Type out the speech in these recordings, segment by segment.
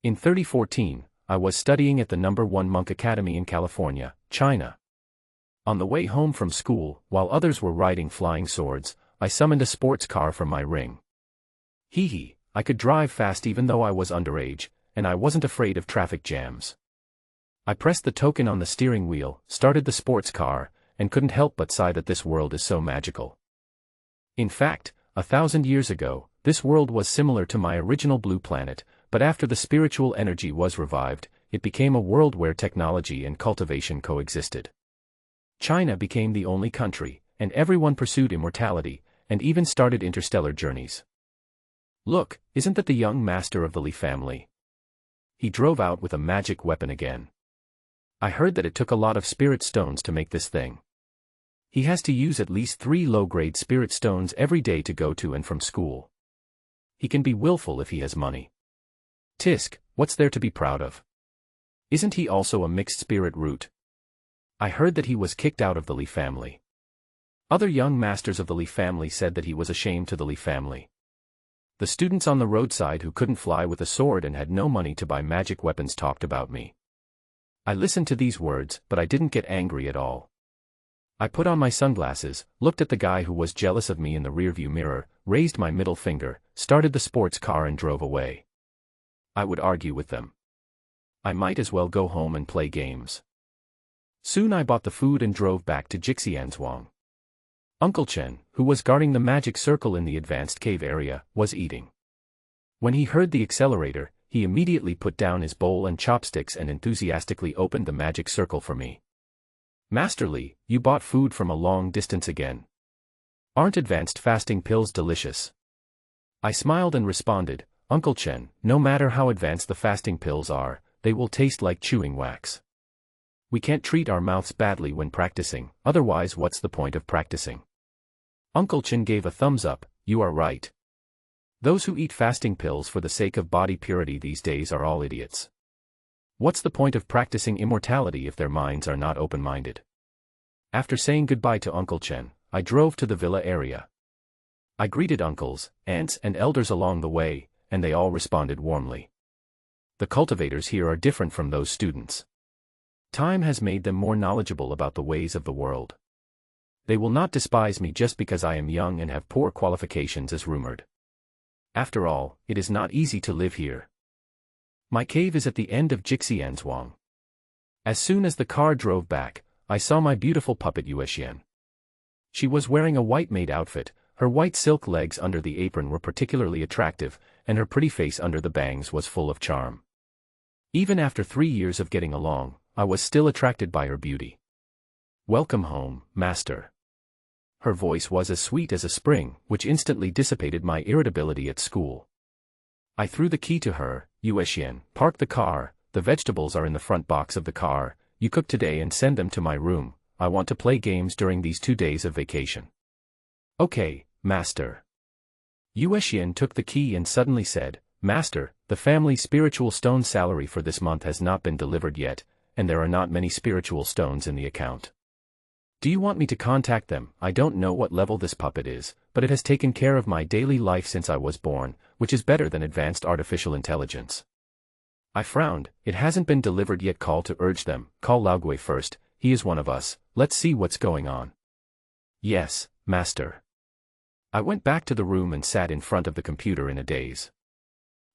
In 2014, I was studying at the #1 monk academy in California, China. On the way home from school, while others were riding flying swords, I summoned a sports car from my ring. Hee, I could drive fast even though I was underage, and I wasn't afraid of traffic jams. I pressed the token on the steering wheel, started the sports car, and couldn't help but sigh that this world is so magical. In fact, 1,000 years ago, this world was similar to my original blue planet, but after the spiritual energy was revived, it became a world where technology and cultivation coexisted. China became the only country, and everyone pursued immortality, and even started interstellar journeys. Look, isn't that the young master of the Li family? He drove out with a magic weapon again. I heard that it took a lot of spirit stones to make this thing. He has to use at least 3 low-grade spirit stones every day to go to and from school. He can be willful if he has money. Tisk, what's there to be proud of? Isn't he also a mixed spirit root? I heard that he was kicked out of the Li family. Other young masters of the Li family said that he was a shame to the Li family. The students on the roadside who couldn't fly with a sword and had no money to buy magic weapons talked about me. I listened to these words, but I didn't get angry at all. I put on my sunglasses, looked at the guy who was jealous of me in the rearview mirror, raised my middle finger, started the sports car and drove away. I would argue with them. I might as well go home and play games. Soon I bought the food and drove back to Xiang. Uncle Chen, who was guarding the magic circle in the advanced cave area, was eating. When he heard the accelerator, he immediately put down his bowl and chopsticks and enthusiastically opened the magic circle for me. Master Li, you bought food from a long distance again. Aren't advanced fasting pills delicious? I smiled and responded, Uncle Chen, no matter how advanced the fasting pills are, they will taste like chewing wax. We can't treat our mouths badly when practicing, otherwise what's the point of practicing? Uncle Chen gave a thumbs up, you are right. Those who eat fasting pills for the sake of body purity these days are all idiots. What's the point of practicing immortality if their minds are not open-minded? After saying goodbye to Uncle Chen, I drove to the villa area. I greeted uncles, aunts and elders along the way, and they all responded warmly. The cultivators here are different from those students. Time has made them more knowledgeable about the ways of the world. They will not despise me just because I am young and have poor qualifications as rumored. After all, it is not easy to live here. My cave is at the end of Xiang. As soon as the car drove back, I saw my beautiful puppet Xiang. She was wearing a white maid outfit, her white silk legs under the apron were particularly attractive, and her pretty face under the bangs was full of charm. Even after 3 years of getting along, I was still attracted by her beauty. Welcome home, master. Her voice was as sweet as a spring, which instantly dissipated my irritability at school. I threw the key to her, Xiang, park the car, the vegetables are in the front box of the car, you cook today and send them to my room, I want to play games during these 2 days of vacation. Okay, master. Xiang took the key and suddenly said, Master, the family spiritual stone salary for this month has not been delivered yet, and there are not many spiritual stones in the account. Do you want me to contact them? I don't know what level this puppet is, but it has taken care of my daily life since I was born, which is better than advanced artificial intelligence. I frowned, it hasn't been delivered yet. Call to urge them, call Laogui first, he is one of us, let's see what's going on. Yes, master. I went back to the room and sat in front of the computer in a daze.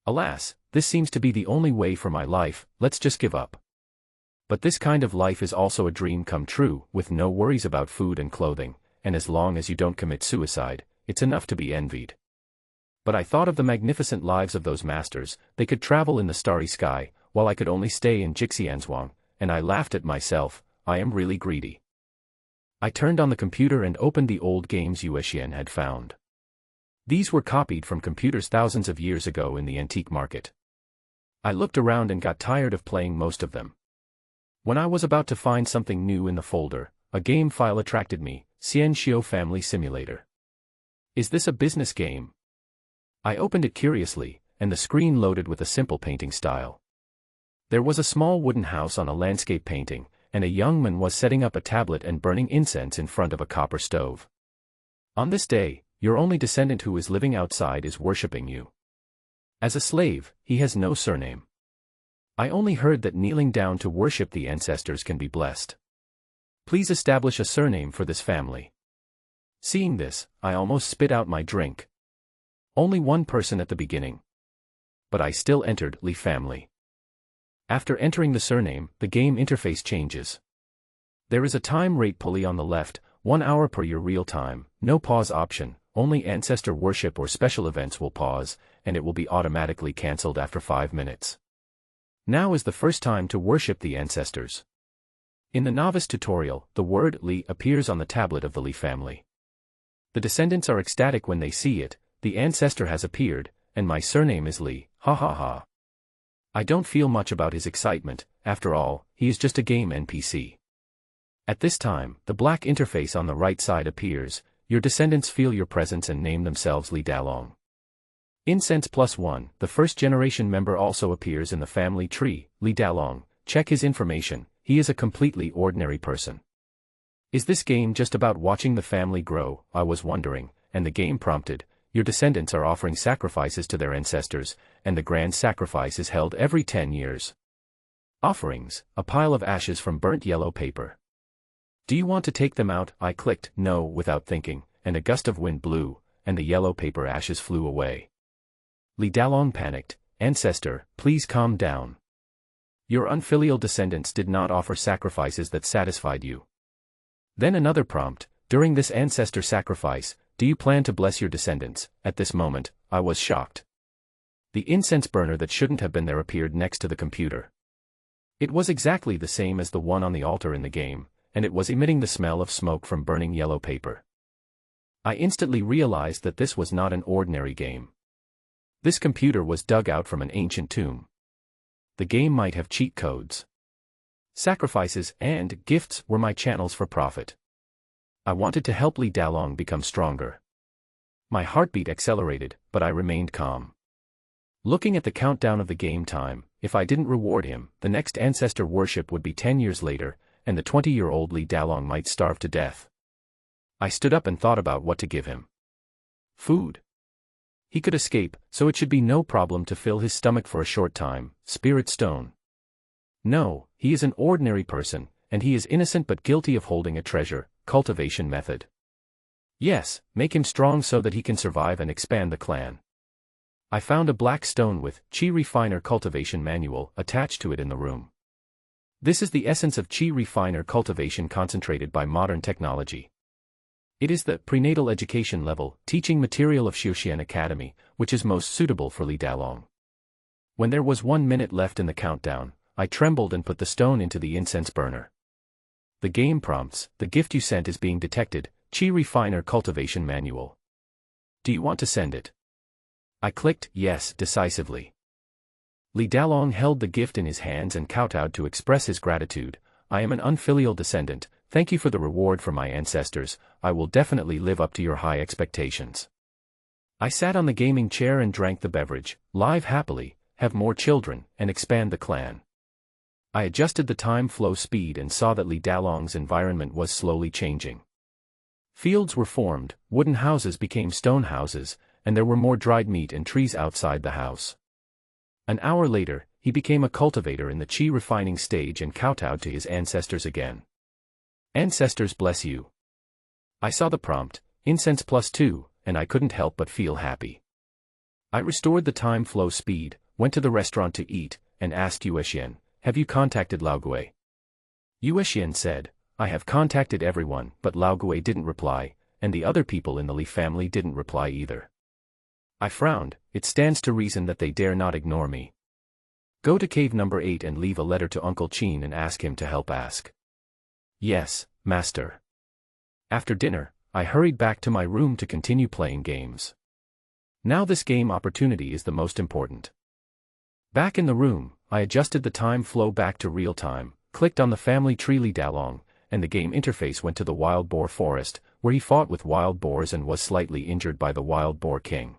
Alas, this seems to be the only way for my life, let's just give up. But this kind of life is also a dream come true, with no worries about food and clothing, and as long as you don't commit suicide, it's enough to be envied. But I thought of the magnificent lives of those masters, they could travel in the starry sky, while I could only stay in Xiang, and I laughed at myself, I am really greedy. I turned on the computer and opened the old games Xiang had found. These were copied from computers thousands of years ago in the antique market. I looked around and got tired of playing most of them. When I was about to find something new in the folder, a game file attracted me, Immortal Family Simulator. Is this a business game? I opened it curiously, and the screen loaded with a simple painting style. There was a small wooden house on a landscape painting, and a young man was setting up a tablet and burning incense in front of a copper stove. On this day, your only descendant who is living outside is worshipping you. As a slave, he has no surname. I only heard that kneeling down to worship the ancestors can be blessed. Please establish a surname for this family. Seeing this, I almost spit out my drink. Only one person at the beginning. But I still entered Li family. After entering the surname, the game interface changes. There is a time rate pulley on the left, 1 hour per year real time, no pause option, only ancestor worship or special events will pause, and it will be automatically cancelled after 5 minutes. Now is the first time to worship the ancestors. In the novice tutorial, the word Li appears on the tablet of the Li family. The descendants are ecstatic when they see it, the ancestor has appeared, and my surname is Li, ha ha ha. I don't feel much about his excitement, after all, he is just a game NPC. At this time, the black interface on the right side appears, your descendants feel your presence and name themselves Li Dalong. Incense +1, the first generation member also appears in the family tree, Li Dalong, check his information, he is a completely ordinary person. Is this game just about watching the family grow, I was wondering, and the game prompted, your descendants are offering sacrifices to their ancestors, and the grand sacrifice is held every 10 years. Offerings, a pile of ashes from burnt yellow paper. Do you want to take them out? I clicked no without thinking, and a gust of wind blew, and the yellow paper ashes flew away. Li Dalong panicked, Ancestor, please calm down. Your unfilial descendants did not offer sacrifices that satisfied you. Then another prompt, during this ancestor sacrifice, do you plan to bless your descendants? At this moment, I was shocked. The incense burner that shouldn't have been there appeared next to the computer. It was exactly the same as the one on the altar in the game, and it was emitting the smell of smoke from burning yellow paper. I instantly realized that this was not an ordinary game. This computer was dug out from an ancient tomb. The game might have cheat codes. Sacrifices and gifts were my channels for profit. I wanted to help Li Dalong become stronger. My heartbeat accelerated, but I remained calm. Looking at the countdown of the game time, if I didn't reward him, the next ancestor worship would be 10 years later, and the 20-year-old Li Dalong might starve to death. I stood up and thought about what to give him. Food. He could escape, so it should be no problem to fill his stomach for a short time. Spirit stone. No, he is an ordinary person, and he is innocent but guilty of holding a treasure. Cultivation method. Yes, make him strong so that he can survive and expand the clan. I found a black stone with Qi Refiner Cultivation Manual attached to it in the room. This is the essence of Qi Refiner cultivation concentrated by modern technology. It is the prenatal education level, teaching material of Xiang Academy, which is most suitable for Li Dalong. When there was 1 minute left in the countdown, I trembled and put the stone into the incense burner. The game prompts, the gift you sent is being detected, Qi Refiner Cultivation Manual. Do you want to send it? I clicked yes decisively. Li Dalong held the gift in his hands and kowtowed to express his gratitude. I am an unfilial descendant, thank you for the reward for my ancestors, I will definitely live up to your high expectations. I sat on the gaming chair and drank the beverage, live happily, have more children, and expand the clan. I adjusted the time flow speed and saw that Li Dalong's environment was slowly changing. Fields were formed, wooden houses became stone houses, and there were more dried meat and trees outside the house. An hour later, he became a cultivator in the Qi refining stage and kowtowed to his ancestors again. Ancestors bless you. I saw the prompt, Incense +2, and I couldn't help but feel happy. I restored the time flow speed, went to the restaurant to eat, and asked Yuexian, have you contacted Lao Gui? Yuexian said, I have contacted everyone, but Lao Gui didn't reply, and the other people in the Li family didn't reply either. I frowned, it stands to reason that they dare not ignore me. Go to cave number 8 and leave a letter to Uncle Qin and ask him to help ask. Yes, master. After dinner, I hurried back to my room to continue playing games. Now this game opportunity is the most important. Back in the room, I adjusted the time flow back to real time, clicked on the family tree Li Dalong, and the game interface went to the wild boar forest, where he fought with wild boars and was slightly injured by the wild boar king.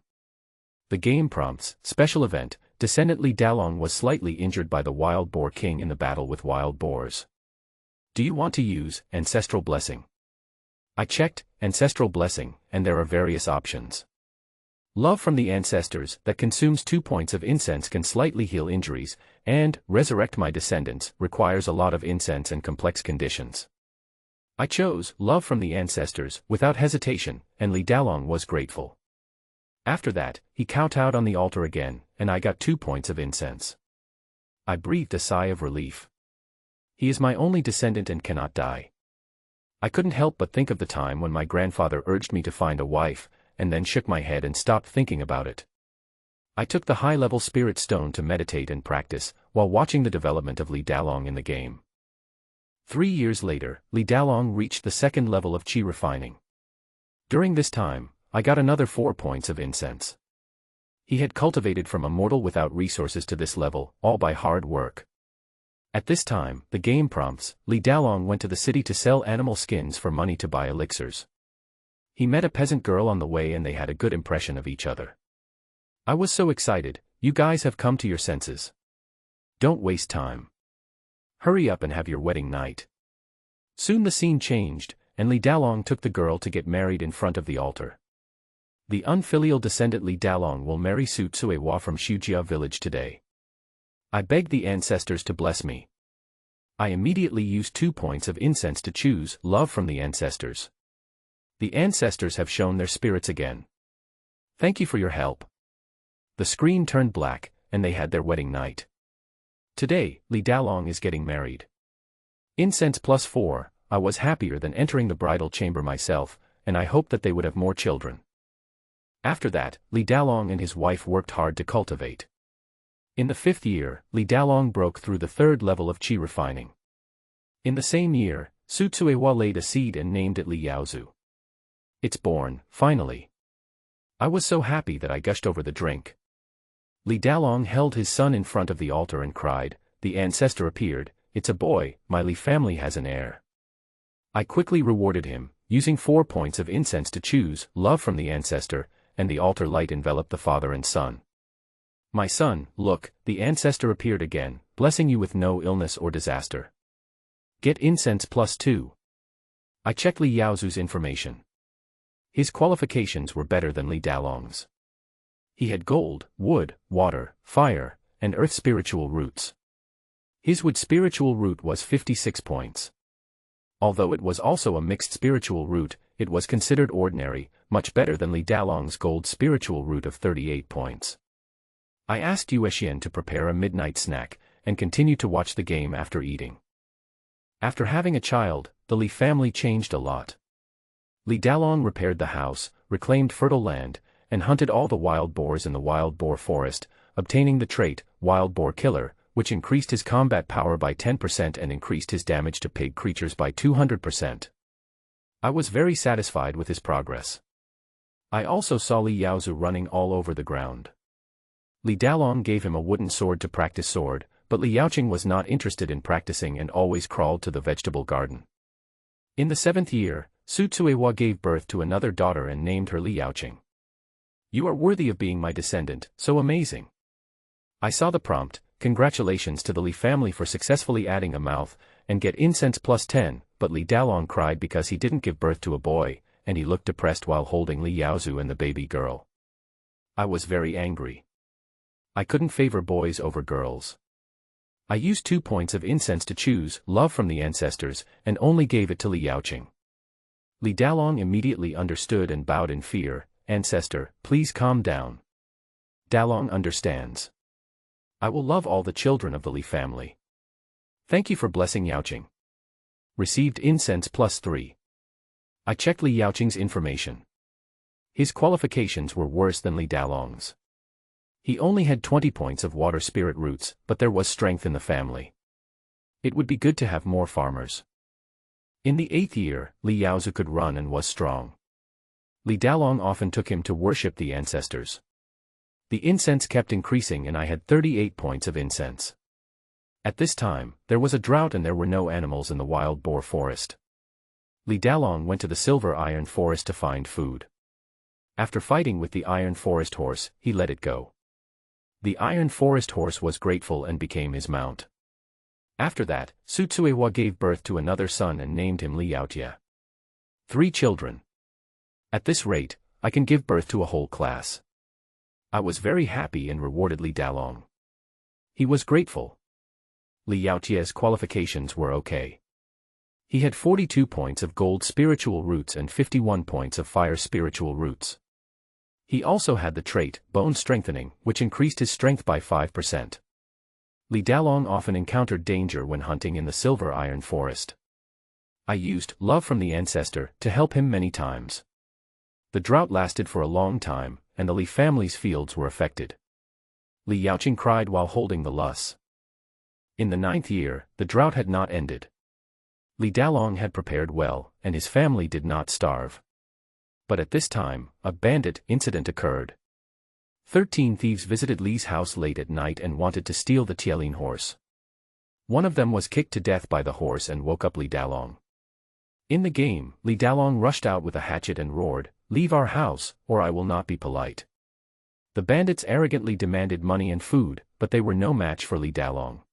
The game prompts, special event, descendant Li Dalong was slightly injured by the wild boar king in the battle with wild boars. Do you want to use ancestral blessing? I checked ancestral blessing, and there are various options. Love from the ancestors that consumes 2 points of incense can slightly heal injuries, and resurrect my descendants requires a lot of incense and complex conditions. I chose love from the ancestors without hesitation, and Li Dalong was grateful. After that, he kowtowed on the altar again, and I got 2 points of incense. I breathed a sigh of relief. He is my only descendant and cannot die. I couldn't help but think of the time when my grandfather urged me to find a wife, and then shook my head and stopped thinking about it. I took the high-level spirit stone to meditate and practice, while watching the development of Li Dalong in the game. 3 years later, Li Dalong reached the 2nd level of qi refining. During this time, I got another 4 points of incense. He had cultivated from a mortal without resources to this level, all by hard work. At this time, the game prompts, Li Dalong went to the city to sell animal skins for money to buy elixirs. He met a peasant girl on the way and they had a good impression of each other. I was so excited. You guys have come to your senses. Don't waste time. Hurry up and have your wedding night. Soon the scene changed, and Li Dalong took the girl to get married in front of the altar. The unfilial descendant Li Dalong will marry Su Tsuewa from Shujia village today. I begged the ancestors to bless me. I immediately used 2 points of incense to choose love from the ancestors. The ancestors have shown their spirits again. Thank you for your help. The screen turned black, and they had their wedding night. Today, Li Dalong is getting married. Incense +4, I was happier than entering the bridal chamber myself, and I hoped that they would have more children. After that, Li Dalong and his wife worked hard to cultivate. In the 5th year, Li Dalong broke through the 3rd level of qi refining. In the same year, Su Tsuewa laid a seed and named it Li Yaozu. It's born, finally. I was so happy that I gushed over the drink. Li Dalong held his son in front of the altar and cried, "The ancestor appeared, it's a boy, my Li family has an heir." I quickly rewarded him, using 4 points of incense to choose love from the ancestor, and the altar light enveloped the father and son. "My son, look, the ancestor appeared again, blessing you with no illness or disaster. Get incense +2. I checked Li Yaozu's information. His qualifications were better than Li Dalong's. He had gold, wood, water, fire, and earth spiritual roots. His wood spiritual root was 56 points. Although it was also a mixed spiritual root, it was considered ordinary, much better than Li Dalong's gold spiritual root of 38 points. I asked Yue Xian to prepare a midnight snack, and continued to watch the game after eating. After having a child, the Li family changed a lot. Li Dalong repaired the house, reclaimed fertile land, and hunted all the wild boars in the wild boar forest, obtaining the trait, Wild Boar Killer, which increased his combat power by 10% and increased his damage to pig creatures by 200%. I was very satisfied with his progress. I also saw Li Yaozu running all over the ground. Li Dalong gave him a wooden sword to practice sword, but Li Yaoqing was not interested in practicing and always crawled to the vegetable garden. In the 7th year, Su Tsuewa gave birth to another daughter and named her Li Yaoqing. You are worthy of being my descendant, so amazing. I saw the prompt, congratulations to the Li family for successfully adding a mouth, and get incense +10, but Li Dalong cried because he didn't give birth to a boy, and he looked depressed while holding Li Yaozu and the baby girl. I was very angry. I couldn't favor boys over girls. I used 2 points of incense to choose love from the ancestors, and only gave it to Li Yaoqing. Li Dalong immediately understood and bowed in fear. Ancestor, please calm down. Dalong understands. I will love all the children of the Li family. Thank you for blessing Yaoqing. Received incense +3. I checked Li Yaoqing's information. His qualifications were worse than Li Dalong's. He only had 20 points of water spirit roots, but there was strength in the family. It would be good to have more farmers. In the 8th year, Li Yaozu could run and was strong. Li Dalong often took him to worship the ancestors. The incense kept increasing and I had 38 points of incense. At this time, there was a drought and there were no animals in the wild boar forest. Li Dalong went to the silver iron forest to find food. After fighting with the iron forest horse, he let it go. The iron forest horse was grateful and became his mount. After that, Su Tsuewa gave birth to another son and named him Li Yaotia. 3 children. At this rate, I can give birth to a whole class. I was very happy and rewarded Li Dalong. He was grateful. Li Yaochie's qualifications were okay. He had 42 points of gold spiritual roots and 51 points of fire spiritual roots. He also had the trait, bone strengthening, which increased his strength by 5%. Li Dalong often encountered danger when hunting in the Silver Iron Forest. I used love from the Ancestor to help him many times. The drought lasted for a long time, and the Li family's fields were affected. Li Yaoqing cried while holding the lus. In the 9th year, the drought had not ended. Li Dalong had prepared well, and his family did not starve. But at this time, a bandit incident occurred. 13 thieves visited Li's house late at night and wanted to steal the Tielin horse. One of them was kicked to death by the horse and woke up Li Dalong. In the game, Li Dalong rushed out with a hatchet and roared, "Leave our house, or I will not be polite." The bandits arrogantly demanded money and food, but they were no match for Li Dalong.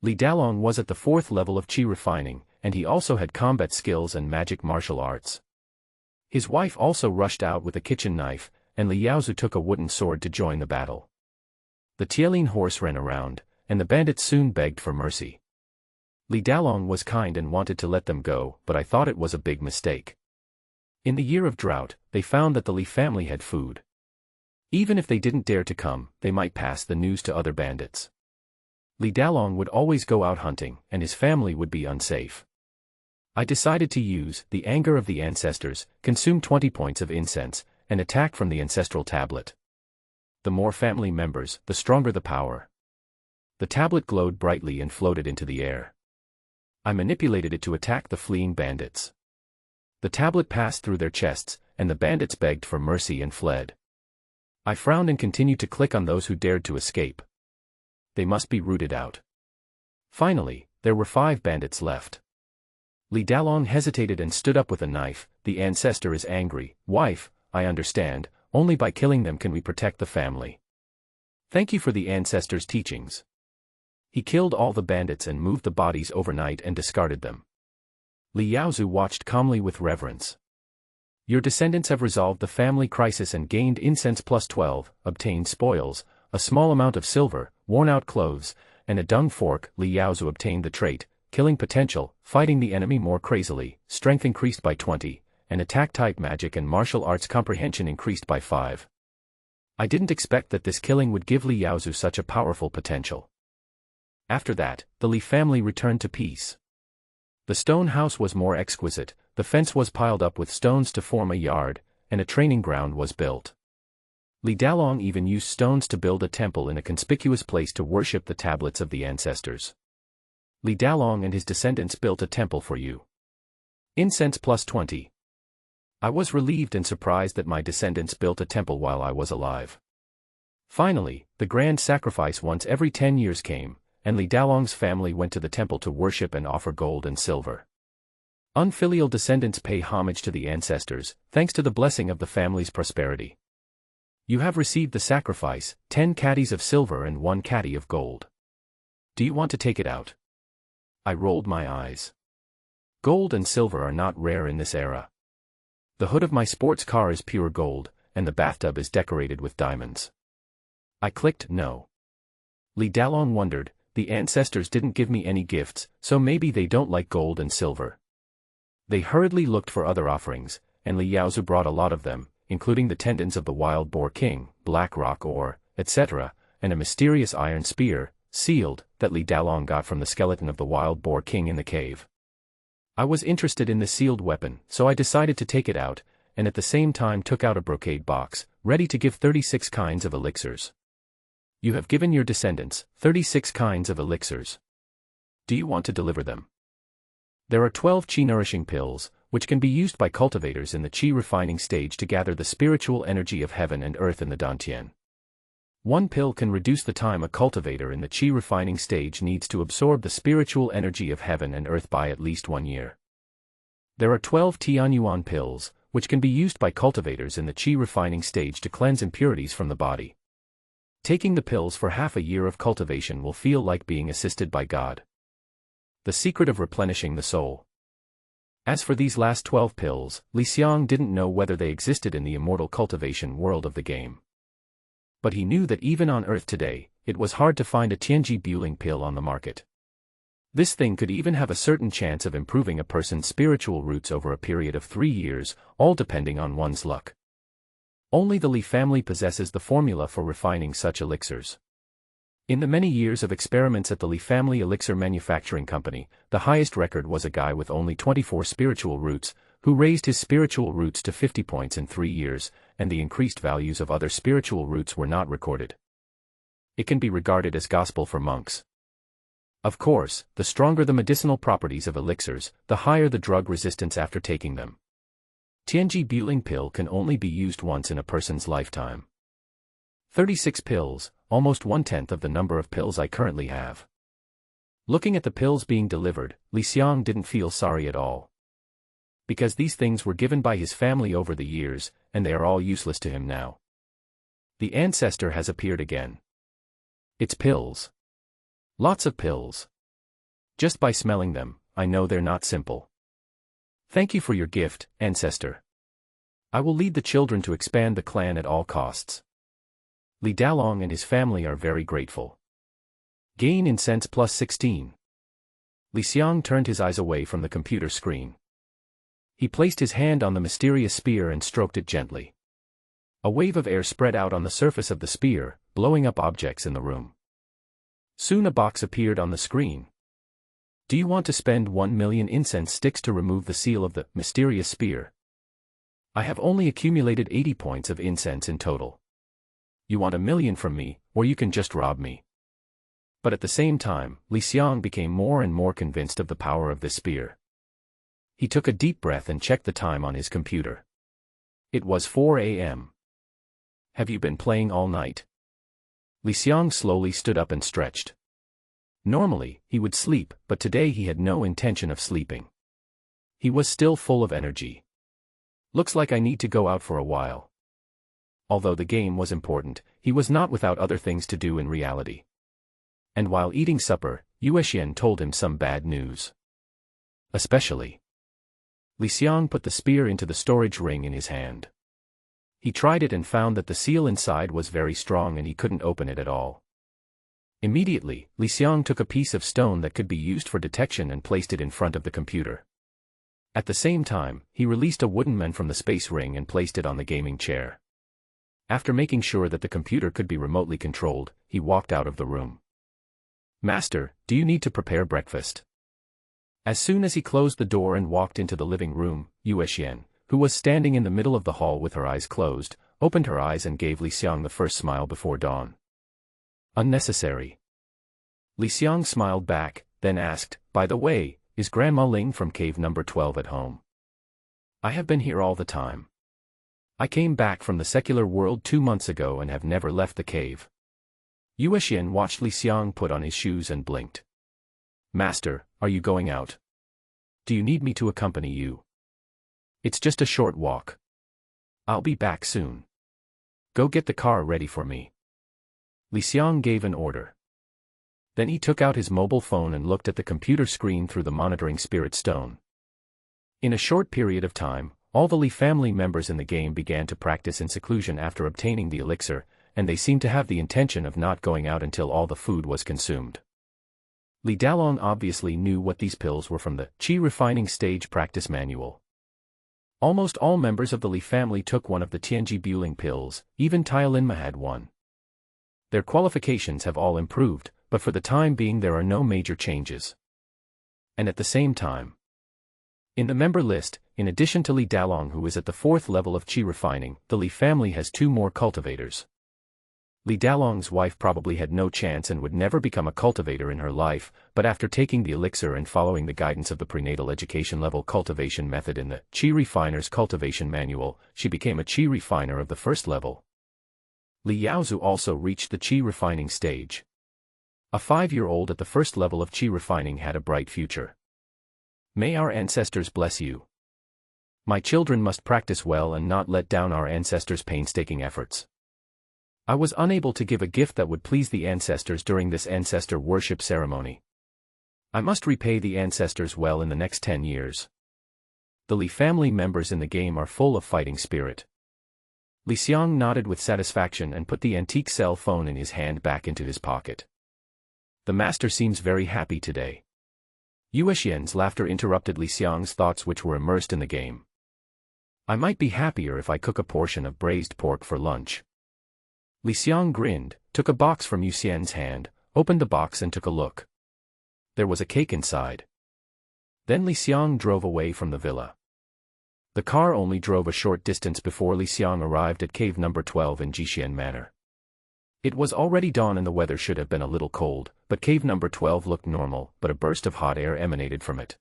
Li Dalong was at the 4th level of Qi refining, and he also had combat skills and magic martial arts. His wife also rushed out with a kitchen knife, and Li Yaozu took a wooden sword to join the battle. The Tielin horse ran around, and the bandits soon begged for mercy. Li Dalong was kind and wanted to let them go, but I thought it was a big mistake. In the year of drought, they found that the Li family had food. Even if they didn't dare to come, they might pass the news to other bandits. Li Dalong would always go out hunting, and his family would be unsafe. I decided to use the anger of the ancestors, consume 20 points of incense, and attack from the ancestral tablet. The more family members, the stronger the power. The tablet glowed brightly and floated into the air. I manipulated it to attack the fleeing bandits. The tablet passed through their chests, and the bandits begged for mercy and fled. I frowned and continued to click on those who dared to escape. They must be rooted out. Finally, there were 5 bandits left. Li Dalong hesitated and stood up with a knife. "The Ancestor is angry, wife, I understand, only by killing them can we protect the family. Thank you for the Ancestor's teachings." He killed all the bandits and moved the bodies overnight and discarded them. Li Yaozu watched calmly with reverence. "Your descendants have resolved the family crisis and gained incense plus 12, obtained spoils, a small amount of silver, worn-out clothes, and a dung fork." Li Yaozu obtained the trait, killing potential, fighting the enemy more crazily, strength increased by 20, and attack-type magic and martial arts comprehension increased by 5. I didn't expect that this killing would give Li Yaozu such a powerful potential. After that, the Li family returned to peace. The stone house was more exquisite, the fence was piled up with stones to form a yard, and a training ground was built. Li Dalong even used stones to build a temple in a conspicuous place to worship the tablets of the ancestors. Li Dalong and his descendants built a temple for you. Incense plus 20. I was relieved and surprised that my descendants built a temple while I was alive. Finally, the grand sacrifice once every 10 years came, and Li Dalong's family went to the temple to worship and offer gold and silver. Unfilial descendants pay homage to the ancestors, thanks to the blessing of the family's prosperity. You have received the sacrifice, 10 caddies of silver and 1 caddy of gold. Do you want to take it out? I rolled my eyes. Gold and silver are not rare in this era. The hood of my sports car is pure gold, and the bathtub is decorated with diamonds. I clicked no. Li Dalong wondered, the ancestors didn't give me any gifts, so maybe they don't like gold and silver. They hurriedly looked for other offerings, and Li Yaozu brought a lot of them, including the tendons of the wild boar king, black rock ore, etc., and a mysterious iron spear, sealed, that Li Dalong got from the skeleton of the wild boar king in the cave. I was interested in the sealed weapon, so I decided to take it out, and at the same time took out a brocade box, ready to give 36 kinds of elixirs. You have given your descendants 36 kinds of elixirs. Do you want to deliver them? There are 12 Qi-nourishing pills, which can be used by cultivators in the Qi refining stage to gather the spiritual energy of heaven and earth in the Dantian. 1 pill can reduce the time a cultivator in the Qi refining stage needs to absorb the spiritual energy of heaven and earth by at least 1 year. There are 12 Tianyuan pills, which can be used by cultivators in the Qi refining stage to cleanse impurities from the body. Taking the pills for half a year of cultivation will feel like being assisted by God. The secret of replenishing the soul. As for these last 12 pills, Xiang didn't know whether they existed in the immortal cultivation world of the game. But he knew that even on Earth today, it was hard to find a Tianji Buling pill on the market. This thing could even have a certain chance of improving a person's spiritual roots over a period of 3 years, all depending on one's luck. Only the Li family possesses the formula for refining such elixirs. In the many years of experiments at the Li family elixir manufacturing company, the highest record was a guy with only 24 spiritual roots, who raised his spiritual roots to 50 points in 3 years, and the increased values of other spiritual roots were not recorded. It can be regarded as gospel for monks. Of course, the stronger the medicinal properties of elixirs, the higher the drug resistance after taking them. Tianji Buling pill can only be used once in a person's lifetime. 36 pills, almost 1/10 of the number of pills I currently have. Looking at the pills being delivered, Xiang didn't feel sorry at all. Because these things were given by his family over the years, and they are all useless to him now. The Ancestor has appeared again. It's pills. Lots of pills. Just by smelling them, I know they're not simple. Thank you for your gift, Ancestor. I will lead the children to expand the clan at all costs. Li Dalong and his family are very grateful. Gain incense plus 16. Xiang turned his eyes away from the computer screen. He placed his hand on the mysterious spear and stroked it gently. A wave of air spread out on the surface of the spear, blowing up objects in the room. Soon a box appeared on the screen. Do you want to spend 1 million incense sticks to remove the seal of the mysterious spear? I have only accumulated 80 points of incense in total. You want 1 million from me, or you can just rob me. But at the same time, Xiang became more and more convinced of the power of this spear. He took a deep breath and checked the time on his computer. It was 4 a.m. Have you been playing all night? Xiang slowly stood up and stretched. Normally, he would sleep, but today he had no intention of sleeping. He was still full of energy. Looks like I need to go out for a while. Although the game was important, he was not without other things to do in reality. And while eating supper, Xiang told him some bad news. Especially. Xiang put the spear into the storage ring in his hand. He tried it and found that the seal inside was very strong and he couldn't open it at all. Immediately, Xiang took a piece of stone that could be used for detection and placed it in front of the computer. At the same time, he released a wooden man from the space ring and placed it on the gaming chair. After making sure that the computer could be remotely controlled, he walked out of the room. Master, do you need to prepare breakfast? As soon as he closed the door and walked into the living room, Xiang, who was standing in the middle of the hall with her eyes closed, opened her eyes and gave Xiang the first smile before dawn. Unnecessary. Xiang smiled back, then asked, by the way, is Grandma Ling from cave number 12 at home? I have been here all the time. I came back from the secular world 2 months ago and have never left the cave. Xiang watched Xiang put on his shoes and blinked. Master, are you going out? Do you need me to accompany you? It's just a short walk. I'll be back soon. Go get the car ready for me. Xiang gave an order. Then he took out his mobile phone and looked at the computer screen through the monitoring spirit stone. In a short period of time, all the Li family members in the game began to practice in seclusion after obtaining the elixir, and they seemed to have the intention of not going out until all the food was consumed. Li Dalong obviously knew what these pills were from the Qi Refining Stage Practice Manual. Almost all members of the Li family took one of the Tianji Buling pills, even Tailinma had one. Their qualifications have all improved, but for the time being there are no major changes. And at the same time, in the member list, in addition to Li Dalong who is at the 4th level of Qi Refining, the Li family has 2 more cultivators. Li Dalong's wife probably had no chance and would never become a cultivator in her life, but after taking the elixir and following the guidance of the prenatal education level cultivation method in the Qi Refiner's Cultivation Manual, she became a Qi Refiner of the 1st level. Li Yaozu also reached the Qi Refining stage. A 5-year-old at the 1st level of Qi Refining had a bright future. May our ancestors bless you. My children must practice well and not let down our ancestors' painstaking efforts. I was unable to give a gift that would please the ancestors during this ancestor worship ceremony. I must repay the ancestors well in the next 10 years. The Li family members in the game are full of fighting spirit. Li Xiang nodded with satisfaction and put the antique cell phone in his hand back into his pocket. The master seems very happy today. Yue Xian's laughter interrupted Li Xiang's thoughts, which were immersed in the game. I might be happier if I cook a portion of braised pork for lunch. Li Xiang grinned, took a box from Yue Xian's hand, opened the box and took a look. There was a cake inside. Then Li Xiang drove away from the villa. The car only drove a short distance before Li Xiang arrived at cave number 12 in Jixian Manor. It was already dawn and the weather should have been a little cold, but cave number 12 looked normal, but a burst of hot air emanated from it.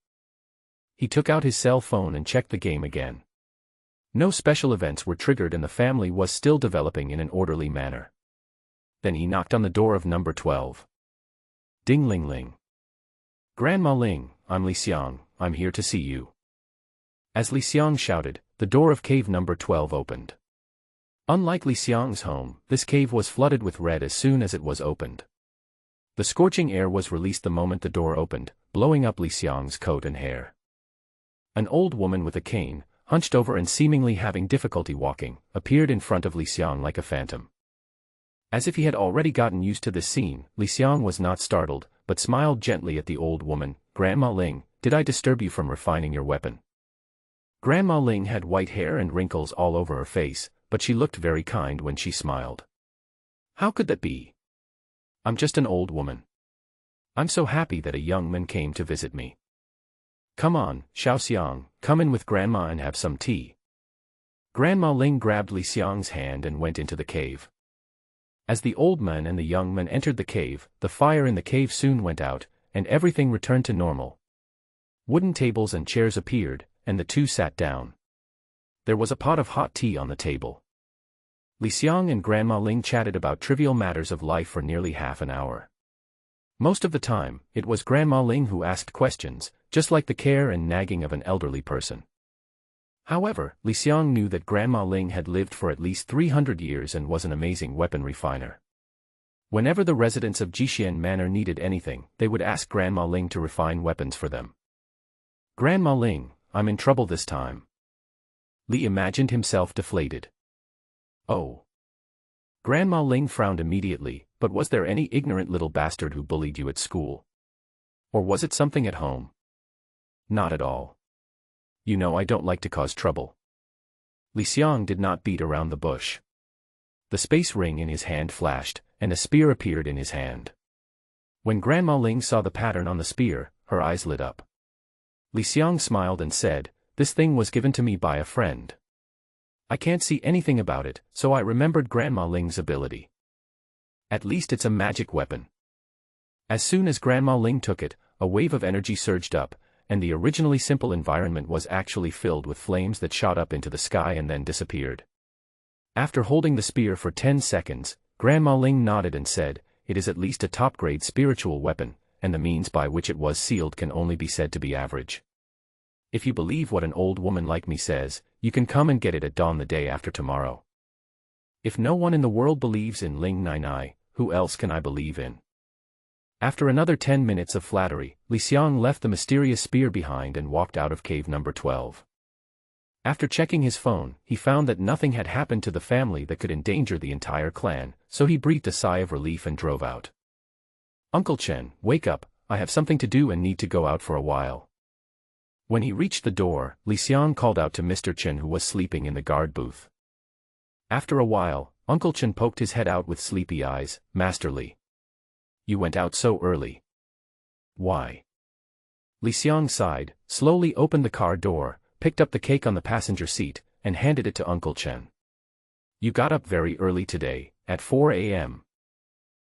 He took out his cell phone and checked the game again. No special events were triggered and the family was still developing in an orderly manner. Then he knocked on the door of number 12. Ding ling ling. Grandma Ling, I'm Li Xiang, I'm here to see you. As Li Xiang shouted, the door of cave number 12 opened. Unlike Li Xiang's home, this cave was flooded with red as soon as it was opened. The scorching air was released the moment the door opened, blowing up Li Xiang's coat and hair. An old woman with a cane, hunched over and seemingly having difficulty walking, appeared in front of Li Xiang like a phantom. As if he had already gotten used to this scene, Li Xiang was not startled, but smiled gently at the old woman. Grandma Ling, did I disturb you from refining your weapon? Grandma Ling had white hair and wrinkles all over her face, but she looked very kind when she smiled. How could that be? I'm just an old woman. I'm so happy that a young man came to visit me. Come on, Xiang, come in with Grandma and have some tea. Grandma Ling grabbed Li Xiang's hand and went into the cave. As the old man and the young man entered the cave, the fire in the cave soon went out, and everything returned to normal. Wooden tables and chairs appeared, and the two sat down. There was a pot of hot tea on the table. Li Xiang and Grandma Ling chatted about trivial matters of life for nearly half an hour. Most of the time, it was Grandma Ling who asked questions, just like the care and nagging of an elderly person. However, Li Xiang knew that Grandma Ling had lived for at least 300 years and was an amazing weapon refiner. Whenever the residents of Jixian Manor needed anything, they would ask Grandma Ling to refine weapons for them. Grandma Ling, I'm in trouble this time. Li imagined himself deflated. Oh. Grandma Ling frowned immediately, but was there any ignorant little bastard who bullied you at school? Or was it something at home? Not at all. You know I don't like to cause trouble. Li Xiang did not beat around the bush. The space ring in his hand flashed, and a spear appeared in his hand. When Grandma Ling saw the pattern on the spear, her eyes lit up. Li Xiang smiled and said, this thing was given to me by a friend. I can't see anything about it, so I remembered Grandma Ling's ability. At least it's a magic weapon. As soon as Grandma Ling took it, a wave of energy surged up, and the originally simple environment was actually filled with flames that shot up into the sky and then disappeared. After holding the spear for 10 seconds, Grandma Ling nodded and said, it is at least a top-grade spiritual weapon, and the means by which it was sealed can only be said to be average. If you believe what an old woman like me says, you can come and get it at dawn the day after tomorrow. If no one in the world believes in Ling Nai, who else can I believe in? After another 10 minutes of flattery, Li Xiang left the mysterious spear behind and walked out of cave number 12. After checking his phone, he found that nothing had happened to the family that could endanger the entire clan, so he breathed a sigh of relief and drove out. Uncle Chen, wake up, I have something to do and need to go out for a while. When he reached the door, Li Xiang called out to Mr. Chen, who was sleeping in the guard booth. After a while, Uncle Chen poked his head out with sleepy eyes. Master Li. You went out so early. Why? Li Xiang sighed, slowly opened the car door, picked up the cake on the passenger seat, and handed it to Uncle Chen. You got up very early today, at 4 a.m.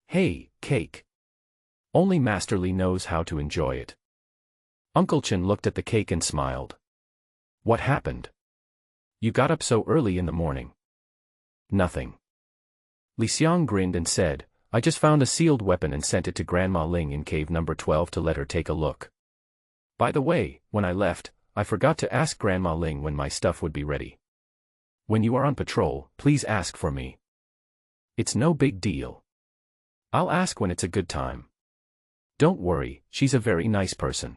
Hey, cake. Only Master Li knows how to enjoy it. Uncle Chen looked at the cake and smiled. What happened? You got up so early in the morning. Nothing. Li Xiang grinned and said, I just found a sealed weapon and sent it to Grandma Ling in cave number 12 to let her take a look. By the way, when I left, I forgot to ask Grandma Ling when my stuff would be ready. When you are on patrol, please ask for me. It's no big deal. I'll ask when it's a good time. Don't worry, she's a very nice person.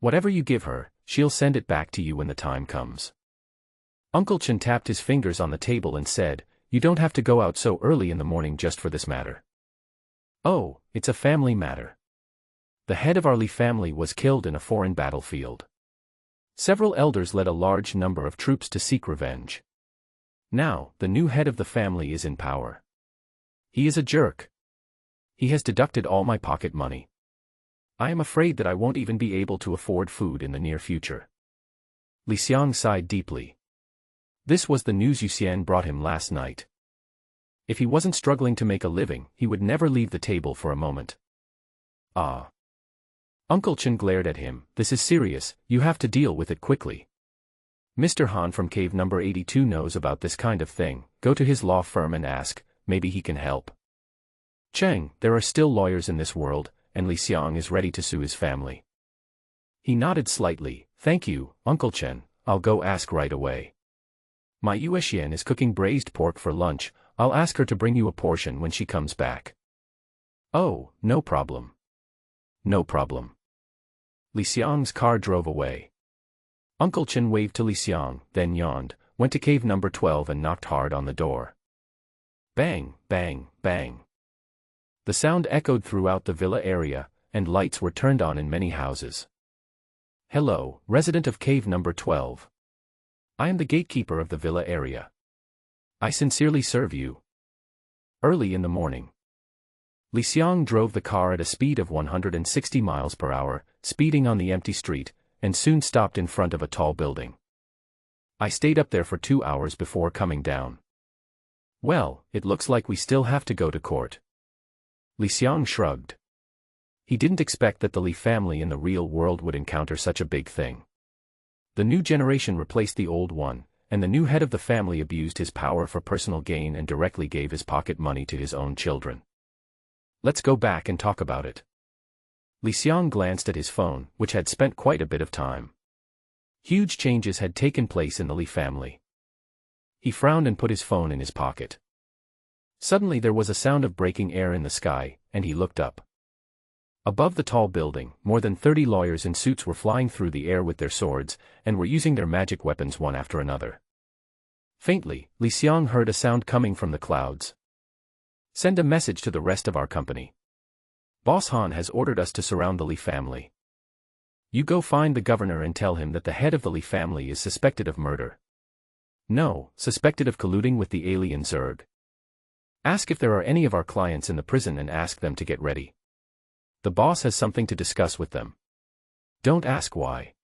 Whatever you give her, she'll send it back to you when the time comes. Uncle Chen tapped his fingers on the table and said, "You don't have to go out so early in the morning just for this matter." "Oh, it's a family matter. The head of our Li family was killed in a foreign battlefield. Several elders led a large number of troops to seek revenge. Now, the new head of the family is in power. He is a jerk. He has deducted all my pocket money. I am afraid that I won't even be able to afford food in the near future." Xiang sighed deeply. This was the news Xiang brought him last night. If he wasn't struggling to make a living, he would never leave the table for a moment. "Ah." Uncle Chen glared at him. "This is serious, you have to deal with it quickly. Mr. Han from cave number 82 knows about this kind of thing. Go to his law firm and ask, maybe he can help." "Cheng, there are still lawyers in this world, and Xiang is ready to sue his family." He nodded slightly. "Thank you, Uncle Chen, I'll go ask right away. My Yue Xian is cooking braised pork for lunch, I'll ask her to bring you a portion when she comes back." "Oh, no problem. No problem." Xiang's car drove away. Uncle Chen waved to Xiang, then yawned, went to cave number 12 and knocked hard on the door. Bang, bang, bang. The sound echoed throughout the villa area, and lights were turned on in many houses. "Hello, resident of cave number 12. I am the gatekeeper of the villa area. I sincerely serve you." Early in the morning, Xiang drove the car at a speed of 160 miles per hour, speeding on the empty street, and soon stopped in front of a tall building. "I stayed up there for 2 hours before coming down." "Well, it looks like we still have to go to court." Xiang shrugged. He didn't expect that the Li family in the real world would encounter such a big thing. The new generation replaced the old one, and the new head of the family abused his power for personal gain and directly gave his pocket money to his own children. "Let's go back and talk about it." Xiang glanced at his phone, which had spent quite a bit of time. Huge changes had taken place in the Li family. He frowned and put his phone in his pocket. Suddenly there was a sound of breaking air in the sky, and he looked up. Above the tall building, more than 30 lawyers in suits were flying through the air with their swords, and were using their magic weapons one after another. Faintly, Xiang heard a sound coming from the clouds. "Send a message to the rest of our company. Boss Han has ordered us to surround the Li family. You go find the governor and tell him that the head of the Li family is suspected of murder. No, suspected of colluding with the alien Zerg. Ask if there are any of our clients in the prison and ask them to get ready. The boss has something to discuss with them. Don't ask why.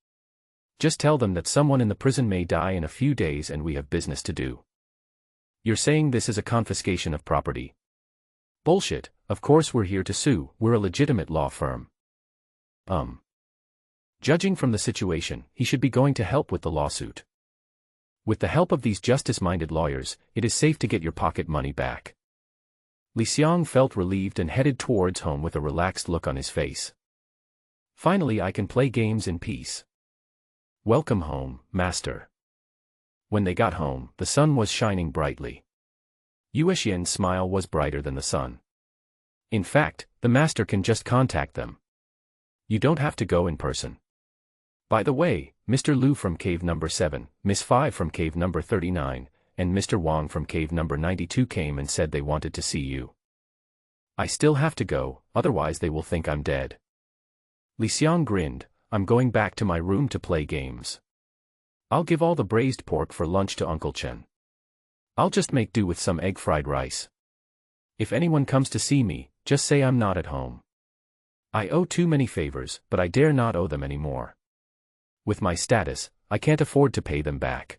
Just tell them that someone in the prison may die in a few days and we have business to do." "You're saying this is a confiscation of property?" "Bullshit, of course we're here to sue, we're a legitimate law firm." Judging from the situation, he should be going to help with the lawsuit. With the help of these justice-minded lawyers, it is safe to get your pocket money back. Xiang felt relieved and headed towards home with a relaxed look on his face. "Finally I can play games in peace." "Welcome home, master." When they got home, the sun was shining brightly. Yue Xian's smile was brighter than the sun. In fact, the master can just contact them. You don't have to go in person. "By the way, Mr. Liu from cave number 7, Miss 5 from cave number 39, and Mr. Wang from cave number 92 came and said they wanted to see you. I still have to go, otherwise they will think I'm dead." Xiang grinned. "I'm going back to my room to play games. I'll give all the braised pork for lunch to Uncle Chen. I'll just make do with some egg fried rice. If anyone comes to see me, just say I'm not at home. I owe too many favors, but I dare not owe them anymore. With my status, I can't afford to pay them back.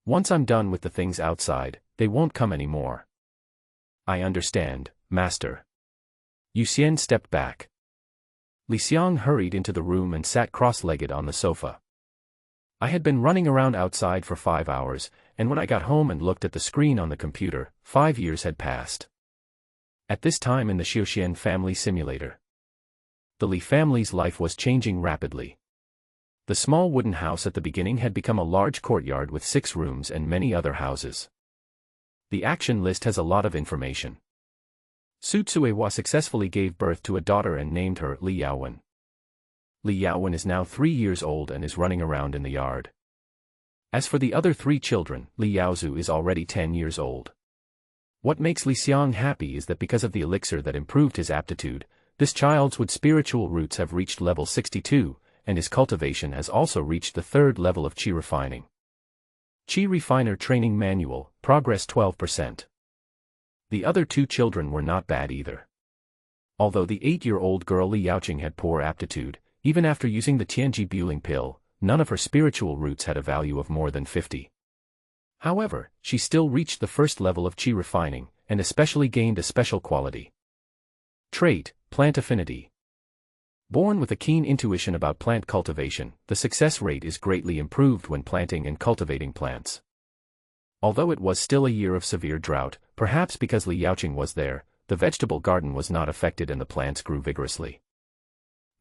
Once I'm done with the things outside, they won't come anymore." "I understand, master." Xian stepped back. Xiang hurried into the room and sat cross-legged on the sofa. "I had been running around outside for 5 hours, and when I got home and looked at the screen on the computer, 5 years had passed. At this time in the Xiang Family Simulator, the Li family's life was changing rapidly. The small wooden house at the beginning had become a large courtyard with 6 rooms and many other houses. The action list has a lot of information. Su Tsuewa successfully gave birth to a daughter and named her Li Yaowen. Li Yaowen is now 3 years old and is running around in the yard. As for the other 3 children, Li Yaozu is already 10 years old. What makes Li Xiang happy is that because of the elixir that improved his aptitude, this child's spiritual roots have reached level 62, and his cultivation has also reached the 3rd level of Qi refining. Qi Refiner Training Manual, progress 12%. The other 2 children were not bad either. Although the 8-year-old girl Li Yaoqing had poor aptitude, even after using the Tianji Buling pill, none of her spiritual roots had a value of more than 50. However, she still reached the 1st level of Qi refining, and especially gained a special quality. Trait, Plant Affinity. Born with a keen intuition about plant cultivation, the success rate is greatly improved when planting and cultivating plants. Although it was still a year of severe drought, perhaps because Li Yaoqing was there, the vegetable garden was not affected and the plants grew vigorously.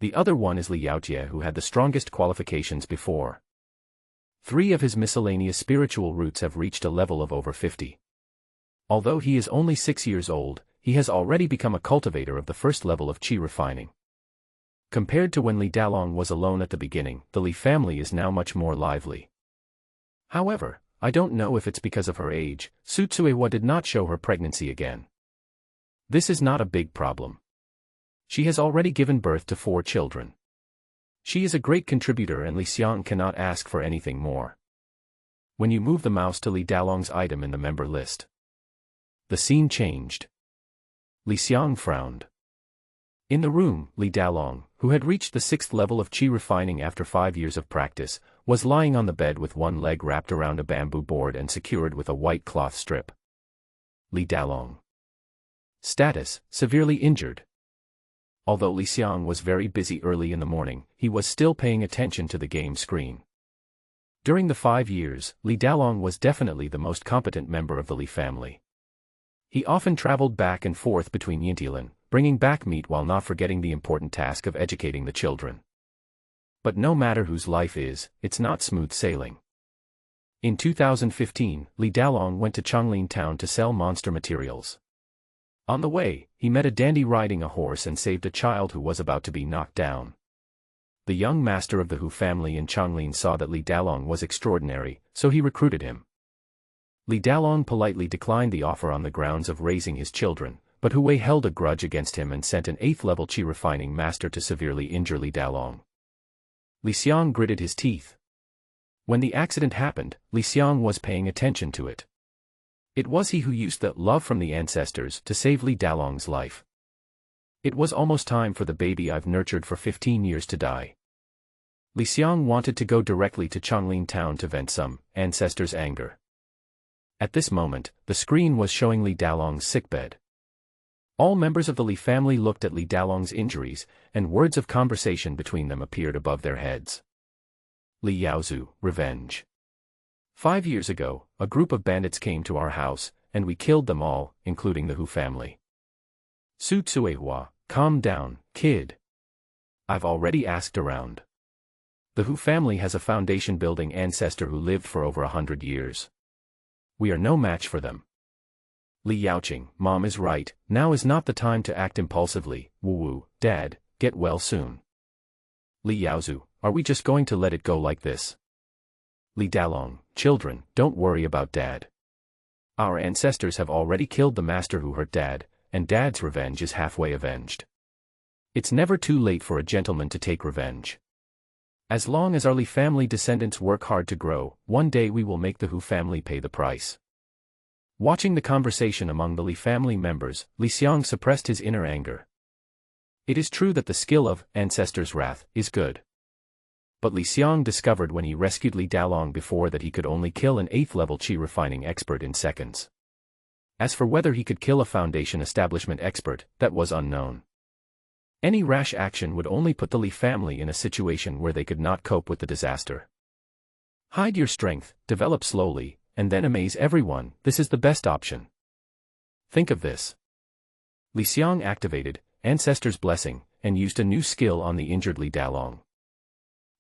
The other one is Li Yaojie, who had the strongest qualifications before. 3 of his miscellaneous spiritual roots have reached a level of over 50. Although he is only 6 years old, he has already become a cultivator of the 1st level of Qi refining. Compared to when Li Dalong was alone at the beginning, the Li family is now much more lively. However, I don't know if it's because of her age, Su Tsuewa did not show her pregnancy again. This is not a big problem. She has already given birth to 4 children. She is a great contributor and Li Xiang cannot ask for anything more. When you move the mouse to Li Dalong's item in the member list, the scene changed. Li Xiang frowned. In the room, Li Dalong, who had reached the 6th level of Qi refining after 5 years of practice, was lying on the bed with one leg wrapped around a bamboo board and secured with a white cloth strip. Li Dalong. Status, severely injured. Although Li Xiang was very busy early in the morning, he was still paying attention to the game screen. During the 5 years, Li Dalong was definitely the most competent member of the Li family. He often traveled back and forth between Yintilan, bringing back meat while not forgetting the important task of educating the children. But no matter whose life is, it's not smooth sailing. In 2015, Li Dalong went to Changlin town to sell monster materials. On the way, he met a dandy riding a horse and saved a child who was about to be knocked down. The young master of the Hu family in Changlin saw that Li Dalong was extraordinary, so he recruited him. Li Dalong politely declined the offer on the grounds of raising his children, but Hu Wei held a grudge against him and sent an 8th level Qi refining master to severely injure Li Dalong. Li Xiang gritted his teeth. When the accident happened, Li Xiang was paying attention to it. It was he who used the love from the ancestors to save Li Dalong's life. It was almost time for the baby I've nurtured for 15 years to die. Li Xiang wanted to go directly to Changlin town to vent some ancestors' anger. At this moment, the screen was showing Li Dalong's sickbed. All members of the Li family looked at Li Dalong's injuries, and words of conversation between them appeared above their heads. Li Yaozu, revenge. 5 years ago, a group of bandits came to our house, and we killed them all, including the Hu family. Su Tsuehua, calm down, kid. I've already asked around. The Hu family has a foundation-building ancestor who lived for over 100 years. We are no match for them. Li Yaoqing, Mom is right, now is not the time to act impulsively. Wu, Dad, get well soon. Li Yaozu, are we just going to let it go like this? Li Dalong, children, don't worry about Dad. Our ancestors have already killed the master who hurt Dad, and Dad's revenge is halfway avenged. It's never too late for a gentleman to take revenge. As long as our Li family descendants work hard to grow, one day we will make the Hu family pay the price. Watching the conversation among the Li family members, Li Xiang suppressed his inner anger. It is true that the skill of Ancestor's Wrath is good. But Li Xiang discovered when he rescued Li Dalong before that he could only kill an 8th level Qi refining expert in seconds. As for whether he could kill a foundation establishment expert, that was unknown. Any rash action would only put the Li family in a situation where they could not cope with the disaster. Hide your strength, develop slowly, and then amaze everyone. This is the best option. Think of this. Li Xiang activated Ancestor's Blessing and used a new skill on the injured Li Dalong.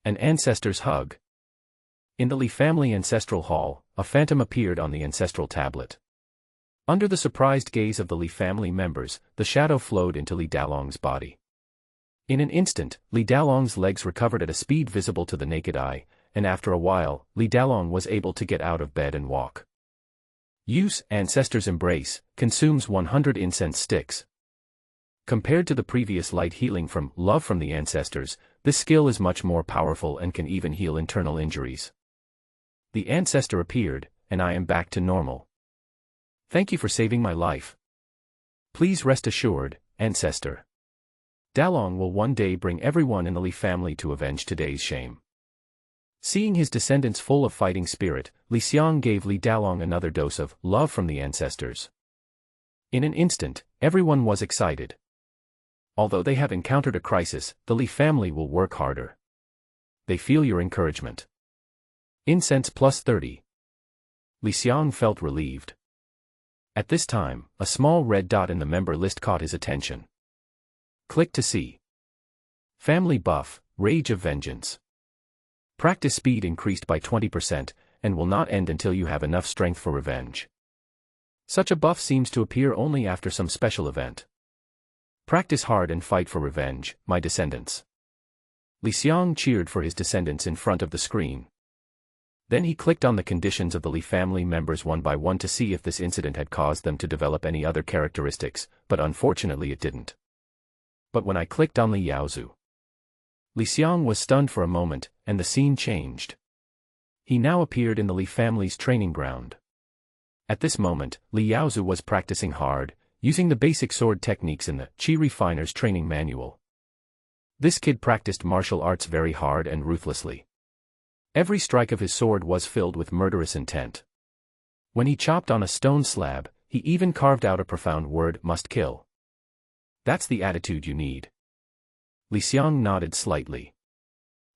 An Ancestor's Hug. In the Li family ancestral hall, a phantom appeared on the ancestral tablet. Under the surprised gaze of the Li family members, the shadow flowed into Li Dalong's body. In an instant, Li Dalong's legs recovered at a speed visible to the naked eye, and after a while, Li Dalong was able to get out of bed and walk. Use Ancestor's Embrace consumes 100 incense sticks. Compared to the previous light healing from Love from the Ancestors, this skill is much more powerful and can even heal internal injuries. The Ancestor appeared, and I am back to normal. Thank you for saving my life. Please rest assured, Ancestor. Dalong will one day bring everyone in the Li family to avenge today's shame. Seeing his descendants full of fighting spirit, Xiang gave Li Dalong another dose of Love from the Ancestors. In an instant, everyone was excited. Although they have encountered a crisis, the Li family will work harder. They feel your encouragement. Incense plus 30. Xiang felt relieved. At this time, a small red dot in the member list caught his attention. Click to see. Family buff, Rage of Vengeance. Practice speed increased by 20%, and will not end until you have enough strength for revenge. Such a buff seems to appear only after some special event. Practice hard and fight for revenge, my descendants. Xiang cheered for his descendants in front of the screen. Then he clicked on the conditions of the Li family members one by one to see if this incident had caused them to develop any other characteristics, but unfortunately it didn't. But when I clicked on Li Yaozu, Xiang was stunned for a moment, and the scene changed. He now appeared in the Li family's training ground. At this moment, Li Yaozu was practicing hard, using the basic sword techniques in the Qi Refiner's training manual. This kid practiced martial arts very hard and ruthlessly. Every strike of his sword was filled with murderous intent. When he chopped on a stone slab, he even carved out a profound word, must kill. That's the attitude you need. Xiang nodded slightly.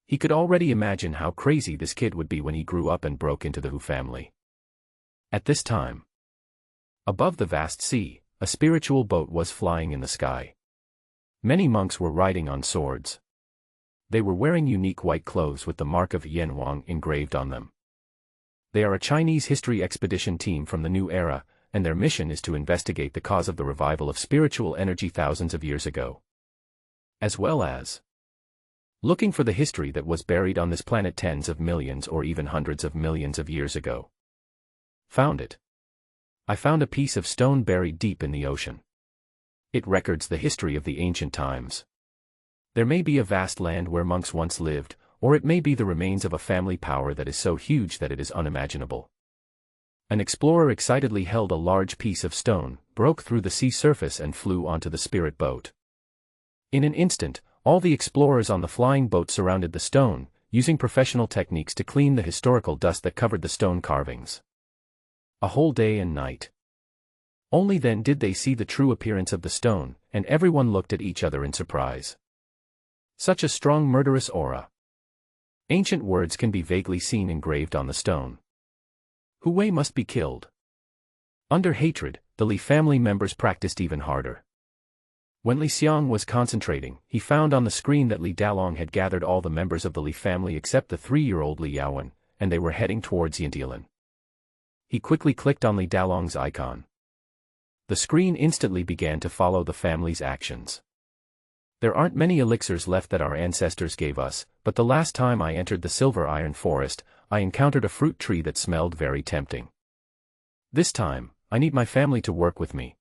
He could already imagine how crazy this kid would be when he grew up and broke into the Hu family. At this time, above the vast sea, a spiritual boat was flying in the sky. Many monks were riding on swords. They were wearing unique white clothes with the mark of Yan Wang engraved on them. They are a Chinese history expedition team from the new era, and their mission is to investigate the cause of the revival of spiritual energy thousands of years ago. As well as looking for the history that was buried on this planet tens of millions or even hundreds of millions of years ago. Found it. I found a piece of stone buried deep in the ocean. It records the history of the ancient times. There may be a vast land where monks once lived, or it may be the remains of a family power that is so huge that it is unimaginable. An explorer excitedly held a large piece of stone, broke through the sea surface and flew onto the spirit boat. In an instant, all the explorers on the flying boat surrounded the stone, using professional techniques to clean the historical dust that covered the stone carvings. A whole day and night. Only then did they see the true appearance of the stone, and everyone looked at each other in surprise. Such a strong murderous aura. Ancient words can be vaguely seen engraved on the stone. Hu Wei must be killed. Under hatred, the Li family members practiced even harder. When Xiang was concentrating, he found on the screen that Li Dalong had gathered all the members of the Li family except the 3-year-old Li Yaowen, and they were heading towards Yantilan. He quickly clicked on Li Dalong's icon. The screen instantly began to follow the family's actions. There aren't many elixirs left that our ancestors gave us, but the last time I entered the Silver Iron Forest, I encountered a fruit tree that smelled very tempting. This time, I need my family to work with me.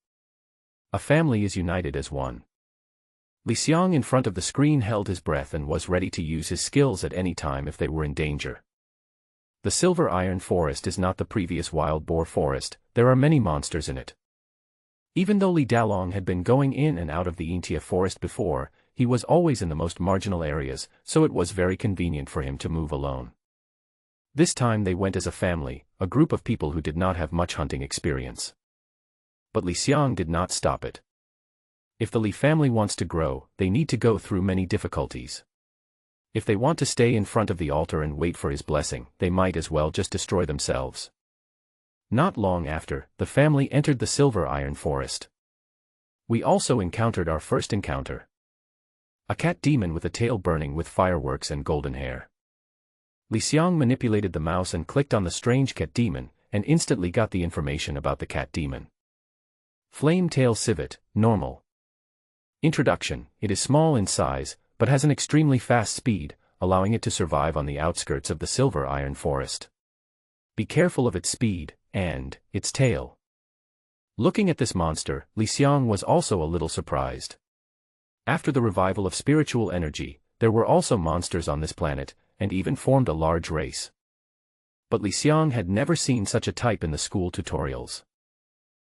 A family is united as one. Xiang in front of the screen held his breath and was ready to use his skills at any time if they were in danger. The Silver Iron Forest is not the previous wild boar forest, there are many monsters in it. Even though Li Dalong had been going in and out of the Intia forest before, he was always in the most marginal areas, so it was very convenient for him to move alone. This time they went as a family, a group of people who did not have much hunting experience. But Xiang did not stop it. If the Li family wants to grow, they need to go through many difficulties. If they want to stay in front of the altar and wait for his blessing, they might as well just destroy themselves. Not long after, the family entered the Silver Iron Forest. We also encountered our first encounter. A cat demon with a tail burning with fireworks and golden hair. Xiang manipulated the mouse and clicked on the strange cat demon, and instantly got the information about the cat demon. Flame Tail Civet, normal. Introduction: it is small in size, but has an extremely fast speed, allowing it to survive on the outskirts of the silver iron forest. Be careful of its speed, and its tail. Looking at this monster, Xiang was also a little surprised. After the revival of spiritual energy, there were also monsters on this planet, and even formed a large race. But Xiang had never seen such a type in the school tutorials.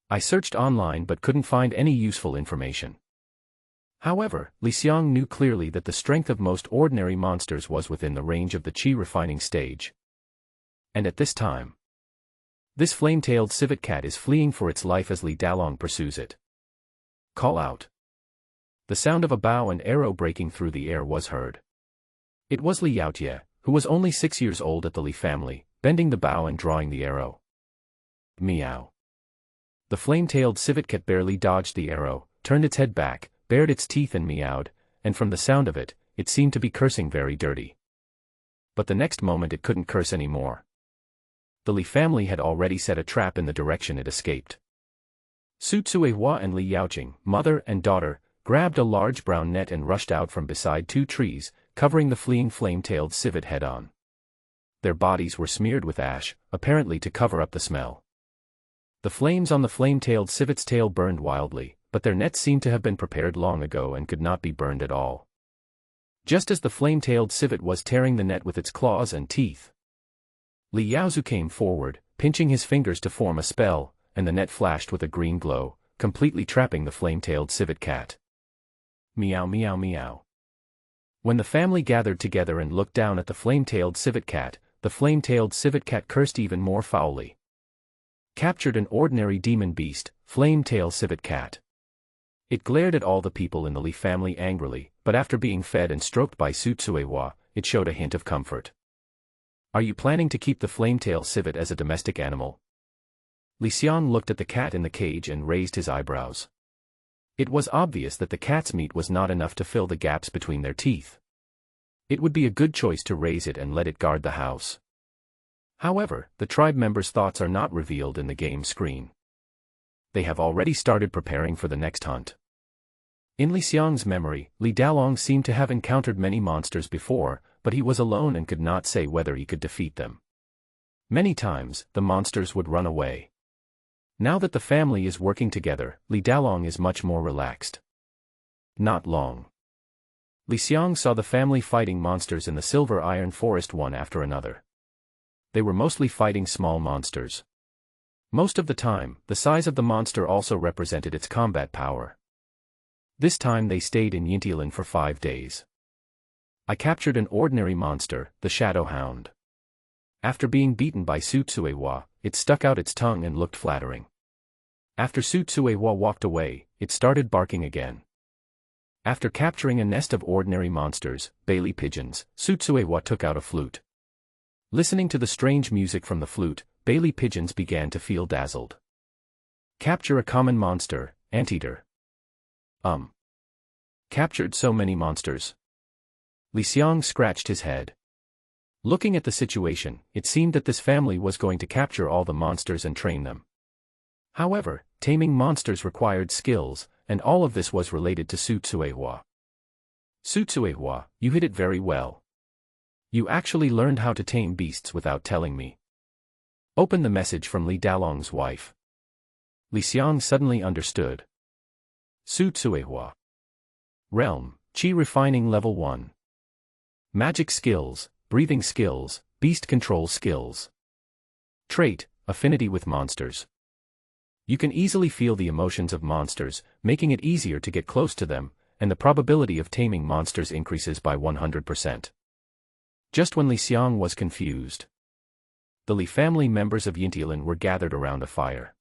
I searched online but couldn't find any useful information. However, Xiang knew clearly that the strength of most ordinary monsters was within the range of the chi refining stage. And at this time, this flame-tailed civet cat is fleeing for its life as Li Dalong pursues it. Call out. The sound of a bow and arrow breaking through the air was heard. It was Li Yaotie, who was only 6 years old at the Li family, bending the bow and drawing the arrow. Meow. The flame-tailed civet cat barely dodged the arrow, turned its head back, bared its teeth and meowed, and from the sound of it, it seemed to be cursing very dirty. But the next moment it couldn't curse anymore. The Li family had already set a trap in the direction it escaped. Su Tsuehua and Li Yaoqing, mother and daughter, grabbed a large brown net and rushed out from beside 2 trees, covering the fleeing flame-tailed civet head-on. Their bodies were smeared with ash, apparently to cover up the smell. The flames on the flame-tailed civet's tail burned wildly, but their nets seemed to have been prepared long ago and could not be burned at all. Just as the flame-tailed civet was tearing the net with its claws and teeth, Li Yaozu came forward, pinching his fingers to form a spell, and the net flashed with a green glow, completely trapping the flame-tailed civet cat. Meow meow meow. When the family gathered together and looked down at the flame-tailed civet cat, the flame-tailed civet cat cursed even more foully. Captured an ordinary demon beast, flame-tail civet cat. It glared at all the people in the Li family angrily, but after being fed and stroked by Su Tsuehua, it showed a hint of comfort. Are you planning to keep the flame-tail civet as a domestic animal? Xiang looked at the cat in the cage and raised his eyebrows. It was obvious that the cat's meat was not enough to fill the gaps between their teeth. It would be a good choice to raise it and let it guard the house. However, the tribe members' thoughts are not revealed in the game screen. They have already started preparing for the next hunt. In Xiang's memory, Li Dalong seemed to have encountered many monsters before, but he was alone and could not say whether he could defeat them. Many times, the monsters would run away. Now that the family is working together, Li Dalong is much more relaxed. Not long. Xiang saw the family fighting monsters in the silver iron forest one after another. They were mostly fighting small monsters. Most of the time, the size of the monster also represented its combat power. This time they stayed in Yintilan for 5 days. I captured an ordinary monster, the Shadow Hound. After being beaten by Su Tsuehua, it stuck out its tongue and looked flattering. After Su Tsuehua walked away, it started barking again. After capturing a nest of ordinary monsters, Bailey pigeons, Su Tsuehua took out a flute. Listening to the strange music from the flute, Bailey pigeons began to feel dazzled. Capture a common monster, Anteater. Captured so many monsters. Xiang scratched his head. Looking at the situation, it seemed that this family was going to capture all the monsters and train them. However, taming monsters required skills, and all of this was related to Su Tsuehua. Su Tsuehua, you hit it very well. You actually learned how to tame beasts without telling me. Open the message from Li Dalong's wife. Xiang suddenly understood. Su Tsuehua. Realm, Qi Refining Level 1. Magic Skills, Breathing Skills, Beast Control Skills. Trait, Affinity with Monsters. You can easily feel the emotions of monsters, making it easier to get close to them, and the probability of taming monsters increases by 100%. Just when Xiang was confused, the Li family members of Yintilan were gathered around a fire.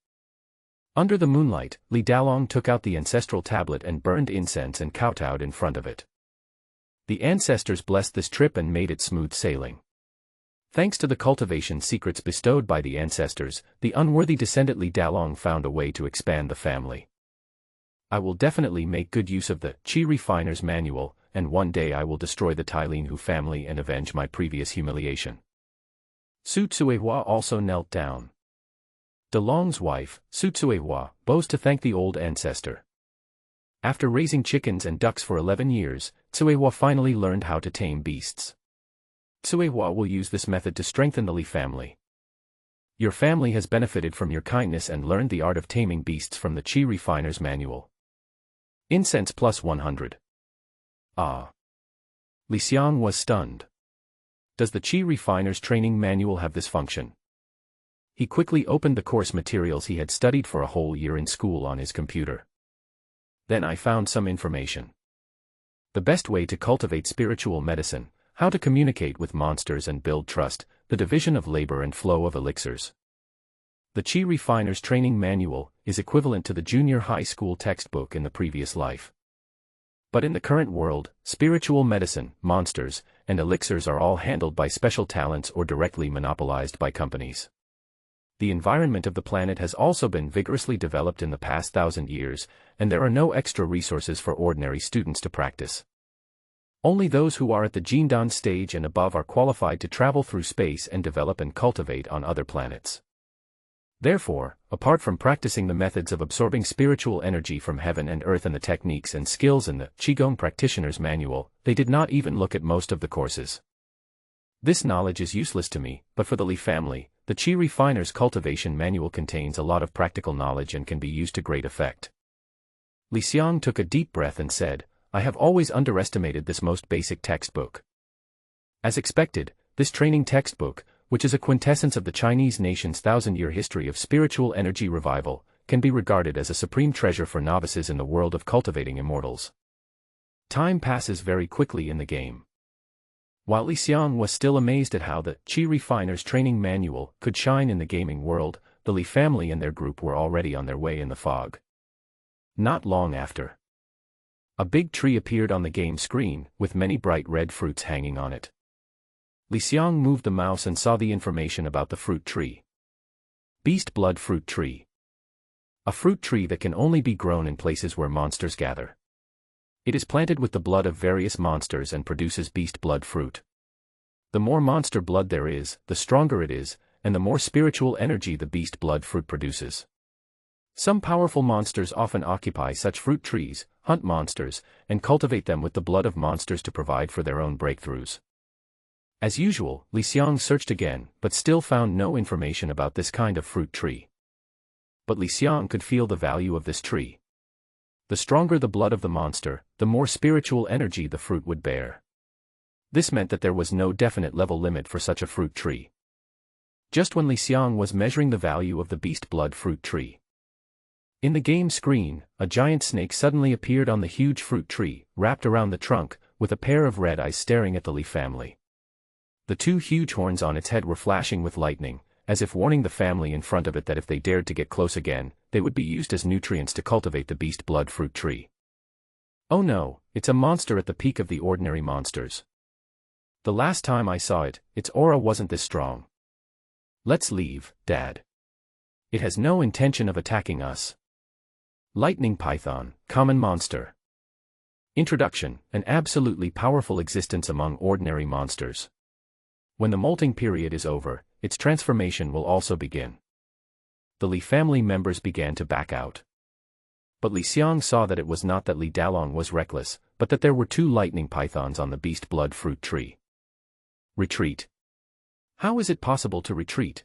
Under the moonlight, Li Dalong took out the ancestral tablet and burned incense and kowtowed in front of it. The ancestors blessed this trip and made it smooth sailing. Thanks to the cultivation secrets bestowed by the ancestors, the unworthy descendant Li Dalong found a way to expand the family. I will definitely make good use of the Qi Refiner's Manual, and one day I will destroy the Tailin Hu family and avenge my previous humiliation. Su Tsuehua also knelt down. Dalong's wife, Su Tsuehua, bows to thank the old ancestor. After raising chickens and ducks for 11 years, Tsuehua finally learned how to tame beasts. Tsuehua will use this method to strengthen the Li family. Your family has benefited from your kindness and learned the art of taming beasts from the Qi Refiner's Manual. Incense plus 100. Ah. Li Xiang was stunned. Does the Qi Refiner's training manual have this function? He quickly opened the course materials he had studied for a whole year in school on his computer. Then I found some information. The best way to cultivate spiritual medicine, how to communicate with monsters and build trust, the division of labor and flow of elixirs. The Qi Refiner's training manual is equivalent to the junior high school textbook in the previous life. But in the current world, spiritual medicine, monsters, and elixirs are all handled by special talents or directly monopolized by companies. The environment of the planet has also been vigorously developed in the past 1,000 years, and there are no extra resources for ordinary students to practice. Only those who are at the Jindan stage and above are qualified to travel through space and develop and cultivate on other planets. Therefore, apart from practicing the methods of absorbing spiritual energy from heaven and earth and the techniques and skills in the Qigong Practitioner's Manual, they did not even look at most of the courses. This knowledge is useless to me, but for the Li family, the Qi Refiner's Cultivation Manual contains a lot of practical knowledge and can be used to great effect. Li Xiang took a deep breath and said, I have always underestimated this most basic textbook. As expected, this training textbook, which is a quintessence of the Chinese nation's 1,000-year history of spiritual energy revival, can be regarded as a supreme treasure for novices in the world of cultivating immortals. Time passes very quickly in the game. While Li Xiang was still amazed at how the Qi Refiner's training manual could shine in the gaming world, the Li family and their group were already on their way in the fog. Not long after, a big tree appeared on the game screen, with many bright red fruits hanging on it. Li Xiang moved the mouse and saw the information about the fruit tree. Beast Blood Fruit Tree. A fruit tree that can only be grown in places where monsters gather. It is planted with the blood of various monsters and produces beast blood fruit. The more monster blood there is, the stronger it is, and the more spiritual energy the beast blood fruit produces. Some powerful monsters often occupy such fruit trees, hunt monsters, and cultivate them with the blood of monsters to provide for their own breakthroughs. As usual, Li Xiang searched again, but still found no information about this kind of fruit tree. But Li Xiang could feel the value of this tree. The stronger the blood of the monster, the more spiritual energy the fruit would bear. This meant that there was no definite level limit for such a fruit tree. Just when Li Xiang was measuring the value of the beast blood fruit tree, in the game screen, a giant snake suddenly appeared on the huge fruit tree, wrapped around the trunk, with a pair of red eyes staring at the Li family. The two huge horns on its head were flashing with lightning, as if warning the family in front of it that if they dared to get close again, they would be used as nutrients to cultivate the beast blood fruit tree. Oh no, it's a monster at the peak of the ordinary monsters. The last time I saw it, its aura wasn't this strong. Let's leave, Dad. It has no intention of attacking us. Lightning Python, Common Monster. Introduction, an absolutely powerful existence among ordinary monsters. When the molting period is over, its transformation will also begin. The Li family members began to back out. But Li Xiang saw that it was not that Li Dalong was reckless, but that there were two lightning pythons on the beast blood fruit tree. Retreat. How is it possible to retreat?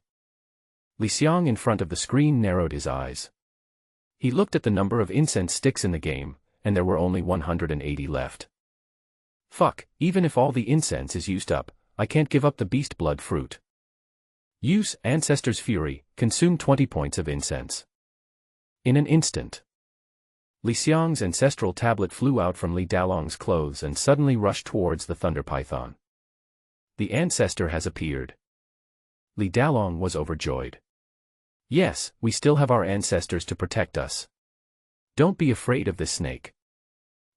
Li Xiang in front of the screen narrowed his eyes. He looked at the number of incense sticks in the game, and there were only 180 left. Fuck, even if all the incense is used up, I can't give up the beast blood fruit. Use Ancestor's Fury, consume 20 points of incense. In an instant, Li Xiang's ancestral tablet flew out from Li Dalong's clothes and suddenly rushed towards the thunder python. The Ancestor has appeared. Li Dalong was overjoyed. Yes, we still have our ancestors to protect us. Don't be afraid of this snake.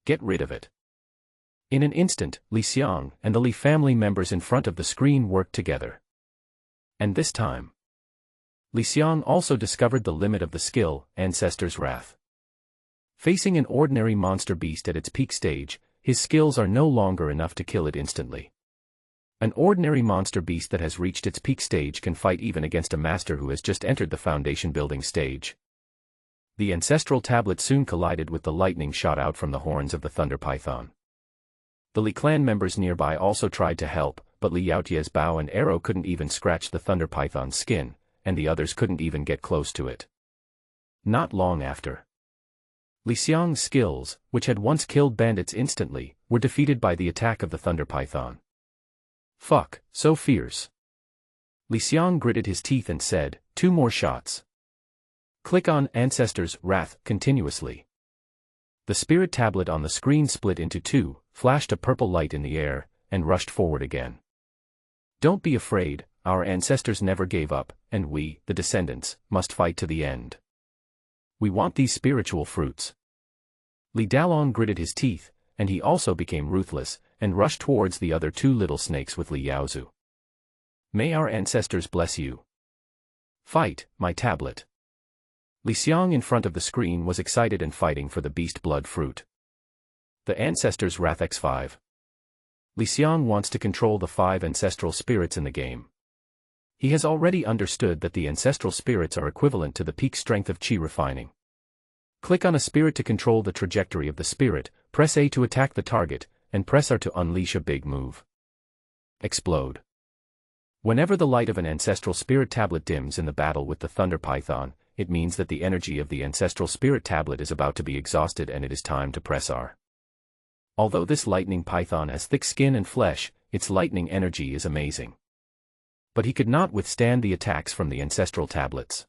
Get rid of it. In an instant, Li Xiang and the Li family members in front of the screen worked together. And this time, Li Xiang also discovered the limit of the skill, Ancestor's Wrath. Facing an ordinary monster beast at its peak stage, his skills are no longer enough to kill it instantly. An ordinary monster beast that has reached its peak stage can fight even against a master who has just entered the foundation building stage. The ancestral tablet soon collided with the lightning shot out from the horns of the thunder python. The Li clan members nearby also tried to help, but but Li Yaotia's bow and arrow couldn't even scratch the thunder python's skin, and the others couldn't even get close to it. Not long after, Li Xiang's skills, which had once killed bandits instantly, were defeated by the attack of the thunder python. Fuck, so fierce. Li Xiang gritted his teeth and said, 2 more shots. Click on Ancestor's Wrath continuously. The spirit tablet on the screen split into 2, flashed a purple light in the air, and rushed forward again. Don't be afraid, our ancestors never gave up, and we, the descendants, must fight to the end. We want these spiritual fruits. Li Dalong gritted his teeth, and he also became ruthless, and rushed towards the other 2 little snakes with Li Yaozu. May our ancestors bless you. Fight, my tablet. Li Xiang in front of the screen was excited and fighting for the beast blood fruit. The Ancestor's Wrath X5. Li Xiang wants to control the 5 ancestral spirits in the game. He has already understood that the ancestral spirits are equivalent to the peak strength of Qi refining. Click on a spirit to control the trajectory of the spirit, press A to attack the target, and press R to unleash a big move. Explode. Whenever the light of an ancestral spirit tablet dims in the battle with the thunder python, it means that the energy of the ancestral spirit tablet is about to be exhausted and it is time to press R. Although this lightning python has thick skin and flesh, its lightning energy is amazing. But he could not withstand the attacks from the ancestral tablets.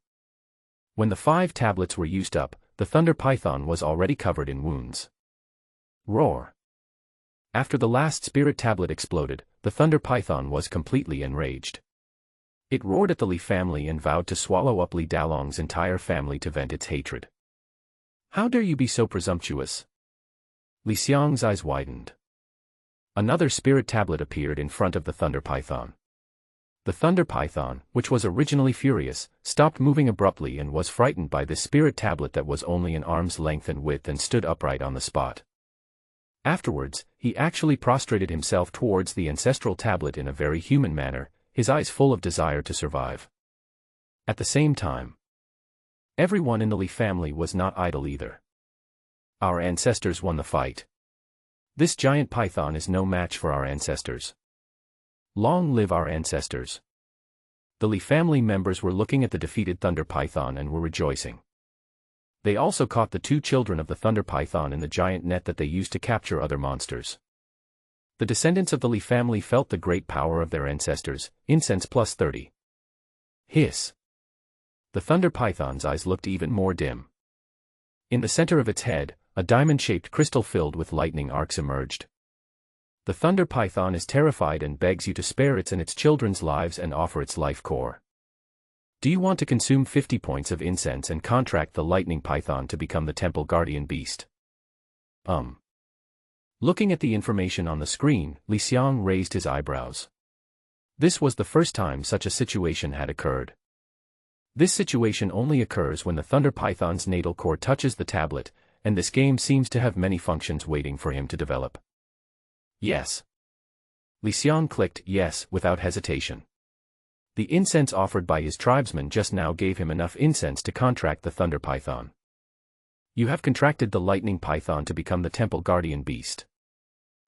When the 5 tablets were used up, the thunder python was already covered in wounds. Roar. After the last spirit tablet exploded, the thunder python was completely enraged. It roared at the Li family and vowed to swallow up Li Dalong's entire family to vent its hatred. How dare you be so presumptuous? Li Xiang's eyes widened. Another spirit tablet appeared in front of the thunder python. The thunder python, which was originally furious, stopped moving abruptly and was frightened by this spirit tablet that was only an arm's length in width and stood upright on the spot. Afterwards, he actually prostrated himself towards the ancestral tablet in a very human manner, his eyes full of desire to survive. At the same time, everyone in the Li family was not idle either. Our ancestors won the fight. This giant python is no match for our ancestors. Long live our ancestors. The Li family members were looking at the defeated thunder python and were rejoicing. They also caught the 2 children of the thunder python in the giant net that they used to capture other monsters. The descendants of the Li family felt the great power of their ancestors, incense plus 30. Hiss. The thunder python's eyes looked even more dim. In the center of its head, a diamond-shaped crystal filled with lightning arcs emerged. The thunder python is terrified and begs you to spare its and its children's lives and offer its life core. Do you want to consume 50 points of incense and contract the lightning python to become the temple guardian beast? Looking at the information on the screen, Li Xiang raised his eyebrows. This was the first time such a situation had occurred. This situation only occurs when the thunder python's natal core touches the tablet, and this game seems to have many functions waiting for him to develop. Yes. Li Xiang clicked yes without hesitation. The incense offered by his tribesmen just now gave him enough incense to contract the thunder python. You have contracted the lightning python to become the temple guardian beast.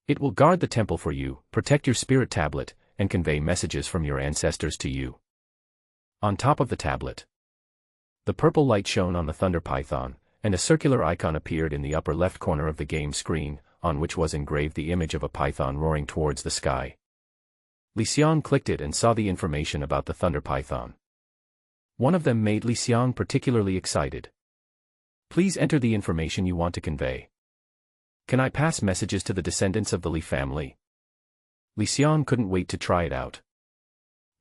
It will guard the temple for you, protect your spirit tablet, and convey messages from your ancestors to you. On top of the tablet, the purple light shone on the thunder python, and a circular icon appeared in the upper left corner of the game screen, on which was engraved the image of a python roaring towards the sky. Li Xiang clicked it and saw the information about the thunder python. One of them made Li Xiang particularly excited. Please enter the information you want to convey. Can I pass messages to the descendants of the Li family? Li Xiang couldn't wait to try it out.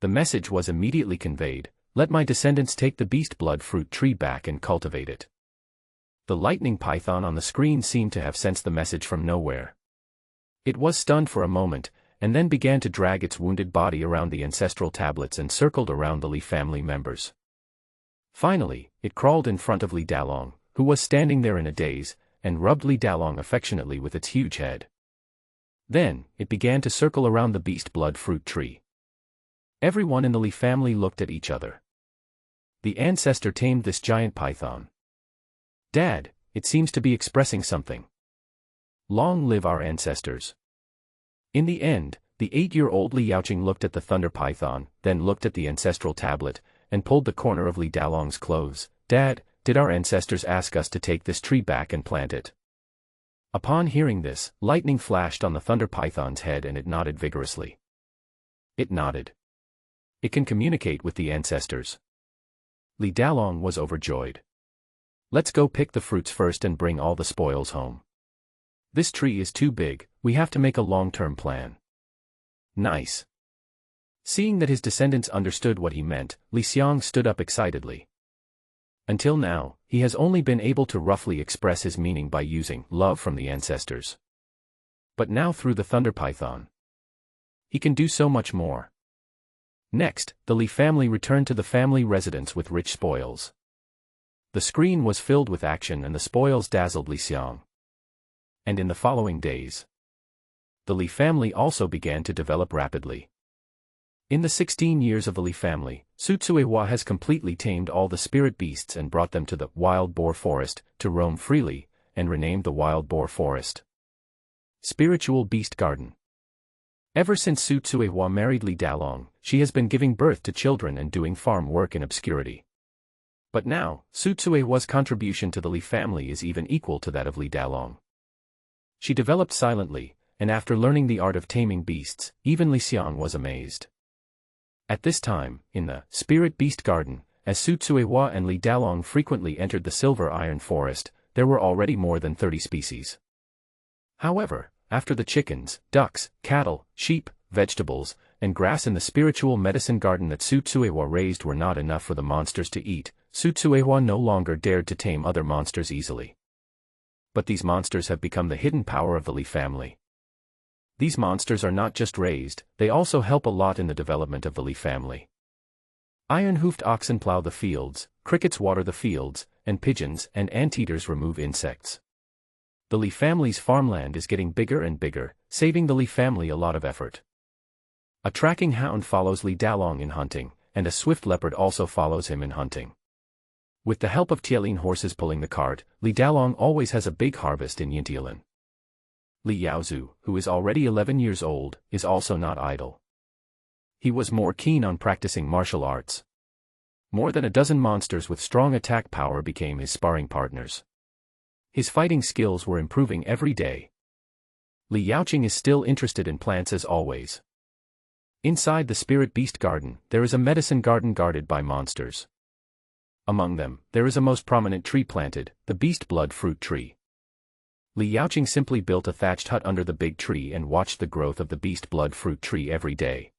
The message was immediately conveyed: let my descendants take the beast blood fruit tree back and cultivate it. The lightning python on the screen seemed to have sensed the message from nowhere. It was stunned for a moment, and then began to drag its wounded body around the ancestral tablets and circled around the Li family members. Finally, it crawled in front of Li Dalong, who was standing there in a daze, and rubbed Li Dalong affectionately with its huge head. Then, it began to circle around the beast blood fruit tree. Everyone in the Li family looked at each other. The ancestor tamed this giant python. Dad, it seems to be expressing something. Long live our ancestors. In the end, The 8-year-old Li Yaoqing looked at the thunder python, then looked at the ancestral tablet, and pulled the corner of Li Dalong's clothes. "Dad, did our ancestors ask us to take this tree back and plant it?" Upon hearing this, lightning flashed on the thunder python's head and it nodded vigorously. It nodded. It can communicate with the ancestors. Li Dalong was overjoyed. "Let's go pick the fruits first and bring all the spoils home. This tree is too big, we have to make a long-term plan." "Nice." Seeing that his descendants understood what he meant, Li Xiang stood up excitedly. Until now, he has only been able to roughly express his meaning by using love from the ancestors. But now through the thunder python, he can do so much more. Next, the Li family returned to the family residence with rich spoils. The screen was filled with action and the spoils dazzled Li Xiang. And in the following days, the Li family also began to develop rapidly. In the 16 years of the Li family, Su Cuihua has completely tamed all the spirit beasts and brought them to the wild boar forest to roam freely, and renamed the wild boar forest Spiritual Beast Garden. Ever since Su Cuihua married Li Dalong, she has been giving birth to children and doing farm work in obscurity. But now, Su Cuihua's contribution to the Li family is even equal to that of Li Dalong. She developed silently, and after learning the art of taming beasts, even Li Xiang was amazed. At this time, in the Spirit Beast Garden, as Su Cuihua and Li Dalong frequently entered the silver iron forest, there were already more than 30 species. However, after the chickens, ducks, cattle, sheep, vegetables, and grass in the spiritual medicine garden that Su Cuihua raised were not enough for the monsters to eat, Su Cuihua no longer dared to tame other monsters easily. But these monsters have become the hidden power of the Li family. These monsters are not just raised, they also help a lot in the development of the Li family. Iron-hoofed oxen plow the fields, crickets water the fields, and pigeons and anteaters remove insects. The Li family's farmland is getting bigger and bigger, saving the Li family a lot of effort. A tracking hound follows Li Dalong in hunting, and a swift leopard also follows him in hunting. With the help of Tielin horses pulling the cart, Li Dalong always has a big harvest in Yintialan. Li Yaozu, who is already 11 years old, is also not idle. He was more keen on practicing martial arts. More than a dozen monsters with strong attack power became his sparring partners. His fighting skills were improving every day. Li Yaoqing is still interested in plants as always. Inside the Spirit Beast Garden, there is a medicine garden guarded by monsters. Among them, there is a most prominent tree planted, the Beast Blood Fruit Tree. Li Yaoqing simply built a thatched hut under the big tree and watched the growth of the Beast Blood Fruit Tree every day.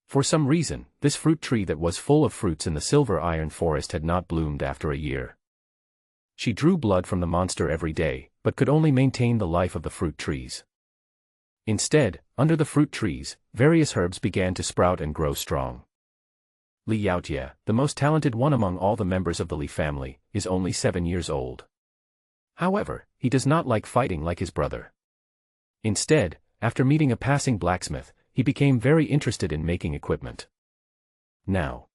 For some reason, this fruit tree that was full of fruits in the silver iron forest had not bloomed after a year. She drew blood from the monster every day, but could only maintain the life of the fruit trees. Instead, under the fruit trees, various herbs began to sprout and grow strong. Li Yaotie, the most talented one among all the members of the Li family, is only 7 years old. However, he does not like fighting like his brother. Instead, after meeting a passing blacksmith, he became very interested in making equipment. Now,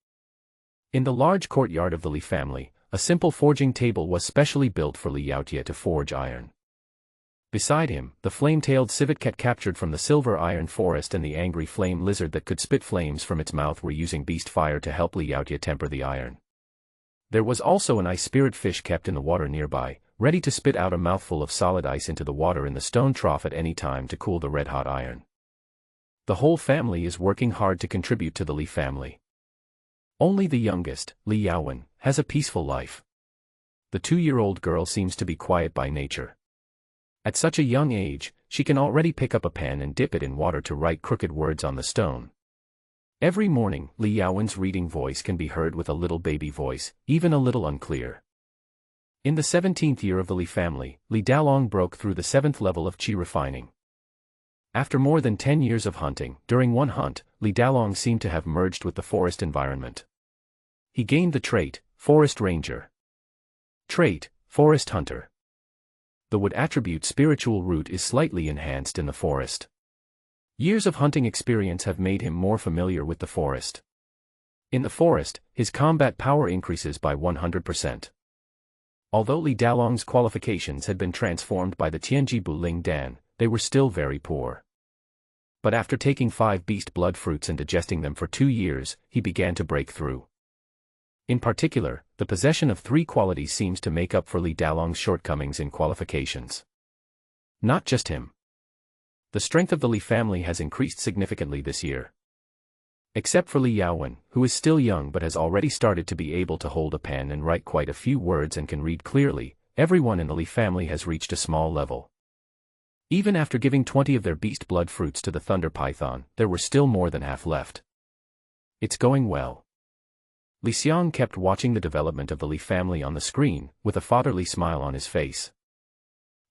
in the large courtyard of the Li family, a simple forging table was specially built for Li Yaotie to forge iron. Beside him, the flame-tailed civet cat captured from the silver iron forest and the angry flame lizard that could spit flames from its mouth were using beast fire to help Li Yaotie temper the iron. There was also an ice spirit fish kept in the water nearby, ready to spit out a mouthful of solid ice into the water in the stone trough at any time to cool the red-hot iron. The whole family is working hard to contribute to the Li family. Only the youngest, Li Yaowen, has a peaceful life. The 2-year-old girl seems to be quiet by nature. At such a young age, she can already pick up a pen and dip it in water to write crooked words on the stone. Every morning, Li Yaowen's reading voice can be heard with a little baby voice, even a little unclear. In the 17th year of the Li family, Li Dalong broke through the 7th level of qi refining. After more than 10 years of hunting, during one hunt, Li Dalong seemed to have merged with the forest environment. He gained the trait, Forest Ranger. Trait, Forest Hunter. The wood attribute spiritual root is slightly enhanced in the forest. Years of hunting experience have made him more familiar with the forest. In the forest, his combat power increases by 100%. Although Li Dalong's qualifications had been transformed by the Tianji Bu Ling Dan, they were still very poor. But after taking 5 beast blood fruits and digesting them for 2 years, he began to break through. In particular, the possession of 3 qualities seems to make up for Li Dalong's shortcomings in qualifications. Not just him. The strength of the Li family has increased significantly this year. Except for Li Yaowen, who is still young but has already started to be able to hold a pen and write quite a few words and can read clearly, everyone in the Li family has reached a small level. Even after giving 20 of their beast blood fruits to the thunder python, there were still more than half left. It's going well. Li Xiang kept watching the development of the Li family on the screen, with a fatherly smile on his face.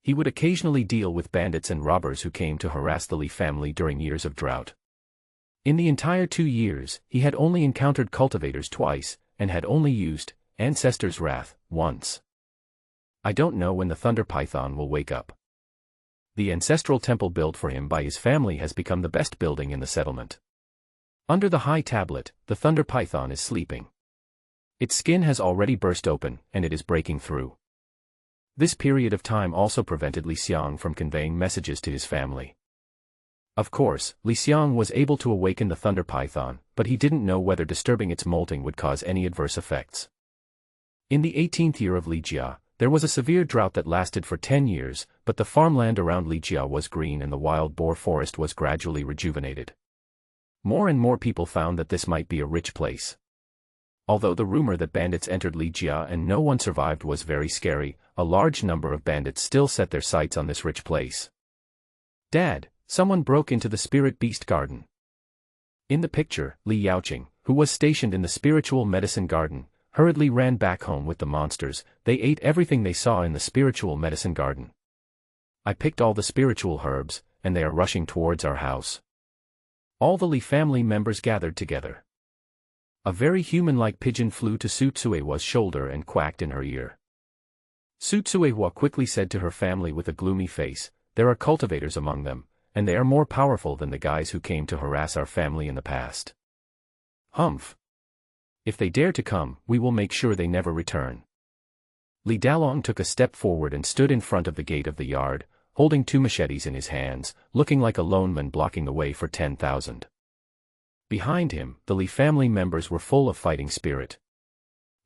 He would occasionally deal with bandits and robbers who came to harass the Li family during years of drought. In the entire 2 years, he had only encountered cultivators twice, and had only used Ancestor's Wrath once. I don't know when the thunder python will wake up. The ancestral temple built for him by his family has become the best building in the settlement. Under the high tablet, the thunder python is sleeping. Its skin has already burst open, and it is breaking through. This period of time also prevented Li Xiang from conveying messages to his family. Of course, Li Xiang was able to awaken the thunder python, but he didn't know whether disturbing its molting would cause any adverse effects. In the 18th year of Li Jia, there was a severe drought that lasted for 10 years, but the farmland around Li Jia was green and the wild boar forest was gradually rejuvenated. More and more people found that this might be a rich place. Although the rumor that bandits entered Li Jia and no one survived was very scary, a large number of bandits still set their sights on this rich place. Dad, someone broke into the spirit beast garden. In the picture, Li Yaoqing, who was stationed in the spiritual medicine garden, hurriedly ran back home with the monsters. They ate everything they saw in the spiritual medicine garden. I picked all the spiritual herbs, and they are rushing towards our house. All the Li family members gathered together. A very human-like pigeon flew to Su Tsuehua's shoulder and quacked in her ear. Su Tsuehua quickly said to her family with a gloomy face, "There are cultivators among them, and they are more powerful than the guys who came to harass our family in the past. Humph. If they dare to come, we will make sure they never return." Li Dalong took a step forward and stood in front of the gate of the yard, holding 2 machetes in his hands, looking like a lone man blocking the way for 10,000. Behind him, the Li family members were full of fighting spirit.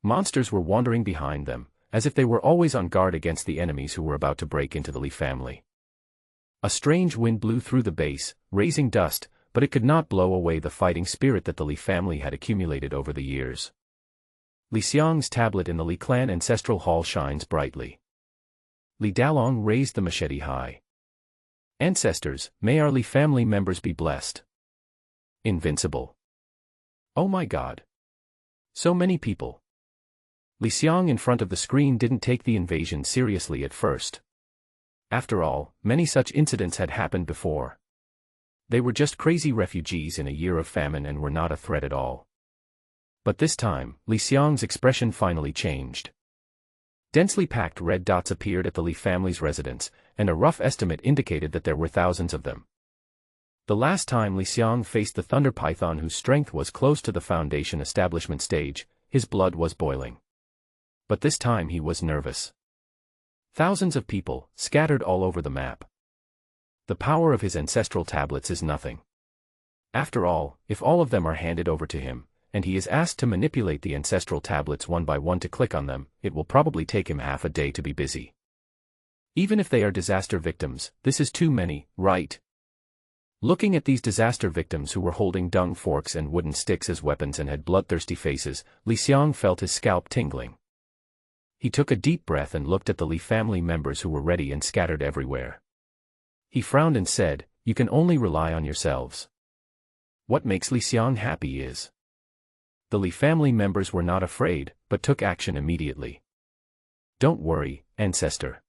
Monsters were wandering behind them, as if they were always on guard against the enemies who were about to break into the Li family. A strange wind blew through the base, raising dust, but it could not blow away the fighting spirit that the Li family had accumulated over the years. Li Xiang's tablet in the Li clan ancestral hall shines brightly. Li Dalong raised the machete high. Ancestors, may our Li family members be blessed. Invincible. Oh my God. So many people. Li Xiang in front of the screen didn't take the invasion seriously at first. After all, many such incidents had happened before. They were just crazy refugees in a year of famine and were not a threat at all. But this time, Li Xiang's expression finally changed. Densely packed red dots appeared at the Li family's residence, and a rough estimate indicated that there were thousands of them. The last time Li Xiang faced the thunder python whose strength was close to the foundation establishment stage, his blood was boiling. But this time he was nervous. Thousands of people, scattered all over the map. The power of his ancestral tablets is nothing. After all, if all of them are handed over to him, and he is asked to manipulate the ancestral tablets one by one to click on them, it will probably take him half a day to be busy. Even if they are disaster victims, this is too many, right? Looking at these disaster victims who were holding dung forks and wooden sticks as weapons and had bloodthirsty faces, Li Xiang felt his scalp tingling. He took a deep breath and looked at the Li family members who were ready and scattered everywhere. He frowned and said, "You can only rely on yourselves." What makes Li Xiang happy is the Li family members were not afraid, but took action immediately. "Don't worry, Ancestor.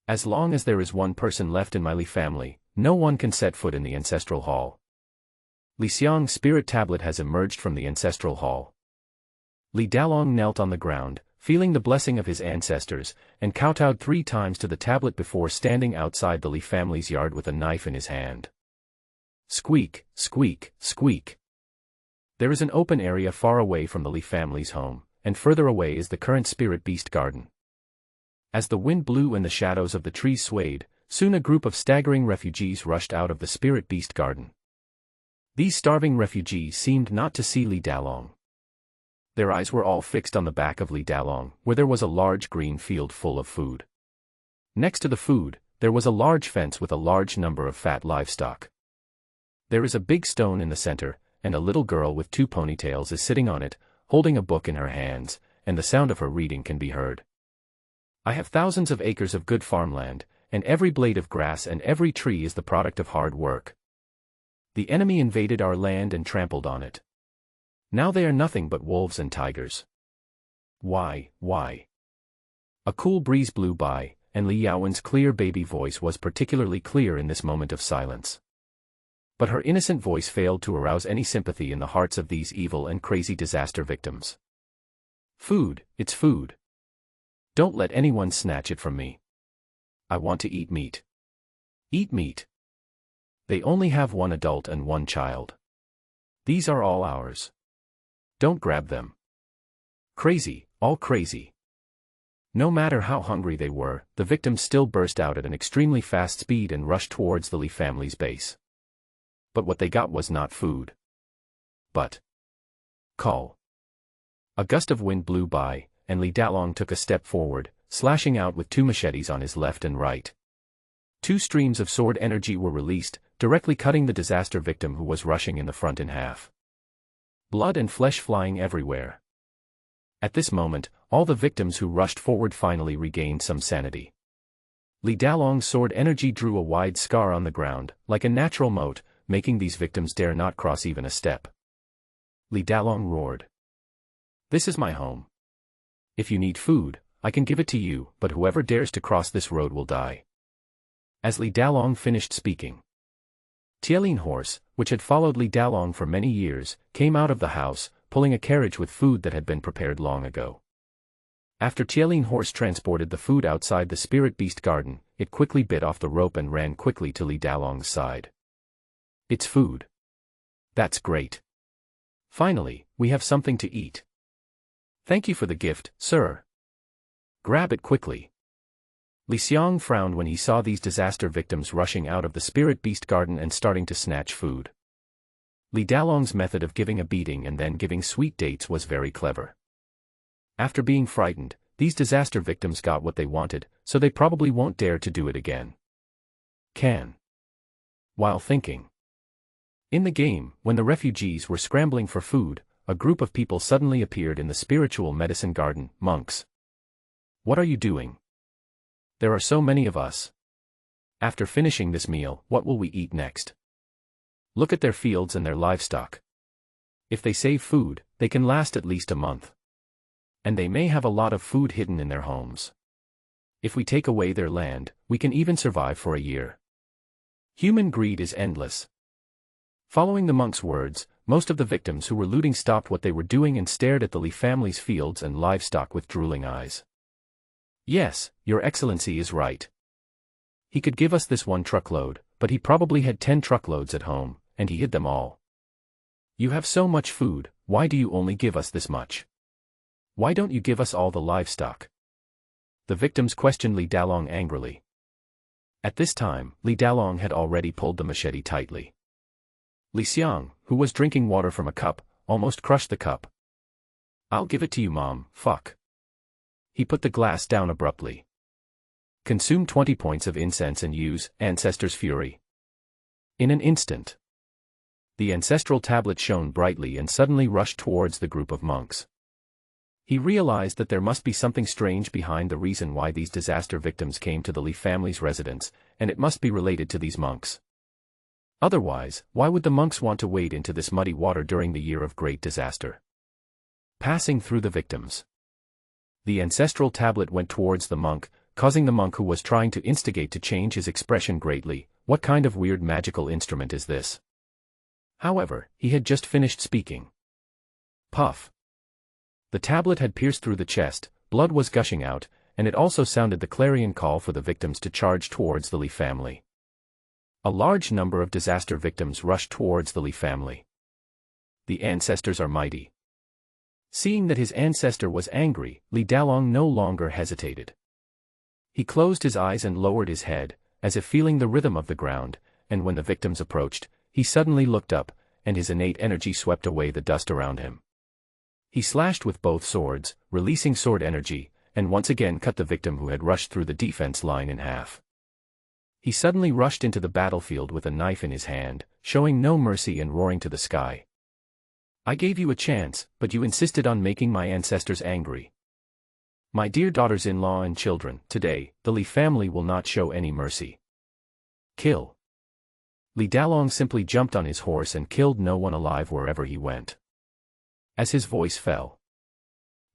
As long as there is one person left in my Li family, no one can set foot in the ancestral hall." Li Xiang's spirit tablet has emerged from the ancestral hall. Li Dalong knelt on the ground, feeling the blessing of his ancestors, and kowtowed 3 times to the tablet before standing outside the Li family's yard with a knife in his hand. Squeak, squeak, squeak. There is an open area far away from the Li family's home, and further away is the current spirit beast garden. As the wind blew and the shadows of the trees swayed, Soon a group of staggering refugees rushed out of the spirit beast garden. These starving refugees seemed not to see Li Dalong. Their eyes were all fixed on the back of Li Dalong, where there was a large green field full of food. Next to the food, there was a large fence with a large number of fat livestock. There is a big stone in the center, and a little girl with 2 ponytails is sitting on it, holding a book in her hands, and the sound of her reading can be heard. I have thousands of acres of good farmland, and every blade of grass and every tree is the product of hard work. The enemy invaded our land and trampled on it. Now they are nothing but wolves and tigers. Why? A cool breeze blew by, and Li Yaowen's clear baby voice was particularly clear in this moment of silence. But her innocent voice failed to arouse any sympathy in the hearts of these evil and crazy disaster victims. Food, it's food. Don't let anyone snatch it from me. I want to eat meat. Eat meat. They only have 1 adult and 1 child. These are all ours. Don't grab them. Crazy, all crazy. No matter how hungry they were, the victims still burst out at an extremely fast speed and rushed towards the Li family's base. But what they got was not food. But call. A gust of wind blew by, and Li Dalong took a step forward, slashing out with 2 machetes on his left and right. 2 streams of sword energy were released, directly cutting the disaster victim who was rushing in the front in half. Blood and flesh flying everywhere. At this moment, all the victims who rushed forward finally regained some sanity. Li Dalong's sword energy drew a wide scar on the ground, like a natural moat, making these victims dare not cross even a step. Li Dalong roared. This is my home. If you need food, I can give it to you, but whoever dares to cross this road will die. As Li Dalong finished speaking, Tielin horse, which had followed Li Dalong for many years, came out of the house, pulling a carriage with food that had been prepared long ago. After Tielin horse transported the food outside the spirit beast garden, it quickly bit off the rope and ran quickly to Li Dalong's side. It's food. That's great. Finally, we have something to eat. Thank you for the gift, sir. Grab it quickly. Li Xiang frowned when he saw these disaster victims rushing out of the spirit beast garden and starting to snatch food. Li Dalong's method of giving a beating and then giving sweet dates was very clever. After being frightened, these disaster victims got what they wanted, so they probably won't dare to do it again. While thinking. In the game, when the refugees were scrambling for food, a group of people suddenly appeared in the spiritual medicine garden, monks. What are you doing? There are so many of us. After finishing this meal, what will we eat next? Look at their fields and their livestock. If they save food, they can last at least a month. And they may have a lot of food hidden in their homes. If we take away their land, we can even survive for a year. Human greed is endless. Following the monk's words, most of the victims who were looting stopped what they were doing and stared at the Li family's fields and livestock with drooling eyes. Yes, Your Excellency is right. He could give us this 1 truckload, but he probably had 10 truckloads at home, and he hid them all. You have so much food, why do you only give us this much? Why don't you give us all the livestock? The victims questioned Li Dalong angrily. At this time, Li Dalong had already pulled the machete tightly. Li Xiang, who was drinking water from a cup, almost crushed the cup. I'll give it to you, Mom, fuck. He put the glass down abruptly. Consume 20 points of incense and use Ancestor's Fury. In an instant, the ancestral tablet shone brightly and suddenly rushed towards the group of monks. He realized that there must be something strange behind the reason why these disaster victims came to the Li family's residence, and it must be related to these monks. Otherwise, why would the monks want to wade into this muddy water during the year of great disaster? Passing through the victims. The ancestral tablet went towards the monk, causing the monk who was trying to instigate to change his expression greatly. What kind of weird magical instrument is this? However, he had just finished speaking. Puff. The tablet had pierced through the chest, blood was gushing out, and it also sounded the clarion call for the victims to charge towards the Li family. A large number of disaster victims rushed towards the Li family. The ancestors are mighty. Seeing that his ancestor was angry, Li Dalong no longer hesitated. He closed his eyes and lowered his head, as if feeling the rhythm of the ground, and when the victims approached, he suddenly looked up, and his innate energy swept away the dust around him. He slashed with both swords, releasing sword energy, and once again cut the victim who had rushed through the defense line in half. He suddenly rushed into the battlefield with a knife in his hand, showing no mercy and roaring to the sky. I gave you a chance, but you insisted on making my ancestors angry. My dear daughters-in-law and children, today, the Li family will not show any mercy. Kill. Li Dalong simply jumped on his horse and killed no one alive wherever he went. As his voice fell,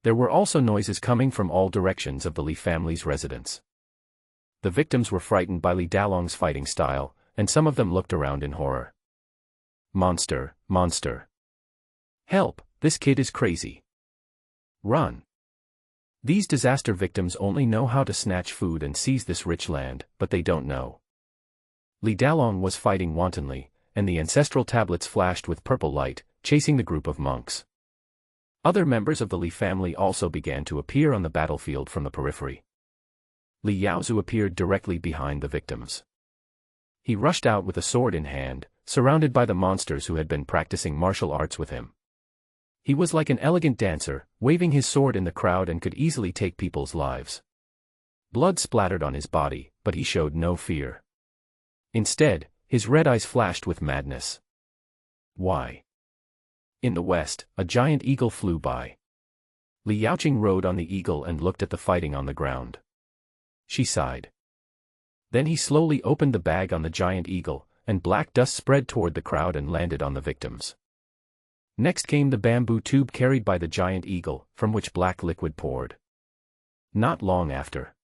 there were also noises coming from all directions of the Li family's residence. The victims were frightened by Li Dalong's fighting style, and some of them looked around in horror. Monster, monster. Help, this kid is crazy. Run. These disaster victims only know how to snatch food and seize this rich land, but they don't know. Li Dalong was fighting wantonly, and the ancestral tablets flashed with purple light, chasing the group of monks. Other members of the Li family also began to appear on the battlefield from the periphery. Li Yaozu appeared directly behind the victims. He rushed out with a sword in hand, surrounded by the monsters who had been practicing martial arts with him. He was like an elegant dancer, waving his sword in the crowd and could easily take people's lives. Blood splattered on his body, but he showed no fear. Instead, his red eyes flashed with madness. Why? In the west, a giant eagle flew by. Li Yaoqing rode on the eagle and looked at the fighting on the ground. She sighed. Then he slowly opened the bag on the giant eagle, and black dust spread toward the crowd and landed on the victims. Next came the bamboo tube carried by the giant eagle, from which black liquid poured. Not long after,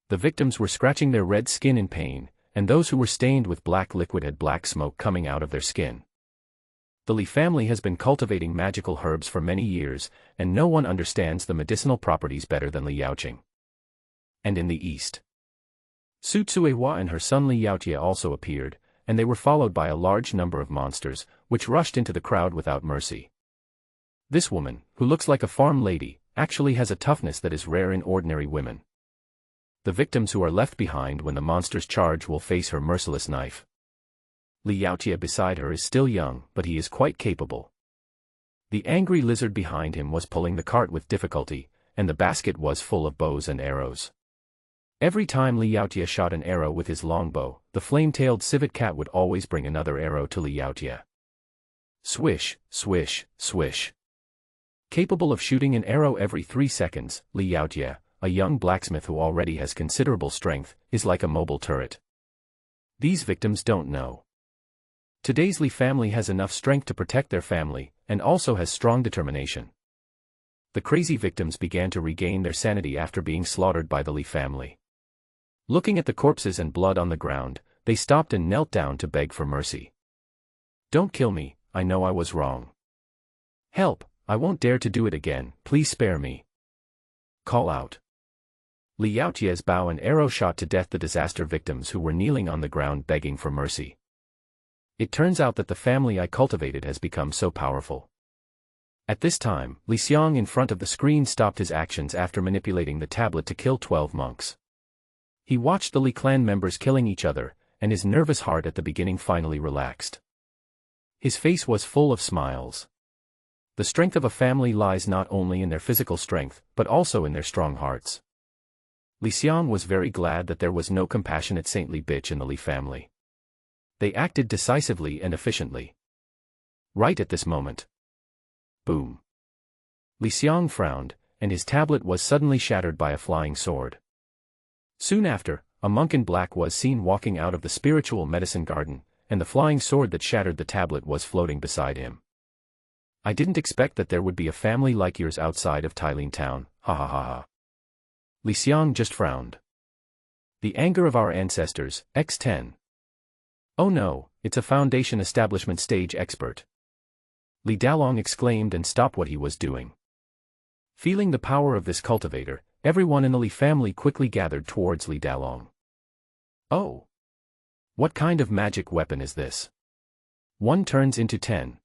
the victims were scratching their red skin in pain, and those who were stained with black liquid had black smoke coming out of their skin. The Li family has been cultivating magical herbs for many years, and no one understands the medicinal properties better than Li Yaoqing. And in the east, Su Tsuehua and her son Li Yaotie also appeared, and they were followed by a large number of monsters, which rushed into the crowd without mercy. This woman, who looks like a farm lady, actually has a toughness that is rare in ordinary women. The victims who are left behind when the monsters charge will face her merciless knife. Li Yaotie beside her is still young, but he is quite capable. The angry lizard behind him was pulling the cart with difficulty, and the basket was full of bows and arrows. Every time Li Yaotie shot an arrow with his longbow, the flame-tailed civet cat would always bring another arrow to Li Yaotie. Swish, swish, swish. Capable of shooting an arrow every 3 seconds, Li Yaotie, a young blacksmith who already has considerable strength, is like a mobile turret. These victims don't know. Today's Li family has enough strength to protect their family, and also has strong determination. The crazy victims began to regain their sanity after being slaughtered by the Li family. Looking at the corpses and blood on the ground, they stopped and knelt down to beg for mercy. Don't kill me, I know I was wrong. Help, I won't dare to do it again, please spare me. Call out. Li Yaotie's bow and arrow shot to death the disaster victims who were kneeling on the ground begging for mercy. It turns out that the family I cultivated has become so powerful. At this time, Li Xiang in front of the screen stopped his actions after manipulating the tablet to kill 12 monks. He watched the Li clan members killing each other, and his nervous heart at the beginning finally relaxed. His face was full of smiles. The strength of a family lies not only in their physical strength, but also in their strong hearts. Li Xiang was very glad that there was no compassionate saintly bitch in the Li family. They acted decisively and efficiently. Right at this moment. Boom. Li Xiang frowned, and his tablet was suddenly shattered by a flying sword. Soon after, a monk in black was seen walking out of the spiritual medicine garden, and the flying sword that shattered the tablet was floating beside him. I didn't expect that there would be a family like yours outside of Tailin town, ha ha ha ha. Li Xiang just frowned. The anger of our ancestors, X10. Oh no, it's a Foundation establishment stage expert. Li Dalong exclaimed and stopped what he was doing. Feeling the power of this cultivator, everyone in the Li family quickly gathered towards Li Dalong. Oh! What kind of magic weapon is this? 1 turns into 10.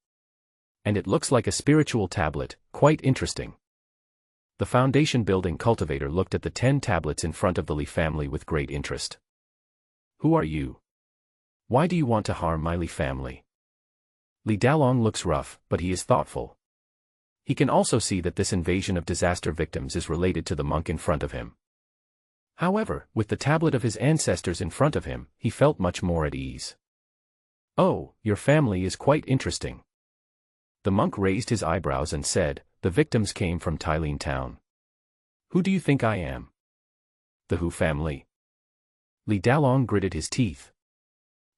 And it looks like a spiritual tablet, quite interesting. The foundation building cultivator looked at the 10 tablets in front of the Li family with great interest. Who are you? Why do you want to harm my Li family? Li Dalong looks rough, but he is thoughtful. He can also see that this invasion of disaster victims is related to the monk in front of him. However, with the tablet of his ancestors in front of him, he felt much more at ease. Oh, your family is quite interesting. The monk raised his eyebrows and said, the victims came from Tylene town. Who do you think I am? The Hu family. Li Dalong gritted his teeth.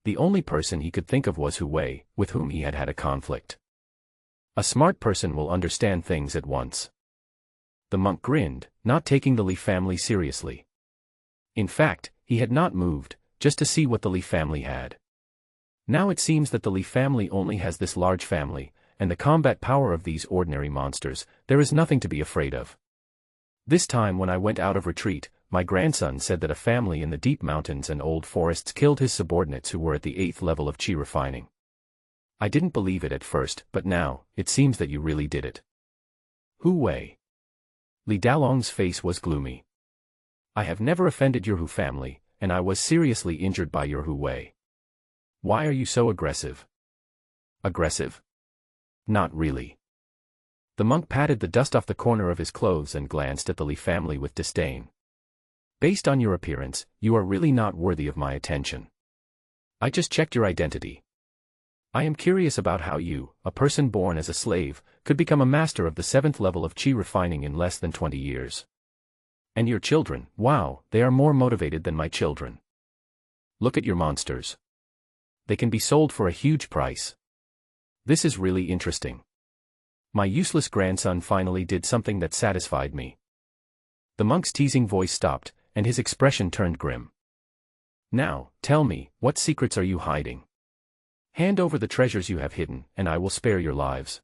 The only person he could think of was Hu Wei, with whom he had had a conflict. A smart person will understand things at once. The monk grinned, not taking the Li family seriously. In fact, he had not moved, just to see what the Li family had. Now it seems that the Li family only has this large family, and the combat power of these ordinary monsters, there is nothing to be afraid of. This time when I went out of retreat, my grandson said that a family in the deep mountains and old forests killed his subordinates who were at the 8th level of qi refining. I didn't believe it at first, but now, it seems that you really did it. Hu Wei. Li Dalong's face was gloomy. I have never offended your Hu family, and I was seriously injured by your Hu Wei. Why are you so aggressive? Aggressive? Not really. The monk patted the dust off the corner of his clothes and glanced at the Li family with disdain. Based on your appearance, you are really not worthy of my attention. I just checked your identity. I am curious about how you, a person born as a slave, could become a master of the 7th level of qi refining in less than 20 years. And your children, wow, they are more motivated than my children. Look at your monsters. They can be sold for a huge price. This is really interesting. My useless grandson finally did something that satisfied me. The monk's teasing voice stopped, and his expression turned grim. Now, tell me, what secrets are you hiding? Hand over the treasures you have hidden, and I will spare your lives.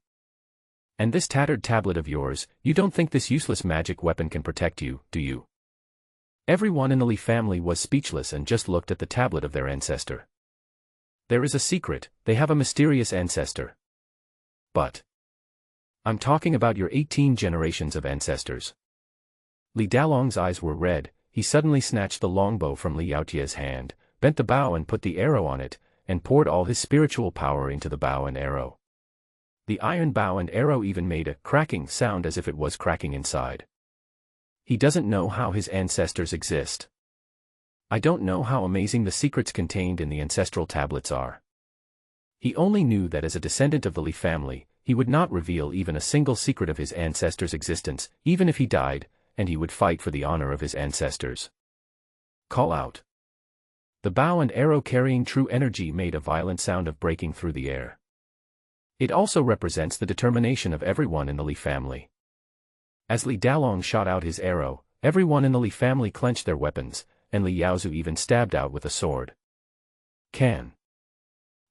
And this tattered tablet of yours, you don't think this useless magic weapon can protect you, do you? Everyone in the Li family was speechless and just looked at the tablet of their ancestor. There is a secret, they have a mysterious ancestor. But I'm talking about your 18 generations of ancestors. Li Dalong's eyes were red, he suddenly snatched the longbow from Li Yaotie's hand, bent the bow and put the arrow on it, and poured all his spiritual power into the bow and arrow. The iron bow and arrow even made a cracking sound as if it was cracking inside. He doesn't know how his ancestors exist. I don't know how amazing the secrets contained in the ancestral tablets are. He only knew that as a descendant of the Li family, he would not reveal even a single secret of his ancestors' existence, even if he died, and he would fight for the honor of his ancestors. Call out. The bow and arrow carrying true energy made a violent sound of breaking through the air. It also represents the determination of everyone in the Li family. As Li Dalong shot out his arrow, everyone in the Li family clenched their weapons, and Li Yaozu even stabbed out with a sword.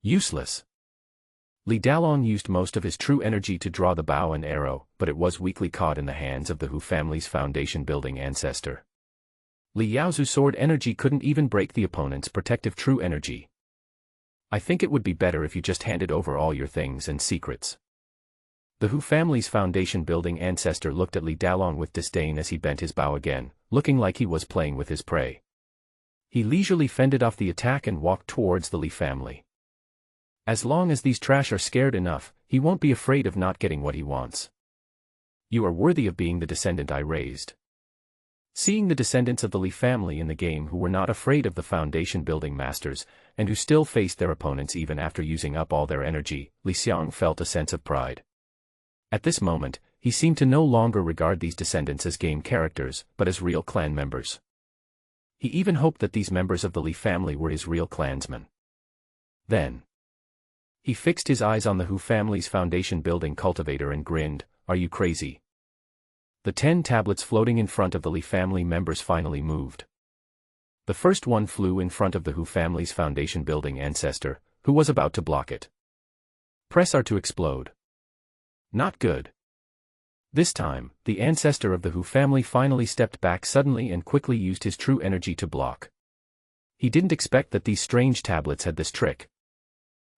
Useless. Li Dalong used most of his true energy to draw the bow and arrow, but it was weakly caught in the hands of the Hu family's foundation-building ancestor. Li Yaozu's sword energy couldn't even break the opponent's protective true energy. I think it would be better if you just handed over all your things and secrets. The Hu family's foundation-building ancestor looked at Li Dalong with disdain as he bent his bow again, looking like he was playing with his prey. He leisurely fended off the attack and walked towards the Li family. As long as these trash are scared enough, he won't be afraid of not getting what he wants. You are worthy of being the descendant I raised. Seeing the descendants of the Li family in the game who were not afraid of the foundation-building masters, and who still faced their opponents even after using up all their energy, Xiang felt a sense of pride. At this moment, he seemed to no longer regard these descendants as game characters, but as real clan members. He even hoped that these members of the Li family were his real clansmen. Then he fixed his eyes on the Hu family's foundation-building cultivator and grinned, "Are you crazy?" The 10 tablets floating in front of the Li family members finally moved. The first one flew in front of the Hu family's foundation-building ancestor, who was about to block it. Press R to explode. Not good. This time, the ancestor of the Hu family finally stepped back suddenly and quickly used his true energy to block. He didn't expect that these strange tablets had this trick.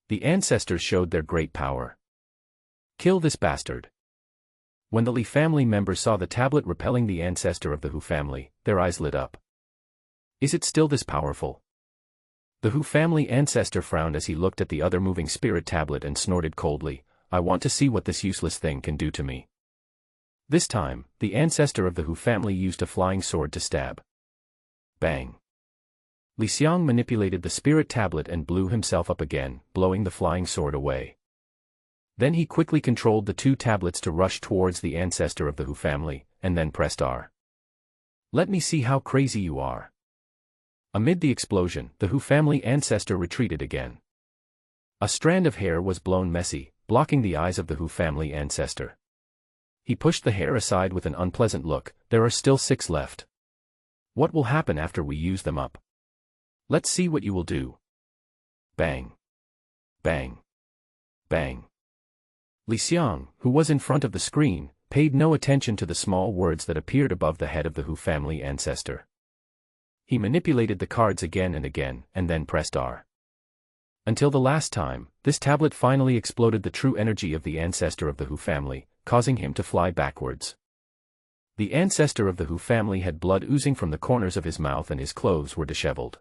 The ancestors showed their great power. Kill this bastard. When the Li family members saw the tablet repelling the ancestor of the Hu family, their eyes lit up. Is it still this powerful? The Hu family ancestor frowned as he looked at the other moving spirit tablet and snorted coldly, "I want to see what this useless thing can do to me." This time, the ancestor of the Hu family used a flying sword to stab. Bang! Xiang manipulated the spirit tablet and blew himself up again, blowing the flying sword away. Then he quickly controlled the two tablets to rush towards the ancestor of the Hu family, and then pressed R. "Let me see how crazy you are." Amid the explosion, the Hu family ancestor retreated again. A strand of hair was blown messy, blocking the eyes of the Hu family ancestor. He pushed the hair aside with an unpleasant look. "There are still 6 left. What will happen after we use them up? Let's see what you will do." Bang! Bang! Bang! Xiang, who was in front of the screen, paid no attention to the small words that appeared above the head of the Hu family ancestor. He manipulated the cards again and again, and then pressed R. Until the last time, this tablet finally exploded the true energy of the ancestor of the Hu family, causing him to fly backwards. The ancestor of the Hu family had blood oozing from the corners of his mouth and his clothes were disheveled.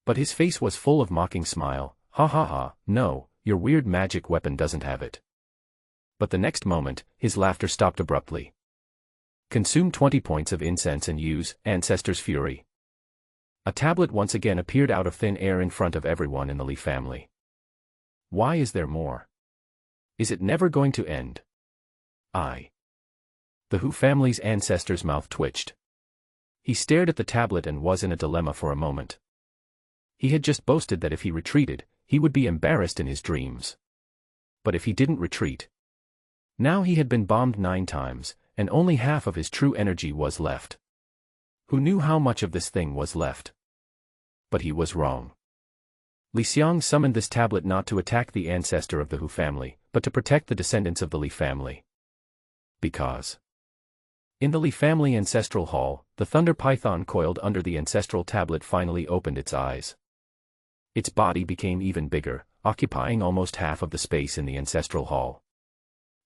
But his face was full of mocking smile. "Ha ha ha, no, your weird magic weapon doesn't have it." But the next moment, his laughter stopped abruptly. "Consume 20 points of incense and use Ancestor's Fury." A tablet once again appeared out of thin air in front of everyone in the Li family. Why is there more? Is it never going to end? The Hu family's ancestor's mouth twitched. He stared at the tablet and was in a dilemma for a moment. He had just boasted that if he retreated, he would be embarrassed in his dreams. But if he didn't retreat? Now he had been bombed 9 times, and only half of his true energy was left. Who knew how much of this thing was left? But he was wrong. Xiang summoned this tablet not to attack the ancestor of the Hu family, but to protect the descendants of the Li family. Because in the Li family ancestral hall, the thunder python coiled under the ancestral tablet finally opened its eyes. Its body became even bigger, occupying almost half of the space in the ancestral hall.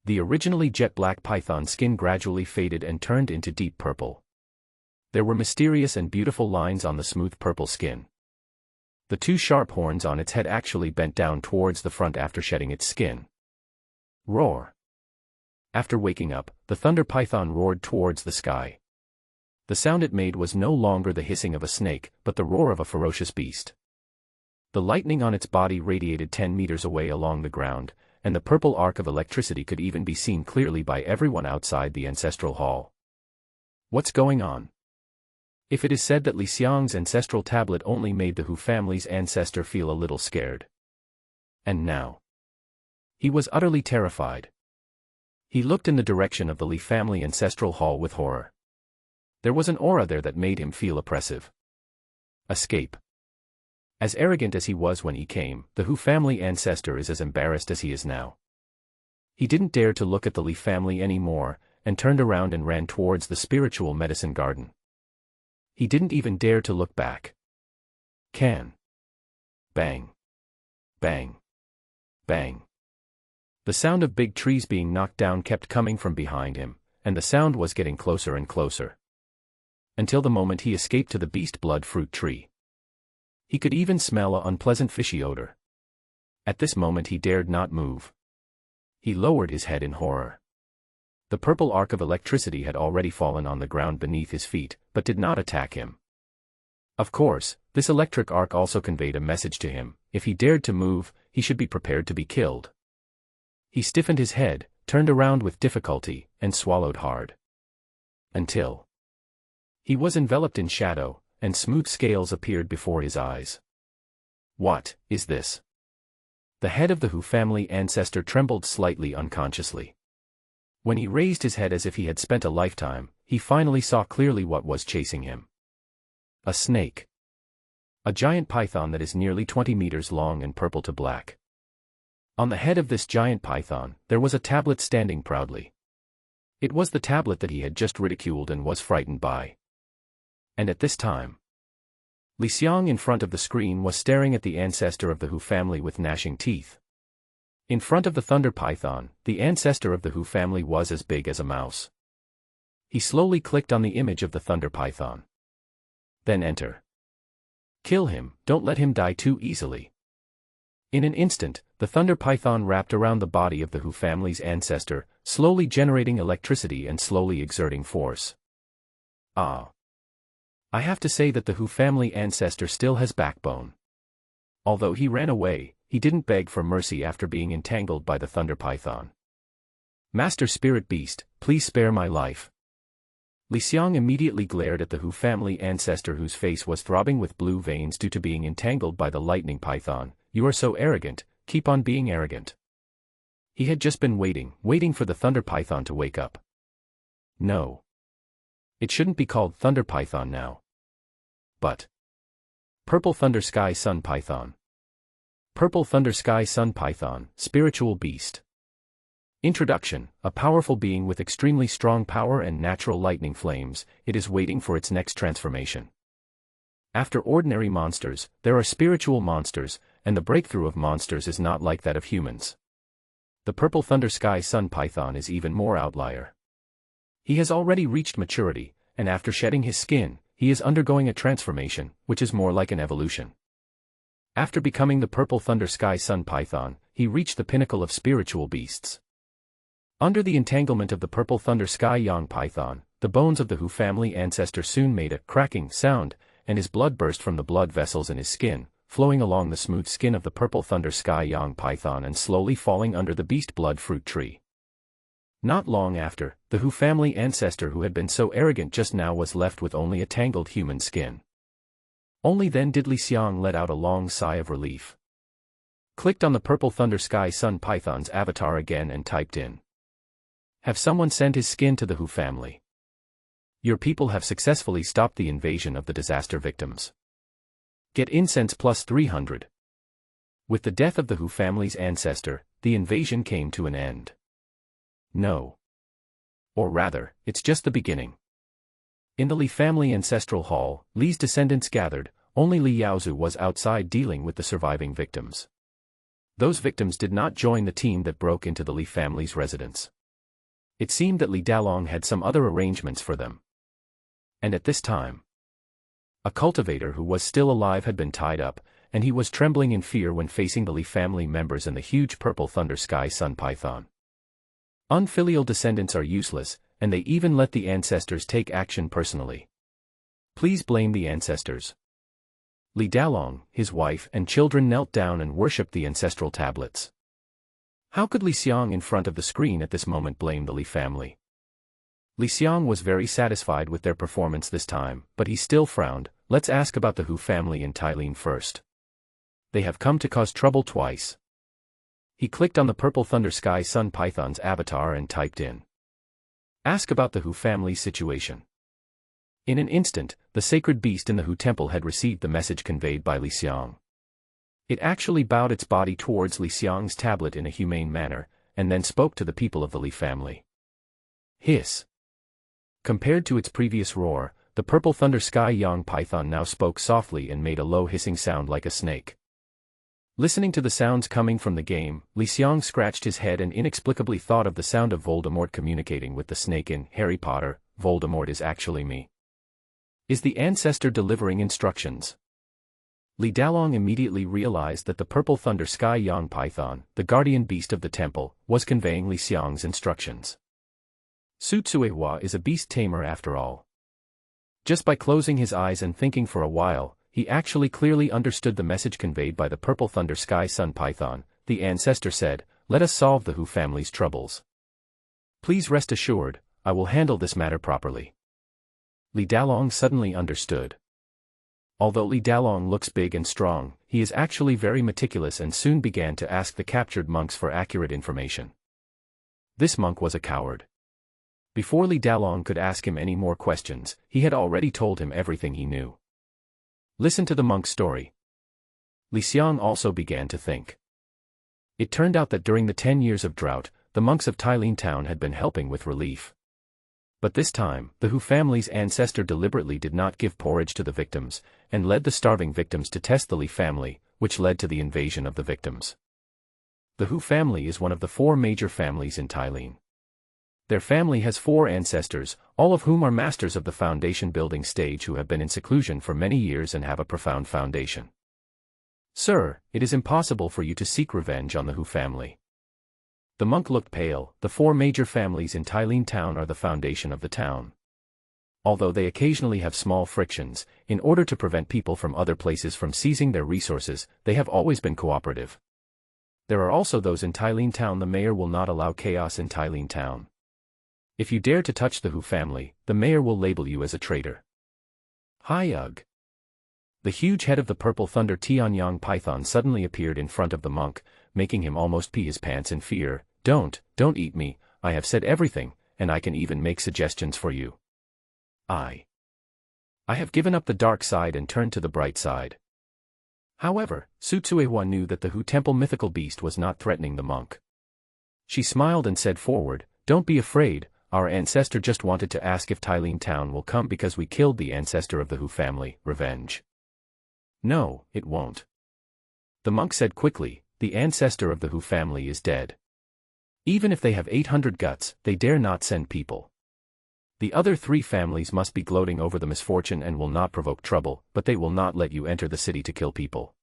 The originally jet-black python skin gradually faded and turned into deep purple. There were mysterious and beautiful lines on the smooth purple skin. The 2 sharp horns on its head actually bent down towards the front after shedding its skin. Roar! After waking up, the thunder python roared towards the sky. The sound it made was no longer the hissing of a snake, but the roar of a ferocious beast. The lightning on its body radiated 10 meters away along the ground, and the purple arc of electricity could even be seen clearly by everyone outside the ancestral hall. What's going on? If it is said that Xiang's ancestral tablet only made the Hu family's ancestor feel a little scared. And now he was utterly terrified. He looked in the direction of the Li family ancestral hall with horror. There was an aura there that made him feel oppressive. Escape. As arrogant as he was when he came, the Hu family ancestor is as embarrassed as he is now. He didn't dare to look at the Li family anymore, and turned around and ran towards the spiritual medicine garden. He didn't even dare to look back. Bang! Bang! Bang! The sound of big trees being knocked down kept coming from behind him, and the sound was getting closer and closer. Until the moment he escaped to the beast blood fruit tree. He could even smell an unpleasant fishy odor. At this moment he dared not move. He lowered his head in horror. The purple arc of electricity had already fallen on the ground beneath his feet, but did not attack him. Of course, this electric arc also conveyed a message to him: if he dared to move, he should be prepared to be killed. He stiffened his head, turned around with difficulty, and swallowed hard. Until he was enveloped in shadow, and smooth scales appeared before his eyes. What is this? The head of the Hu family ancestor trembled slightly unconsciously. When he raised his head as if he had spent a lifetime, he finally saw clearly what was chasing him. A snake. A giant python that is nearly 20 meters long and purple to black. On the head of this giant python, there was a tablet standing proudly. It was the tablet that he had just ridiculed and was frightened by. And at this time, Xiang in front of the screen was staring at the ancestor of the Hu family with gnashing teeth. In front of the thunder python, the ancestor of the Hu family was as big as a mouse. He slowly clicked on the image of the thunder python. Then enter. Kill him, don't let him die too easily. In an instant, the thunder python wrapped around the body of the Hu family's ancestor, slowly generating electricity and slowly exerting force. Ah. I have to say that the Hu family ancestor still has backbone. Although he ran away, he didn't beg for mercy after being entangled by the thunder python. Master Spirit Beast, please spare my life. Xiang immediately glared at the Hu family ancestor whose face was throbbing with blue veins due to being entangled by the lightning python. You are so arrogant, keep on being arrogant. He had just been waiting for the thunder python to wake up. No. It shouldn't be called thunder python now. But Purple Thunder Sky Sun Python. Purple Thunder Sky Sun Python, Spiritual Beast. Introduction: a powerful being with extremely strong power and natural lightning flames, it is waiting for its next transformation. After ordinary monsters, there are spiritual monsters, and the breakthrough of monsters is not like that of humans. The Purple Thunder Sky Sun Python is even more outlier. He has already reached maturity, and after shedding his skin, he is undergoing a transformation, which is more like an evolution. After becoming the Purple Thunder Sky Sun Python, he reached the pinnacle of spiritual beasts. Under the entanglement of the Purple Thunder Sky Yang Python, the bones of the Hu family ancestor soon made a cracking sound, and his blood burst from the blood vessels in his skin, flowing along the smooth skin of the Purple Thunder Sky Yang Python and slowly falling under the beast blood fruit tree. Not long after, the Hu family ancestor who had been so arrogant just now was left with only a tangled human skin. Only then did Xiang let out a long sigh of relief. Clicked on the Purple Thunder Sky Sun Python's avatar again and typed in. Have someone sent his skin to the Hu family. Your people have successfully stopped the invasion of the disaster victims. Get incense plus 300. With the death of the Hu family's ancestor, the invasion came to an end. No. Or rather, it's just the beginning. In the Li family ancestral hall, Li's descendants gathered, only Li Yaozu was outside dealing with the surviving victims. Those victims did not join the team that broke into the Li family's residence. It seemed that Li Dalong had some other arrangements for them. And at this time, a cultivator who was still alive had been tied up, and he was trembling in fear when facing the Li family members and the huge Purple Thunder Sky Sun Python. Unfilial descendants are useless, and they even let the ancestors take action personally. Please blame the ancestors. Li Dalong, his wife and children knelt down and worshipped the ancestral tablets. How could Li Xiang in front of the screen at this moment blame the Li family? Li Xiang was very satisfied with their performance this time, but he still frowned. Let's ask about the Hu family in Thailand first. They have come to cause trouble twice. He clicked on the Purple Thunder Sky Sun Python's avatar and typed in. Ask about the Hu family's situation. In an instant, the sacred beast in the Hu temple had received the message conveyed by Li Xiang. It actually bowed its body towards Li Xiang's tablet in a humane manner, and then spoke to the people of the Li family. Hiss. Compared to its previous roar, the Purple Thunder Sky Yang Python now spoke softly and made a low hissing sound like a snake. Listening to the sounds coming from the game, Li Xiang scratched his head and inexplicably thought of the sound of Voldemort communicating with the snake in Harry Potter. Voldemort is actually me. Is the ancestor delivering instructions? Li Dalong immediately realized that the Purple Thunder Sky Yang Python, the guardian beast of the temple, was conveying Li Xiang's instructions. Sutsuehua is a beast tamer after all. Just by closing his eyes and thinking for a while, he actually clearly understood the message conveyed by the Purple Thunder Sky Sun Python. The ancestor said, "Let us solve the Hu family's troubles. Please rest assured, I will handle this matter properly." Li Dalong suddenly understood. Although Li Dalong looks big and strong, he is actually very meticulous and soon began to ask the captured monks for accurate information. This monk was a coward. Before Li Dalong could ask him any more questions, he had already told him everything he knew. Listen to the monk's story. Li Xiang also began to think. It turned out that during the 10 years of drought, the monks of Thailand town had been helping with relief. But this time, the Hu family's ancestor deliberately did not give porridge to the victims, and led the starving victims to test the Li family, which led to the invasion of the victims. The Hu family is one of the 4 major families in Thailand. Their family has 4 ancestors, all of whom are masters of the foundation building stage who have been in seclusion for many years and have a profound foundation. Sir, it is impossible for you to seek revenge on the Hu family. The monk looked pale. The 4 major families in Tylene town are the foundation of the town. Although they occasionally have small frictions, in order to prevent people from other places from seizing their resources, they have always been cooperative. There are also those in Tylene town. The mayor will not allow chaos in Tylene town. If you dare to touch the Hu family, the mayor will label you as a traitor. Hi ugh. The huge head of the purple thunder Tianyang python suddenly appeared in front of the monk, making him almost pee his pants in fear. Don't eat me, I have said everything, and I can even make suggestions for you. I have given up the dark side and turned to the bright side. However, Sutsuehua knew that the Hu temple mythical beast was not threatening the monk. She smiled and said forward, don't be afraid, our ancestor just wanted to ask if Tylene town will come because we killed the ancestor of the Hu family. Revenge. No, it won't. The monk said quickly, the ancestor of the Hu family is dead. Even if they have 800 guts, they dare not send people. The other 3 families must be gloating over the misfortune and will not provoke trouble, but they will not let you enter the city to kill people.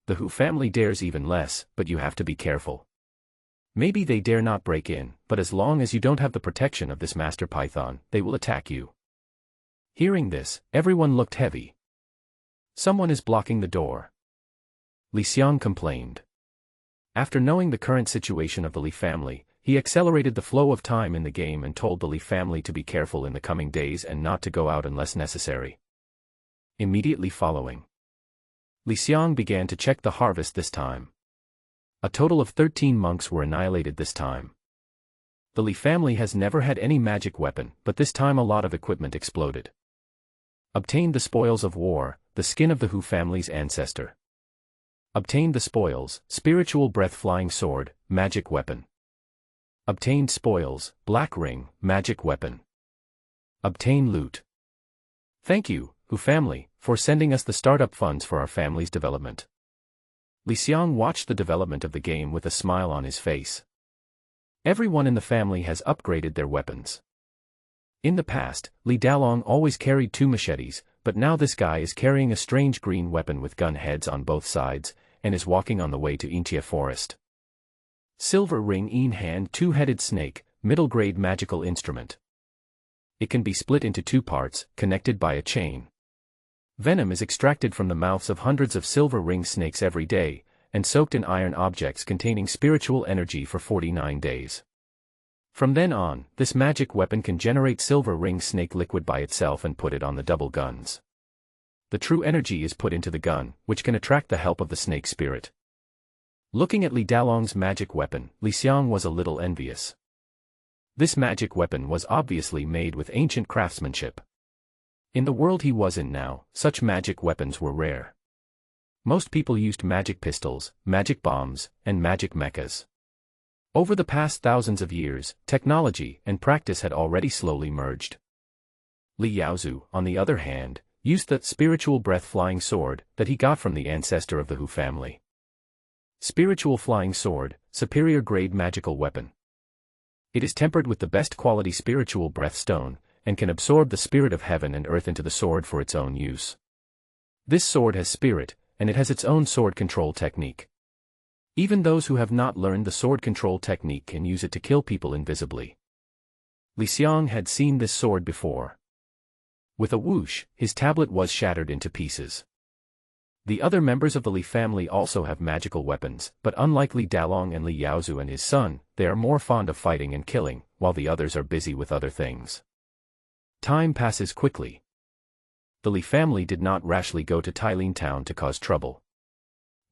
The Hu family dares even less, but you have to be careful. Maybe they dare not break in, but as long as you don't have the protection of this master python, they will attack you. Hearing this, everyone looked heavy. Someone is blocking the door. Xiang complained. After knowing the current situation of the Li family, he accelerated the flow of time in the game and told the Li family to be careful in the coming days and not to go out unless necessary. Immediately following, Xiang began to check the harvest this time. A total of 13 monks were annihilated this time. The Li family has never had any magic weapon, but this time a lot of equipment exploded. Obtained the spoils of war, the skin of the Hu family's ancestor. Obtained the spoils, spiritual breath flying sword, magic weapon. Obtained spoils, black ring, magic weapon. Obtain loot. Thank you, Hu family, for sending us the startup funds for our family's development. Xiang watched the development of the game with a smile on his face. Everyone in the family has upgraded their weapons. In the past, Li Dalong always carried 2 machetes, but now this guy is carrying a strange green weapon with gun heads on both sides, and is walking on the way to Intia Forest. Silver ring in hand 2-headed snake, middle grade magical instrument. It can be split into 2 parts, connected by a chain. Venom is extracted from the mouths of hundreds of silver ring snakes every day, and soaked in iron objects containing spiritual energy for 49 days. From then on, this magic weapon can generate silver ring snake liquid by itself and put it on the double guns. The true energy is put into the gun, which can attract the help of the snake spirit. Looking at Li Dalong's magic weapon, Xiang was a little envious. This magic weapon was obviously made with ancient craftsmanship. In the world he was in now, such magic weapons were rare. Most people used magic pistols, magic bombs, and magic mechas. Over the past thousands of years, technology and practice had already slowly merged. Li Yaozu, on the other hand, used the spiritual breath flying sword that he got from the ancestor of the Hu family. Spiritual flying sword, superior grade magical weapon. It is tempered with the best quality spiritual breath stone, and can absorb the spirit of heaven and earth into the sword for its own use. This sword has spirit, and it has its own sword control technique. Even those who have not learned the sword control technique can use it to kill people invisibly. Xiang had seen this sword before. With a whoosh, his tablet was shattered into pieces. The other members of the Li family also have magical weapons, but unlike Li Dalong and Li Yaozu and his son, they are more fond of fighting and killing, while the others are busy with other things. Time passes quickly. The Li family did not rashly go to Tylene town to cause trouble.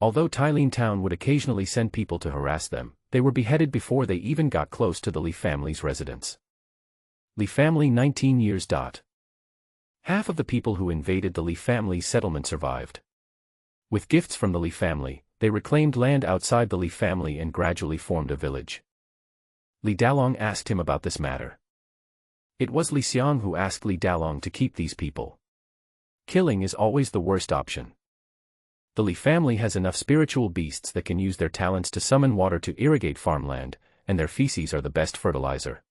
Although Tylene town would occasionally send people to harass them, they were beheaded before they even got close to the Li family's residence. Li family 19 years. Half of the people who invaded the Li family's settlement survived. With gifts from the Li family, they reclaimed land outside the Li family and gradually formed a village. Li Dalong asked him about this matter. It was Xiang who asked Li Dalong to keep these people. Killing is always the worst option. The Li family has enough spiritual beasts that can use their talents to summon water to irrigate farmland, and their feces are the best fertilizer.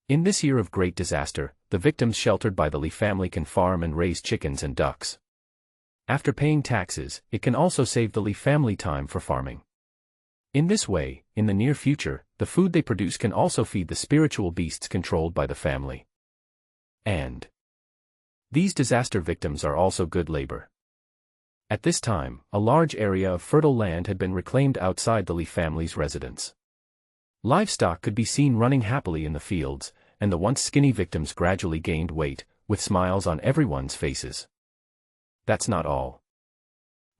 In this year of great disaster, the victims sheltered by the Li family can farm and raise chickens and ducks. After paying taxes, it can also save the Li family time for farming. In this way, in the near future, the food they produce can also feed the spiritual beasts controlled by the family. And these disaster victims are also good labor. At this time, a large area of fertile land had been reclaimed outside the Li family's residence. Livestock could be seen running happily in the fields, and the once skinny victims gradually gained weight, with smiles on everyone's faces. That's not all.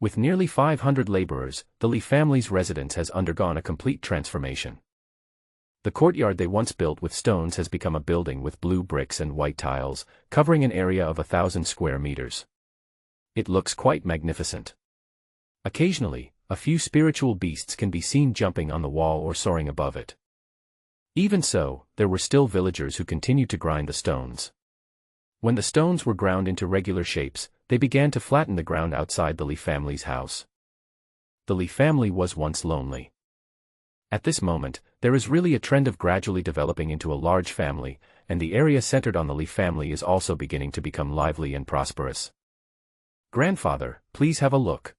With nearly 500 laborers, the Li family's residence has undergone a complete transformation. The courtyard they once built with stones has become a building with blue bricks and white tiles, covering an area of 1,000 square meters. It looks quite magnificent. Occasionally, a few spiritual beasts can be seen jumping on the wall or soaring above it. Even so, there were still villagers who continued to grind the stones. When the stones were ground into regular shapes, they began to flatten the ground outside the Li family's house. The Li family was once lonely. At this moment, there is really a trend of gradually developing into a large family, and the area centered on the Li family is also beginning to become lively and prosperous. Grandfather, please have a look.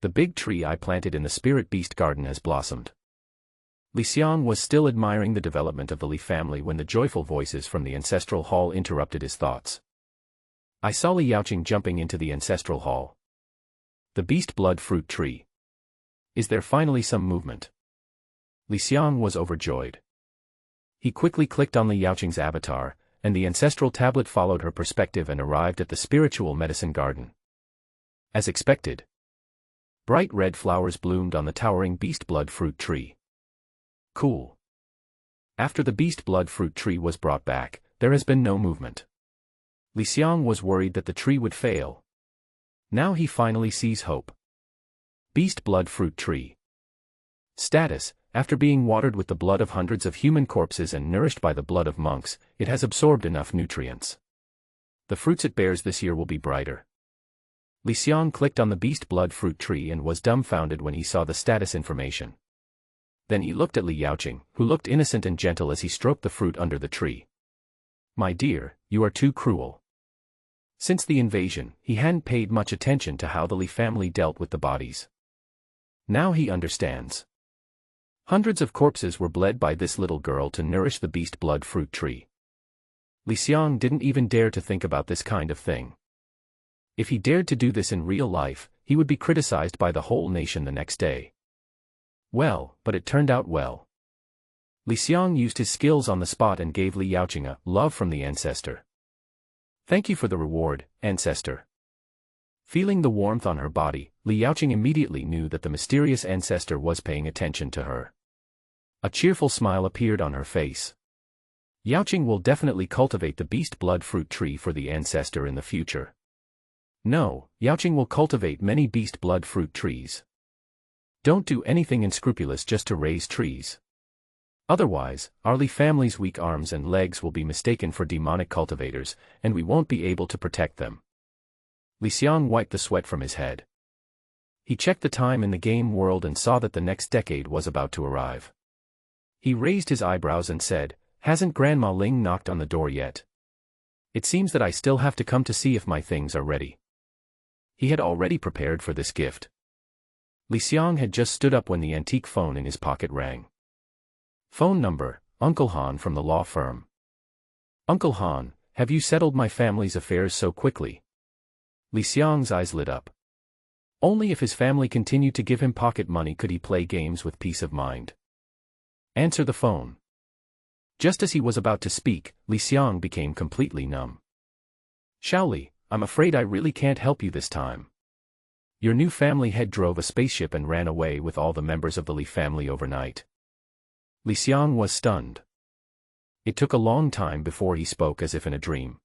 The big tree I planted in the spirit beast garden has blossomed. Xiang was still admiring the development of the Li family when the joyful voices from the ancestral hall interrupted his thoughts. I saw Liaoqing jumping into the ancestral hall. The beast blood fruit tree. Is there finally some movement? Xiang was overjoyed. He quickly clicked on Liaoqing's avatar, and the ancestral tablet followed her perspective and arrived at the spiritual medicine garden. As expected, bright red flowers bloomed on the towering beast blood fruit tree. Cool. After the beast blood fruit tree was brought back, there has been no movement. Xiang was worried that the tree would fail. Now he finally sees hope. Beast blood fruit tree. Status: after being watered with the blood of hundreds of human corpses and nourished by the blood of monks, it has absorbed enough nutrients. The fruits it bears this year will be brighter. Xiang clicked on the beast blood fruit tree and was dumbfounded when he saw the status information. Then he looked at Liaoqing, who looked innocent and gentle as he stroked the fruit under the tree. My dear, you are too cruel. Since the invasion, he hadn't paid much attention to how the Li family dealt with the bodies. Now he understands. Hundreds of corpses were bled by this little girl to nourish the beast blood fruit tree. Xiang didn't even dare to think about this kind of thing. If he dared to do this in real life, he would be criticized by the whole nation the next day. Well, but it turned out well. Xiang used his skills on the spot and gave Liaoqing a love from the Ancestor. Thank you for the reward, Ancestor. Feeling the warmth on her body, Liaoqing immediately knew that the mysterious Ancestor was paying attention to her. A cheerful smile appeared on her face. Liaoqing will definitely cultivate the beast blood fruit tree for the Ancestor in the future. No, Liaoqing will cultivate many beast blood fruit trees. Don't do anything unscrupulous just to raise trees. Otherwise, our Li family's weak arms and legs will be mistaken for demonic cultivators, and we won't be able to protect them. Xiang wiped the sweat from his head. He checked the time in the game world and saw that the next decade was about to arrive. He raised his eyebrows and said, "Hasn't Grandma Ling knocked on the door yet? It seems that I still have to come to see if my things are ready." He had already prepared for this gift. Xiang had just stood up when the antique phone in his pocket rang. Phone number: Uncle Han from the law firm. Uncle Han, have you settled my family's affairs so quickly? Xiang's eyes lit up. Only if his family continued to give him pocket money could he play games with peace of mind. Answer the phone. Just as he was about to speak, Xiang became completely numb. Shaoli, I'm afraid I really can't help you this time. Your new family head drove a spaceship and ran away with all the members of the Li family overnight. Xiang was stunned. It took a long time before he spoke as if in a dream.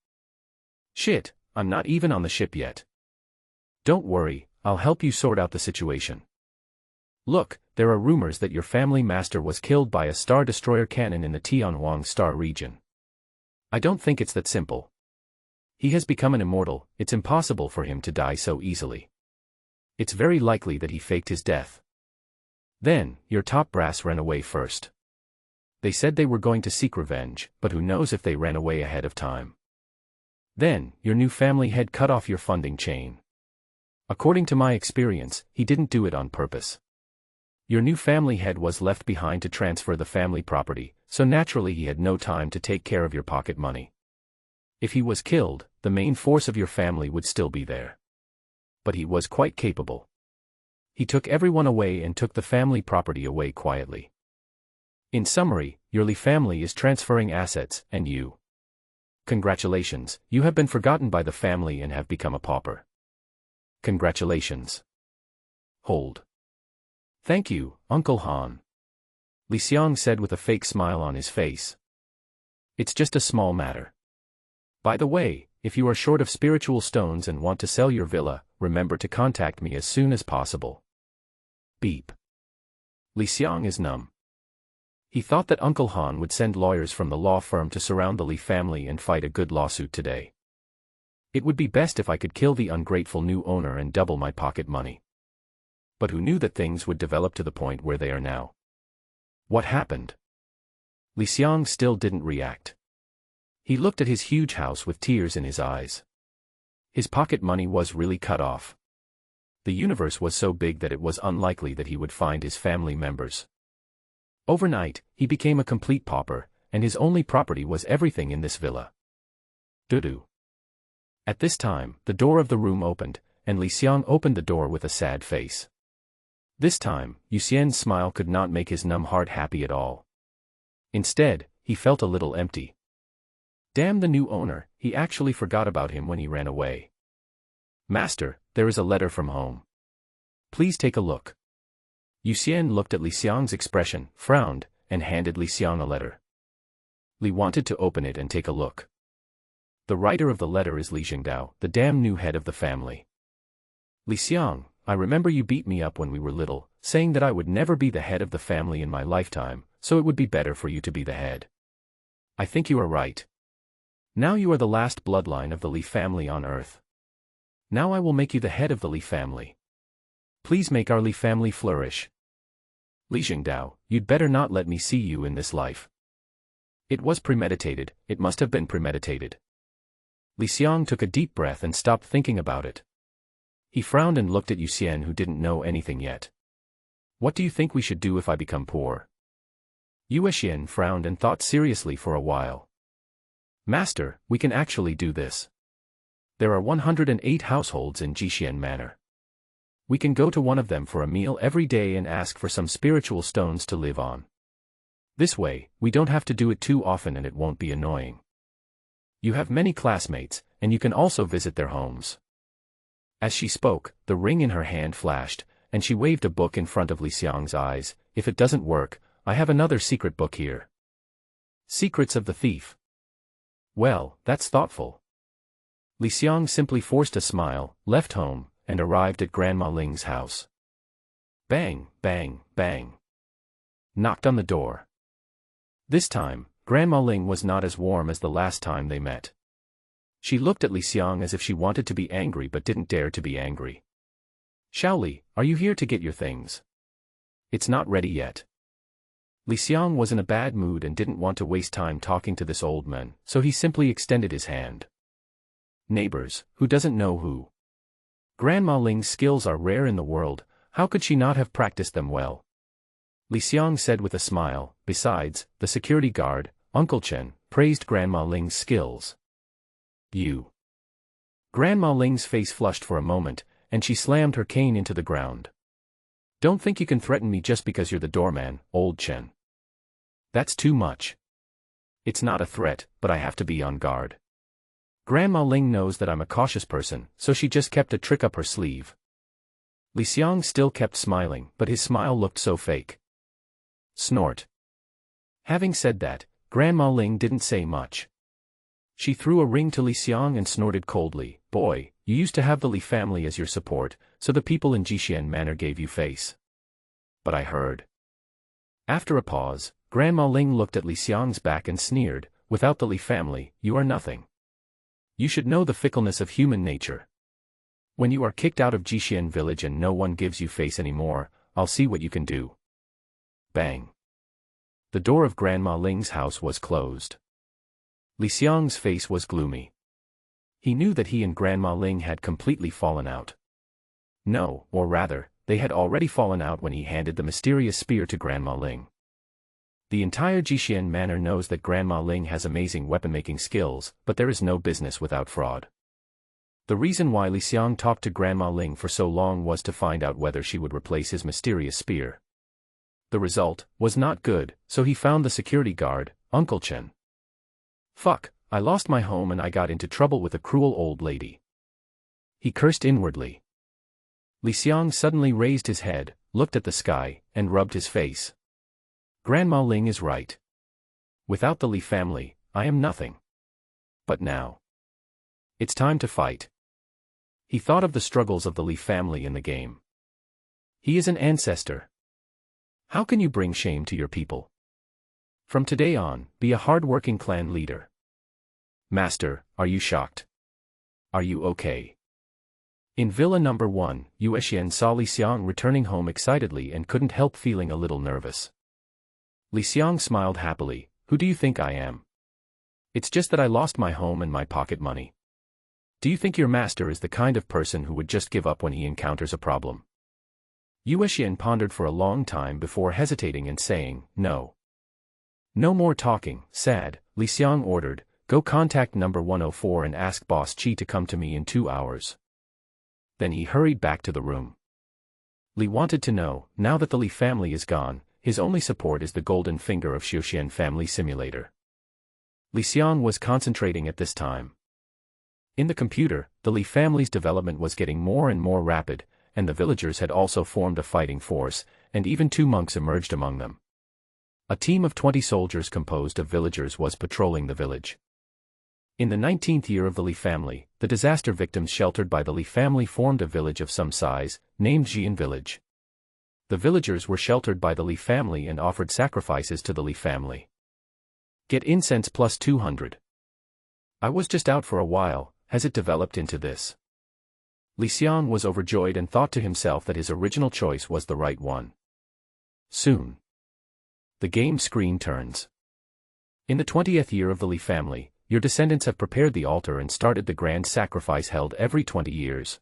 Shit, I'm not even on the ship yet. Don't worry, I'll help you sort out the situation. Look, there are rumors that your family master was killed by a Star Destroyer cannon in the Tianhuang Star region. I don't think it's that simple. He has become an immortal, it's impossible for him to die so easily. It's very likely that he faked his death. Then, your top brass ran away first. They said they were going to seek revenge, but who knows if they ran away ahead of time. Then, your new family head cut off your funding chain. According to my experience, he didn't do it on purpose. Your new family head was left behind to transfer the family property, so naturally he had no time to take care of your pocket money. If he was killed, the main force of your family would still be there. But he was quite capable. He took everyone away and took the family property away quietly. In summary, your Li family is transferring assets, and you. Congratulations, you have been forgotten by the family and have become a pauper. Congratulations. Hold. Thank you, Uncle Han. Xiang said with a fake smile on his face. It's just a small matter. By the way, if you are short of spiritual stones and want to sell your villa, remember to contact me as soon as possible. Beep. Xiang is numb. He thought that Uncle Han would send lawyers from the law firm to surround the Li family and fight a good lawsuit today. It would be best if I could kill the ungrateful new owner and double my pocket money. But who knew that things would develop to the point where they are now? What happened? Xiang still didn't react. He looked at his huge house with tears in his eyes. His pocket money was really cut off. The universe was so big that it was unlikely that he would find his family members. Overnight, he became a complete pauper, and his only property was everything in this villa. Doo-doo. At this time, the door of the room opened, and Xiang opened the door with a sad face. This time, Yuxian's smile could not make his numb heart happy at all. Instead, he felt a little empty. Damn the new owner, he actually forgot about him when he ran away. Master, there is a letter from home. Please take a look. Yuxian looked at Xiang's expression, frowned, and handed Xiang a letter. Li wanted to open it and take a look. The writer of the letter is Li Zhengdao, the damn new head of the family. Xiang, I remember you beat me up when we were little, saying that I would never be the head of the family in my lifetime, so it would be better for you to be the head. I think you are right. Now you are the last bloodline of the Li family on Earth. Now I will make you the head of the Li family. Please make our Li family flourish. Li Zhengdao, you'd better not let me see you in this life. It was premeditated, it must have been premeditated. Xiang took a deep breath and stopped thinking about it. He frowned and looked at Yuxian, who didn't know anything yet. What do you think we should do if I become poor? Yuxian frowned and thought seriously for a while. Master, we can actually do this. There are 108 households in Jixian Manor. We can go to one of them for a meal every day and ask for some spiritual stones to live on. This way, we don't have to do it too often and it won't be annoying. You have many classmates, and you can also visit their homes. As she spoke, the ring in her hand flashed, and she waved a book in front of Xiang's eyes. If it doesn't work, I have another secret book here. Secrets of the Thief. Well, that's thoughtful. Xiang simply forced a smile, left home, and arrived at Grandma Ling's house. Bang, bang, bang. Knocked on the door. This time, Grandma Ling was not as warm as the last time they met. She looked at Xiang as if she wanted to be angry but didn't dare to be angry. Shaoli, are you here to get your things? It's not ready yet. Xiang was in a bad mood and didn't want to waste time talking to this old man, so he simply extended his hand. Neighbors, who doesn't know who? Grandma Ling's skills are rare in the world, how could she not have practiced them well? Xiang said with a smile. Besides, the security guard, Uncle Chen, praised Grandma Ling's skills. You. Grandma Ling's face flushed for a moment, and she slammed her cane into the ground. Don't think you can threaten me just because you're the doorman, old Chen. That's too much. It's not a threat, but I have to be on guard. Grandma Ling knows that I'm a cautious person, so she just kept a trick up her sleeve. Xiang still kept smiling, but his smile looked so fake. Snort. Having said that, Grandma Ling didn't say much. She threw a ring to Xiang and snorted coldly. Boy, you used to have the Li family as your support, so the people in Jixian Manor gave you face. But I heard. After a pause, Grandma Ling looked at Xiang's back and sneered, without the Li family, you are nothing. You should know the fickleness of human nature. When you are kicked out of Jixian village and no one gives you face anymore, I'll see what you can do. Bang. The door of Grandma Ling's house was closed. Li Xiang's face was gloomy. He knew that he and Grandma Ling had completely fallen out. No, or rather, they had already fallen out when he handed the mysterious spear to Grandma Ling. The entire Jixian Manor knows that Grandma Ling has amazing weapon-making skills, but there is no business without fraud. The reason why Li Xiang talked to Grandma Ling for so long was to find out whether she would replace his mysterious spear. The result was not good, so he found the security guard, Uncle Chen. Fuck, I lost my home and I got into trouble with a cruel old lady. He cursed inwardly. Li Xiang suddenly raised his head, looked at the sky, and rubbed his face. Grandma Ling is right. Without the Li family, I am nothing. But now, it's time to fight. He thought of the struggles of the Li family in the game. He is an ancestor. How can you bring shame to your people? From today on, be a hard-working clan leader. Master, are you shocked? Are you okay? In Villa Number 1, Yue Xian saw Li Xiang returning home excitedly and couldn't help feeling a little nervous. Li Xiang smiled happily. Who do you think I am? It's just that I lost my home and my pocket money. Do you think your master is the kind of person who would just give up when he encounters a problem? Yue Xian pondered for a long time before hesitating and saying, no. No more talking, sad, Li Xiang ordered, go contact number 104 and ask Boss Qi to come to me in 2 hours. Then he hurried back to the room. Li wanted to know, now that the Li family is gone, his only support is the golden finger of Xiang Family Simulator. Li Xiang was concentrating at this time. In the computer, the Li family's development was getting more and more rapid, and the villagers had also formed a fighting force, and even 2 monks emerged among them. A team of 20 soldiers composed of villagers was patrolling the village. In the 19th year of the Li family, the disaster victims sheltered by the Li family formed a village of some size, named Xian Village. The villagers were sheltered by the Li family and offered sacrifices to the Li family. Get incense plus 200. I was just out for a while, has it developed into this? Li Xiang was overjoyed and thought to himself that his original choice was the right one. Soon, the game screen turns. In the 20th year of the Li family, your descendants have prepared the altar and started the grand sacrifice held every 20 years.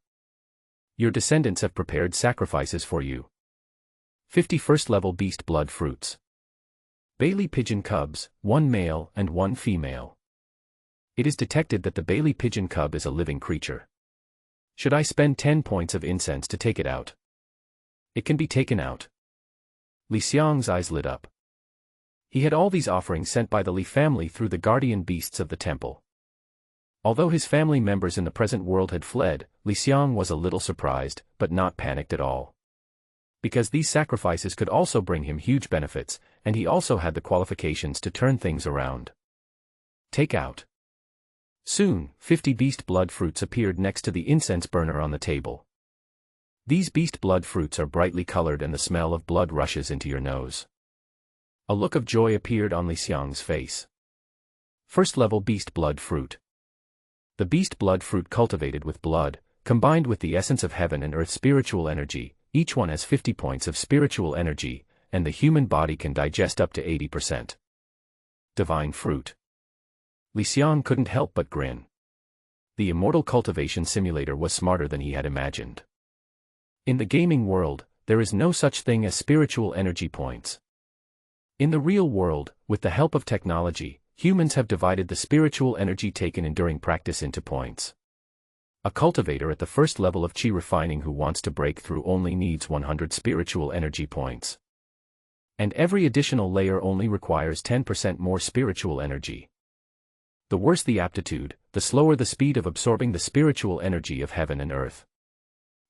Your descendants have prepared sacrifices for you. 51st level beast blood fruits. Bailey pigeon cubs, 1 male and 1 female. It is detected that the Bailey pigeon cub is a living creature. Should I spend 10 points of incense to take it out? It can be taken out. Li Xiang's eyes lit up. He had all these offerings sent by the Li family through the guardian beasts of the temple. Although his family members in the present world had fled, Li Xiang was a little surprised, but not panicked at all. Because these sacrifices could also bring him huge benefits, and he also had the qualifications to turn things around. Take out. Soon, 50 beast blood fruits appeared next to the incense burner on the table. These beast blood fruits are brightly colored and the smell of blood rushes into your nose. A look of joy appeared on Li Xiang's face. First level beast blood fruit. The beast blood fruit cultivated with blood, combined with the essence of heaven and earth spiritual energy, each one has 50 points of spiritual energy, and the human body can digest up to 80%. Divine fruit. Li Xiang couldn't help but grin. The Immortal Cultivation Simulator was smarter than he had imagined. In the gaming world, there is no such thing as spiritual energy points. In the real world, with the help of technology, humans have divided the spiritual energy taken in during practice into points. A cultivator at the first level of Qi refining who wants to break through only needs 100 spiritual energy points. And every additional layer only requires 10% more spiritual energy. The worse the aptitude, the slower the speed of absorbing the spiritual energy of heaven and earth.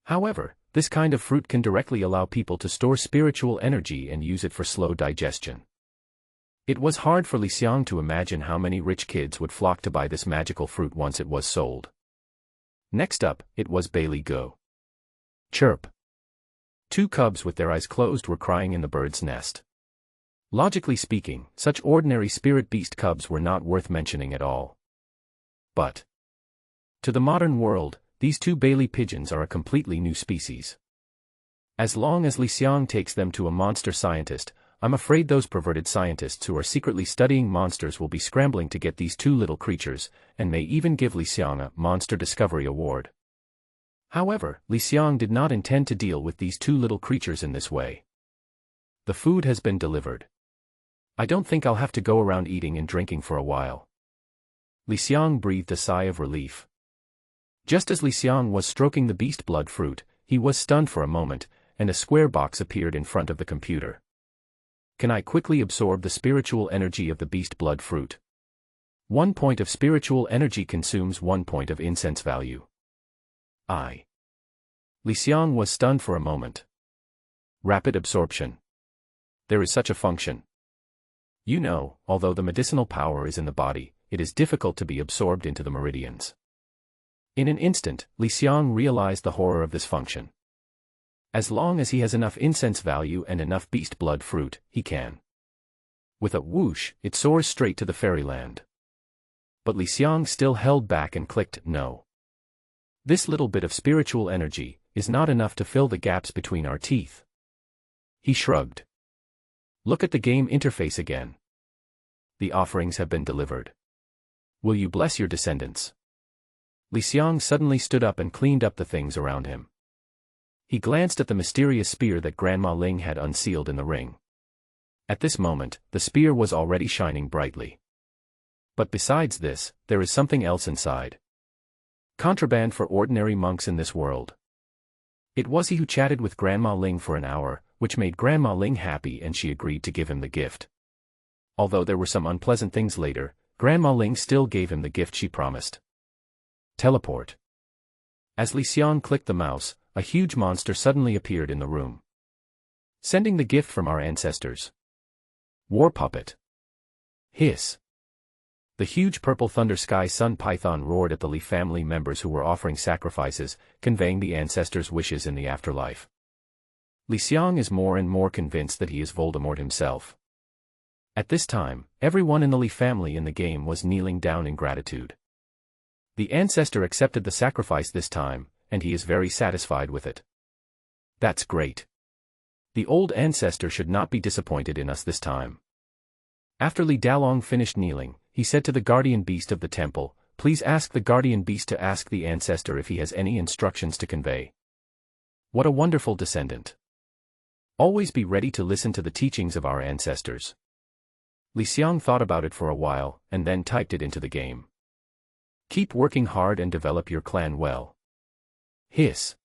However, this kind of fruit can directly allow people to store spiritual energy and use it for slow digestion. It was hard for Li Xiang to imagine how many rich kids would flock to buy this magical fruit once it was sold. Next up, it was Bailey Go. Chirp. 2 cubs with their eyes closed were crying in the bird's nest. Logically speaking, such ordinary spirit beast cubs were not worth mentioning at all. But to the modern world, these 2 Bailey pigeons are a completely new species. As long as Li Xiang takes them to a monster scientist, I'm afraid those perverted scientists who are secretly studying monsters will be scrambling to get these two little creatures, and may even give Xiang a Monster Discovery Award. However, Xiang did not intend to deal with these two little creatures in this way. The food has been delivered. I don't think I'll have to go around eating and drinking for a while. Xiang breathed a sigh of relief. Just as Xiang was stroking the beast blood fruit, he was stunned for a moment, and a square box appeared in front of the computer. Can I quickly absorb the spiritual energy of the beast blood fruit? 1 point of spiritual energy consumes 1 point of incense value. Xiang was stunned for a moment. Rapid absorption. There is such a function. You know, although the medicinal power is in the body, it is difficult to be absorbed into the meridians. In an instant, Xiang realized the horror of this function. As long as he has enough incense value and enough beast blood fruit, he can. With a whoosh, it soars straight to the fairyland. But Xiang still held back and clicked no. This little bit of spiritual energy is not enough to fill the gaps between our teeth. He shrugged. Look at the game interface again. The offerings have been delivered. Will you bless your descendants? Xiang suddenly stood up and cleaned up the things around him. He glanced at the mysterious spear that Grandma Ling had unsealed in the ring. At this moment, the spear was already shining brightly. But besides this, there is something else inside. Contraband for ordinary monks in this world. It was he who chatted with Grandma Ling for an hour, which made Grandma Ling happy and she agreed to give him the gift. Although there were some unpleasant things later, Grandma Ling still gave him the gift she promised. Teleport. As Xiang clicked the mouse, a huge monster suddenly appeared in the room. Sending the gift from our ancestors. War puppet. Hiss. The huge purple thunder sky sun python roared at the Li family members who were offering sacrifices, conveying the ancestors' wishes in the afterlife. Xiang is more and more convinced that he is Voldemort himself. At this time, everyone in the Li family in the game was kneeling down in gratitude. The ancestor accepted the sacrifice this time, and he is very satisfied with it. That's great. The old ancestor should not be disappointed in us this time. After Li Dalong finished kneeling, he said to the guardian beast of the temple, please ask the guardian beast to ask the ancestor if he has any instructions to convey. What a wonderful descendant. Always be ready to listen to the teachings of our ancestors. Xiang thought about it for a while, and then typed it into the game. Keep working hard and develop your clan well. Hiss.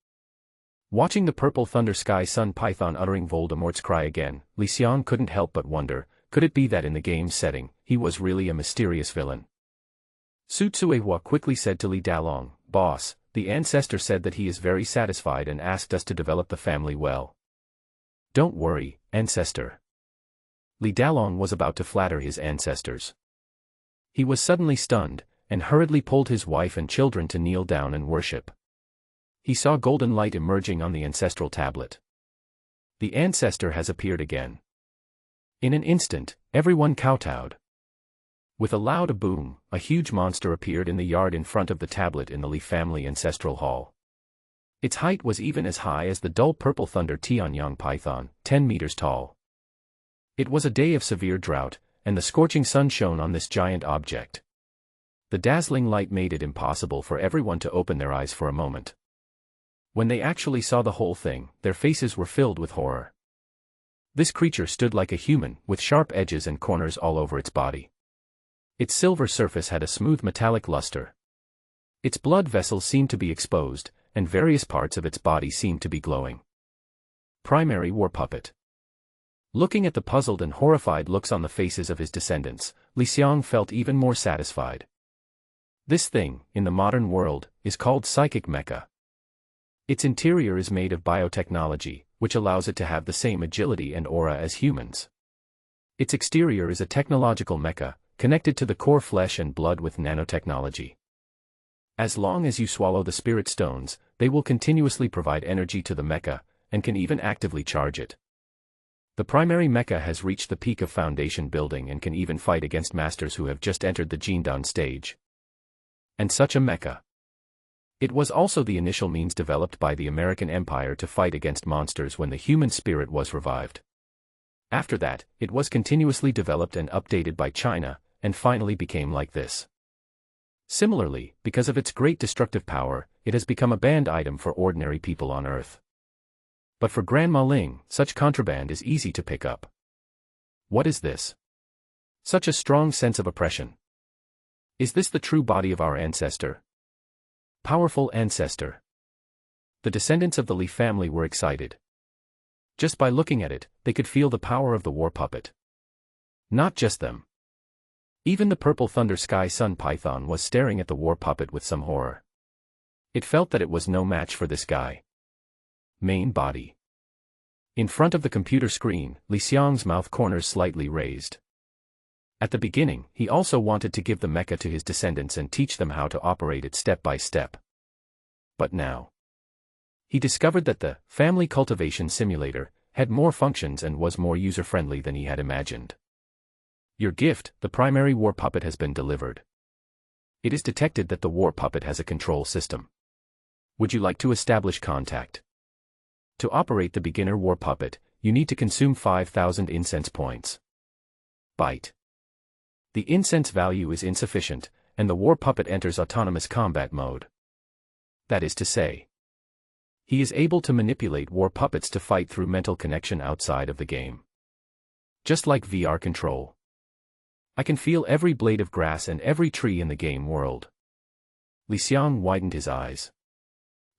Watching the purple thunder sky sun python uttering Voldemort's cry again, Xiang couldn't help but wonder, could it be that in the game's setting, he was really a mysterious villain? Su Tsuehua quickly said to Li Dalong, boss, the ancestor said that he is very satisfied and asked us to develop the family well. Don't worry, ancestor. Li Dalong was about to flatter his ancestors. He was suddenly stunned, and hurriedly pulled his wife and children to kneel down and worship. He saw golden light emerging on the ancestral tablet. The ancestor has appeared again. In an instant, everyone kowtowed. With a loud boom, a huge monster appeared in the yard in front of the tablet in the Li family ancestral hall. Its height was even as high as the dull purple thunder Tianyang python, 10 meters tall. It was a day of severe drought, and the scorching sun shone on this giant object. The dazzling light made it impossible for everyone to open their eyes for a moment. When they actually saw the whole thing, their faces were filled with horror. This creature stood like a human, with sharp edges and corners all over its body. Its silver surface had a smooth metallic luster. Its blood vessels seemed to be exposed, and various parts of its body seemed to be glowing. Primary war puppet. Looking at the puzzled and horrified looks on the faces of his descendants, Xiang felt even more satisfied. This thing, in the modern world, is called psychic mecha. Its interior is made of biotechnology, which allows it to have the same agility and aura as humans. Its exterior is a technological mecha, connected to the core flesh and blood with nanotechnology. As long as you swallow the spirit stones, they will continuously provide energy to the mecha, and can even actively charge it. The primary mecha has reached the peak of foundation building and can even fight against masters who have just entered the Jindan stage. And such a mecha. It was also the initial means developed by the American Empire to fight against monsters when the human spirit was revived. After that, it was continuously developed and updated by China, and finally became like this. Similarly, because of its great destructive power, it has become a banned item for ordinary people on Earth. But for Grandma Ling, such contraband is easy to pick up. What is this? Such a strong sense of oppression. Is this the true body of our ancestor? Powerful ancestor. The descendants of the Li family were excited. Just by looking at it, they could feel the power of the war puppet. Not just them. Even the purple thunder sky sun python was staring at the war puppet with some horror. It felt that it was no match for this guy. Main body. In front of the computer screen, Li Xiang's mouth corners slightly raised. At the beginning, he also wanted to give the mecha to his descendants and teach them how to operate it step by step. But now, he discovered that the Family Cultivation Simulator had more functions and was more user-friendly than he had imagined. Your gift, the primary war puppet, has been delivered. It is detected that the war puppet has a control system. Would you like to establish contact? To operate the beginner war puppet, you need to consume 5,000 incense points. Byte. The incense value is insufficient, and the war puppet enters autonomous combat mode. That is to say, he is able to manipulate war puppets to fight through mental connection outside of the game. Just like VR control. I can feel every blade of grass and every tree in the game world. Li Xiang widened his eyes.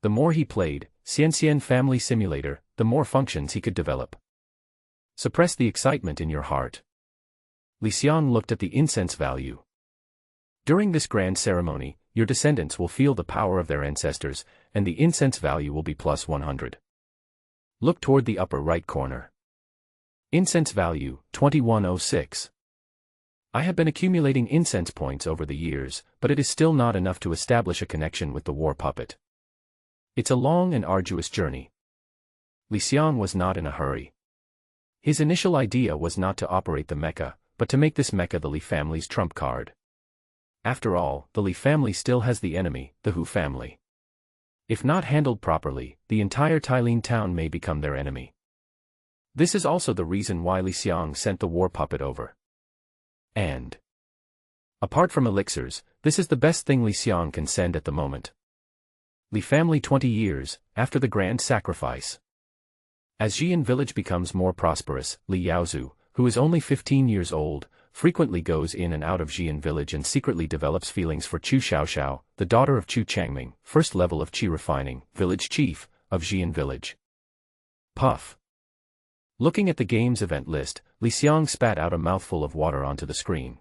The more he played Xiang Family Simulator, the more functions he could develop. Suppress the excitement in your heart. Li Xiang looked at the incense value. During this grand ceremony, your descendants will feel the power of their ancestors, and the incense value will be plus 100. Look toward the upper right corner. Incense value, 2106. I have been accumulating incense points over the years, but it is still not enough to establish a connection with the war puppet. It's a long and arduous journey. Li Xiang was not in a hurry. His initial idea was not to operate the mecha, but to make this mecha the Li family's trump card. After all, the Li family still has the enemy, the Hu family. If not handled properly, the entire Tailin town may become their enemy. This is also the reason why Li Xiang sent the war puppet over. And apart from elixirs, this is the best thing Li Xiang can send at the moment. Li family 20 years, after the grand sacrifice. As Xian village becomes more prosperous, Li Yaozu, who is only 15 years old, frequently goes in and out of Xian village and secretly develops feelings for Chu Xiaoxiao, the daughter of Chu Changming, first level of Qi refining, village chief, of Xian village. Puff. Looking at the game's event list, Li Xiang spat out a mouthful of water onto the screen.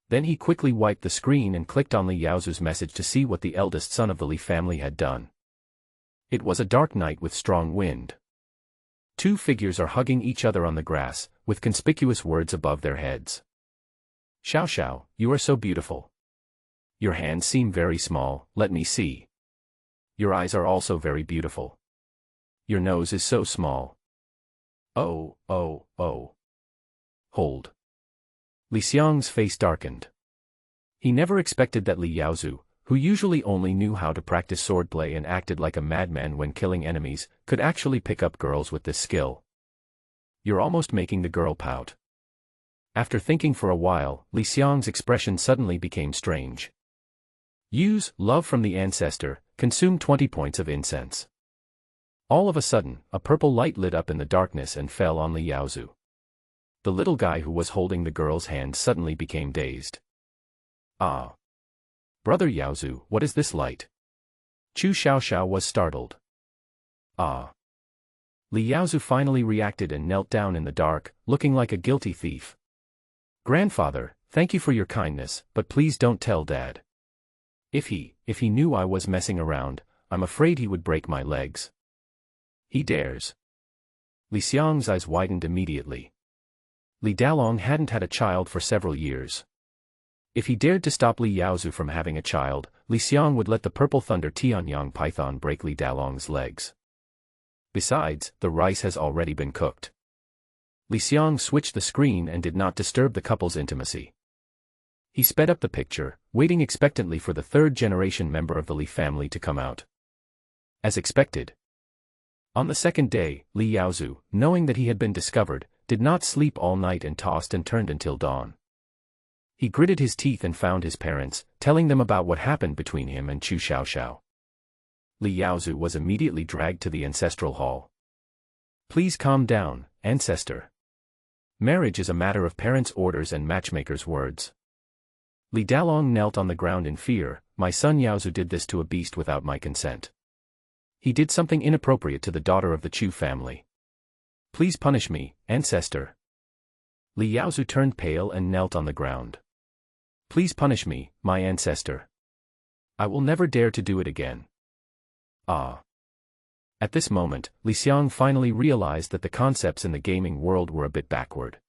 Then he quickly wiped the screen and clicked on Li Yaozu's message to see what the eldest son of the Li family had done. It was a dark night with strong wind. Two figures are hugging each other on the grass, with conspicuous words above their heads. Xiaoxiao, you are so beautiful. Your hands seem very small, let me see. Your eyes are also very beautiful. Your nose is so small. Oh. Hold. Li Xiang's face darkened. He never expected that Li Yaozu, who usually only knew how to practice swordplay and acted like a madman when killing enemies, could actually pick up girls with this skill. You're almost making the girl pout. After thinking for a while, Li Xiang's expression suddenly became strange. Use love from the ancestor, consume 20 points of incense. All of a sudden, a purple light lit up in the darkness and fell on Li Yaozu. The little guy who was holding the girl's hand suddenly became dazed. Ah. Brother Yaozu, what is this light? Chu Xiaoxiao was startled. Ah. Li Yaozu finally reacted and knelt down in the dark, looking like a guilty thief. Grandfather, thank you for your kindness, but please don't tell Dad. If he knew I was messing around, I'm afraid he would break my legs. He dares. Li Xiang's eyes widened immediately. Li Dalong hadn't had a child for several years. If he dared to stop Li Yaozu from having a child, Li Xiang would let the purple thunder Tianyang python break Li Dalong's legs. Besides, the rice has already been cooked. Li Xiang switched the screen and did not disturb the couple's intimacy. He sped up the picture, waiting expectantly for the third-generation member of the Li family to come out. As expected. On the second day, Li Yaozu, knowing that he had been discovered, did not sleep all night and tossed and turned until dawn. He gritted his teeth and found his parents, telling them about what happened between him and Chu Xiaoxiao. Li Yaozu was immediately dragged to the ancestral hall. Please calm down, Ancestor. Marriage is a matter of parents' orders and matchmakers' words. Li Dalong knelt on the ground in fear. My son Yaozu did this to a beast without my consent. He did something inappropriate to the daughter of the Chu family. Please punish me, Ancestor. Li Yaozu turned pale and knelt on the ground. Please punish me, my Ancestor. I will never dare to do it again. Ah. At this moment, Li Xiang finally realized that the concepts in the gaming world were a bit backward.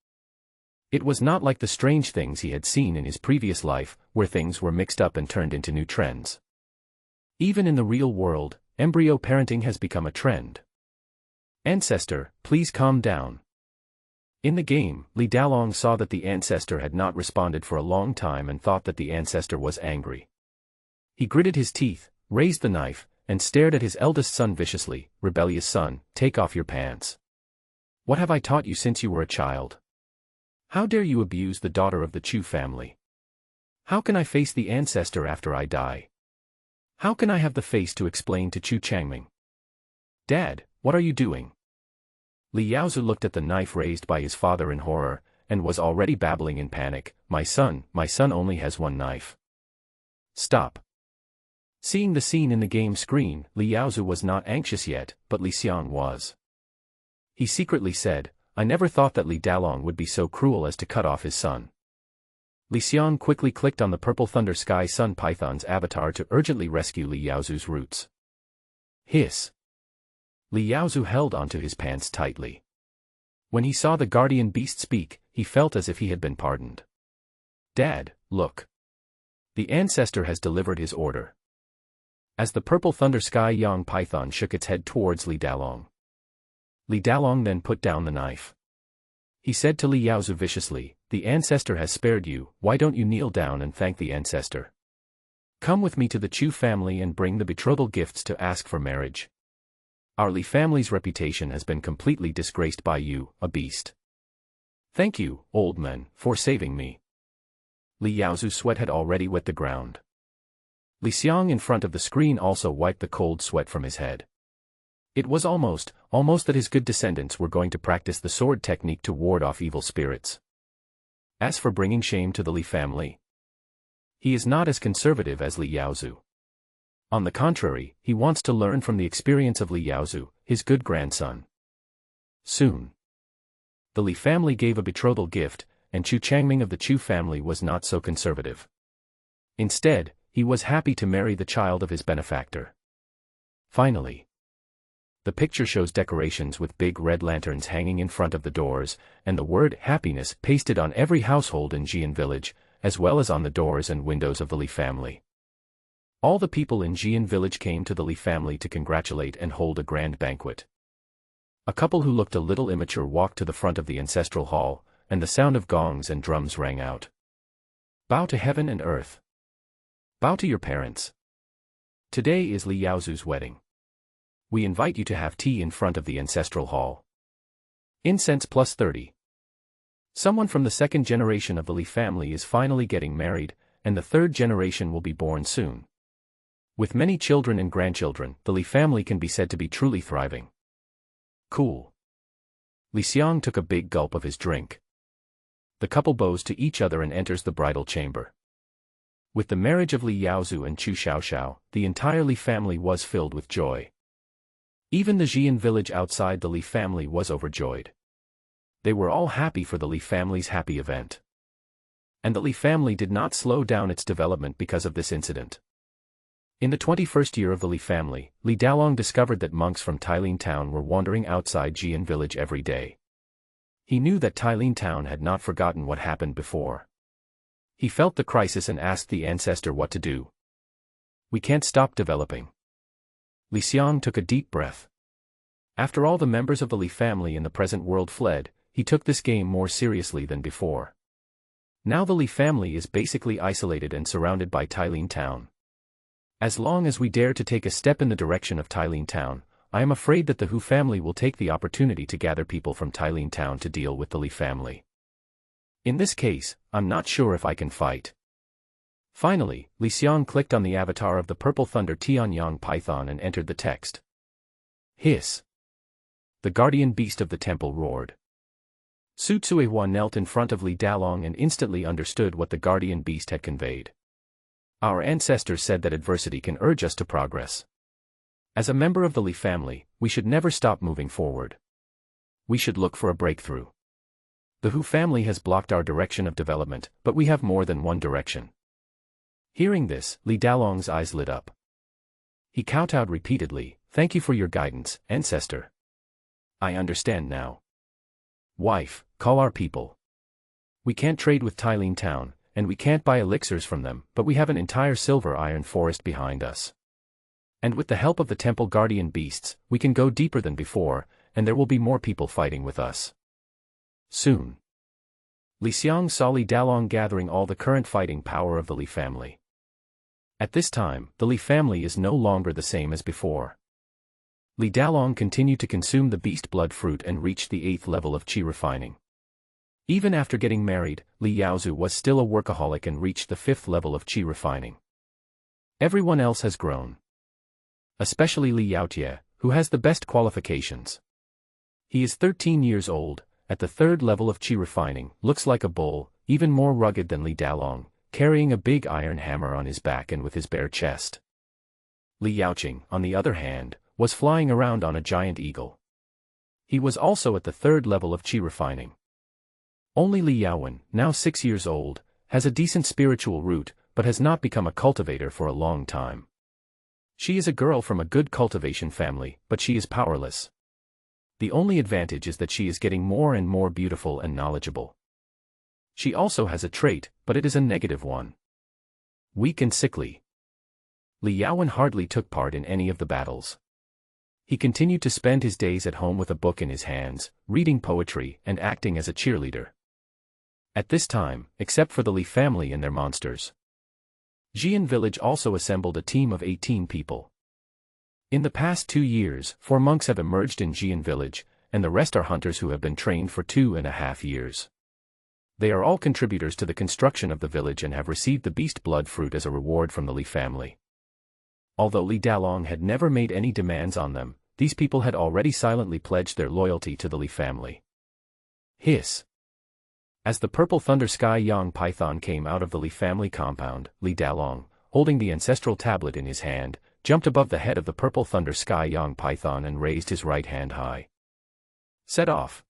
It was not like the strange things he had seen in his previous life, where things were mixed up and turned into new trends. Even in the real world, embryo parenting has become a trend. Ancestor, please calm down. In the game, Li Dalong saw that the Ancestor had not responded for a long time and thought that the Ancestor was angry. He gritted his teeth, raised the knife, and stared at his eldest son viciously. Rebellious son, take off your pants. What have I taught you since you were a child? How dare you abuse the daughter of the Chu family? How can I face the Ancestor after I die? How can I have the face to explain to Chu Changming? Dad, what are you doing? Li Yaozu looked at the knife raised by his father in horror, and was already babbling in panic. My son only has one knife. Stop. Seeing the scene in the game screen, Li Yaozu was not anxious yet, but Li Xiang was. He secretly said, I never thought that Li Dalong would be so cruel as to cut off his son. Li Xiang quickly clicked on the purple thunder sky sun python's avatar to urgently rescue Li Yaozu's roots. Hiss. Li Yaozu held onto his pants tightly. When he saw the guardian beast speak, he felt as if he had been pardoned. Dad, look. The Ancestor has delivered his order. As the purple thunder sky yang python shook its head towards Li Dalong. Li Dalong then put down the knife. He said to Li Yaozu viciously, the Ancestor has spared you, why don't you kneel down and thank the Ancestor? Come with me to the Chu family and bring the betrothal gifts to ask for marriage. Our Li family's reputation has been completely disgraced by you, a beast. Thank you, old man, for saving me. Li Yaozu's sweat had already wet the ground. Li Xiang in front of the screen also wiped the cold sweat from his head. It was almost that his good descendants were going to practice the sword technique to ward off evil spirits. As for bringing shame to the Li family, he is not as conservative as Li Yaozu. On the contrary, he wants to learn from the experience of Li Yaozu, his good grandson. Soon, the Li family gave a betrothal gift, and Chu Changming of the Chu family was not so conservative. Instead, he was happy to marry the child of his benefactor. Finally, the picture shows decorations with big red lanterns hanging in front of the doors, and the word happiness pasted on every household in Xian village, as well as on the doors and windows of the Li family. All the people in Xian village came to the Li family to congratulate and hold a grand banquet. A couple who looked a little immature walked to the front of the ancestral hall, and the sound of gongs and drums rang out. Bow to heaven and earth. Bow to your parents. Today is Li Yaozu's wedding. We invite you to have tea in front of the ancestral hall. Incense plus 30. Someone from the second generation of the Li family is finally getting married, and the third generation will be born soon. With many children and grandchildren, the Li family can be said to be truly thriving. Cool. Li Xiang took a big gulp of his drink. The couple bows to each other and enters the bridal chamber. With the marriage of Li Yaozu and Chu Xiaoxiao, the entire Li family was filled with joy. Even the Xian village outside the Li family was overjoyed. They were all happy for the Li family's happy event. And the Li family did not slow down its development because of this incident. In the 21st year of the Li family, Li Dalong discovered that monks from Tailin town were wandering outside Xian village every day. He knew that Tailin town had not forgotten what happened before. He felt the crisis and asked the Ancestor what to do. We can't stop developing. Li Xiang took a deep breath. After all the members of the Li family in the present world fled, he took this game more seriously than before. Now the Li family is basically isolated and surrounded by Tailin town. As long as we dare to take a step in the direction of Tailin town, I am afraid that the Hu family will take the opportunity to gather people from Tylin town to deal with the Li family. In this case, I'm not sure if I can fight. Finally, Xiang clicked on the avatar of the Purple Thunder Tianyang python and entered the text. Hiss. The guardian beast of the temple roared. Su Tsuehua knelt in front of Li Dalong and instantly understood what the guardian beast had conveyed. Our ancestors said that adversity can urge us to progress. As a member of the Li family, we should never stop moving forward. We should look for a breakthrough. The Hu family has blocked our direction of development, but we have more than one direction. Hearing this, Li Dalong's eyes lit up. He kowtowed repeatedly, "Thank you for your guidance, Ancestor. I understand now. Wife, call our people. We can't trade with Tylin town, and we can't buy elixirs from them, but we have an entire silver iron forest behind us. And with the help of the temple guardian beasts, we can go deeper than before, and there will be more people fighting with us. Soon." Xiang saw Li Dalong gathering all the current fighting power of the Li family. At this time, the Li family is no longer the same as before. Li Dalong continued to consume the beast blood fruit and reached the 8th level of qi refining. Even after getting married, Li Yaozu was still a workaholic and reached the 5th level of qi refining. Everyone else has grown. Especially Li Yaotie, who has the best qualifications. He is 13 years old, at the 3rd level of qi refining, looks like a bull, even more rugged than Li Dalong, carrying a big iron hammer on his back and with his bare chest. Li Yaoqing, on the other hand, was flying around on a giant eagle. He was also at the 3rd level of qi refining. Only Li Yaowen, now 6 years old, has a decent spiritual root, but has not become a cultivator for a long time. She is a girl from a good cultivation family, but she is powerless. The only advantage is that she is getting more and more beautiful and knowledgeable. She also has a trait, but it is a negative one. Weak and sickly. Li Yaowen hardly took part in any of the battles. He continued to spend his days at home with a book in his hands, reading poetry and acting as a cheerleader. At this time, except for the Li family and their monsters, Xian village also assembled a team of 18 people. In the past 2 years, 4 monks have emerged in Xian village, and the rest are hunters who have been trained for 2.5 years. They are all contributors to the construction of the village and have received the beast blood fruit as a reward from the Li family. Although Li Dalong had never made any demands on them, these people had already silently pledged their loyalty to the Li family. Hiss. As the purple thunder sky yang python came out of the Li family compound, Li Dalong, holding the ancestral tablet in his hand, jumped above the head of the purple thunder sky yang python and raised his right hand high. Set off.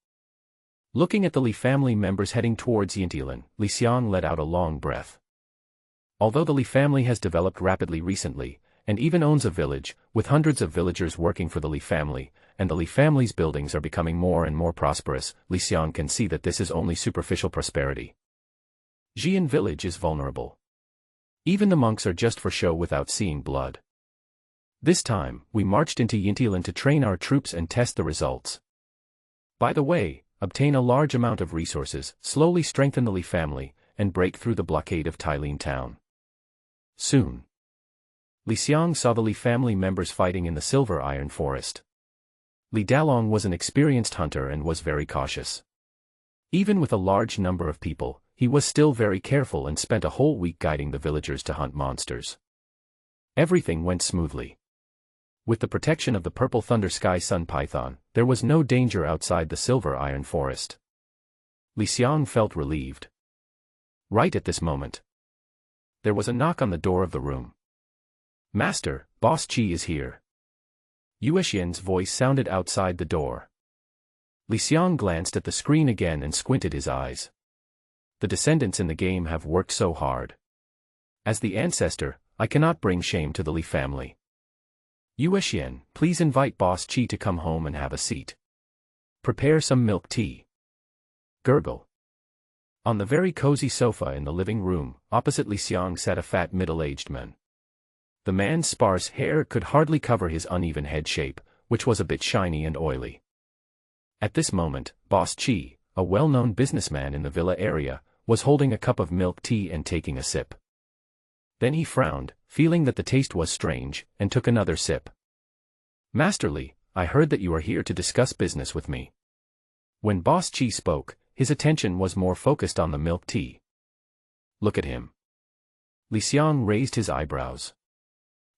Looking at the Li family members heading towards Yintilan, Xiang let out a long breath. Although the Li family has developed rapidly recently, and even owns a village, with hundreds of villagers working for the Li family, and the Li family's buildings are becoming more and more prosperous, Xiang can see that this is only superficial prosperity. Xian village is vulnerable. Even the monks are just for show without seeing blood. This time, we marched into Yintilan to train our troops and test the results. By the way, obtain a large amount of resources, slowly strengthen the Li family, and break through the blockade of Tylin town. Soon. Xiang saw the Li family members fighting in the silver iron forest. Li Dalong was an experienced hunter and was very cautious. Even with a large number of people, he was still very careful and spent a whole week guiding the villagers to hunt monsters. Everything went smoothly. With the protection of the purple thunder sky sun python, there was no danger outside the silver iron forest. Xiang felt relieved. Right at this moment, there was a knock on the door of the room. "Master, Boss Qi is here." Yuexian's voice sounded outside the door. Xiang glanced at the screen again and squinted his eyes. The descendants in the game have worked so hard. As the ancestor, I cannot bring shame to the Li family. Yuexian, please invite Boss Qi to come home and have a seat. Prepare some milk tea. Gurgle. On the very cozy sofa in the living room, opposite Xiang sat a fat middle-aged man. The man's sparse hair could hardly cover his uneven head shape, which was a bit shiny and oily. At this moment, Boss Qi, a well-known businessman in the villa area, was holding a cup of milk tea and taking a sip. Then he frowned, feeling that the taste was strange, and took another sip. "Masterly, I heard that you are here to discuss business with me. When Boss Chi spoke, his attention was more focused on the milk tea. Look at him. Xiang raised his eyebrows.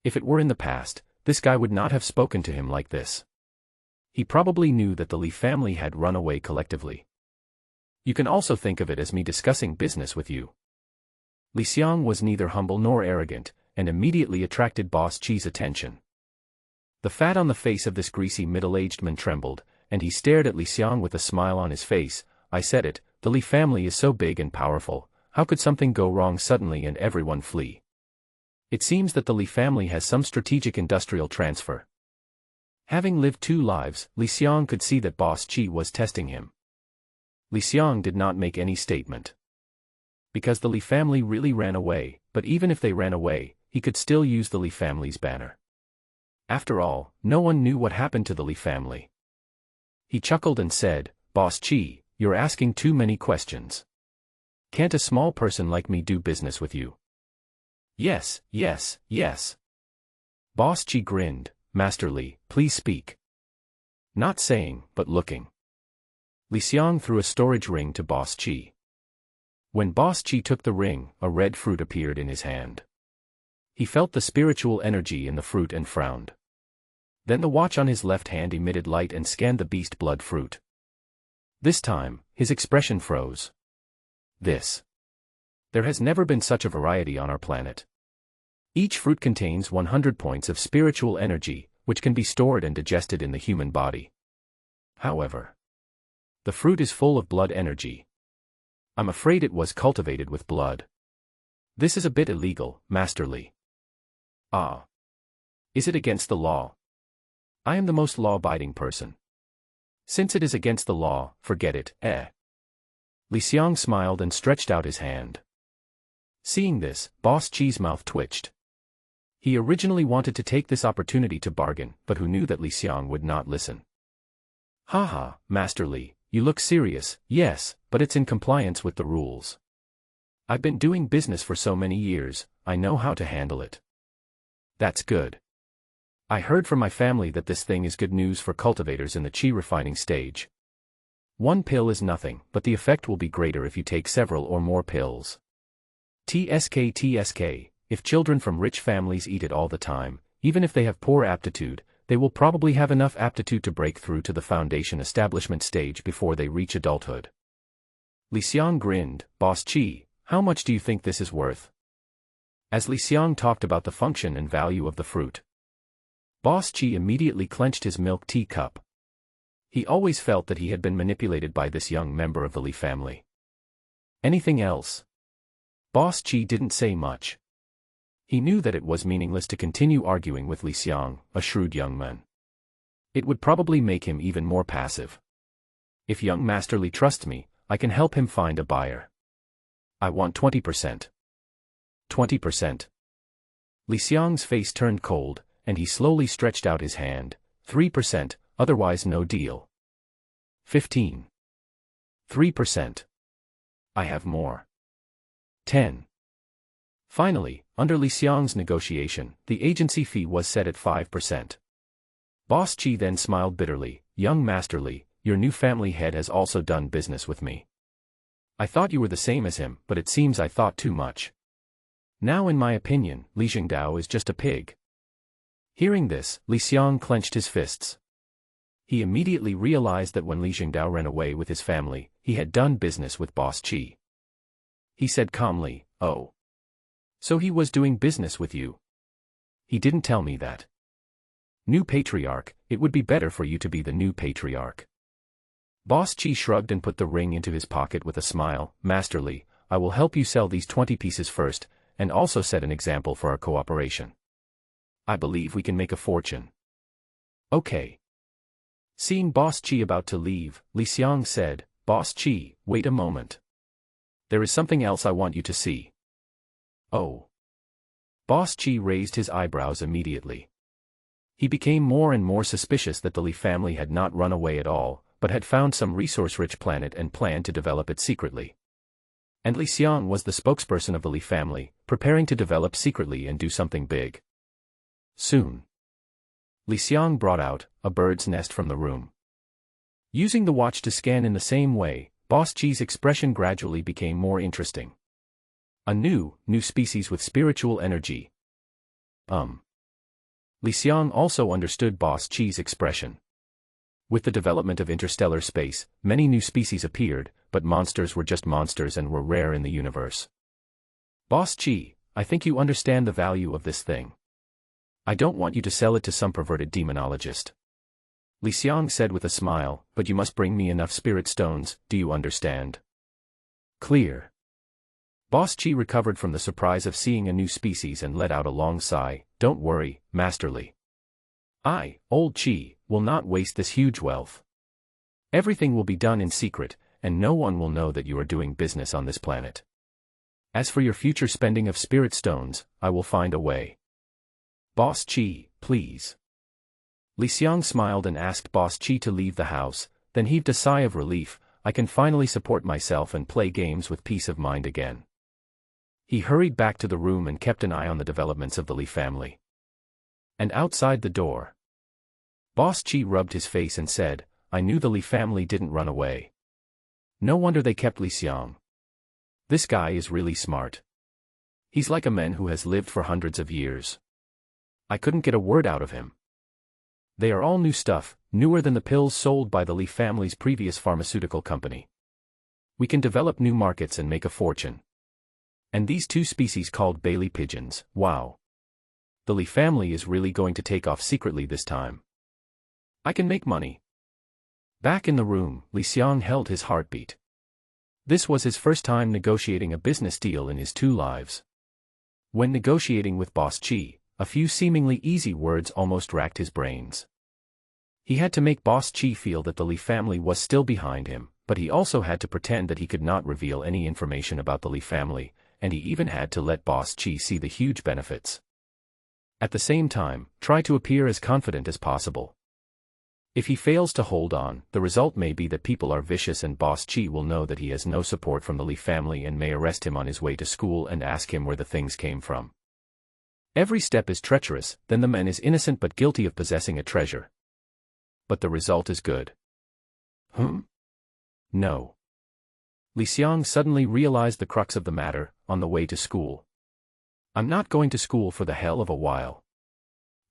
If it were in the past, this guy would not have spoken to him like this. He probably knew that the Li family had run away collectively. You can also think of it as me discussing business with you. Xiang was neither humble nor arrogant, and immediately attracted Boss Chi's attention. The fat on the face of this greasy middle-aged man trembled, and he stared at Xiang with a smile on his face. I said it, the Li family is so big and powerful, how could something go wrong suddenly and everyone flee? It seems that the Li family has some strategic industrial transfer. Having lived 2 lives, Xiang could see that Boss Chi was testing him. Xiang did not make any statement. Because the Li family really ran away, but even if they ran away, he could still use the Li family's banner. After all, no one knew what happened to the Li family. He chuckled and said, Boss Chi, you're asking too many questions. Can't a small person like me do business with you? Yes, yes, yes. Boss Chi grinned. Master Li, please speak. Not saying, but looking. Xiang threw a storage ring to Boss Chi. When Boss Chi took the ring, a red fruit appeared in his hand. He felt the spiritual energy in the fruit and frowned. Then the watch on his left hand emitted light and scanned the beast blood fruit. This time, his expression froze. There has never been such a variety on our planet. Each fruit contains 100 points of spiritual energy, which can be stored and digested in the human body. However, the fruit is full of blood energy. I'm afraid it was cultivated with blood. This is a bit illegal, Master Li. Ah. Is it against the law? I am the most law-abiding person. Since it is against the law, forget it, Xiang smiled and stretched out his hand. Seeing this, Boss Chi's mouth twitched. He originally wanted to take this opportunity to bargain, but who knew that Xiang would not listen. Haha, Master Li, you look serious. Yes, but it's in compliance with the rules. I've been doing business for so many years, I know how to handle it. That's good. I heard from my family that this thing is good news for cultivators in the chi refining stage. 1 pill is nothing, but the effect will be greater if you take several or more pills. TSK. If children from rich families eat it all the time, even if they have poor aptitude, they will probably have enough aptitude to break through to the foundation establishment stage before they reach adulthood. Xiang grinned. Boss Chi, how much do you think this is worth? As Xiang talked about the function and value of the fruit, Boss Chi immediately clenched his milk tea cup. He always felt that he had been manipulated by this young member of the Li family. Anything else? Boss Chi didn't say much. He knew that it was meaningless to continue arguing with Xiang, a shrewd young man. It would probably make him even more passive. If young Master Li trusts me, I can help him find a buyer. I want 20%. 20%. Xiang's face turned cold, and he slowly stretched out his hand. 3%, otherwise no deal. 15. 3%. I have more. 10. Finally, under Xiang's negotiation, the agency fee was set at 5%. Boss Chi then smiled bitterly. Young Master Li, your new family head has also done business with me. I thought you were the same as him, but it seems I thought too much. Now in my opinion, Li Zhengdao is just a pig. Hearing this, Xiang clenched his fists. He immediately realized that when Li Zhengdao ran away with his family, he had done business with Boss Chi. He said calmly, oh. So he was doing business with you? He didn't tell me that. New patriarch, it would be better for you to be the new patriarch. Boss Chi shrugged and put the ring into his pocket with a smile. Master Li, I will help you sell these 20 pieces first, and also set an example for our cooperation. I believe we can make a fortune. Okay. Seeing Boss Chi about to leave, Xiang said, Boss Chi, wait a moment. There is something else I want you to see. Oh. Boss Chi raised his eyebrows immediately. He became more and more suspicious that the Li family had not run away at all, but had found some resource-rich planet and planned to develop it secretly. And Xiang was the spokesperson of the Li family, preparing to develop secretly and do something big. Soon. Li Xiang brought out a bird's nest from the room. Using the watch to scan in the same way, Boss Chi's expression gradually became more interesting. A new species with spiritual energy. Li Xiang also understood Boss Chi's expression. With the development of interstellar space, many new species appeared, but monsters were just monsters and were rare in the universe. Boss Chi, I think you understand the value of this thing. I don't want you to sell it to some perverted demonologist. Li Xiang said with a smile, but you must bring me enough spirit stones, do you understand? Clear. Boss Chi recovered from the surprise of seeing a new species and let out a long sigh. Don't worry, Master Li. I, Old Chi, will not waste this huge wealth. Everything will be done in secret, and no one will know that you are doing business on this planet. As for your future spending of spirit stones, I will find a way. Boss Chi, please. Li Xiang smiled and asked Boss Chi to leave the house, then heaved a sigh of relief. I can finally support myself and play games with peace of mind again. He hurried back to the room and kept an eye on the developments of the Li family. And outside the door, Boss Chi rubbed his face and said, I knew the Li family didn't run away. No wonder they kept Li Xiang. This guy is really smart. He's like a man who has lived for hundreds of years. I couldn't get a word out of him. They are all new stuff, newer than the pills sold by the Li family's previous pharmaceutical company. We can develop new markets and make a fortune. And these two species called Bailey pigeons, wow. The Li family is really going to take off secretly this time. I can make money. Back in the room, Li Xiang held his heartbeat. This was his first time negotiating a business deal in his 2 lives. When negotiating with Boss Chi, a few seemingly easy words almost racked his brains. He had to make Boss Chi feel that the Li family was still behind him, but he also had to pretend that he could not reveal any information about the Li family, and he even had to let Boss Chi see the huge benefits. At the same time, try to appear as confident as possible. If he fails to hold on, the result may be that people are vicious and Boss Chi will know that he has no support from the Li family and may arrest him on his way to school and ask him where the things came from. Every step is treacherous, then the man is innocent but guilty of possessing a treasure. But the result is good. No. Li Xiang suddenly realized the crux of the matter, on the way to school. I'm not going to school for the hell of a while.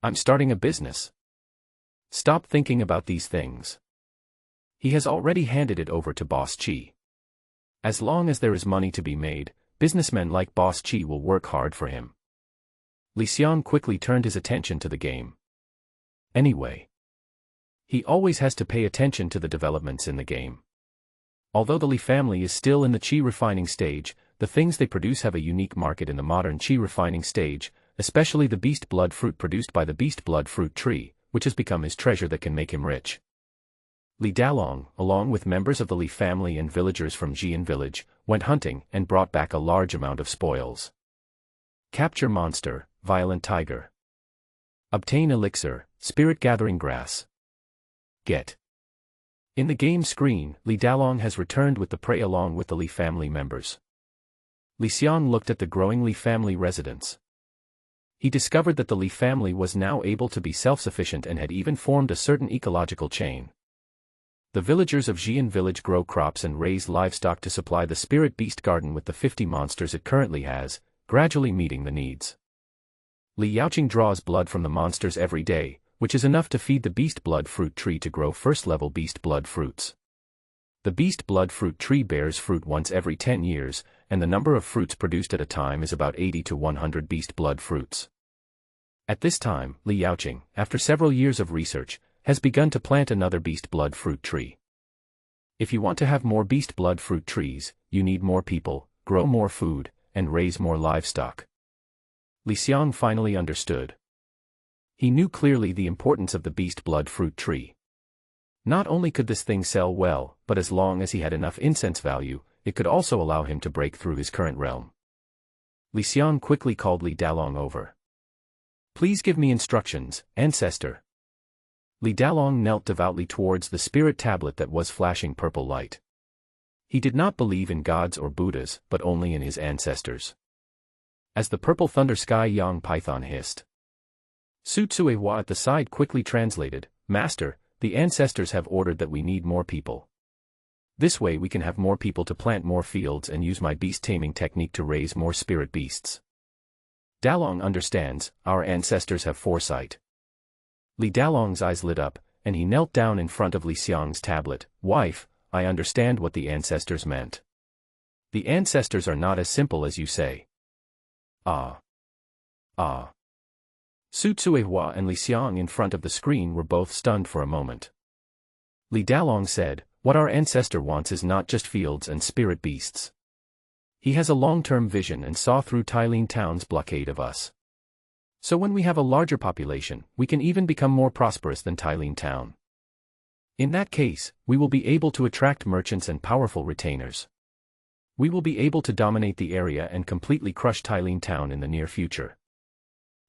I'm starting a business. Stop thinking about these things. He has already handed it over to Boss Chi. As long as there is money to be made, businessmen like Boss Chi will work hard for him. Li Xiang quickly turned his attention to the game. Anyway, he always has to pay attention to the developments in the game. Although the Li family is still in the Qi refining stage, the things they produce have a unique market in the modern Qi refining stage, especially the beast blood fruit produced by the beast blood fruit tree, which has become his treasure that can make him rich. Li Dalong, along with members of the Li family and villagers from Xian village, went hunting and brought back a large amount of spoils. Capture monster, violent tiger. Obtain elixir, spirit gathering grass. Get. In the game screen, Li Dalong has returned with the prey along with the Li family members. Li Xiang looked at the growing Li family residence. He discovered that the Li family was now able to be self-sufficient and had even formed a certain ecological chain. The villagers of Xian village grow crops and raise livestock to supply the spirit beast garden with the 50 monsters it currently has, gradually meeting the needs. Li Yaoqing draws blood from the monsters every day, which is enough to feed the beast blood fruit tree to grow first-level beast blood fruits. The beast blood fruit tree bears fruit once every 10 years, and the number of fruits produced at a time is about 80 to 100 beast blood fruits. At this time, Li Yaoqing, after several years of research, has begun to plant another beast blood fruit tree. If you want to have more beast blood fruit trees, you need more people, grow more food, and raise more livestock. Li Xiang finally understood. He knew clearly the importance of the beast blood fruit tree. Not only could this thing sell well, but as long as he had enough incense value, it could also allow him to break through his current realm. Li Xiang quickly called Li Dalong over. Please give me instructions, Ancestor. Li Dalong knelt devoutly towards the spirit tablet that was flashing purple light. He did not believe in gods or Buddhas, but only in his ancestors. As the purple thunder sky Yang python hissed. Su Tsuehua at the side quickly translated, "Master, the ancestors have ordered that we need more people. This way we can have more people to plant more fields and use my beast taming technique to raise more spirit beasts." Dalong understands, our ancestors have foresight. Li Dalong's eyes lit up, and he knelt down in front of Li Xiang's tablet. "Wife, I understand what the ancestors meant. The ancestors are not as simple as you say." Ah. Su Tsuehua and Li Xiang in front of the screen were both stunned for a moment. Li Dalong said, "What our ancestor wants is not just fields and spirit beasts. He has a long-term vision and saw through Tylene Town's blockade of us. So when we have a larger population, we can even become more prosperous than Tylene Town. In that case, we will be able to attract merchants and powerful retainers. We will be able to dominate the area and completely crush Tylene Town in the near future."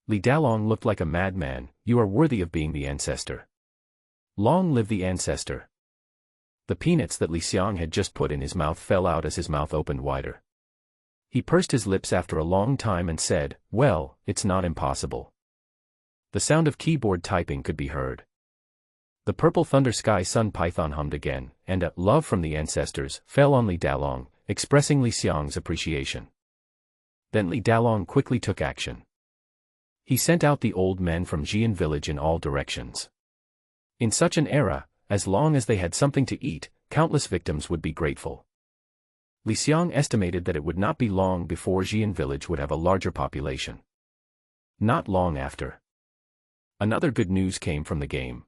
Li Dalong looked like a madman. "You are worthy of being the ancestor. Long live the ancestor." The peanuts that Li Xiang had just put in his mouth fell out as his mouth opened wider. He pursed his lips after a long time and said, "Well, it's not impossible." The sound of keyboard typing could be heard. The purple thunder sky sun python hummed again, and a "love from the ancestors" fell on Li Dalong, expressing Li Xiang's appreciation. Then Li Dalong quickly took action. He sent out the old men from Xian village in all directions. In such an era, as long as they had something to eat, countless victims would be grateful. Li Xiang estimated that it would not be long before Xian village would have a larger population. Not long after. Another good news came from the game.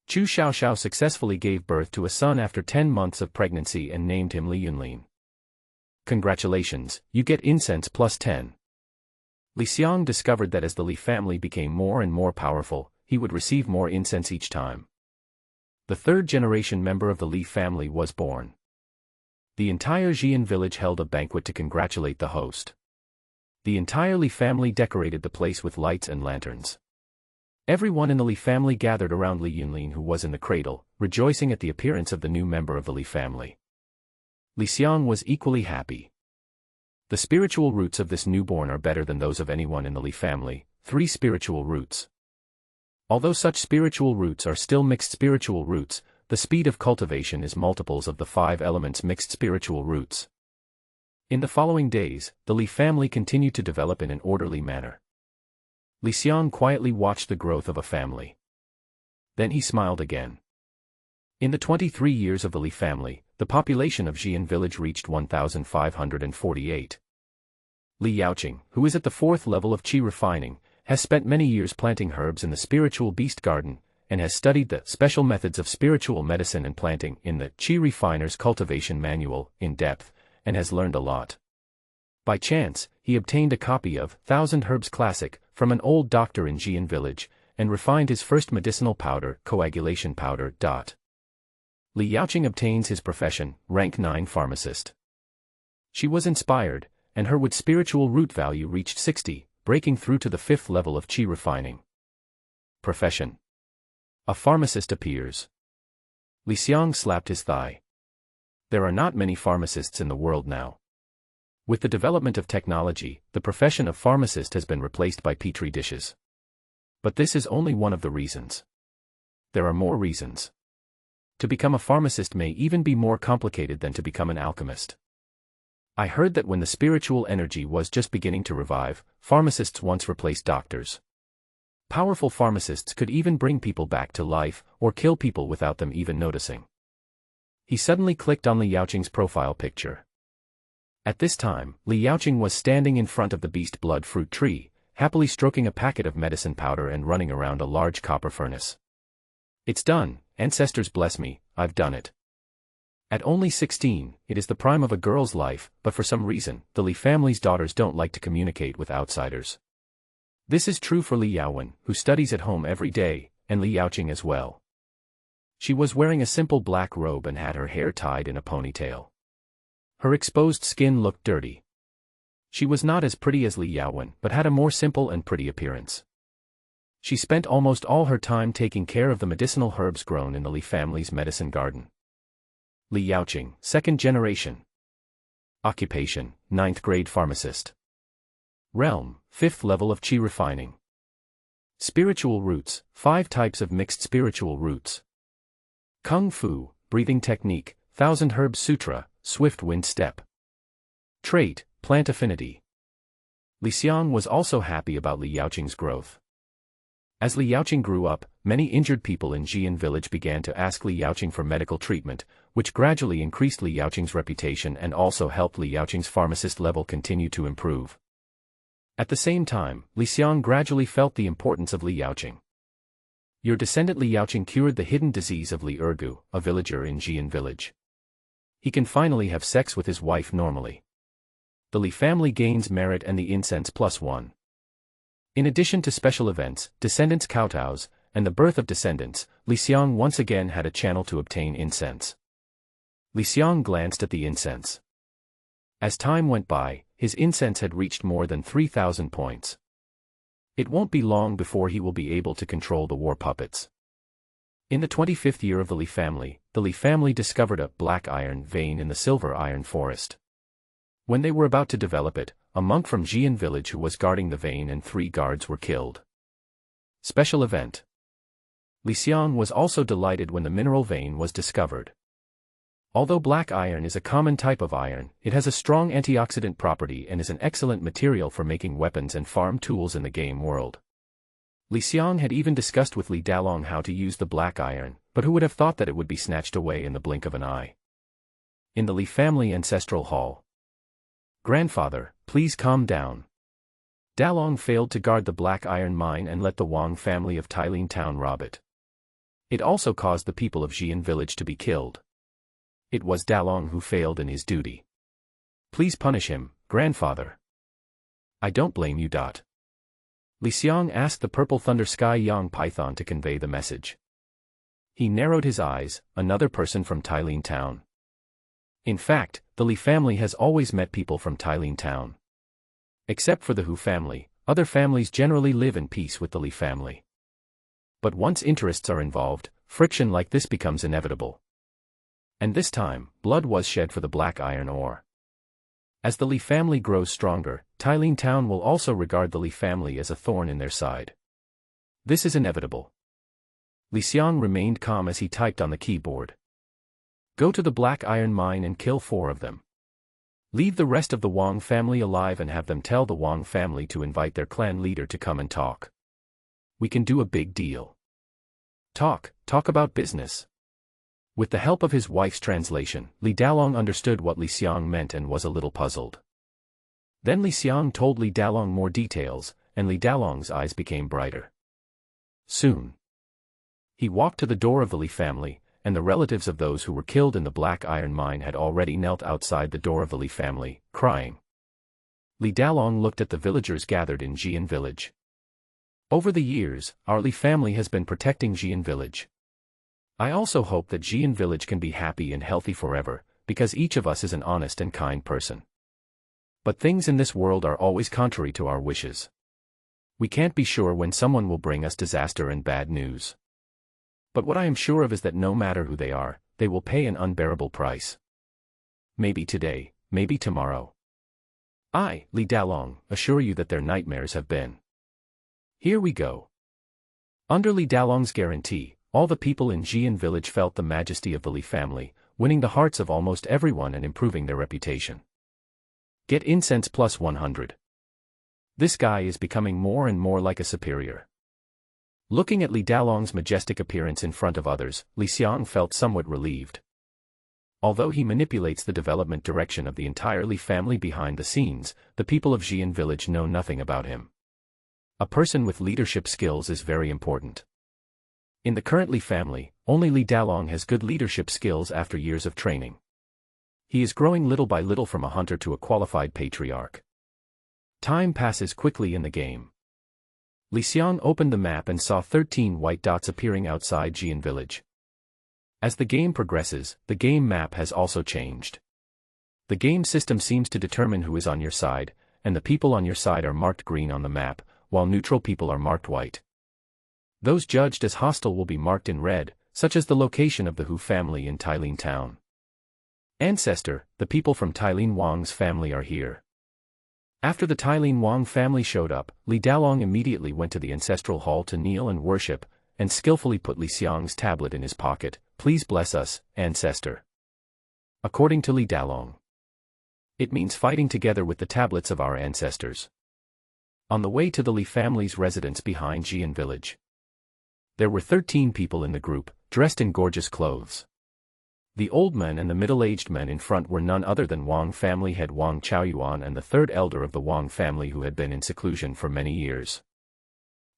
Chu Xiaoxiao successfully gave birth to a son after 10 months of pregnancy and named him Li Yunlin. Congratulations, you get incense plus 10. Li Xiang discovered that as the Li family became more and more powerful, he would receive more incense each time. The third-generation member of the Li family was born. The entire Xian village held a banquet to congratulate the host. The entire Li family decorated the place with lights and lanterns. Everyone in the Li family gathered around Li Yunlin, who was in the cradle, rejoicing at the appearance of the new member of the Li family. Li Xiang was equally happy. The spiritual roots of this newborn are better than those of anyone in the Li family, 3 spiritual roots. Although such spiritual roots are still mixed spiritual roots, the speed of cultivation is multiples of the 5 elements mixed spiritual roots. In the following days, the Li family continued to develop in an orderly manner. Li Xiang quietly watched the growth of a family. Then he smiled again. In the 23 years of the Li family, the population of Xian village reached 1,548. Li Yaoqing, who is at the 4th level of qi refining, has spent many years planting herbs in the spiritual beast garden, and has studied the special methods of spiritual medicine and planting in the Qi Refiner's Cultivation Manual in depth, and has learned a lot. By chance, he obtained a copy of 1000 Herbs Classic from an old doctor in Xian village, and refined his first medicinal powder, coagulation powder. Li Yaoqing obtains his profession, rank 9 pharmacist. She was inspired, and her wood spiritual root value reached 60, breaking through to the 5th level of qi refining. Profession. A pharmacist appears. Li Xiang slapped his thigh. There are not many pharmacists in the world now. With the development of technology, the profession of pharmacist has been replaced by petri dishes. But this is only one of the reasons. There are more reasons. To become a pharmacist may even be more complicated than to become an alchemist. I heard that when the spiritual energy was just beginning to revive, pharmacists once replaced doctors. Powerful pharmacists could even bring people back to life, or kill people without them even noticing. He suddenly clicked on Li Yaoqing's profile picture. At this time, Li Yaoqing was standing in front of the beast blood fruit tree, happily stroking a packet of medicine powder and running around a large copper furnace. It's done, ancestors bless me, I've done it. At only 16, it is the prime of a girl's life, but for some reason, the Li family's daughters don't like to communicate with outsiders. This is true for Li Yaowen, who studies at home every day, and Li Yaoqing as well. She was wearing a simple black robe and had her hair tied in a ponytail. Her exposed skin looked dirty. She was not as pretty as Li Yaowen, but had a more simple and pretty appearance. She spent almost all her time taking care of the medicinal herbs grown in the Li family's medicine garden. Li Yaoqing, 2nd generation. Occupation, 9th grade pharmacist. Realm, 5th level of qi refining. Spiritual roots, 5 types of mixed spiritual roots. Kung Fu, breathing technique, Thousand Herb Sutra, swift wind step. Trait, plant affinity. Li Xiang was also happy about Li Yaoqing's growth. As Li Yaoqing grew up, many injured people in Xian village began to ask Li Yaoqing for medical treatment, which gradually increased Li Yaoqing's reputation and also helped Li Yaoqing's pharmacist level continue to improve. At the same time, Li Xiang gradually felt the importance of Li Yaoqing. Your descendant Li Yaoqing cured the hidden disease of Li Ergu, a villager in Xian village. He can finally have sex with his wife normally. The Li family gains merit and the incense +1. In addition to special events, descendants kowtows, and the birth of descendants, Li Xiang once again had a channel to obtain incense. Li Xiang glanced at the incense. As time went by, his incense had reached more than 3,000 points. It won't be long before he will be able to control the war puppets. In the 25th year of the Li family discovered a black iron vein in the silver iron forest. When they were about to develop it, a monk from Xian village who was guarding the vein and 3 guards were killed. Special event. Li Xiang was also delighted when the mineral vein was discovered. Although black iron is a common type of iron, it has a strong antioxidant property and is an excellent material for making weapons and farm tools in the game world. Li Xiang had even discussed with Li Dalong how to use the black iron, but who would have thought that it would be snatched away in the blink of an eye. In the Li family ancestral hall. Grandfather, please calm down. Dalong failed to guard the black iron mine and let the Wang family of Tailin town rob it. It also caused the people of Xian village to be killed. It was Dalong who failed in his duty. Please punish him, grandfather. I don't blame you. Li Xiang asked the purple thunder sky Yang python to convey the message. He narrowed his eyes, another person from Tailin town. In fact, the Li family has always met people from Tailin town. Except for the Hu family, other families generally live in peace with the Li family. But once interests are involved, friction like this becomes inevitable. And this time, blood was shed for the black iron ore. As the Li family grows stronger, Tailin town will also regard the Li family as a thorn in their side. This is inevitable. Li Xiang remained calm as he typed on the keyboard. Go to the black iron mine and kill 4 of them. Leave the rest of the Wang family alive and have them tell the Wang family to invite their clan leader to come and talk. We can do a big deal. Talk about business. With the help of his wife's translation, Li Dalong understood what Li Xiang meant and was a little puzzled. Then Li Xiang told Li Dalong more details, and Li Dalong's eyes became brighter. Soon. He walked to the door of the Li family, and the relatives of those who were killed in the black iron mine had already knelt outside the door of the Li family, crying. Li Dalong looked at the villagers gathered in Xian village. Over the years, our Li family has been protecting Xian village. I also hope that Xian village can be happy and healthy forever, because each of us is an honest and kind person. But things in this world are always contrary to our wishes. We can't be sure when someone will bring us disaster and bad news. But what I am sure of is that no matter who they are, they will pay an unbearable price. Maybe today, maybe tomorrow. I, Li Dalong, assure you that their nightmares have been. Here we go. Under Li Dalong's guarantee, all the people in Xian village felt the majesty of the Li family, winning the hearts of almost everyone and improving their reputation. Get incense +100. This guy is becoming more and more like a superior. Looking at Li Dalong's majestic appearance in front of others, Li Xiang felt somewhat relieved. Although he manipulates the development direction of the entire Li family behind the scenes, the people of Xian village know nothing about him. A person with leadership skills is very important. In the current Li family, only Li Dalong has good leadership skills after years of training. He is growing little by little from a hunter to a qualified patriarch. Time passes quickly in the game. Li Xiang opened the map and saw 13 white dots appearing outside Xian village. As the game progresses, the game map has also changed. The game system seems to determine who is on your side, and the people on your side are marked green on the map, while neutral people are marked white. Those judged as hostile will be marked in red, such as the location of the Hu family in Tailin town. Ancestor, the people from Tailin Wang's family are here. After the Tylin Wang family showed up, Li Dalong immediately went to the ancestral hall to kneel and worship, and skillfully put Li Xiang's tablet in his pocket. Please bless us, Ancestor. According to Li Dalong, it means fighting together with the tablets of our ancestors. On the way to the Li family's residence behind Xian village, there were 13 people in the group, dressed in gorgeous clothes. The old men and the middle-aged men in front were none other than Wang family head Wang Chaoyuan and the third elder of the Wang family who had been in seclusion for many years.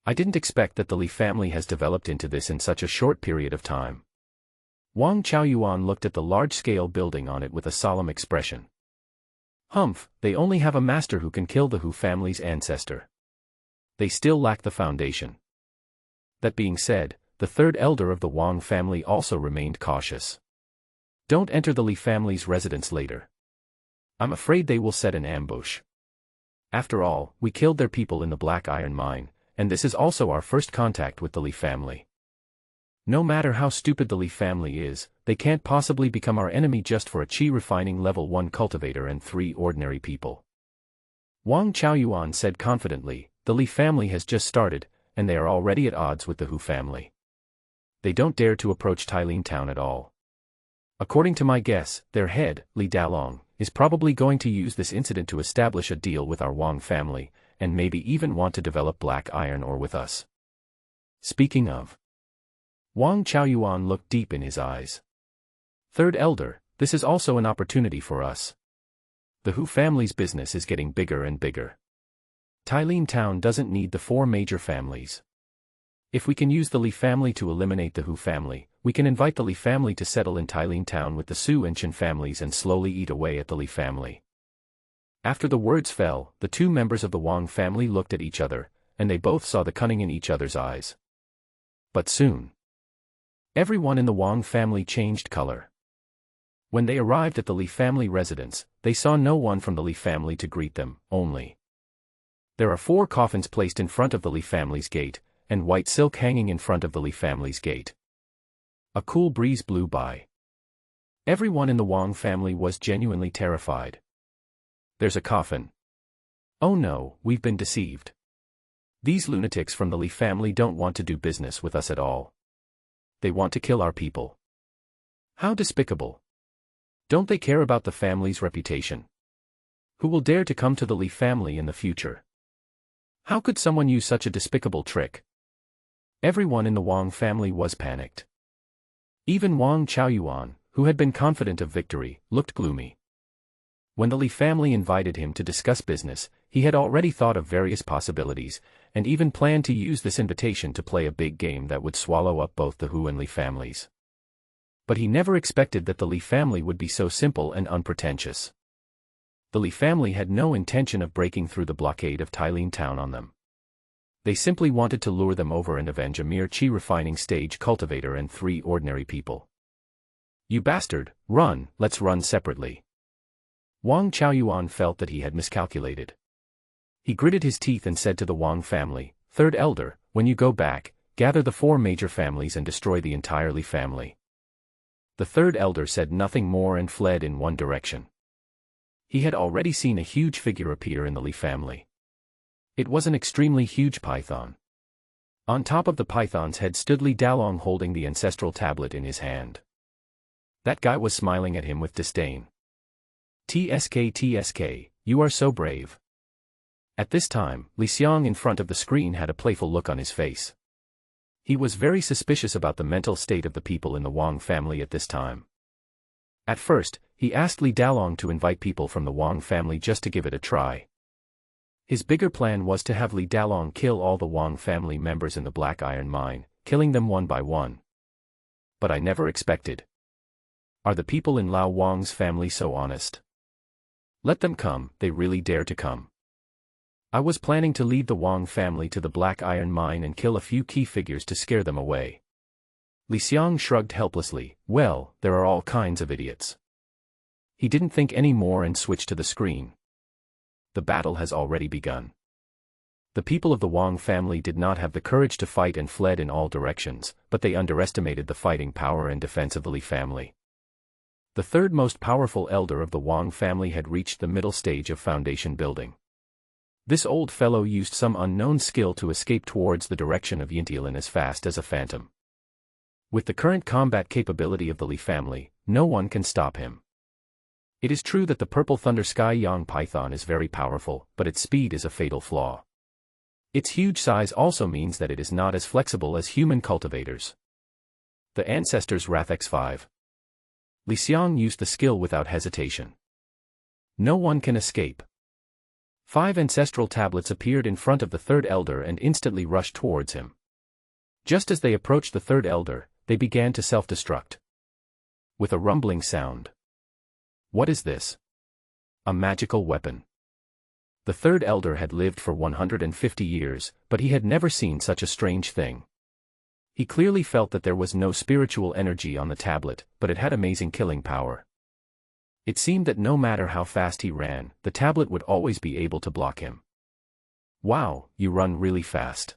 I didn't expect that the Li family has developed into this in such a short period of time. Wang Chaoyuan looked at the large-scale building on it with a solemn expression. Humph, they only have a master who can kill the Hu family's ancestor. They still lack the foundation. That being said, the third elder of the Wang family also remained cautious. Don't enter the Li family's residence later. I'm afraid they will set an ambush. After all, we killed their people in the Black Iron Mine, and this is also our first contact with the Li family. No matter how stupid the Li family is, they can't possibly become our enemy just for a Qi refining level 1 cultivator and 3 ordinary people. Wang Chaoyuan said confidently, the Li family has just started, and they are already at odds with the Hu family. They don't dare to approach Tylin town at all. According to my guess, their head, Li Dalong, is probably going to use this incident to establish a deal with our Wang family, and maybe even want to develop black iron ore with us. Speaking of, Wang Chaoyuan looked deep in his eyes. Third elder, this is also an opportunity for us. The Hu family's business is getting bigger and bigger. Tylin town doesn't need the 4 major families. If we can use the Li family to eliminate the Hu family, we can invite the Li family to settle in Tylin town with the Su and Chen families and slowly eat away at the Li family. After the words fell, the 2 members of the Wang family looked at each other, and they both saw the cunning in each other's eyes. But soon, everyone in the Wang family changed color. When they arrived at the Li family residence, they saw no one from the Li family to greet them, only. There are 4 coffins placed in front of the Li family's gate, and white silk hanging in front of the Li family's gate. A cool breeze blew by. Everyone in the Wang family was genuinely terrified. There's a coffin. Oh no, we've been deceived. These lunatics from the Li family don't want to do business with us at all. They want to kill our people. How despicable. Don't they care about the family's reputation? Who will dare to come to the Li family in the future? How could someone use such a despicable trick? Everyone in the Wang family was panicked. Even Wang Chaoyuan, who had been confident of victory, looked gloomy. When the Li family invited him to discuss business, he had already thought of various possibilities, and even planned to use this invitation to play a big game that would swallow up both the Hu and Li families. But he never expected that the Li family would be so simple and unpretentious. The Li family had no intention of breaking through the blockade of Tylin town on them. They simply wanted to lure them over and avenge a mere Qi refining stage cultivator and 3 ordinary people. You bastard, run, let's run separately. Wang Chaoyuan felt that he had miscalculated. He gritted his teeth and said to the Wang family, Third elder, when you go back, gather the 4 major families and destroy the entire Li family. The third elder said nothing more and fled in one direction. He had already seen a huge figure appear in the Li family. It was an extremely huge python. On top of the python's head stood Li Dalong holding the ancestral tablet in his hand. That guy was smiling at him with disdain. TSK, you are so brave. At this time, Li Xiang in front of the screen had a playful look on his face. He was very suspicious about the mental state of the people in the Wang family at this time. At first, he asked Li Dalong to invite people from the Wang family just to give it a try. His bigger plan was to have Li Dalong kill all the Wang family members in the Black Iron Mine, killing them one by one. But I never expected. Are the people in Lao Wang's family so honest? Let them come, they really dare to come. I was planning to lead the Wang family to the Black Iron Mine and kill a few key figures to scare them away. Li Xiang shrugged helplessly, well, there are all kinds of idiots. He didn't think any more and switched to the screen. The battle has already begun. The people of the Wang family did not have the courage to fight and fled in all directions, but they underestimated the fighting power and defense of the Li family. The third most powerful elder of the Wang family had reached the middle stage of foundation building. This old fellow used some unknown skill to escape towards the direction of Yintialin as fast as a phantom. With the current combat capability of the Li family, no one can stop him. It is true that the Purple Thunder Sky Yang Python is very powerful, but its speed is a fatal flaw. Its huge size also means that it is not as flexible as human cultivators. The Ancestor's Wrath X5. Li Xiang used the skill without hesitation. No one can escape. 5 ancestral tablets appeared in front of the third elder and instantly rushed towards him. Just as they approached the third elder, they began to self-destruct. With a rumbling sound. What is this? A magical weapon. The third elder had lived for 150 years, but he had never seen such a strange thing. He clearly felt that there was no spiritual energy on the tablet, but it had amazing killing power. It seemed that no matter how fast he ran, the tablet would always be able to block him. Wow, you run really fast.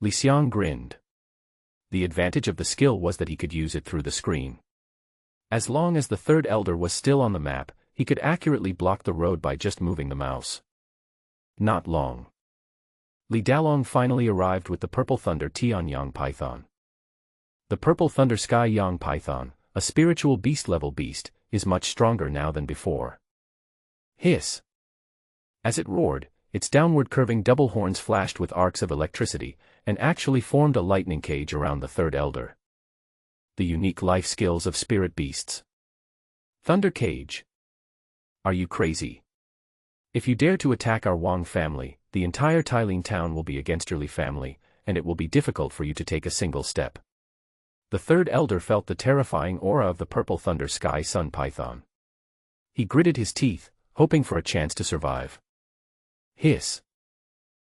Li Xiang grinned. The advantage of the skill was that he could use it through the screen. As long as the third elder was still on the map, he could accurately block the road by just moving the mouse. Not long. Li Dalong finally arrived with the Purple Thunder Tian Yang Python. The Purple Thunder Sky Yang Python, a spiritual beast-level beast, is much stronger now than before. Hiss! As it roared, its downward-curving double horns flashed with arcs of electricity, and actually formed a lightning cage around the third elder. The unique life skills of spirit beasts. Thunder Cage. Are you crazy? If you dare to attack our Wang family, the entire Tailin town will be against your Li family, and it will be difficult for you to take a single step. The third elder felt the terrifying aura of the Purple Thunder Sky Sun Python. He gritted his teeth, hoping for a chance to survive. Hiss!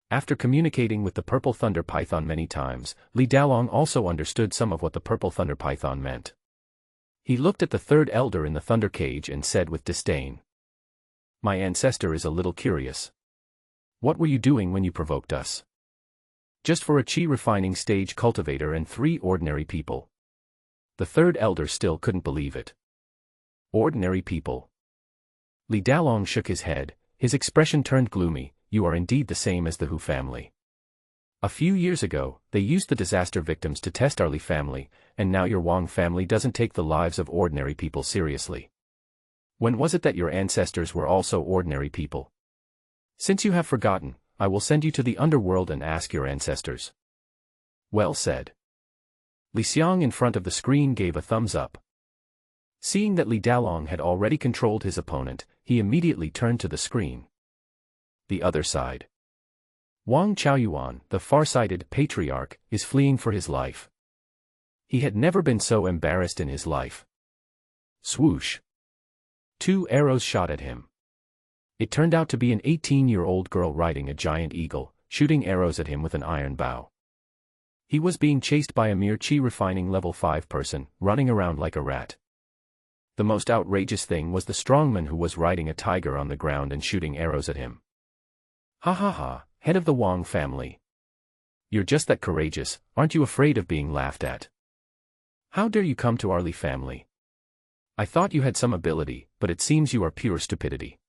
After communicating with the Purple Thunder Python many times, Li Dalong also understood some of what the Purple Thunder Python meant. He looked at the third elder in the Thunder Cage and said with disdain, "My ancestor is a little curious. What were you doing when you provoked us? Just for a chi refining stage cultivator and 3 ordinary people." The third elder still couldn't believe it. Ordinary people. Li Dalong shook his head, his expression turned gloomy. You are indeed the same as the Hu family. A few years ago, they used the disaster victims to test our Li family, and now your Wang family doesn't take the lives of ordinary people seriously. When was it that your ancestors were also ordinary people? Since you have forgotten, I will send you to the underworld and ask your ancestors. Well said. Li Xiang in front of the screen gave a thumbs up. Seeing that Li Dalong had already controlled his opponent, he immediately turned to the screen. The other side. Wang Chaoyuan, the far-sighted patriarch, is fleeing for his life. He had never been so embarrassed in his life. Swoosh. 2 arrows shot at him. It turned out to be an 18-year-old girl riding a giant eagle, shooting arrows at him with an iron bow. He was being chased by a mere chi-refining level 5 person, running around like a rat. The most outrageous thing was the strongman who was riding a tiger on the ground and shooting arrows at him. Ha ha ha, head of the Wang family. You're just that courageous, aren't you afraid of being laughed at? How dare you come to our Li family? I thought you had some ability, but it seems you are pure stupidity.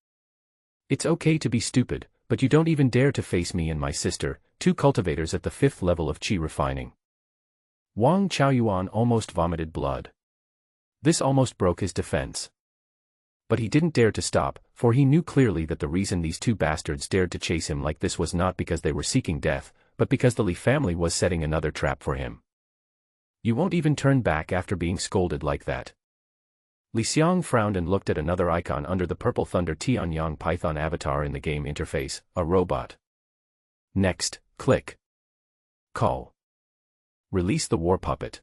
It's okay to be stupid, but you don't even dare to face me and my sister, 2 cultivators at the 5th level of chi refining. Wang Chaoyuan almost vomited blood. This almost broke his defense. But he didn't dare to stop, for he knew clearly that the reason these 2 bastards dared to chase him like this was not because they were seeking death, but because the Li family was setting another trap for him. You won't even turn back after being scolded like that. Li Xiang frowned and looked at another icon under the Purple Thunder Tian Yang Python avatar in the game interface, a robot. Next, click. Call. Release the war puppet.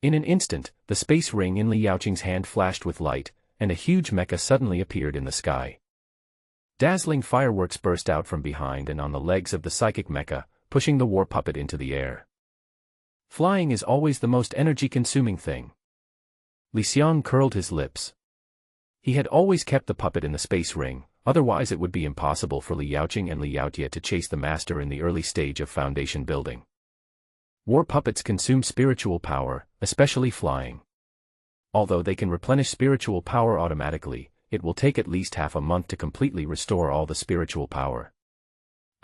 In an instant, the space ring in Li Yaoqing's hand flashed with light, and a huge mecha suddenly appeared in the sky. Dazzling fireworks burst out from behind and on the legs of the psychic mecha, pushing the war puppet into the air. Flying is always the most energy-consuming thing. Li Xiang curled his lips. He had always kept the puppet in the space ring, otherwise it would be impossible for Li Yaoqing and Li Yaotie to chase the master in the early stage of foundation building. War puppets consume spiritual power, especially flying. Although they can replenish spiritual power automatically, it will take at least half a month to completely restore all the spiritual power.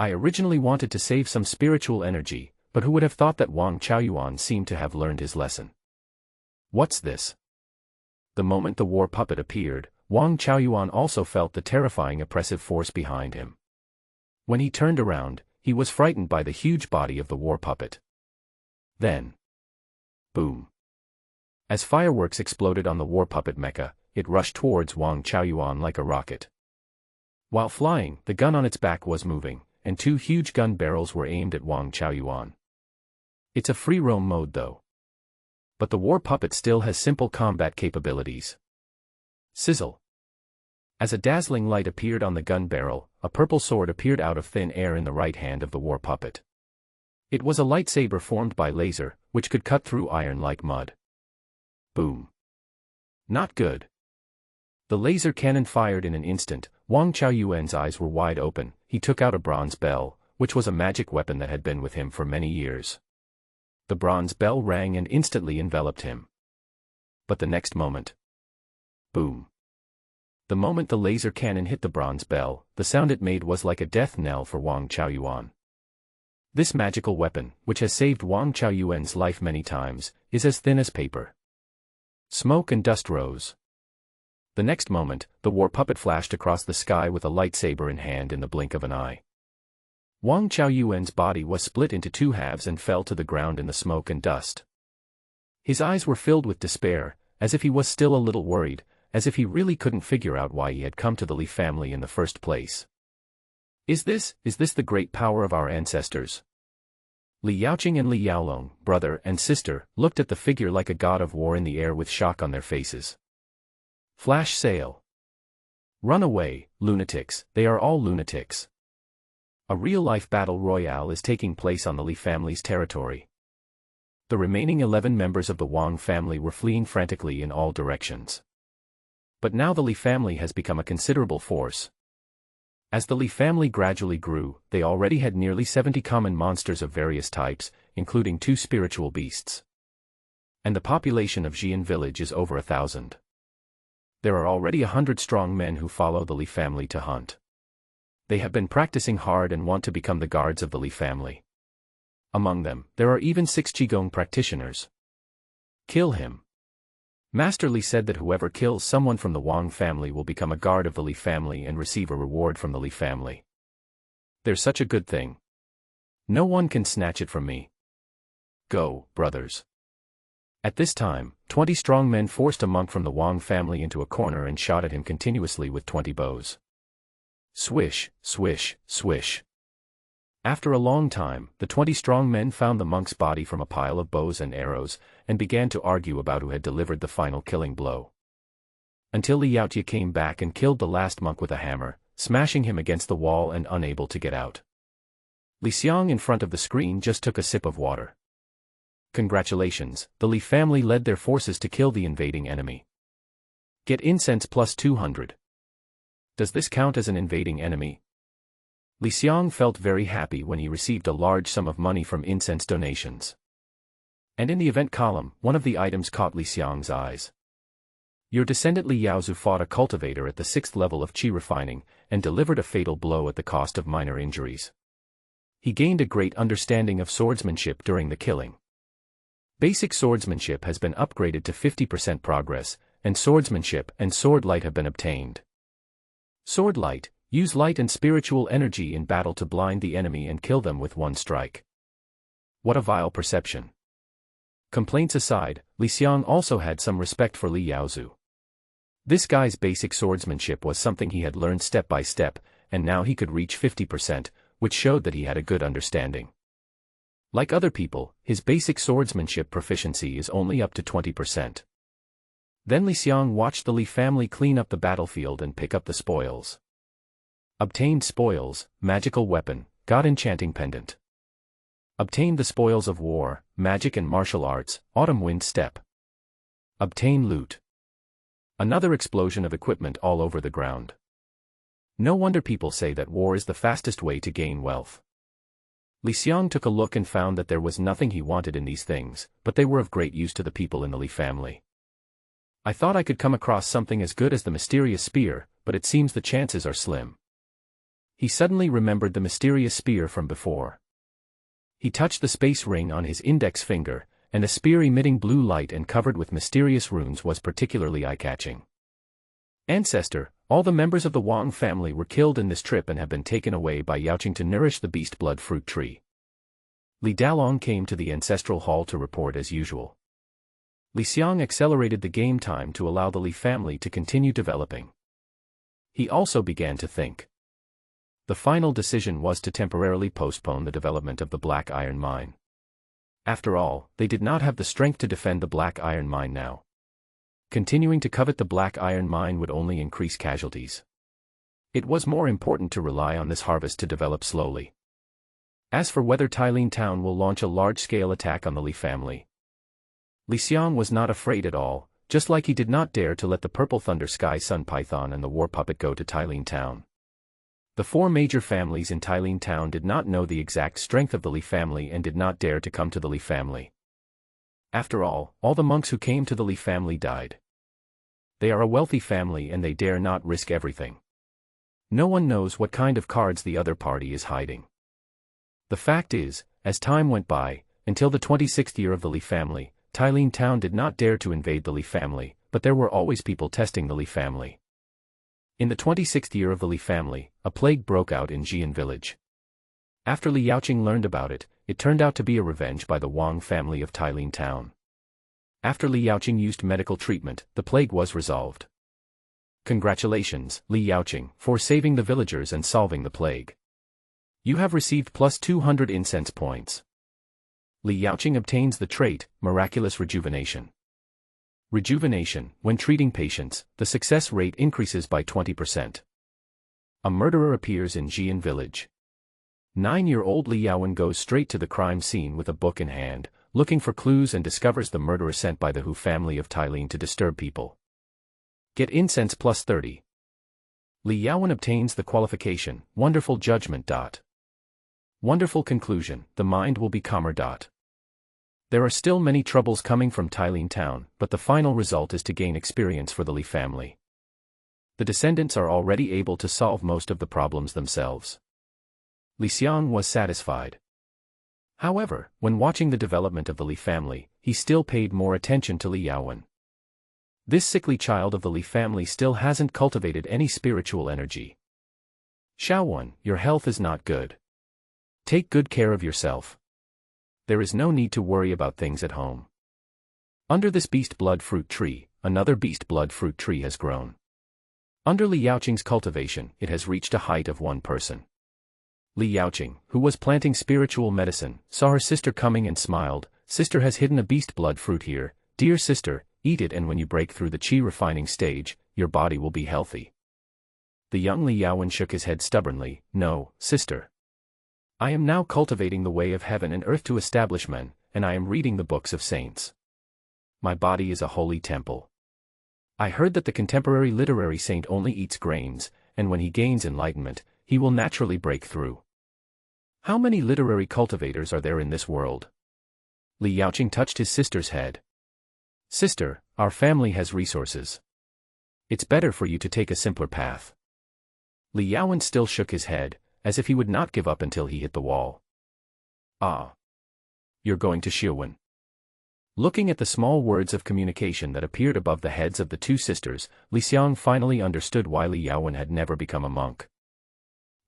I originally wanted to save some spiritual energy, but who would have thought that Wang Chaoyuan seemed to have learned his lesson? What's this? The moment the war puppet appeared, Wang Chaoyuan also felt the terrifying oppressive force behind him. When he turned around, he was frightened by the huge body of the war puppet. Then, boom. As fireworks exploded on the war puppet mecha, it rushed towards Wang Chaoyuan like a rocket. While flying, the gun on its back was moving, and two huge gun barrels were aimed at Wang Chaoyuan. It's a free roam mode though. But the war puppet still has simple combat capabilities. Sizzle. As a dazzling light appeared on the gun barrel, a purple sword appeared out of thin air in the right hand of the war puppet. It was a lightsaber formed by laser, which could cut through iron like mud. Boom. Not good. The laser cannon fired in an instant. Wang Chaoyuan's eyes were wide open. He took out a bronze bell, which was a magic weapon that had been with him for many years. The bronze bell rang and instantly enveloped him. But the next moment. Boom. The moment the laser cannon hit the bronze bell, the sound it made was like a death knell for Wang Chaoyuan. This magical weapon, which has saved Wang Chaoyuan's life many times, is as thin as paper. Smoke and dust rose. The next moment, the war puppet flashed across the sky with a lightsaber in hand in the blink of an eye. Wang Chaoyuan's body was split into two halves and fell to the ground in the smoke and dust. His eyes were filled with despair, as if he was still a little worried, as if he really couldn't figure out why he had come to the Li family in the first place. Is this the great power of our ancestors? Li Yaoqing and Li Yaolong, brother and sister, looked at the figure like a god of war in the air with shock on their faces. Flash sale. Run away, lunatics, they are all lunatics. A real-life battle royale is taking place on the Li family's territory. The remaining 11 members of the Wang family were fleeing frantically in all directions. But now the Li family has become a considerable force. As the Li family gradually grew, they already had nearly 70 common monsters of various types, including 2 spiritual beasts. And the population of Xian village is over 1,000. There are already 100 strong men who follow the Li family to hunt. They have been practicing hard and want to become the guards of the Li family. Among them, there are even 6 Qigong practitioners. Kill him. Master Li said that whoever kills someone from the Wang family will become a guard of the Li family and receive a reward from the Li family. There's such a good thing. No one can snatch it from me. Go, brothers. At this time, 20 strong men forced a monk from the Wang family into a corner and shot at him continuously with 20 bows. Swish, swish, swish. After a long time, the 20 strong men found the monk's body from a pile of bows and arrows, and began to argue about who had delivered the final killing blow. Until Li Yaoqing came back and killed the last monk with a hammer, smashing him against the wall and unable to get out. Li Xiang in front of the screen just took a sip of water. Congratulations, the Li family led their forces to kill the invading enemy. Get incense plus 200. Does this count as an invading enemy? Li Xiang felt very happy when he received a large sum of money from incense donations. And in the event column, one of the items caught Li Xiang's eyes. Your descendant Li Yaozu fought a cultivator at the 6th level of Qi refining, and delivered a fatal blow at the cost of minor injuries. He gained a great understanding of swordsmanship during the killing. Basic swordsmanship has been upgraded to 50% progress, and swordsmanship and sword light have been obtained. Sword light. Use light and spiritual energy in battle to blind the enemy and kill them with one strike. What a vile perception. Complaints aside, Li Xiang also had some respect for Li Yaozu. This guy's basic swordsmanship was something he had learned step by step, and now he could reach 50%, which showed that he had a good understanding. Like other people, his basic swordsmanship proficiency is only up to 20%. Then Li Xiang watched the Li family clean up the battlefield and pick up the spoils. Obtained spoils, magical weapon, god enchanting pendant. Obtained the spoils of war, magic and martial arts, autumn wind step. Obtain loot. Another explosion of equipment all over the ground. No wonder people say that war is the fastest way to gain wealth. Li Xiang took a look and found that there was nothing he wanted in these things, but they were of great use to the people in the Li family. I thought I could come across something as good as the mysterious spear, but it seems the chances are slim. He suddenly remembered the mysterious spear from before. He touched the space ring on his index finger, and a spear emitting blue light and covered with mysterious runes was particularly eye-catching. Ancestor, all the members of the Wang family were killed in this trip and have been taken away by Xiang to nourish the beast blood fruit tree. Li Dalong came to the ancestral hall to report as usual. Xiang accelerated the game time to allow the Li family to continue developing. He also began to think. The final decision was to temporarily postpone the development of the black iron mine. After all, they did not have the strength to defend the black iron mine now. Continuing to covet the black iron mine would only increase casualties. It was more important to rely on this harvest to develop slowly. As for whether Tailin town will launch a large-scale attack on the Li family, Xiang was not afraid at all, just like he did not dare to let the Purple Thunder Sky Sun Python and the War Puppet go to Tailin town. The four major families in Tailin town did not know the exact strength of the Li family and did not dare to come to the Li family. After all the monks who came to the Li family died. They are a wealthy family and they dare not risk everything. No one knows what kind of cards the other party is hiding. The fact is, as time went by, until the 26th year of the Li family, Tailin town did not dare to invade the Li family, but there were always people testing the Li family. In the 26th year of the Li family, a plague broke out in Xian village. After Li Yaoqing learned about it, it turned out to be a revenge by the Wang family of Tailin town. After Li Yaoqing used medical treatment, the plague was resolved. Congratulations, Li Yaoqing, for saving the villagers and solving the plague. You have received plus 200 incense points. Li Yaoqing obtains the trait, Miraculous Rejuvenation. Rejuvenation, when treating patients, the success rate increases by 20%. A murderer appears in Xian village. 9-year-old Li Yaowen goes straight to the crime scene with a book in hand, looking for clues and discovers the murderer sent by the Hu family of Tailin to disturb people. Get incense plus 30. Li Yaowen obtains the qualification, Wonderful Judgment. Wonderful conclusion, the mind will be calmer. There are still many troubles coming from Tailin town, but the final result is to gain experience for the Li family. The descendants are already able to solve most of the problems themselves. Xiang was satisfied. However, when watching the development of the Li family, he still paid more attention to Li Yaowen. This sickly child of the Li family still hasn't cultivated any spiritual energy. Xiaowen, your health is not good. Take good care of yourself. There is no need to worry about things at home. Under this beast blood fruit tree, another beast blood fruit tree has grown. Under Li Yaoqing's cultivation, it has reached a height of one person. Li Yaoqing, who was planting spiritual medicine, saw her sister coming and smiled. Sister has hidden a beast blood fruit here. Dear sister, eat it and when you break through the qi refining stage, your body will be healthy. The young Li Yaowen shook his head stubbornly. No, sister. I am now cultivating the way of heaven and earth to establish men, and I am reading the books of saints. My body is a holy temple. I heard that the contemporary literary saint only eats grains, and when he gains enlightenment, he will naturally break through. How many literary cultivators are there in this world? Li Yaoqing touched his sister's head. Sister, our family has resources. It's better for you to take a simpler path. Li Yaowen still shook his head, as if he would not give up until he hit the wall. Ah. You're going to Xiuwen. Looking at the small words of communication that appeared above the heads of the two sisters, Xiang finally understood why Li Yaowen had never become a monk.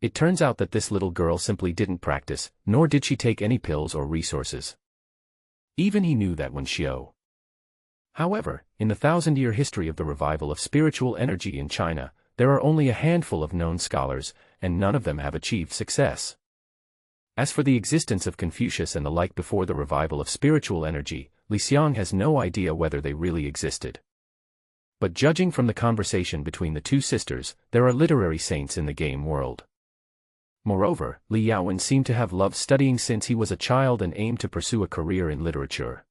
It turns out that this little girl simply didn't practice, nor did she take any pills or resources. Even he knew that when Xiu. However, in the 1,000-year history of the revival of spiritual energy in China, there are only a handful of known scholars, and none of them have achieved success. As for the existence of Confucius and the like before the revival of spiritual energy, Xiang has no idea whether they really existed. But judging from the conversation between the two sisters, there are literary saints in the game world. Moreover, Li Yaowen seemed to have loved studying since he was a child and aimed to pursue a career in literature.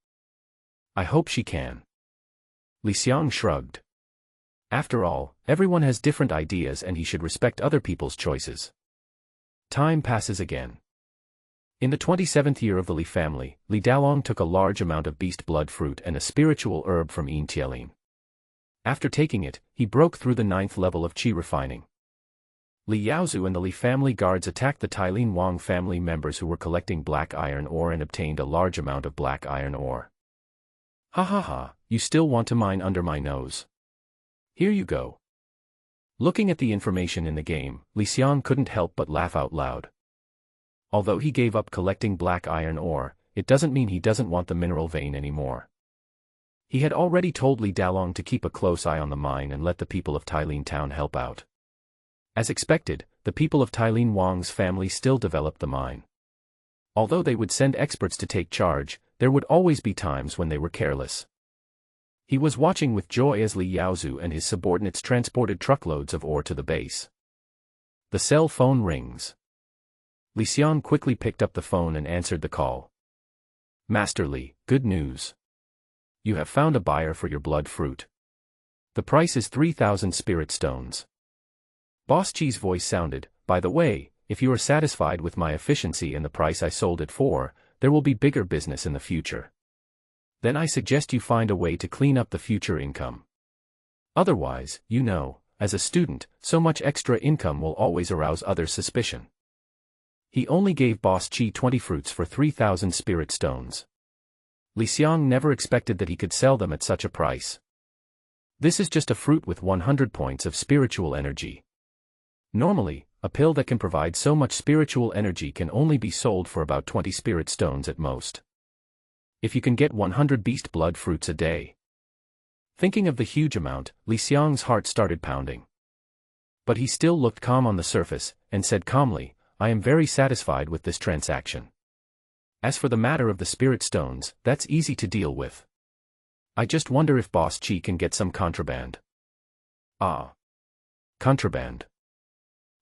I hope she can. Xiang shrugged. After all, everyone has different ideas and he should respect other people's choices. Time passes again. In the 27th year of the Li family, Li Dalong took a large amount of beast blood fruit and a spiritual herb from Yin Tielin. After taking it, he broke through the 9th level of qi refining. Li Yaozu and the Li family guards attacked the Tylin Wang family members who were collecting black iron ore and obtained a large amount of black iron ore. Ha ha ha, you still want to mine under my nose? Here you go. Looking at the information in the game, Li Xiang couldn't help but laugh out loud. Although he gave up collecting black iron ore, it doesn't mean he doesn't want the mineral vein anymore. He had already told Li Dalong to keep a close eye on the mine and let the people of Tylin Town help out. As expected, the people of Tylin Wang's family still developed the mine. Although they would send experts to take charge, there would always be times when they were careless. He was watching with joy as Li Yaozu and his subordinates transported truckloads of ore to the base. The cell phone rings. Li Xiang quickly picked up the phone and answered the call. Master Li, good news. You have found a buyer for your blood fruit. The price is 3,000 spirit stones. Boss Chi's voice sounded, by the way, if you are satisfied with my efficiency and the price I sold it for, there will be bigger business in the future. Then I suggest you find a way to clean up the future income. Otherwise, you know, as a student, so much extra income will always arouse others' suspicion. He only gave Boss Chi 20 fruits for 3,000 spirit stones. Li Xiang never expected that he could sell them at such a price. This is just a fruit with 100 points of spiritual energy. Normally, a pill that can provide so much spiritual energy can only be sold for about 20 spirit stones at most. If you can get 100 beast blood fruits a day. Thinking of the huge amount, Li Xiang's heart started pounding. But he still looked calm on the surface, and said calmly, I am very satisfied with this transaction. As for the matter of the spirit stones, that's easy to deal with. I just wonder if Boss Chi can get some contraband. Ah. Contraband.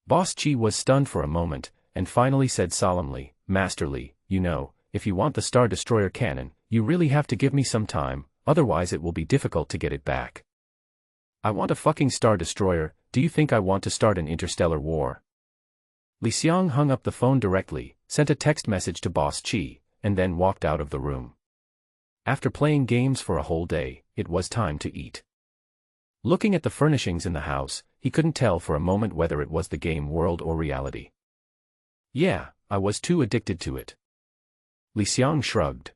Boss Chi was stunned for a moment, and finally said solemnly, Master Li, you know, if you want the Star Destroyer cannon, you really have to give me some time, otherwise it will be difficult to get it back. I want a fucking Star Destroyer, do you think I want to start an interstellar war? Li Xiang hung up the phone directly, sent a text message to Boss Chi, and then walked out of the room. After playing games for a whole day, it was time to eat. Looking at the furnishings in the house, he couldn't tell for a moment whether it was the game world or reality. Yeah, I was too addicted to it. Li Xiang shrugged.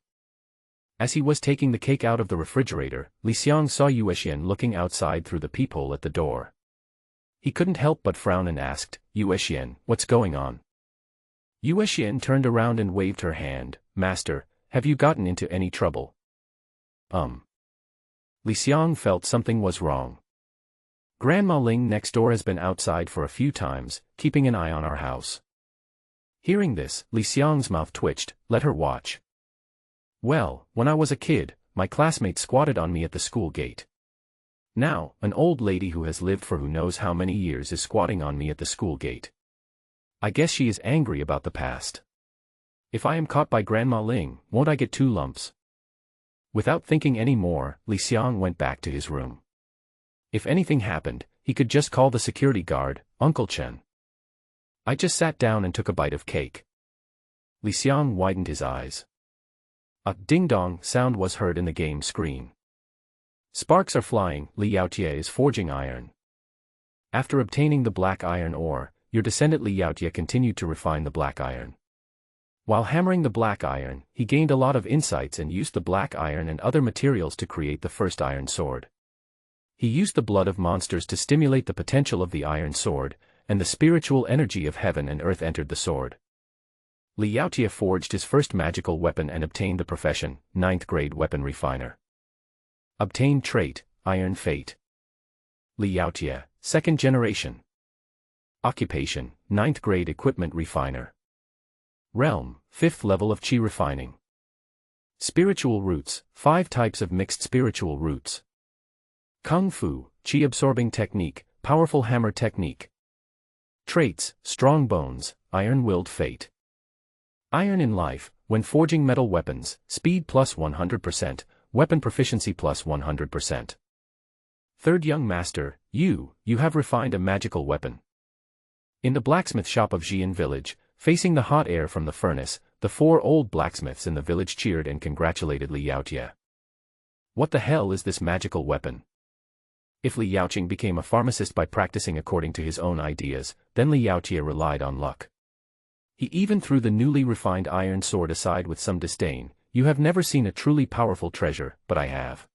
As he was taking the cake out of the refrigerator, Li Xiang saw Yuexian looking outside through the peephole at the door. He couldn't help but frown and asked, Yuexian, what's going on? Yuexian turned around and waved her hand, Master, have you gotten into any trouble? Li Xiang felt something was wrong. Grandma Ling next door has been outside for a few times, keeping an eye on our house. Hearing this, Li Xiang's mouth twitched, let her watch. Well, when I was a kid, my classmates squatted on me at the school gate. Now, an old lady who has lived for who knows how many years is squatting on me at the school gate. I guess she is angry about the past. If I am caught by Grandma Ling, won't I get 2 lumps? Without thinking any more, Li Xiang went back to his room. If anything happened, he could just call the security guard, Uncle Chen. I just sat down and took a bite of cake. Li Xiang widened his eyes. A ding-dong sound was heard in the game screen. Sparks are flying, Li Yaotie is forging iron. After obtaining the black iron ore, your descendant Li Yaotie continued to refine the black iron. While hammering the black iron, he gained a lot of insights and used the black iron and other materials to create the first iron sword. He used the blood of monsters to stimulate the potential of the iron sword, and the spiritual energy of heaven and earth entered the sword. Li Yaotie forged his first magical weapon and obtained the profession, 9th grade weapon refiner. Obtained trait, Iron Fate. Li Yaotie, 2nd generation. Occupation, 9th grade equipment refiner. Realm, 5th level of Qi refining. Spiritual roots, 5 types of mixed spiritual roots. Kung Fu, Qi absorbing technique, powerful hammer technique. Traits, strong bones, iron-willed fate. Iron in life, when forging metal weapons, speed plus 100%, weapon proficiency plus 100%. Third young master, you have refined a magical weapon. In the blacksmith shop of Xian village, facing the hot air from the furnace, the 4 old blacksmiths in the village cheered and congratulated Li Yaotie. What the hell is this magical weapon? If Li Yaoqing became a pharmacist by practicing according to his own ideas, then Li Yaotie relied on luck. He even threw the newly refined iron sword aside with some disdain. You have never seen a truly powerful treasure, but I have.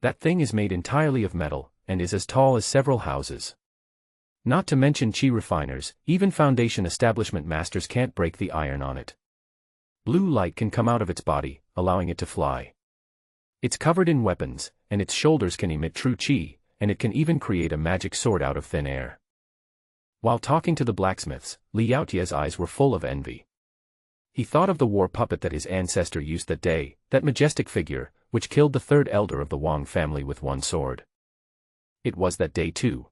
That thing is made entirely of metal, and is as tall as several houses. Not to mention qi refiners, even Foundation establishment masters can't break the iron on it. Blue light can come out of its body, allowing it to fly. It's covered in weapons, and its shoulders can emit true qi, and it can even create a magic sword out of thin air. While talking to the blacksmiths, Li Yaotie's eyes were full of envy. He thought of the war puppet that his ancestor used that day, that majestic figure, which killed the third elder of the Wang family with one sword. It was that day too.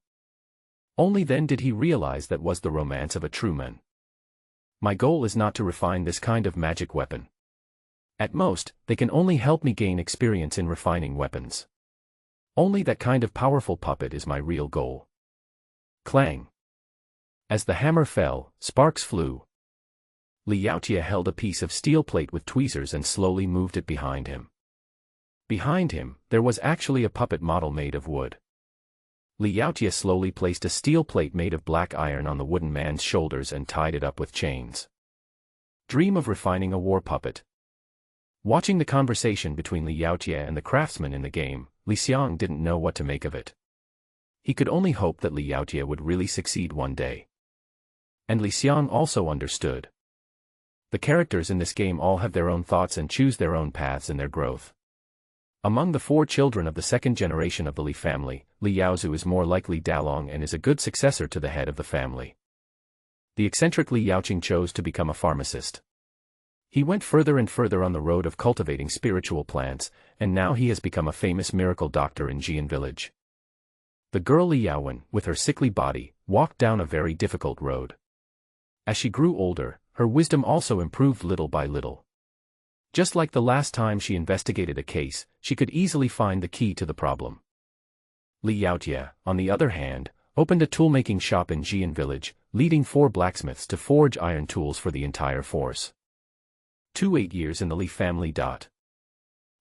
Only then did he realize that was the romance of a true man. My goal is not to refine this kind of magic weapon. At most, they can only help me gain experience in refining weapons. Only that kind of powerful puppet is my real goal. Clang. As the hammer fell, sparks flew. Li Yaotie held a piece of steel plate with tweezers and slowly moved it behind him. Behind him, there was actually a puppet model made of wood. Li Yaotie slowly placed a steel plate made of black iron on the wooden man's shoulders and tied it up with chains. Dream of refining a war puppet. Watching the conversation between Li Yaotie and the craftsman in the game, Li Xiang didn't know what to make of it. He could only hope that Li Yaotie would really succeed one day. And Li Xiang also understood. The characters in this game all have their own thoughts and choose their own paths in their growth. Among the 4 children of the second generation of the Li family, Li Yaozu is more like Li Dalong and is a good successor to the head of the family. The eccentric Li Yaoqing chose to become a pharmacist. He went further and further on the road of cultivating spiritual plants, and now he has become a famous miracle doctor in Xian village. The girl Li Yaowen, with her sickly body, walked down a very difficult road. As she grew older, her wisdom also improved little by little. Just like the last time she investigated a case, she could easily find the key to the problem. Li Yaotie, on the other hand, opened a tool-making shop in Xian village, leading 4 blacksmiths to forge iron tools for the entire force. 8 years in the Li family.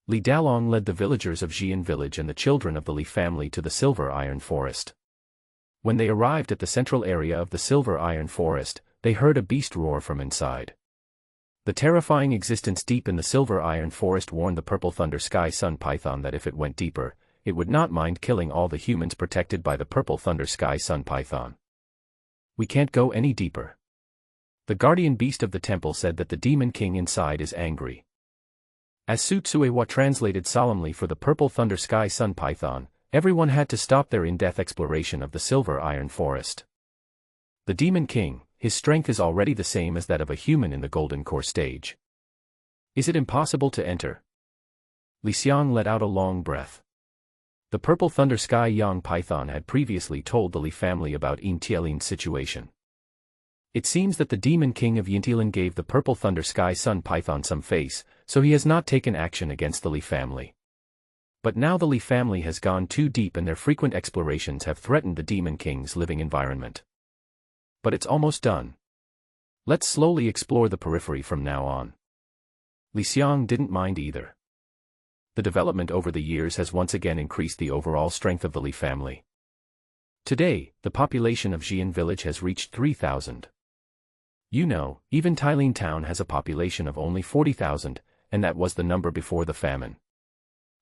Li Dalong led the villagers of Xian village and the children of the Li family to the silver iron forest. When they arrived at the central area of the silver iron forest, they heard a beast roar from inside. The terrifying existence deep in the silver iron forest warned the purple thunder sky sun python that if it went deeper, it would not mind killing all the humans protected by the purple thunder sky sun python. We can't go any deeper. The guardian beast of the temple said that the demon king inside is angry. As Sutsuewa translated solemnly for the purple thunder sky sun python, everyone had to stop their in-depth exploration of the silver iron forest. The demon king, his strength is already the same as that of a human in the golden core stage. Is it impossible to enter? Li Xiang let out a long breath. The purple thunder sky yang python had previously told the Li family about Yintialin's situation. It seems that the demon king of Yintialin gave the purple thunder sky sun python some face, so he has not taken action against the Li family. But now the Li family has gone too deep and their frequent explorations have threatened the demon king's living environment. But it's almost done. Let's slowly explore the periphery from now on. Li Xiang didn't mind either. The development over the years has once again increased the overall strength of the Li family. Today, the population of Xian village has reached 3,000. You know, even Tailin town has a population of only 40,000, and that was the number before the famine.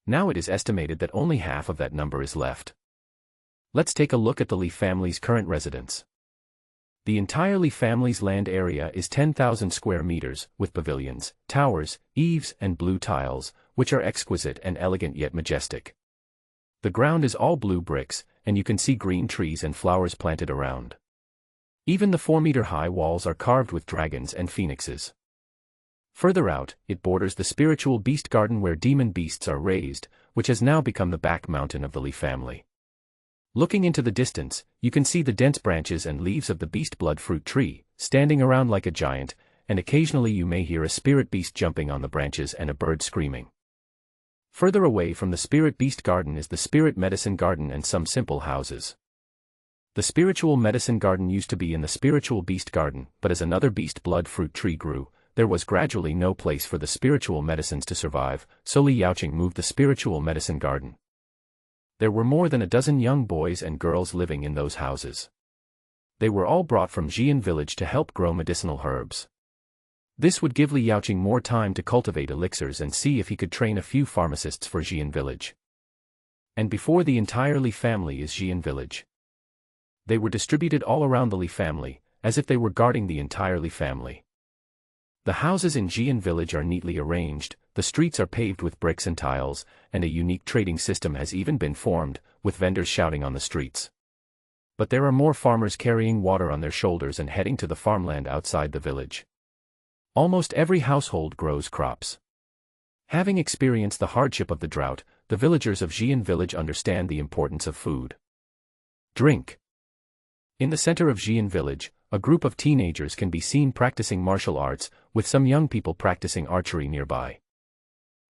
Now it is estimated that only half of that number is left. Let's take a look at the Li family's current residence. The entire Li family's land area is 10,000 square meters, with pavilions, towers, eaves, and blue tiles, which are exquisite and elegant yet majestic. The ground is all blue bricks, and you can see green trees and flowers planted around. Even the 4-meter-high walls are carved with dragons and phoenixes. Further out, it borders the spiritual beast garden where demon beasts are raised, which has now become the back mountain of the Li family. Looking into the distance, you can see the dense branches and leaves of the beast blood fruit tree, standing around like a giant, and occasionally you may hear a spirit beast jumping on the branches and a bird screaming. Further away from the spirit beast garden is the spirit medicine garden and some simple houses. The spiritual medicine garden used to be in the spiritual beast garden, but as another beast blood fruit tree grew, there was gradually no place for the spiritual medicines to survive, so Li Yaoqing moved the spiritual medicine garden. There were more than a dozen young boys and girls living in those houses. They were all brought from Xian village to help grow medicinal herbs. This would give Li Yaoqing more time to cultivate elixirs and see if he could train a few pharmacists for Xian village. And before the entire Li family is Xian village. They were distributed all around the Li family, as if they were guarding the entire Li family. The houses in Xian village are neatly arranged, the streets are paved with bricks and tiles, and a unique trading system has even been formed, with vendors shouting on the streets. But there are more farmers carrying water on their shoulders and heading to the farmland outside the village. Almost every household grows crops. Having experienced the hardship of the drought, the villagers of Xian village understand the importance of food. Drink. In the center of Xian village, a group of teenagers can be seen practicing martial arts, with some young people practicing archery nearby.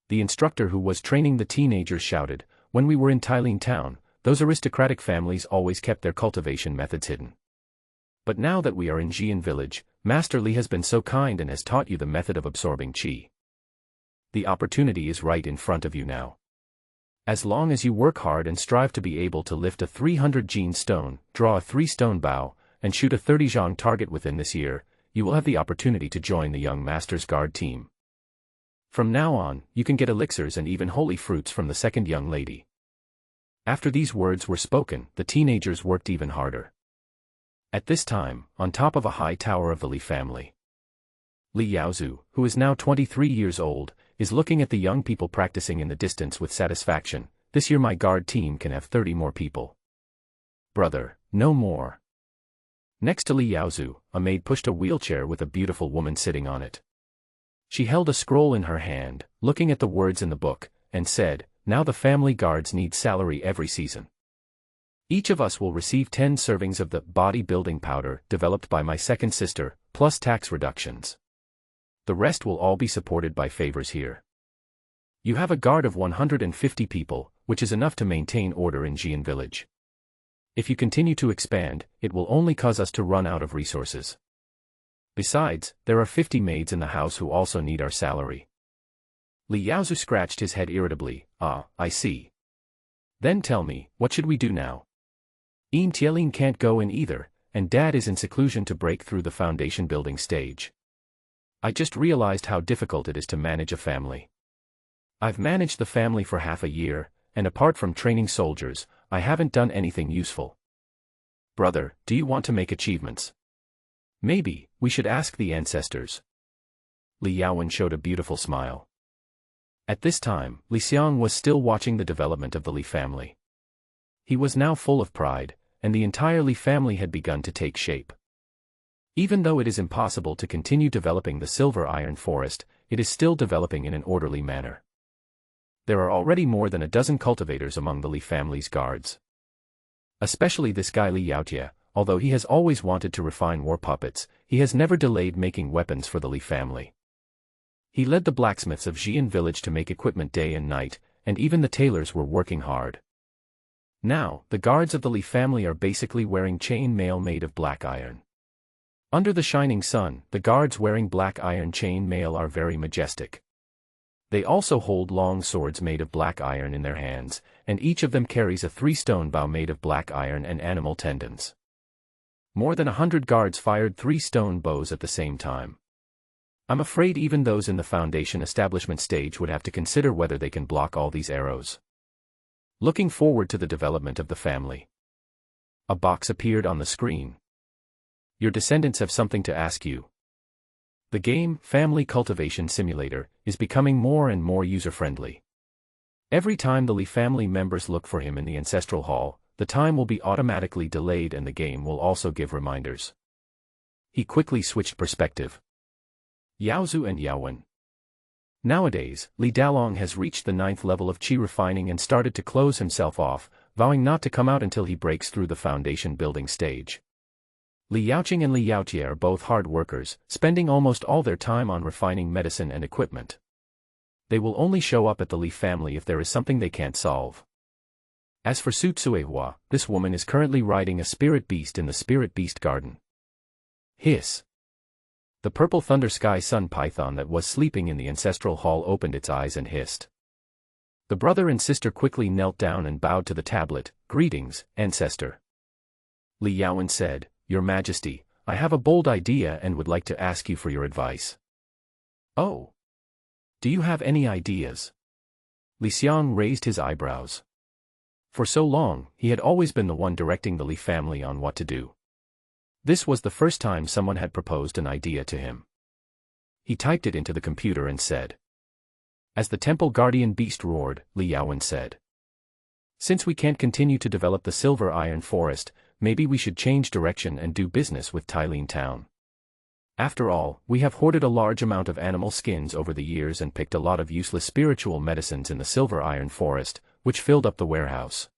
The instructor who was training the teenagers shouted, "When we were in Tailing town, those aristocratic families always kept their cultivation methods hidden. But now that we are in Xian village, Master Li has been so kind and has taught you the method of absorbing qi. The opportunity is right in front of you now. As long as you work hard and strive to be able to lift a 300 Jin stone, draw a 3-stone bow, and shoot a 30 Xiang target within this year, you will have the opportunity to join the young master's guard team. From now on, you can get elixirs and even holy fruits from the second young lady." After these words were spoken, the teenagers worked even harder. At this time, on top of a high tower of the Li family, Li Yaozu, who is now 23 years old, is looking at the young people practicing in the distance with satisfaction. "This year my guard team can have 30 more people." "Brother, no more." Next to Li Yaozu, a maid pushed a wheelchair with a beautiful woman sitting on it. She held a scroll in her hand, looking at the words in the book, and said, "Now the family guards need salary every season. Each of us will receive 10 servings of the body-building powder developed by my second sister, plus tax reductions. The rest will all be supported by favors here. You have a guard of 150 people, which is enough to maintain order in Xian village. If you continue to expand, it will only cause us to run out of resources. Besides, there are 50 maids in the house who also need our salary." Li Yaozu scratched his head irritably. "Ah, I see. Then tell me, what should we do now? Tielin can't go in either, and Dad is in seclusion to break through the foundation building stage. I just realized how difficult it is to manage a family. I've managed the family for half a year, and apart from training soldiers, I haven't done anything useful. Brother, do you want to make achievements? Maybe we should ask the ancestors." Li Yaowen showed a beautiful smile. At this time, Li Xiang was still watching the development of the Li family. He was now full of pride, and the entire Li family had begun to take shape. Even though it is impossible to continue developing the silver iron forest, it is still developing in an orderly manner. There are already more than a dozen cultivators among the Li family's guards. Especially this guy Li Yaotie, although he has always wanted to refine war puppets, he has never delayed making weapons for the Li family. He led the blacksmiths of Xian village to make equipment day and night, and even the tailors were working hard. Now, the guards of the Li family are basically wearing chain mail made of black iron. Under the shining sun, the guards wearing black iron chain mail are very majestic. They also hold long swords made of black iron in their hands, and each of them carries a 3-stone bow made of black iron and animal tendons. More than 100 guards fired 3-stone bows at the same time. I'm afraid even those in the foundation establishment stage would have to consider whether they can block all these arrows. Looking forward to the development of the family. A box appeared on the screen. Your descendants have something to ask you. The game, Family Cultivation Simulator, is becoming more and more user-friendly. Every time the Li family members look for him in the Ancestral Hall, the time will be automatically delayed and the game will also give reminders. He quickly switched perspective. Yaozu and Yaowen. Nowadays, Li Dalong has reached the 9th level of qi refining and started to close himself off, vowing not to come out until he breaks through the foundation building stage. Li Yaoqing and Li Yaotie are both hard workers, spending almost all their time on refining medicine and equipment. They will only show up at the Li family if there is something they can't solve. As for Su Tsuehua, this woman is currently riding a spirit beast in the spirit beast garden. Hiss. The purple thunder sky sun python that was sleeping in the ancestral hall opened its eyes and hissed. The brother and sister quickly knelt down and bowed to the tablet. "Greetings, Ancestor." Li Yaowen said, "Your Majesty, I have a bold idea and would like to ask you for your advice." "Oh. Do you have any ideas?" Li Xiang raised his eyebrows. For so long, he had always been the one directing the Li family on what to do. This was the first time someone had proposed an idea to him. He typed it into the computer and said. As the temple guardian beast roared, Li Yaowen said. "Since we can't continue to develop the silver iron forest, maybe we should change direction and do business with Tylene Town. After all, we have hoarded a large amount of animal skins over the years and picked a lot of useless spiritual medicines in the silver iron forest, which filled up the warehouse."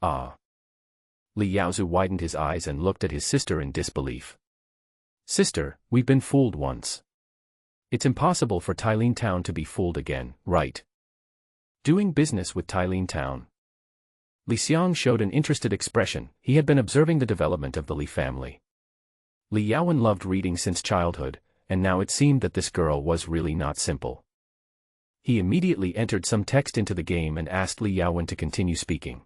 "Ah." Li Yaozu widened his eyes and looked at his sister in disbelief. "Sister, we've been fooled once. It's impossible for Tylene Town to be fooled again, right? Doing business with Tylene Town." Li Xiang showed an interested expression. He had been observing the development of the Li family. Li Yaowen loved reading since childhood, and now it seemed that this girl was really not simple. He immediately entered some text into the game and asked Li Yaowen to continue speaking.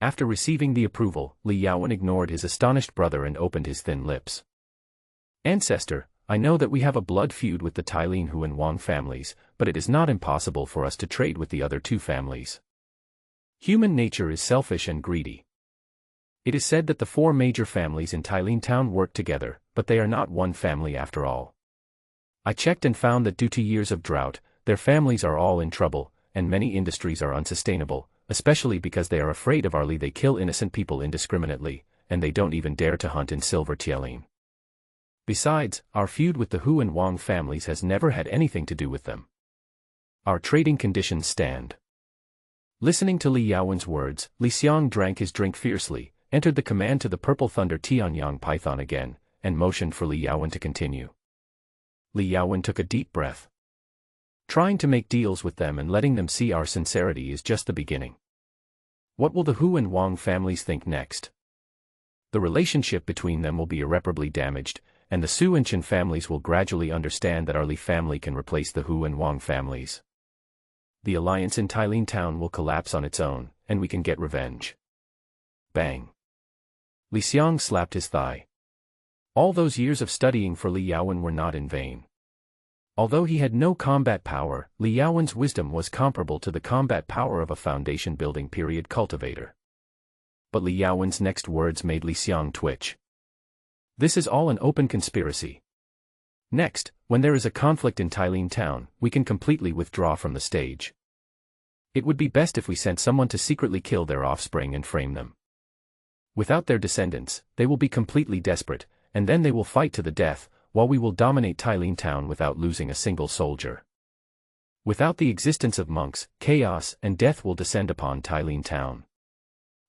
After receiving the approval, Li Yaowen ignored his astonished brother and opened his thin lips. "Ancestor, I know that we have a blood feud with the Tylene Hu and Wang families, but it is not impossible for us to trade with the other two families. Human nature is selfish and greedy. It is said that the four major families in Tylene Town work together, but they are not one family after all. I checked and found that due to years of drought, their families are all in trouble, and many industries are unsustainable, especially because they are afraid of our Li. They kill innocent people indiscriminately, and they don't even dare to hunt in Silver Tianlin. Besides, our feud with the Hu and Wang families has never had anything to do with them. Our trading conditions stand." Listening to Li Yaowen's words, Li Xiang drank his drink fiercely, entered the command to the Purple Thunder Tianyang Python again, and motioned for Li Yaowen to continue. Li Yaowen took a deep breath. "Trying to make deals with them and letting them see our sincerity is just the beginning. What will the Hu and Wang families think next? The relationship between them will be irreparably damaged, and the Su and Chen families will gradually understand that our Li family can replace the Hu and Wang families. The alliance in Tylene Town will collapse on its own, and we can get revenge." Bang. Li Xiang slapped his thigh. All those years of studying for Li Yaowen were not in vain. Although he had no combat power, Li Yaowen's wisdom was comparable to the combat power of a foundation-building period cultivator. But Li Yaowen's next words made Li Xiang twitch. "This is all an open conspiracy. Next, when there is a conflict in Tylene Town, we can completely withdraw from the stage. It would be best if we sent someone to secretly kill their offspring and frame them. Without their descendants, they will be completely desperate, and then they will fight to the death, while we will dominate Tylene Town without losing a single soldier. Without the existence of monks, chaos and death will descend upon Tylene Town.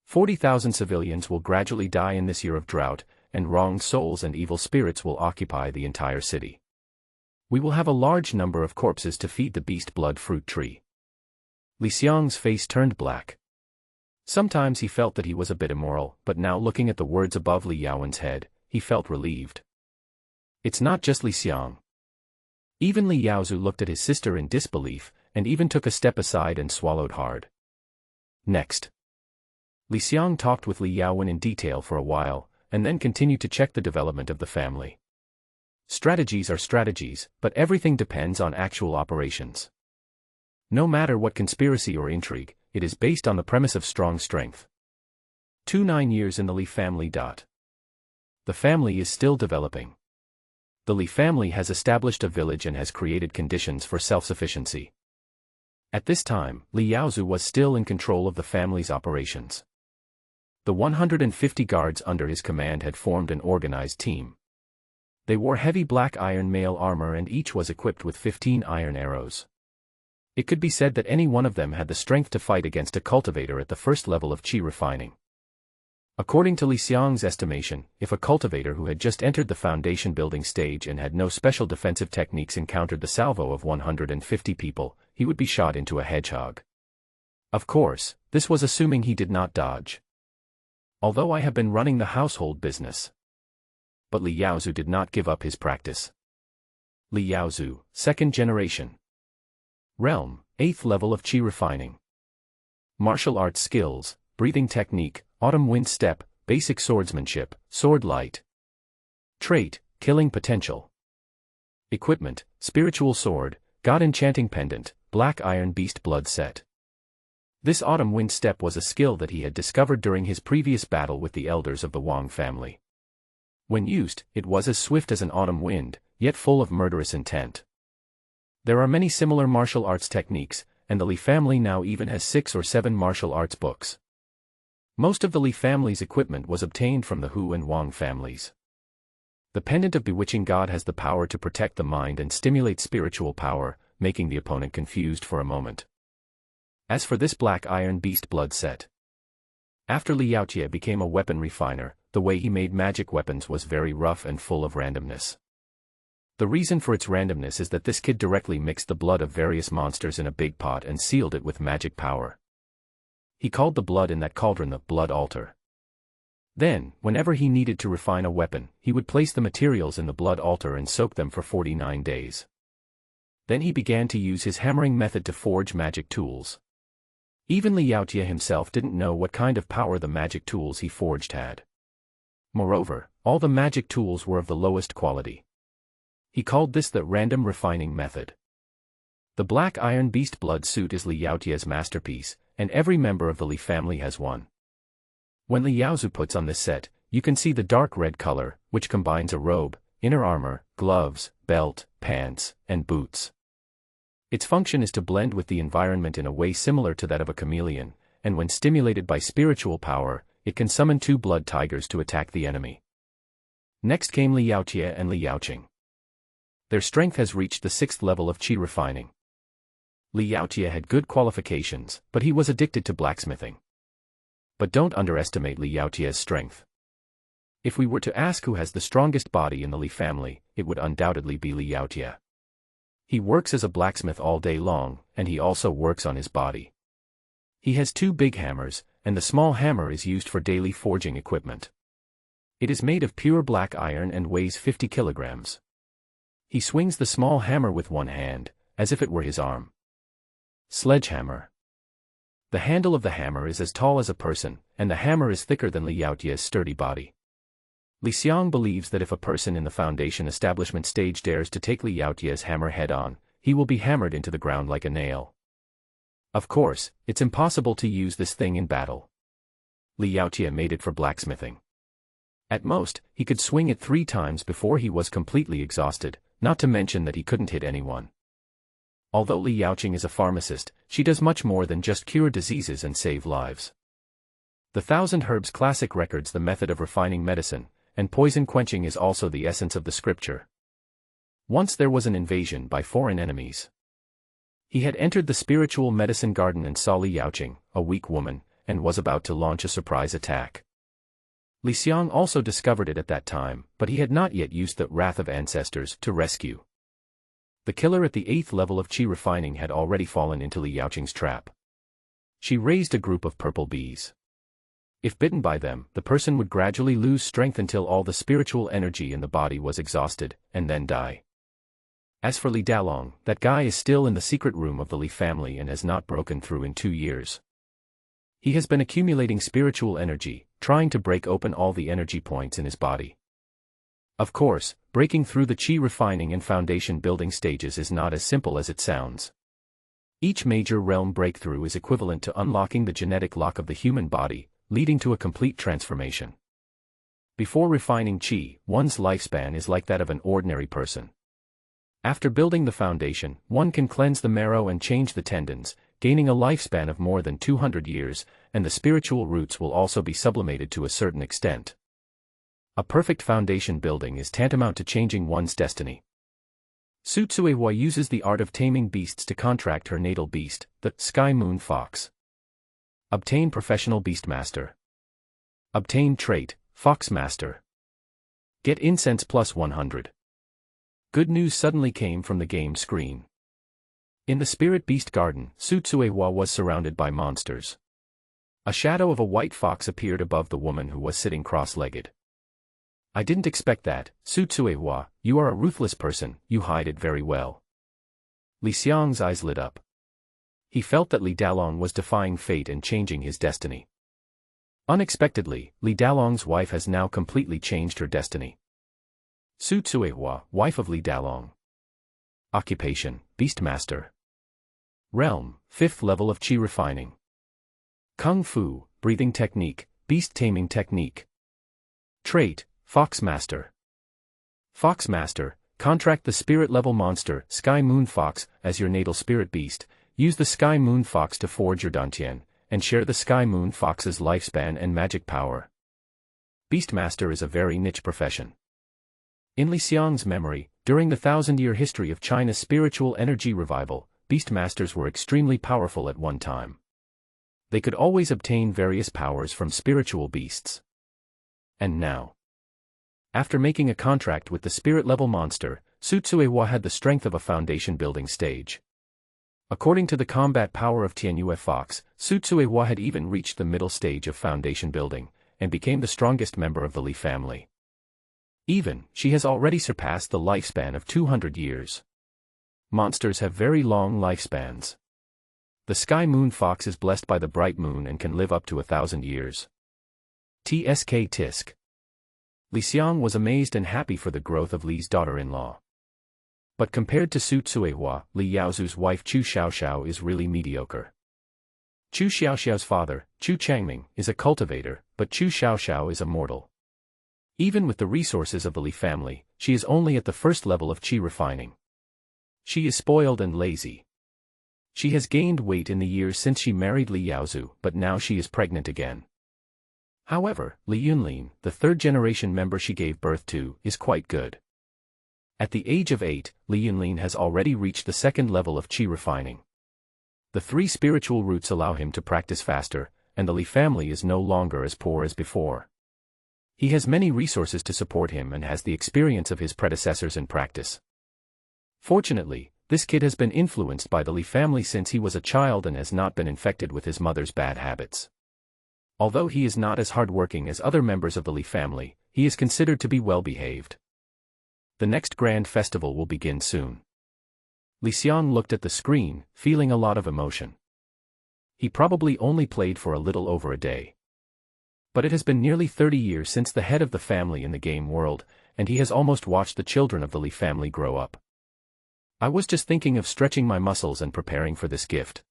40,000 civilians will gradually die in this year of drought, and wronged souls and evil spirits will occupy the entire city. We will have a large number of corpses to feed the beast blood fruit tree." Li Xiang's face turned black. Sometimes he felt that he was a bit immoral, but now looking at the words above Li Yaowen's head, he felt relieved. It's not just Li Xiang. Even Li Yaozu looked at his sister in disbelief, and even took a step aside and swallowed hard. Next. Li Xiang talked with Li Yaowen in detail for a while, and then continued to check the development of the family. Strategies are strategies, but everything depends on actual operations. No matter what conspiracy or intrigue, it is based on the premise of strong strength. 29 years in the Li family. The family is still developing. The Li family has established a village and has created conditions for self-sufficiency. At this time, Li Yaozu was still in control of the family's operations. The 150 guards under his command had formed an organized team. They wore heavy black iron mail armor and each was equipped with 15 iron arrows. It could be said that any one of them had the strength to fight against a cultivator at the first level of qi refining. According to Li Xiang's estimation, if a cultivator who had just entered the foundation building stage and had no special defensive techniques encountered the salvo of 150 people, he would be shot into a hedgehog. Of course, this was assuming he did not dodge. Although I have been running the household business. But Li Yaozu did not give up his practice. Li Yaozu, second generation. Realm, 8th level of Qi refining. Martial arts skills, breathing technique, autumn wind step, basic swordsmanship, sword light. Trait, killing potential. Equipment, spiritual sword, god enchanting pendant, black iron beast blood set. This autumn wind step was a skill that he had discovered during his previous battle with the elders of the Wang family. When used, it was as swift as an autumn wind, yet full of murderous intent. There are many similar martial arts techniques, and the Li family now even has 6 or 7 martial arts books. Most of the Li family's equipment was obtained from the Hu and Wang families. The pendant of bewitching god has the power to protect the mind and stimulate spiritual power, making the opponent confused for a moment. As for this black iron beast blood set. After Li Yaotie became a weapon refiner, the way he made magic weapons was very rough and full of randomness. The reason for its randomness is that this kid directly mixed the blood of various monsters in a big pot and sealed it with magic power. He called the blood in that cauldron the blood altar. Then, whenever he needed to refine a weapon, he would place the materials in the blood altar and soak them for 49 days. Then he began to use his hammering method to forge magic tools. Even Li Yaotie himself didn't know what kind of power the magic tools he forged had. Moreover, all the magic tools were of the lowest quality. He called this the random refining method. The black iron beast blood suit is Li Yaotie's masterpiece, and every member of the Li family has one. When Li Yaozu puts on this set, you can see the dark red color, which combines a robe, inner armor, gloves, belt, pants, and boots. Its function is to blend with the environment in a way similar to that of a chameleon, and when stimulated by spiritual power, it can summon 2 blood tigers to attack the enemy. Next came Li Yaotie and Li Yaoqing. Their strength has reached the 6th level of Qi refining. Li Yaotie had good qualifications, but he was addicted to blacksmithing. But don't underestimate Li Yaotie's strength. If we were to ask who has the strongest body in the Li family, it would undoubtedly be Li Yaotie. He works as a blacksmith all day long, and he also works on his body. He has 2 big hammers, and the small hammer is used for daily forging equipment. It is made of pure black iron and weighs 50 kilograms. He swings the small hammer with one hand, as if it were his arm. Sledgehammer. The handle of the hammer is as tall as a person, and the hammer is thicker than Li Yaotie's sturdy body. Li Xiang believes that if a person in the Foundation establishment stage dares to take Li Yaotie's hammer head-on, he will be hammered into the ground like a nail. Of course, it's impossible to use this thing in battle. Li Yaotie made it for blacksmithing. At most, he could swing it 3 times before he was completely exhausted, not to mention that he couldn't hit anyone. Although Li Yaoqing is a pharmacist, she does much more than just cure diseases and save lives. The Thousand Herbs Classic records the method of refining medicine, and poison quenching is also the essence of the scripture. Once there was an invasion by foreign enemies. He had entered the spiritual medicine garden and saw Li Yaoqing, a weak woman, and was about to launch a surprise attack. Li Xiang also discovered it at that time, but he had not yet used the Wrath of Ancestors to rescue. The killer at the 8th level of Qi refining had already fallen into Li Yaoqing's trap. She raised a group of purple bees. If bitten by them, the person would gradually lose strength until all the spiritual energy in the body was exhausted, and then die. As for Li Dalong, that guy is still in the secret room of the Li family and has not broken through in 2 years. He has been accumulating spiritual energy, trying to break open all the energy points in his body. Of course, breaking through the Qi refining and foundation building stages is not as simple as it sounds. Each major realm breakthrough is equivalent to unlocking the genetic lock of the human body, leading to a complete transformation. Before refining Qi, one's lifespan is like that of an ordinary person. After building the foundation, one can cleanse the marrow and change the tendons, gaining a lifespan of more than 200 years, and the spiritual roots will also be sublimated to a certain extent. A perfect foundation building is tantamount to changing one's destiny. Su Tsuehua uses the art of taming beasts to contract her natal beast, the Sky Moon Fox. Obtain Professional Beastmaster. Obtain Trait, Fox Master. Get Incense plus 100. Good news suddenly came from the game screen. In the Spirit Beast Garden, Su Tsuehua was surrounded by monsters. A shadow of a white fox appeared above the woman who was sitting cross-legged. I didn't expect that, Su Tsuehua, you are a ruthless person, you hide it very well. Li Xiang's eyes lit up. He felt that Li Dalong was defying fate and changing his destiny. Unexpectedly, Li Dalong's wife has now completely changed her destiny. Su Tsuehua, wife of Li Dalong. Occupation, Beastmaster. Realm, 5th level of Qi refining. Kung Fu, breathing technique, beast taming technique. Trait, Foxmaster. Foxmaster, contract the spirit level monster, Sky Moon Fox, as your natal spirit beast. Use the Sky Moon Fox to forge your Dantian, and share the Sky Moon Fox's lifespan and magic power. Beastmaster is a very niche profession. In Li Xiang's memory, during the 1,000-year history of China's spiritual energy revival, Beastmasters were extremely powerful at one time. They could always obtain various powers from spiritual beasts. And now, after making a contract with the spirit-level monster, Su Tsuehua had the strength of a foundation-building stage. According to the combat power of Tianyue Fox, Su Tsuehua had even reached the middle stage of foundation building, and became the strongest member of the Li family. Even, she has already surpassed the lifespan of 200 years. Monsters have very long lifespans. The Sky Moon Fox is blessed by the bright moon and can live up to 1,000 years. Tsk Tisk. Li Xiang was amazed and happy for the growth of Li's daughter-in-law. But compared to Su Tsuehua, Li Yaozu's wife Chu Xiaoxiao is really mediocre. Chu Xiaoxiao's father, Chu Changming, is a cultivator, but Chu Xiaoxiao is a mortal. Even with the resources of the Li family, she is only at the 1st level of Qi refining. She is spoiled and lazy. She has gained weight in the years since she married Li Yaozu, but now she is pregnant again. However, Li Yunlin, the 3rd-generation member she gave birth to, is quite good. At the age of 8, Li Yunlin has already reached the 2nd level of Qi refining. The 3 spiritual roots allow him to practice faster, and the Li family is no longer as poor as before. He has many resources to support him and has the experience of his predecessors in practice. Fortunately, this kid has been influenced by the Li family since he was a child and has not been infected with his mother's bad habits. Although he is not as hardworking as other members of the Li family, he is considered to be well-behaved. The next grand festival will begin soon. Li Xiang looked at the screen, feeling a lot of emotion. He probably only played for a little over a day. But it has been nearly 30 years since the head of the family in the game world, and he has almost watched the children of the Li family grow up. I was just thinking of stretching my muscles and preparing for this gift.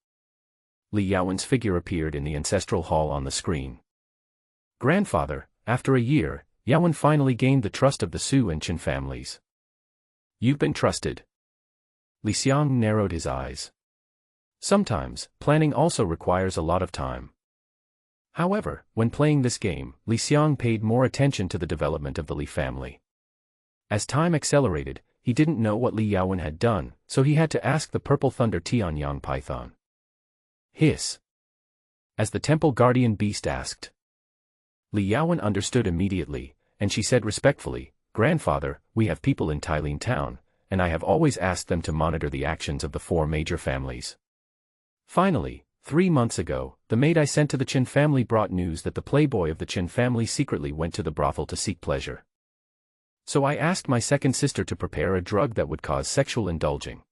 Li Yaowen's figure appeared in the ancestral hall on the screen. Grandfather, after a year, Yaowen finally gained the trust of the Su and Qin families. You've been trusted. Li Xiang narrowed his eyes. Sometimes, planning also requires a lot of time. However, when playing this game, Li Xiang paid more attention to the development of the Li family. As time accelerated, he didn't know what Li Yaowen had done, so he had to ask the Purple Thunder Tianyang Python. Hiss. As the temple guardian beast asked. Li Yaowen understood immediately, and she said respectfully, "Grandfather, we have people in Tailin town, and I have always asked them to monitor the actions of the 4 major families. Finally, 3 months ago, the maid I sent to the Qin family brought news that the playboy of the Qin family secretly went to the brothel to seek pleasure. So I asked my second sister to prepare a drug that would cause sexual indulging.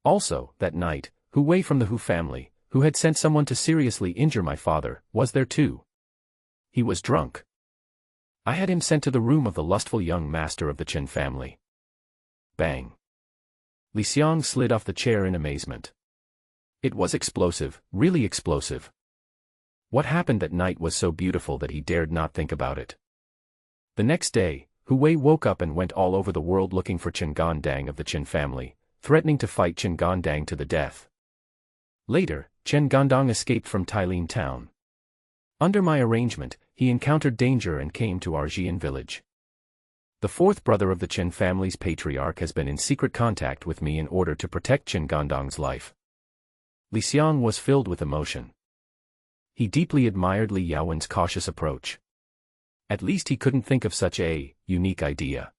Also, that night, Hu Wei from the Hu family, who had sent someone to seriously injure my father, was there too. He was drunk. I had him sent to the room of the lustful young master of the Qin family." Bang. Li Xiang slid off the chair in amazement. It was explosive, really explosive. What happened that night was so beautiful that he dared not think about it. The next day, Hu Wei woke up and went all over the world looking for Qin Gandang of the Qin family, threatening to fight Qin Gandang to the death. Later, Qin Gandang escaped from Tailin town. Under my arrangement, he encountered danger and came to Arjian village. The 4th brother of the Qin family's patriarch has been in secret contact with me in order to protect Qin Gandang's life. Li Xiang was filled with emotion. He deeply admired Li Yaowen's cautious approach. At least he couldn't think of such a unique idea.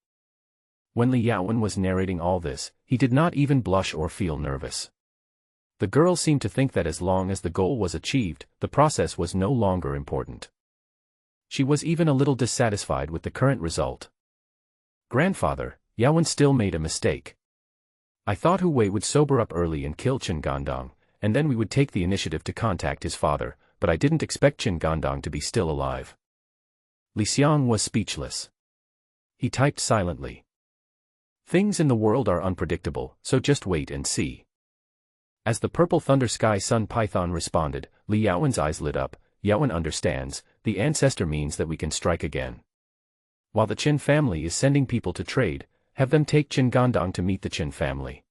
When Li Yaowen was narrating all this, he did not even blush or feel nervous. The girl seemed to think that as long as the goal was achieved, the process was no longer important. She was even a little dissatisfied with the current result. "Grandfather, Yaowen still made a mistake. I thought Hu Wei would sober up early and kill Qin Gandang, and then we would take the initiative to contact his father, but I didn't expect Qin Gandong to be still alive. Xiang was speechless. He typed silently. Things in the world are unpredictable, so just wait and see. As the purple thunder sky sun python responded, Li Yaowen's eyes lit up. Yaowen understands, the ancestor means that we can strike again. While the Qin family is sending people to trade, have them take Qin Gandong to meet the Qin family.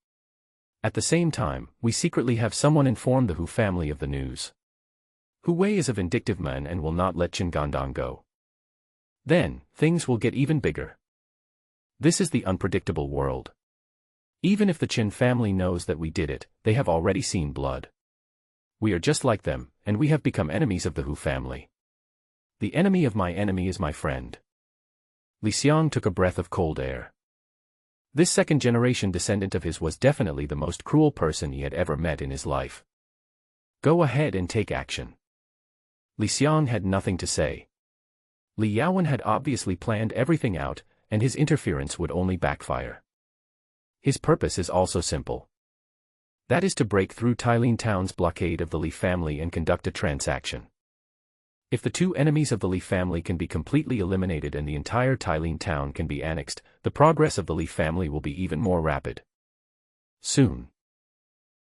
At the same time, we secretly have someone inform the Hu family of the news. Hu Wei is a vindictive man and will not let Qin Gandong go. Then, things will get even bigger. This is the unpredictable world. Even if the Qin family knows that we did it, they have already seen blood. We are just like them, and we have become enemies of the Hu family. The enemy of my enemy is my friend. Xiang took a breath of cold air. This second-generation descendant of his was definitely the most cruel person he had ever met in his life. Go ahead and take action. Xiang had nothing to say. Li Yaowen had obviously planned everything out, and his interference would only backfire. His purpose is also simple. That is to break through Tailin Town's blockade of the Li family and conduct a transaction. If the two enemies of the Li family can be completely eliminated and the entire Tailin Town can be annexed, the progress of the Li family will be even more rapid. Soon.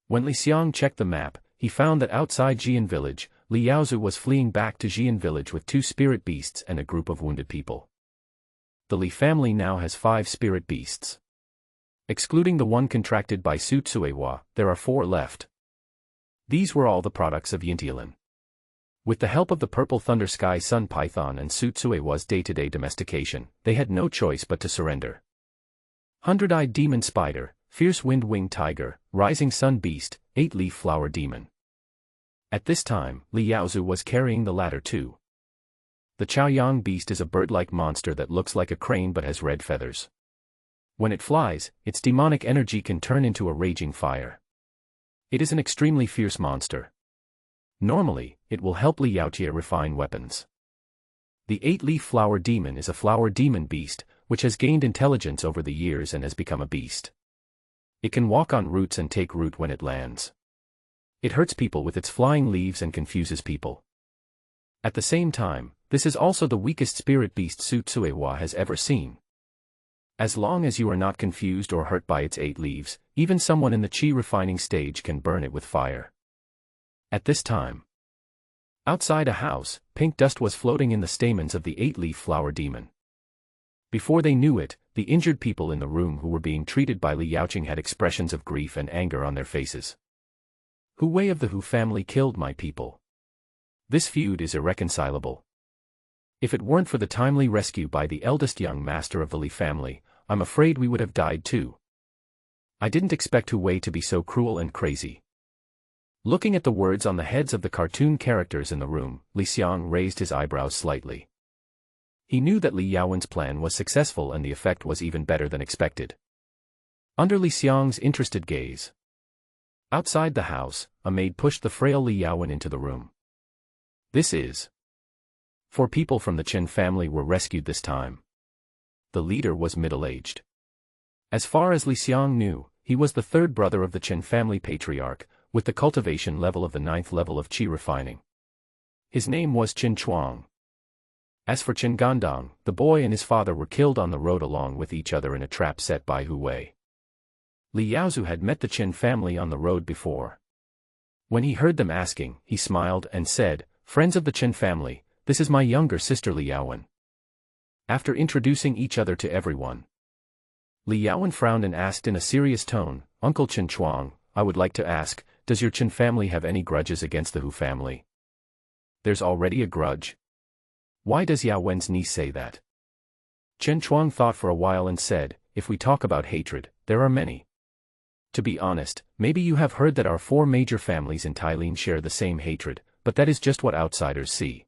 When Xiang checked the map, he found that outside Jian village, Li Yaozu was fleeing back to Jian village with 2 spirit beasts and a group of wounded people. The Li family now has 5 spirit beasts. Excluding the one contracted by Su Tsuewa, there are 4 left. These were all the products of Yintialin. With the help of the purple thunder sky sun python and Su Tsuewa's day-to-day domestication, they had no choice but to surrender. Hundred-eyed demon spider, fierce wind-winged tiger, rising sun beast, 8-leaf flower demon. At this time, Li Yaozu was carrying the latter too. The Chaoyang beast is a bird-like monster that looks like a crane but has red feathers. When it flies, its demonic energy can turn into a raging fire. It is an extremely fierce monster. Normally, it will help Li Yaotie refine weapons. The 8-leaf flower demon is a flower demon beast, which has gained intelligence over the years and has become a beast. It can walk on roots and take root when it lands. It hurts people with its flying leaves and confuses people. At the same time, this is also the weakest spirit beast Su Tsuewa has ever seen. As long as you are not confused or hurt by its 8 leaves, even someone in the Qi refining stage can burn it with fire. At this time, outside a house, pink dust was floating in the stamens of the 8-leaf flower demon. Before they knew it, the injured people in the room who were being treated by Li Yaoqing had expressions of grief and anger on their faces. Hu Wei of the Hu family killed my people. This feud is irreconcilable. If it weren't for the timely rescue by the eldest young master of the Li family, I'm afraid we would have died too. I didn't expect Hu Wei to be so cruel and crazy. Looking at the words on the heads of the cartoon characters in the room, Xiang raised his eyebrows slightly. He knew that Li Yaowen's plan was successful and the effect was even better than expected. Under Xiang's interested gaze. Outside the house, a maid pushed the frail Li Yaowen into the room. This is. 4 people from the Qin family were rescued this time. The leader was middle-aged. As far as Xiang knew, he was the 3rd brother of the Qin family patriarch, with the cultivation level of the 9th level of Qi refining. His name was Qin Chuang. As for Qin Gandong, the boy and his father were killed on the road along with each other in a trap set by Hu Wei. Li Yaozu had met the Qin family on the road before. When he heard them asking, he smiled and said, "Friends of the Qin family, this is my younger sister Li Yaowen." After introducing each other to everyone, Li Yaowen frowned and asked in a serious tone, "Uncle Qin Chuang, I would like to ask, does your Qin family have any grudges against the Hu family?" "There's already a grudge. Why does Yaowen's niece say that?" Qin Chuang thought for a while and said, "If we talk about hatred, there are many. To be honest, maybe you have heard that our 4 major families in Tailin share the same hatred, but that is just what outsiders see.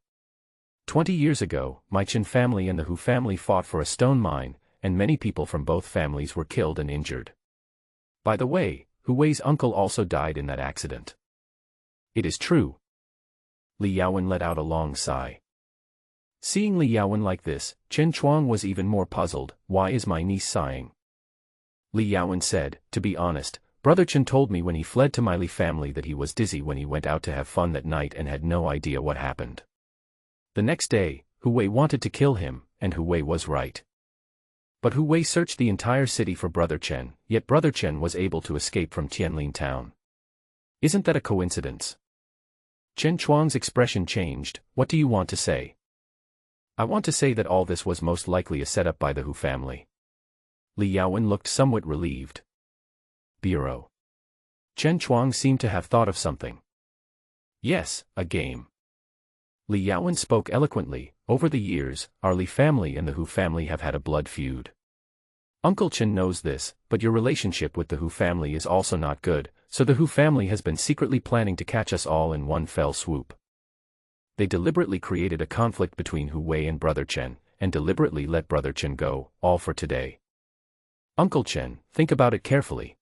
20 years ago, my Qin family and the Hu family fought for a stone mine, and many people from both families were killed and injured. By the way, Hu Wei's uncle also died in that accident." "It is true." Li Yaowen let out a long sigh. Seeing Li Yaowen like this, Qin Chuang was even more puzzled. "Why is my niece sighing?" Li Yaowen said, "To be honest, Brother Chen told me when he fled to my Li family that he was dizzy when he went out to have fun that night and had no idea what happened. The next day, Hu Wei wanted to kill him, and Hu Wei was right. But Hu Wei searched the entire city for Brother Chen, yet Brother Chen was able to escape from Tianlin town. Isn't that a coincidence? Chen Chuang's expression changed. What do you want to say? I want to say that all this was most likely a setup by the Hu family. Li Yaowen looked somewhat relieved. Bureau. Chen Chuang seemed to have thought of something. Yes, a game. Li Yaowen spoke eloquently. Over the years, our Li family and the Hu family have had a blood feud. Uncle Chen knows this, but your relationship with the Hu family is also not good, so the Hu family has been secretly planning to catch us all in one fell swoop. They deliberately created a conflict between Hu Wei and Brother Chen, and deliberately let Brother Chen go, all for today. Uncle Chen, think about it carefully.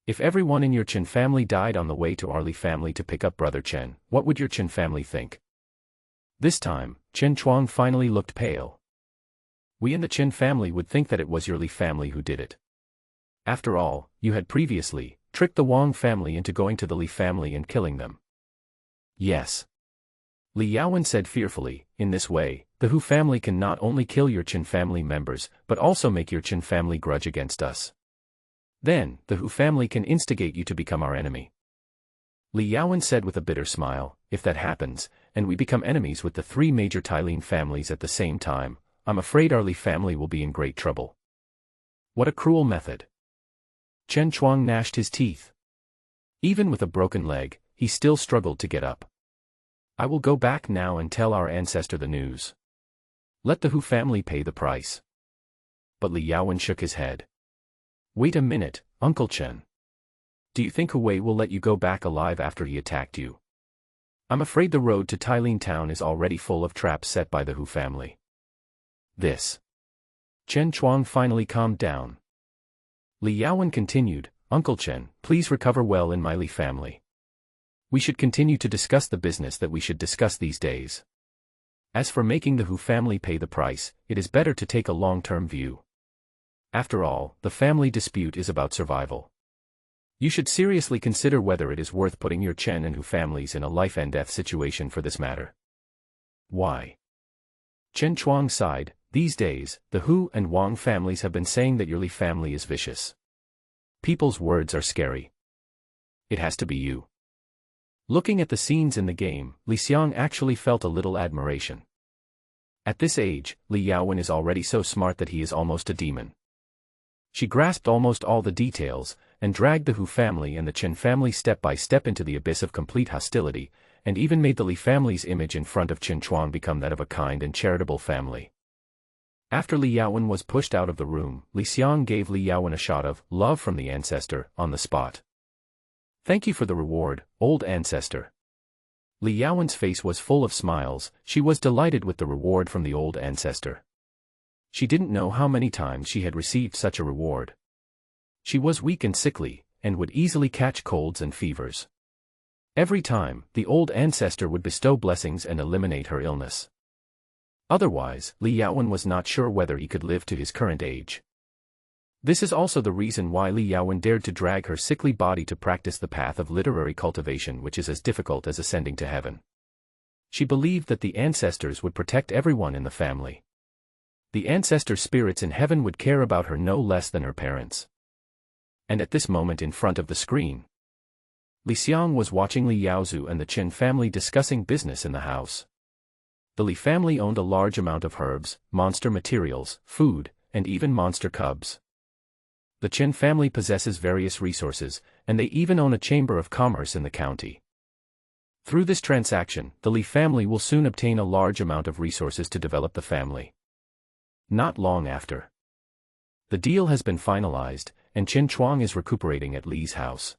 If everyone in your Chen family died on the way to our Li family to pick up Brother Chen, what would your Chen family think? This time, Chen Chuang finally looked pale. We in the Chen family would think that it was your Li family who did it. After all, you had previously tricked the Wang family into going to the Li family and killing them. Yes. Li Yaowen said fearfully, in this way, the Hu family can not only kill your Chen family members, but also make your Chen family grudge against us. Then, the Hu family can instigate you to become our enemy. Li Yaowen said with a bitter smile, if that happens, and we become enemies with the three major Tailin families at the same time, I'm afraid our Li family will be in great trouble. What a cruel method. Chen Chuang gnashed his teeth. Even with a broken leg, he still struggled to get up. I will go back now and tell our ancestor the news. Let the Hu family pay the price. But Li Yaowen shook his head. Wait a minute, Uncle Chen. Do you think Hu Wei will let you go back alive after he attacked you? I'm afraid the road to Tailin town is already full of traps set by the Hu family. This. Chen Chuang finally calmed down. Li Yaowen continued, Uncle Chen, please recover well in my Li family. We should continue to discuss the business that we should discuss these days. As for making the Hu family pay the price, it is better to take a long-term view. After all, the family dispute is about survival. You should seriously consider whether it is worth putting your Chen and Hu families in a life-and-death situation for this matter. Why? Chen Chuang sighed. These days, the Hu and Wang families have been saying that your Li family is vicious. People's words are scary. It has to be you. Looking at the scenes in the game, Li Xiang actually felt a little admiration. At this age, Li Yaowen is already so smart that he is almost a demon. She grasped almost all the details, and dragged the Hu family and the Chen family step by step into the abyss of complete hostility, and even made the Li family's image in front of Chen Chuang become that of a kind and charitable family. After Li Yaowen was pushed out of the room, Li Xiang gave Li Yaowen a shot of love from the ancestor on the spot. Thank you for the reward, old ancestor. Li Yaowen's face was full of smiles. She was delighted with the reward from the old ancestor. She didn't know how many times she had received such a reward. She was weak and sickly, and would easily catch colds and fevers. Every time, the old ancestor would bestow blessings and eliminate her illness. Otherwise, Li Yaowen was not sure whether he could live to his current age. This is also the reason why Li Yaowen dared to drag her sickly body to practice the path of literary cultivation, which is as difficult as ascending to heaven. She believed that the ancestors would protect everyone in the family. The ancestor spirits in heaven would care about her no less than her parents. And at this moment in front of the screen, Li Xiang was watching Li Yaozu and the Chen family discussing business in the house. The Li family owned a large amount of herbs, monster materials, food, and even monster cubs. The Chen family possesses various resources, and they even own a chamber of commerce in the county. Through this transaction, the Li family will soon obtain a large amount of resources to develop the family. Not long after, the deal has been finalized, and Chen Chuang is recuperating at Li's house.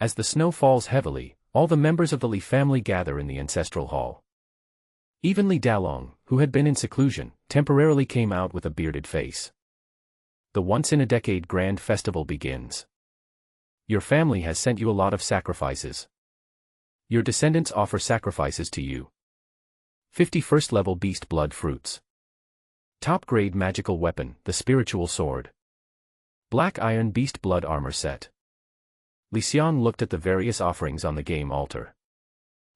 As the snow falls heavily, all the members of the Li family gather in the ancestral hall. Even Li Dalong, who had been in seclusion, temporarily came out with a bearded face. The once-in-a-decade grand festival begins. Your family has sent you a lot of sacrifices. Your descendants offer sacrifices to you. 51st level beast blood fruits. Top-grade magical weapon, the spiritual sword. Black iron beast blood armor set. Xiang looked at the various offerings on the game altar.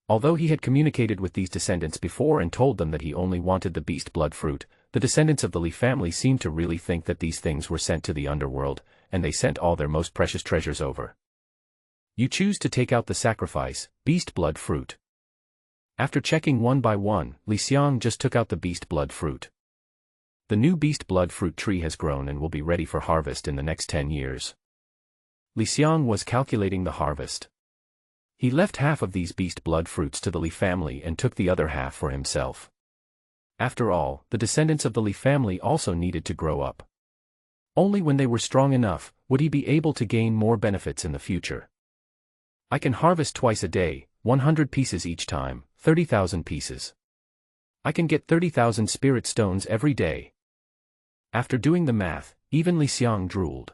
Although he had communicated with these descendants before and told them that he only wanted the beast blood fruit, the descendants of the Li family seemed to really think that these things were sent to the underworld, and they sent all their most precious treasures over. You choose to take out the sacrifice, beast blood fruit. After checking one by one, Xiang just took out the beast blood fruit. The new beast blood fruit tree has grown and will be ready for harvest in the next 10 years. Xiang was calculating the harvest. He left half of these beast blood fruits to the Li family and took the other half for himself. After all, the descendants of the Li family also needed to grow up. Only when they were strong enough would he be able to gain more benefits in the future. I can harvest twice a day, 100 pieces each time, 30,000 pieces. I can get 30,000 spirit stones every day. After doing the math, even Xiang drooled.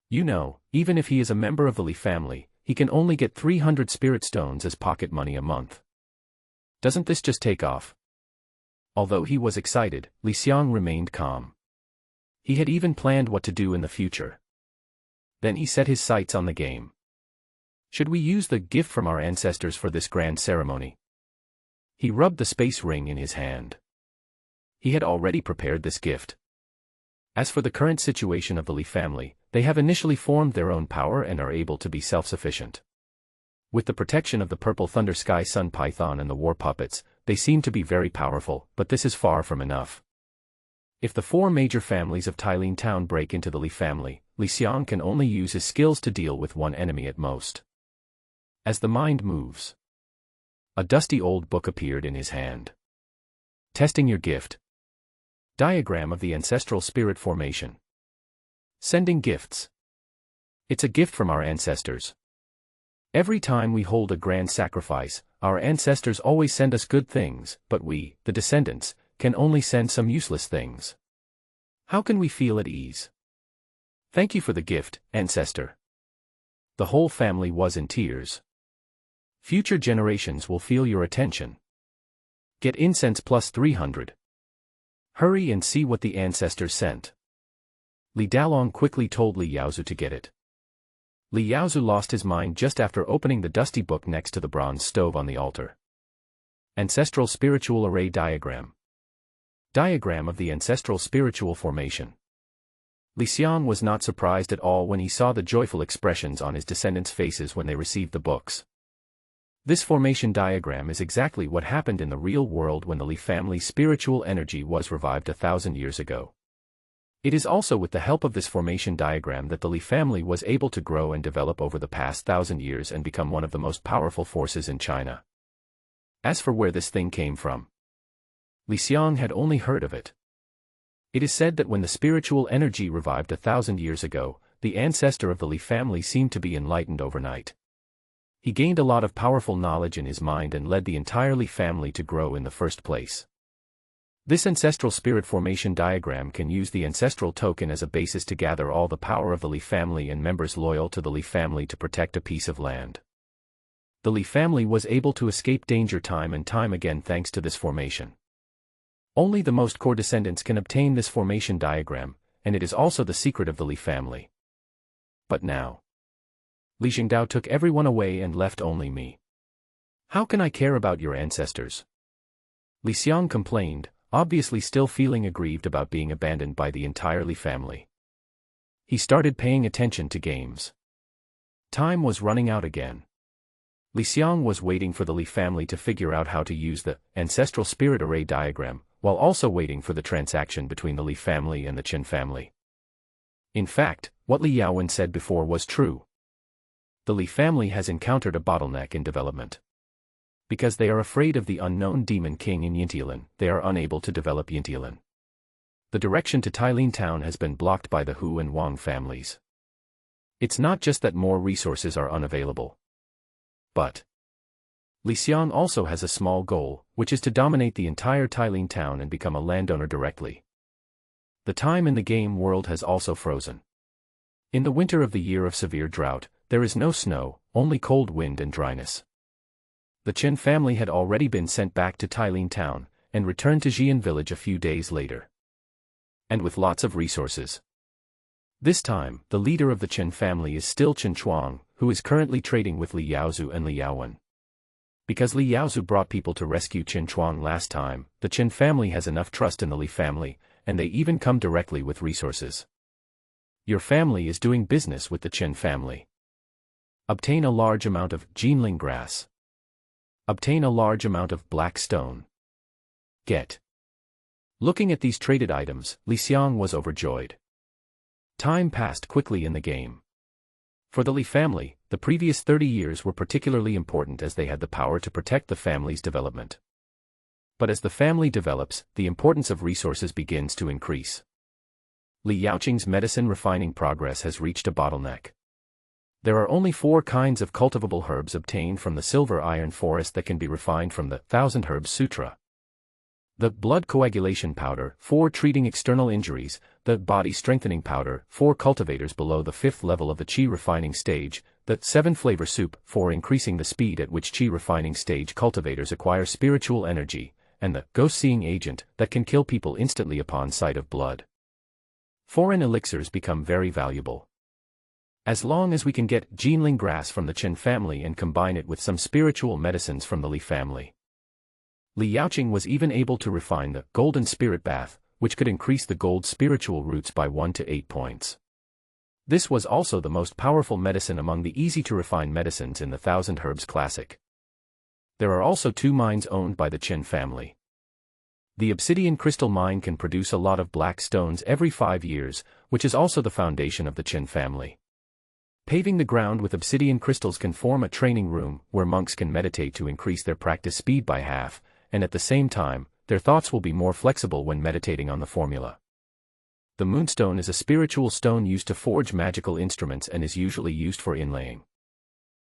You know, even if he is a member of the Li family, he can only get 300 spirit stones as pocket money a month. Doesn't this just take off? Although he was excited, Xiang remained calm. He had even planned what to do in the future. Then he set his sights on the game. Should we use the gift from our ancestors for this grand ceremony? He rubbed the space ring in his hand. He had already prepared this gift. As for the current situation of the Li family, they have initially formed their own power and are able to be self-sufficient. With the protection of the purple thunder sky sun python and the war puppets, they seem to be very powerful, but this is far from enough. If the 4 major families of Tailin Town break into the Li family, Xiang can only use his skills to deal with one enemy at most. As the mind moves, a dusty old book appeared in his hand. Testing your gift. Diagram of the ancestral spirit formation. Sending gifts. It's a gift from our ancestors. Every time we hold a grand sacrifice, our ancestors always send us good things, but we, the descendants, can only send some useless things. How can we feel at ease? Thank you for the gift, Ancestor. The whole family was in tears. Future generations will feel your attention. Get incense plus 300. Hurry and see what the ancestors sent. Li Dalong quickly told Li Yaozu to get it. Li Yaozu lost his mind just after opening the dusty book next to the bronze stove on the altar. Ancestral Spiritual Array Diagram. Diagram of the Ancestral Spiritual Formation. Xiang was not surprised at all when he saw the joyful expressions on his descendants' faces when they received the books. This formation diagram is exactly what happened in the real world when the Li family's spiritual energy was revived 1,000 years ago. It is also with the help of this formation diagram that the Li family was able to grow and develop over the past 1,000 years and become one of the most powerful forces in China. As for where this thing came from, Xiang had only heard of it. It is said that when the spiritual energy revived 1,000 years ago, the ancestor of the Li family seemed to be enlightened overnight. He gained a lot of powerful knowledge in his mind and led the entire Li family to grow in the first place. This ancestral spirit formation diagram can use the ancestral token as a basis to gather all the power of the Li family and members loyal to the Li family to protect a piece of land. The Li family was able to escape danger time and time again thanks to this formation. Only the most core descendants can obtain this formation diagram, and it is also the secret of the Li family. But now, Li Xingdao took everyone away and left only me. How can I care about your ancestors? Xiang complained, obviously still feeling aggrieved about being abandoned by the entire Li family. He started paying attention to games. Time was running out again. Xiang was waiting for the Li family to figure out how to use the ancestral spirit array diagram, while also waiting for the transaction between the Li family and the Qin family. In fact, what Li Yaowen said before was true. The Li family has encountered a bottleneck in development. Because they are afraid of the unknown demon king in Yintialan, they are unable to develop Yintialan. The direction to Tailin Town has been blocked by the Hu and Wang families. It's not just that more resources are unavailable. But Xiang also has a small goal, which is to dominate the entire Tailin Town and become a landowner directly. The time in the game world has also frozen. In the winter of the year of severe drought, there is no snow, only cold wind and dryness. The Qin family had already been sent back to Tailin Town, and returned to Xian village a few days later. And with lots of resources. This time, the leader of the Qin family is still Qin Chuang, who is currently trading with Li Yaozu and Li Yaowen. Because Li Yaozu brought people to rescue Qin Chuang last time, the Qin family has enough trust in the Li family, and they even come directly with resources. Your family is doing business with the Qin family. Obtain a large amount of Jinling grass. Obtain a large amount of black stone. Get. Looking at these traded items, Li Xiang was overjoyed. Time passed quickly in the game. For the Li family, the previous 30 years were particularly important as they had the power to protect the family's development. But as the family develops, the importance of resources begins to increase. Li Yaoqing's medicine refining progress has reached a bottleneck. There are only 4 kinds of cultivable herbs obtained from the silver iron forest that can be refined from the Thousand Herbs Sutra. The blood coagulation powder, for treating external injuries, the body strengthening powder, for cultivators below the 5th level of the qi refining stage, the 7-flavor soup, for increasing the speed at which qi refining stage cultivators acquire spiritual energy, and the ghost-seeing agent, that can kill people instantly upon sight of blood. Foreign elixirs become very valuable. As long as we can get Jinling grass from the Qin family and combine it with some spiritual medicines from the Li family. Li Yaoqing was even able to refine the golden spirit bath, which could increase the gold spiritual roots by 1 to 8 points. This was also the most powerful medicine among the easy-to-refine medicines in the Thousand Herbs Classic. There are also 2 mines owned by the Qin family. The obsidian crystal mine can produce a lot of black stones every 5 years, which is also the foundation of the Qin family. Paving the ground with obsidian crystals can form a training room where monks can meditate to increase their practice speed by half, and at the same time, their thoughts will be more flexible when meditating on the formula. The moonstone is a spiritual stone used to forge magical instruments and is usually used for inlaying.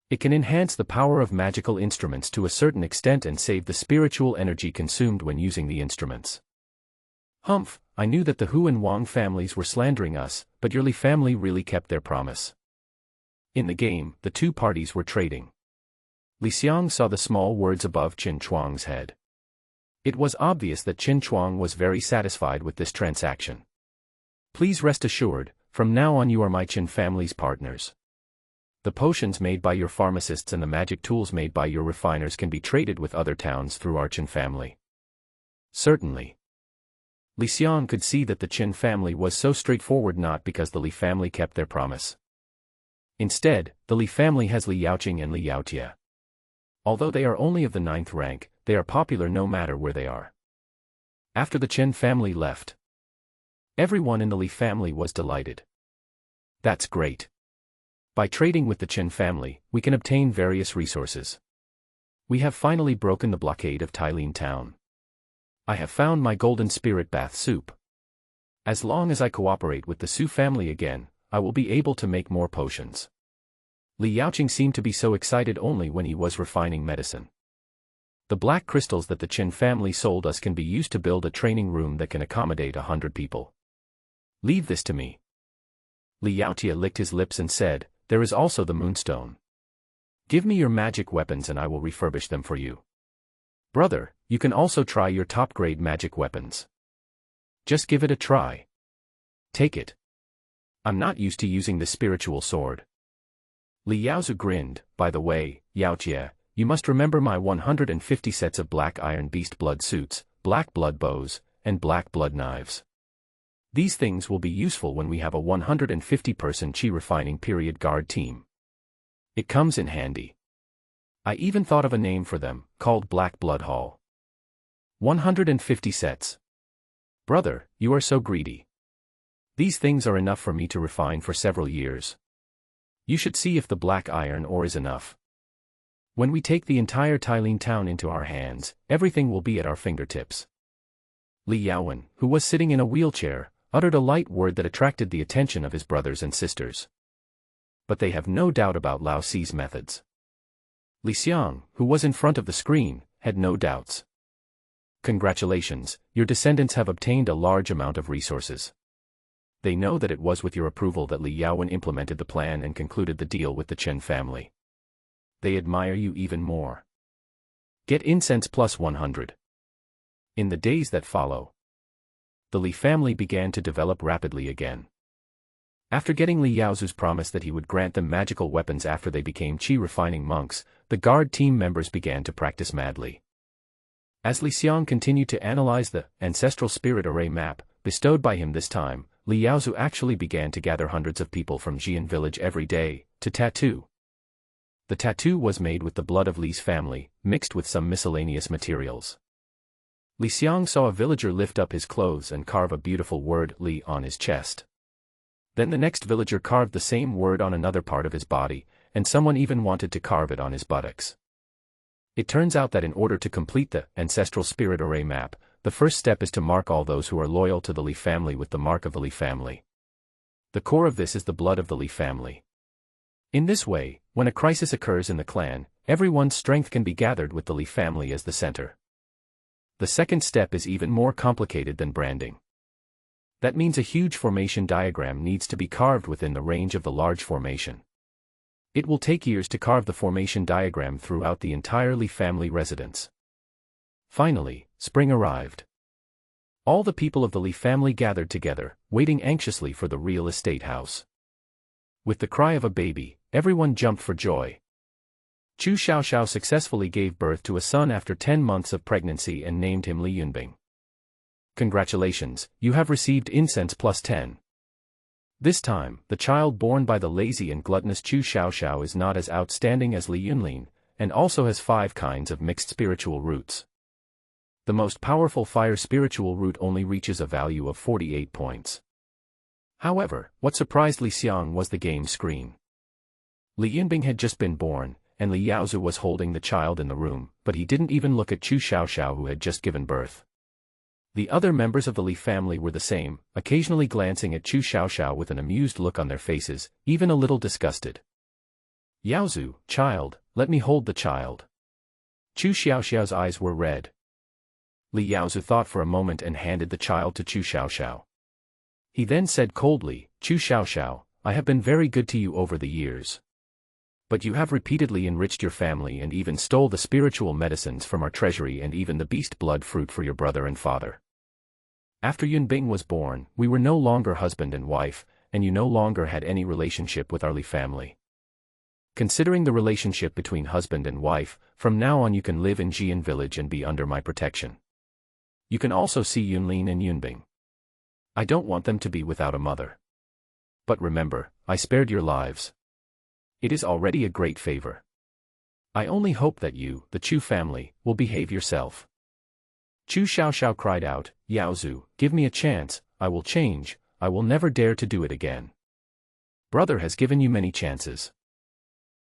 It can enhance the power of magical instruments to a certain extent and save the spiritual energy consumed when using the instruments. Humph, I knew that the Hu and Wang families were slandering us, but your Li family really kept their promise. In the game, the 2 parties were trading. Li Xiang saw the small words above Qin Chuang's head. It was obvious that Qin Chuang was very satisfied with this transaction. Please rest assured, from now on you are my Qin family's partners. The potions made by your pharmacists and the magic tools made by your refiners can be traded with other towns through our Qin family. Certainly. Li Xiang could see that the Qin family was so straightforward not because the Li family kept their promise. Instead, the Li family has Li Yaoqing and Li Yaotie. Although they are only of the 9th rank, they are popular no matter where they are. After the Qin family left, everyone in the Li family was delighted. That's great. By trading with the Qin family, we can obtain various resources. We have finally broken the blockade of Tailin town. I have found my golden spirit bath soup. As long as I cooperate with the Su family again, I will be able to make more potions. Li Yaoqing seemed to be so excited only when he was refining medicine. The black crystals that the Qin family sold us can be used to build a training room that can accommodate 100 people. Leave this to me. Li Yaotie licked his lips and said, there is also the moonstone. Give me your magic weapons and I will refurbish them for you. Brother, you can also try your top-grade magic weapons. Just give it a try. Take it. I'm not used to using this spiritual sword. Li Yaozu grinned. By the way, Yaotie, you must remember my 150 sets of black iron beast blood suits, black blood bows, and black blood knives. These things will be useful when we have a 150-person Qi refining period guard team. It comes in handy. I even thought of a name for them, called Black Blood Hall. 150 sets. Brother, you are so greedy. These things are enough for me to refine for several years. You should see if the black iron ore is enough. When we take the entire Tailin town into our hands, everything will be at our fingertips. Li Yaowen, who was sitting in a wheelchair, uttered a light word that attracted the attention of his brothers and sisters. But they have no doubt about Lao Si's methods. Li Xiang, who was in front of the screen, had no doubts. Congratulations, your descendants have obtained a large amount of resources. They know that it was with your approval that Li Yaowen implemented the plan and concluded the deal with the Chen family. They admire you even more. Get incense plus 100. In the days that follow, the Li family began to develop rapidly again. After getting Li Yaozu's promise that he would grant them magical weapons after they became qi-refining monks, the guard team members began to practice madly. As Li Xiang continued to analyze the ancestral spirit array map, bestowed by him this time, Li Yaozu actually began to gather hundreds of people from Xian village every day, to tattoo. The tattoo was made with the blood of Li's family, mixed with some miscellaneous materials. Li Xiang saw a villager lift up his clothes and carve a beautiful word Li on his chest. Then the next villager carved the same word on another part of his body, and someone even wanted to carve it on his buttocks. It turns out that in order to complete the ancestral spirit array map, the first step is to mark all those who are loyal to the Li family with the mark of the Li family. The core of this is the blood of the Li family. In this way, when a crisis occurs in the clan, everyone's strength can be gathered with the Li family as the center. The second step is even more complicated than branding. That means a huge formation diagram needs to be carved within the range of the large formation. It will take years to carve the formation diagram throughout the entire Li family residence. Finally, spring arrived. All the people of the Li family gathered together, waiting anxiously for the real estate house. With the cry of a baby, everyone jumped for joy. Chu Xiaoxiao successfully gave birth to a son after 10 months of pregnancy and named him Li Yunbing. Congratulations, you have received incense plus 10. This time, the child born by the lazy and gluttonous Chu Xiaoxiao is not as outstanding as Li Yunlin, and also has 5 kinds of mixed spiritual roots. The most powerful fire spiritual root only reaches a value of 48 points. However, what surprised Li Xiang was the game screen. Li Yunbing had just been born, and Li Yaozu was holding the child in the room, but he didn't even look at Chu Xiaoxiao who had just given birth. The other members of the Li family were the same, occasionally glancing at Chu Xiaoxiao with an amused look on their faces, even a little disgusted. Yaozu, child, let me hold the child. Chu Xiaoxiao's eyes were red. Li Yaozu thought for a moment and handed the child to Chu Xiaoxiao. He then said coldly, Chu Xiaoxiao, I have been very good to you over the years. But you have repeatedly enriched your family and even stole the spiritual medicines from our treasury and even the beast blood fruit for your brother and father. After Yunbing was born, we were no longer husband and wife, and you no longer had any relationship with our Li family. Considering the relationship between husband and wife, from now on you can live in Jian village and be under my protection. You can also see Yunlin and Yunbing. I don't want them to be without a mother. But remember, I spared your lives. It is already a great favor. I only hope that you, the Chu family, will behave yourself. Chu Xiaoxiao cried out, Yaozu, give me a chance, I will change, I will never dare to do it again. Brother has given you many chances.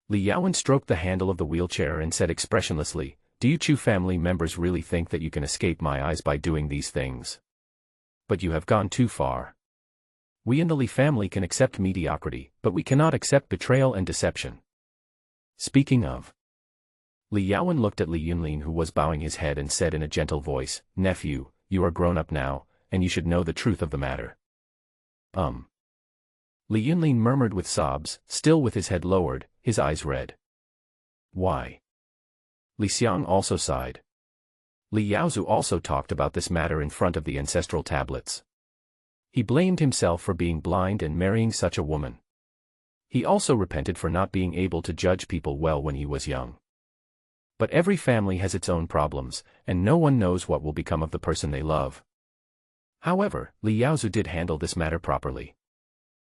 Li Yaowen stroked the handle of the wheelchair and said expressionlessly, do you Chu family members really think that you can escape my eyes by doing these things? But you have gone too far. We in the Li family can accept mediocrity, but we cannot accept betrayal and deception. Speaking of. Li Yaowen looked at Li Yunlin who was bowing his head and said in a gentle voice, nephew, you are grown up now, and you should know the truth of the matter. Li Yunlin murmured with sobs, still with his head lowered, his eyes red. Why? Li Xiang also sighed. Li Yaozu also talked about this matter in front of the ancestral tablets. He blamed himself for being blind and marrying such a woman. He also repented for not being able to judge people well when he was young. But every family has its own problems, and no one knows what will become of the person they love. However, Li Yaozu did handle this matter properly.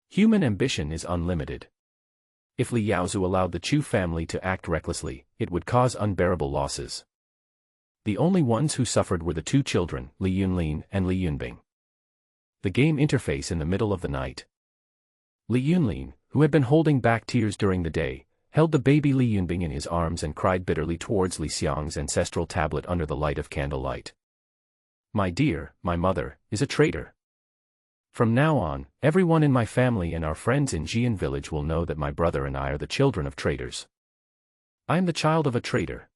Human ambition is unlimited. If Li Yaozu allowed the Chu family to act recklessly, it would cause unbearable losses. The only ones who suffered were the 2 children, Li Yunlin and Li Yunbing. The game interface in the middle of the night. Li Yunlin, who had been holding back tears during the day, held the baby Li Yunbing in his arms and cried bitterly towards Li Xiang's ancestral tablet under the light of candlelight. My dear, my mother, is a traitor. From now on, everyone in my family and our friends in Jian village will know that my brother and I are the children of traitors. I am the child of a traitor.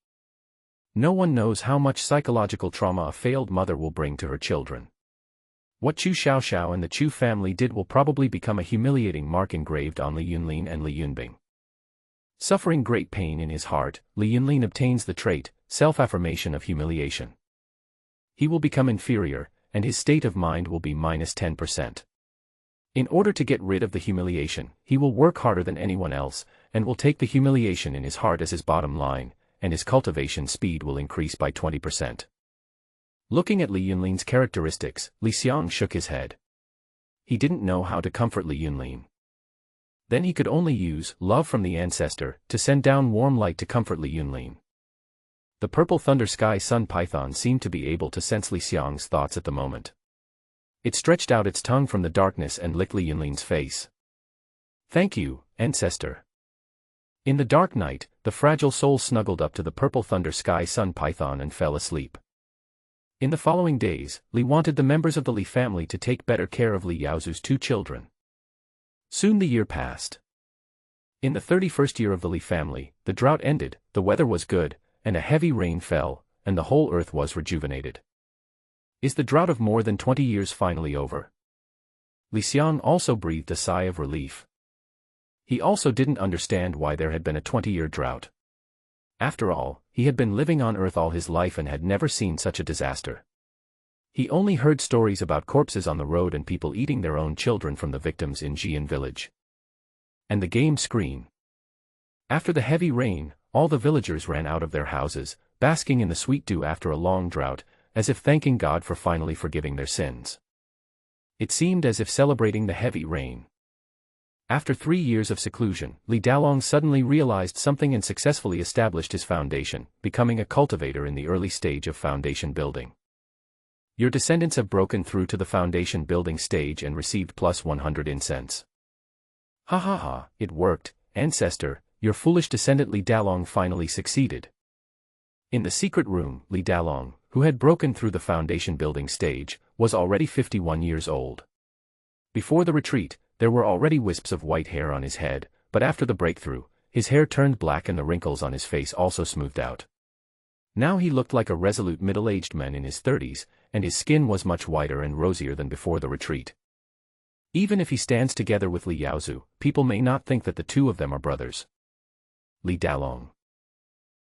No one knows how much psychological trauma a failed mother will bring to her children. What Chu Xiaoxiao and the Chu family did will probably become a humiliating mark engraved on Li Yunlin and Li Yunbing. Suffering great pain in his heart, Li Yunlin obtains the trait, self-affirmation of humiliation. He will become inferior, and his state of mind will be -10%. In order to get rid of the humiliation, he will work harder than anyone else, and will take the humiliation in his heart as his bottom line, and his cultivation speed will increase by 20%. Looking at Li Yunlin's characteristics, Li Xiang shook his head. He didn't know how to comfort Li Yunlin. Then he could only use love from the Ancestor to send down warm light to comfort Li Yunlin. The purple thunder sky sun python seemed to be able to sense Li Xiang's thoughts at the moment. It stretched out its tongue from the darkness and licked Li Yunlin's face. "Thank you, Ancestor." In the dark night, the fragile soul snuggled up to the purple thunder sky sun python and fell asleep. In the following days, Li wanted the members of the Li family to take better care of Li Yaozu's 2 children. Soon the year passed. In the 31st year of the Li family, the drought ended, the weather was good, and a heavy rain fell, and the whole earth was rejuvenated. Is the drought of more than 20 years finally over? Li Xiang also breathed a sigh of relief. He also didn't understand why there had been a 20-year drought. After all, he had been living on Earth all his life and had never seen such a disaster. He only heard stories about corpses on the road and people eating their own children from the victims in Xian village. And the game screen. After the heavy rain, all the villagers ran out of their houses, basking in the sweet dew after a long drought, as if thanking God for finally forgiving their sins. It seemed as if celebrating the heavy rain. After 3 years of seclusion, Li Dalong suddenly realized something and successfully established his foundation, becoming a cultivator in the early stage of foundation building. Your descendants have broken through to the foundation building stage and received plus 100 incense. Ha ha ha, it worked, Ancestor, your foolish descendant Li Dalong finally succeeded. In the secret room, Li Dalong, who had broken through the foundation building stage, was already 51 years old. Before the retreat, there were already wisps of white hair on his head, but after the breakthrough, his hair turned black and the wrinkles on his face also smoothed out. Now he looked like a resolute middle-aged man in his 30s, and his skin was much whiter and rosier than before the retreat. Even if he stands together with Li Yaozu, people may not think that the two of them are brothers. Li Dalong.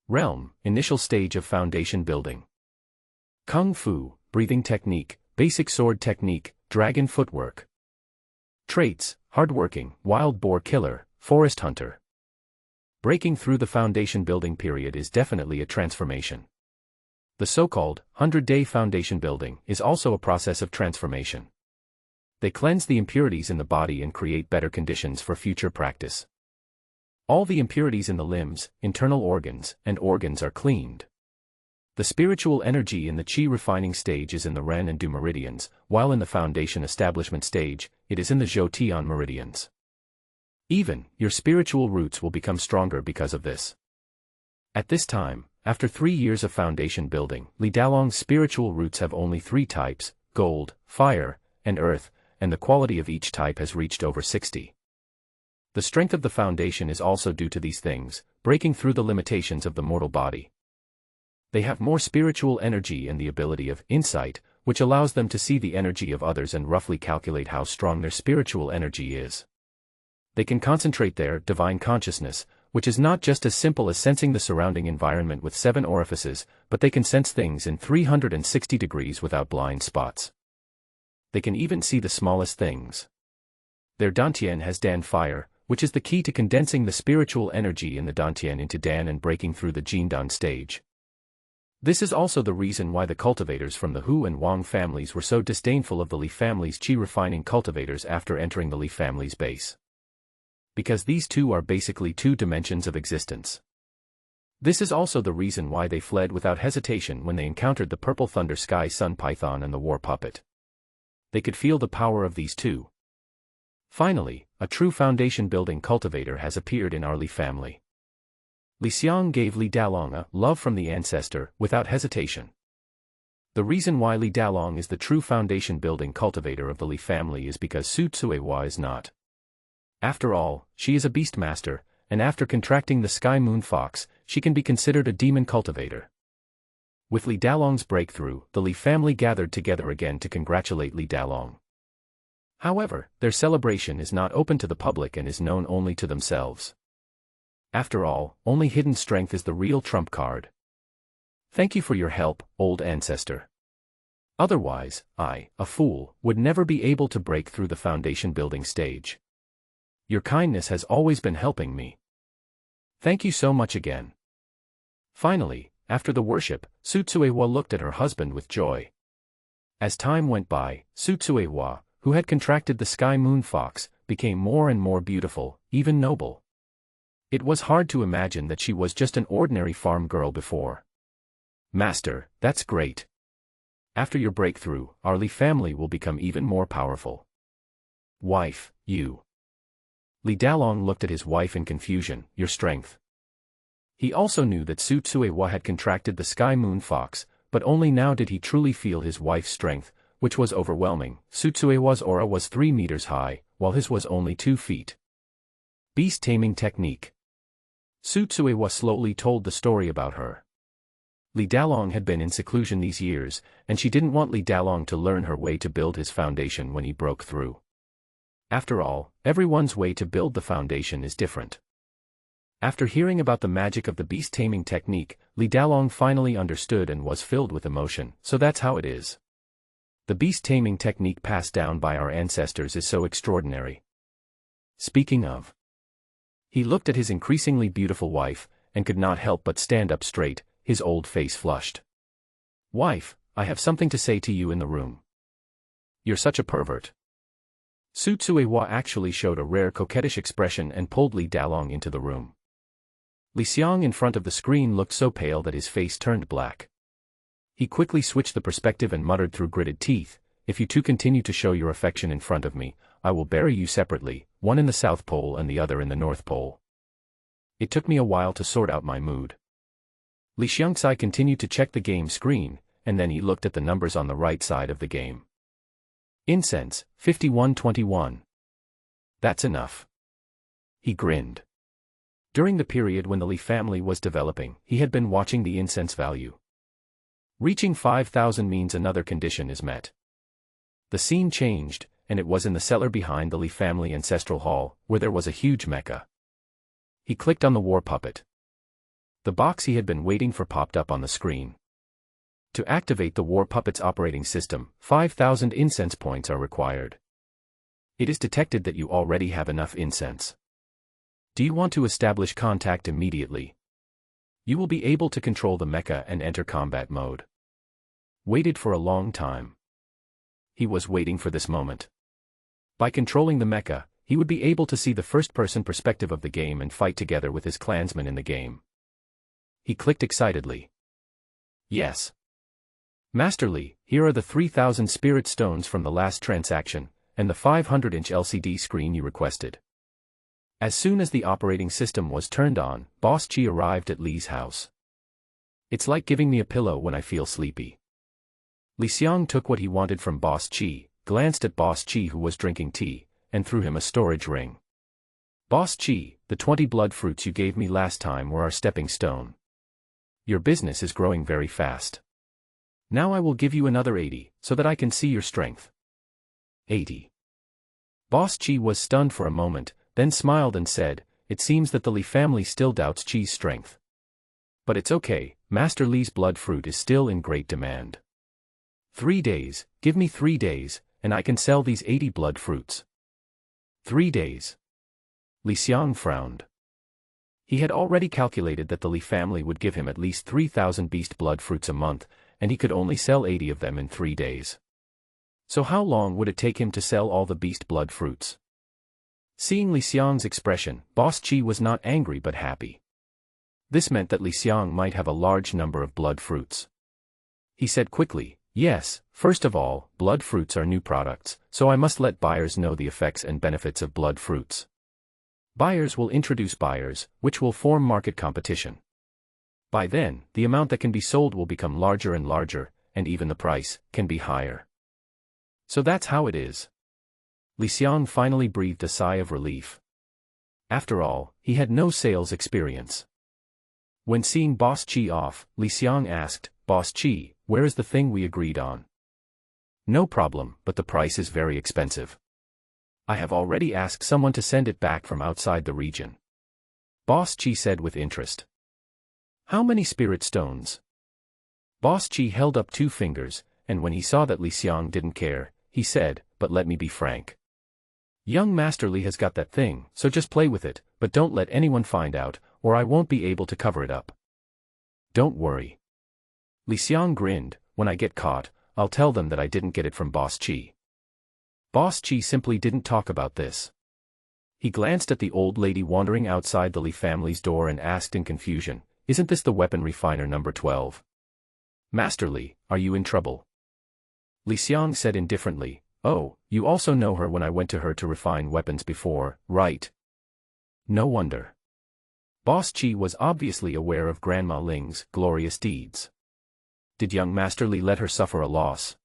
Realm, initial stage of foundation building. Kung Fu, breathing technique, basic sword technique, dragon footwork. Traits, hardworking, wild boar killer, forest hunter. Breaking through the foundation building period is definitely a transformation. The so-called 100-day foundation building is also a process of transformation. They cleanse the impurities in the body and create better conditions for future practice. All the impurities in the limbs, internal organs, and organs are cleaned. The spiritual energy in the Qi refining stage is in the Ren and Du meridians, while in the foundation establishment stage, it is in the Zhou Tian meridians. Even, your spiritual roots will become stronger because of this. At this time, after 3 years of foundation building, Li Dalong's spiritual roots have only 3 types, gold, fire, and earth, and the quality of each type has reached over 60. The strength of the foundation is also due to these things, breaking through the limitations of the mortal body. They have more spiritual energy and the ability of insight, which allows them to see the energy of others and roughly calculate how strong their spiritual energy is. They can concentrate their divine consciousness, which is not just as simple as sensing the surrounding environment with 7 orifices, but they can sense things in 360 degrees without blind spots. They can even see the smallest things. Their Dantian has Dan fire, which is the key to condensing the spiritual energy in the Dantian into Dan and breaking through the Jindan stage. This is also the reason why the cultivators from the Hu and Wang families were so disdainful of the Li family's Qi refining cultivators after entering the Li family's base. Because these two are basically 2 dimensions of existence. This is also the reason why they fled without hesitation when they encountered the purple thunder sky sun python and the war puppet. They could feel the power of these two. Finally, a true foundation building cultivator has appeared in our Li family. Li Xiang gave Li Dalong a love from the Ancestor without hesitation. The reason why Li Dalong is the true foundation building cultivator of the Li family is because Su Tsuewa is not. After all, she is a beastmaster, and after contracting the Sky Moon Fox, she can be considered a demon cultivator. With Li Dalong's breakthrough, the Li family gathered together again to congratulate Li Dalong. However, their celebration is not open to the public and is known only to themselves. After all, only hidden strength is the real trump card. Thank you for your help, old Ancestor. Otherwise, I, a fool, would never be able to break through the foundation building stage. Your kindness has always been helping me. Thank you so much again. Finally, after the worship, Sutsuewa looked at her husband with joy. As time went by, Sutsuewa, who had contracted the sky moon fox, became more and more beautiful, even noble. It was hard to imagine that she was just an ordinary farm girl before. Master, that's great. After your breakthrough, our Li family will become even more powerful. Wife, you. Li Dalong looked at his wife in confusion. Your strength. He also knew that Sutsuewa had contracted the sky moon fox, but only now did he truly feel his wife's strength, which was overwhelming. Sutsuewa's aura was 3 meters high, while his was only 2 feet. Beast taming technique. Sutsuewa slowly told the story about her. Li Dalong had been in seclusion these years, and she didn't want Li Dalong to learn her way to build his foundation when he broke through. After all, everyone's way to build the foundation is different. After hearing about the magic of the beast taming technique, Li Dalong finally understood and was filled with emotion. So that's how it is. The beast taming technique passed down by our ancestors is so extraordinary. Speaking of. He looked at his increasingly beautiful wife, and could not help but stand up straight, his old face flushed. Wife, I have something to say to you in the room. You're such a pervert. Sutsuewa actually showed a rare coquettish expression and pulled Li Dalong into the room. Li Xiang in front of the screen looked so pale that his face turned black. He quickly switched the perspective and muttered through gritted teeth, if you two continue to show your affection in front of me, I will bury you separately, one in the South Pole and the other in the North Pole. It took me a while to sort out my mood. Li Xiangxai continued to check the game screen, and then he looked at the numbers on the right side of the game. Incense, 5121. That's enough. He grinned. During the period when the Li family was developing, he had been watching the incense value. Reaching 5,000 means another condition is met. The scene changed, and it was in the cellar behind the Li family ancestral hall, where there was a huge mecha. He clicked on the war puppet. The box he had been waiting for popped up on the screen. To activate the war puppet's operating system, 5,000 incense points are required. It is detected that you already have enough incense. Do you want to establish contact immediately? You will be able to control the mecha and enter combat mode. Waited for a long time. He was waiting for this moment. By controlling the mecha, he would be able to see the first-person perspective of the game and fight together with his clansmen in the game. He clicked excitedly. Yes. Master Li, here are the 3,000 spirit stones from the last transaction, and the 500-inch LCD screen you requested. As soon as the operating system was turned on, Boss Chi arrived at Li's house. It's like giving me a pillow when I feel sleepy. Li Xiang took what he wanted from Boss Chi, glanced at Boss Chi who was drinking tea, and threw him a storage ring. Boss Chi, the 20 blood fruits you gave me last time were our stepping stone. Your business is growing very fast. Now I will give you another 80, so that I can see your strength. 80. Boss Chi was stunned for a moment, then smiled and said, it seems that the Li family still doubts Chi's strength. But it's okay, Master Li's blood fruit is still in great demand. 3 days, give me 3 days, and I can sell these 80 blood fruits. 3 days. Li Xiang frowned. He had already calculated that the Li family would give him at least 3,000 beast blood fruits a month, and he could only sell 80 of them in 3 days. So how long would it take him to sell all the beast blood fruits? Seeing Li Xiang's expression, Boss Chi was not angry but happy. This meant that Li Xiang might have a large number of blood fruits. He said quickly, yes, first of all, blood fruits are new products, so I must let buyers know the effects and benefits of blood fruits. Buyers will introduce buyers, which will form market competition. By then, the amount that can be sold will become larger and larger, and even the price can be higher. So that's how it is. Li Xiang finally breathed a sigh of relief. After all, he had no sales experience. When seeing Boss Chi off, Li Xiang asked, Boss Chi, where is the thing we agreed on? No problem, but the price is very expensive. I have already asked someone to send it back from outside the region. Boss Chi said with interest. How many spirit stones? Boss Chi held up 2 fingers, and when he saw that Li Xiang didn't care, he said, "But let me be frank. Young Master Li has got that thing, so just play with it, but don't let anyone find out, or I won't be able to cover it up." "Don't worry." Li Xiang grinned, "When I get caught, I'll tell them that I didn't get it from Boss Qi." Boss Qi simply didn't talk about this. He glanced at the old lady wandering outside the Li family's door and asked in confusion, "Isn't this the weapon refiner number 12? Master Li, are you in trouble?" Li Xiang said indifferently, "Oh, you also know her when I went to her to refine weapons before, right?" No wonder. Boss Qi was obviously aware of Grandma Ling's glorious deeds. Did young Master Li let her suffer a loss?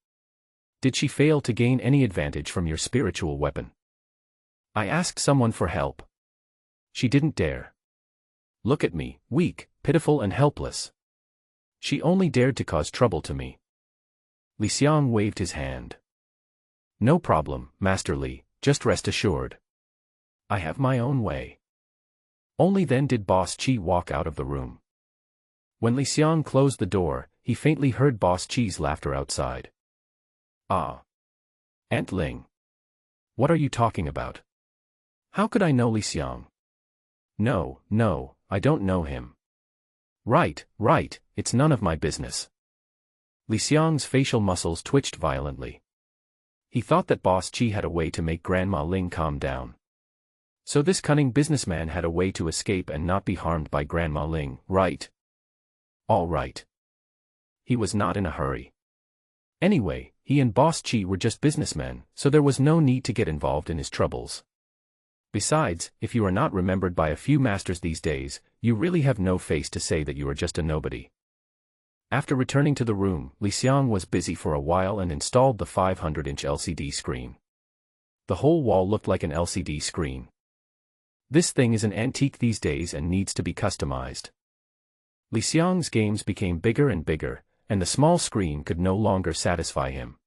Did she fail to gain any advantage from your spiritual weapon? I asked someone for help. She didn't dare. Look at me, weak, pitiful and helpless. She only dared to cause trouble to me. Li Xiang waved his hand. "No problem, Master Li, just rest assured. I have my own way." Only then did Boss Qi walk out of the room. When Li Xiang closed the door, he faintly heard Boss Qi's laughter outside. "Ah. Aunt Ling. What are you talking about? How could I know Li Xiang?" No, I don't know him." Right, it's none of my business." Li Xiang's facial muscles twitched violently. He thought that Boss Qi had a way to make Grandma Ling calm down. So this cunning businessman had a way to escape and not be harmed by Grandma Ling, right? All right. He was not in a hurry. Anyway, he and Boss Qi were just businessmen, so there was no need to get involved in his troubles. Besides, if you are not remembered by a few masters these days, you really have no face to say that you are just a nobody. After returning to the room, Li Xiang was busy for a while and installed the 500-inch LCD screen. The whole wall looked like an LCD screen. This thing is an antique these days and needs to be customized. Li Xiang's games became bigger and bigger, and the small screen could no longer satisfy him.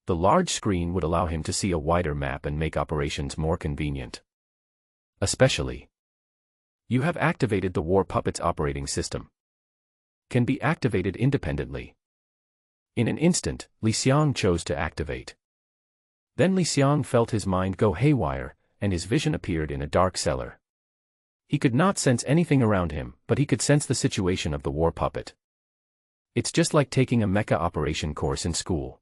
The large screen would allow him to see a wider map and make operations more convenient. Especially, you have activated the War Puppet's operating system. Can be activated independently. In an instant, Li Xiang chose to activate. Then Li Xiang felt his mind go haywire, and his vision appeared in a dark cellar. He could not sense anything around him, but he could sense the situation of the War Puppet. It's just like taking a mecha operation course in school.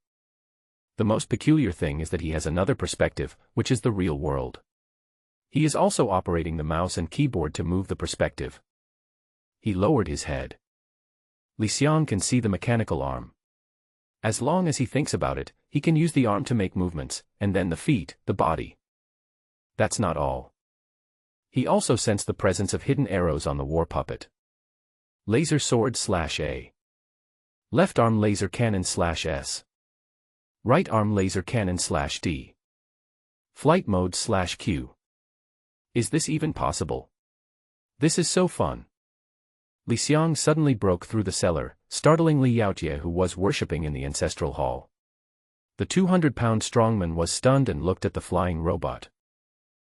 The most peculiar thing is that he has another perspective, which is the real world. He is also operating the mouse and keyboard to move the perspective. He lowered his head. Li Xiang can see the mechanical arm. As long as he thinks about it, he can use the arm to make movements, and then the feet, the body. That's not all. He also sensed the presence of hidden arrows on the War Puppet. Laser sword /A. Left arm laser cannon /S. Right arm laser cannon /D. Flight mode /Q. Is this even possible? This is so fun. Li Xiang suddenly broke through the cellar, startling Li Yaojie, who was worshipping in the ancestral hall. The 200-pound strongman was stunned and looked at the flying robot.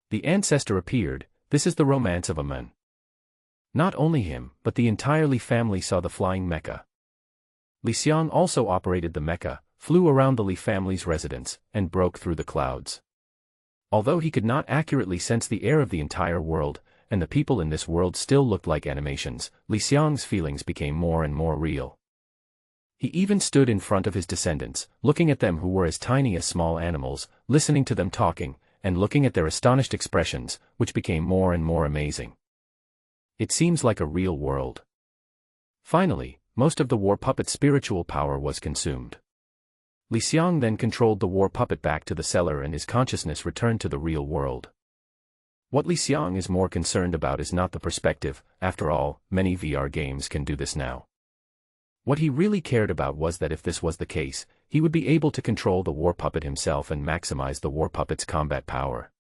The Ancestor appeared. This is the romance of a man. Not only him, but the entire Li family saw the flying mecha. Li Xiang also operated the mecha, flew around the Li family's residence, and broke through the clouds. Although he could not accurately sense the air of the entire world, and the people in this world still looked like animations, Li Xiang's feelings became more and more real. He even stood in front of his descendants, looking at them who were as tiny as small animals, listening to them talking, and looking at their astonished expressions, which became more and more amazing. It seems like a real world. Finally, most of the War Puppet's spiritual power was consumed. Li Xiang then controlled the War Puppet back to the cellar and his consciousness returned to the real world. What Li Xiang is more concerned about is not the perspective, after all, many VR games can do this now. What he really cared about was that if this was the case, he would be able to control the War Puppet himself and maximize the War Puppet's combat power.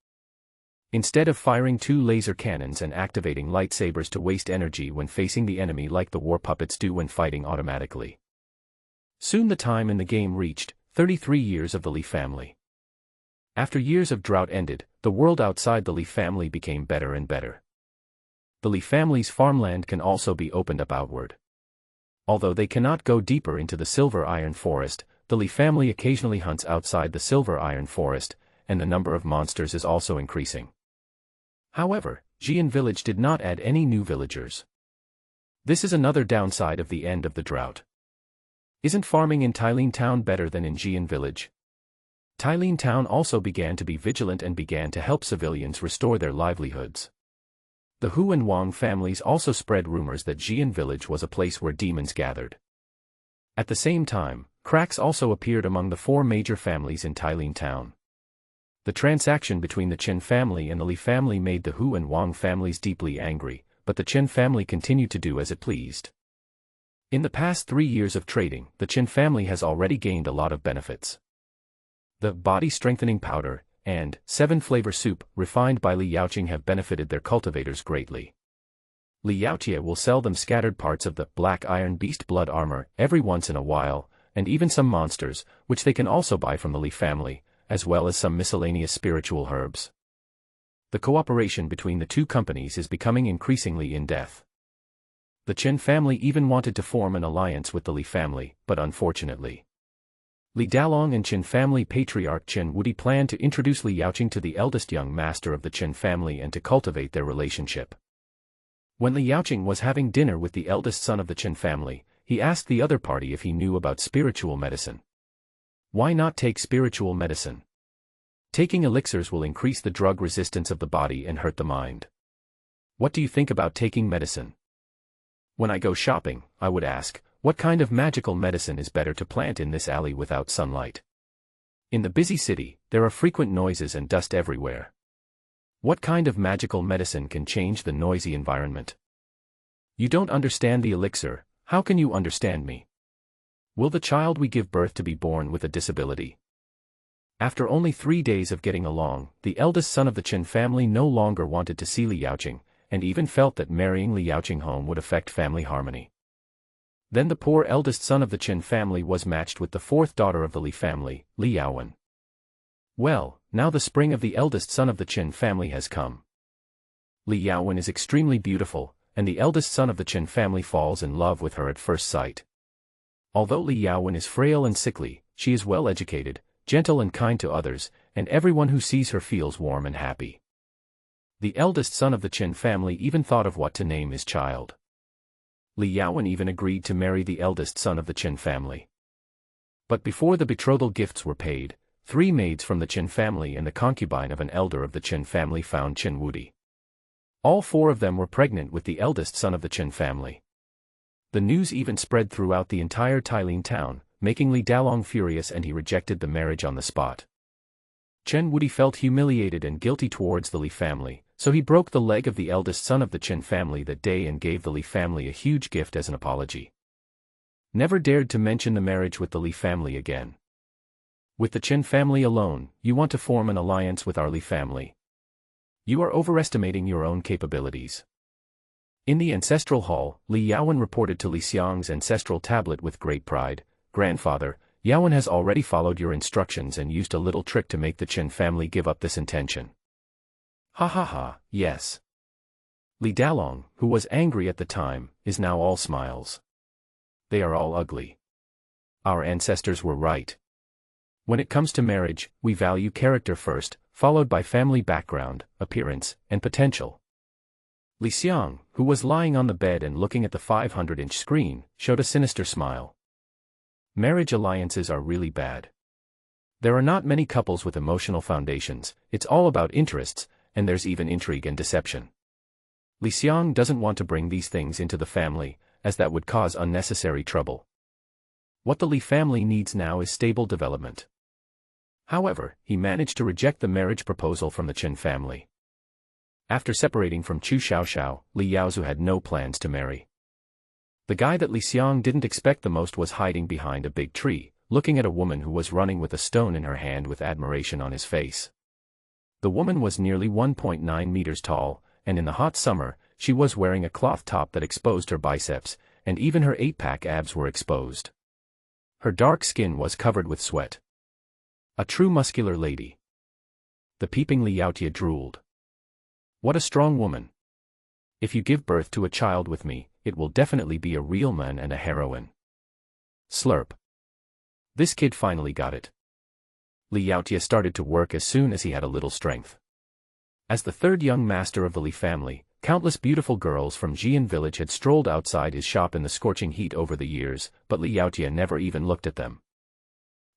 Instead of firing 2 laser cannons and activating lightsabers to waste energy when facing the enemy like the War Puppets do when fighting automatically. Soon the time in the game reached 33 years of the Li family. After years of drought ended, the world outside the Li family became better and better. The Li family's farmland can also be opened up outward. Although they cannot go deeper into the silver iron forest, the Li family occasionally hunts outside the Silver Iron Forest, and the number of monsters is also increasing. However, Xian village did not add any new villagers. This is another downside of the end of the drought. Isn't farming in Tailin town better than in Xian village? Tailin town also began to be vigilant and began to help civilians restore their livelihoods. The Hu and Wang families also spread rumors that Xian village was a place where demons gathered. At the same time, cracks also appeared among the 4 major families in Tailin town. The transaction between the Qin family and the Li family made the Hu and Wang families deeply angry, but the Qin family continued to do as it pleased. In the past 3 years of trading, the Qin family has already gained a lot of benefits. The body-strengthening powder and 7-flavor soup refined by Li Yaoqing have benefited their cultivators greatly. Li Yaoqie will sell them scattered parts of the black iron beast blood armor every once in a while, and even some monsters, which they can also buy from the Li family, as well as some miscellaneous spiritual herbs. The cooperation between the two companies is becoming increasingly in-depth. The Qin family even wanted to form an alliance with the Li family, but unfortunately, Li Dalong and Qin family patriarch Qin Wudi planned to introduce Li Yaoqing to the eldest young master of the Qin family and to cultivate their relationship. When Li Yaoqing was having dinner with the eldest son of the Qin family, he asked the other party if he knew about spiritual medicine. Why not take spiritual medicine? Taking elixirs will increase the drug resistance of the body and hurt the mind. What do you think about taking medicine? When I go shopping, I would ask, what kind of magical medicine is better to plant in this alley without sunlight? In the busy city, there are frequent noises and dust everywhere. What kind of magical medicine can change the noisy environment? You don't understand the elixir, how can you understand me? Will the child we give birth to be born with a disability? After only 3 days of getting along, the eldest son of the Qin family no longer wanted to see Li Yaoqing, and even felt that marrying Li Yaoqing home would affect family harmony. Then the poor eldest son of the Qin family was matched with the 4th daughter of the Li family, Li Yaowen. Well, now the spring of the eldest son of the Qin family has come. Li Yaowen is extremely beautiful, and the eldest son of the Qin family falls in love with her at first sight. Although Li Yaowen is frail and sickly, she is well educated, gentle and kind to others, and everyone who sees her feels warm and happy. The eldest son of the Qin family even thought of what to name his child. Li Yaowen even agreed to marry the eldest son of the Qin family. But before the betrothal gifts were paid, 3 maids from the Qin family and the concubine of an elder of the Qin family found Qin Wudi. All 4 of them were pregnant with the eldest son of the Qin family. The news even spread throughout the entire Tailin town, making Li Dalong furious, and he rejected the marriage on the spot. Qin Wudi felt humiliated and guilty towards the Li family, so he broke the leg of the eldest son of the Qin family that day and gave the Li family a huge gift as an apology. Never dared to mention the marriage with the Li family again. With the Qin family alone, you want to form an alliance with our Li family. You are overestimating your own capabilities. In the ancestral hall, Li Yaowen reported to Li Xiang's ancestral tablet with great pride, "Grandfather, Yaowen has already followed your instructions and used a little trick to make the Qin family give up this intention." Ha ha ha, yes. Li Dalong, who was angry at the time, is now all smiles. They are all ugly. Our ancestors were right. When it comes to marriage, we value character first, followed by family background, appearance, and potential. Li Xiang, who was lying on the bed and looking at the 500-inch screen, showed a sinister smile. Marriage alliances are really bad. There are not many couples with emotional foundations, it's all about interests, and there's even intrigue and deception. Li Xiang doesn't want to bring these things into the family, as that would cause unnecessary trouble. What the Li family needs now is stable development. However, he managed to reject the marriage proposal from the Qin family. After separating from Chu Xiaoxiao, Li Yaozu had no plans to marry. The guy that Li Xiang didn't expect the most was hiding behind a big tree, looking at a woman who was running with a stone in her hand with admiration on his face. The woman was nearly 1.9 meters tall, and in the hot summer, she was wearing a cloth top that exposed her biceps, and even her 8-pack abs were exposed. Her dark skin was covered with sweat. A true muscular lady. The peeping Li Yaotia drooled. What a strong woman. If you give birth to a child with me, it will definitely be a real man and a heroine. Slurp. This kid finally got it. Li Yaotie started to work as soon as he had a little strength. As the third young master of the Li family, countless beautiful girls from Xian village had strolled outside his shop in the scorching heat over the years, but Li Yaotie never even looked at them.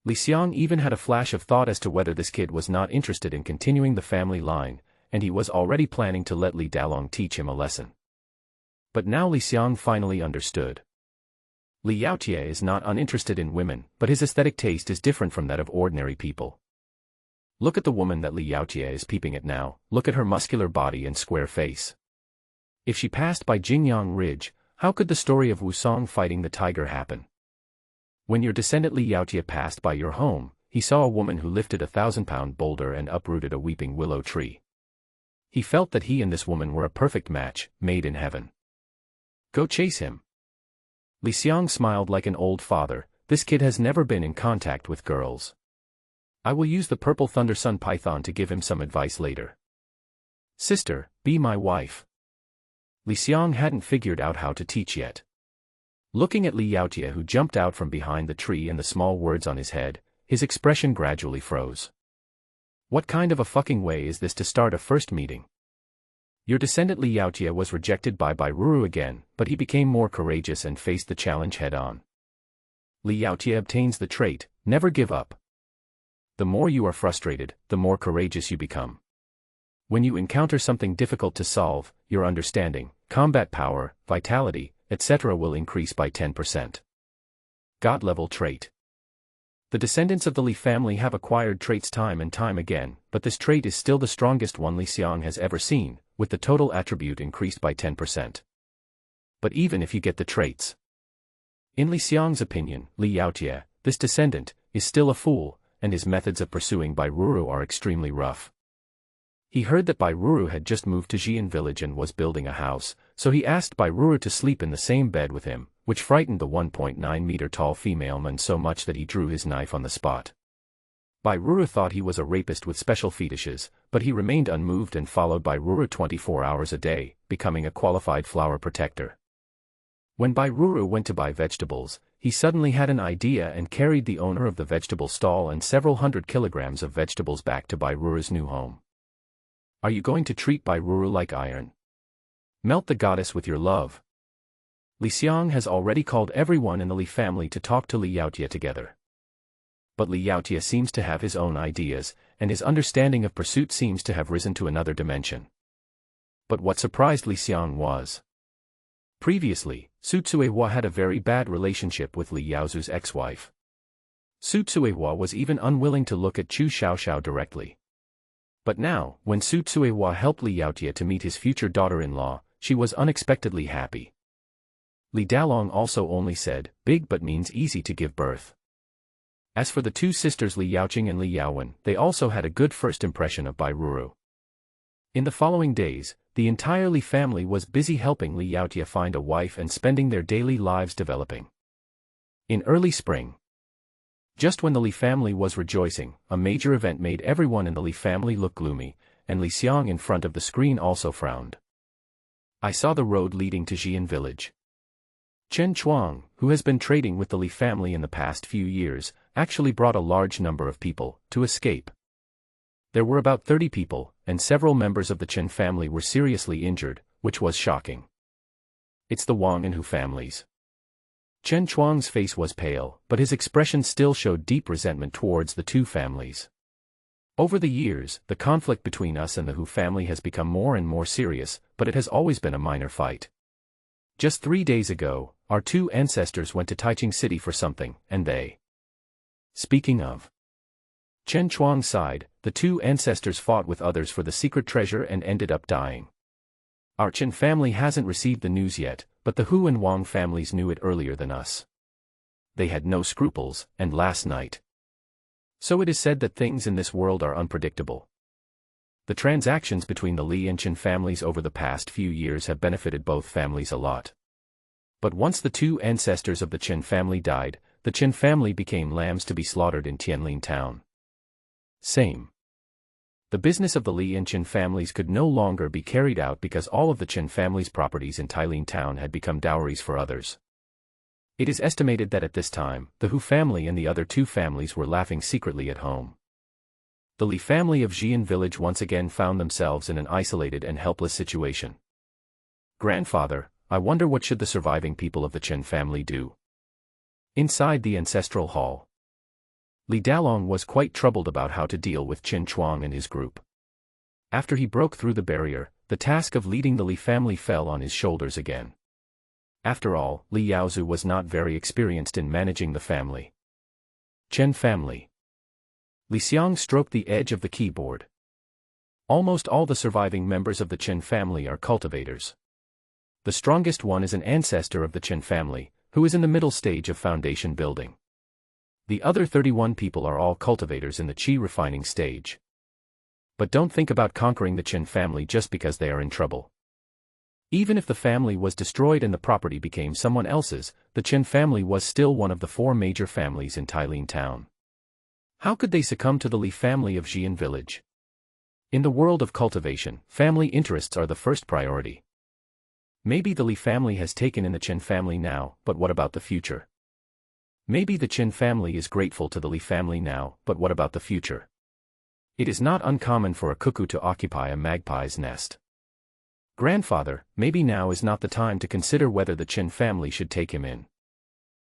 Li Xiang even had a flash of thought as to whether this kid was not interested in continuing the family line, and he was already planning to let Li Dalong teach him a lesson. But now Li Xiang finally understood. Li Yaotie is not uninterested in women, but his aesthetic taste is different from that of ordinary people. Look at the woman that Li Yaotie is peeping at now, look at her muscular body and square face. If she passed by Jingyang Ridge, how could the story of Wusong fighting the tiger happen? When your descendant Li Yaotie passed by your home, he saw a woman who lifted a 1,000-pound boulder and uprooted a weeping willow tree. He felt that he and this woman were a perfect match, made in heaven. Go chase him. Li Xiang smiled like an old father. This kid has never been in contact with girls. I will use the purple thunder sun python to give him some advice later. Sister, be my wife. Li Xiang hadn't figured out how to teach yet. Looking at Li Yaotie who jumped out from behind the tree and the small words on his head, his expression gradually froze. What kind of a fucking way is this to start a first meeting? Your descendant Li Yaotie was rejected by Ruru again, but he became more courageous and faced the challenge head-on. Li Yaotie obtains the trait, never give up. The more you are frustrated, the more courageous you become. When you encounter something difficult to solve, your understanding, combat power, vitality, etc. will increase by 10%. God-level trait. The descendants of the Li family have acquired traits time and time again, but this trait is still the strongest one Li Xiang has ever seen, with the total attribute increased by 10%. But even if you get the traits, in Li Xiang's opinion, Li Yaotie, this descendant, is still a fool, and his methods of pursuing Ruru are extremely rough. He heard that Ruru had just moved to Xian village and was building a house, so he asked Ruru to sleep in the same bed with him, which frightened the 1.9-meter-tall female man so much that he drew his knife on the spot. Ruru thought he was a rapist with special fetishes, but he remained unmoved and followed Ruru 24 hours a day, becoming a qualified flower protector. When Ruru went to buy vegetables, he suddenly had an idea and carried the owner of the vegetable stall and several hundred kilograms of vegetables back to Ruru's new home. Are you going to treat Ruru like iron? Melt the goddess with your love. Li Xiang has already called everyone in the Li family to talk to Li Yaotie together. But Li Yaotie seems to have his own ideas, and his understanding of pursuit seems to have risen to another dimension. But what surprised Li Xiang was, previously, Su Tsuehua had a very bad relationship with Li Yaozu's ex-wife. Su Tsuehua was even unwilling to look at Chu Xiaoxiao directly. But now, when Su Tsuehua helped Li Yaotie to meet his future daughter-in-law, she was unexpectedly happy. Li Dalong also only said, big but means easy to give birth. As for the two sisters Li Yaoqing and Li Yaowen, they also had a good first impression of Ruru. In the following days, the entire Li family was busy helping Li Yaotie find a wife and spending their daily lives developing. In early spring, just when the Li family was rejoicing, a major event made everyone in the Li family look gloomy, and Li Xiang in front of the screen also frowned. I saw the road leading to Xian village. Chen Chuang, who has been trading with the Li family in the past few years, actually brought a large number of people to escape. There were about 30 people, and several members of the Chen family were seriously injured, which was shocking. It's the Wang and Hu families. Chen Chuang's face was pale, but his expression still showed deep resentment towards the two families. Over the years, the conflict between us and the Hu family has become more and more serious, but it has always been a minor fight. Just 3 days ago, our two ancestors went to Taiching City for something, and they. Speaking of. Chen Chuang sighed, the two ancestors fought with others for the secret treasure and ended up dying. Our Chen family hasn't received the news yet, but the Hu and Wang families knew it earlier than us. They had no scruples, and last night. So it is said that things in this world are unpredictable. The transactions between the Li and Chen families over the past few years have benefited both families a lot. But once the two ancestors of the Chen family died, the Chen family became lambs to be slaughtered in Tianlin town. Same. The business of the Li and Chen families could no longer be carried out because all of the Chen family's properties in Tailin town had become dowries for others. It is estimated that at this time, the Hu family and the other two families were laughing secretly at home. The Li family of Xian village once again found themselves in an isolated and helpless situation. Grandfather, I wonder what should the surviving people of the Chen family do? Inside the ancestral hall, Li Dalong was quite troubled about how to deal with Qin Chuang and his group. After he broke through the barrier, the task of leading the Li family fell on his shoulders again. After all, Li Yaozu was not very experienced in managing the family. Chen family. Li Xiang stroked the edge of the keyboard. Almost all the surviving members of the Chen family are cultivators. The strongest one is an ancestor of the Chen family, who is in the middle stage of foundation building. The other 31 people are all cultivators in the qi refining stage. But don't think about conquering the Chen family just because they are in trouble. Even if the family was destroyed and the property became someone else's, the Chen family was still one of the 4 major families in Tailin town. How could they succumb to the Li family of Xian village? In the world of cultivation, family interests are the first priority. Maybe the Li family has taken in the Chen family now, but what about the future? Maybe the Chen family is grateful to the Li family now, but what about the future? It is not uncommon for a cuckoo to occupy a magpie's nest. Grandfather, maybe now is not the time to consider whether the Chen family should take him in.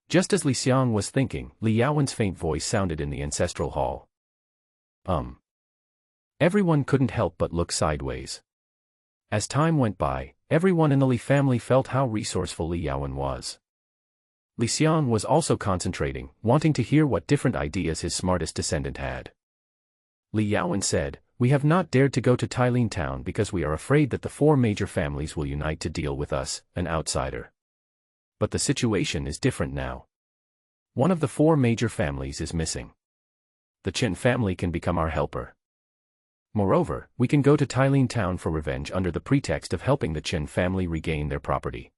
Just as Li Xiang was thinking, Li Yaowen's faint voice sounded in the ancestral hall. Everyone couldn't help but look sideways. As time went by, everyone in the Li family felt how resourceful Li Yaowen was. Li Xiang was also concentrating, wanting to hear what different ideas his smartest descendant had. Li Yaowen said, "We have not dared to go to Tailin town because we are afraid that the 4 major families will unite to deal with us, an outsider. But the situation is different now. One of the 4 major families is missing. The Chen family can become our helper. Moreover, we can go to Tailin town for revenge under the pretext of helping the Chen family regain their property.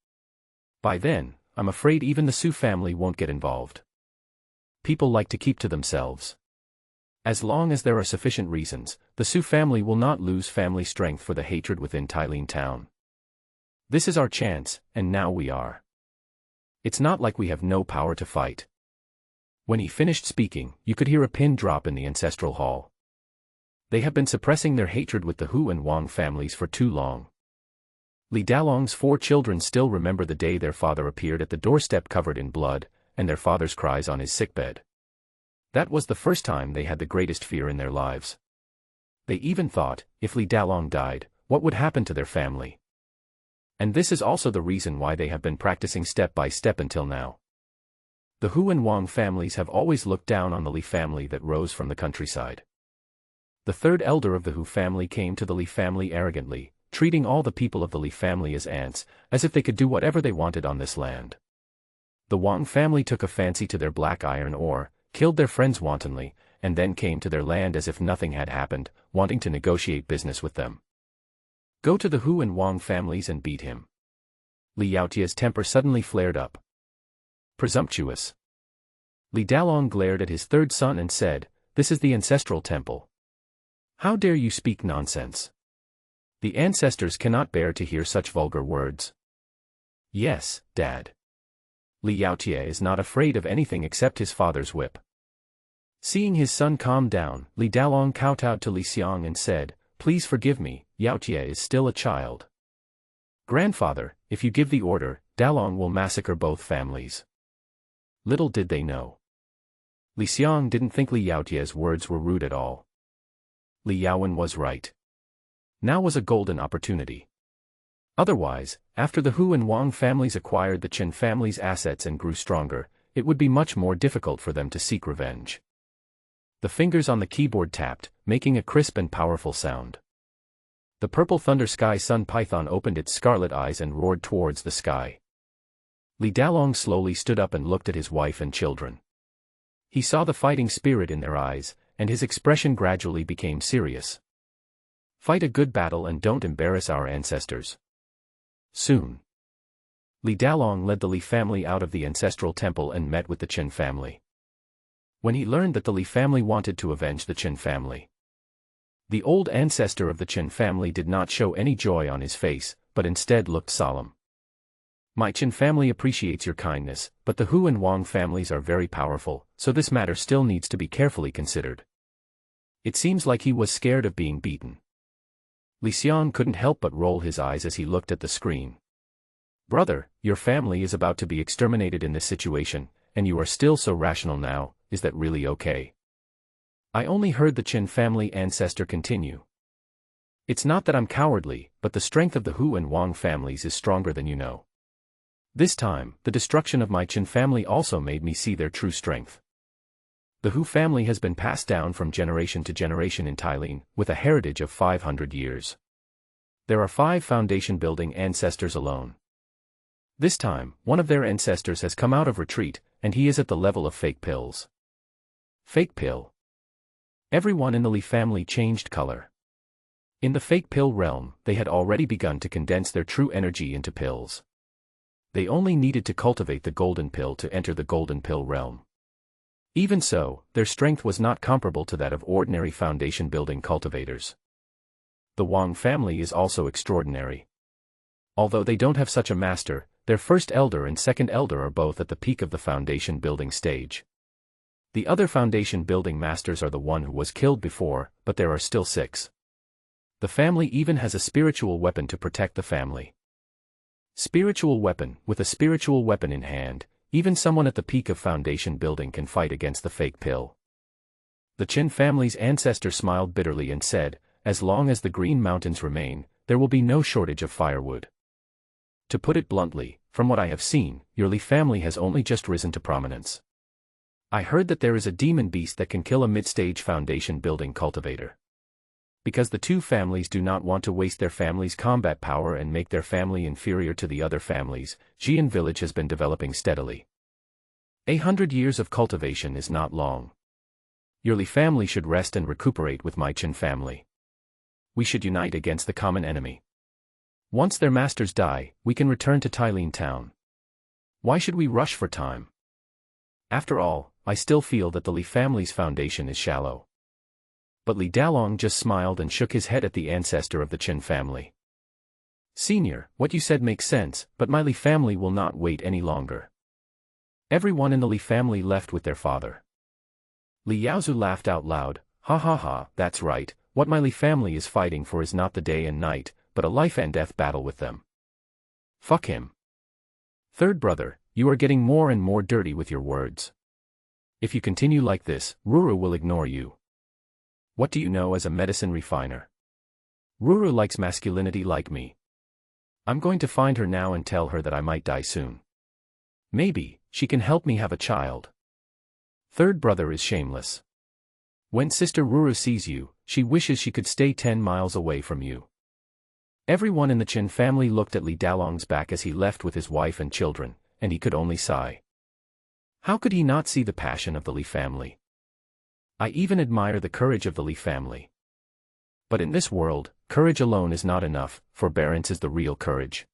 By then, I'm afraid even the Su family won't get involved. People like to keep to themselves. As long as there are sufficient reasons, the Su family will not lose family strength for the hatred within Tailin town. This is our chance, and now we are. It's not like we have no power to fight." When he finished speaking, you could hear a pin drop in the ancestral hall. They have been suppressing their hatred with the Hu and Wang families for too long. Li Dalong's 4 children still remember the day their father appeared at the doorstep covered in blood, and their father's cries on his sickbed. That was the first time they had the greatest fear in their lives. They even thought, if Li Dalong died, what would happen to their family? And this is also the reason why they have been practicing step by step until now. The Hu and Wang families have always looked down on the Li family that rose from the countryside. The 3rd elder of the Hu family came to the Li family arrogantly, treating all the people of the Li family as ants, as if they could do whatever they wanted on this land. The Wang family took a fancy to their black iron ore, killed their friends wantonly, and then came to their land as if nothing had happened, wanting to negotiate business with them. Go to the Hu and Wang families and beat him. Li Yaotia's temper suddenly flared up. Presumptuous. Li Dalong glared at his 3rd son and said, "This is the ancestral temple. How dare you speak nonsense? The ancestors cannot bear to hear such vulgar words." "Yes, Dad." Li Yaotia is not afraid of anything except his father's whip. Seeing his son calm down, Li Dalong kowtowed to Li Xiang and said, "Please forgive me, Yaotia is still a child. Grandfather, if you give the order, Dalong will massacre both families." Little did they know. Li Xiang didn't think Li Yaotia's words were rude at all. Li Yaowen was right. Now was a golden opportunity. Otherwise, after the Hu and Wang families acquired the Chen family's assets and grew stronger, it would be much more difficult for them to seek revenge. The fingers on the keyboard tapped, making a crisp and powerful sound. The purple thunder sky sun python opened its scarlet eyes and roared towards the sky. Li Dalong slowly stood up and looked at his wife and children. He saw the fighting spirit in their eyes, and his expression gradually became serious. "Fight a good battle and don't embarrass our ancestors." Soon, Li Dalong led the Li family out of the ancestral temple and met with the Chen family. When he learned that the Li family wanted to avenge the Chen family, the old ancestor of the Chen family did not show any joy on his face, but instead looked solemn. My Qin family appreciates your kindness, but the Hu and Wang families are very powerful, so this matter still needs to be carefully considered. It seems like he was scared of being beaten. Xiang couldn't help but roll his eyes as he looked at the screen. Brother, your family is about to be exterminated in this situation, and you are still so rational now, is that really okay? I only heard the Qin family ancestor continue. It's not that I'm cowardly, but the strength of the Hu and Wang families is stronger than you know. This time, the destruction of my Qin family also made me see their true strength. The Hu family has been passed down from generation to generation in Thailand, with a heritage of 500 years. There are 5 foundation-building ancestors alone. This time, one of their ancestors has come out of retreat, and he is at the level of fake pills. Fake pill. Everyone in the Li family changed color. In the fake pill realm, they had already begun to condense their true energy into pills. They only needed to cultivate the golden pill to enter the golden pill realm. Even so, their strength was not comparable to that of ordinary foundation-building cultivators. The Wang family is also extraordinary. Although they don't have such a master, their first elder and second elder are both at the peak of the foundation-building stage. The other foundation-building masters are the one who was killed before, but there are still 6. The family even has a spiritual weapon to protect the family. Spiritual weapon. With a spiritual weapon in hand, even someone at the peak of foundation building can fight against the fake pill. The Qin family's ancestor smiled bitterly and said, as long as the Green Mountains remain, there will be no shortage of firewood. To put it bluntly, from what I have seen, your Li family has only just risen to prominence. I heard that there is a demon beast that can kill a mid-stage foundation building cultivator. Because the 2 families do not want to waste their family's combat power and make their family inferior to the other families, Xiang village has been developing steadily. 100 years of cultivation is not long. Your Li family should rest and recuperate with my Qin family. We should unite against the common enemy. Once their masters die, we can return to Thailand town. Why should we rush for time? After all, I still feel that the Li family's foundation is shallow. But Li Dalong just smiled and shook his head at the ancestor of the Qin family. Senior, what you said makes sense, but my Li family will not wait any longer. Everyone in the Li family left with their father. Li Yaozu laughed out loud, ha ha ha, that's right, what my Li family is fighting for is not the day and night, but a life and death battle with them. Fuck him. Third brother, you are getting more and more dirty with your words. If you continue like this, Ruru will ignore you. What do you know as a medicine refiner? Ruru likes masculinity like me. I'm going to find her now and tell her that I might die soon. Maybe, she can help me have a child. Third brother is shameless. When Sister Ruru sees you, she wishes she could stay 10 miles away from you. Everyone in the Qin family looked at Li Dalong's back as he left with his wife and children, and he could only sigh. How could he not see the passion of the Li family? I even admire the courage of the Li family. But in this world, courage alone is not enough, forbearance is the real courage.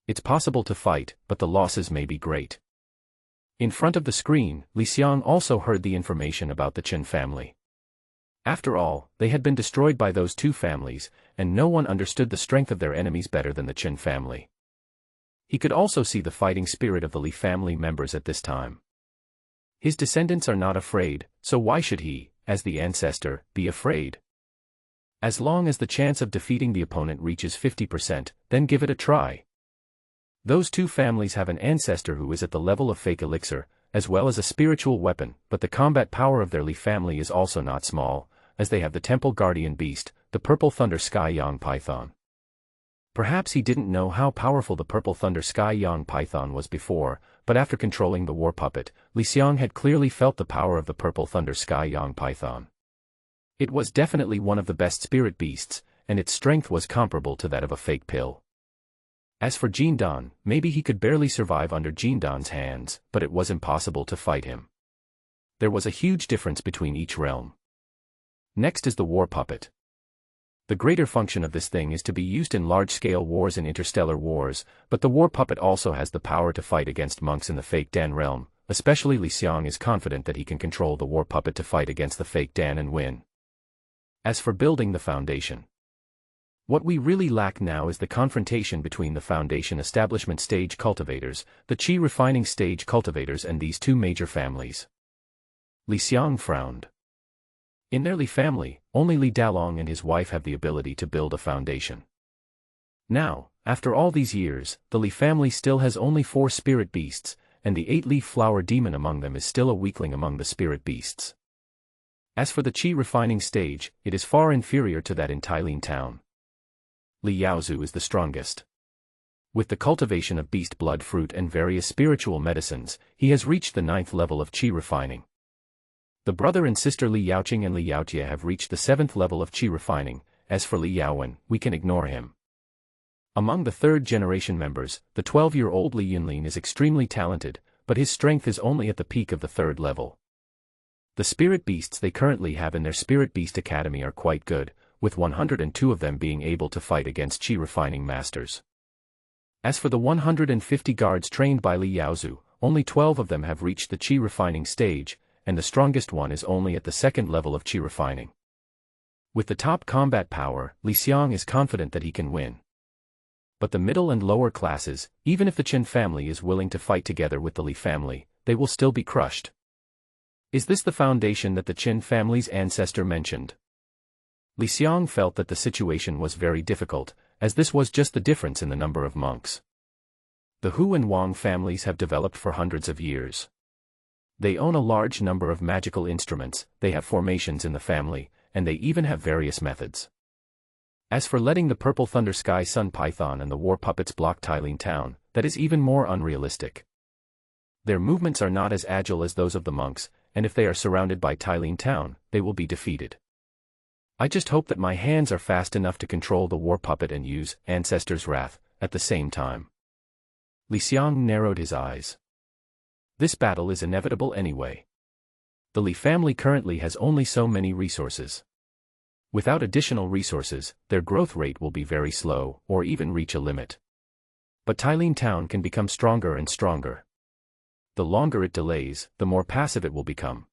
It's possible to fight, but the losses may be great. In front of the screen, Xiang also heard the information about the Qin family. After all, they had been destroyed by those 2 families, and no one understood the strength of their enemies better than the Qin family. He could also see the fighting spirit of the Li family members at this time. His descendants are not afraid, so why should he, as the ancestor, be afraid? As long as the chance of defeating the opponent reaches 50%, then give it a try. Those 2 families have an ancestor who is at the level of fake elixir, as well as a spiritual weapon, but the combat power of their Li family is also not small, as they have the temple guardian beast, the purple thunder sky Yang python. Perhaps he didn't know how powerful the purple thunder sky Yang python was before, but after controlling the war puppet, Xiang had clearly felt the power of the purple thunder sky Yang python. It was definitely one of the best spirit beasts, and its strength was comparable to that of a fake pill. As for Jindan, maybe he could barely survive under Jindan's hands, but it was impossible to fight him. There was a huge difference between each realm. Next is the war puppet. The greater function of this thing is to be used in large-scale wars and interstellar wars, but the war puppet also has the power to fight against monks in the fake Dan realm, especially Xiang is confident that he can control the war puppet to fight against the fake Dan and win. As for building the foundation, What we really lack now is the confrontation between the foundation establishment stage cultivators, the qi refining stage cultivators, and these two major families. Li Xiang frowned. In their Li family, only Li Dalong and his wife have the ability to build a foundation. Now, after all these years, the Li family still has only 4 spirit beasts, and the 8-leaf flower demon among them is still a weakling among the spirit beasts. As for the qi refining stage, it is far inferior to that in Tailin town. Li Yaozu is the strongest. With the cultivation of beast blood fruit and various spiritual medicines, he has reached the 9th level of qi refining. The brother and sister Li Yaoqing and Li Yaojie have reached the 7th level of qi refining. As for Li Yaowen, we can ignore him. Among the 3rd generation members, the 12-year-old Li Yunlin is extremely talented, but his strength is only at the peak of the 3rd level. The spirit beasts they currently have in their Spirit Beast Academy are quite good, with 102 of them being able to fight against qi refining masters. As for the 150 guards trained by Li Yaozu, only 12 of them have reached the qi refining stage, and the strongest one is only at the 2nd level of qi refining. With the top combat power, Li Xiang is confident that he can win. But the middle and lower classes, even if the Qin family is willing to fight together with the Li family, they will still be crushed. Is this the foundation that the Qin family's ancestor mentioned? Li Xiang felt that the situation was very difficult, as this was just the difference in the number of monks. The Hu and Wang families have developed for hundreds of years. They own a large number of magical instruments, they have formations in the family, and they even have various methods. As for letting the Purple Thunder Sky Sun Python and the War Puppets block Tailin Town, that is even more unrealistic. Their movements are not as agile as those of the monks, and if they are surrounded by Tailin Town, they will be defeated. I just hope that my hands are fast enough to control the War Puppet and use Ancestor's Wrath at the same time. Li Xiang narrowed his eyes. This battle is inevitable anyway. The Li family currently has only so many resources. Without additional resources, their growth rate will be very slow, or even reach a limit. But Tailin Town can become stronger and stronger. The longer it delays, the more passive it will become.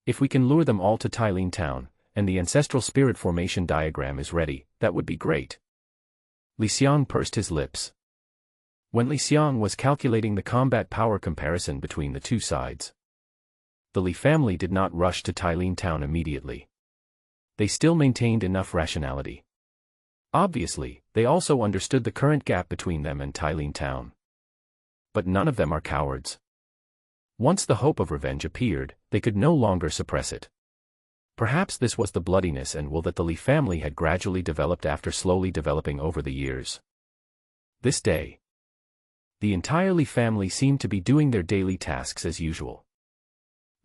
If we can lure them all to Tailin Town, and the ancestral spirit formation diagram is ready, that would be great. Li Xiang pursed his lips. When Li Xiang was calculating the combat power comparison between the two sides, the Li family did not rush to Tailin Town immediately. They still maintained enough rationality. Obviously, they also understood the current gap between them and Tailin Town. But none of them are cowards. Once the hope of revenge appeared, they could no longer suppress it. Perhaps this was the bloodiness and will that the Li family had gradually developed after slowly developing over the years. This day, the entire Li family seemed to be doing their daily tasks as usual.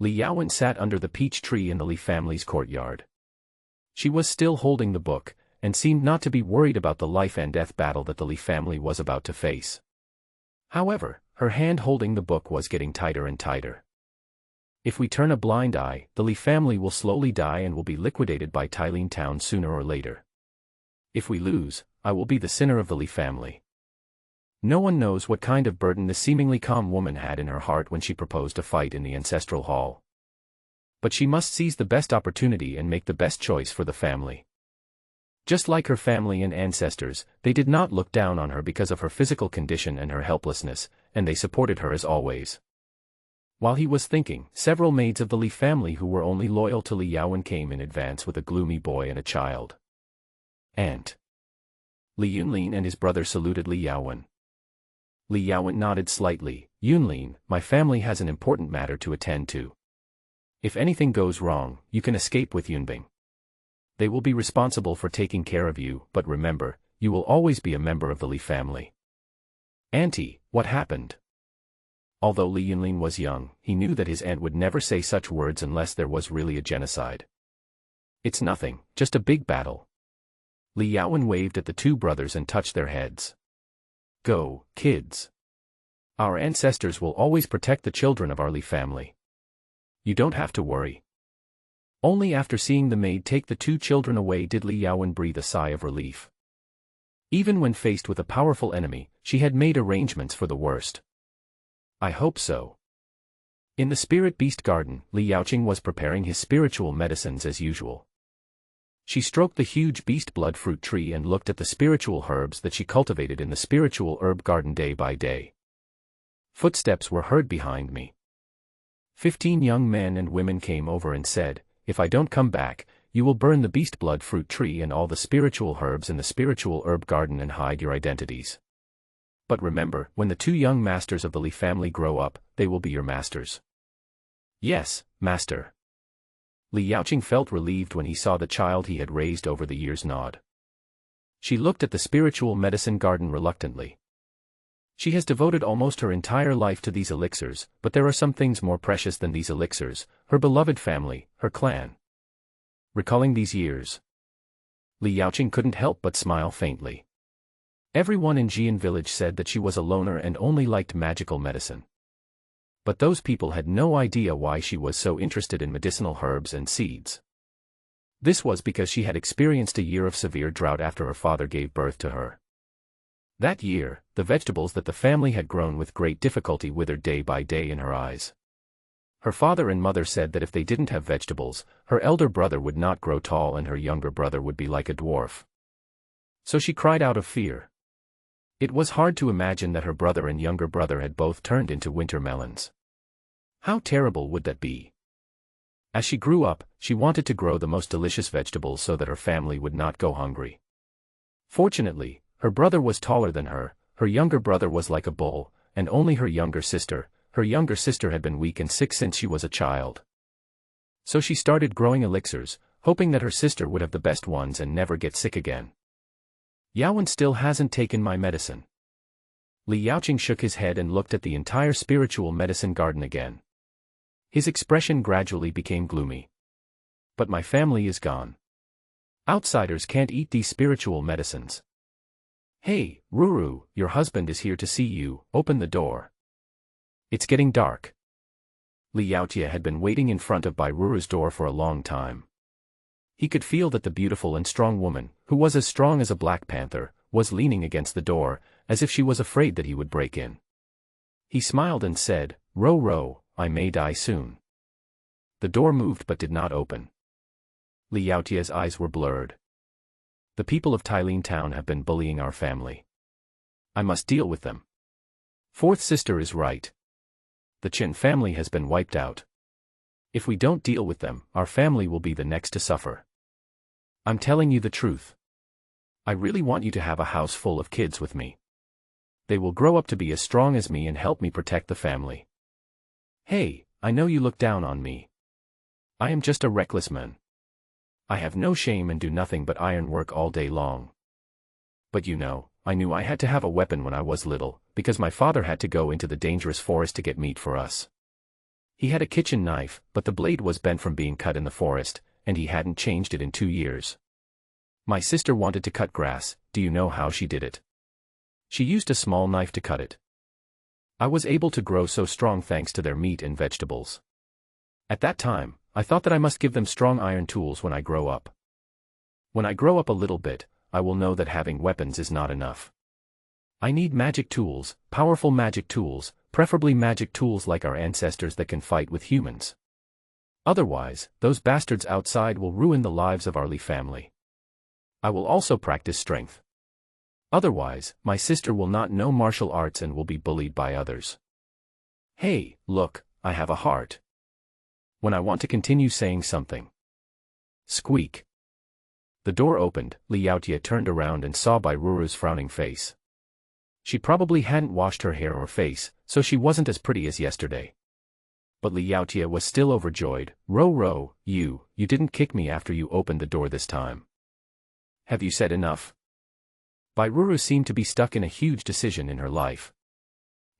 Li Yaowen sat under the peach tree in the Li family's courtyard. She was still holding the book, and seemed not to be worried about the life and death battle that the Li family was about to face. However, her hand holding the book was getting tighter and tighter. If we turn a blind eye, the Li family will slowly die and will be liquidated by Tailin Town sooner or later. If we lose, I will be the sinner of the Li family. No one knows what kind of burden this seemingly calm woman had in her heart when she proposed a fight in the ancestral hall. But she must seize the best opportunity and make the best choice for the family. Just like her family and ancestors, they did not look down on her because of her physical condition and her helplessness, and they supported her as always. While he was thinking, several maids of the Li family who were only loyal to Li Yaowen came in advance with a gloomy boy and a child. Aunt. Li Yunlin and his brother saluted Li Yaowen. Li Yaowen nodded slightly. Yunlin, my family has an important matter to attend to. If anything goes wrong, you can escape with Yunbing. They will be responsible for taking care of you, but remember, you will always be a member of the Li family. Auntie, what happened? Although Li Yunlin was young, he knew that his aunt would never say such words unless there was really a genocide. It's nothing, just a big battle. Li Yaowen waved at the two brothers and touched their heads. Go, kids. Our ancestors will always protect the children of our Li family. You don't have to worry. Only after seeing the maid take the two children away did Li Yaowen breathe a sigh of relief. Even when faced with a powerful enemy, she had made arrangements for the worst. I hope so. In the Spirit Beast Garden, Li Yaoqing was preparing his spiritual medicines as usual. She stroked the huge beast blood fruit tree and looked at the spiritual herbs that she cultivated in the spiritual herb garden day by day. Footsteps were heard behind me. 15 young men and women came over and said, "If I don't come back, you will burn the beast blood fruit tree and all the spiritual herbs in the spiritual herb garden and hide your identities. But remember, when the 2 young masters of the Li family grow up, they will be your masters." "Yes, master." Li Yaoqing felt relieved when he saw the child he had raised over the years nod. She looked at the spiritual medicine garden reluctantly. She has devoted almost her entire life to these elixirs, but there are some things more precious than these elixirs: her beloved family, her clan. Recalling these years, Li Yaoqing couldn't help but smile faintly. Everyone in Xian village said that she was a loner and only liked magical medicine. But those people had no idea why she was so interested in medicinal herbs and seeds. This was because she had experienced a year of severe drought after her father gave birth to her. That year, the vegetables that the family had grown with great difficulty withered day by day in her eyes. Her father and mother said that if they didn't have vegetables, her elder brother would not grow tall and her younger brother would be like a dwarf. So she cried out of fear. It was hard to imagine that her brother and younger brother had both turned into winter melons. How terrible would that be? As she grew up, she wanted to grow the most delicious vegetables so that her family would not go hungry. Fortunately, her brother was taller than her younger brother was like a bull, and only her younger sister had been weak and sick since she was a child. So she started growing elixirs, hoping that her sister would have the best ones and never get sick again. "Yaowen still hasn't taken my medicine." Li Yaoqing shook his head and looked at the entire spiritual medicine garden again. His expression gradually became gloomy. "But my family is gone. Outsiders can't eat these spiritual medicines." "Hey, Ruru, your husband is here to see you, open the door. It's getting dark." Li Yaotie had been waiting in front of Bai Ruru's door for a long time. He could feel that the beautiful and strong woman, who was as strong as a black panther, was leaning against the door, as if she was afraid that he would break in. He smiled and said, Ro, I may die soon." The door moved but did not open. Li Yaotie's eyes were blurred. "The people of Tailin town have been bullying our family. I must deal with them. Fourth sister is right. The Qin family has been wiped out. If we don't deal with them, our family will be the next to suffer. I'm telling you the truth. I really want you to have a house full of kids with me. They will grow up to be as strong as me and help me protect the family. Hey, I know you look down on me. I am just a reckless man. I have no shame and do nothing but iron work all day long. But you know, I knew I had to have a weapon when I was little, because my father had to go into the dangerous forest to get meat for us. He had a kitchen knife, but the blade was bent from being cut in the forest, and he hadn't changed it in 2 years. My sister wanted to cut grass. Do you know how she did it? She used a small knife to cut it. I was able to grow so strong thanks to their meat and vegetables. At that time, I thought that I must give them strong iron tools when I grow up. When I grow up a little bit, I will know that having weapons is not enough. I need magic tools, powerful magic tools, preferably magic tools like our ancestors that can fight with humans. Otherwise, those bastards outside will ruin the lives of our Li family. I will also practice strength. Otherwise, my sister will not know martial arts and will be bullied by others. Hey, look, I have a heart. When I want to continue saying something. Squeak. The door opened. Li Yaotie turned around and saw Bai Ruru's frowning face. She probably hadn't washed her hair or face, so she wasn't as pretty as yesterday. But Li Yaotie was still overjoyed. Ro, you didn't kick me after you opened the door this time. Have you said enough? Bai Ruru seemed to be stuck in a huge decision in her life.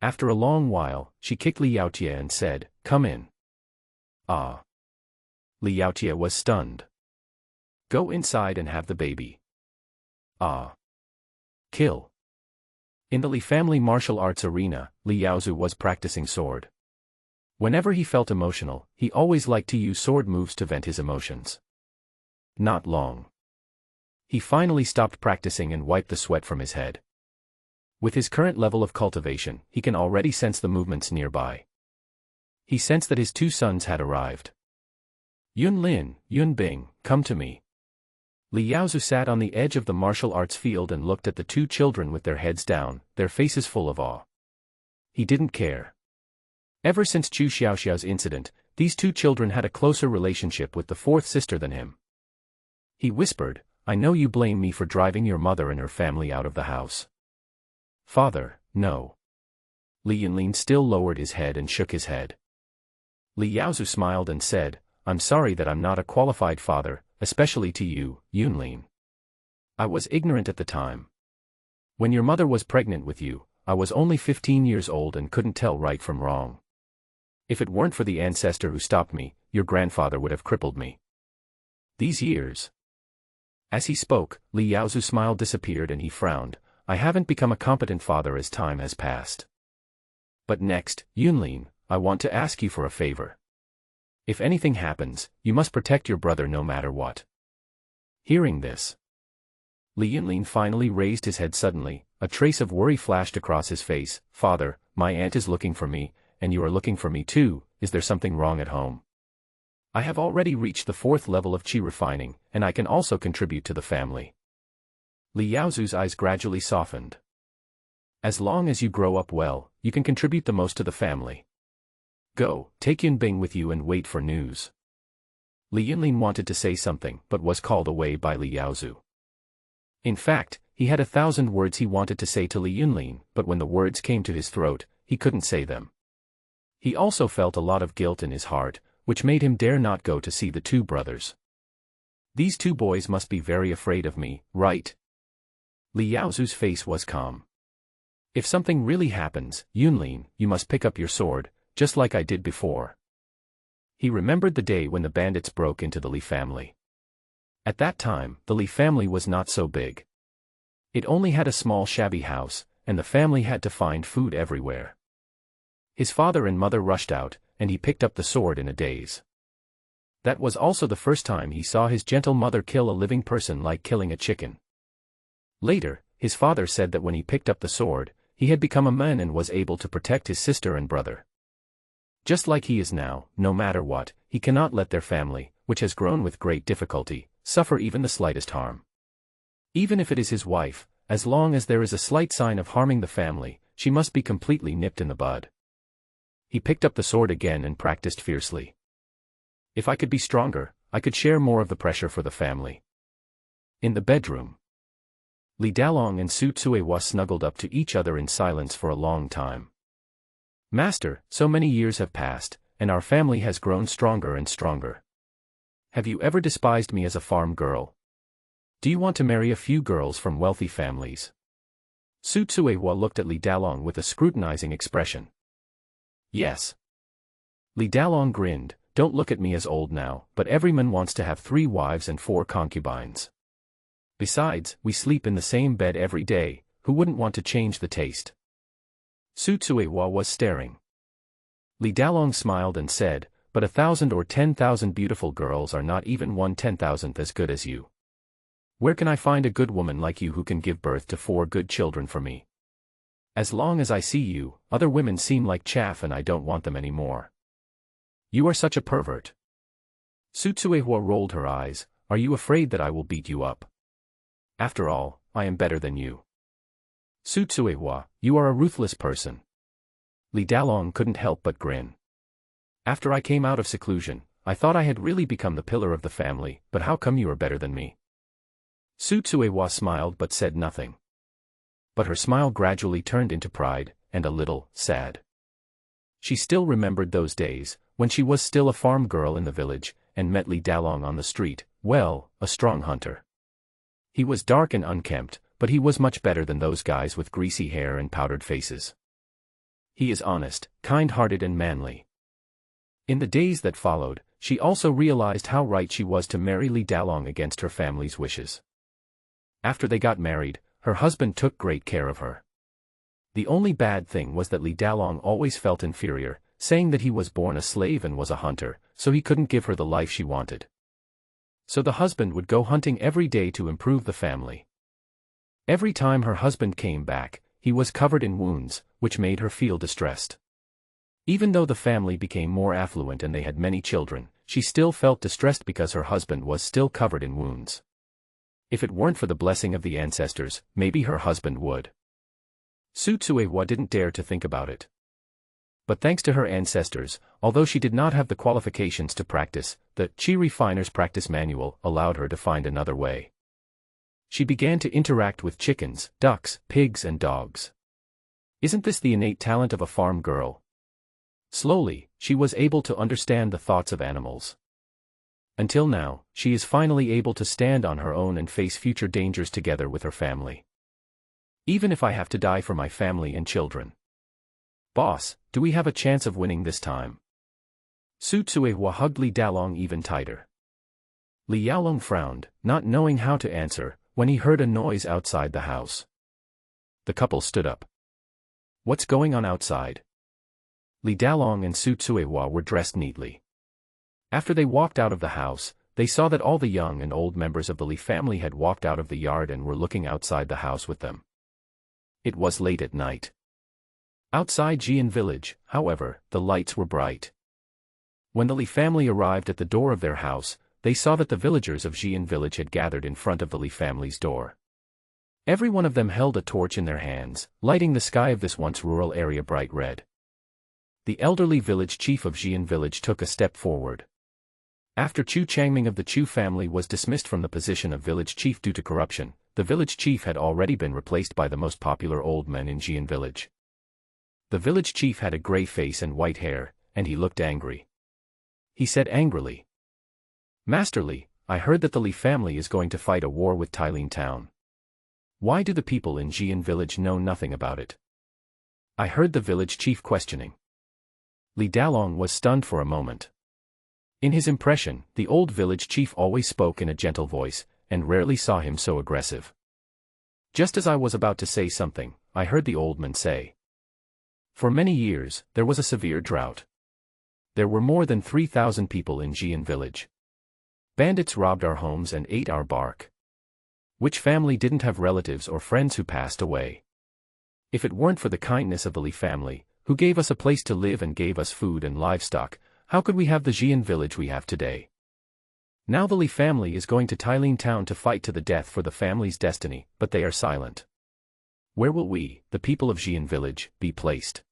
After a long while, she kicked Li Yaotie and said, Come in. Ah. Li Yaotie was stunned. Go inside and have the baby. Ah. Kill. In the Li family martial arts arena, Li Yaozu was practicing sword. Whenever he felt emotional, he always liked to use sword moves to vent his emotions. Not long. He finally stopped practicing and wiped the sweat from his head. With his current level of cultivation, he can already sense the movements nearby. He sensed that his 2 sons had arrived. Yun Lin, Yun Bing, come to me. Li Yaozu sat on the edge of the martial arts field and looked at the two children with their heads down, their faces full of awe. He didn't care. Ever since Chu Xiaoxiao's incident, these two children had a closer relationship with the fourth sister than him. He whispered, "I know you blame me for driving your mother and her family out of the house." "Father, no." Li Yunlin still lowered his head and shook his head. Li Yaozu smiled and said, "I'm sorry that I'm not a qualified father, especially to you, Yunlin. I was ignorant at the time. When your mother was pregnant with you, I was only 15 years old and couldn't tell right from wrong. If it weren't for the ancestor who stopped me, your grandfather would have crippled me. These years." As he spoke, Li Yaozu's smile disappeared and he frowned. "I haven't become a competent father as time has passed. But next, Yunlin, I want to ask you for a favor. If anything happens, you must protect your brother no matter what." Hearing this, Li Yunlin finally raised his head suddenly. A trace of worry flashed across his face. "Father, my aunt is looking for me, and you are looking for me too. Is there something wrong at home? I have already reached the 4th level of qi refining, and I can also contribute to the family." Li Yaozu's eyes gradually softened. "As long as you grow up well, you can contribute the most to the family. Go, take Yunbing with you and wait for news." Li Yunlin wanted to say something but was called away by Li Yaozu. In fact, he had 1,000 words he wanted to say to Li Yunlin, but when the words came to his throat, he couldn't say them. He also felt a lot of guilt in his heart, which made him dare not go to see the two brothers. "These two boys must be very afraid of me, right?" Li Yaozu's face was calm. "If something really happens, Yunlin, you must pick up your sword, just like I did before." He remembered the day when the bandits broke into the Li family. At that time, the Li family was not so big. It only had a small shabby house, and the family had to find food everywhere. His father and mother rushed out, and he picked up the sword in a daze. That was also the first time he saw his gentle mother kill a living person like killing a chicken. Later, his father said that when he picked up the sword, he had become a man and was able to protect his sister and brother. Just like he is now, no matter what, he cannot let their family, which has grown with great difficulty, suffer even the slightest harm. Even if it is his wife, as long as there is a slight sign of harming the family, she must be completely nipped in the bud. He picked up the sword again and practiced fiercely. "If I could be stronger, I could share more of the pressure for the family." In the bedroom, Li Dalong and Su Tsuehua snuggled up to each other in silence for a long time. "Master, so many years have passed, and our family has grown stronger and stronger. Have you ever despised me as a farm girl? Do you want to marry a few girls from wealthy families?" Su Tsuehua looked at Li Dalong with a scrutinizing expression. "Yes." Li Dalong grinned. "Don't look at me as old now, but every man wants to have 3 wives and 4 concubines. Besides, we sleep in the same bed every day, who wouldn't want to change the taste?" Su Tsuehua was staring. Li Dalong smiled and said, "But 1,000 or 10,000 beautiful girls are not even 1/10,000th as good as you. Where can I find a good woman like you who can give birth to 4 good children for me? As long as I see you, other women seem like chaff and I don't want them anymore. You are such a pervert." Su Tsuehua rolled her eyes. "Are you afraid that I will beat you up? After all, I am better than you." "Su Tsuehua, you are a ruthless person." Li Dalong couldn't help but grin. "After I came out of seclusion, I thought I had really become the pillar of the family, but how come you are better than me?" Su Tsuehua smiled but said nothing. But her smile gradually turned into pride, and a little sad. She still remembered those days, when she was still a farm girl in the village, and met Li Dalong on the street, well, a strong hunter. He was dark and unkempt, but he was much better than those guys with greasy hair and powdered faces. He is honest, kind-hearted and manly. In the days that followed, she also realized how right she was to marry Li Dalong against her family's wishes. After they got married, her husband took great care of her. The only bad thing was that Li Dalong always felt inferior, saying that he was born a slave and was a hunter, so he couldn't give her the life she wanted. So the husband would go hunting every day to improve the family. Every time her husband came back, he was covered in wounds, which made her feel distressed. Even though the family became more affluent and they had many children, she still felt distressed because her husband was still covered in wounds. If it weren't for the blessing of the ancestors, maybe her husband would. Su Tsuewa didn't dare to think about it. But thanks to her ancestors, although she did not have the qualifications to practice, the Chi Refiner's Practice Manual allowed her to find another way. She began to interact with chickens, ducks, pigs and dogs. Isn't this the innate talent of a farm girl? Slowly, she was able to understand the thoughts of animals. Until now, she is finally able to stand on her own and face future dangers together with her family. Even if I have to die for my family and children. Boss, do we have a chance of winning this time? Su Tsuewa hugged Li Dalong even tighter. Li Yaolong frowned, not knowing how to answer, when he heard a noise outside the house. The couple stood up. What's going on outside? Li Dalong and Su Tsuewa were dressed neatly. After they walked out of the house, they saw that all the young and old members of the Li family had walked out of the yard and were looking outside the house with them. It was late at night. Outside Xian village, however, the lights were bright. When the Li family arrived at the door of their house, they saw that the villagers of Xian village had gathered in front of the Li family's door. Every one of them held a torch in their hands, lighting the sky of this once rural area bright red. The elderly village chief of Xian village took a step forward. After Chu Changming of the Chu family was dismissed from the position of village chief due to corruption, the village chief had already been replaced by the most popular old man in Xian village. The village chief had a gray face and white hair, and he looked angry. He said angrily, Master Li, I heard that the Li family is going to fight a war with Tailin town. Why do the people in Xian village know nothing about it? I heard the village chief questioning. Li Dalong was stunned for a moment. In his impression, the old village chief always spoke in a gentle voice, and rarely saw him so aggressive. Just as I was about to say something, I heard the old man say. For many years, there was a severe drought. There were more than 3,000 people in Xian village. Bandits robbed our homes and ate our bark. Which family didn't have relatives or friends who passed away? If it weren't for the kindness of the Li family, who gave us a place to live and gave us food and livestock, how could we have the Xian village we have today? Now the Li family is going to Tailin town to fight to the death for the family's destiny, but they are silent. Where will we, the people of Xian village, be placed?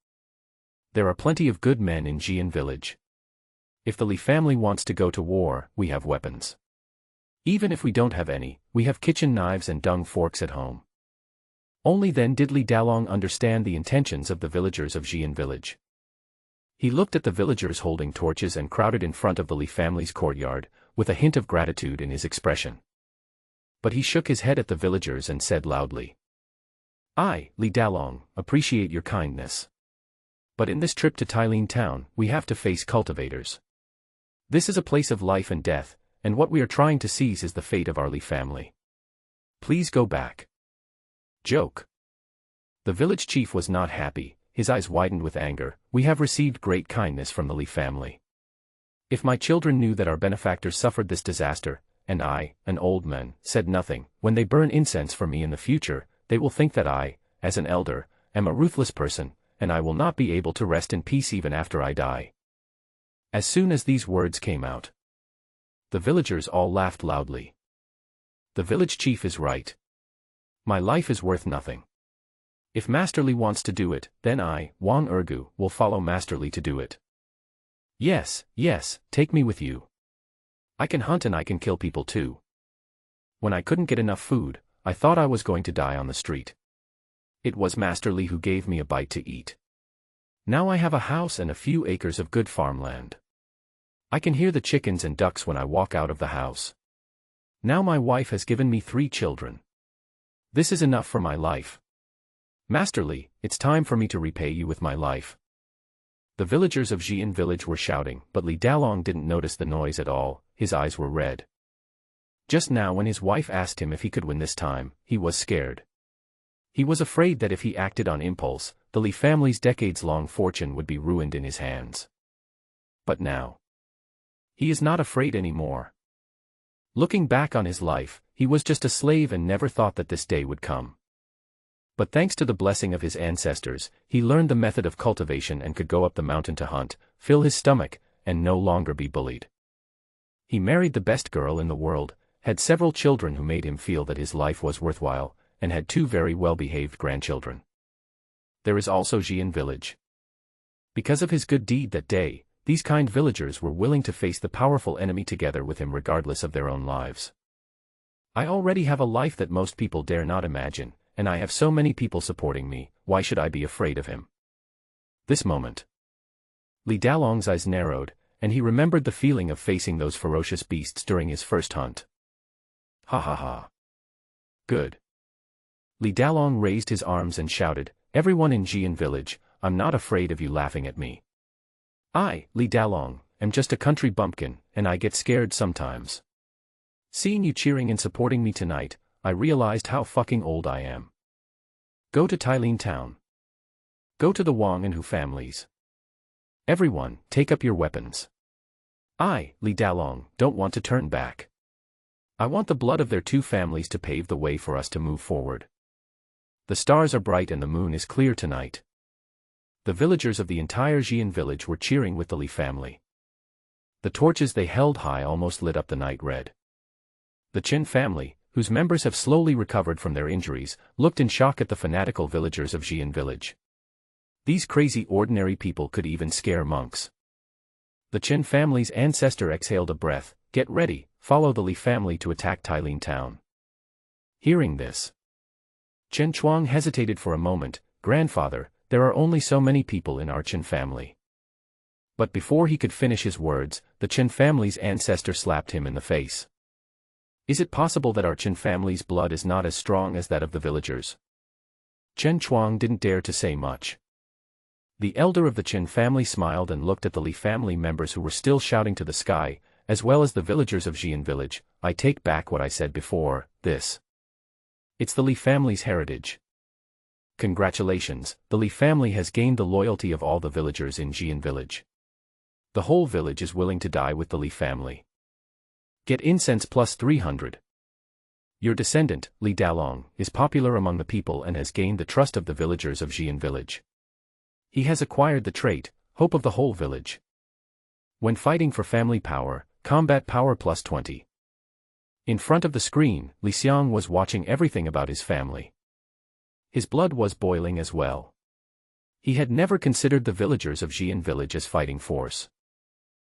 There are plenty of good men in Xian village. If the Li family wants to go to war, we have weapons. Even if we don't have any, we have kitchen knives and dung forks at home. Only then did Li Dalong understand the intentions of the villagers of Xian village. He looked at the villagers holding torches and crowded in front of the Li family's courtyard, with a hint of gratitude in his expression. But he shook his head at the villagers and said loudly, I, Li Dalong, appreciate your kindness. But in this trip to Tailin town, we have to face cultivators. This is a place of life and death, and what we are trying to seize is the fate of our Li family. Please go back. Joke. The village chief was not happy, his eyes widened with anger. We have received great kindness from the Li family. If my children knew that our benefactors suffered this disaster, and I, an old man, said nothing, when they burn incense for me in the future, they will think that I, as an elder, am a ruthless person, and I will not be able to rest in peace even after I die. As soon as these words came out, the villagers all laughed loudly. The village chief is right. My life is worth nothing. If Master Li wants to do it, then I, Wang Ergu, will follow Master Li to do it. Yes, yes, take me with you. I can hunt and I can kill people too. When I couldn't get enough food, I thought I was going to die on the street. It was Master Li who gave me a bite to eat. Now I have a house and a few acres of good farmland. I can hear the chickens and ducks when I walk out of the house. Now my wife has given me 3 children. This is enough for my life. Master Li, it's time for me to repay you with my life. The villagers of Xian village were shouting, but Li Dalong didn't notice the noise at all. His eyes were red. Just now when his wife asked him if he could win this time, he was scared. He was afraid that if he acted on impulse, the Li family's decades-long fortune would be ruined in his hands. But now, he is not afraid anymore. Looking back on his life, he was just a slave and never thought that this day would come. But thanks to the blessing of his ancestors, he learned the method of cultivation and could go up the mountain to hunt, fill his stomach, and no longer be bullied. He married the best girl in the world, had several children who made him feel that his life was worthwhile, and had 2 very well-behaved grandchildren. There is also Xian village. Because of his good deed that day, these kind villagers were willing to face the powerful enemy together with him regardless of their own lives. I already have a life that most people dare not imagine, and I have so many people supporting me, why should I be afraid of him? This moment. Li Dalong's eyes narrowed, and he remembered the feeling of facing those ferocious beasts during his first hunt. Ha ha ha. Good. Li Dalong raised his arms and shouted, "Everyone in Xian village, I'm not afraid of you laughing at me. I, Li Dalong, am just a country bumpkin, and I get scared sometimes. Seeing you cheering and supporting me tonight, I realized how fucking old I am. Go to Tailin town. Go to the Wang and Hu families. Everyone, take up your weapons. I, Li Dalong, don't want to turn back. I want the blood of their 2 families to pave the way for us to move forward. The stars are bright and the moon is clear tonight." The villagers of the entire Xian village were cheering with the Li family. The torches they held high almost lit up the night red. The Chen family, whose members have slowly recovered from their injuries, looked in shock at the fanatical villagers of Xian village. These crazy ordinary people could even scare monks. The Chen family's ancestor exhaled a breath, "Get ready, follow the Li family to attack Tailin town." Hearing this, Chen Chuang hesitated for a moment. "Grandfather, there are only so many people in our Chen family." But before he could finish his words, the Chen family's ancestor slapped him in the face. "Is it possible that our Chen family's blood is not as strong as that of the villagers?" Chen Chuang didn't dare to say much. The elder of the Chen family smiled and looked at the Li family members who were still shouting to the sky, as well as the villagers of Xian village. "I take back what I said before, it's the Li family's heritage. Congratulations, the Li family has gained the loyalty of all the villagers in Xian village. The whole village is willing to die with the Li family. Get incense plus 300. Your descendant, Li Dalong, is popular among the people and has gained the trust of the villagers of Xian village. He has acquired the trait, hope of the whole village. When fighting for family power, combat power plus 20. In front of the screen, Li Xiang was watching everything about his family. His blood was boiling as well. He had never considered the villagers of Xian village as fighting force.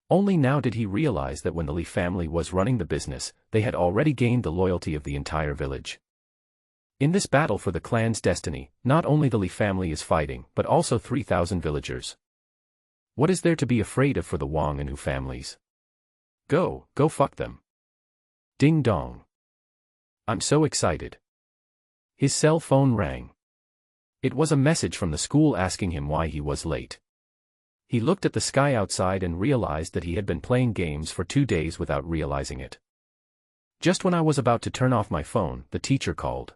Only now did he realize that when the Li family was running the business, they had already gained the loyalty of the entire village. In this battle for the clan's destiny, not only the Li family is fighting, but also 3,000 villagers. What is there to be afraid of for the Wang and Hu families? Go fuck them. Ding dong. I'm so excited. His cell phone rang. It was a message from the school asking him why he was late. He looked at the sky outside and realized that he had been playing games for 2 days without realizing it. Just when I was about to turn off my phone, the teacher called.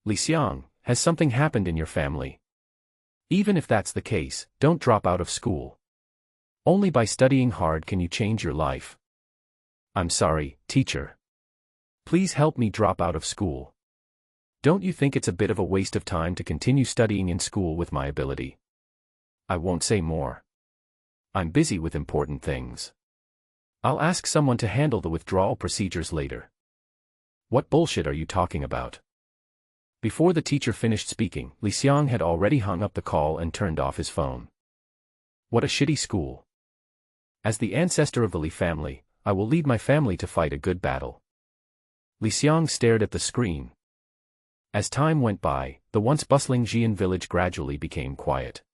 "Li Xiang, has something happened in your family? Even if that's the case, don't drop out of school. Only by studying hard can you change your life." "I'm sorry, teacher. Please help me drop out of school. Don't you think it's a bit of a waste of time to continue studying in school with my ability? I won't say more. I'm busy with important things. I'll ask someone to handle the withdrawal procedures later." "What bullshit are you talking about?" Before the teacher finished speaking, Li Xiang had already hung up the call and turned off his phone. What a shitty school. As the ancestor of the Li family, I will lead my family to fight a good battle. Li Xiang stared at the screen. As time went by, the once bustling Xian village gradually became quiet.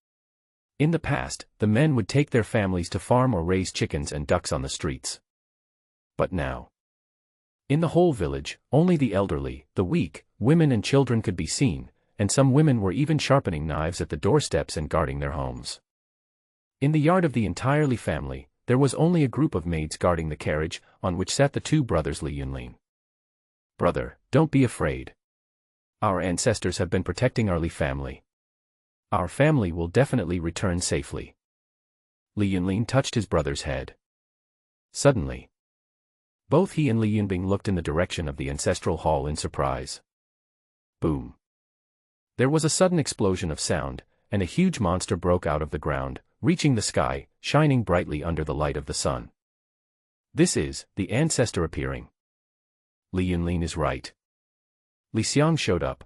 In the past, the men would take their families to farm or raise chickens and ducks on the streets. But now, in the whole village, only the elderly, the weak, women and children could be seen, and some women were even sharpening knives at the doorsteps and guarding their homes. In the yard of the entire Li family, there was only a group of maids guarding the carriage, on which sat the 2 brothers Li Yunlin. "Brother, don't be afraid. Our ancestors have been protecting our Li family. Our family will definitely return safely." Li Yunlin touched his brother's head. Suddenly, both he and Li Yunbing looked in the direction of the ancestral hall in surprise. Boom. There was a sudden explosion of sound, and a huge monster broke out of the ground, reaching the sky, shining brightly under the light of the sun. This is the ancestor appearing. Li Yunlin is right. Li Xiang showed up.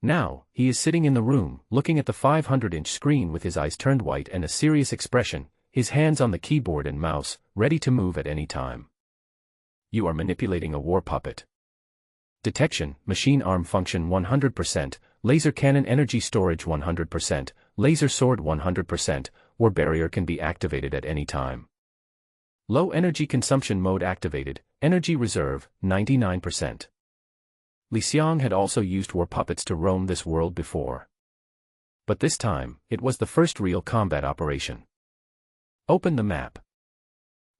Now, he is sitting in the room, looking at the 500-inch screen with his eyes turned white and a serious expression, his hands on the keyboard and mouse, ready to move at any time. You are manipulating a war puppet. Detection, machine arm function 100%, laser cannon energy storage 100%, laser sword 100%, war barrier can be activated at any time. Low energy consumption mode activated, energy reserve, 99%. Li Xiang had also used war puppets to roam this world before. But this time, it was the first real combat operation. Open the map.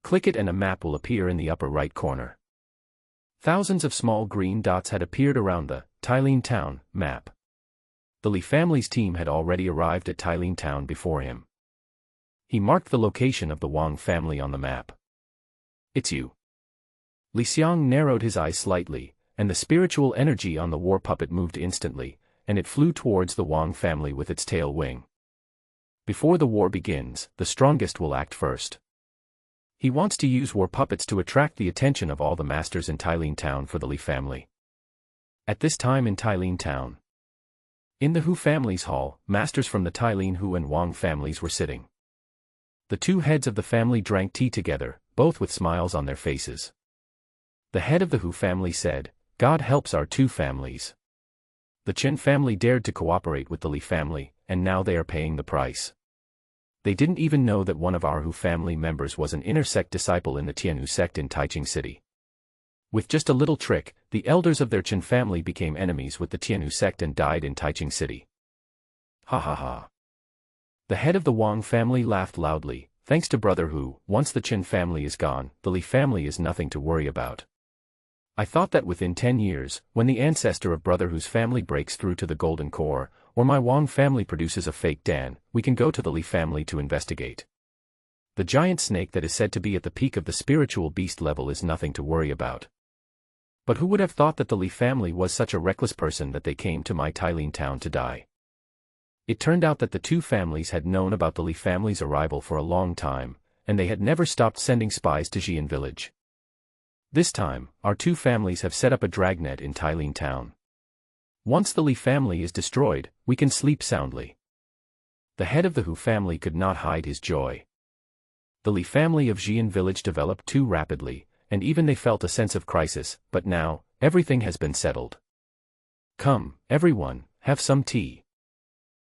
Click it and a map will appear in the upper right corner. Thousands of small green dots had appeared around the Tailin Town map. The Li family's team had already arrived at Tailin Town before him. He marked the location of the Wang family on the map. It's you. Li Xiang narrowed his eyes slightly, and the spiritual energy on the war puppet moved instantly, and it flew towards the Wang family with its tail wing. Before the war begins, the strongest will act first. He wants to use war puppets to attract the attention of all the masters in Tailin Town for the Li family. At this time in Tailin Town, in the Hu family's hall, masters from the Tailin Hu and Wang families were sitting. The two heads of the family drank tea together, both with smiles on their faces. The head of the Hu family said, "God helps our two families." The Chen family dared to cooperate with the Li family, and now they are paying the price. They didn't even know that one of our Hu family members was an inner sect disciple in the Tianhu sect in Taiching City. With just a little trick, the elders of their Chen family became enemies with the Tianhu sect and died in Taiching City. Ha ha ha. The head of the Wang family laughed loudly. Thanks to Brother Hu, once the Chen family is gone, the Li family is nothing to worry about. I thought that within 10 years, when the ancestor of Brother Hu's family breaks through to the Golden Core, or my Wang family produces a fake Dan, we can go to the Li family to investigate. The giant snake that is said to be at the peak of the spiritual beast level is nothing to worry about. But who would have thought that the Li family was such a reckless person that they came to my Tailin town to die? It turned out that the two families had known about the Li family's arrival for a long time, and they had never stopped sending spies to Xian village. This time, our two families have set up a dragnet in Tailin town. Once the Li family is destroyed, we can sleep soundly. The head of the Hu family could not hide his joy. The Li family of Xian village developed too rapidly, and even they felt a sense of crisis, but now, everything has been settled. Come, everyone, have some tea.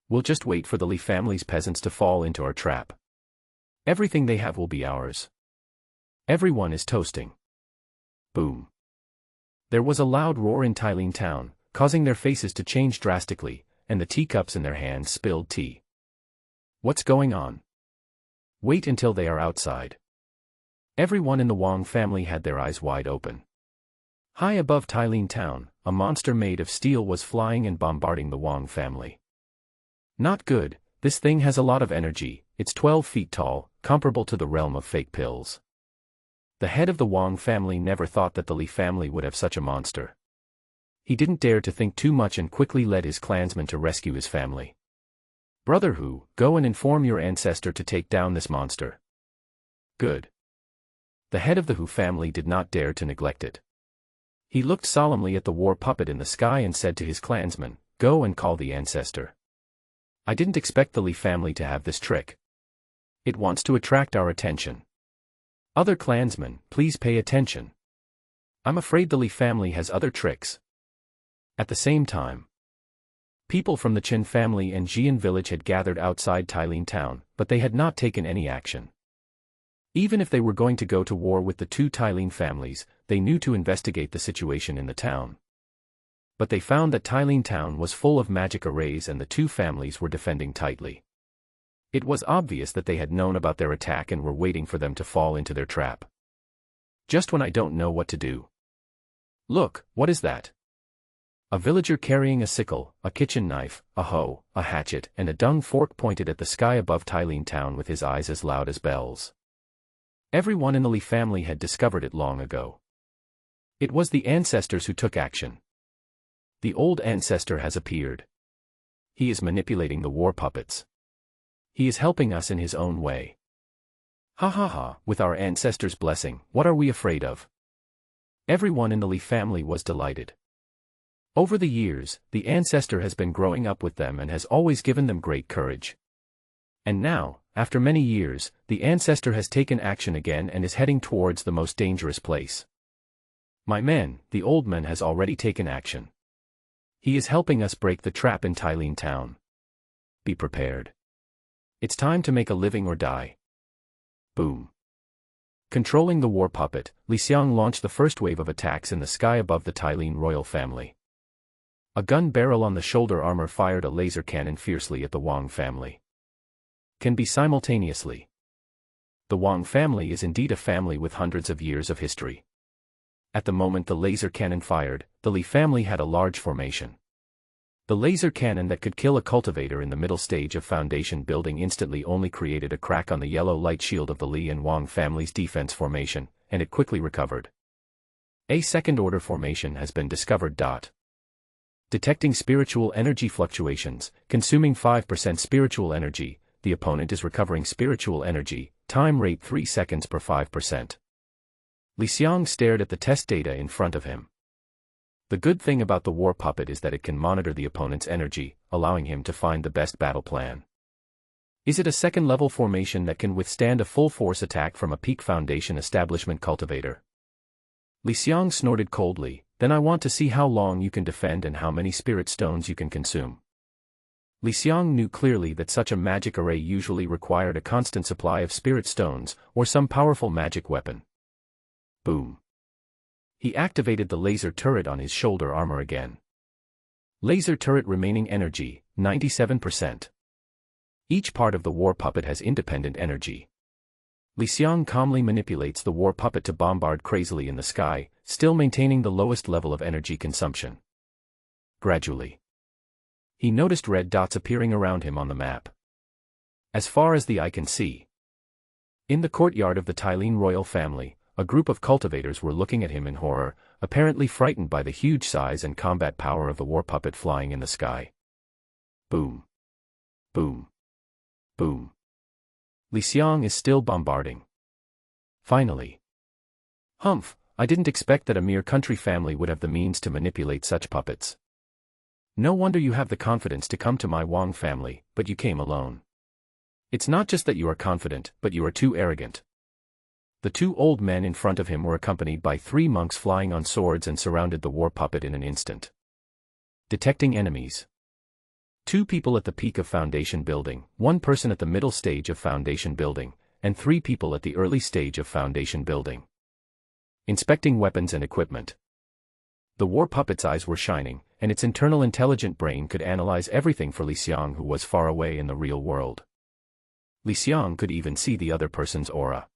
We'll just wait for the Li family's peasants to fall into our trap. Everything they have will be ours. Everyone is toasting. Boom. There was a loud roar in Tailin town, causing their faces to change drastically, and the teacups in their hands spilled tea. What's going on? Wait until they are outside. Everyone in the Wang family had their eyes wide open. High above Tailin town, a monster made of steel was flying and bombarding the Wang family. Not good, this thing has a lot of energy, it's 12 feet tall, comparable to the realm of fake pills. The head of the Wang family never thought that the Li family would have such a monster. He didn't dare to think too much and quickly led his clansmen to rescue his family. Brother Hu, go and inform your ancestor to take down this monster. Good. The head of the Hu family did not dare to neglect it. He looked solemnly at the war puppet in the sky and said to his clansmen, go and call the ancestor. I didn't expect the Li family to have this trick. It wants to attract our attention. Other clansmen, please pay attention. I'm afraid the Li family has other tricks. At the same time, people from the Chen family and Xian village had gathered outside Tailin town, but they had not taken any action. Even if they were going to go to war with the two Tailin families, they knew to investigate the situation in the town. But they found that Tailin town was full of magic arrays and the two families were defending tightly. It was obvious that they had known about their attack and were waiting for them to fall into their trap. Just when I don't know what to do. Look, what is that? A villager carrying a sickle, a kitchen knife, a hoe, a hatchet, and a dung fork pointed at the sky above Tailin town with his eyes as loud as bells. Everyone in the Li family had discovered it long ago. It was the ancestors who took action. The old ancestor has appeared. He is manipulating the war puppets. He is helping us in his own way. Ha ha ha, with our ancestor's blessing, what are we afraid of? Everyone in the Li family was delighted. Over the years, the Ancestor has been growing up with them and has always given them great courage. And now, after many years, the Ancestor has taken action again and is heading towards the most dangerous place. My men, the old man has already taken action. He is helping us break the trap in Tylene town. Be prepared. It's time to make a living or die. Boom. Controlling the war puppet, Xiang launched the first wave of attacks in the sky above the Tylene royal family. A gun barrel on the shoulder armor fired a laser cannon fiercely at the Wang family. Can be simultaneously. The Wang family is indeed a family with hundreds of years of history. At the moment the laser cannon fired, the Li family had a large formation. The laser cannon that could kill a cultivator in the middle stage of foundation building instantly only created a crack on the yellow light shield of the Li and Wang family's defense formation, and it quickly recovered. A second-order formation has been discovered. Detecting spiritual energy fluctuations, consuming 5% spiritual energy, the opponent is recovering spiritual energy, time rate 3 seconds per 5%. Xiang stared at the test data in front of him. The good thing about the war puppet is that it can monitor the opponent's energy, allowing him to find the best battle plan. Is it a second-level formation that can withstand a full-force attack from a peak foundation establishment cultivator? Xiang snorted coldly, then I want to see how long you can defend and how many spirit stones you can consume. Xiang knew clearly that such a magic array usually required a constant supply of spirit stones, or some powerful magic weapon. Boom. He activated the laser turret on his shoulder armor again. Laser turret remaining energy, 97%. Each part of the war puppet has independent energy. Xiang calmly manipulates the war puppet to bombard crazily in the sky, still maintaining the lowest level of energy consumption. Gradually, he noticed red dots appearing around him on the map. As far as the eye can see. In the courtyard of the Tylene royal family, a group of cultivators were looking at him in horror, apparently frightened by the huge size and combat power of the war puppet flying in the sky. Boom. Boom. Boom. Xiang is still bombarding. Finally. Humph, I didn't expect that a mere country family would have the means to manipulate such puppets. No wonder you have the confidence to come to my Wang family, but you came alone. It's not just that you are confident, but you are too arrogant. The two old men in front of him were accompanied by 3 monks flying on swords and surrounded the war puppet in an instant. Detecting enemies. 2 people at the peak of foundation building, 1 person at the middle stage of foundation building, and 3 people at the early stage of foundation building. Inspecting weapons and equipment. The war puppet's eyes were shining, and its internal intelligent brain could analyze everything for Xiang, who was far away in the real world. Xiang could even see the other person's aura.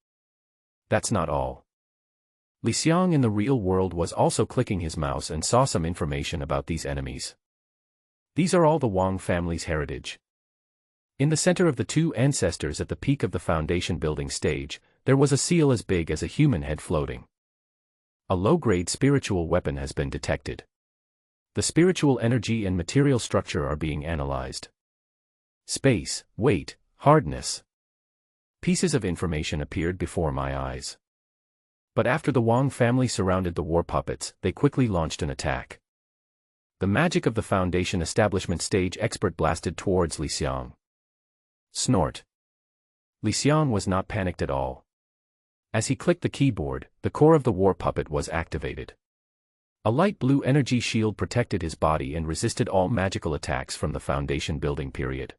That's not all. Xiang in the real world was also clicking his mouse and saw some information about these enemies. These are all the Wang family's heritage. In the center of the 2 ancestors at the peak of the foundation building stage, there was a seal as big as a human head floating. A low-grade spiritual weapon has been detected. The spiritual energy and material structure are being analyzed. Space, weight, hardness. Pieces of information appeared before my eyes. But after the Wang family surrounded the war puppets, they quickly launched an attack. The magic of the foundation establishment stage expert blasted towards Xiang. Snort. Xiang was not panicked at all. As he clicked the keyboard, the core of the war puppet was activated. A light blue energy shield protected his body and resisted all magical attacks from the foundation building period.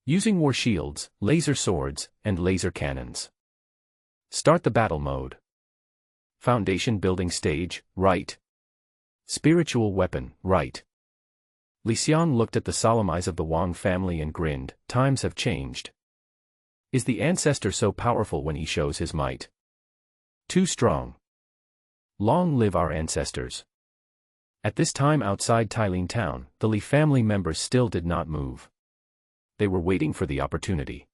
Using war shields, laser swords, and laser cannons. Start the battle mode. Foundation building stage, right. Spiritual weapon, right. Xiang looked at the solemn eyes of the Wang family and grinned. Times have changed. Is the Ancestor so powerful when he shows his might? Too strong. Long live our ancestors. At this time outside Tylene town, the Li family members still did not move. They were waiting for the opportunity.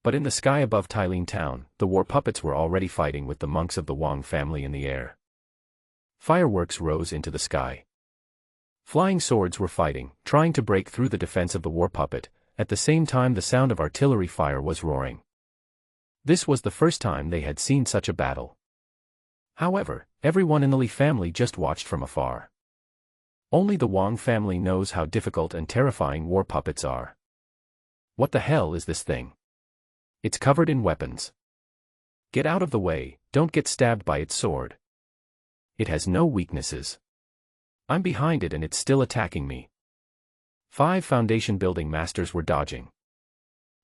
But in the sky above Tylene town, the war puppets were already fighting with the monks of the Wang family in the air. Fireworks rose into the sky. Flying swords were fighting, trying to break through the defense of the war puppet. At the same time the sound of artillery fire was roaring. This was the first time they had seen such a battle. However, everyone in the Li family just watched from afar. Only the Wang family knows how difficult and terrifying war puppets are. What the hell is this thing? It's covered in weapons. Get out of the way, don't get stabbed by its sword. It has no weaknesses. I'm behind it and it's still attacking me. 5 foundation building masters were dodging.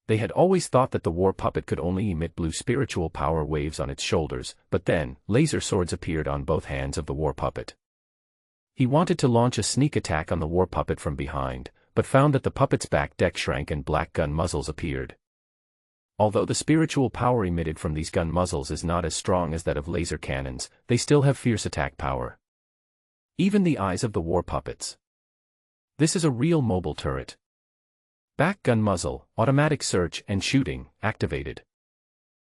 They had always thought that the war puppet could only emit blue spiritual power waves on its shoulders, but then, laser swords appeared on both hands of the war puppet. He wanted to launch a sneak attack on the war puppet from behind, but found that the puppet's back deck shrank and black gun muzzles appeared. Although the spiritual power emitted from these gun muzzles is not as strong as that of laser cannons, they still have fierce attack power. Even the eyes of the war puppets. This is a real mobile turret. Back gun muzzle, automatic search and shooting, activated.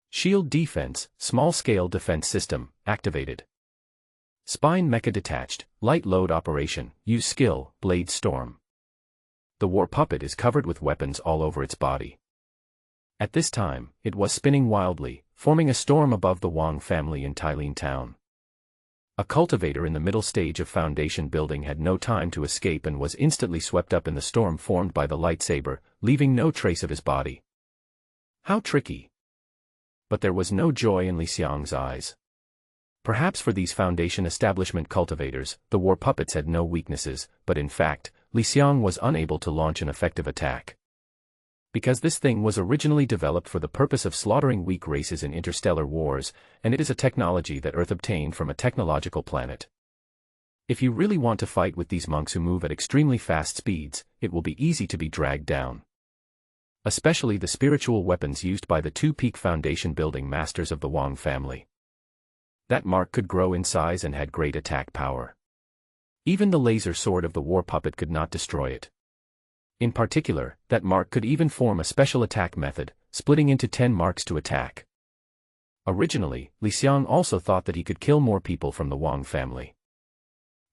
Shield defense, small-scale defense system, activated. Spine mecha detached, light load operation, use skill, blade storm. The war puppet is covered with weapons all over its body. At this time, it was spinning wildly, forming a storm above the Wang family in Tailin town. A cultivator in the middle stage of foundation building had no time to escape and was instantly swept up in the storm formed by the lightsaber, leaving no trace of his body. How tricky! But there was no joy in Li Xiang's eyes. Perhaps for these foundation establishment cultivators, the war puppets had no weaknesses, but in fact, Li Xiang was unable to launch an effective attack. Because this thing was originally developed for the purpose of slaughtering weak races in interstellar wars, and it is a technology that Earth obtained from a technological planet. If you really want to fight with these monks who move at extremely fast speeds, it will be easy to be dragged down. Especially the spiritual weapons used by the 2 peak foundation building masters of the Wang family. That mark could grow in size and had great attack power. Even the laser sword of the war puppet could not destroy it. In particular, that mark could even form a special attack method, splitting into 10 marks to attack. Originally, Li Xiang also thought that he could kill more people from the Wang family.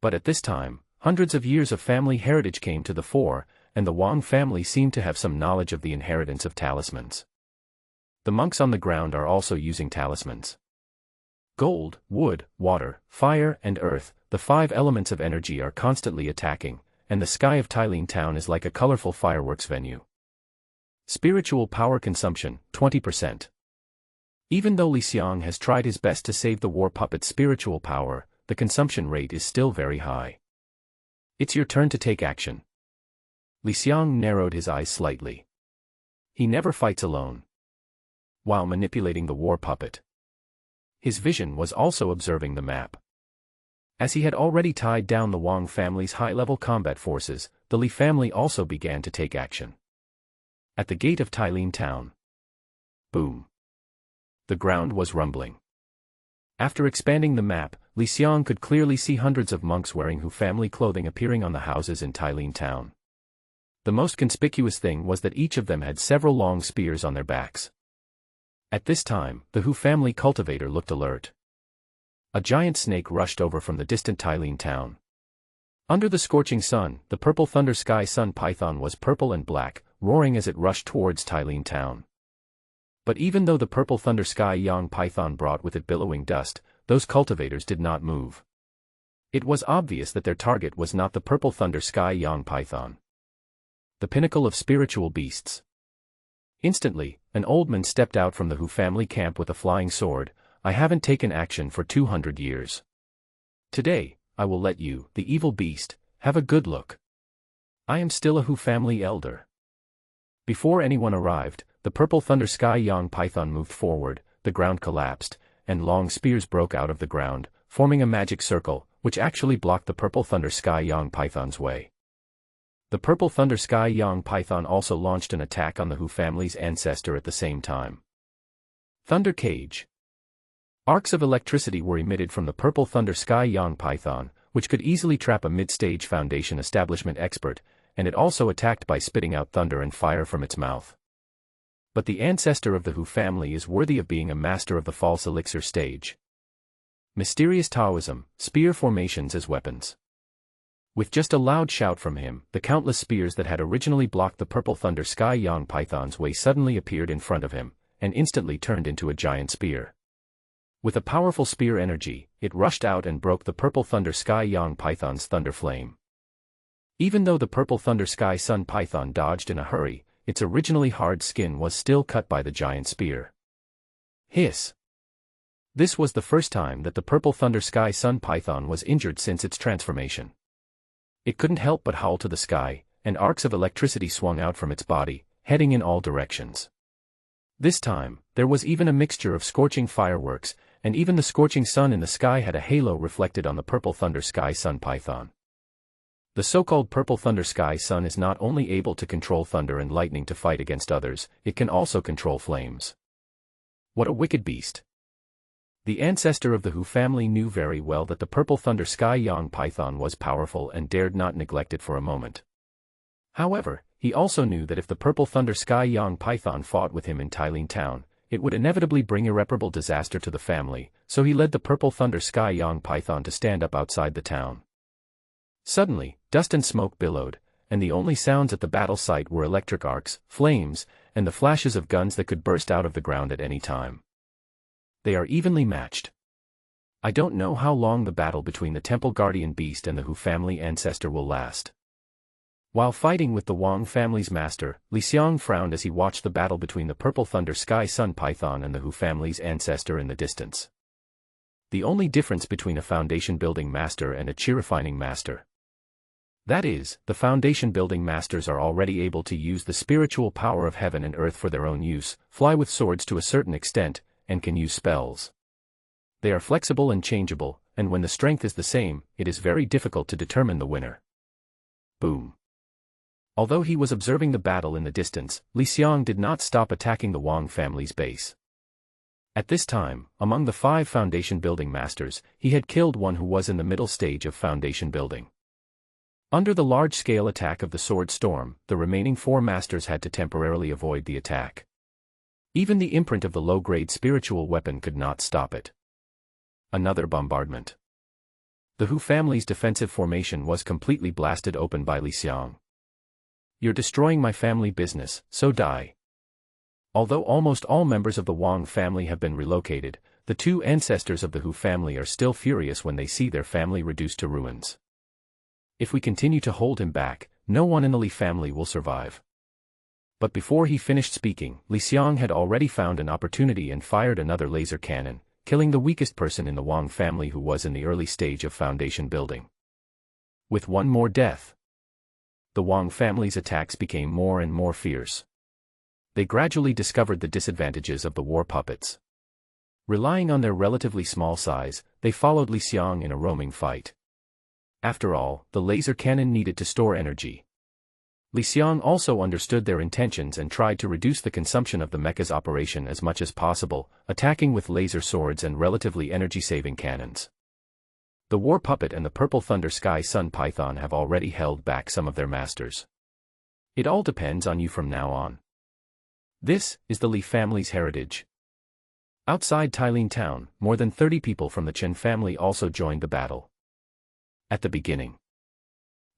But at this time, hundreds of years of family heritage came to the fore, and the Wang family seemed to have some knowledge of the inheritance of talismans. The monks on the ground are also using talismans. Gold, wood, water, fire, and earth, the 5 elements of energy are constantly attacking, and the sky of Tailin town is like a colorful fireworks venue. Spiritual power consumption, 20%. Even though Li Xiang has tried his best to save the war puppet's spiritual power, the consumption rate is still very high. It's your turn to take action. Li Xiang narrowed his eyes slightly. He never fights alone. While manipulating the war puppet, his vision was also observing the map. As he had already tied down the Wang family's high-level combat forces, the Li family also began to take action. At the gate of Tailin town. Boom. The ground was rumbling. After expanding the map, Li Xiang could clearly see hundreds of monks wearing Hu family clothing appearing on the houses in Tailin town. The most conspicuous thing was that each of them had several long spears on their backs. At this time, the Hu family cultivator looked alert. A giant snake rushed over from the distant Tailin town. Under the scorching sun, the purple thunder sky sun python was purple and black, roaring as it rushed towards Tailin town. But even though the purple thunder sky Xiang python brought with it billowing dust, those cultivators did not move. It was obvious that their target was not the purple thunder sky Xiang python. The pinnacle of spiritual beasts. Instantly, an old man stepped out from the Hu family camp with a flying sword. I haven't taken action for 200 years. Today, I will let you, the evil beast, have a good look. I am still a Hu family elder. Before anyone arrived, the purple thunder sky Xiang python moved forward, the ground collapsed, and long spears broke out of the ground, forming a magic circle, which actually blocked the purple thunder sky Xiang python's way. The purple thunder sky Xiang python also launched an attack on the Hu family's ancestor at the same time. Thunder cage. Arcs of electricity were emitted from the purple thunder sky Xiang python, which could easily trap a mid-stage foundation establishment expert, and it also attacked by spitting out thunder and fire from its mouth. But the ancestor of the Hu family is worthy of being a master of the false elixir stage. Mysterious Taoism, spear formations as weapons. With just a loud shout from him, the countless spears that had originally blocked the purple thunder sky Xiang python's way suddenly appeared in front of him, and instantly turned into a giant spear. With a powerful spear energy, it rushed out and broke the purple thunder sky Xiang python's thunder flame. Even though the purple thunder sky sun python dodged in a hurry, its originally hard skin was still cut by the giant spear. Hiss! This was the first time that the purple thunder sky sun python was injured since its transformation. It couldn't help but howl to the sky, and arcs of electricity swung out from its body, heading in all directions. This time, there was even a mixture of scorching fireworks, and even the scorching sun in the sky had a halo reflected on the purple thunder sky sun python. The so-called purple thunder sky sun is not only able to control thunder and lightning to fight against others, it can also control flames. What a wicked beast! The ancestor of the Hu family knew very well that the purple thunder sky Xiang python was powerful and dared not neglect it for a moment. However, he also knew that if the purple thunder sky Xiang python fought with him in Tylin town, it would inevitably bring irreparable disaster to the family, so he led the purple thunder sky Xiang python to stand up outside the town. Suddenly, dust and smoke billowed, and the only sounds at the battle site were electric arcs, flames, and the flashes of guns that could burst out of the ground at any time. They are evenly matched. I don't know how long the battle between the temple guardian beast and the Hu family ancestor will last. While fighting with the Wang family's master, Xiang frowned as he watched the battle between the purple thunder sky sun python and the Hu family's ancestor in the distance. The only difference between a foundation-building master and a chi-refining master. That is, the foundation-building masters are already able to use the spiritual power of heaven and earth for their own use, fly with swords to a certain extent, and can use spells. They are flexible and changeable, and when the strength is the same, it is very difficult to determine the winner. Boom. Although he was observing the battle in the distance, Xiang did not stop attacking the Wang family's base. At this time, among the 5 foundation-building masters, he had killed one who was in the middle stage of foundation building. Under the large-scale attack of the sword storm, the remaining 4 masters had to temporarily avoid the attack. Even the imprint of the low-grade spiritual weapon could not stop it. Another bombardment. The Hu family's defensive formation was completely blasted open by Xiang. You're destroying my family business, so die. Although almost all members of the Wang family have been relocated, the 2 ancestors of the Hu family are still furious when they see their family reduced to ruins. If we continue to hold him back, no one in the Li family will survive. But before he finished speaking, Xiang had already found an opportunity and fired another laser cannon, killing the weakest person in the Wang family who was in the early stage of foundation building. With one more death, the Wang family's attacks became more and more fierce. They gradually discovered the disadvantages of the war puppets. Relying on their relatively small size, they followed Xiang in a roaming fight. After all, the laser cannon needed to store energy. Xiang also understood their intentions and tried to reduce the consumption of the mecha's operation as much as possible, attacking with laser swords and relatively energy-saving cannons. The war puppet and the purple thunder sky sun python have already held back some of their masters. It all depends on you from now on. This is the Li family's heritage. Outside Tylin town, more than 30 people from the Chen family also joined the battle. At the beginning,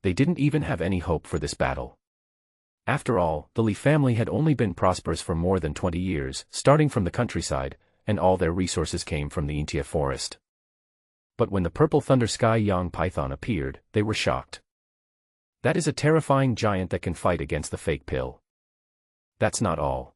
they didn't even have any hope for this battle. After all, the Li family had only been prosperous for more than 20 years, starting from the countryside, and all their resources came from the Intia forest. But when the purple thunder sky Xiang python appeared, they were shocked. That is a terrifying giant that can fight against the fake pill. That's not all.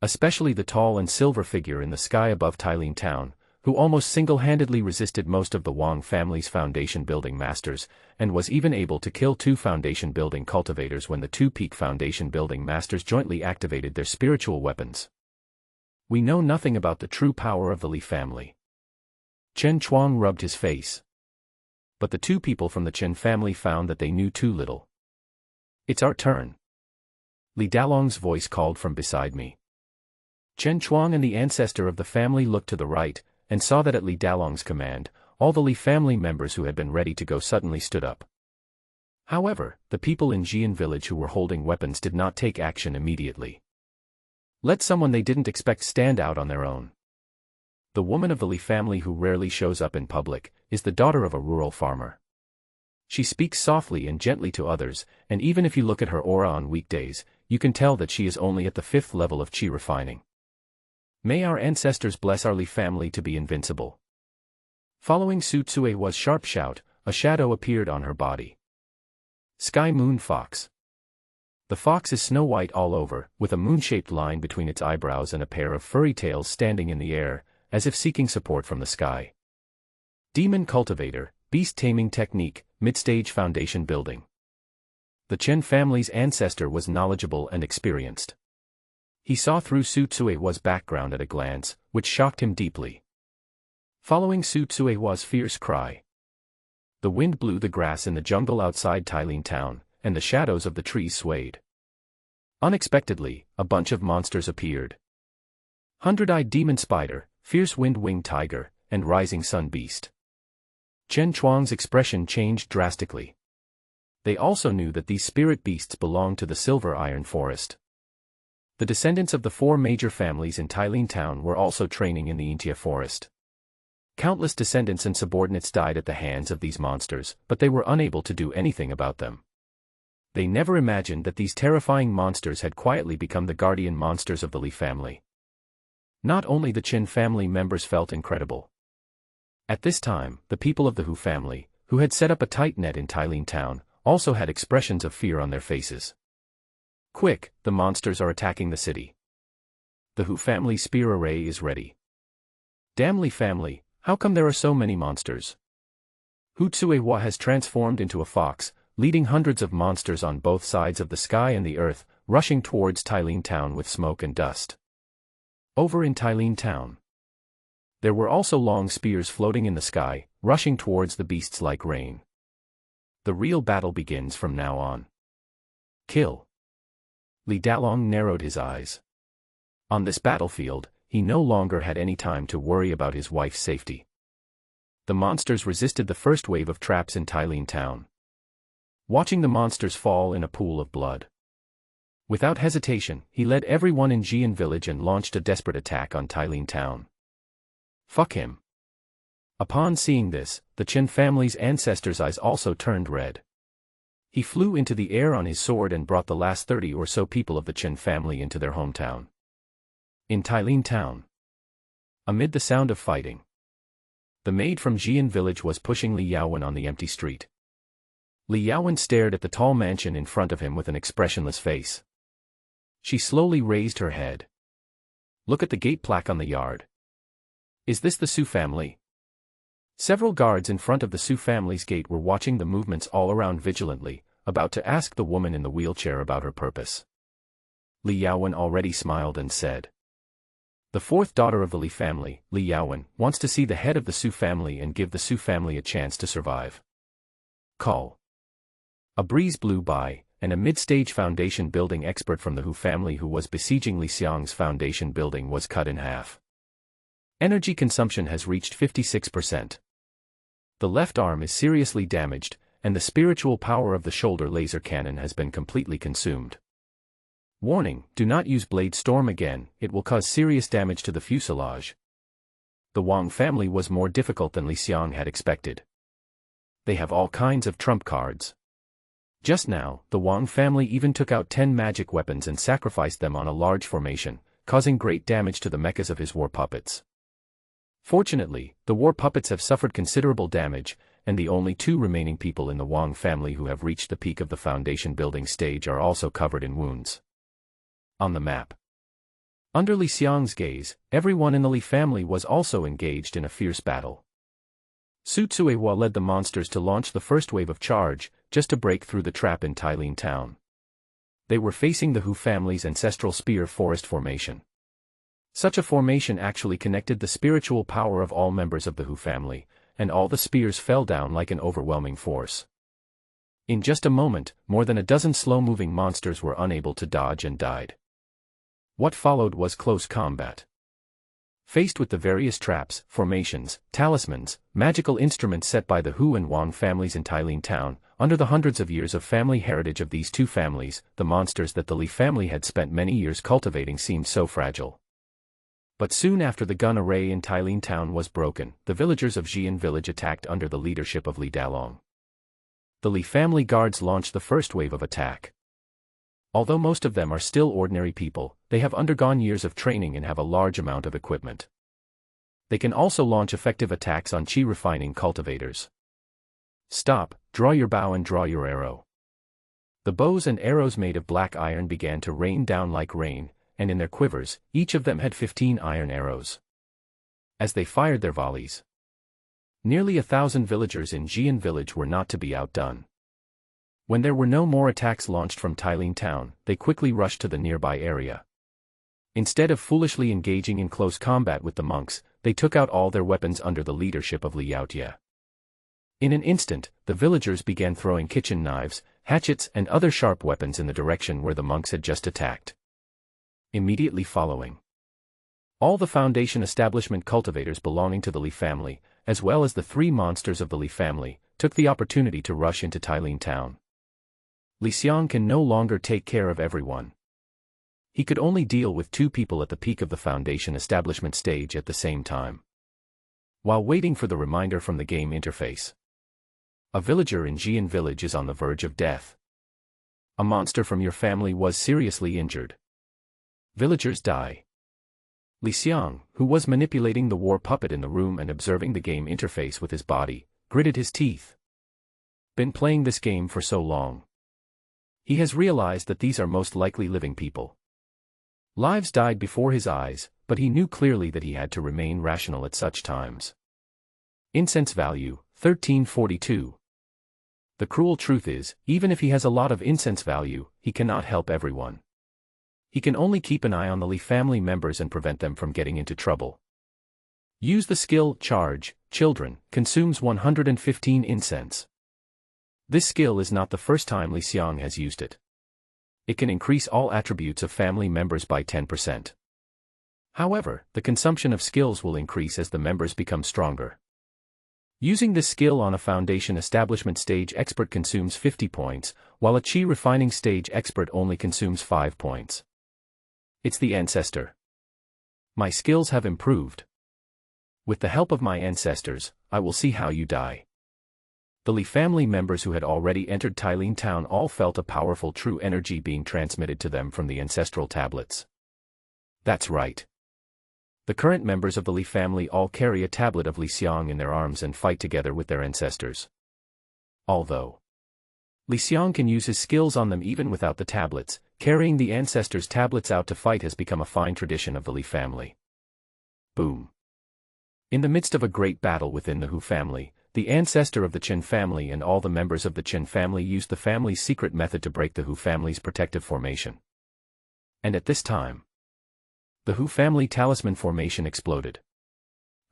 Especially the tall and silver figure in the sky above Tylin town, who almost single-handedly resisted most of the Wang family's foundation-building masters, and was even able to kill 2 foundation-building cultivators when the 2 peak foundation-building masters jointly activated their spiritual weapons. We know nothing about the true power of the Li family. Chen Chuang rubbed his face. But the 2 people from the Chen family found that they knew too little. It's our turn. Li Dalong's voice called from beside me. Chen Chuang and the ancestor of the family looked to the right, and saw that at Li Dalong's command, all the Li family members who had been ready to go suddenly stood up. However, the people in Xian village who were holding weapons did not take action immediately. Let someone they didn't expect stand out on their own. The woman of the Li family who rarely shows up in public, is the daughter of a rural farmer. She speaks softly and gently to others, and even if you look at her aura on weekdays, you can tell that she is only at the 5th level of chi refining. May our ancestors bless our Li family to be invincible. Following Su Tsuewa's sharp shout, a shadow appeared on her body. Sky Moon Fox. The fox is snow white all over, with a moon-shaped line between its eyebrows and a pair of furry tails standing in the air, as if seeking support from the sky. Demon Cultivator, Beast Taming Technique, Mid-Stage Foundation Building. The Chen family's ancestor was knowledgeable and experienced. He saw through Su Tsuewa's background at a glance, which shocked him deeply. Following Su Tsuewa's fierce cry, the wind blew the grass in the jungle outside Tailin town, and the shadows of the trees swayed. Unexpectedly, a bunch of monsters appeared. Hundred-eyed demon spider, fierce wind-winged tiger, and rising sun beast. Chen Chuang's expression changed drastically. They also knew that these spirit beasts belonged to the Silver Iron Forest. The descendants of the 4 major families in Tailin town were also training in the Intia forest. Countless descendants and subordinates died at the hands of these monsters, but they were unable to do anything about them. They never imagined that these terrifying monsters had quietly become the guardian monsters of the Li family. Not only the Qin family members felt incredible. At this time, the people of the Hu family, who had set up a tight net in Tailin town, also had expressions of fear on their faces. Quick, the monsters are attacking the city. The Hu family spear array is ready. Damn Li family, how come there are so many monsters? Hu Tsuewa has transformed into a fox, leading hundreds of monsters on both sides of the sky and the earth, rushing towards Tailin town with smoke and dust. Over in Tailin town, there were also long spears floating in the sky, rushing towards the beasts like rain. The real battle begins from now on. Kill. Li Dalong narrowed his eyes. On this battlefield, he no longer had any time to worry about his wife's safety. The monsters resisted the first wave of traps in Tailin town. Watching the monsters fall in a pool of blood. Without hesitation, he led everyone in Xian village and launched a desperate attack on Tailin town. Fuck him. Upon seeing this, the Chen family's ancestor's eyes also turned red. He flew into the air on his sword and brought the last 30 or so people of the Chen family into their hometown. In Tailin town, amid the sound of fighting, the maid from Xian village was pushing Li Yaowen on the empty street. Li Yaowen stared at the tall mansion in front of him with an expressionless face. She slowly raised her head. Look at the gate plaque on the yard. Is this the Su family? Several guards in front of the Su family's gate were watching the movements all around vigilantly, about to ask the woman in the wheelchair about her purpose. Li Yaowen already smiled and said, "The 4th daughter of the Li family, Li Yaowen, wants to see the head of the Su family and give the Su family a chance to survive." Call. A breeze blew by, and a mid-stage foundation building expert from the Hu family who was besieging Li Xiang's foundation building was cut in half. Energy consumption has reached 56%. The left arm is seriously damaged, and the spiritual power of the shoulder laser cannon has been completely consumed. Warning, do not use Blade Storm again, it will cause serious damage to the fuselage. The Wang family was more difficult than Li Xiang had expected. They have all kinds of trump cards. Just now, the Wang family even took out 10 magic weapons and sacrificed them on a large formation, causing great damage to the mechas of his war puppets. Fortunately, the war puppets have suffered considerable damage, and the only 2 remaining people in the Wang family who have reached the peak of the foundation building stage are also covered in wounds. On the map. Under Li Xiang's gaze, everyone in the Li family was also engaged in a fierce battle. Su Tsuewa led the monsters to launch the first wave of charge, just to break through the trap in Tailin town. They were facing the Hu family's ancestral spear forest formation. Such a formation actually connected the spiritual power of all members of the Hu family, and all the spears fell down like an overwhelming force. In just a moment, more than a dozen slow-moving monsters were unable to dodge and died. What followed was close combat. Faced with the various traps, formations, talismans, magical instruments set by the Hu and Wang families in Tailin town, under the hundreds of years of family heritage of these 2 families, the monsters that the Li family had spent many years cultivating seemed so fragile. But soon after the gun array in Tailin town was broken, the villagers of Xian village attacked under the leadership of Li Dalong. The Li family guards launched the first wave of attack. Although most of them are still ordinary people, they have undergone years of training and have a large amount of equipment. They can also launch effective attacks on chi refining cultivators. Stop, draw your bow and draw your arrow. The bows and arrows made of black iron began to rain down like rain, and in their quivers, each of them had 15 iron arrows. As they fired their volleys, nearly 1,000 villagers in Xian village were not to be outdone. When there were no more attacks launched from Tailin town, they quickly rushed to the nearby area. Instead of foolishly engaging in close combat with the monks, they took out all their weapons under the leadership of Li Yaotie. In an instant, the villagers began throwing kitchen knives, hatchets and other sharp weapons in the direction where the monks had just attacked. Immediately following, all the Foundation establishment cultivators belonging to the Li family, as well as the 3 monsters of the Li family, took the opportunity to rush into Tailin town. Li Xiang can no longer take care of everyone. He could only deal with 2 people at the peak of the Foundation establishment stage at the same time. While waiting for the reminder from the game interface, a villager in Xian village is on the verge of death. A monster from your family was seriously injured. Villagers die. Li Xiang, who was manipulating the war puppet in the room and observing the game interface with his body, gritted his teeth. Been playing this game for so long. He has realized that these are most likely living people. Lives died before his eyes, but he knew clearly that he had to remain rational at such times. Incense value, 1342. The cruel truth is, even if he has a lot of incense value, he cannot help everyone. He can only keep an eye on the Li family members and prevent them from getting into trouble. Use the skill, Charge, Children, consumes 115 incense. This skill is not the first time Li Xiang has used it. It can increase all attributes of family members by 10%. However, the consumption of skills will increase as the members become stronger. Using this skill on a Foundation establishment stage expert consumes 50 points, while a chi refining stage expert only consumes 5 points. It's the Ancestor. My skills have improved. With the help of my ancestors, I will see how you die. The Li family members who had already entered Tailin town all felt a powerful true energy being transmitted to them from the ancestral tablets. That's right. The current members of the Li family all carry a tablet of Li Xiang in their arms and fight together with their ancestors. Although Li Xiang can use his skills on them even without the tablets, carrying the ancestors' tablets out to fight has become a fine tradition of the Li family. Boom. In the midst of a great battle within the Hu family, the ancestor of the Qin family and all the members of the Qin family used the family's secret method to break the Hu family's protective formation. And at this time, the Hu family talisman formation exploded.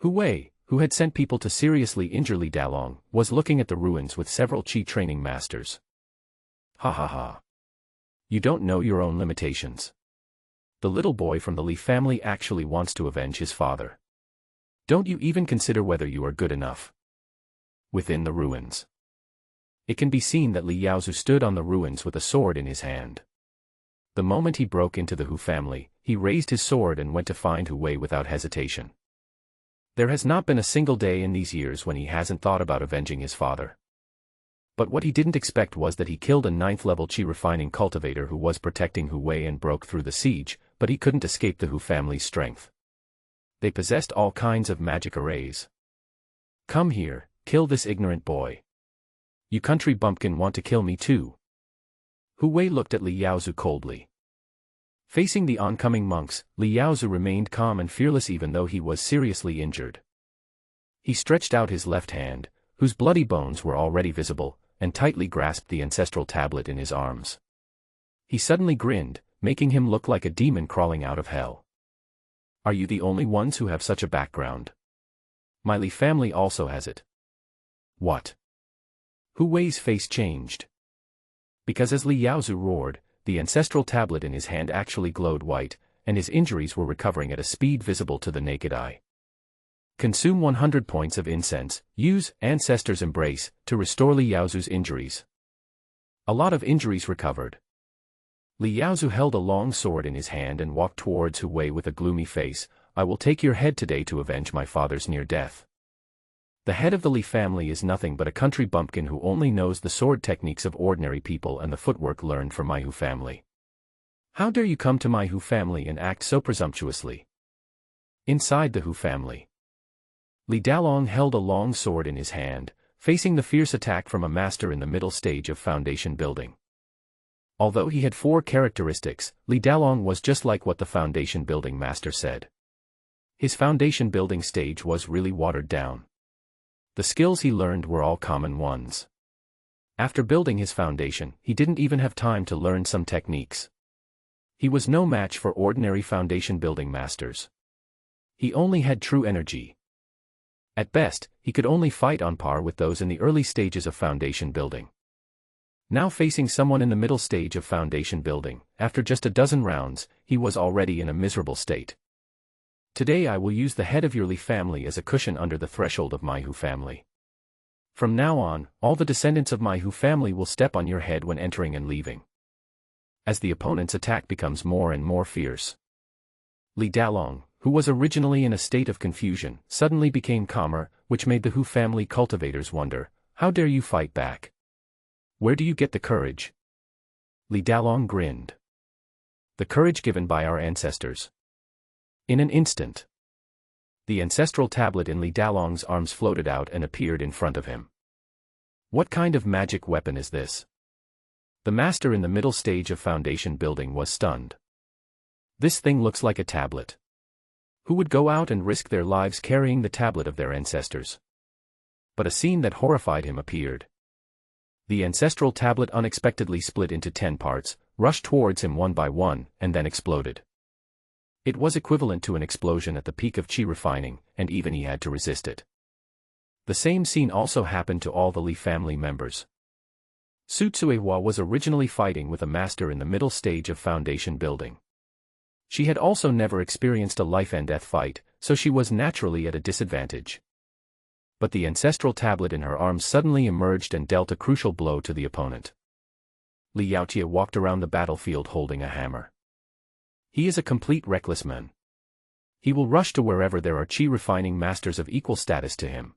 Hu Wei, who had sent people to seriously injure Li Dalong, was looking at the ruins with several Qi training masters. Ha ha ha. You don't know your own limitations. The little boy from the Li family actually wants to avenge his father. Don't you even consider whether you are good enough? Within the ruins, it can be seen that Li Yaozu stood on the ruins with a sword in his hand. The moment he broke into the Hu family, he raised his sword and went to find Hu Wei without hesitation. There has not been a single day in these years when he hasn't thought about avenging his father. But what he didn't expect was that he killed a 9th level Qi refining cultivator who was protecting Hu Wei and broke through the siege, but he couldn't escape the Hu family's strength. They possessed all kinds of magic arrays. Come here, kill this ignorant boy. You country bumpkin want to kill me too. Hu Wei looked at Li Yaozu coldly. Facing the oncoming monks, Li Yaozu remained calm and fearless even though he was seriously injured. He stretched out his left hand, whose bloody bones were already visible, and tightly grasped the ancestral tablet in his arms. He suddenly grinned, making him look like a demon crawling out of hell. Are you the only ones who have such a background? My Li family also has it. What? Hu Wei's face changed. Because as Li Yaozu roared, the ancestral tablet in his hand actually glowed white, and his injuries were recovering at a speed visible to the naked eye. Consume 100 points of incense, use Ancestor's Embrace to restore Li Yaozu's injuries. A lot of injuries recovered. Li Yaozu held a long sword in his hand and walked towards Hu Wei with a gloomy face. I will take your head today to avenge my father's near death. The head of the Li family is nothing but a country bumpkin who only knows the sword techniques of ordinary people and the footwork learned from my Hu family. How dare you come to my Hu family and act so presumptuously? Inside the Hu family, Li Dalong held a long sword in his hand, facing the fierce attack from a master in the middle stage of foundation building. Although he had 4 characteristics, Li Dalong was just like what the foundation building master said. His foundation building stage was really watered down. The skills he learned were all common ones. After building his foundation, he didn't even have time to learn some techniques. He was no match for ordinary foundation building masters. He only had true energy. At best, he could only fight on par with those in the early stages of foundation building. Now facing someone in the middle stage of foundation building, after just a dozen rounds, he was already in a miserable state. Today I will use the head of your Li family as a cushion under the threshold of my Hu family. From now on, all the descendants of my Hu family will step on your head when entering and leaving. As the opponent's attack becomes more and more fierce, Li Dalong, who was originally in a state of confusion, suddenly became calmer, which made the Hu family cultivators wonder, how dare you fight back? Where do you get the courage? Li Dalong grinned. The courage given by our ancestors. In an instant, the ancestral tablet in Li Dalong's arms floated out and appeared in front of him. What kind of magic weapon is this? The master in the middle stage of foundation building was stunned. This thing looks like a tablet. Who would go out and risk their lives carrying the tablet of their ancestors? But a scene that horrified him appeared. The ancestral tablet unexpectedly split into 10 parts, rushed towards him one by one, and then exploded. It was equivalent to an explosion at the peak of qi refining, and even he had to resist it. The same scene also happened to all the Li family members. Su Tsuehua was originally fighting with a master in the middle stage of foundation building. She had also never experienced a life-and-death fight, so she was naturally at a disadvantage. But the ancestral tablet in her arms suddenly emerged and dealt a crucial blow to the opponent. Li Yaotie walked around the battlefield holding a hammer. He is a complete reckless man. He will rush to wherever there are qi-refining masters of equal status to him.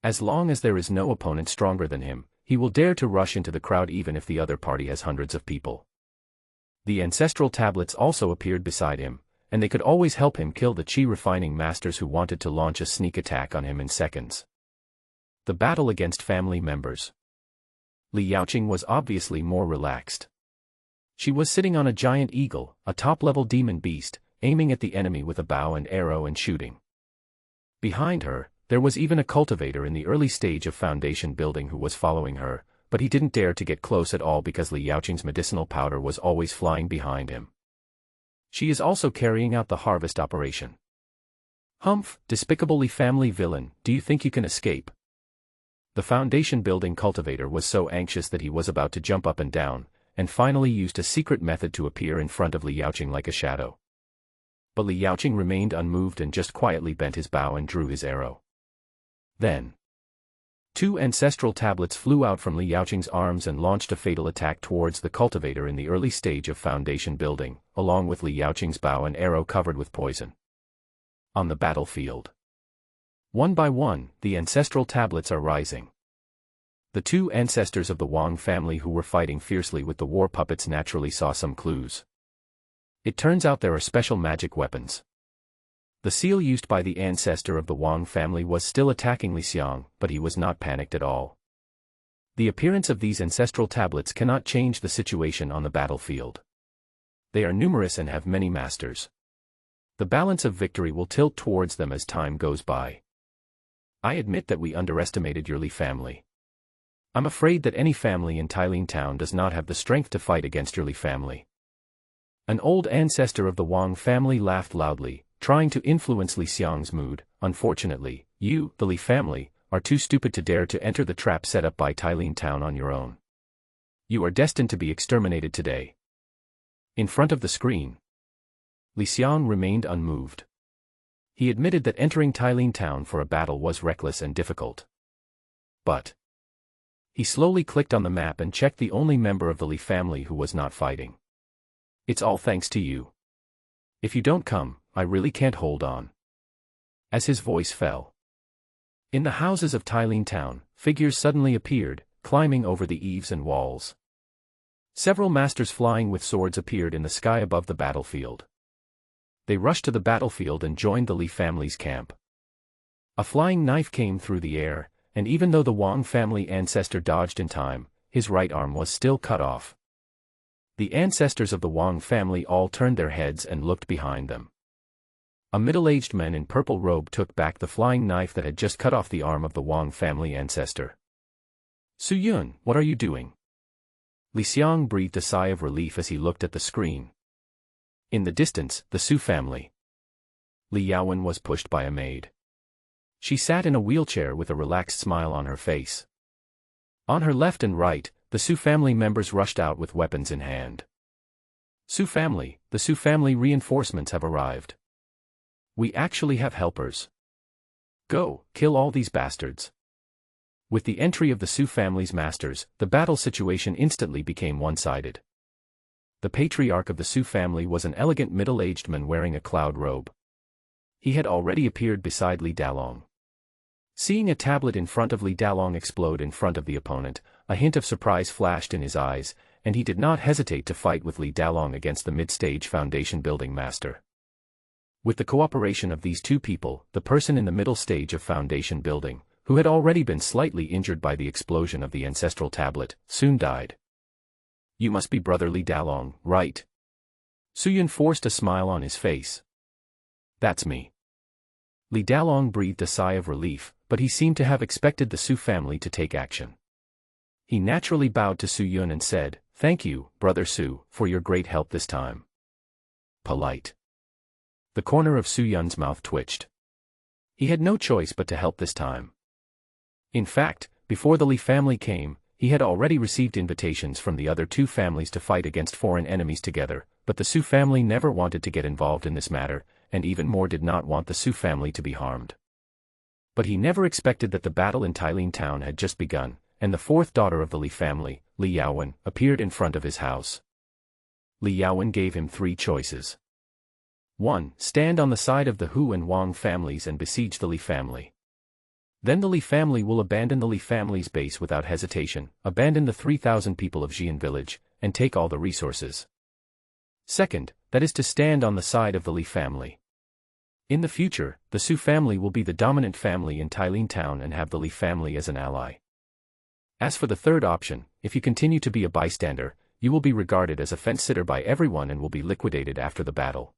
As long as there is no opponent stronger than him, he will dare to rush into the crowd even if the other party has hundreds of people. The ancestral tablets also appeared beside him, and they could always help him kill the qi-refining masters who wanted to launch a sneak attack on him in seconds. The battle against family members. Li Yaoqing was obviously more relaxed. She was sitting on a giant eagle, a top-level demon beast, aiming at the enemy with a bow and arrow and shooting. Behind her, there was even a cultivator in the early stage of foundation building who was following her, but he didn't dare to get close at all because Li Yaoqing's medicinal powder was always flying behind him. She is also carrying out the harvest operation. Humph, despicable Li family villain, do you think you can escape? The foundation building cultivator was so anxious that he was about to jump up and down, and finally used a secret method to appear in front of Li Yaoqing like a shadow. But Li Yaoqing remained unmoved and just quietly bent his bow and drew his arrow. Then, 2 ancestral tablets flew out from Li Yaoqing's arms and launched a fatal attack towards the cultivator in the early stage of foundation building, along with Li Yaoqing's bow and arrow covered with poison. On the battlefield, one by one, the ancestral tablets are rising. The 2 ancestors of the Wang family who were fighting fiercely with the war puppets naturally saw some clues. It turns out there are special magic weapons. The seal used by the ancestor of the Wang family was still attacking Li Xiang, but he was not panicked at all. The appearance of these ancestral tablets cannot change the situation on the battlefield. They are numerous and have many masters. The balance of victory will tilt towards them as time goes by. I admit that we underestimated your Li family. I'm afraid that any family in Tailin Town does not have the strength to fight against your Li family. An old ancestor of the Wang family laughed loudly, trying to influence Li Xiang's mood. Unfortunately, you, the Li family, are too stupid to dare to enter the trap set up by Tailin Town on your own. You are destined to be exterminated today. In front of the screen, Li Xiang remained unmoved. He admitted that entering Tailin Town for a battle was reckless and difficult. But he slowly clicked on the map and checked the only member of the Li family who was not fighting. It's all thanks to you. If you don't come, I really can't hold on. As his voice fell, in the houses of Tailin Town, figures suddenly appeared, climbing over the eaves and walls. Several masters flying with swords appeared in the sky above the battlefield. They rushed to the battlefield and joined the Li family's camp. A flying knife came through the air, and even though the Wang family ancestor dodged in time, his right arm was still cut off. The ancestors of the Wang family all turned their heads and looked behind them. A middle-aged man in purple robe took back the flying knife that had just cut off the arm of the Wang family ancestor. "Su Yun, what are you doing?" Xiang breathed a sigh of relief as he looked at the screen. In the distance, the Su family. Li Yaowen was pushed by a maid. She sat in a wheelchair with a relaxed smile on her face. On her left and right, the Su family members rushed out with weapons in hand. "Su family, the Su family reinforcements have arrived. We actually have helpers. Go, kill all these bastards." With the entry of the Su family's masters, the battle situation instantly became one-sided. The patriarch of the Su family was an elegant middle-aged man wearing a cloud robe. He had already appeared beside Li Dalong. Seeing a tablet in front of Li Dalong explode in front of the opponent, a hint of surprise flashed in his eyes, and he did not hesitate to fight with Li Dalong against the mid-stage foundation building master. With the cooperation of these two people, the person in the middle stage of foundation building, who had already been slightly injured by the explosion of the ancestral tablet, soon died. "You must be Brother Li Dalong, right?" Su Yun forced a smile on his face. "That's me." Li Dalong breathed a sigh of relief, but he seemed to have expected the Su family to take action. He naturally bowed to Su Yun and said, "Thank you, Brother Su, for your great help this time." Polite. The corner of Su Yun's mouth twitched. He had no choice but to help this time. In fact, before the Li family came, he had already received invitations from the other two families to fight against foreign enemies together, but the Su family never wanted to get involved in this matter, and even more did not want the Su family to be harmed. But he never expected that the battle in Tailin town had just begun, and the fourth daughter of the Li family, Li Yaowen, appeared in front of his house. Li Yaowen gave him three choices. 1. Stand on the side of the Hu and Wang families and besiege the Li family. Then the Li family will abandon the Li family's base without hesitation, abandon the 3,000 people of Xian village, and take all the resources. 2nd, that is to stand on the side of the Li family. In the future, the Su family will be the dominant family in Tailin town and have the Li family as an ally. As for the third option, if you continue to be a bystander, you will be regarded as a fence-sitter by everyone and will be liquidated after the battle.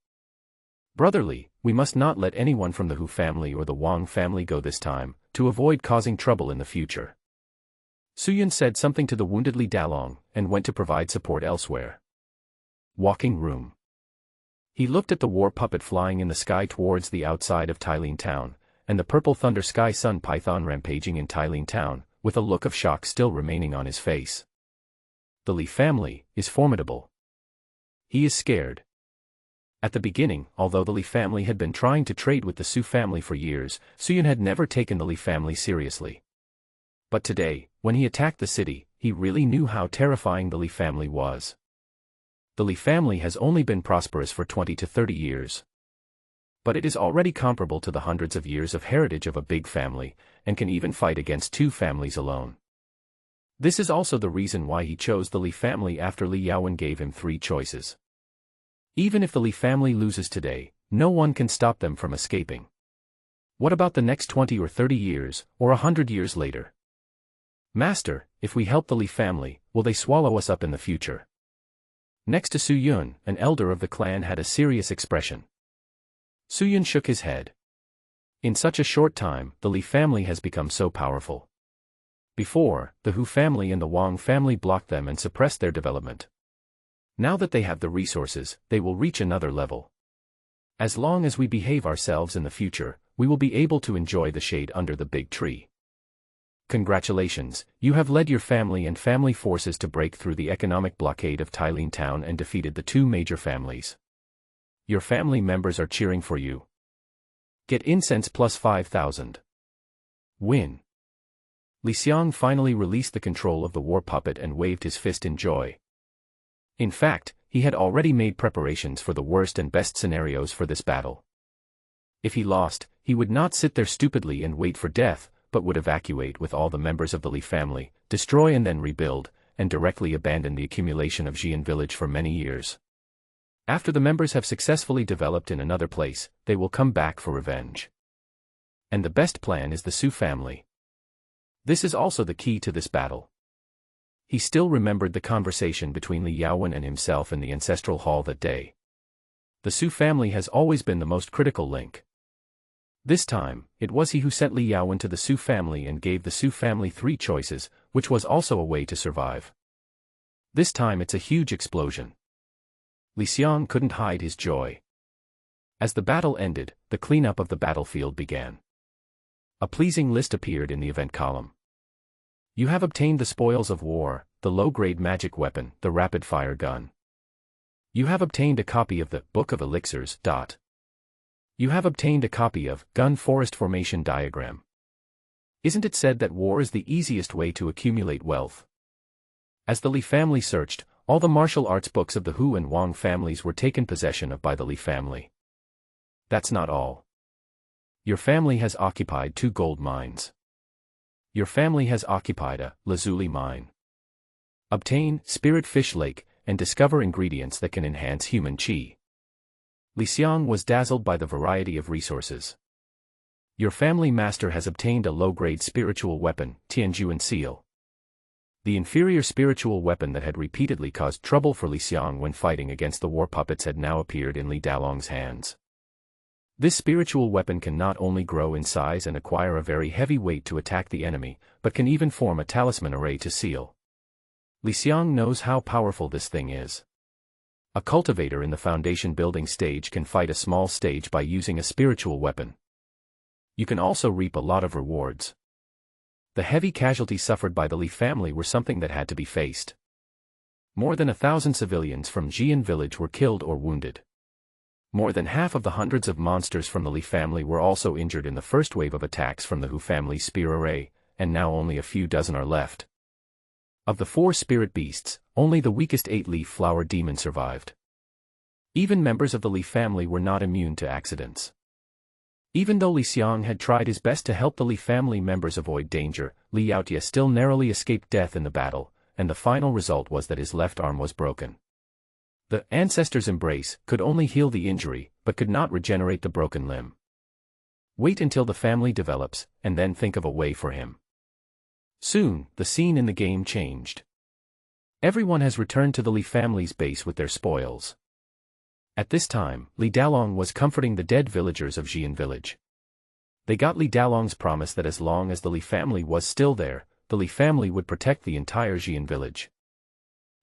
Brotherly, we must not let anyone from the Hu family or the Wang family go this time, to avoid causing trouble in the future. Su Yun said something to the wounded Li Dalong, and went to provide support elsewhere. Walking room. He looked at the war puppet flying in the sky towards the outside of Tailin town, and the purple thunder sky sun python rampaging in Tailin town, with a look of shock still remaining on his face. The Li family is formidable. He is scared. At the beginning, although the Li family had been trying to trade with the Su family for years, Su Yun had never taken the Li family seriously. But today, when he attacked the city, he really knew how terrifying the Li family was. The Li family has only been prosperous for 20 to 30 years. But it is already comparable to the hundreds of years of heritage of a big family, and can even fight against two families alone. This is also the reason why he chose the Li family after Li Yaowen gave him three choices. Even if the Li family loses today, no one can stop them from escaping. What about the next 20 or 30 years, or 100 years later? Master, if we help the Li family, will they swallow us up in the future? Next to Su Yun, an elder of the clan had a serious expression. Su Yun shook his head. In such a short time, the Li family has become so powerful. Before, the Hu family and the Wang family blocked them and suppressed their development. Now that they have the resources, they will reach another level. As long as we behave ourselves in the future, we will be able to enjoy the shade under the big tree. Congratulations, you have led your family and family forces to break through the economic blockade of Tailin town and defeated the two major families. Your family members are cheering for you. Get incense plus 5,000. Win. Xiang finally released the control of the war puppet and waved his fist in joy. In fact, he had already made preparations for the worst and best scenarios for this battle. If he lost, he would not sit there stupidly and wait for death, but would evacuate with all the members of the Li family, destroy and then rebuild, and directly abandon the accumulation of Xian village for many years. After the members have successfully developed in another place, they will come back for revenge. And the best plan is the Su family. This is also the key to this battle. He still remembered the conversation between Li Yaowen and himself in the ancestral hall that day. The Su family has always been the most critical link. This time, it was he who sent Li Yaowen to the Su family and gave the Su family 3 choices, which was also a way to survive. This time it's a huge explosion. Li Xiang couldn't hide his joy. As the battle ended, the cleanup of the battlefield began. A pleasing list appeared in the event column. You have obtained the spoils of war, the low-grade magic weapon, the rapid-fire gun. You have obtained a copy of the Book of Elixirs. You have obtained a copy of Gun Forest Formation Diagram. Isn't it said that war is the easiest way to accumulate wealth? As the Li family searched, all the martial arts books of the Hu and Wang families were taken possession of by the Li family. That's not all. Your family has occupied 2 gold mines. Your family has occupied a lazuli mine. Obtain Spirit Fish Lake and discover ingredients that can enhance human qi. Li Xiang was dazzled by the variety of resources. Your family master has obtained a low-grade spiritual weapon, Tianjuan Seal. The inferior spiritual weapon that had repeatedly caused trouble for Li Xiang when fighting against the war puppets had now appeared in Li Dalong's hands. This spiritual weapon can not only grow in size and acquire a very heavy weight to attack the enemy, but can even form a talisman array to seal. Li Xiang knows how powerful this thing is. A cultivator in the foundation building stage can fight a small stage by using a spiritual weapon. You can also reap a lot of rewards. The heavy casualties suffered by the Li family were something that had to be faced. More than 1,000 civilians from Xian village were killed or wounded. More than half of the hundreds of monsters from the Li family were also injured in the first wave of attacks from the Hu family's spear array, and now only a few dozen are left. Of the 4 spirit beasts, only the weakest 8-leaf flower demon survived. Even members of the Li family were not immune to accidents. Even though Li Xiang had tried his best to help the Li family members avoid danger, Li Yaotie still narrowly escaped death in the battle, and the final result was that his left arm was broken. The Ancestor's embrace could only heal the injury, but could not regenerate the broken limb. Wait until the family develops, and then think of a way for him. Soon, the scene in the game changed. Everyone has returned to the Li family's base with their spoils. At this time, Li Dalong was comforting the dead villagers of Xian village. They got Li Dalong's promise that as long as the Li family was still there, the Li family would protect the entire Xian village.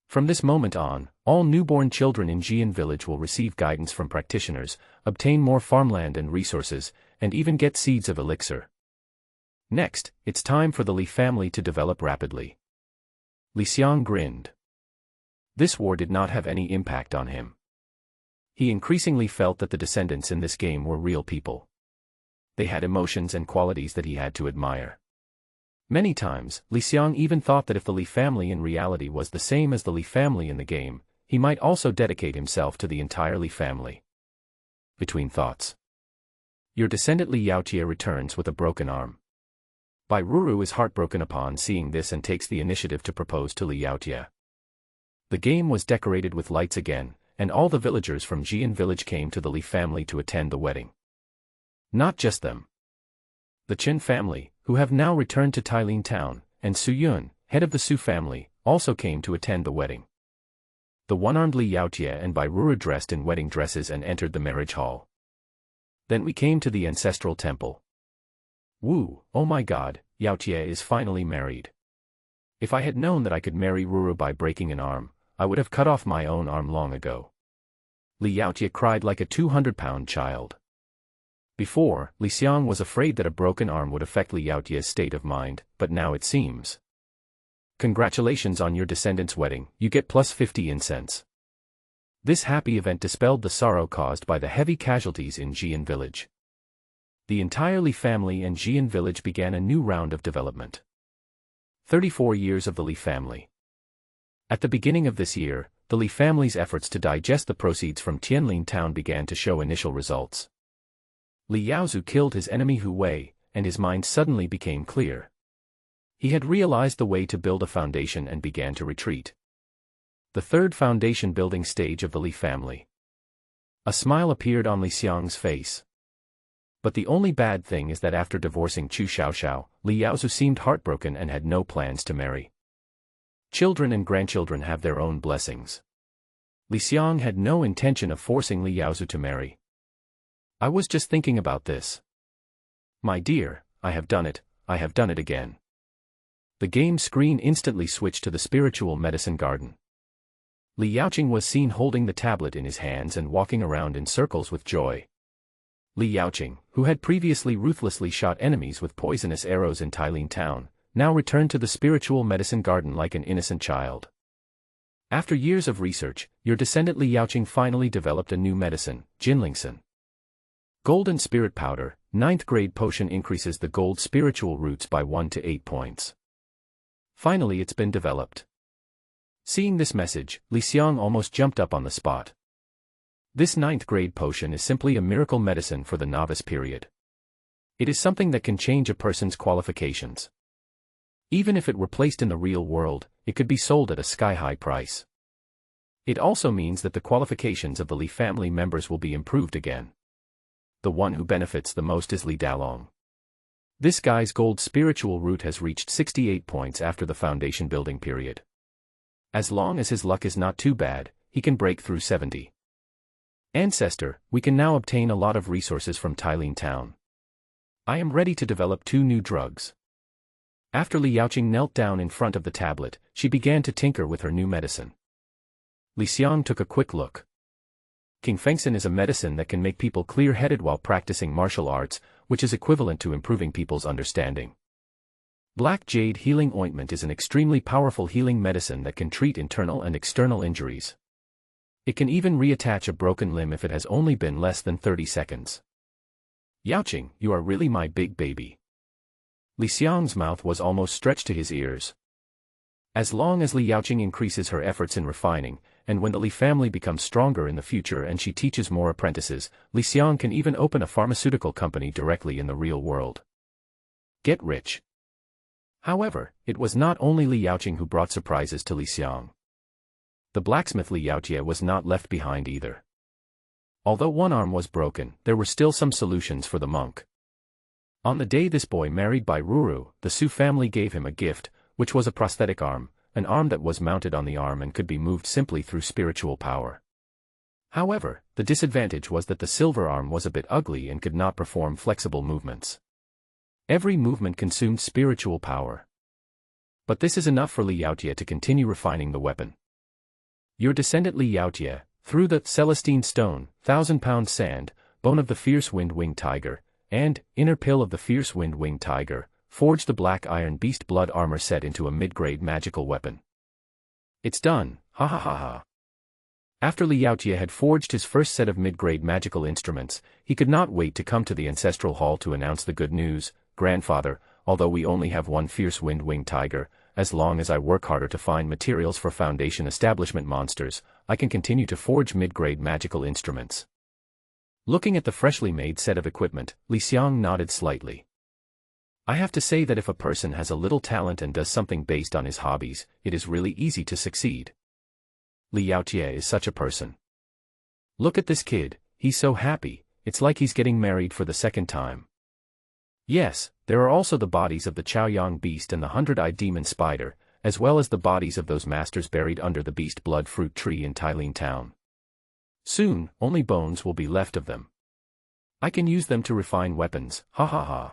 From this moment on, all newborn children in Xian village will receive guidance from practitioners, obtain more farmland and resources, and even get seeds of elixir. Next, it's time for the Li family to develop rapidly. Li Xiang grinned. This war did not have any impact on him. He increasingly felt that the descendants in this game were real people. They had emotions and qualities that he had to admire. Many times, Li Xiang even thought that if the Li family in reality was the same as the Li family in the game, he might also dedicate himself to the entire Li family. Between thoughts. Your descendant Li Yaotie returns with a broken arm. Bai Ruru is heartbroken upon seeing this and takes the initiative to propose to Li Yaotie. The game was decorated with lights again, and all the villagers from Xian village came to the Li family to attend the wedding. Not just them. The Chen family, who have now returned to Tailin town, and Su Yun, head of the Su family, also came to attend the wedding. The one-armed Li Yaotie and Bai Ruru dressed in wedding dresses and entered the marriage hall. Then we came to the ancestral temple. Woo, oh my god, Yaotie is finally married. If I had known that I could marry Ruru by breaking an arm, I would have cut off my own arm long ago. Li Yaotie cried like a 200-pound child. Before, Li Xiang was afraid that a broken arm would affect Li Yaotie's state of mind, but now it seems. Congratulations on your descendant's wedding, you get plus 50 incense. This happy event dispelled the sorrow caused by the heavy casualties in Xian village. The entire Li family and Xian village began a new round of development. 34 years of the Li family. At the beginning of this year, the Li family's efforts to digest the proceeds from Tianlin town began to show initial results. Li Yaozu killed his enemy Hu Wei, and his mind suddenly became clear. He had realized the way to build a foundation and began to retreat. The third foundation building stage of the Li family. A smile appeared on Li Xiang's face. But the only bad thing is that after divorcing Chu Xiaoxiao, Li Yaozu seemed heartbroken and had no plans to marry. Children and grandchildren have their own blessings. Li Xiang had no intention of forcing Li Yaozu to marry. I was just thinking about this. My dear, I have done it again. The game screen instantly switched to the spiritual medicine garden. Li Yaoqing was seen holding the tablet in his hands and walking around in circles with joy. Li Yaoqing, who had previously ruthlessly shot enemies with poisonous arrows in Tailin town, now returned to the spiritual medicine garden like an innocent child. After years of research, your descendant Li Yaoqing finally developed a new medicine, Jinlingson. Golden Spirit Powder, 9th grade potion, increases the gold spiritual roots by 1 to 8 points. Finally it's been developed. Seeing this message, Li Xiang almost jumped up on the spot. This 9th grade potion is simply a miracle medicine for the novice period. It is something that can change a person's qualifications. Even if it were placed in the real world, it could be sold at a sky-high price. It also means that the qualifications of the Li family members will be improved again. The one who benefits the most is Li Dalong. This guy's gold spiritual root has reached 68 points after the foundation building period. As long as his luck is not too bad, he can break through 70. Ancestor, we can now obtain a lot of resources from Tailin town. I am ready to develop 2 new drugs. After Li Yaoqing knelt down in front of the tablet, she began to tinker with her new medicine. Li Xiang took a quick look. King Fengsin is a medicine that can make people clear-headed while practicing martial arts, which is equivalent to improving people's understanding. Black Jade Healing Ointment is an extremely powerful healing medicine that can treat internal and external injuries. It can even reattach a broken limb if it has only been less than 30 seconds. Yaoqing, you are really my big baby. Li Xiang's mouth was almost stretched to his ears. As long as Li Yaoqing increases her efforts in refining, and when the Li family becomes stronger in the future and she teaches more apprentices, Li Xiang can even open a pharmaceutical company directly in the real world. Get rich. However, it was not only Li Yaoqing who brought surprises to Li Xiang. The blacksmith Li Yaotie was not left behind either. Although one arm was broken, there were still some solutions for the monk. On the day this boy married by Ruru, the Su family gave him a gift, which was a prosthetic arm, an arm that was mounted on the arm and could be moved simply through spiritual power. However, the disadvantage was that the silver arm was a bit ugly and could not perform flexible movements. Every movement consumed spiritual power. But this is enough for Li Yaotie to continue refining the weapon. Your descendant Li Yaotie, through the Celestine Stone, 1,000-pound sand, bone of the fierce wind-winged tiger, and inner pill of the fierce wind-winged tiger, forged the black iron beast blood armor set into a mid-grade magical weapon. It's done, ha ha ha ha. After Li Yaotie had forged his first set of mid-grade magical instruments, he could not wait to come to the ancestral hall to announce the good news. Grandfather, although we only have one fierce wind-winged tiger, as long as I work harder to find materials for Foundation establishment monsters, I can continue to forge mid-grade magical instruments. Looking at the freshly made set of equipment, Li Xiang nodded slightly. I have to say that if a person has a little talent and does something based on his hobbies, it is really easy to succeed. Li Yaotie is such a person. Look at this kid, he's so happy, it's like he's getting married for the second time. Yes, there are also the bodies of the Chaoyang beast and the 100-eyed demon spider, as well as the bodies of those masters buried under the beast blood fruit tree in Tailin town. Soon, only bones will be left of them. I can use them to refine weapons, ha ha ha.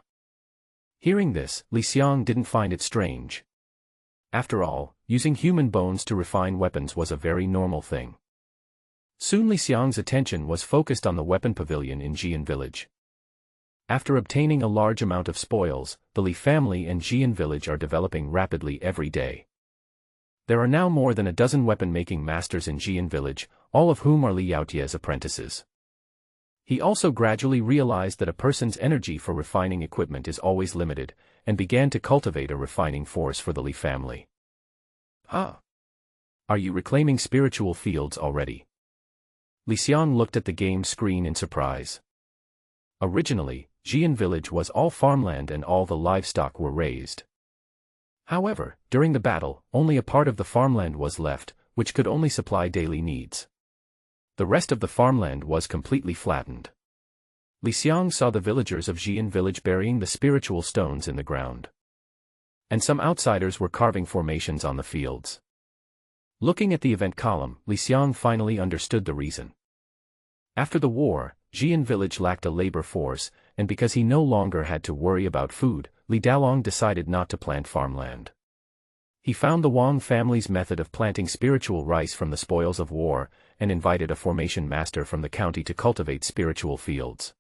Hearing this, Li Xiang didn't find it strange. After all, using human bones to refine weapons was a very normal thing. Soon Li Xiang's attention was focused on the weapon pavilion in Xian village. After obtaining a large amount of spoils, the Li family and Xian village are developing rapidly every day. There are now more than a dozen weapon-making masters in Xian village, all of whom are Li Yaotie's apprentices. He also gradually realized that a person's energy for refining equipment is always limited, and began to cultivate a refining force for the Li family. Ah! Are you reclaiming spiritual fields already? Li Xiang looked at the game screen in surprise. Originally, Xian village was all farmland and all the livestock were raised. However, during the battle, only a part of the farmland was left, which could only supply daily needs. The rest of the farmland was completely flattened. Xiang saw the villagers of Xian village burying the spiritual stones in the ground. And some outsiders were carving formations on the fields. Looking at the event column, Xiang finally understood the reason. After the war, Xian village lacked a labor force, and because he no longer had to worry about food, Li Dalong decided not to plant farmland. He found the Wang family's method of planting spiritual rice from the spoils of war, and invited a formation master from the county to cultivate spiritual fields.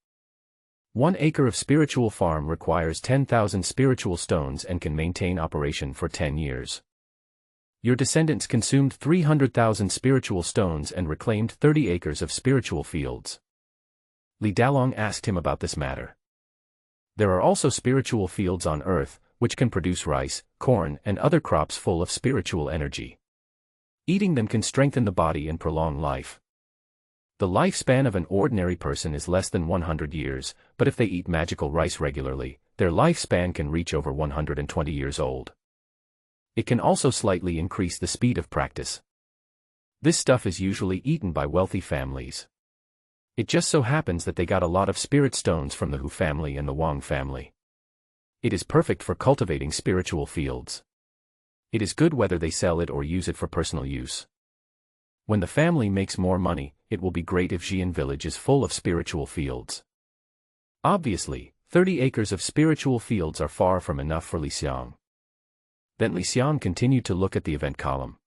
1 acre of spiritual farm requires 10,000 spiritual stones and can maintain operation for 10 years. Your descendants consumed 300,000 spiritual stones and reclaimed 30 acres of spiritual fields. Li Dalong asked him about this matter. There are also spiritual fields on Earth, which can produce rice, corn, and other crops full of spiritual energy. Eating them can strengthen the body and prolong life. The lifespan of an ordinary person is less than 100 years, but if they eat magical rice regularly, their lifespan can reach over 120 years old. It can also slightly increase the speed of practice. This stuff is usually eaten by wealthy families. It just so happens that they got a lot of spirit stones from the Hu family and the Wang family. It is perfect for cultivating spiritual fields. It is good whether they sell it or use it for personal use. When the family makes more money, it will be great if Xian village is full of spiritual fields. Obviously, 30 acres of spiritual fields are far from enough for Xiang. Then Xiang continued to look at the event column.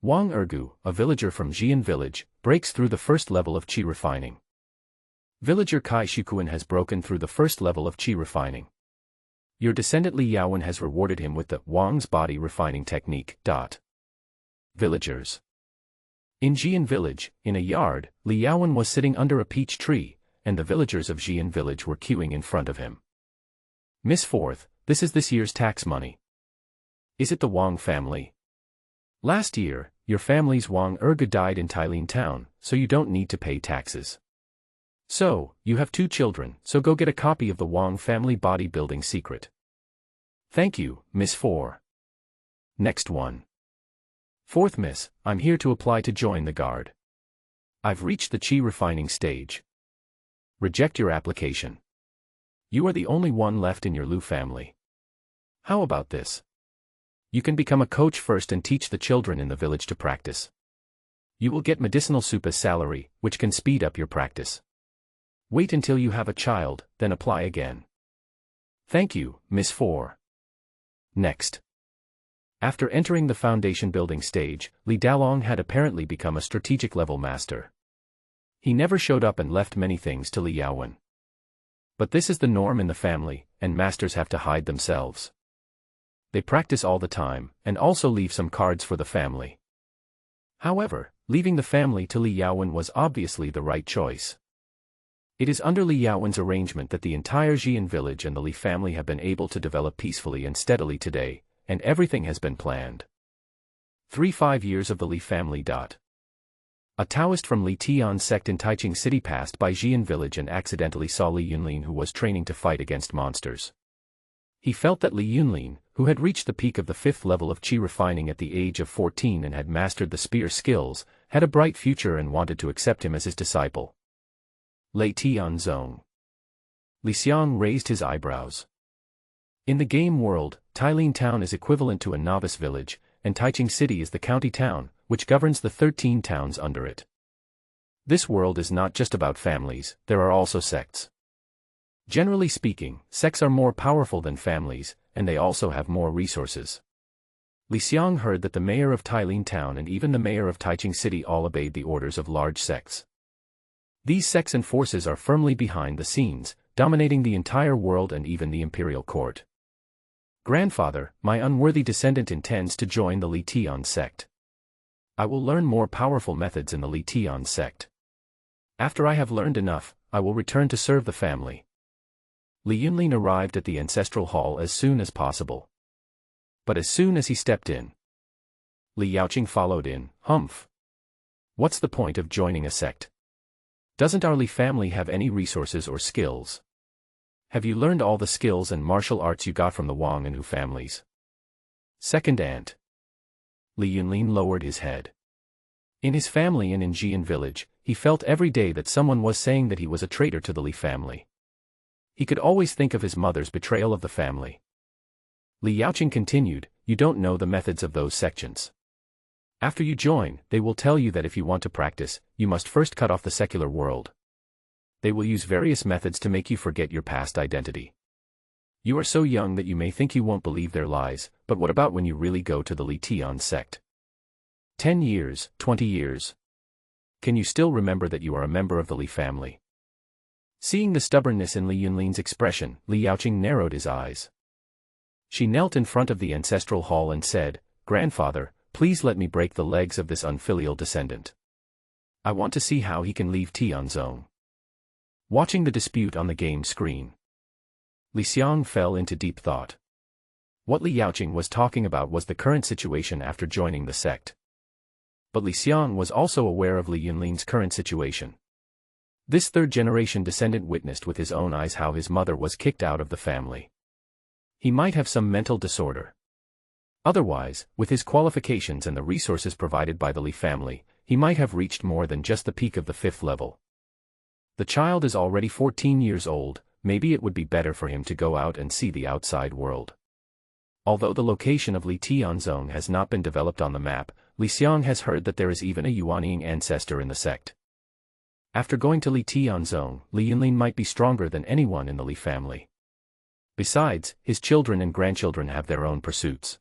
Wang Ergu, a villager from Xian village, breaks through the first level of qi refining. Villager Kai Shukuan has broken through the first level of qi refining. Your descendant Li Yaowen has rewarded him with the Wang's body refining technique. Villagers. In Xian village, in a yard, Li Yaowen was sitting under a peach tree, and the villagers of Xian village were queuing in front of him. Miss Fourth, this is this year's tax money. Is it the Wang family? Last year, your family's Wang Erga died in Tailin town, so you don't need to pay taxes. So, you have 2 children, so go get a copy of the Wang family bodybuilding secret. Thank you, Miss 4. Next one. Fourth Miss, I'm here to apply to join the guard. I've reached the qi refining stage. Reject your application. You are the only one left in your Lu family. How about this? You can become a coach first and teach the children in the village to practice. You will get medicinal soup as salary, which can speed up your practice. Wait until you have a child, then apply again. Thank you, Miss 4. Next. After entering the foundation building stage, Li Dalong had apparently become a strategic level master. He never showed up and left many things to Li Yaowen. But this is the norm in the family, and masters have to hide themselves. They practice all the time, and also leave some cards for the family. However, leaving the family to Li Yaowen was obviously the right choice. It is under Li Yaowen's arrangement that the entire Xian village and the Li family have been able to develop peacefully and steadily today, and everything has been planned. 5 years of the Li family. A Taoist from Li Tian sect in Taiching City passed by Xian village and accidentally saw Li Yunlin, who was training to fight against monsters. He felt that Li Yunlin, who had reached the peak of the 5th level of qi refining at the age of 14 and had mastered the spear skills, had a bright future and wanted to accept him as his disciple. Lei Tian Zong. Li Xiang raised his eyebrows. In the game world, Tailin town is equivalent to a novice village, and Taiching City is the county town, which governs the 13 towns under it. This world is not just about families, there are also sects. Generally speaking, sects are more powerful than families, and they also have more resources. Li Xiang heard that the mayor of Tailin town and even the mayor of Taiching City all obeyed the orders of large sects. These sects and forces are firmly behind the scenes, dominating the entire world and even the imperial court. Grandfather, my unworthy descendant intends to join the Li Tian sect. I will learn more powerful methods in the Li Tian sect. After I have learned enough, I will return to serve the family. Li Yunlin arrived at the ancestral hall as soon as possible. But as soon as he stepped in, Li Yaoqing followed in. Humph. What's the point of joining a sect? Doesn't our Li family have any resources or skills? Have you learned all the skills and martial arts you got from the Wang and Hu families? Second aunt. Li Yunlin lowered his head. In his family and in Xi'an village, he felt every day that someone was saying that he was a traitor to the Li family. He could always think of his mother's betrayal of the family. Li Yaoqing continued, "You don't know the methods of those sections. After you join, they will tell you that if you want to practice, you must first cut off the secular world. They will use various methods to make you forget your past identity. You are so young that you may think you won't believe their lies, but what about when you really go to the Li Tian sect? 10 years, 20 years. Can you still remember that you are a member of the Li family?" Seeing the stubbornness in Li Yunlin's expression, Li Yaoqing narrowed his eyes. She knelt in front of the ancestral hall and said, "Grandfather, please let me break the legs of this unfilial descendant. I want to see how he can leave Tianzong." Watching the dispute on the game screen, Li Xiang fell into deep thought. What Li Yaoqing was talking about was the current situation after joining the sect. But Li Xiang was also aware of Li Yunlin's current situation. This third-generation descendant witnessed with his own eyes how his mother was kicked out of the family. He might have some mental disorder. Otherwise, with his qualifications and the resources provided by the Li family, he might have reached more than just the peak of the 5th level. The child is already 14 years old, maybe it would be better for him to go out and see the outside world. Although the location of Li Tianzong has not been developed on the map, Li Xiang has heard that there is even a Yuanying ancestor in the sect. After going to Li Tianzong, Li Yunlin might be stronger than anyone in the Li family. Besides, his children and grandchildren have their own pursuits.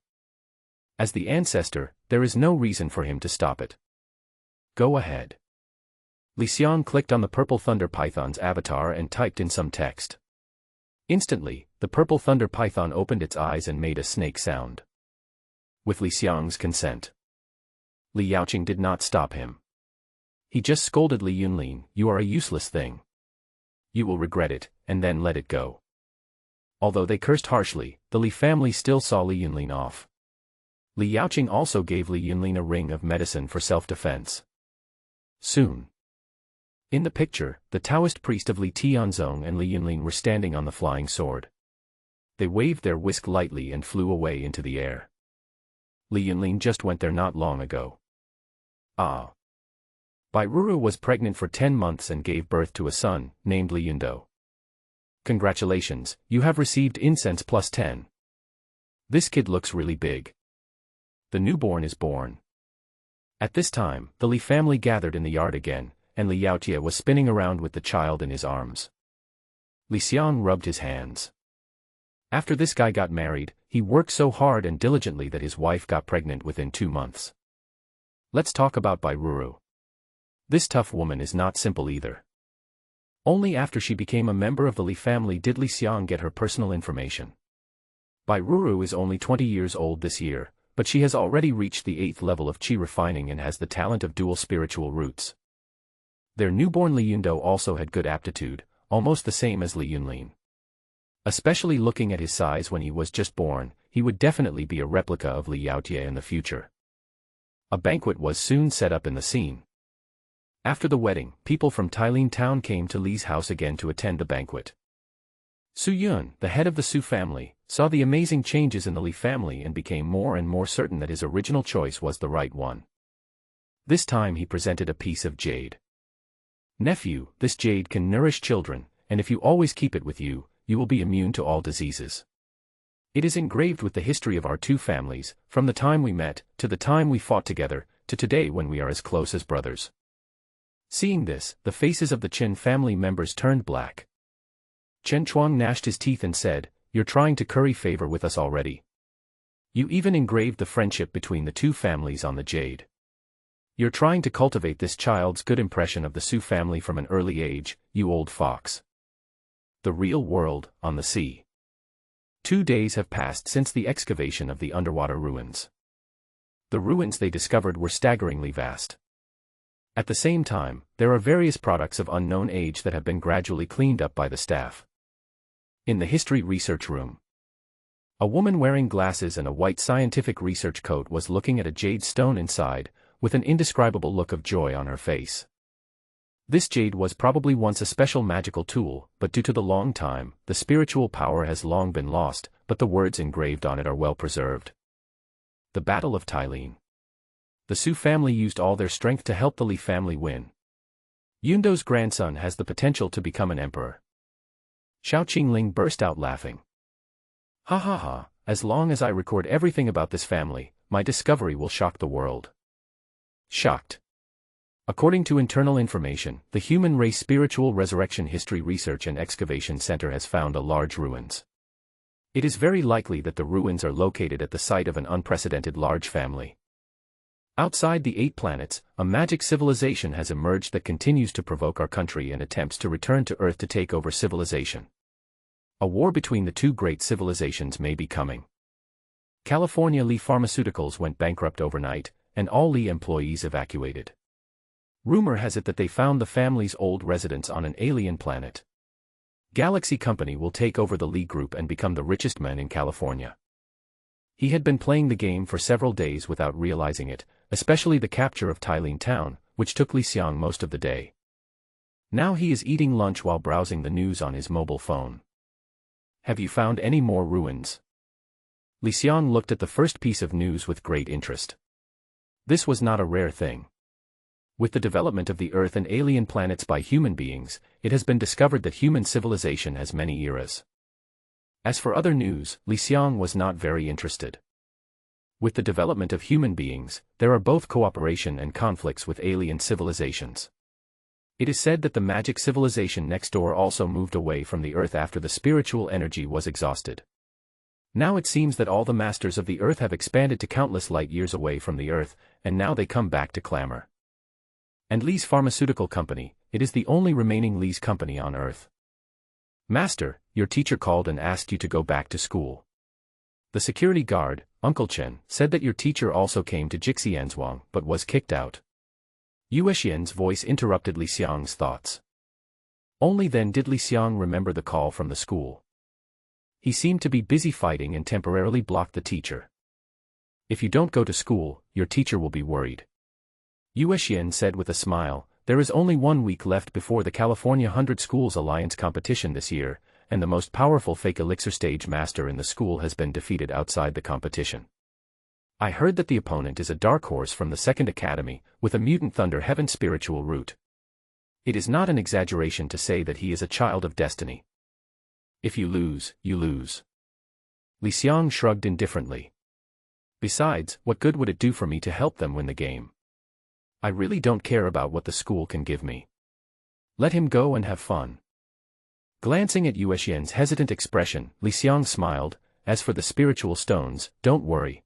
As the ancestor, there is no reason for him to stop it. Go ahead. Li Xiang clicked on the purple thunder python's avatar and typed in some text. Instantly, the purple thunder python opened its eyes and made a snake sound. With Li Xiang's consent, Li Yaoqing did not stop him. He just scolded Li Yunlin, "You are a useless thing. You will regret it," and then let it go. Although they cursed harshly, the Li family still saw Li Yunlin off. Li Yaoqing also gave Li Yunlin a ring of medicine for self-defense. Soon. In the picture, the Taoist priest of Li Tianzong and Li Yunlin were standing on the flying sword. They waved their whisk lightly and flew away into the air. Li Yunlin just went there not long ago. Ah. Bairuru was pregnant for 10 months and gave birth to a son, named Li Yundo. Congratulations, you have received incense plus 10. This kid looks really big. The newborn is born. At this time, the Li family gathered in the yard again, and Li Yaotie was spinning around with the child in his arms. Li Xiang rubbed his hands. After this guy got married, he worked so hard and diligently that his wife got pregnant within 2 months. Let's talk about Bairuru. This tough woman is not simple either. Only after she became a member of the Li family did Li Xiang get her personal information. Bairuru is only 20 years old this year, but she has already reached the 8th level of qi refining and has the talent of dual spiritual roots. Their newborn Li Yundo also had good aptitude, almost the same as Li Yunlin. Especially looking at his size when he was just born, he would definitely be a replica of Li Yaotie in the future. A banquet was soon set up in the scene. After the wedding, people from Tailin town came to Li's house again to attend the banquet. Su Yun, the head of the Su family, saw the amazing changes in the Li family and became more and more certain that his original choice was the right one. This time he presented a piece of jade. "Nephew, this jade can nourish children, and if you always keep it with you, you will be immune to all diseases. It is engraved with the history of our two families, from the time we met, to the time we fought together, to today when we are as close as brothers." Seeing this, the faces of the Chen family members turned black. Chen Chuang gnashed his teeth and said, "You're trying to curry favor with us already. You even engraved the friendship between the two families on the jade. You're trying to cultivate this child's good impression of the Su family from an early age, you old fox." The real world, on the sea. 2 days have passed since the excavation of the underwater ruins. The ruins they discovered were staggeringly vast. At the same time, there are various products of unknown age that have been gradually cleaned up by the staff. In the history research room, a woman wearing glasses and a white scientific research coat was looking at a jade stone inside, with an indescribable look of joy on her face. This jade was probably once a special magical tool, but due to the long time, the spiritual power has long been lost, but the words engraved on it are well preserved. The Battle of Tylene. The Su family used all their strength to help the Li family win. Yundo's grandson has the potential to become an emperor. Xiao Qingling burst out laughing. Ha ha ha, as long as I record everything about this family, my discovery will shock the world. Shocked. According to internal information, the Human Race Spiritual Resurrection History Research and Excavation Center has found a large ruins. It is very likely that the ruins are located at the site of an unprecedented large family. Outside the 8 planets, a magic civilization has emerged that continues to provoke our country and attempts to return to Earth to take over civilization. A war between the 2 great civilizations may be coming. California Li Pharmaceuticals went bankrupt overnight, and all Li employees evacuated. Rumor has it that they found the family's old residence on an alien planet. Galaxy Company will take over the Li Group and become the richest man in California. He had been playing the game for several days without realizing it, especially the capture of Tylene Town, which took Li Xiang most of the day. Now he is eating lunch while browsing the news on his mobile phone. Have you found any more ruins? Li Xiang looked at the first piece of news with great interest. This was not a rare thing. With the development of the Earth and alien planets by human beings, it has been discovered that human civilization has many eras. As for other news, Li Xiang was not very interested. With the development of human beings, there are both cooperation and conflicts with alien civilizations. It is said that the magic civilization next door also moved away from the Earth after the spiritual energy was exhausted. Now it seems that all the masters of the Earth have expanded to countless light years away from the Earth, and now they come back to clamor. And Li's pharmaceutical company, it is the only remaining Li's company on Earth. Master, your teacher called and asked you to go back to school. The security guard, Uncle Chen, said that your teacher also came to Jixianzhuang but was kicked out. Yuexian's voice interrupted Li Xiang's thoughts. Only then did Li Xiang remember the call from the school. He seemed to be busy fighting and temporarily blocked the teacher. If you don't go to school, your teacher will be worried. Yuexian said with a smile, there is only 1 week left before the California 100 Schools Alliance competition this year, and the most powerful fake elixir stage master in the school has been defeated outside the competition. I heard that the opponent is a dark horse from the Second Academy, with a mutant Thunder Heaven spiritual root. It is not an exaggeration to say that he is a child of destiny. If you lose, you lose. Li Xiang shrugged indifferently. Besides, what good would it do for me to help them win the game? I really don't care about what the school can give me. Let him go and have fun. Glancing at Yuexian's hesitant expression, Li Xiang smiled. As for the spiritual stones, don't worry.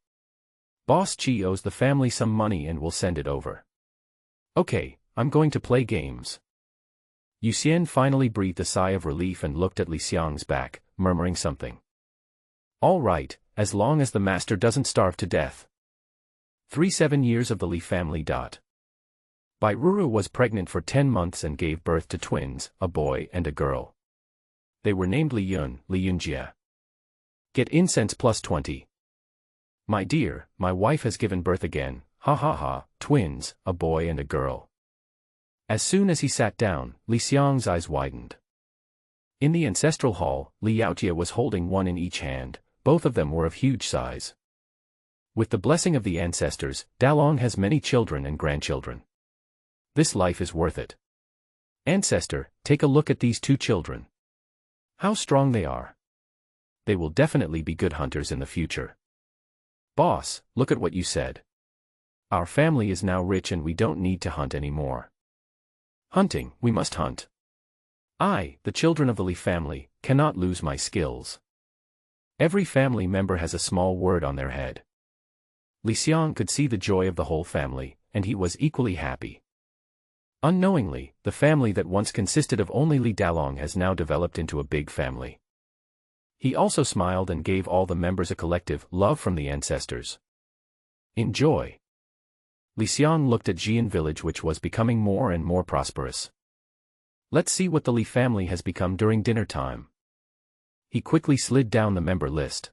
Boss Qi owes the family some money and will send it over. Okay, I'm going to play games. Yuxian finally breathed a sigh of relief and looked at Li Xiang's back, murmuring something. All right, as long as the master doesn't starve to death. 7 years of the Li family. Bai Ruru was pregnant for 10 months and gave birth to twins, a boy and a girl. They were named Li Yun, Li Yunjie. Get incense plus 20. My dear, my wife has given birth again, ha ha ha, twins, a boy and a girl. As soon as he sat down, Li Xiang's eyes widened. In the ancestral hall, Li Yaojie was holding one in each hand, both of them were of huge size. With the blessing of the ancestors, Dalong has many children and grandchildren. This life is worth it. Ancestor, take a look at these 2 children. How strong they are. They will definitely be good hunters in the future. Boss, look at what you said. Our family is now rich and we don't need to hunt anymore. Hunting, we must hunt. I, the children of the Li family, cannot lose my skills. Every family member has a small word on their head. Li Xiang could see the joy of the whole family, and he was equally happy. Unknowingly, the family that once consisted of only Li Dalong has now developed into a big family. He also smiled and gave all the members a collective love from the ancestors. Enjoy. Li Xiang looked at Jian village, which was becoming more and more prosperous. Let's see what the Li family has become during dinner time. He quickly slid down the member list.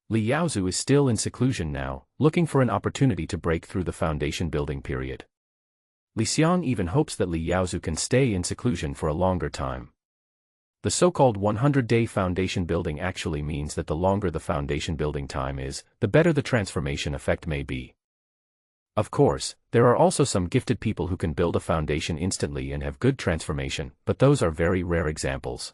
Li Yaozu is still in seclusion now, looking for an opportunity to break through the foundation building period. Li Xiang even hopes that Li Yaozu can stay in seclusion for a longer time. The so-called 100-day foundation building actually means that the longer the foundation building time is, the better the transformation effect may be. Of course, there are also some gifted people who can build a foundation instantly and have good transformation, but those are very rare examples.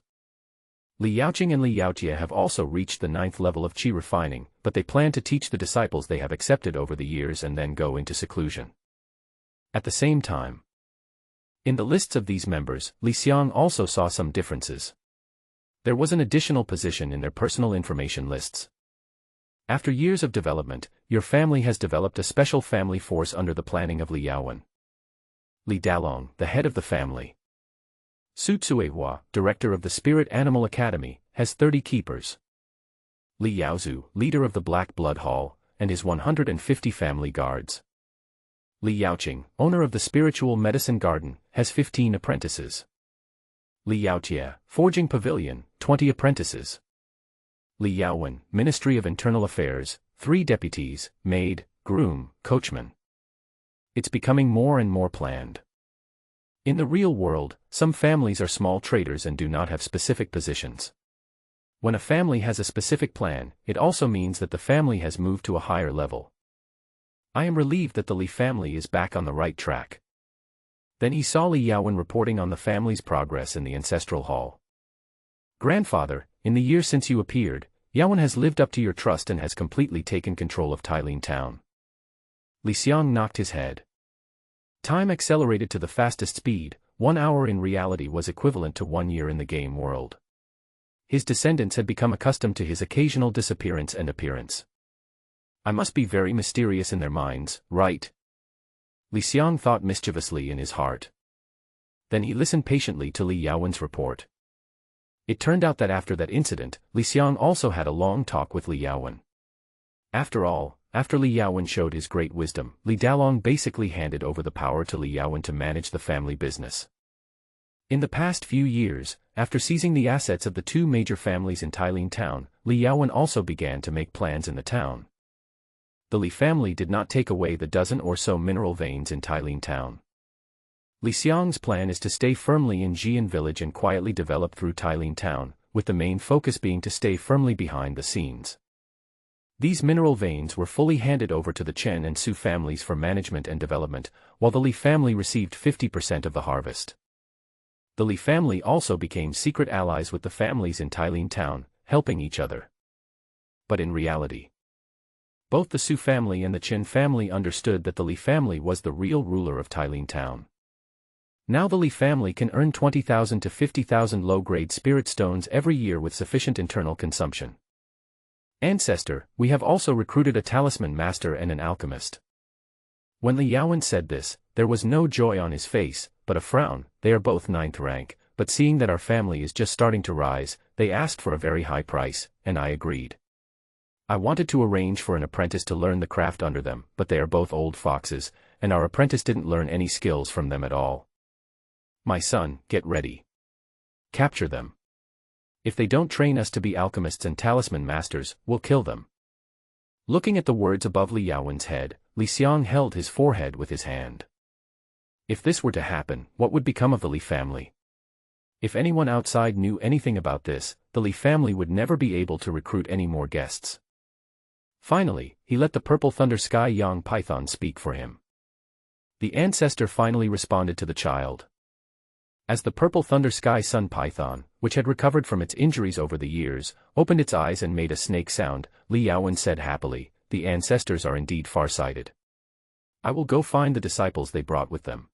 Li Yaoqing and Li Yaojie have also reached the 9th level of qi refining, but they plan to teach the disciples they have accepted over the years and then go into seclusion. At the same time, in the lists of these members, Li Xiang also saw some differences. There was an additional position in their personal information lists. After years of development, your family has developed a special family force under the planning of Li Yaowen. Li Dalong, the head of the family. Su Tsuehua, director of the Spirit Animal Academy, has 30 keepers. Li Yaozu, leader of the Black Blood Hall, and his 150 family guards. Li Yaoqing, owner of the Spiritual Medicine Garden, has 15 apprentices. Li Yaojie, Forging Pavilion, 20 apprentices. Li Yaowen, Ministry of Internal Affairs, 3 deputies, maid, groom, coachman. It's becoming more and more planned. In the real world, some families are small traders and do not have specific positions. When a family has a specific plan, it also means that the family has moved to a higher level. I am relieved that the Li family is back on the right track. Then he saw Li Yaowen reporting on the family's progress in the ancestral hall. Grandfather, in the year since you appeared, Yaowen has lived up to your trust and has completely taken control of Tailin town. Li Xiang knocked his head. Time accelerated to the fastest speed. 1 hour in reality was equivalent to 1 year in the game world. His descendants had become accustomed to his occasional disappearance and appearance. I must be very mysterious in their minds, right? Li Xiang thought mischievously in his heart. Then he listened patiently to Li Yaowen's report. It turned out that after that incident, Li Xiang also had a long talk with Li Yaowen. After all, after Li Yaowen showed his great wisdom, Li Dalong basically handed over the power to Li Yaowen to manage the family business. In the past few years, after seizing the assets of the 2 major families in Tailin town, Li Yaowen also began to make plans in the town. The Li family did not take away the dozen or so mineral veins in Tailin town. Li Xiang's plan is to stay firmly in Xian village and quietly develop through Tailin town, with the main focus being to stay firmly behind the scenes. These mineral veins were fully handed over to the Chen and Su families for management and development, while the Li family received 50% of the harvest. The Li family also became secret allies with the families in Tailin town, helping each other. But in reality, both the Su family and the Chen family understood that the Li family was the real ruler of Tailin town. Now the Li family can earn 20,000 to 50,000 low-grade spirit stones every year with sufficient internal consumption. Ancestor, we have also recruited a talisman master and an alchemist. When Li Yaowen said this, there was no joy on his face, but a frown. They are both 9th rank, but seeing that our family is just starting to rise, they asked for a very high price, and I agreed. I wanted to arrange for an apprentice to learn the craft under them, but they are both old foxes, and our apprentice didn't learn any skills from them at all. My son, get ready. Capture them. If they don't train us to be alchemists and talisman masters, we'll kill them. Looking at the words above Li Yaowen's head, Li Xiang held his forehead with his hand. If this were to happen, what would become of the Li family? If anyone outside knew anything about this, the Li family would never be able to recruit any more guests. Finally, he let the purple thunder sky Yang python speak for him. The ancestor finally responded to the child. As the purple thunder sky sun python, which had recovered from its injuries over the years, opened its eyes and made a snake sound, Li Yaowen said happily, the ancestors are indeed far-sighted. I will go find the disciples they brought with them.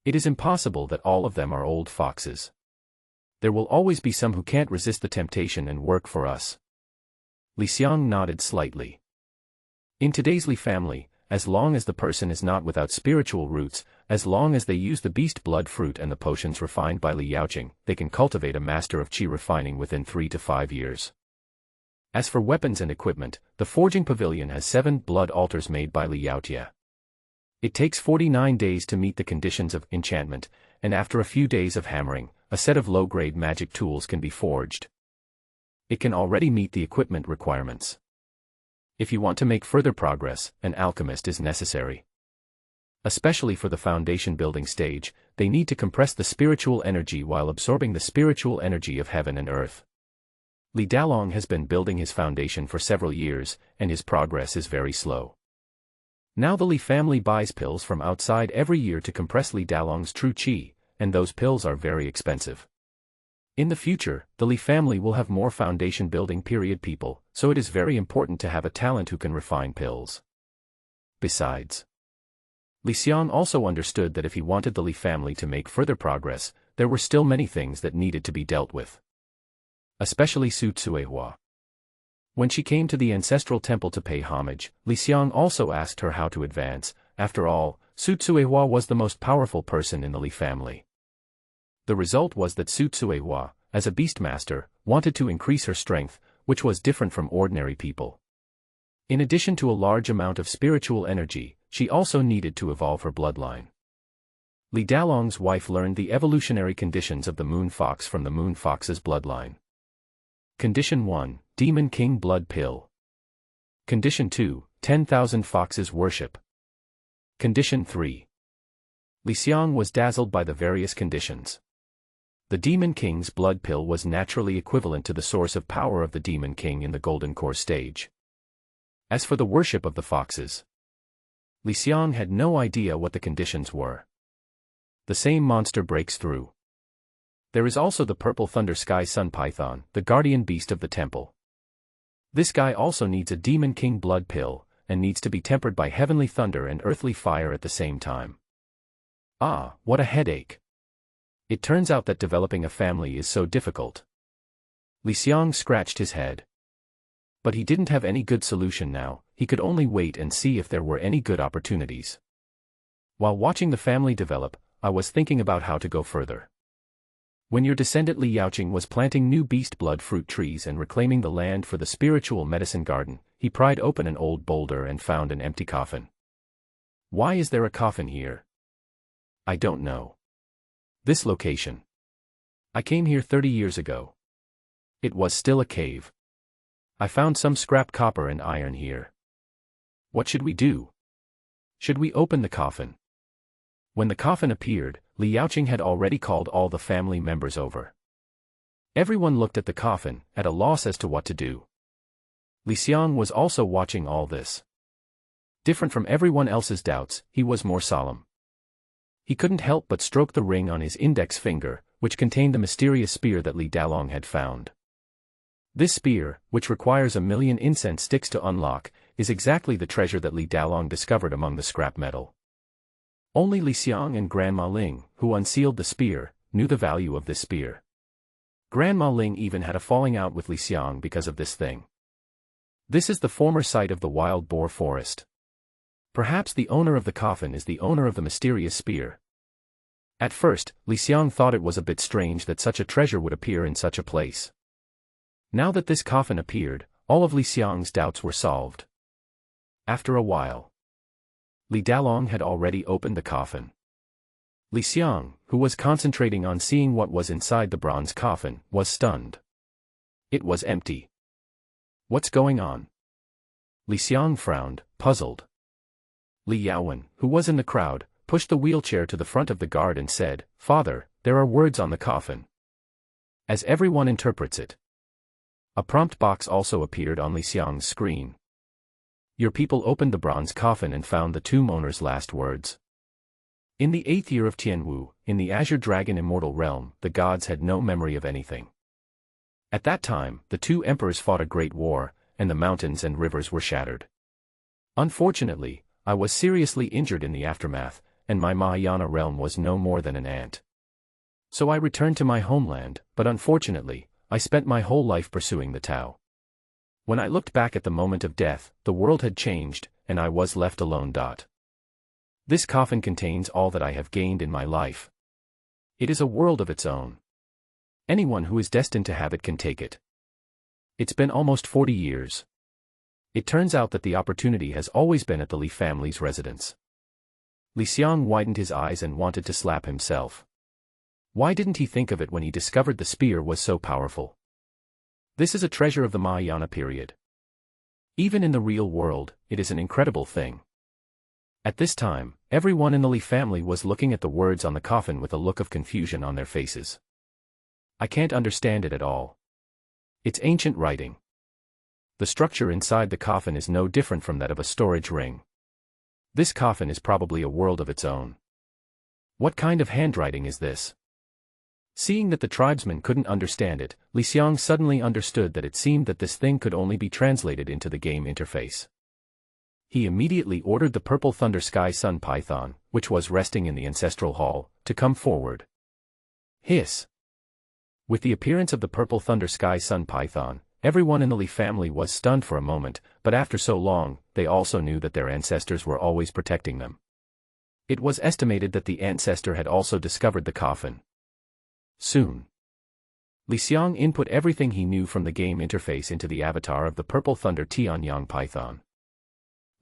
It is impossible that all of them are old foxes. There will always be some who can't resist the temptation and work for us. Li Xiang nodded slightly. In today's Li family, as long as the person is not without spiritual roots, as long as they use the beast blood fruit and the potions refined by Li Yaoqing, they can cultivate a master of qi refining within 3 to 5 years. As for weapons and equipment, the forging pavilion has 7 blood altars made by Li Yaojie. It takes 49 days to meet the conditions of enchantment, and after a few days of hammering, a set of low-grade magic tools can be forged. It can already meet the equipment requirements. If you want to make further progress, an alchemist is necessary. Especially for the foundation building stage, they need to compress the spiritual energy while absorbing the spiritual energy of heaven and earth. Li Dalong has been building his foundation for several years, and his progress is very slow. Now the Li family buys pills from outside every year to compress Li Dalong's true qi, and those pills are very expensive. In the future, the Li family will have more foundation building period people, so it is very important to have a talent who can refine pills. Besides, Li Xiang also understood that if he wanted the Li family to make further progress, there were still many things that needed to be dealt with. Especially Su Tsuehua. When she came to the ancestral temple to pay homage, Li Xiang also asked her how to advance. After all, Su Tsuehua was the most powerful person in the Li family. The result was that Su Tsuehua, as a beastmaster, wanted to increase her strength, which was different from ordinary people. In addition to a large amount of spiritual energy, she also needed to evolve her bloodline. Li Dalong's wife learned the evolutionary conditions of the moon fox from the moon fox's bloodline. Condition 1, Demon King Blood Pill. Condition 2, 10,000 Foxes Worship. Condition 3. Li Xiang was dazzled by the various conditions. The Demon King's blood pill was naturally equivalent to the source of power of the Demon King in the Golden Core stage. As for the worship of the foxes, Li Xiang had no idea what the conditions were. The same monster breaks through. There is also the Purple Thunder Sky Sun Python, the guardian beast of the temple. This guy also needs a Demon King blood pill, and needs to be tempered by heavenly thunder and earthly fire at the same time. Ah, what a headache. It turns out that developing a family is so difficult. Li Xiang scratched his head. But he didn't have any good solution now, he could only wait and see if there were any good opportunities. While watching the family develop, I was thinking about how to go further. When your descendant Li Yaoqing was planting new beast blood fruit trees and reclaiming the land for the spiritual medicine garden, he pried open an old boulder and found an empty coffin. Why is there a coffin here? I don't know. This location. I came here 30 years ago. It was still a cave. I found some scrap copper and iron here. What should we do? Should we open the coffin? When the coffin appeared, Li Yaoqing had already called all the family members over. Everyone looked at the coffin, at a loss as to what to do. Li Xiang was also watching all this. Different from everyone else's doubts, he was more solemn. He couldn't help but stroke the ring on his index finger, which contained the mysterious spear that Li Dalong had found. This spear, which requires 1,000,000 incense sticks to unlock, is exactly the treasure that Li Dalong discovered among the scrap metal. Only Li Xiang and Grandma Ling, who unsealed the spear, knew the value of this spear. Grandma Ling even had a falling out with Li Xiang because of this thing. This is the former site of the wild boar forest. Perhaps the owner of the coffin is the owner of the mysterious spear. At first, Li Xiang thought it was a bit strange that such a treasure would appear in such a place. Now that this coffin appeared, all of Li Xiang's doubts were solved. After a while, Li Dalong had already opened the coffin. Li Xiang, who was concentrating on seeing what was inside the bronze coffin, was stunned. It was empty. What's going on? Li Xiang frowned, puzzled. Li Yaowen, who was in the crowd, pushed the wheelchair to the front of the guard and said, "Father, there are words on the coffin." As everyone interprets it. A prompt box also appeared on Li Xiang's screen. Your people opened the bronze coffin and found the tomb owner's last words. In the 8th year of Tianwu, in the Azure Dragon Immortal Realm, the gods had no memory of anything. At that time, the two emperors fought a great war, and the mountains and rivers were shattered. Unfortunately, I was seriously injured in the aftermath, and my Mahayana realm was no more than an ant. So I returned to my homeland, but unfortunately, I spent my whole life pursuing the Tao. When I looked back at the moment of death, the world had changed, and I was left alone. This coffin contains all that I have gained in my life. It is a world of its own. Anyone who is destined to have it can take it. It's been almost 40 years. It turns out that the opportunity has always been at the Li family's residence. Li Xiang widened his eyes and wanted to slap himself. Why didn't he think of it when he discovered the spear was so powerful? This is a treasure of the Mahayana period. Even in the real world, it is an incredible thing. At this time, everyone in the Li family was looking at the words on the coffin with a look of confusion on their faces. I can't understand it at all. It's ancient writing. The structure inside the coffin is no different from that of a storage ring. This coffin is probably a world of its own. What kind of handwriting is this? Seeing that the tribesmen couldn't understand it, Xiang suddenly understood that it seemed that this thing could only be translated into the game interface. He immediately ordered the purple thunder sky sun python, which was resting in the ancestral hall, to come forward. Hiss! With the appearance of the purple thunder sky sun python, everyone in the Li family was stunned for a moment, but after so long, they also knew that their ancestors were always protecting them. It was estimated that the ancestor had also discovered the coffin. Soon, Xiang input everything he knew from the game interface into the avatar of the purple thunder Tianyang python.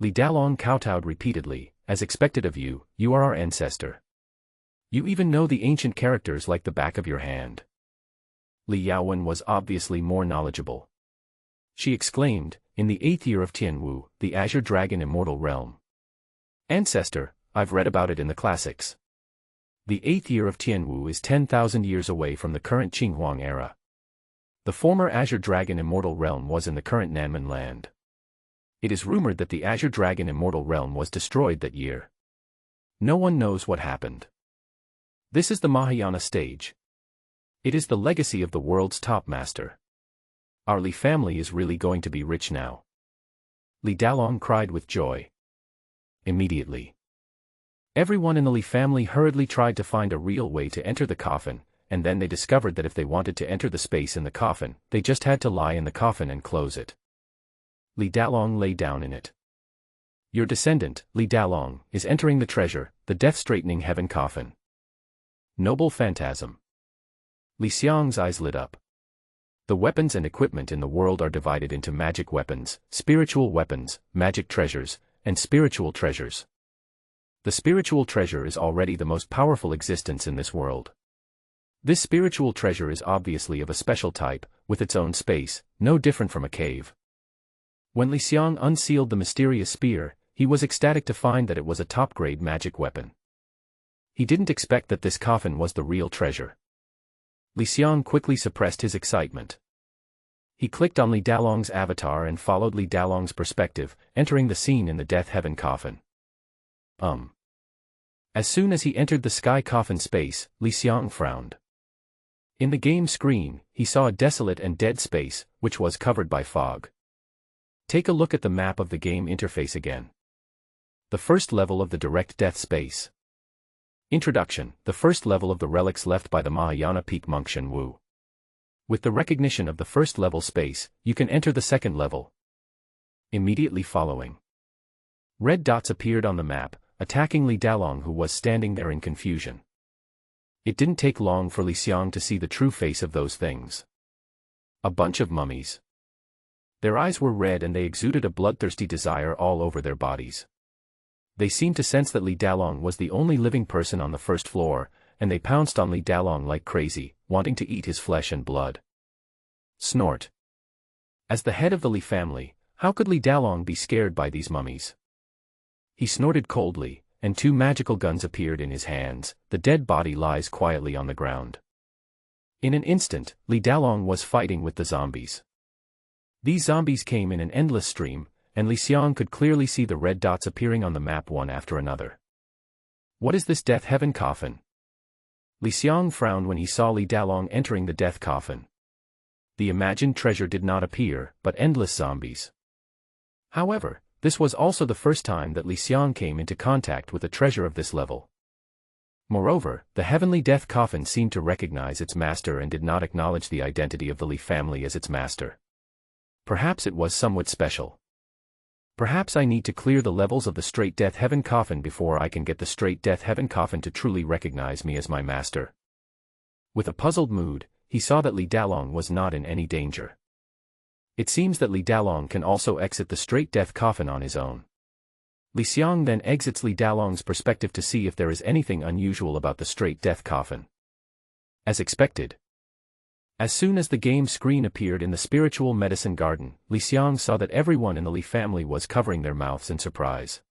Li Dalong kowtowed repeatedly, as expected of you, you are our ancestor. You even know the ancient characters like the back of your hand. Li Yaowen was obviously more knowledgeable. She exclaimed, in the 8th year of Tianwu, the Azure Dragon Immortal Realm. Ancestor, I've read about it in the classics. The 8th year of Tianwu is 10,000 years away from the current Qinghuang era. The former Azure Dragon Immortal Realm was in the current Nanman land. It is rumored that the Azure Dragon Immortal Realm was destroyed that year. No one knows what happened. This is the Mahayana stage. It is the legacy of the world's top master. Our Li family is really going to be rich now. Li Dalong cried with joy. Immediately, everyone in the Li family hurriedly tried to find a real way to enter the coffin, and then they discovered that if they wanted to enter the space in the coffin, they just had to lie in the coffin and close it. Li Dalong lay down in it. Your descendant, Li Dalong, is entering the treasure, the death-straightening heaven coffin. Noble phantasm. Li Xiang's eyes lit up. The weapons and equipment in the world are divided into magic weapons, spiritual weapons, magic treasures, and spiritual treasures. The spiritual treasure is already the most powerful existence in this world. This spiritual treasure is obviously of a special type, with its own space, no different from a cave. When Li Xiang unsealed the mysterious spear, he was ecstatic to find that it was a top-grade magic weapon. He didn't expect that this coffin was the real treasure. Li Xiang quickly suppressed his excitement. He clicked on Li Dalong's avatar and followed Li Dalong's perspective, entering the scene in the Death Heaven coffin. As soon as he entered the sky coffin space, Li Xiang frowned. In the game screen, he saw a desolate and dead space, which was covered by fog. Take a look at the map of the game interface again. The first level of the direct death space. Introduction, the first level of the relics left by the Mahayana peak monk Shen Wu. With the recognition of the first level space, you can enter the second level. Immediately following, red dots appeared on the map, attacking Li Dalong, who was standing there in confusion. It didn't take long for Li Xiang to see the true face of those things. A bunch of mummies. Their eyes were red and they exuded a bloodthirsty desire all over their bodies. They seemed to sense that Li Dalong was the only living person on the first floor, and they pounced on Li Dalong like crazy, wanting to eat his flesh and blood. Snort. As the head of the Li family, how could Li Dalong be scared by these mummies? He snorted coldly, and two magical guns appeared in his hands. The dead body lies quietly on the ground. In an instant, Li Dalong was fighting with the zombies. These zombies came in an endless stream, and Li Xiang could clearly see the red dots appearing on the map one after another. What is this Death Heaven coffin? Li Xiang frowned when he saw Li Dalong entering the death coffin. The imagined treasure did not appear, but endless zombies. However, this was also the first time that Li Xiang came into contact with a treasure of this level. Moreover, the heavenly death coffin seemed to recognize its master and did not acknowledge the identity of the Li family as its master. Perhaps it was somewhat special. Perhaps I need to clear the levels of the straight Death Heaven coffin before I can get the straight Death Heaven coffin to truly recognize me as my master. With a puzzled mood, he saw that Li Dalong was not in any danger. It seems that Li Dalong can also exit the straight death coffin on his own. Li Xiang then exits Li Dalong's perspective to see if there is anything unusual about the straight death coffin. As expected. As soon as the game screen appeared in the spiritual medicine garden, Li Xiang saw that everyone in the Li family was covering their mouths in surprise.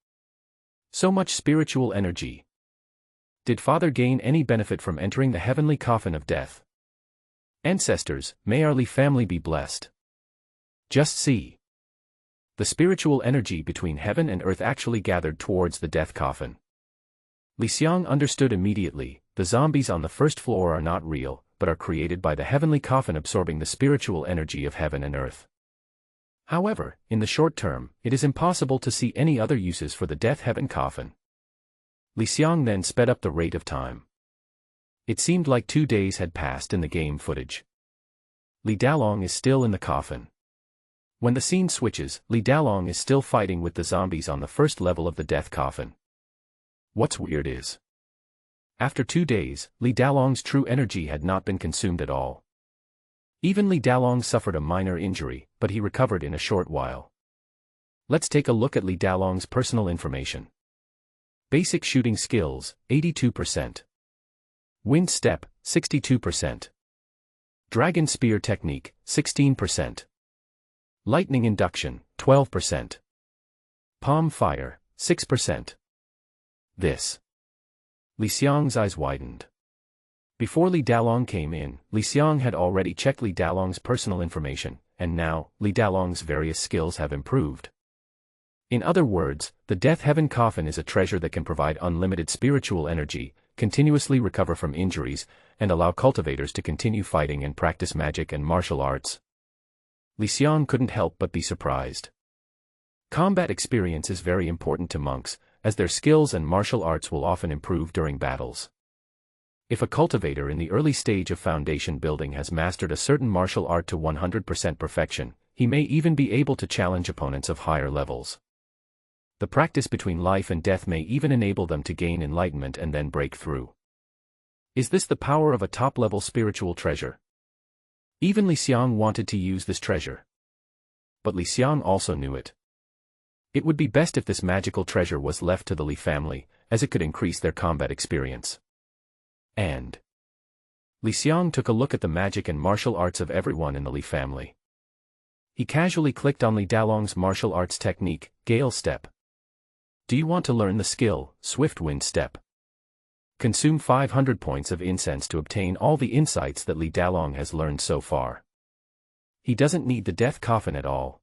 So much spiritual energy. Did Father gain any benefit from entering the heavenly coffin of death? Ancestors, may our Li family be blessed. Just see. The spiritual energy between heaven and earth actually gathered towards the death coffin. Xiang understood immediately, the zombies on the first floor are not real, but are created by the heavenly coffin absorbing the spiritual energy of heaven and earth. However, in the short term, it is impossible to see any other uses for the death heaven coffin. Xiang then sped up the rate of time. It seemed like 2 days had passed in the game footage. Li Dalong is still in the coffin. When the scene switches, Li Dalong is still fighting with the zombies on the first level of the death coffin. What's weird is, after 2 days, Li Dalong's true energy had not been consumed at all. Even Li Dalong suffered a minor injury, but he recovered in a short while. Let's take a look at Li Dalong's personal information. Basic shooting skills, 82%. Wind step, 62%. Dragon spear technique, 16%. Lightning induction, 12%. Palm fire, 6%. This. Xiang's eyes widened. Before Li Dalong came in, Xiang had already checked Li Dalong's personal information, and now, Li Dalong's various skills have improved. In other words, the Death Heaven Coffin is a treasure that can provide unlimited spiritual energy, continuously recover from injuries, and allow cultivators to continue fighting and practice magic and martial arts. Xiang couldn't help but be surprised. Combat experience is very important to monks, as their skills and martial arts will often improve during battles. If a cultivator in the early stage of foundation building has mastered a certain martial art to 100% perfection, he may even be able to challenge opponents of higher levels. The practice between life and death may even enable them to gain enlightenment and then break through. Is this the power of a top-level spiritual treasure? Even Xiang wanted to use this treasure. But Xiang also knew it. It would be best if this magical treasure was left to the Li family, as it could increase their combat experience. And Xiang took a look at the magic and martial arts of everyone in the Li family. He casually clicked on Li Dalong's martial arts technique, Gale Step. Do you want to learn the skill, Swift Wind Step? Consume 500 points of incense to obtain all the insights that Li Dalong has learned so far. He doesn't need the death coffin at all.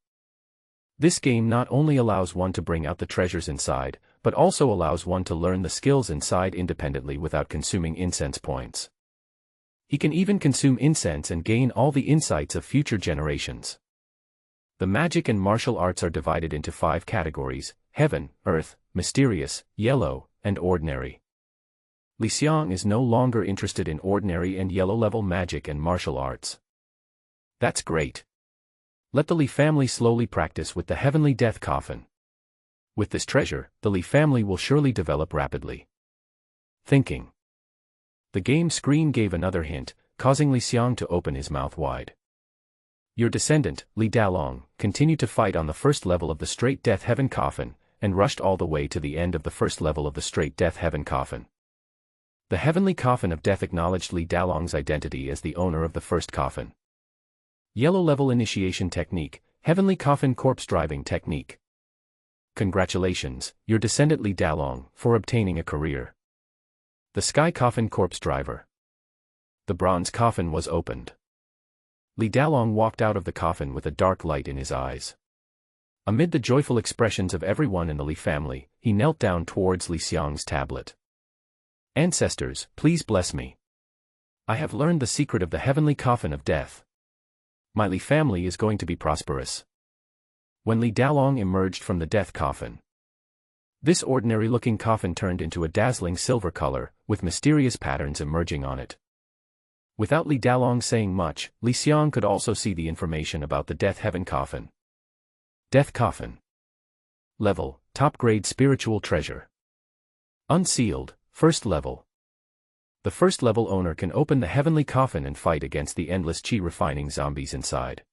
This game not only allows one to bring out the treasures inside, but also allows one to learn the skills inside independently without consuming incense points. He can even consume incense and gain all the insights of future generations. The magic and martial arts are divided into 5 categories: heaven, earth, mysterious, yellow, and ordinary. Xiang is no longer interested in ordinary and yellow-level magic and martial arts. That's great. Let the Li family slowly practice with the heavenly death coffin. With this treasure, the Li family will surely develop rapidly. Thinking. The game screen gave another hint, causing Xiang to open his mouth wide. Your descendant, Li Dalong, continued to fight on the first level of the straight death heaven coffin, and rushed all the way to the end of the first level of the straight death heaven coffin. The heavenly coffin of death acknowledged Li Dalong's identity as the owner of the first coffin. Yellow level initiation technique, heavenly coffin corpse driving technique. Congratulations, your descendant Li Dalong, for obtaining a career. The sky coffin corpse driver. The bronze coffin was opened. Li Dalong walked out of the coffin with a dark light in his eyes. Amid the joyful expressions of everyone in the Li family, he knelt down towards Xiang's tablet. Ancestors, please bless me. I have learned the secret of the heavenly coffin of death. My Li family is going to be prosperous. When Li Dalong emerged from the death coffin, this ordinary-looking coffin turned into a dazzling silver color, with mysterious patterns emerging on it. Without Li Dalong saying much, Xiang could also see the information about the Death Heaven Coffin. Death Coffin. Level, Top Grade Spiritual Treasure. Unsealed, First Level. The first level owner can open the heavenly coffin and fight against the endless chi refining zombies inside.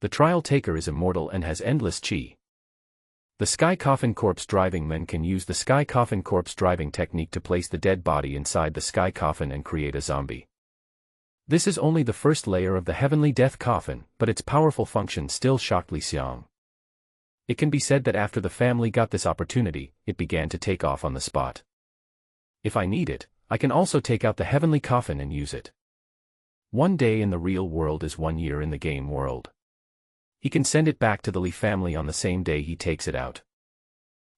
The trial taker is immortal and has endless chi. The sky coffin corpse driving men can use the sky coffin corpse driving technique to place the dead body inside the sky coffin and create a zombie. This is only the first layer of the heavenly death coffin, but its powerful function still shocked Xiang. It can be said that after the family got this opportunity, it began to take off on the spot. If I need it, I can also take out the heavenly coffin and use it. One day in the real world is 1 year in the game world. He can send it back to the Li family on the same day he takes it out.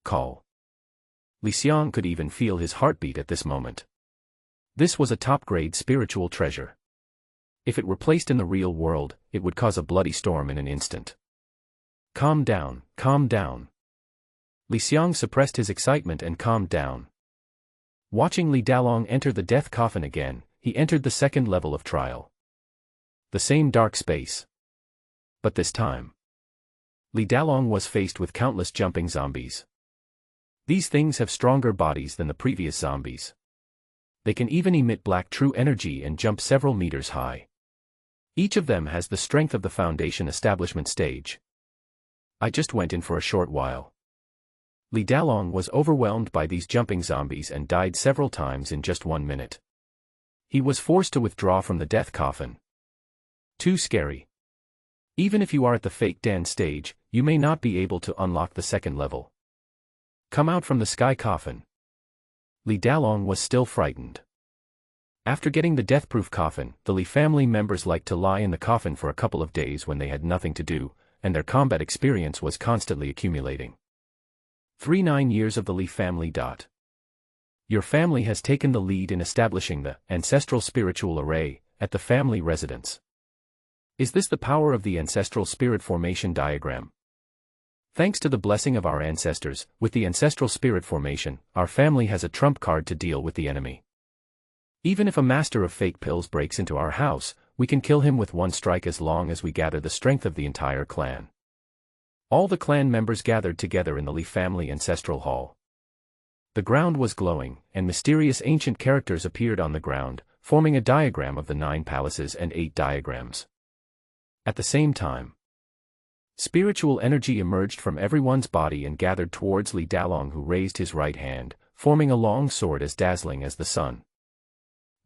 Call. Xiang could even feel his heartbeat at this moment. This was a top-grade spiritual treasure. If it were placed in the real world, it would cause a bloody storm in an instant. Calm down, calm down. Xiang suppressed his excitement and calmed down. Watching Li Dalong enter the death coffin again, he entered the second level of trial. The same dark space. But this time, Li Dalong was faced with countless jumping zombies. These things have stronger bodies than the previous zombies. They can even emit black true energy and jump several meters high. Each of them has the strength of the Foundation establishment stage. I just went in for a short while. Li Dalong was overwhelmed by these jumping zombies and died several times in just 1 minute. He was forced to withdraw from the death coffin. Too scary. Even if you are at the fake Dan stage, you may not be able to unlock the second level. Come out from the sky coffin. Li Dalong was still frightened. After getting the death-proof coffin, the Li family members liked to lie in the coffin for a couple of days when they had nothing to do, and their combat experience was constantly accumulating. 39 years of the Li family. Your family has taken the lead in establishing the ancestral spiritual array at the family residence. Is this the power of the ancestral spirit formation diagram? Thanks to the blessing of our ancestors, with the ancestral spirit formation, our family has a trump card to deal with the enemy. Even if a master of fake pills breaks into our house, we can kill him with one strike as long as we gather the strength of the entire clan. All the clan members gathered together in the Li family ancestral hall. The ground was glowing, and mysterious ancient characters appeared on the ground, forming a diagram of the 9 palaces and 8 diagrams. At the same time, spiritual energy emerged from everyone's body and gathered towards Li Dalong, who raised his right hand, forming a long sword as dazzling as the sun.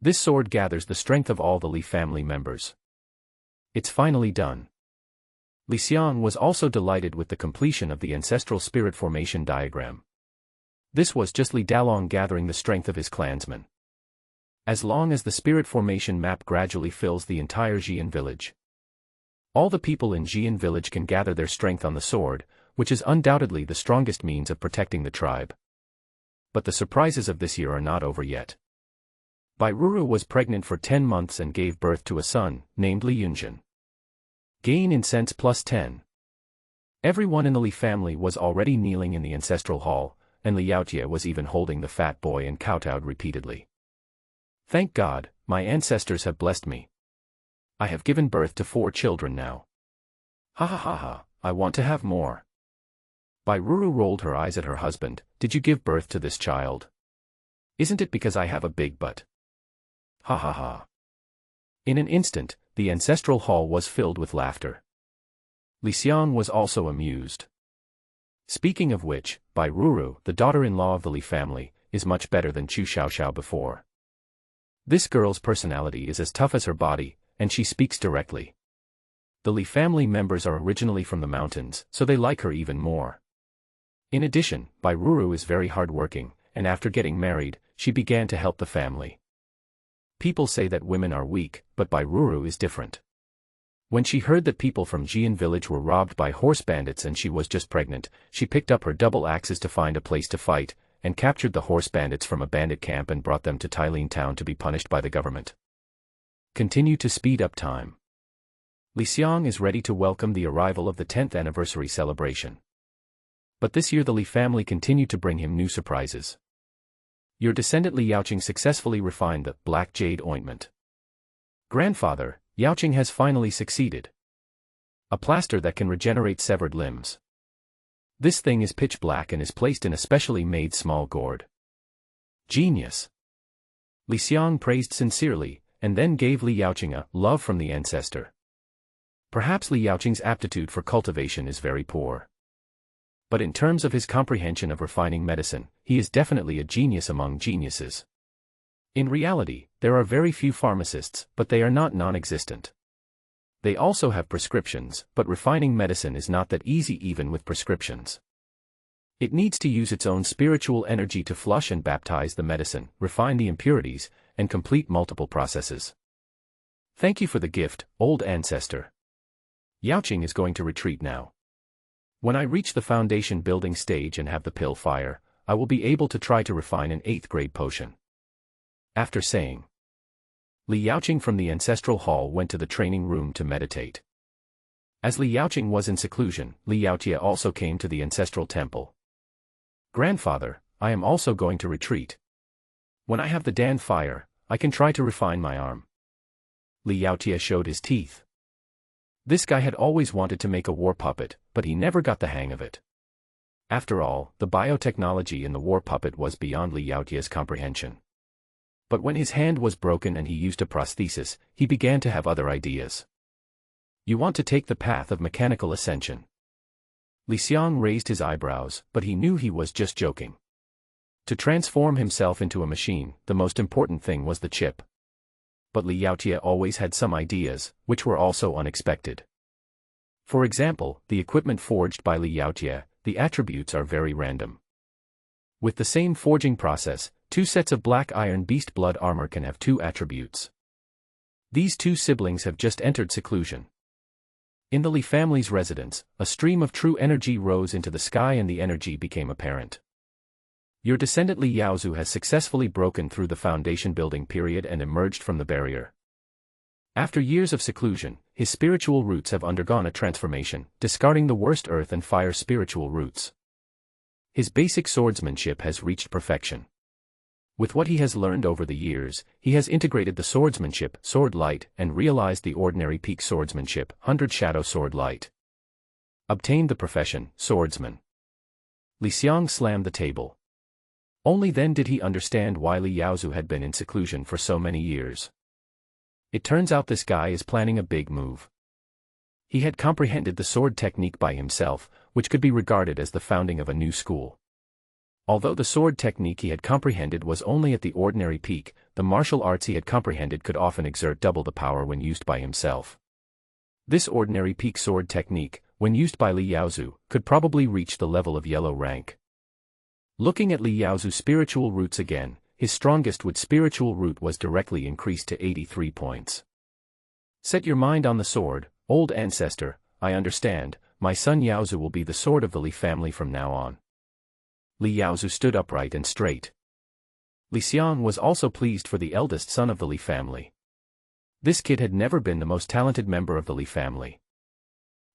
This sword gathers the strength of all the Li family members. It's finally done. Xiang was also delighted with the completion of the ancestral spirit formation diagram. This was just Li Dalong gathering the strength of his clansmen. As long as the spirit formation map gradually fills the entire Xian village, all the people in Xian village can gather their strength on the sword, which is undoubtedly the strongest means of protecting the tribe. But the surprises of this year are not over yet. Bairuru was pregnant for 10 months and gave birth to a son, named Li Yunjin. Gain in sense plus 10. Everyone in the Li family was already kneeling in the ancestral hall, and Li Yaojie was even holding the fat boy and kowtowed repeatedly. Thank God, my ancestors have blessed me. I have given birth to 4 children now. Ha ha ha ha, I want to have more. Bairuru rolled her eyes at her husband. Did you give birth to this child? Isn't it because I have a big butt? Ha ha ha. In an instant, the ancestral hall was filled with laughter. Xiang was also amused. Speaking of which, Bairuru, the daughter-in-law of the Li family, is much better than Chu Xiaoxiao before. This girl's personality is as tough as her body, and she speaks directly. The Li family members are originally from the mountains, so they like her even more. In addition, Bairuru is very hardworking, and after getting married, she began to help the family. People say that women are weak, but Bairuru is different. When she heard that people from Xian village were robbed by horse bandits and she was just pregnant, she picked up her double axes to find a place to fight, and captured the horse bandits from a bandit camp and brought them to Tailin town to be punished by the government. Continue to speed up time. Xiang is ready to welcome the arrival of the 10th anniversary celebration. But this year the Li family continued to bring him new surprises. Your descendant Li Yaoqing successfully refined the black jade ointment. Grandfather, Yaoqing has finally succeeded. A plaster that can regenerate severed limbs. This thing is pitch black and is placed in a specially made small gourd. Genius. Xiang praised sincerely, and then gave Li Yaoqing a love from the ancestor. Perhaps Li Yaoqing's aptitude for cultivation is very poor. But in terms of his comprehension of refining medicine, he is definitely a genius among geniuses. In reality, there are very few pharmacists, but they are not non-existent. They also have prescriptions, but refining medicine is not that easy even with prescriptions. It needs to use its own spiritual energy to flush and baptize the medicine, refine the impurities, and complete multiple processes. Thank you for the gift, old ancestor. Xiang is going to retreat now. When I reach the foundation building stage and have the pill fire, I will be able to try to refine an 8th grade potion. After saying, Li Yaoqing from the ancestral hall went to the training room to meditate. As Li Yaoqing was in seclusion, Li Yaotie also came to the ancestral temple. Grandfather, I am also going to retreat. When I have the Dan fire, I can try to refine my arm. Li Yaotie showed his teeth. This guy had always wanted to make a war puppet, but he never got the hang of it. After all, the biotechnology in the war puppet was beyond Li Yaotie's comprehension. But when his hand was broken and he used a prosthesis, he began to have other ideas. You want to take the path of mechanical ascension. Li Xiang raised his eyebrows, but he knew he was just joking. To transform himself into a machine, the most important thing was the chip. But Li Yaotie always had some ideas, which were also unexpected. For example, the equipment forged by Li Yaotie, the attributes are very random. With the same forging process, 2 sets of black iron beast blood armor can have 2 attributes. These 2 siblings have just entered seclusion. In the Li family's residence, a stream of true energy rose into the sky and the energy became apparent. Your descendant Li Yaozu has successfully broken through the foundation building period and emerged from the barrier. After years of seclusion, his spiritual roots have undergone a transformation, discarding the worst earth and fire spiritual roots. His basic swordsmanship has reached perfection. With what he has learned over the years, he has integrated the swordsmanship, sword light, and realized the ordinary peak swordsmanship, 100 shadow sword light. Obtained the profession, swordsman. Li Xiang slammed the table. Only then did he understand why Li Yaozu had been in seclusion for so many years. It turns out this guy is planning a big move. He had comprehended the sword technique by himself, which could be regarded as the founding of a new school. Although the sword technique he had comprehended was only at the ordinary peak, the martial arts he had comprehended could often exert double the power when used by himself. This ordinary peak sword technique, when used by Li Yaozu, could probably reach the level of yellow rank. Looking at Li Yaozu's spiritual roots again, his strongest wood spiritual root was directly increased to 83 points. Set your mind on the sword, old ancestor, I understand, my son Yaozu will be the sword of the Li family from now on. Li Yaozu stood upright and straight. Li Xiang was also pleased for the eldest son of the Li family. This kid had never been the most talented member of the Li family.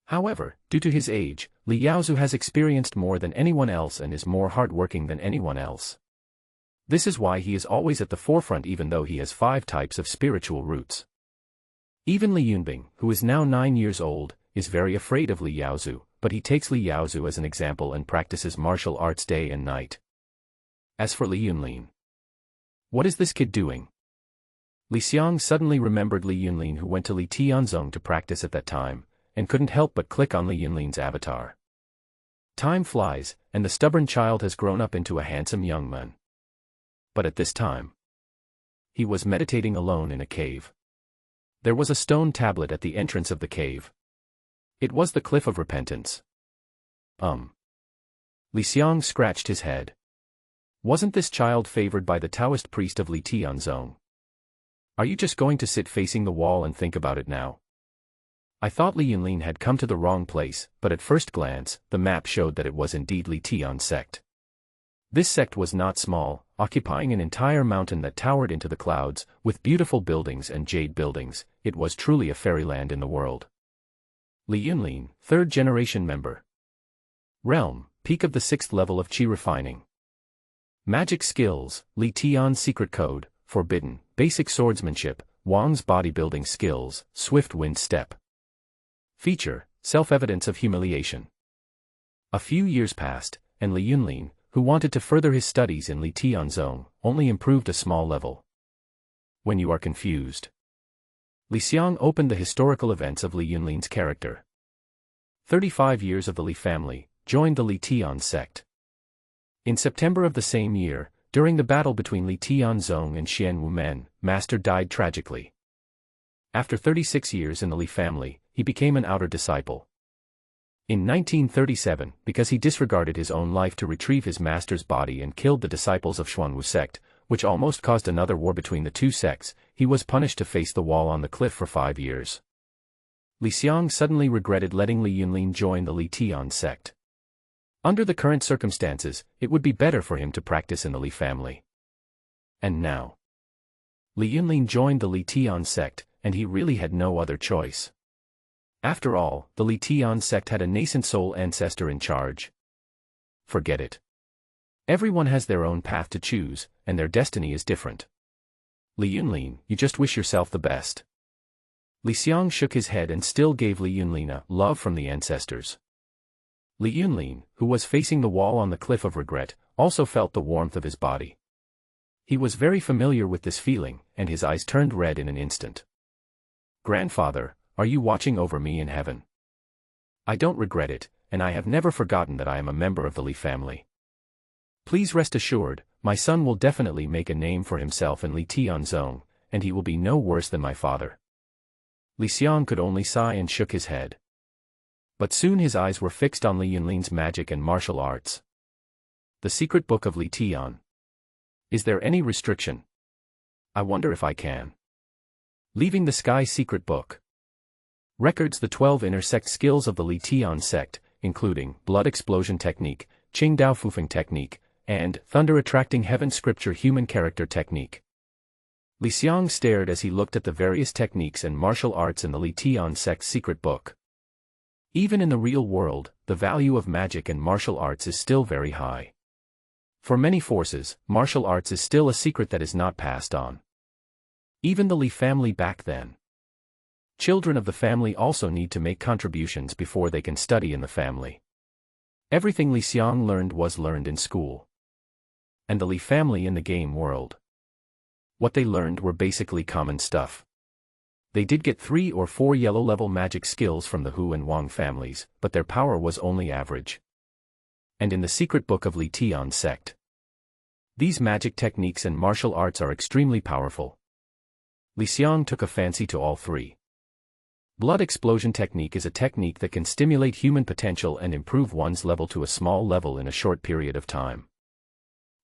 However, due to his age, Li Yaozu has experienced more than anyone else and is more hardworking than anyone else. This is why he is always at the forefront even though he has 5 types of spiritual roots. Even Li Yunbing, who is now 9 years old, is very afraid of Li Yaozu, but he takes Li Yaozu as an example and practices martial arts day and night. As for Li Yunlin, what is this kid doing? Li Xiang suddenly remembered Li Yunlin who went to Li Tianzong to practice at that time, and couldn't help but click on Li Yunlin's avatar. Time flies, and the stubborn child has grown up into a handsome young man. But at this time, he was meditating alone in a cave. There was a stone tablet at the entrance of the cave. It was the Cliff of Repentance. Li Xiang scratched his head. Wasn't this child favored by the Taoist priest of Li Tianzong? Are you just going to sit facing the wall and think about it now? I thought Li Yunlin had come to the wrong place, but at first glance, the map showed that it was indeed Li Tian sect. This sect was not small, occupying an entire mountain that towered into the clouds, with beautiful buildings and jade buildings. It was truly a fairyland in the world. Li Yunlin, 3rd generation member. Realm, peak of the 6th level of Qi refining. Magic skills, Li Tian's secret code, forbidden, basic swordsmanship, Wang's bodybuilding skills, swift wind step. Feature, self-evidence of humiliation. A few years passed, and Li Yunlin, who wanted to further his studies in Li Tianzong, only improved a small level. When you are confused. Li Xiang opened the historical events of Li Yunlin's character. 35 years of the Li family, joined the Li Tian sect. In September of the same year, during the battle between Li Tianzong and Xian Wumen, Master died tragically. After 36 years in the Li family, he became an outer disciple. In 1937, because he disregarded his own life to retrieve his master's body and killed the disciples of Xuanwu sect, which almost caused another war between the two sects, he was punished to face the wall on the cliff for 5 years. Li Xiang suddenly regretted letting Li Yunlin join the Li Tian sect. Under the current circumstances, it would be better for him to practice in the Li family. And now, Li Yunlin joined the Li Tian sect, and he really had no other choice. After all, the Li Tian sect had a nascent soul ancestor in charge. Forget it. Everyone has their own path to choose, and their destiny is different. Li Yunlin, you just wish yourself the best. Li Xiang shook his head and still gave Li Yunlin a love from the ancestors. Li Yunlin, who was facing the wall on the cliff of regret, also felt the warmth of his body. He was very familiar with this feeling, and his eyes turned red in an instant. Grandfather, are you watching over me in heaven? I don't regret it, and I have never forgotten that I am a member of the Li family. Please rest assured, my son will definitely make a name for himself in Li Tianzong, and he will be no worse than my father. Li Xiang could only sigh and shook his head. But soon his eyes were fixed on Li Yunlin's magic and martial arts. The secret book of Li Tian. Is there any restriction? I wonder if I can. Leaving the Sky secret book. Records the 12 inner sect skills of the Li Tian sect, including blood explosion technique, Qing Dao Fufeng technique, and thunder attracting heaven scripture human character technique. Li Xiang stared as he looked at the various techniques and martial arts in the Li Tian sect's secret book. Even in the real world, the value of magic and martial arts is still very high. For many forces, martial arts is still a secret that is not passed on. Even the Li family back then. Children of the family also need to make contributions before they can study in the family. Everything Li Xiang learned was learned in school. And the Li family in the game world. What they learned were basically common stuff. They did get 3 or 4 yellow-level magic skills from the Hu and Wang families, but their power was only average. And in the secret book of Li Tian sect, these magic techniques and martial arts are extremely powerful. Li Xiang took a fancy to all 3. Blood explosion technique is a technique that can stimulate human potential and improve one's level to a small level in a short period of time.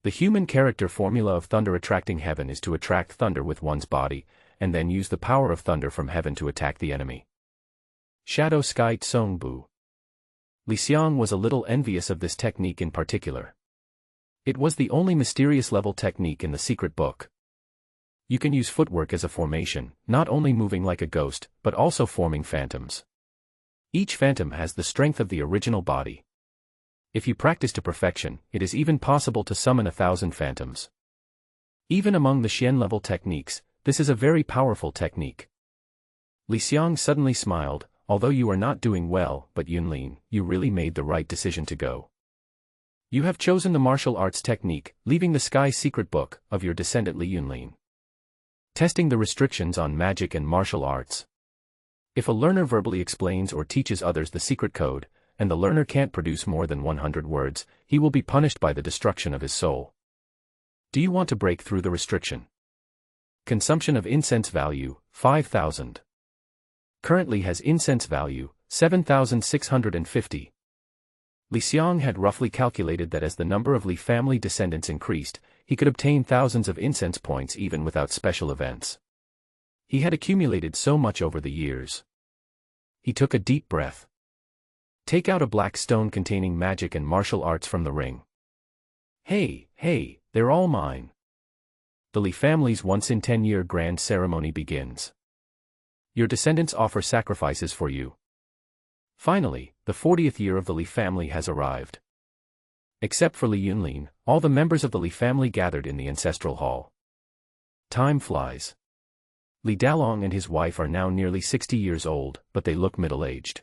The human character formula of thunder attracting heaven is to attract thunder with one's body, and then use the power of thunder from heaven to attack the enemy. Shadow Sky Tsong Bu. Li Xiang was a little envious of this technique in particular. It was the only mysterious level technique in the secret book. You can use footwork as a formation, not only moving like a ghost, but also forming phantoms. Each phantom has the strength of the original body. If you practice to perfection, it is even possible to summon 1,000 phantoms. Even among the Xian level techniques, this is a very powerful technique. Li Xiang suddenly smiled, although you are not doing well, but Yunlin, you really made the right decision to go. You have chosen the martial arts technique, leaving the Sky secret book, of your descendant Li Yunlin. Testing the restrictions on magic and martial arts. If a learner verbally explains or teaches others the secret code, and the learner can't produce more than 100 words, he will be punished by the destruction of his soul. Do you want to break through the restriction? Consumption of incense value, 5,000. Currently has incense value, 7,650. Li Xiang had roughly calculated that as the number of Li family descendants increased, he could obtain thousands of incense points even without special events. He had accumulated so much over the years. He took a deep breath. Take out a black stone containing magic and martial arts from the ring. Hey, they're all mine. The Li family's once-in-10-year grand ceremony begins. Your descendants offer sacrifices for you. Finally, the 40th year of the Li family has arrived. Except for Li Yunlin, all the members of the Li family gathered in the ancestral hall. Time flies. Li Dalong and his wife are now nearly 60 years old, but they look middle-aged.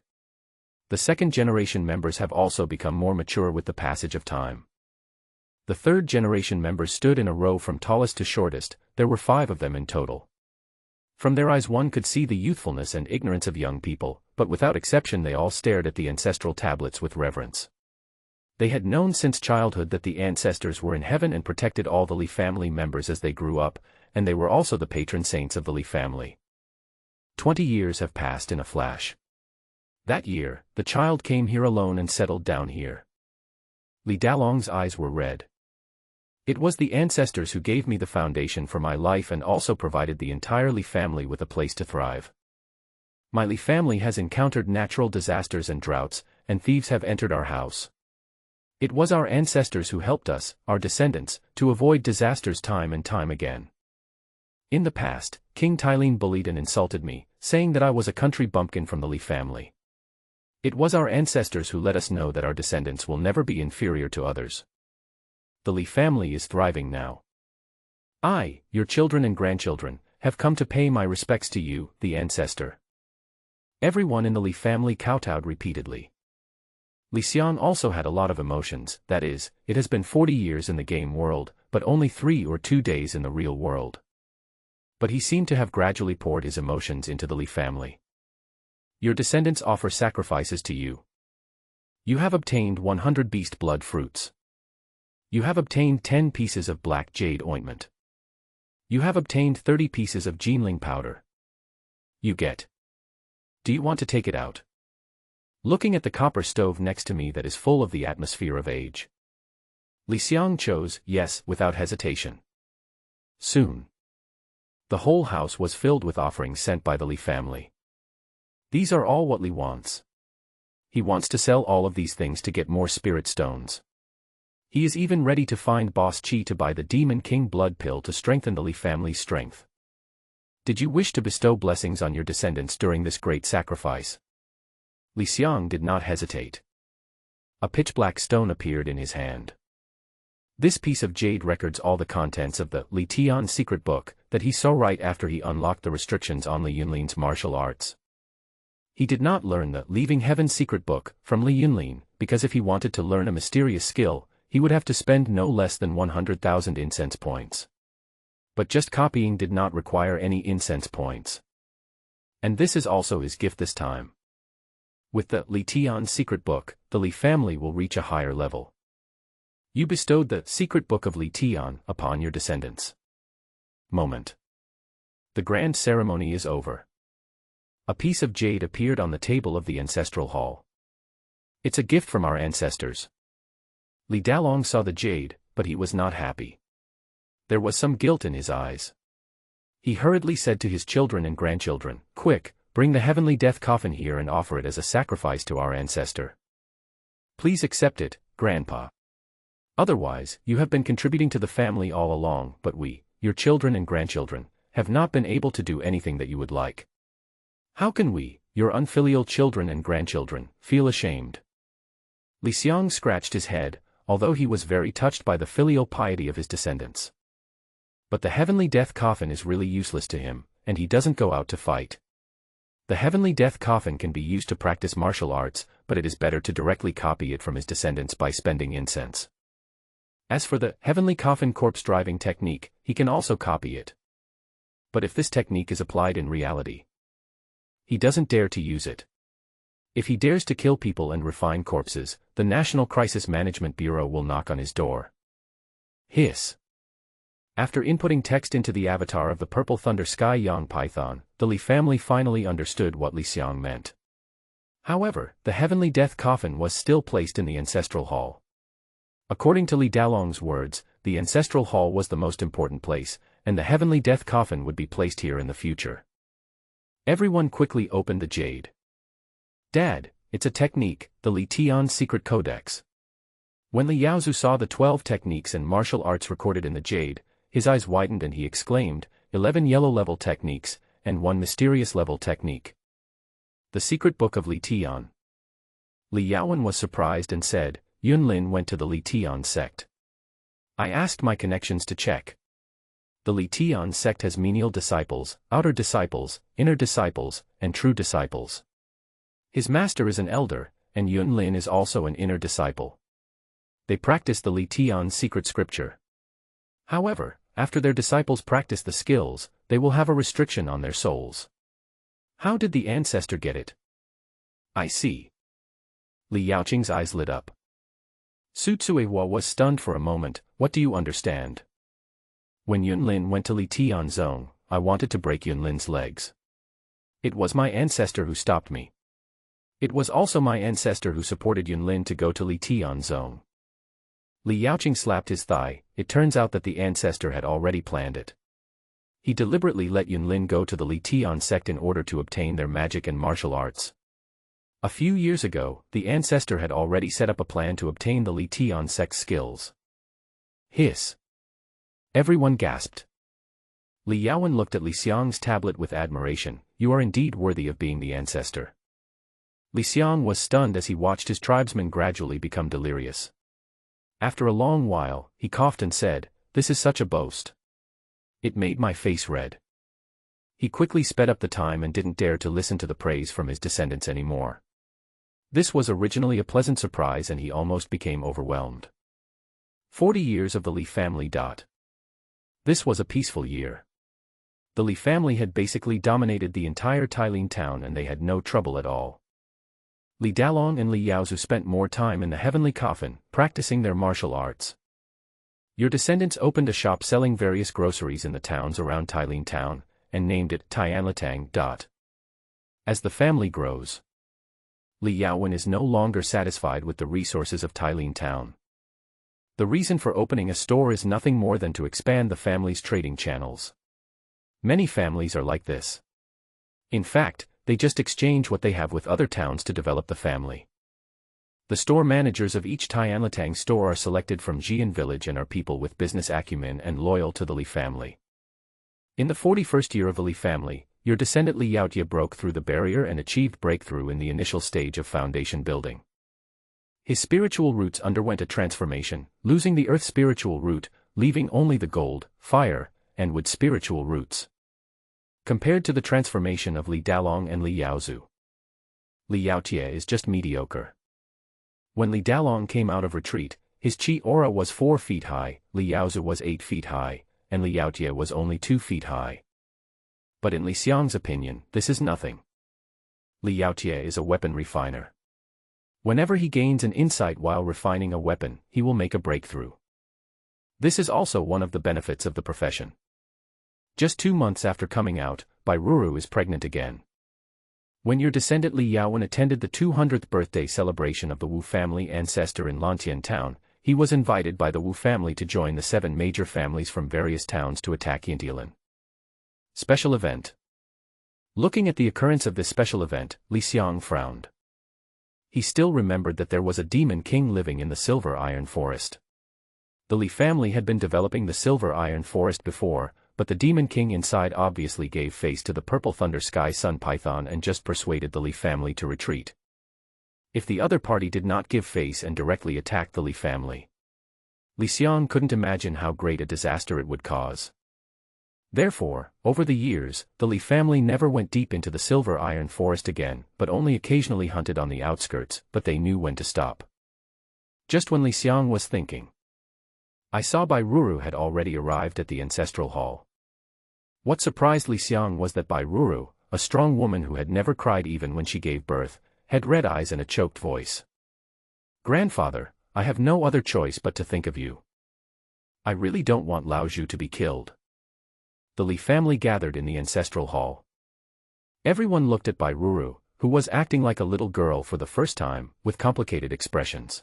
The second-generation members have also become more mature with the passage of time. The third-generation members stood in a row from tallest to shortest, there were 5 of them in total. From their eyes one could see the youthfulness and ignorance of young people, but without exception they all stared at the ancestral tablets with reverence. They had known since childhood that the ancestors were in heaven and protected all the Li family members as they grew up, and they were also the patron saints of the Li family. 20 years have passed in a flash. That year, the child came here alone and settled down here. Li Dalong's eyes were red. It was the ancestors who gave me the foundation for my life and also provided the entire Li family with a place to thrive. My Li family has encountered natural disasters and droughts, and thieves have entered our house. It was our ancestors who helped us, our descendants, to avoid disasters time and time again. In the past, King Tylene bullied and insulted me, saying that I was a country bumpkin from the Li family. It was our ancestors who let us know that our descendants will never be inferior to others. The Li family is thriving now. I, your children and grandchildren, have come to pay my respects to you, the ancestor. Everyone in the Li family kowtowed repeatedly. Li Xiang also had a lot of emotions, that is, it has been 40 years in the game world, but only 3 or 2 days in the real world. But he seemed to have gradually poured his emotions into the Li family. Your descendants offer sacrifices to you. You have obtained 100 beast blood fruits. You have obtained 10 pieces of black jade ointment. You have obtained 30 pieces of Jinling powder. You get. Do you want to take it out? Looking at the copper stove next to me that is full of the atmosphere of age. Li Xiang chose yes without hesitation. Soon. The whole house was filled with offerings sent by the Li family. These are all what Li wants. He wants to sell all of these things to get more spirit stones. He is even ready to find Boss Qi to buy the Demon King blood pill to strengthen the Li family's strength. Did you wish to bestow blessings on your descendants during this great sacrifice? Li Xiang did not hesitate. A pitch-black stone appeared in his hand. This piece of jade records all the contents of the Li Tian secret book that he saw right after he unlocked the restrictions on Li Yunlin's martial arts. He did not learn the Leaving Heaven secret book from Li Yunlin because if he wanted to learn a mysterious skill, he would have to spend no less than 100,000 incense points. But just copying did not require any incense points. And this is also his gift this time. With the Li Tian secret book, the Li family will reach a higher level. You bestowed the secret book of Li Tian upon your descendants. Moment. The grand ceremony is over. A piece of jade appeared on the table of the ancestral hall. It's a gift from our ancestors. Li Dalong saw the jade, but he was not happy. There was some guilt in his eyes. He hurriedly said to his children and grandchildren, "Quick, bring the heavenly death coffin here and offer it as a sacrifice to our ancestor. Please accept it, Grandpa. Otherwise, you have been contributing to the family all along, but we, your children and grandchildren, have not been able to do anything that you would like. How can we, your unfilial children and grandchildren, feel ashamed?" Li Xiang scratched his head, although he was very touched by the filial piety of his descendants. But the heavenly death coffin is really useless to him, and he doesn't go out to fight. The heavenly death coffin can be used to practice martial arts, but it is better to directly copy it from his descendants by spending incense. As for the heavenly coffin corpse driving technique, he can also copy it. But if this technique is applied in reality, he doesn't dare to use it. If he dares to kill people and refine corpses, the National Crisis Management Bureau will knock on his door. Hiss. After inputting text into the avatar of the Purple Thunder Sky Yang Python, the Li family finally understood what Li Xiang meant. However, the heavenly death coffin was still placed in the ancestral hall. According to Li Dalong's words, the ancestral hall was the most important place, and the heavenly death coffin would be placed here in the future. Everyone quickly opened the jade. "Dad, it's a technique, the Li Tian secret codex." When Li Yaozu saw the 12 techniques and martial arts recorded in the jade, his eyes widened and he exclaimed, 11 yellow-level techniques, and 1 mysterious-level technique. The secret book of Li Tian. Li Yaowen was surprised and said, "Yunlin went to the Li Tian sect. I asked my connections to check. The Li Tian sect has menial disciples, outer disciples, inner disciples, and true disciples. His master is an elder, and Yunlin is also an inner disciple. They practice the Li Tian secret scripture. However, after their disciples practice the skills, they will have a restriction on their souls. How did the ancestor get it?" "I see." Li Yaoqing's eyes lit up. Su Tsuehua was stunned for a moment. "What do you understand?" "When Yunlin went to Li Tian zone, I wanted to break Yunlin's legs. It was my ancestor who stopped me. It was also my ancestor who supported Yunlin to go to Li Tian's zone. Li Yaoqing slapped his thigh. It turns out that the ancestor had already planned it. He deliberately let Yunlin go to the Li Tian sect in order to obtain their magic and martial arts. A few years ago, the ancestor had already set up a plan to obtain the Li Tian sect's skills. Hiss. Everyone gasped. Li Yaowen looked at Li Xiang's tablet with admiration. You are indeed worthy of being the ancestor. Li Xiang was stunned as he watched his tribesmen gradually become delirious. After a long while, he coughed and said, "This is such a boast. It made my face red." He quickly sped up the time and didn't dare to listen to the praise from his descendants anymore. This was originally a pleasant surprise and he almost became overwhelmed. 40 years of the Li family. This was a peaceful year. The Li family had basically dominated the entire Tailin town and they had no trouble at all. Li Dalong and Li Yaozu spent more time in the heavenly coffin, practicing their martial arts. Your descendants opened a shop selling various groceries in the towns around Tailin town, and named it Tianlatang. As the family grows, Li Yaowen is no longer satisfied with the resources of Tailin town. The reason for opening a store is nothing more than to expand the family's trading channels. Many families are like this. In fact, they just exchange what they have with other towns to develop the family. The store managers of each Tianlatang store are selected from Xian village and are people with business acumen and loyal to the Li family. In the 41st year of the Li family, your descendant Li Yaotie broke through the barrier and achieved breakthrough in the initial stage of foundation building. His spiritual roots underwent a transformation, losing the earth spiritual root, leaving only the gold, fire, and wood spiritual roots. Compared to the transformation of Li Dalong and Li Yaozu, Li Yaotie is just mediocre. When Li Dalong came out of retreat, his chi aura was 4 feet high, Li Yaozu was 8 feet high, and Li Yaotie was only 2 feet high. But in Li Xiang's opinion, this is nothing. Li Yaotie is a weapon refiner. Whenever he gains an insight while refining a weapon, he will make a breakthrough. This is also one of the benefits of the profession. Just 2 months after coming out, Bairuru is pregnant again. When your descendant Li Yaowen attended the 200th birthday celebration of the Wu family ancestor in Lantian town, he was invited by the Wu family to join the 7 major families from various towns to attack Yintialan. Special event. Looking at the occurrence of this special event, Li Xiang frowned. He still remembered that there was a demon king living in the Silver Iron Forest. The Li family had been developing the Silver Iron Forest before, but the demon king inside obviously gave face to the Purple Thunder Sky Sun Python and just persuaded the Li family to retreat. If the other party did not give face and directly attack the Li family, Li Xiang couldn't imagine how great a disaster it would cause. Therefore, over the years, the Li family never went deep into the Silver Iron Forest again, but only occasionally hunted on the outskirts, but they knew when to stop. Just when Li Xiang was thinking, I saw Bairuru had already arrived at the ancestral hall. What surprised Li Xiang was that Bairuru, a strong woman who had never cried even when she gave birth, had red eyes and a choked voice. Grandfather, I have no other choice but to think of you. I really don't want Lao Zhu to be killed. The Li family gathered in the ancestral hall. Everyone looked at Bairuru, who was acting like a little girl for the first time, with complicated expressions.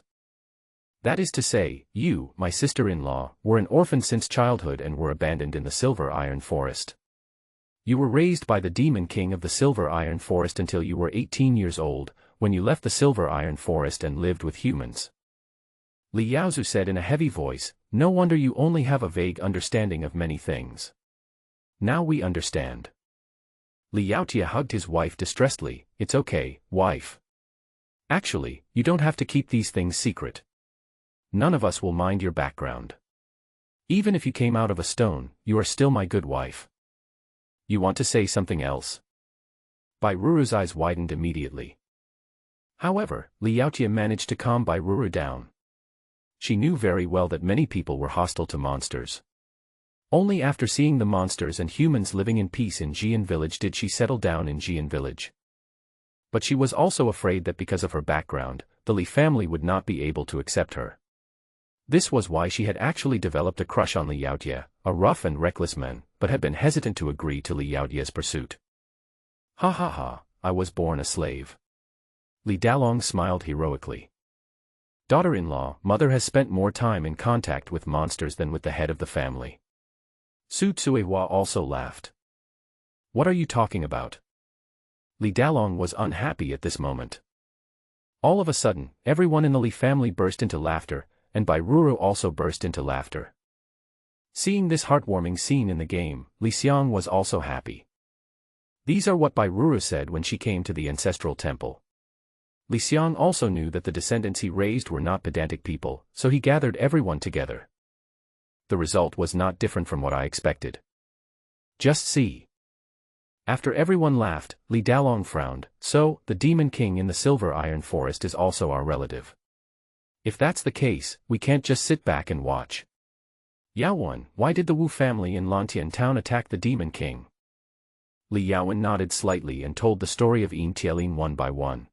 That is to say, you, my sister-in-law, were an orphan since childhood and were abandoned in the Silver Iron Forest. You were raised by the Demon King of the Silver Iron Forest until you were 18 years old, when you left the Silver Iron Forest and lived with humans. Li Yaozu said in a heavy voice, no wonder you only have a vague understanding of many things. Now we understand. Li Yaotie hugged his wife distressedly, it's okay, wife. Actually, you don't have to keep these things secret. None of us will mind your background. Even if you came out of a stone, you are still my good wife. You want to say something else? Bairuru's eyes widened immediately. However, Li Yaotie managed to calm Bairuru down. She knew very well that many people were hostile to monsters. Only after seeing the monsters and humans living in peace in Xian village did she settle down in Xian village. But she was also afraid that because of her background, the Li family would not be able to accept her. This was why she had actually developed a crush on Li Yaotie, a rough and reckless man, but had been hesitant to agree to Li Yaotie's pursuit. Ha ha ha, I was born a slave. Li Dalong smiled heroically. Daughter-in-law, mother has spent more time in contact with monsters than with the head of the family. Su Tsuehua also laughed. What are you talking about? Li Dalong was unhappy at this moment. All of a sudden, everyone in the Li family burst into laughter, and Bai Ruru also burst into laughter. Seeing this heartwarming scene in the game, Li Xiang was also happy. These are what Bai Ruru said when she came to the ancestral temple. Li Xiang also knew that the descendants he raised were not pedantic people, so he gathered everyone together. The result was not different from what I expected. Just see. After everyone laughed, Li Dalong frowned. So, the Demon King in the Silver Iron Forest is also our relative. If that's the case, we can't just sit back and watch. Yaowen, why did the Wu family in Lantian town attack the Demon King? Li Yaowen nodded slightly and told the story of Yin Tielin one by one.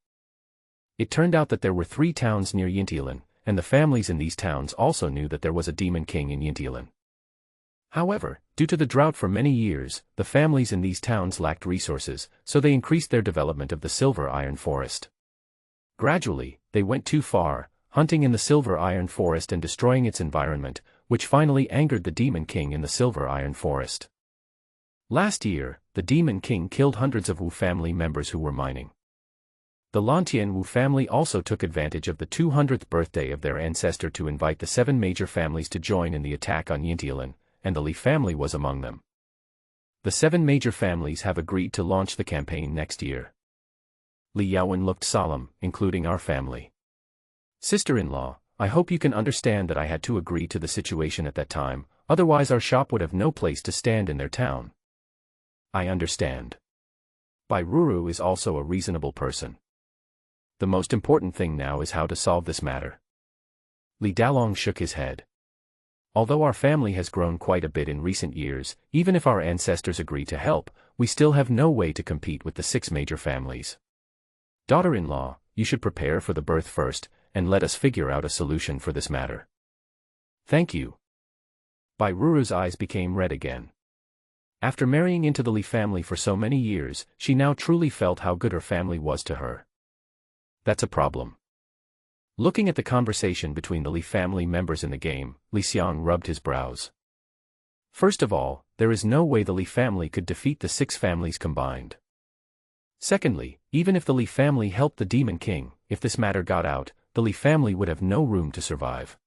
It turned out that there were 3 towns near Yintilan, and the families in these towns also knew that there was a Demon King in Yintilan. However, due to the drought for many years, the families in these towns lacked resources, so they increased their development of the Silver Iron Forest. Gradually, they went too far, hunting in the Silver Iron Forest and destroying its environment, which finally angered the Demon King in the Silver Iron Forest. Last year, the Demon King killed hundreds of Wu family members who were mining. The Lantian Wu family also took advantage of the 200th birthday of their ancestor to invite the 7 major families to join in the attack on Yintilan, and the Li family was among them. The 7 major families have agreed to launch the campaign next year. Li Yaowen looked solemn, including our family. Sister-in-law, I hope you can understand that I had to agree to the situation at that time, otherwise our shop would have no place to stand in their town. I understand. Bai Ruru is also a reasonable person. The most important thing now is how to solve this matter. Li Dalong shook his head. Although our family has grown quite a bit in recent years, even if our ancestors agree to help, we still have no way to compete with the 6 major families. Daughter-in-law, you should prepare for the birth first, and let us figure out a solution for this matter. Thank you. Bai Ruru's eyes became red again. After marrying into the Li family for so many years, she now truly felt how good her family was to her. That's a problem. Looking at the conversation between the Li family members in the game, Li Xiang rubbed his brows. First of all, there is no way the Li family could defeat the 6 families combined. Secondly, even if the Li family helped the Demon King, if this matter got out, the Li family would have no room to survive.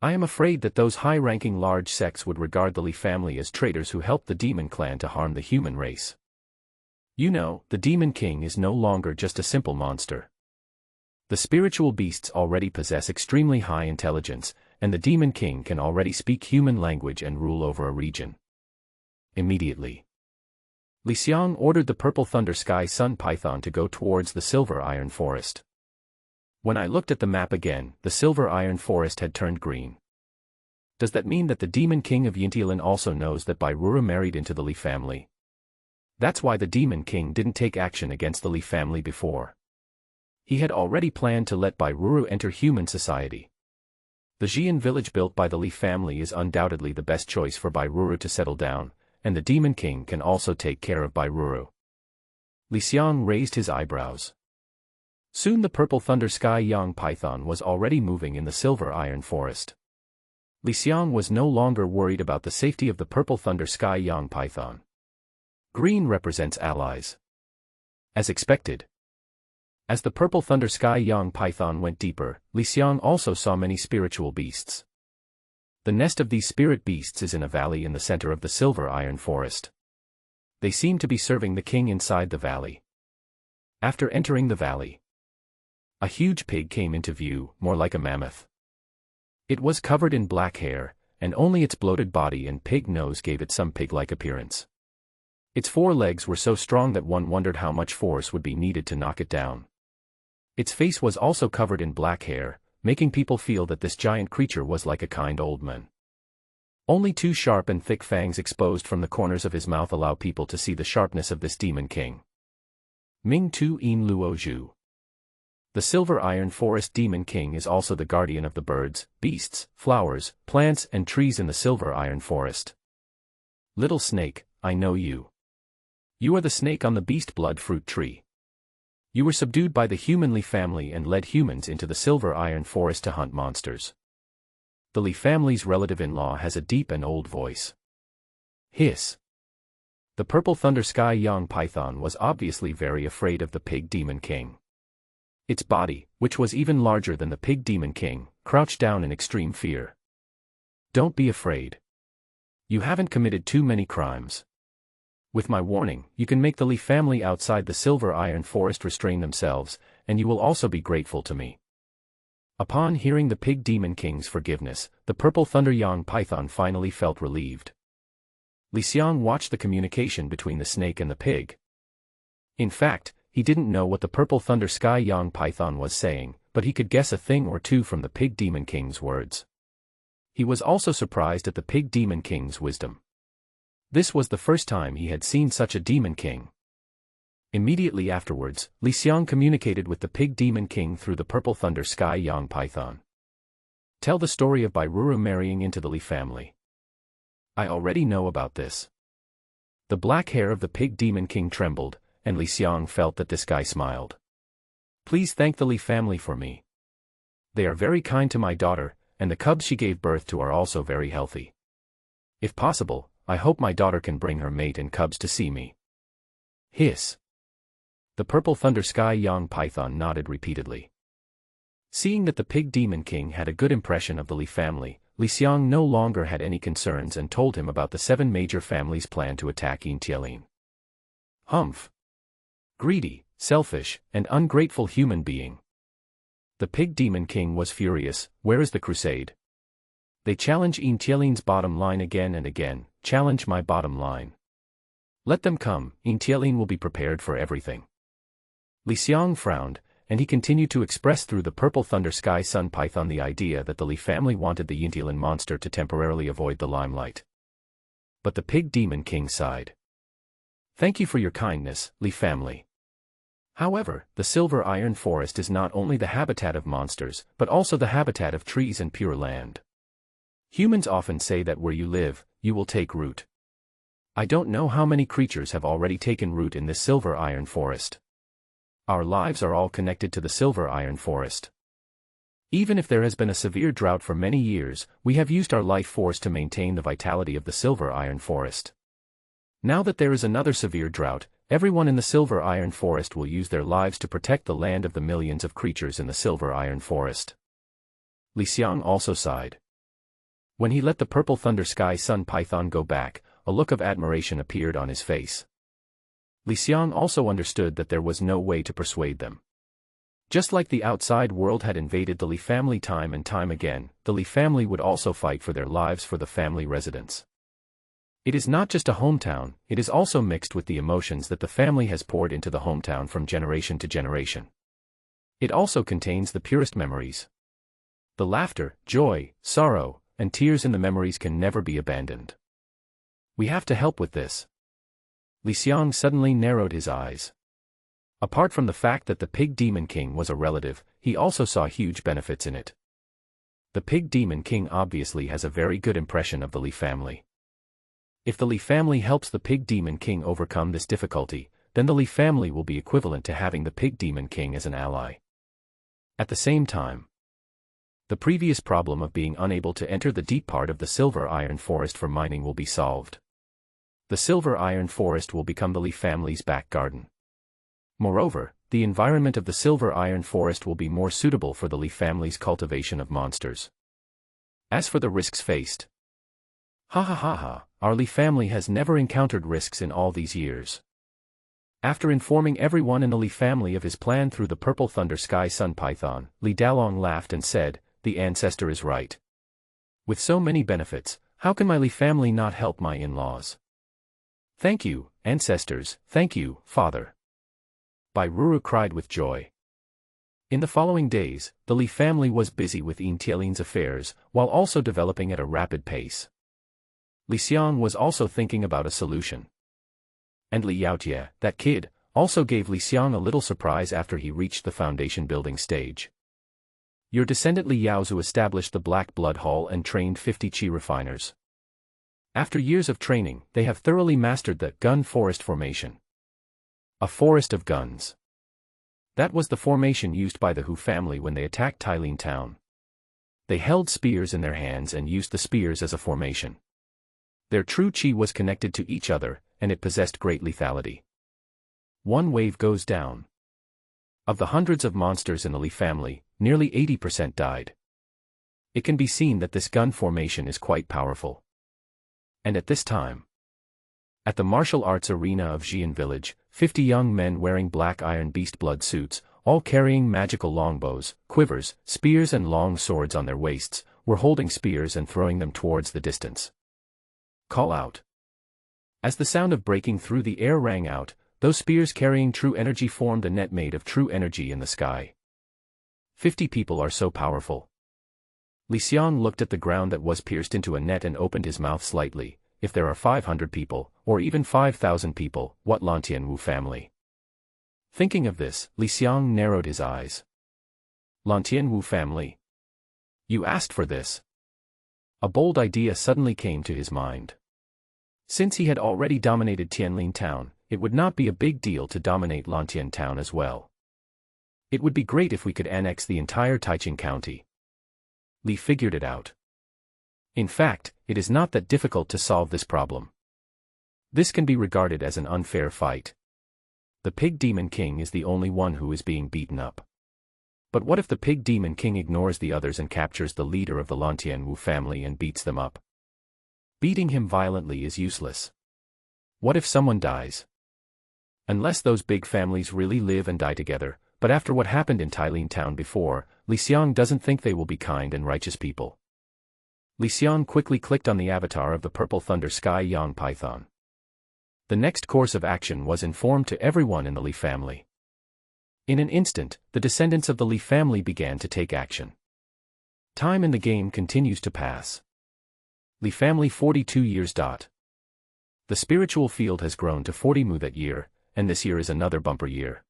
I am afraid that those high-ranking large sects would regard the Li family as traitors who helped the Demon Clan to harm the human race. You know, the Demon King is no longer just a simple monster. The spiritual beasts already possess extremely high intelligence, and the Demon King can already speak human language and rule over a region. Immediately, Li Xiang ordered the Purple Thunder Sky Sun Python to go towards the Silver Iron Forest. When I looked at the map again, the Silver Iron Forest had turned green. Does that mean that the Demon King of Yintilan also knows that Bai Ruru married into the Li family? That's why the Demon King didn't take action against the Li family before. He had already planned to let Bai Ruru enter human society. The Xian village built by the Li family is undoubtedly the best choice for Bai Ruru to settle down, and the Demon King can also take care of Bai Ruru. Li Xiang raised his eyebrows. Soon the Purple Thunder Sky Yang Python was already moving in the Silver Iron Forest. Li Xiang was no longer worried about the safety of the Purple Thunder Sky Yang Python. Green represents allies. As expected. As the Purple Thunder Sky Yang Python went deeper, Li Xiang also saw many spiritual beasts. The nest of these spirit beasts is in a valley in the center of the Silver Iron Forest. They seem to be serving the king inside the valley. After entering the valley, a huge pig came into view, more like a mammoth. It was covered in black hair, and only its bloated body and pig nose gave it some pig-like appearance. Its 4 legs were so strong that one wondered how much force would be needed to knock it down. Its face was also covered in black hair, making people feel that this giant creature was like a kind old man. Only 2 sharp and thick fangs exposed from the corners of his mouth allow people to see the sharpness of this Demon King. Ming Tu In Luo Zhu. The Silver Iron Forest Demon King is also the guardian of the birds, beasts, flowers, plants and trees in the Silver Iron Forest. Little snake, I know you. You are the snake on the beast blood fruit tree. You were subdued by the human Li family and led humans into the silver iron forest to hunt monsters. The Li family's relative-in-law has a deep and old voice. Hiss. The purple thunder sky Xiang python was obviously very afraid of the pig demon king. Its body, which was even larger than the pig demon king, crouched down in extreme fear. Don't be afraid. You haven't committed too many crimes. With my warning, you can make the Li family outside the silver iron forest restrain themselves, and you will also be grateful to me. Upon hearing the pig demon king's forgiveness, the purple thunder Xiang python finally felt relieved. Xiang watched the communication between the snake and the pig. In fact, he didn't know what the purple thunder sky Xiang python was saying, but he could guess a thing or two from the pig demon king's words. He was also surprised at the pig demon king's wisdom. This was the first time he had seen such a demon king. Immediately afterwards, Xiang communicated with the pig demon king through the purple thunder sky Xiang python. Tell the story of Bairuru marrying into the Li family. I already know about this. The black hair of the pig demon king trembled, and Xiang felt that this guy smiled. Please thank the Li family for me. They are very kind to my daughter, and the cubs she gave birth to are also very healthy. If possible, I hope my daughter can bring her mate and cubs to see me. Hiss. The purple thunder sky Xiang python nodded repeatedly. Seeing that the pig demon king had a good impression of the Li family, Xiang no longer had any concerns and told him about the 7 major families' plan to attack Intialin. Humph. Greedy, selfish, and ungrateful human being. The pig demon king was furious. Where is the crusade? They challenge Intialin's bottom line again and again. Challenge my bottom line. Let them come, Intialin will be prepared for everything. Xiang frowned, and he continued to express through the purple thunder sky sun python the idea that the Li family wanted the Intialin monster to temporarily avoid the limelight. But the pig demon king sighed. Thank you for your kindness, Li family. However, the silver iron forest is not only the habitat of monsters, but also the habitat of trees and pure land. Humans often say that where you live, you will take root. I don't know how many creatures have already taken root in this silver iron forest. Our lives are all connected to the silver iron forest. Even if there has been a severe drought for many years, we have used our life force to maintain the vitality of the silver iron forest. Now that there is another severe drought, everyone in the silver iron forest will use their lives to protect the land of the millions of creatures in the silver iron forest. Xiang also sighed. When he let the purple thunder sky sun python go back, a look of admiration appeared on his face. Xiang also understood that there was no way to persuade them. Just like the outside world had invaded the Li family time and time again, the Li family would also fight for their lives for the family residence. It is not just a hometown, it is also mixed with the emotions that the family has poured into the hometown from generation to generation. It also contains the purest memories. The laughter, joy, sorrow, and tears in the memories can never be abandoned. We have to help with this. Xiang suddenly narrowed his eyes. Apart from the fact that the pig demon king was a relative, he also saw huge benefits in it. The pig demon king obviously has a very good impression of the Li family. If the Li family helps the pig demon king overcome this difficulty, then the Li family will be equivalent to having the pig demon king as an ally. At the same time, the previous problem of being unable to enter the deep part of the silver iron forest for mining will be solved. The silver iron forest will become the Li family's back garden. Moreover, the environment of the silver iron forest will be more suitable for the Li family's cultivation of monsters. As for the risks faced, our Li family has never encountered risks in all these years. After informing everyone in the Li family of his plan through the purple thunder sky sun python, Li Dalong laughed and said, the ancestor is right. With so many benefits, how can my Li family not help my in-laws? Thank you, ancestors, thank you, father. Bairuru cried with joy. In the following days, the Li family was busy with Intialin's affairs, while also developing at a rapid pace. Xiang was also thinking about a solution. And Li Yaotie, that kid, also gave Xiang a little surprise after he reached the foundation building stage. Your descendant Li Yaozu established the Black Blood Hall and trained 50 chi refiners. After years of training, they have thoroughly mastered the gun forest formation. A forest of guns. That was the formation used by the Hu family when they attacked Tailin town. They held spears in their hands and used the spears as a formation. Their true chi was connected to each other, and it possessed great lethality. One wave goes down. Of the hundreds of monsters in the Li family, nearly 80% died. It can be seen that this gun formation is quite powerful. And at this time, at the martial arts arena of Xian village, 50 young men wearing black iron beast blood suits, all carrying magical longbows, quivers, spears and long swords on their waists, were holding spears and throwing them towards the distance. Call out. As the sound of breaking through the air rang out, those spears carrying true energy formed a net made of true energy in the sky. 50 people are so powerful. Xiang looked at the ground that was pierced into a net and opened his mouth slightly. If there are 500 people, or even 5,000 people, what Lantianwu family? Thinking of this, Xiang narrowed his eyes. Lantianwu family? You asked for this. A bold idea suddenly came to his mind. Since he had already dominated Tianlin town, it would not be a big deal to dominate Lantian town as well. It would be great if we could annex the entire Taiching county. Li figured it out. In fact, it is not that difficult to solve this problem. This can be regarded as an unfair fight. The Pig Demon King is the only one who is being beaten up. But what if the Pig Demon King ignores the others and captures the leader of the Lantianwu family and beats them up? Beating him violently is useless. What if someone dies? Unless those big families really live and die together, but after what happened in Tailin town before, Xiang doesn't think they will be kind and righteous people. Xiang quickly clicked on the avatar of the purple thunder sky Yang Python. The next course of action was informed to everyone in the Li family. In an instant, the descendants of the Li family began to take action. Time in the game continues to pass. Li family 42 years. The spiritual field has grown to 40 mu that year, and this year is another bumper year.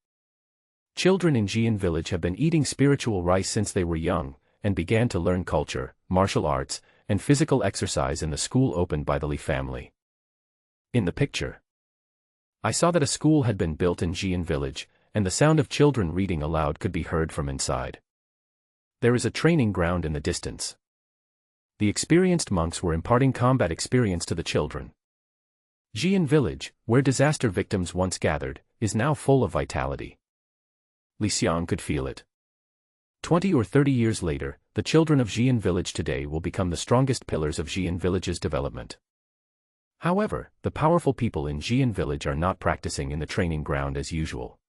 Children in Xian village have been eating spiritual rice since they were young, and began to learn culture, martial arts, and physical exercise in the school opened by the Li family. In the picture, I saw that a school had been built in Xian village, and the sound of children reading aloud could be heard from inside. There is a training ground in the distance. The experienced monks were imparting combat experience to the children. Xian village, where disaster victims once gathered, is now full of vitality. Xiang could feel it. 20 or 30 years later, the children of Xian village today will become the strongest pillars of Xian village's development. However, the powerful people in Xian village are not practicing in the training ground as usual.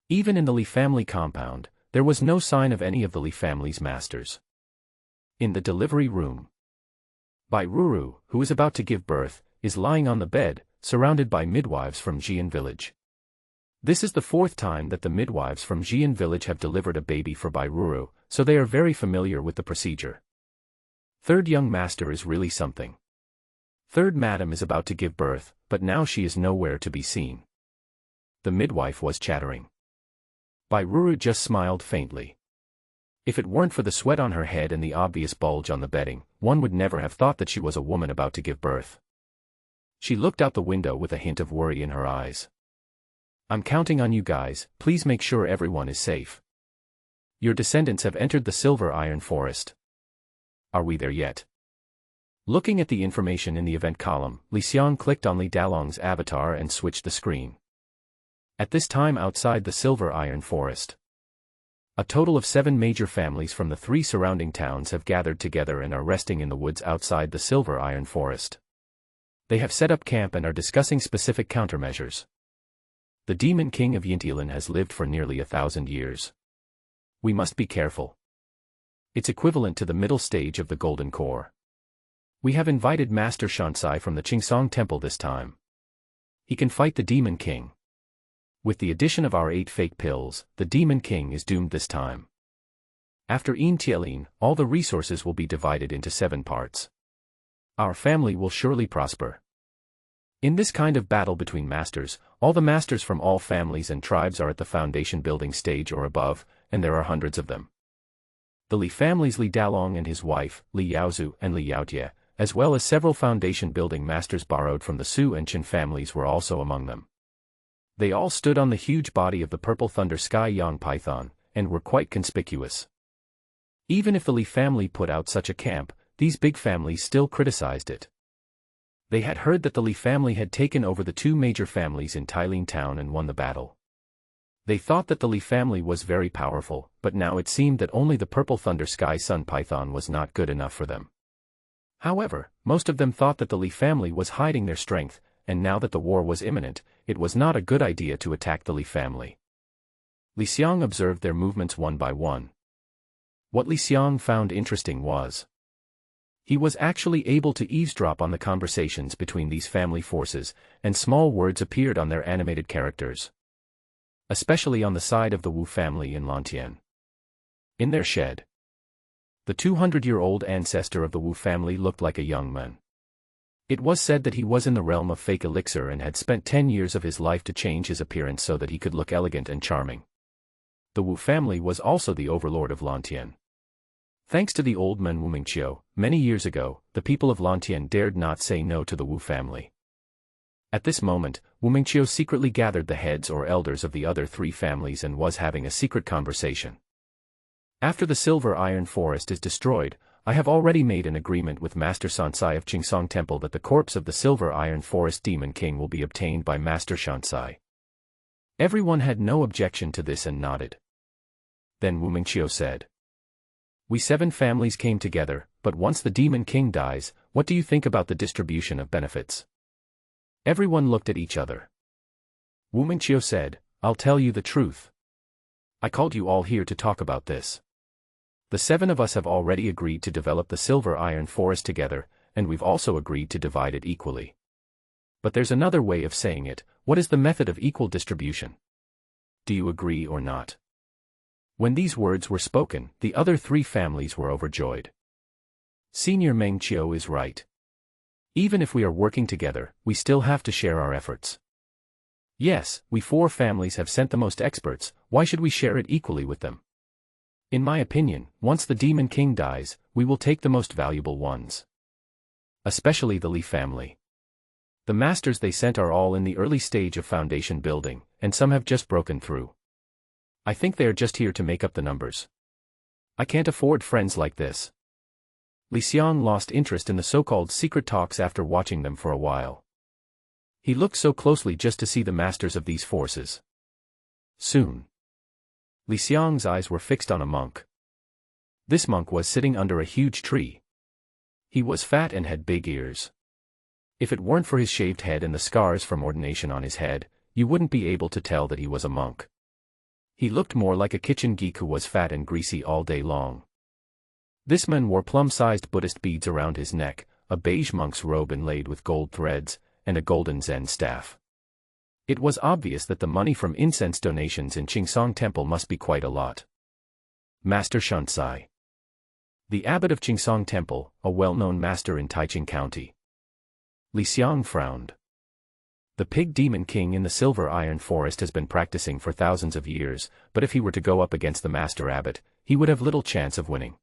Even in the Li family compound, there was no sign of any of the Li family's masters. In the delivery room, Bai Ruru, who is about to give birth, is lying on the bed, surrounded by midwives from Xian village. This is the fourth time that the midwives from Xian village have delivered a baby for Bai Ruru, so they are very familiar with the procedure. Third young master is really something. Third madam is about to give birth, but now she is nowhere to be seen. The midwife was chattering. Bai Ruru just smiled faintly. If it weren't for the sweat on her head and the obvious bulge on the bedding, one would never have thought that she was a woman about to give birth. She looked out the window with a hint of worry in her eyes. I'm counting on you guys, please make sure everyone is safe. Your descendants have entered the silver iron forest. Are we there yet? Looking at the information in the event column, Xiang clicked on Li Dalong's avatar and switched the screen. At this time outside the silver iron forest, a total of 7 major families from the 3 surrounding towns have gathered together and are resting in the woods outside the silver iron forest. They have set up camp and are discussing specific countermeasures. The Demon King of Yintilan has lived for nearly 1,000 years. We must be careful. It's equivalent to the middle stage of the Golden Core. We have invited Master Shansai from the Qingsong Temple this time. He can fight the Demon King. With the addition of our 8 fake pills, the Demon King is doomed this time. After Yin Tielin, all the resources will be divided into 7 parts. Our family will surely prosper. In this kind of battle between masters, all the masters from all families and tribes are at the foundation building stage or above, and there are hundreds of them. The Li families Li Dalong and his wife, Li Yaozu and Li Yaotie, as well as several foundation building masters borrowed from the Su and Qin families were also among them. They all stood on the huge body of the purple thunder sky Yang python, and were quite conspicuous. Even if the Li family put out such a camp, these big families still criticized it. They had heard that the Li family had taken over the two major families in Tailin town and won the battle. They thought that the Li family was very powerful, but now it seemed that only the purple thunder sky sun python was not good enough for them. However, most of them thought that the Li family was hiding their strength, and now that the war was imminent, it was not a good idea to attack the Li family. Li Xiang observed their movements one by one. What Li Xiang found interesting was he was actually able to eavesdrop on the conversations between these family forces, and small words appeared on their animated characters. Especially on the side of the Wu family in Lantian. In their shed, the 200-year-old ancestor of the Wu family looked like a young man. It was said that he was in the realm of fake elixir and had spent 10 years of his life to change his appearance so that he could look elegant and charming. The Wu family was also the overlord of Lantian. Thanks to the old man Wu Mingqiu, many years ago, the people of Lantian dared not say no to the Wu family. At this moment, Wu Mingqiu secretly gathered the heads or elders of the other three families and was having a secret conversation. After the silver iron forest is destroyed, I have already made an agreement with Master Shansai of Qingsong Temple that the corpse of the silver iron forest demon king will be obtained by Master Shansai. Everyone had no objection to this and nodded. Then Wu Mingqiu said, "We 7 families came together, but once the demon king dies, what do you think about the distribution of benefits?" Everyone looked at each other. Wu Mingqiu said, "I'll tell you the truth. I called you all here to talk about this. The 7 of us have already agreed to develop the silver iron forest together, and we've also agreed to divide it equally. But there's another way of saying it. What is the method of equal distribution? Do you agree or not?" When these words were spoken, the other 3 families were overjoyed. Senior Meng Qiu is right. Even if we are working together, we still have to share our efforts. Yes, we 4 families have sent the most experts, why should we share it equally with them? In my opinion, once the demon king dies, we will take the most valuable ones. Especially the Li family. The masters they sent are all in the early stage of foundation building, and some have just broken through. I think they are just here to make up the numbers. I can't afford friends like this. Li Xiang lost interest in the so-called secret talks after watching them for a while. He looked so closely just to see the masters of these forces. Soon, Li Xiang's eyes were fixed on a monk. This monk was sitting under a huge tree. He was fat and had big ears. If it weren't for his shaved head and the scars from ordination on his head, you wouldn't be able to tell that he was a monk. He looked more like a kitchen geek who was fat and greasy all day long. This man wore plum-sized Buddhist beads around his neck, a beige monk's robe inlaid with gold threads, and a golden Zen staff. It was obvious that the money from incense donations in Qingsong Temple must be quite a lot. Master Shansai, the abbot of Qingsong Temple, a well-known master in Taiching County. Li Xiang frowned. The pig demon king in the silver iron forest has been practicing for thousands of years, but if he were to go up against the master abbot, he would have little chance of winning.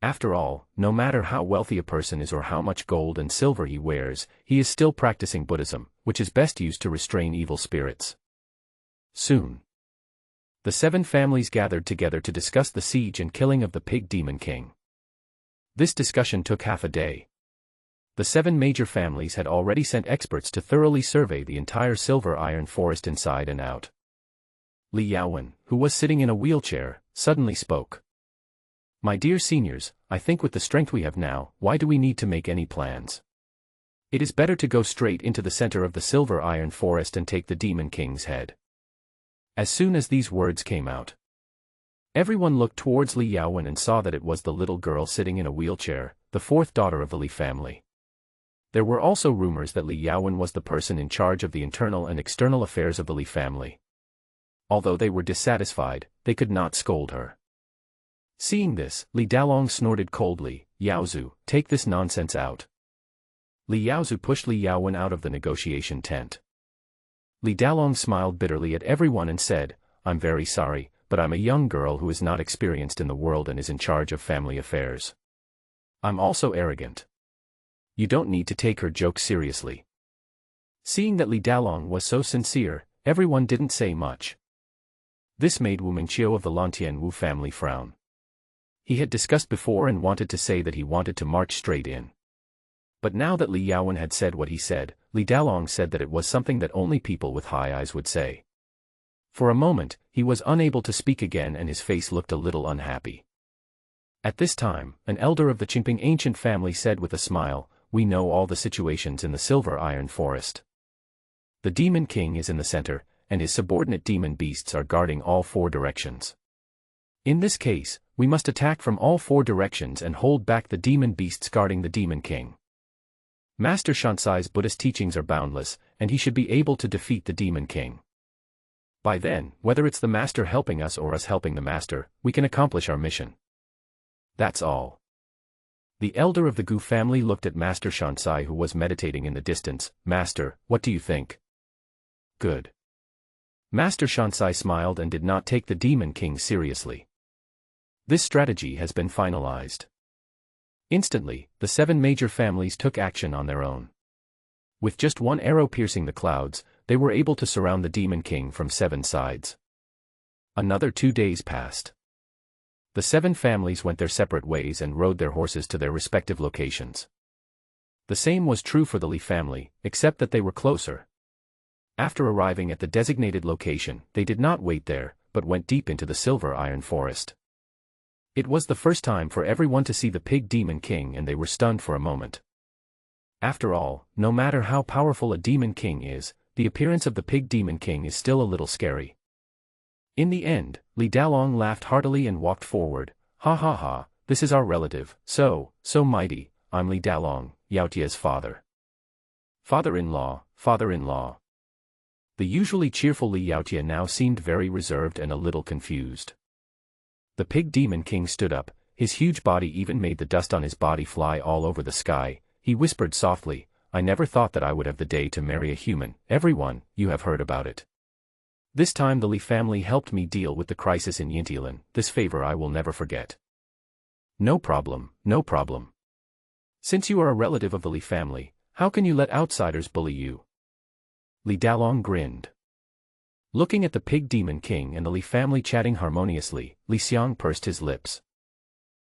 After all, no matter how wealthy a person is or how much gold and silver he wears, he is still practicing Buddhism, which is best used to restrain evil spirits. Soon, the 7 families gathered together to discuss the siege and killing of the pig demon king. This discussion took half a day. The 7 major families had already sent experts to thoroughly survey the entire silver iron forest inside and out. Li Yaowen, who was sitting in a wheelchair, suddenly spoke. "My dear seniors, I think with the strength we have now, why do we need to make any plans? It is better to go straight into the center of the silver iron forest and take the demon king's head." As soon as these words came out, everyone looked towards Li Yaowen and saw that it was the little girl sitting in a wheelchair, the 4th daughter of the Li family. There were also rumors that Li Yaowen was the person in charge of the internal and external affairs of the Li family. Although they were dissatisfied, they could not scold her. Seeing this, Li Dalong snorted coldly, "Yaozu, take this nonsense out." Li Yaozu pushed Li Yaowen out of the negotiation tent. Li Dalong smiled bitterly at everyone and said, "I'm very sorry, but I'm a young girl who is not experienced in the world and is in charge of family affairs. I'm also arrogant. You don't need to take her joke seriously." Seeing that Li Dalong was so sincere, everyone didn't say much. This made Wu Mingqiu of the Lantian Wu family frown. He had discussed before and wanted to say that he wanted to march straight in. But now that Li Yaowen had said what he said, Li Dalong said that it was something that only people with high eyes would say. For a moment, he was unable to speak again and his face looked a little unhappy. At this time, an elder of the Qingping ancient family said with a smile, "We know all the situations in the Silver Iron Forest. The Demon King is in the center, and his subordinate demon beasts are guarding all four directions. In this case, we must attack from all four directions and hold back the demon beasts guarding the Demon King. Master Shansai's Buddhist teachings are boundless, and he should be able to defeat the Demon King. By then, whether it's the Master helping us or us helping the Master, we can accomplish our mission. That's all." The elder of the Gu family looked at Master Shansai who was meditating in the distance. "Master, what do you think?" "Good." Master Shansai smiled and did not take the Demon King seriously. This strategy has been finalized. Instantly, the 7 major families took action on their own. With just one arrow piercing the clouds, they were able to surround the Demon King from 7 sides. Another 2 days passed. The 7 families went their separate ways and rode their horses to their respective locations. The same was true for the Li family, except that they were closer. After arriving at the designated location, they did not wait there, but went deep into the Silver Iron Forest. It was the first time for everyone to see the Pig Demon King and they were stunned for a moment. After all, no matter how powerful a Demon King is, the appearance of the Pig Demon King is still a little scary. In the end, Li Dalong laughed heartily and walked forward. "Ha ha ha, this is our relative, so mighty. I'm Li Dalong, Yaotia's father." Father-in-law, father-in-law. The usually cheerful Li Yaotia now seemed very reserved and a little confused. The Pig Demon King stood up, his huge body even made the dust on his body fly all over the sky. He whispered softly, "I never thought that I would have the day to marry a human. Everyone, you have heard about it. This time the Li family helped me deal with the crisis in Yintilan. This favor I will never forget." "No problem, no problem. Since you are a relative of the Li family, how can you let outsiders bully you?" Li Dalong grinned. Looking at the Pig Demon King and the Li family chatting harmoniously, Li Xiang pursed his lips.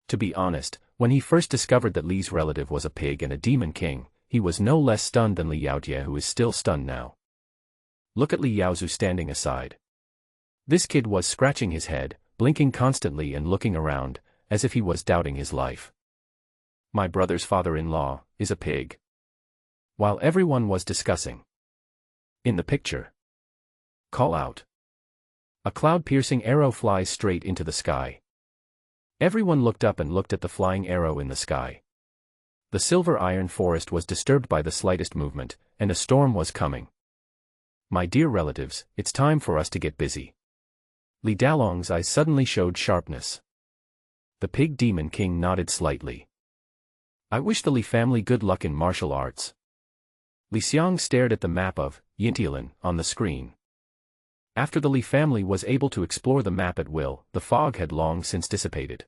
To be honest, when he first discovered that Li's relative was a pig and a Demon King, he was no less stunned than Li Yaotia, who is still stunned now. Look at Li Yaozu standing aside. This kid was scratching his head, blinking constantly and looking around, as if he was doubting his life. "My brother's father-in-law is a pig." While everyone was discussing. In the picture. Call out. A cloud-piercing arrow flies straight into the sky. Everyone looked up and looked at the flying arrow in the sky. The Silver Iron Forest was disturbed by the slightest movement, and a storm was coming. "My dear relatives, it's time for us to get busy." Li Dalong's eyes suddenly showed sharpness. The Pig Demon King nodded slightly. "I wish the Li family good luck in martial arts." Li Xiang stared at the map of Yintilan on the screen. After the Li family was able to explore the map at will, the fog had long since dissipated.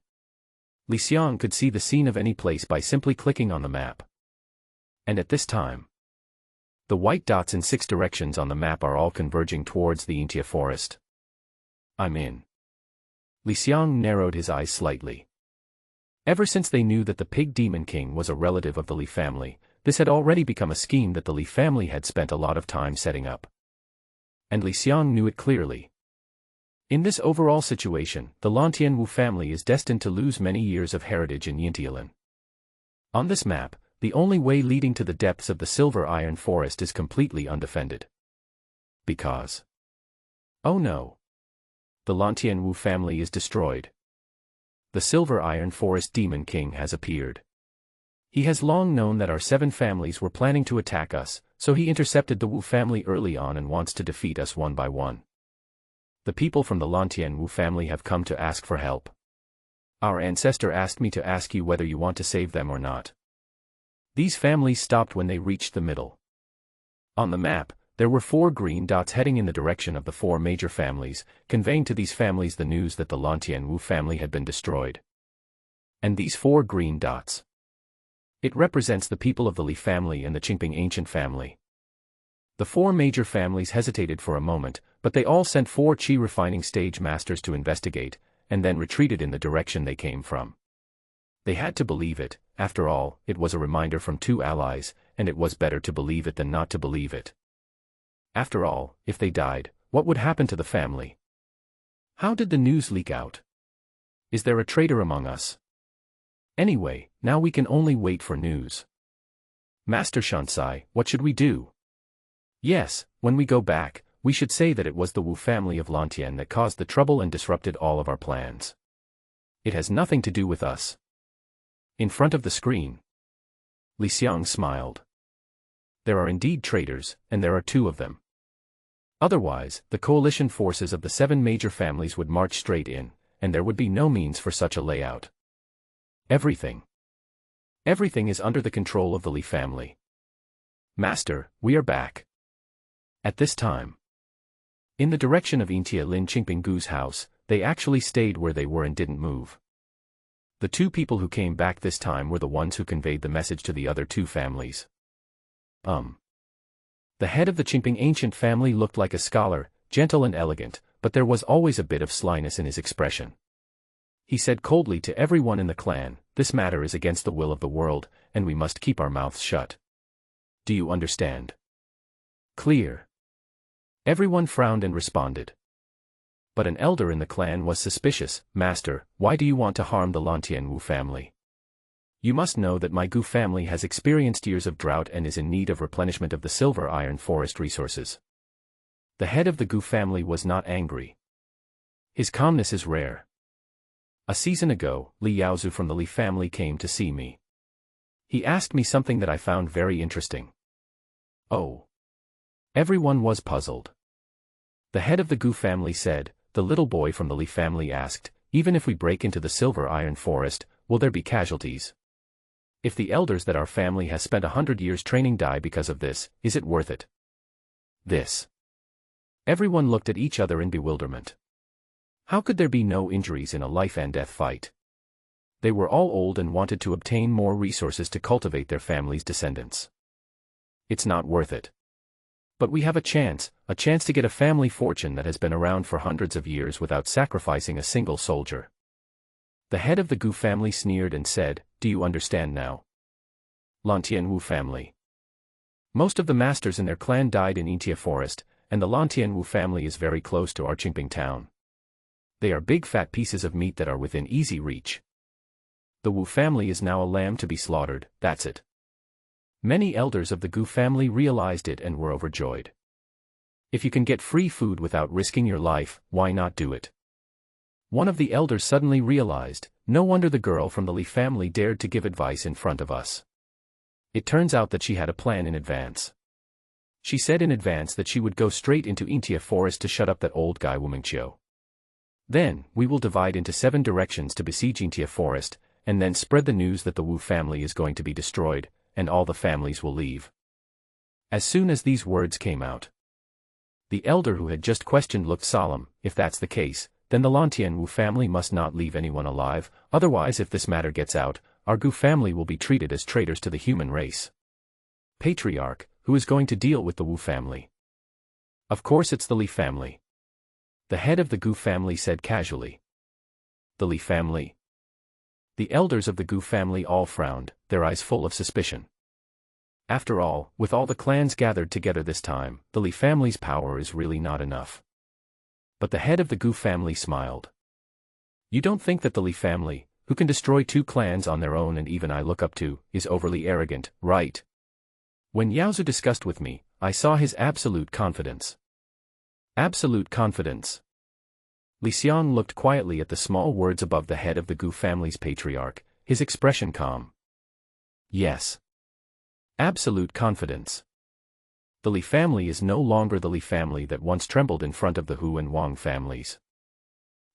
Li Xiang could see the scene of any place by simply clicking on the map. And at this time, the white dots in 6 directions on the map are all converging towards the Yintia forest. "I'm in." Li Xiang narrowed his eyes slightly. Ever since they knew that the Pig Demon King was a relative of the Li family, this had already become a scheme that the Li family had spent a lot of time setting up. And Li Xiang knew it clearly. In this overall situation, the Lantian Wu family is destined to lose many years of heritage in Yintilan. On this map, the only way leading to the depths of the Silver Iron Forest is completely undefended. Because, oh no, the Lantian Wu family is destroyed. The Silver Iron Forest Demon King has appeared. He has long known that our 7 families were planning to attack us, so he intercepted the Wu family early on and wants to defeat us one by one. The people from the Lantian Wu family have come to ask for help. Our ancestor asked me to ask you whether you want to save them or not. These families stopped when they reached the middle. On the map, there were 4 green dots heading in the direction of the 4 major families, conveying to these families the news that the Lantian Wu family had been destroyed. And these 4 green dots. It represents the people of the Li family and the Qingping ancient family. The four major families hesitated for a moment, but they all sent 4 chi refining stage masters to investigate, and then retreated in the direction they came from. They had to believe it. After all, it was a reminder from 2 allies, and it was better to believe it than not to believe it. After all, if they died, what would happen to the family? How did the news leak out? Is there a traitor among us? Anyway, now we can only wait for news. Master Shansai, what should we do? Yes, when we go back, we should say that it was the Wu family of Lantian that caused the trouble and disrupted all of our plans. It has nothing to do with us. In front of the screen, Xiang smiled. There are indeed traitors, and there are 2 of them. Otherwise, the coalition forces of the 7 major families would march straight in, and there would be no means for such a layout. Everything is under the control of the Li family. Master, we are back. At this time, in the direction of Intia Lin Qingpinggu's house, they actually stayed where they were and didn't move. The 2 people who came back this time were the ones who conveyed the message to the other 2 families. The head of the Qingping ancient family looked like a scholar, gentle and elegant, but there was always a bit of slyness in his expression. He said coldly to everyone in the clan, "This matter is against the will of the world, and we must keep our mouths shut. Do you understand?" Clear. Everyone frowned and responded. But an elder in the clan was suspicious. "Master, why do you want to harm the Lantian Wu family? You must know that my Gu family has experienced years of drought and is in need of replenishment of the silver iron forest resources." The head of the Gu family was not angry. His calmness is rare. "A season ago, Li Yaozu from the Li family came to see me. He asked me something that I found very interesting." Oh. Everyone was puzzled. The head of the Gu family said, "The little boy from the Li family asked, even if we break into the silver iron forest, will there be casualties? If the elders that our family has spent 100 years training die because of this, is it worth it?" This. Everyone looked at each other in bewilderment. How could there be no injuries in a life-and-death fight? They were all old and wanted to obtain more resources to cultivate their family's descendants. "It's not worth it. But we have a chance to get a family fortune that has been around for hundreds of years without sacrificing a single soldier." The head of the Gu family sneered and said, "Do you understand now? Lantian Wu family. Most of the masters in their clan died in Intia Forest, and the Lantian Wu family is very close to our Qingping town. They are big fat pieces of meat that are within easy reach. The Wu family is now a lamb to be slaughtered, that's it." Many elders of the Gu family realized it and were overjoyed. If you can get free food without risking your life, why not do it? One of the elders suddenly realized, no wonder the girl from the Li family dared to give advice in front of us. It turns out that she had a plan in advance. She said in advance that she would go straight into Intia Forest to shut up that old guy Wu Mingqiu. Then, we will divide into 7 directions to besiege Intia Forest, and then spread the news that the Wu family is going to be destroyed, and all the families will leave. As soon as these words came out, the elder who had just questioned looked solemn. If that's the case, then the Lantian Wu family must not leave anyone alive, otherwise if this matter gets out, our Gu family will be treated as traitors to the human race. Patriarch, who is going to deal with the Wu family? Of course it's the Li family. The head of the Gu family said casually. The Li family? The elders of the Gu family all frowned, their eyes full of suspicion. After all, with all the clans gathered together this time, the Li family's power is really not enough. But the head of the Gu family smiled. "You don't think that the Li family, who can destroy 2 clans on their own and even I look up to, is overly arrogant, right? When Yaozu discussed with me, I saw his absolute confidence." Absolute confidence. Xiang looked quietly at the small words above the head of the Gu family's patriarch, his expression calm. Yes. Absolute confidence. The Li family is no longer the Li family that once trembled in front of the Hu and Wang families.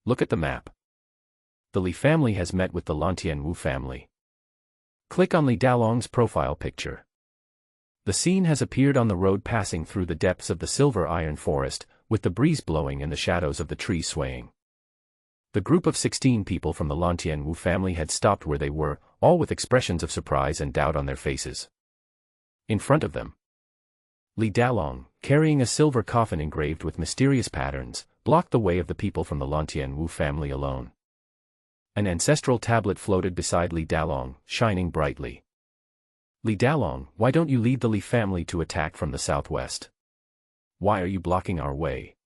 Look at the map. The Li family has met with the Lantian Wu family. Click on Li Dalong's profile picture. The scene has appeared on the road passing through the depths of the silver iron forest, with the breeze blowing and the shadows of the trees swaying. The group of 16 people from the Lantian Wu family had stopped where they were, all with expressions of surprise and doubt on their faces. In front of them, Li Dalong, carrying a silver coffin engraved with mysterious patterns, blocked the way of the people from the Lantian Wu family alone. An ancestral tablet floated beside Li Dalong, shining brightly. Li Dalong, why don't you lead the Li family to attack from the southwest? Why are you blocking our way?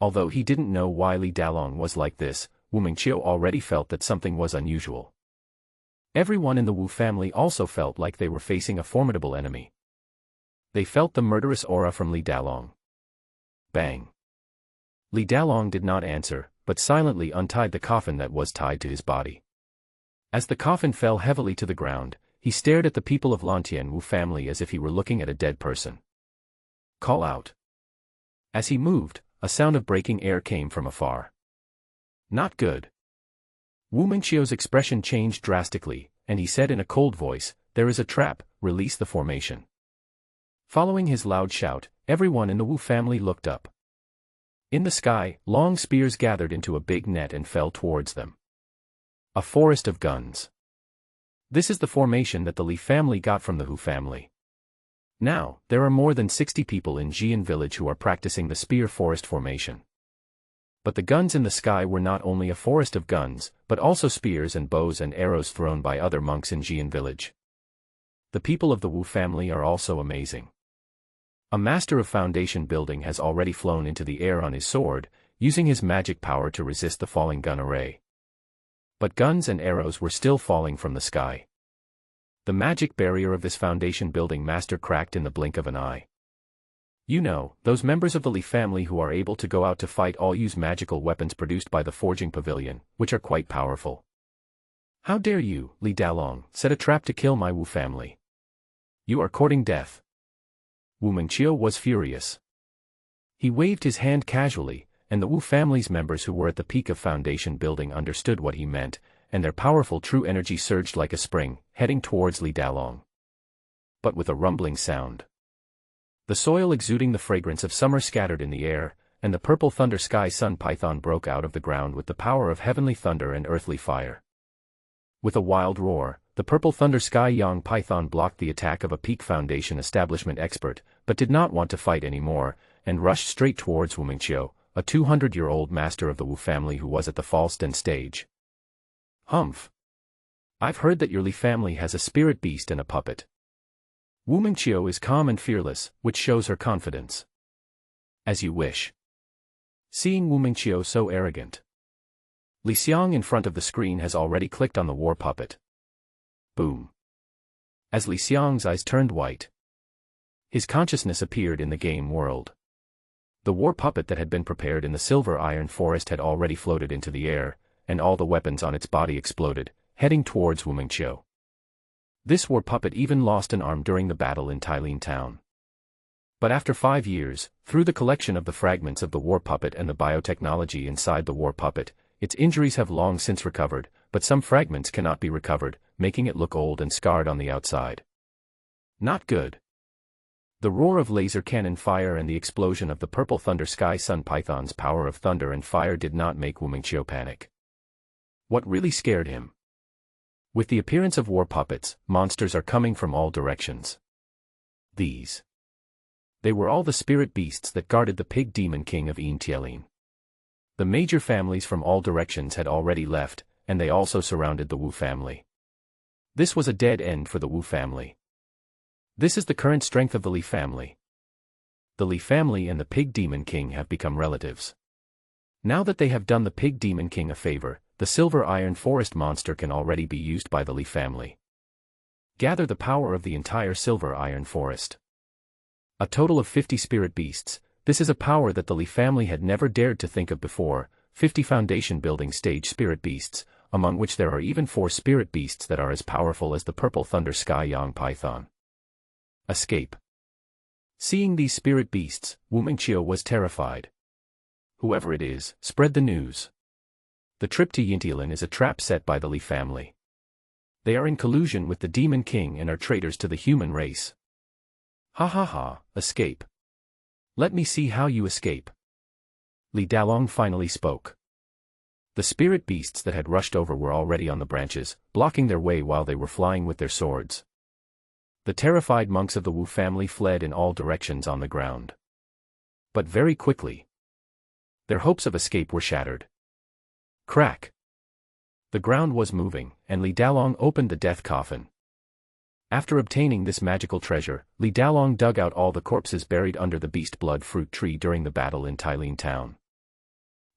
Although he didn't know why Li Dalong was like this, Wu Mingqiu already felt that something was unusual. Everyone in the Wu family also felt like they were facing a formidable enemy. They felt the murderous aura from Li Dalong. Bang! Li Dalong did not answer, but silently untied the coffin that was tied to his body. As the coffin fell heavily to the ground, he stared at the people of Lantian Wu family as if he were looking at a dead person. Call out. As he moved, a sound of breaking air came from afar. Not good. Wu Mingqiu's expression changed drastically, and he said in a cold voice, "There is a trap, release the formation." Following his loud shout, everyone in the Wu family looked up. In the sky, long spears gathered into a big net and fell towards them. A forest of guns. This is the formation that the Li family got from the Hu family. Now, there are more than 60 people in Xian village who are practicing the spear forest formation. But the guns in the sky were not only a forest of guns, but also spears and bows and arrows thrown by other monks in Xian village. The people of the Wu family are also amazing. A master of foundation building has already flown into the air on his sword, using his magic power to resist the falling gun array. But guns and arrows were still falling from the sky. The magic barrier of this foundation building master cracked in the blink of an eye. You know, those members of the Li family who are able to go out to fight all use magical weapons produced by the forging pavilion, which are quite powerful. How dare you, Li Dalong, set a trap to kill my Wu family? You are courting death. Wu Mingqiu was furious. He waved his hand casually, and the Wu family's members who were at the peak of foundation building understood what he meant, and their powerful true energy surged like a spring, heading towards Li Dalong. But with a rumbling sound. The soil exuding the fragrance of summer scattered in the air, and the purple thunder sky sun python broke out of the ground with the power of heavenly thunder and earthly fire. With a wild roar, the purple thunder sky Yang python blocked the attack of a peak foundation establishment expert, but did not want to fight anymore, and rushed straight towards Wu Mingqiu, a 200-year-old master of the Wu family who was at the Falsten stage. Humph! I've heard that your Li family has a spirit beast and a puppet. Wu Mingqiu is calm and fearless, which shows her confidence. As you wish. Seeing Wu Mingqiu so arrogant, Li Xiang in front of the screen has already clicked on the war puppet. Boom. As Li Xiang's eyes turned white, his consciousness appeared in the game world. The war puppet that had been prepared in the silver iron forest had already floated into the air, and all the weapons on its body exploded, heading towards Wu Mingqiu. This war puppet even lost an arm during the battle in Tailin town. But after 5 years, through the collection of the fragments of the war puppet and the biotechnology inside the war puppet, its injuries have long since recovered, but some fragments cannot be recovered, making it look old and scarred on the outside. Not good. The roar of laser cannon fire and the explosion of the purple thunder sky sun python's power of thunder and fire did not make Wu Mingqiu panic. What really scared him? With the appearance of war puppets, monsters are coming from all directions. They were all the spirit beasts that guarded the pig demon king of Tielin. The major families from all directions had already left, and they also surrounded the Wu family. This was a dead end for the Wu family. This is the current strength of the Li family. The Li family and the pig demon king have become relatives. Now that they have done the pig demon king a favor, the silver iron forest monster can already be used by the Li family. Gather the power of the entire silver iron forest. A total of 50 spirit beasts. This is a power that the Li family had never dared to think of before, 50 foundation building stage spirit beasts, among which there are even 4 spirit beasts that are as powerful as the purple thunder sky Yang python. Escape. Seeing these spirit beasts, Wu Mingqiu was terrified. Whoever it is, spread the news. The trip to Yintielin is a trap set by the Li family. They are in collusion with the Demon King and are traitors to the human race. Ha ha ha, escape. Let me see how you escape. Li Dalong finally spoke. The spirit beasts that had rushed over were already on the branches, blocking their way while they were flying with their swords. The terrified monks of the Wu family fled in all directions on the ground. But very quickly, their hopes of escape were shattered. Crack! The ground was moving, and Li Dalong opened the death coffin. After obtaining this magical treasure, Li Dalong dug out all the corpses buried under the beast blood fruit tree during the battle in Tailin town.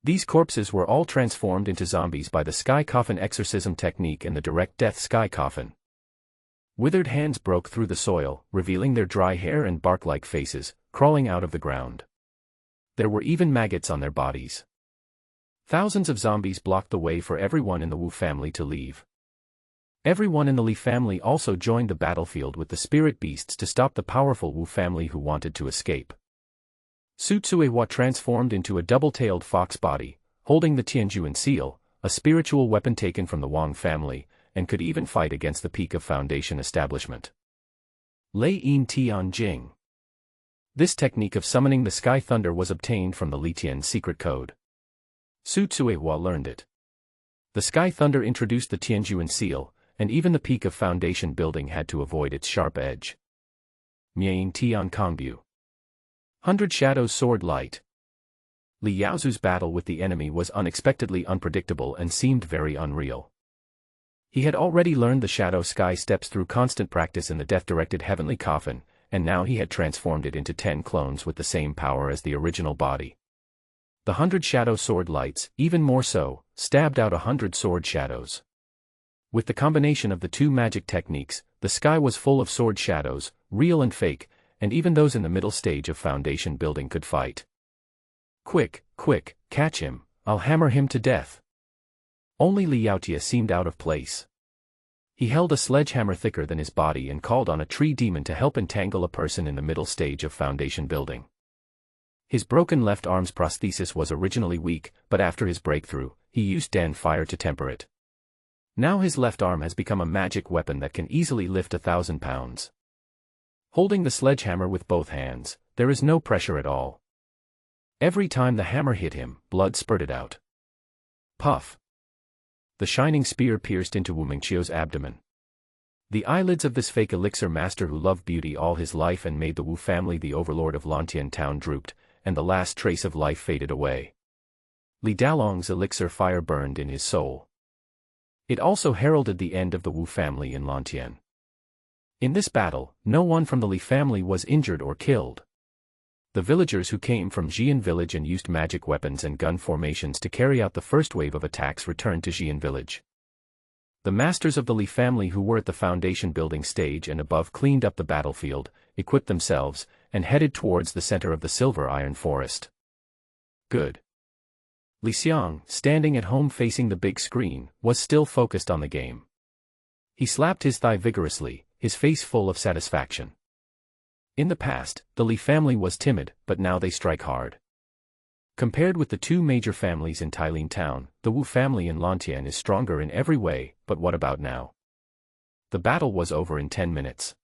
These corpses were all transformed into zombies by the sky coffin exorcism technique and the direct death sky coffin. Withered hands broke through the soil, revealing their dry hair and bark-like faces, crawling out of the ground. There were even maggots on their bodies. Thousands of zombies blocked the way for everyone in the Wu family to leave. Everyone in the Li family also joined the battlefield with the spirit beasts to stop the powerful Wu family who wanted to escape. Su Tsuehua transformed into a double-tailed fox body, holding the Tianjuan seal, a spiritual weapon taken from the Wang family, and could even fight against the Peak of Foundation establishment. Lei Yin Tian Jing. This technique of summoning the sky thunder was obtained from the Li Tian secret code. Su Tsuehua learned it. The sky thunder introduced the Tianjuan seal, and even the Peak of Foundation building had to avoid its sharp edge. Miang Tian Kongbu. 100 Shadows Sword Light. Li Yaozu's battle with the enemy was unexpectedly unpredictable and seemed very unreal. He had already learned the Shadow Sky steps through constant practice in the death-directed heavenly coffin, and now he had transformed it into 10 clones with the same power as the original body. The 100 Shadow Sword Lights, even more so, stabbed out 100 sword shadows. With the combination of the two magic techniques, the sky was full of sword shadows, real and fake, and even those in the middle stage of foundation building could fight. Quick, quick, catch him, I'll hammer him to death. Only Li Yaotia seemed out of place. He held a sledgehammer thicker than his body and called on a tree demon to help entangle a person in the middle stage of foundation building. His broken left arm's prosthesis was originally weak, but after his breakthrough, he used Dan fire to temper it. Now his left arm has become a magic weapon that can easily lift 1,000 pounds. Holding the sledgehammer with both hands, there is no pressure at all. Every time the hammer hit him, blood spurted out. Puff! The shining spear pierced into Wu Mingqiu's abdomen. The eyelids of this fake elixir master who loved beauty all his life and made the Wu family the overlord of Lantian town drooped, and the last trace of life faded away. Li Dalong's elixir fire burned in his soul. It also heralded the end of the Wu family in Lantian. In this battle, no one from the Li family was injured or killed. The villagers who came from Xian village and used magic weapons and gun formations to carry out the first wave of attacks returned to Xian village. The masters of the Li family who were at the foundation building stage and above cleaned up the battlefield, equipped themselves, and headed towards the center of the silver iron forest. Good. Li Xiang, standing at home facing the big screen, was still focused on the game. He slapped his thigh vigorously, his face full of satisfaction. In the past, the Li family was timid, but now they strike hard. Compared with the two major families in Tailin town, the Wu family in Lantian is stronger in every way, but what about now? The battle was over in 10 minutes.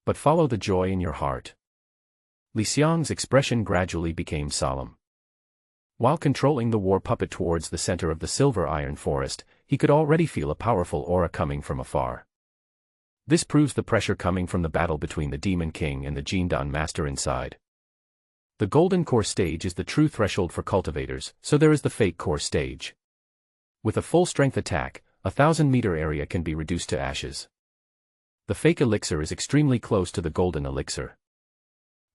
But follow the joy in your heart. Li Xiang's expression gradually became solemn. While controlling the war puppet towards the center of the silver iron forest, he could already feel a powerful aura coming from afar. This proves the pressure coming from the battle between the Demon King and the Jindan Master inside. The Golden Core stage is the true threshold for cultivators, so there is the Fake Core stage. With a full-strength attack, a 1,000-meter area can be reduced to ashes. The Fake Elixir is extremely close to the Golden Elixir.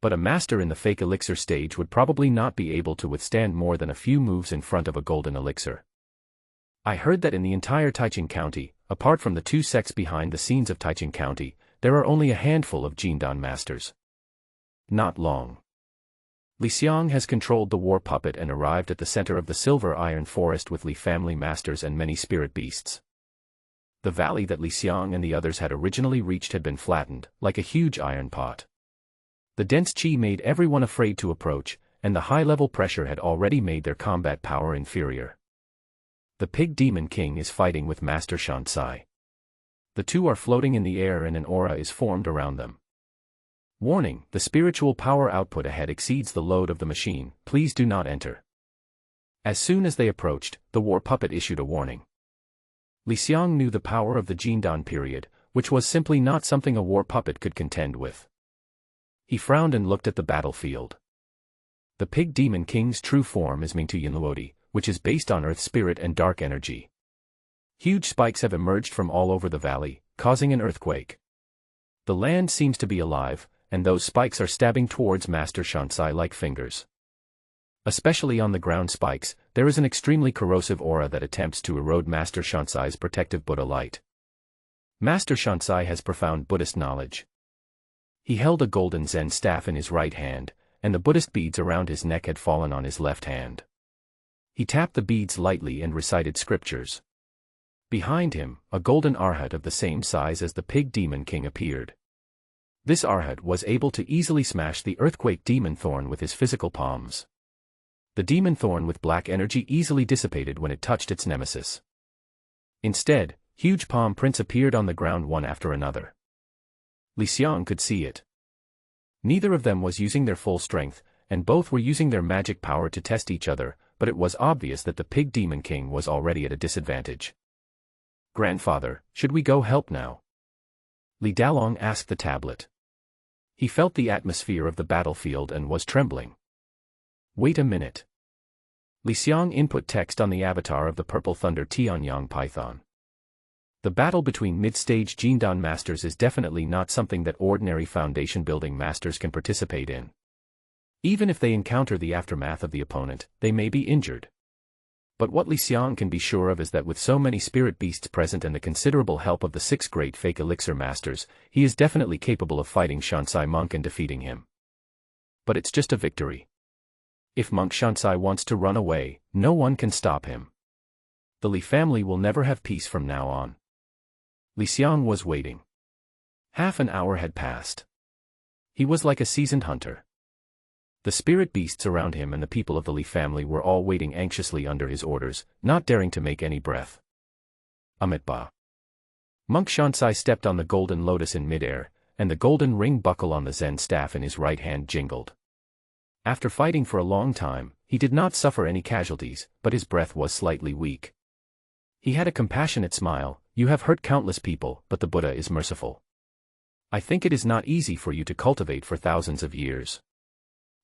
But a master in the Fake Elixir stage would probably not be able to withstand more than a few moves in front of a Golden Elixir. I heard that in the entire Taichung County, apart from the two sects behind the scenes of Taichung County, there are only a handful of Jindan masters. Not long. Li Xiang has controlled the war puppet and arrived at the center of the silver iron forest with Li family masters and many spirit beasts. The valley that Li Xiang and the others had originally reached had been flattened, like a huge iron pot. The dense qi made everyone afraid to approach, and the high-level pressure had already made their combat power inferior. The Pig Demon King is fighting with Master Shansai. The two are floating in the air and an aura is formed around them. Warning, the spiritual power output ahead exceeds the load of the machine, please do not enter. As soon as they approached, the war puppet issued a warning. Li Xiang knew the power of the Jindan period, which was simply not something a war puppet could contend with. He frowned and looked at the battlefield. The Pig Demon King's true form is Mingtu, which is based on earth spirit and dark energy. Huge spikes have emerged from all over the valley, causing an earthquake. The land seems to be alive, and those spikes are stabbing towards Master Shansai like fingers. Especially on the ground spikes, there is an extremely corrosive aura that attempts to erode Master Shansai's protective Buddha light. Master Shansai has profound Buddhist knowledge. He held a golden Zen staff in his right hand, and the Buddhist beads around his neck had fallen on his left hand. He tapped the beads lightly and recited scriptures. Behind him, a golden arhat of the same size as the Pig Demon King appeared. This arhat was able to easily smash the earthquake demon thorn with his physical palms. The demon thorn with black energy easily dissipated when it touched its nemesis. Instead, huge palm prints appeared on the ground one after another. Xiang could see it. Neither of them was using their full strength, and both were using their magic power to test each other, but it was obvious that the Pig Demon King was already at a disadvantage. "Grandfather, should we go help now?" Li Dalong asked the tablet. He felt the atmosphere of the battlefield and was trembling. "Wait a minute." Xiang input text on the avatar of the Purple Thunder Tianyang Python. The battle between mid-stage Jindan masters is definitely not something that ordinary foundation-building masters can participate in. Even if they encounter the aftermath of the opponent, they may be injured. But what Xiang can be sure of is that with so many spirit beasts present and the considerable help of the 6 great fake elixir masters, he is definitely capable of fighting Shansai Monk and defeating him. But it's just a victory. If Monk Shansai wants to run away, no one can stop him. The Li family will never have peace from now on. Xiang was waiting. Half an hour had passed. He was like a seasoned hunter. The spirit beasts around him and the people of the Li family were all waiting anxiously under his orders, not daring to make any breath. Amitba. Monk Shansai stepped on the golden lotus in midair, and the golden ring buckle on the Zen staff in his right hand jingled. After fighting for a long time, he did not suffer any casualties, but his breath was slightly weak. He had a compassionate smile. "You have hurt countless people, but the Buddha is merciful. I think it is not easy for you to cultivate for thousands of years.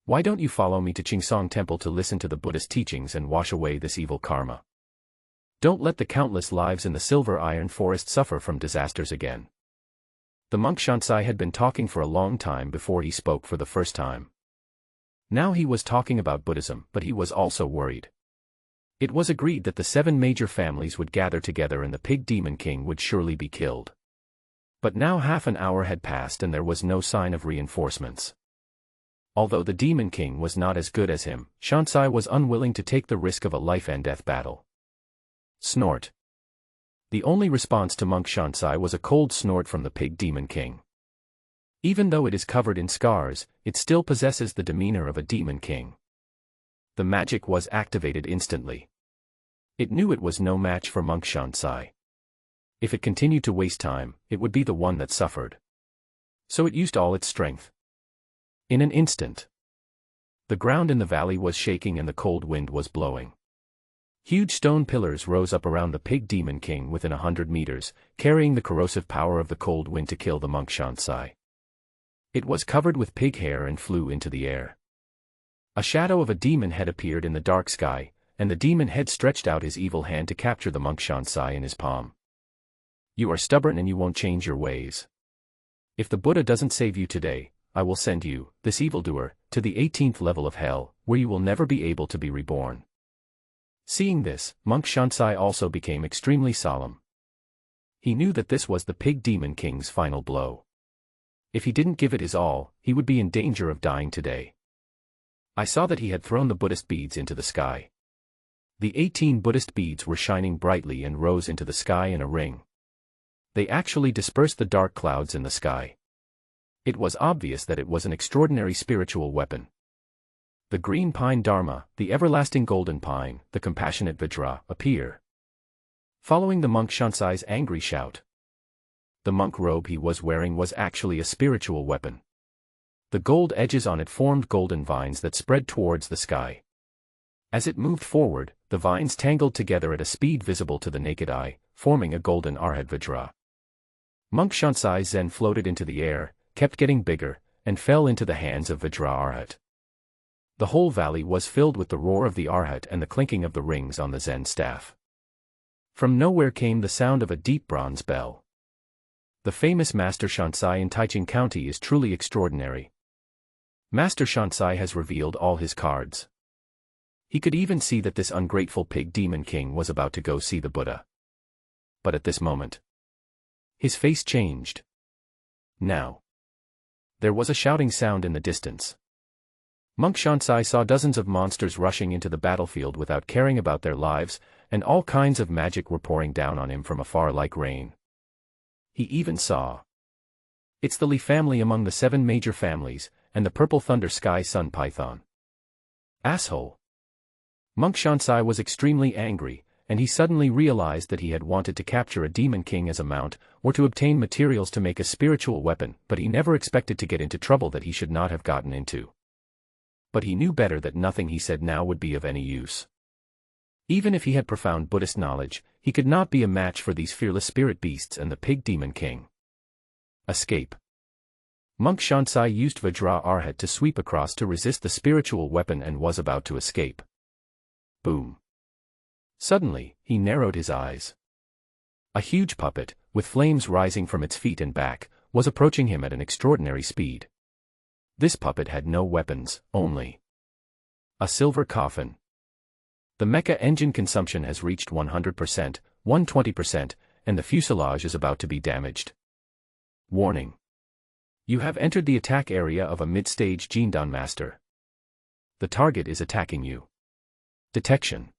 Why don't you follow me to Qingsong Temple to listen to the Buddhist teachings and wash away this evil karma? Don't let the countless lives in the Silver Iron Forest suffer from disasters again." The monk Shansai had been talking for a long time before he spoke for the first time. Now he was talking about Buddhism, but he was also worried. It was agreed that the 7 major families would gather together and the Pig Demon King would surely be killed. But now half an hour had passed and there was no sign of reinforcements. Although the Demon King was not as good as him, Shansai was unwilling to take the risk of a life-and-death battle. Snort. The only response to Monk Shansai was a cold snort from the Pig Demon King. Even though it is covered in scars, it still possesses the demeanor of a Demon King. The magic was activated instantly. It knew it was no match for Monk Shansai. If it continued to waste time, it would be the one that suffered. So it used all its strength. In an instant, the ground in the valley was shaking and the cold wind was blowing. Huge stone pillars rose up around the Pig Demon King within 100 meters, carrying the corrosive power of the cold wind to kill the Monk Shansai. It was covered with pig hair and flew into the air. A shadow of a demon head appeared in the dark sky, and the demon head stretched out his evil hand to capture the Monk Shansai in his palm. "You are stubborn and you won't change your ways. If the Buddha doesn't save you today, I will send you, this evildoer, to the 18th level of hell, where you will never be able to be reborn." Seeing this, Monk Shansai also became extremely solemn. He knew that this was the Pig Demon King's final blow. If he didn't give it his all, he would be in danger of dying today. I saw that he had thrown the Buddhist beads into the sky. The 18 Buddhist beads were shining brightly and rose into the sky in a ring. They actually dispersed the dark clouds in the sky. It was obvious that it was an extraordinary spiritual weapon. The green pine Dharma, the everlasting golden pine, the compassionate Vajra, appear. Following the Monk Shansai's angry shout. The monk robe he was wearing was actually a spiritual weapon. The gold edges on it formed golden vines that spread towards the sky. As it moved forward, the vines tangled together at a speed visible to the naked eye, forming a golden Arhat Vajra. Monk Shansai's Zen floated into the air, kept getting bigger, and fell into the hands of Vajra Arhat. The whole valley was filled with the roar of the Arhat and the clinking of the rings on the Zen staff. From nowhere came the sound of a deep bronze bell. The famous Master Shansai in Taichung County is truly extraordinary. Master Shansai has revealed all his cards. He could even see that this ungrateful pig demon king was about to go see the Buddha. But at this moment, his face changed. Now, there was a shouting sound in the distance. Monk Shansai saw dozens of monsters rushing into the battlefield without caring about their lives, and all kinds of magic were pouring down on him from afar like rain. He even saw. It's the Li family among the 7 major families, and the purple thunder sky sun python. Asshole! Monk Shansai was extremely angry, and he suddenly realized that he had wanted to capture a demon king as a mount, or to obtain materials to make a spiritual weapon, but he never expected to get into trouble that he should not have gotten into. But he knew better that nothing he said now would be of any use. Even if he had profound Buddhist knowledge, he could not be a match for these fearless spirit beasts and the pig demon king. Escape. Monk Shansai used Vajra Arhat to sweep across to resist the spiritual weapon and was about to escape. Boom. Suddenly, he narrowed his eyes. A huge puppet, with flames rising from its feet and back, was approaching him at an extraordinary speed. This puppet had no weapons, only a silver coffin. The mecha engine consumption has reached 100%, 120%, and the fuselage is about to be damaged. Warning. You have entered the attack area of a mid-stage Jindan Master. The target is attacking you. Detection.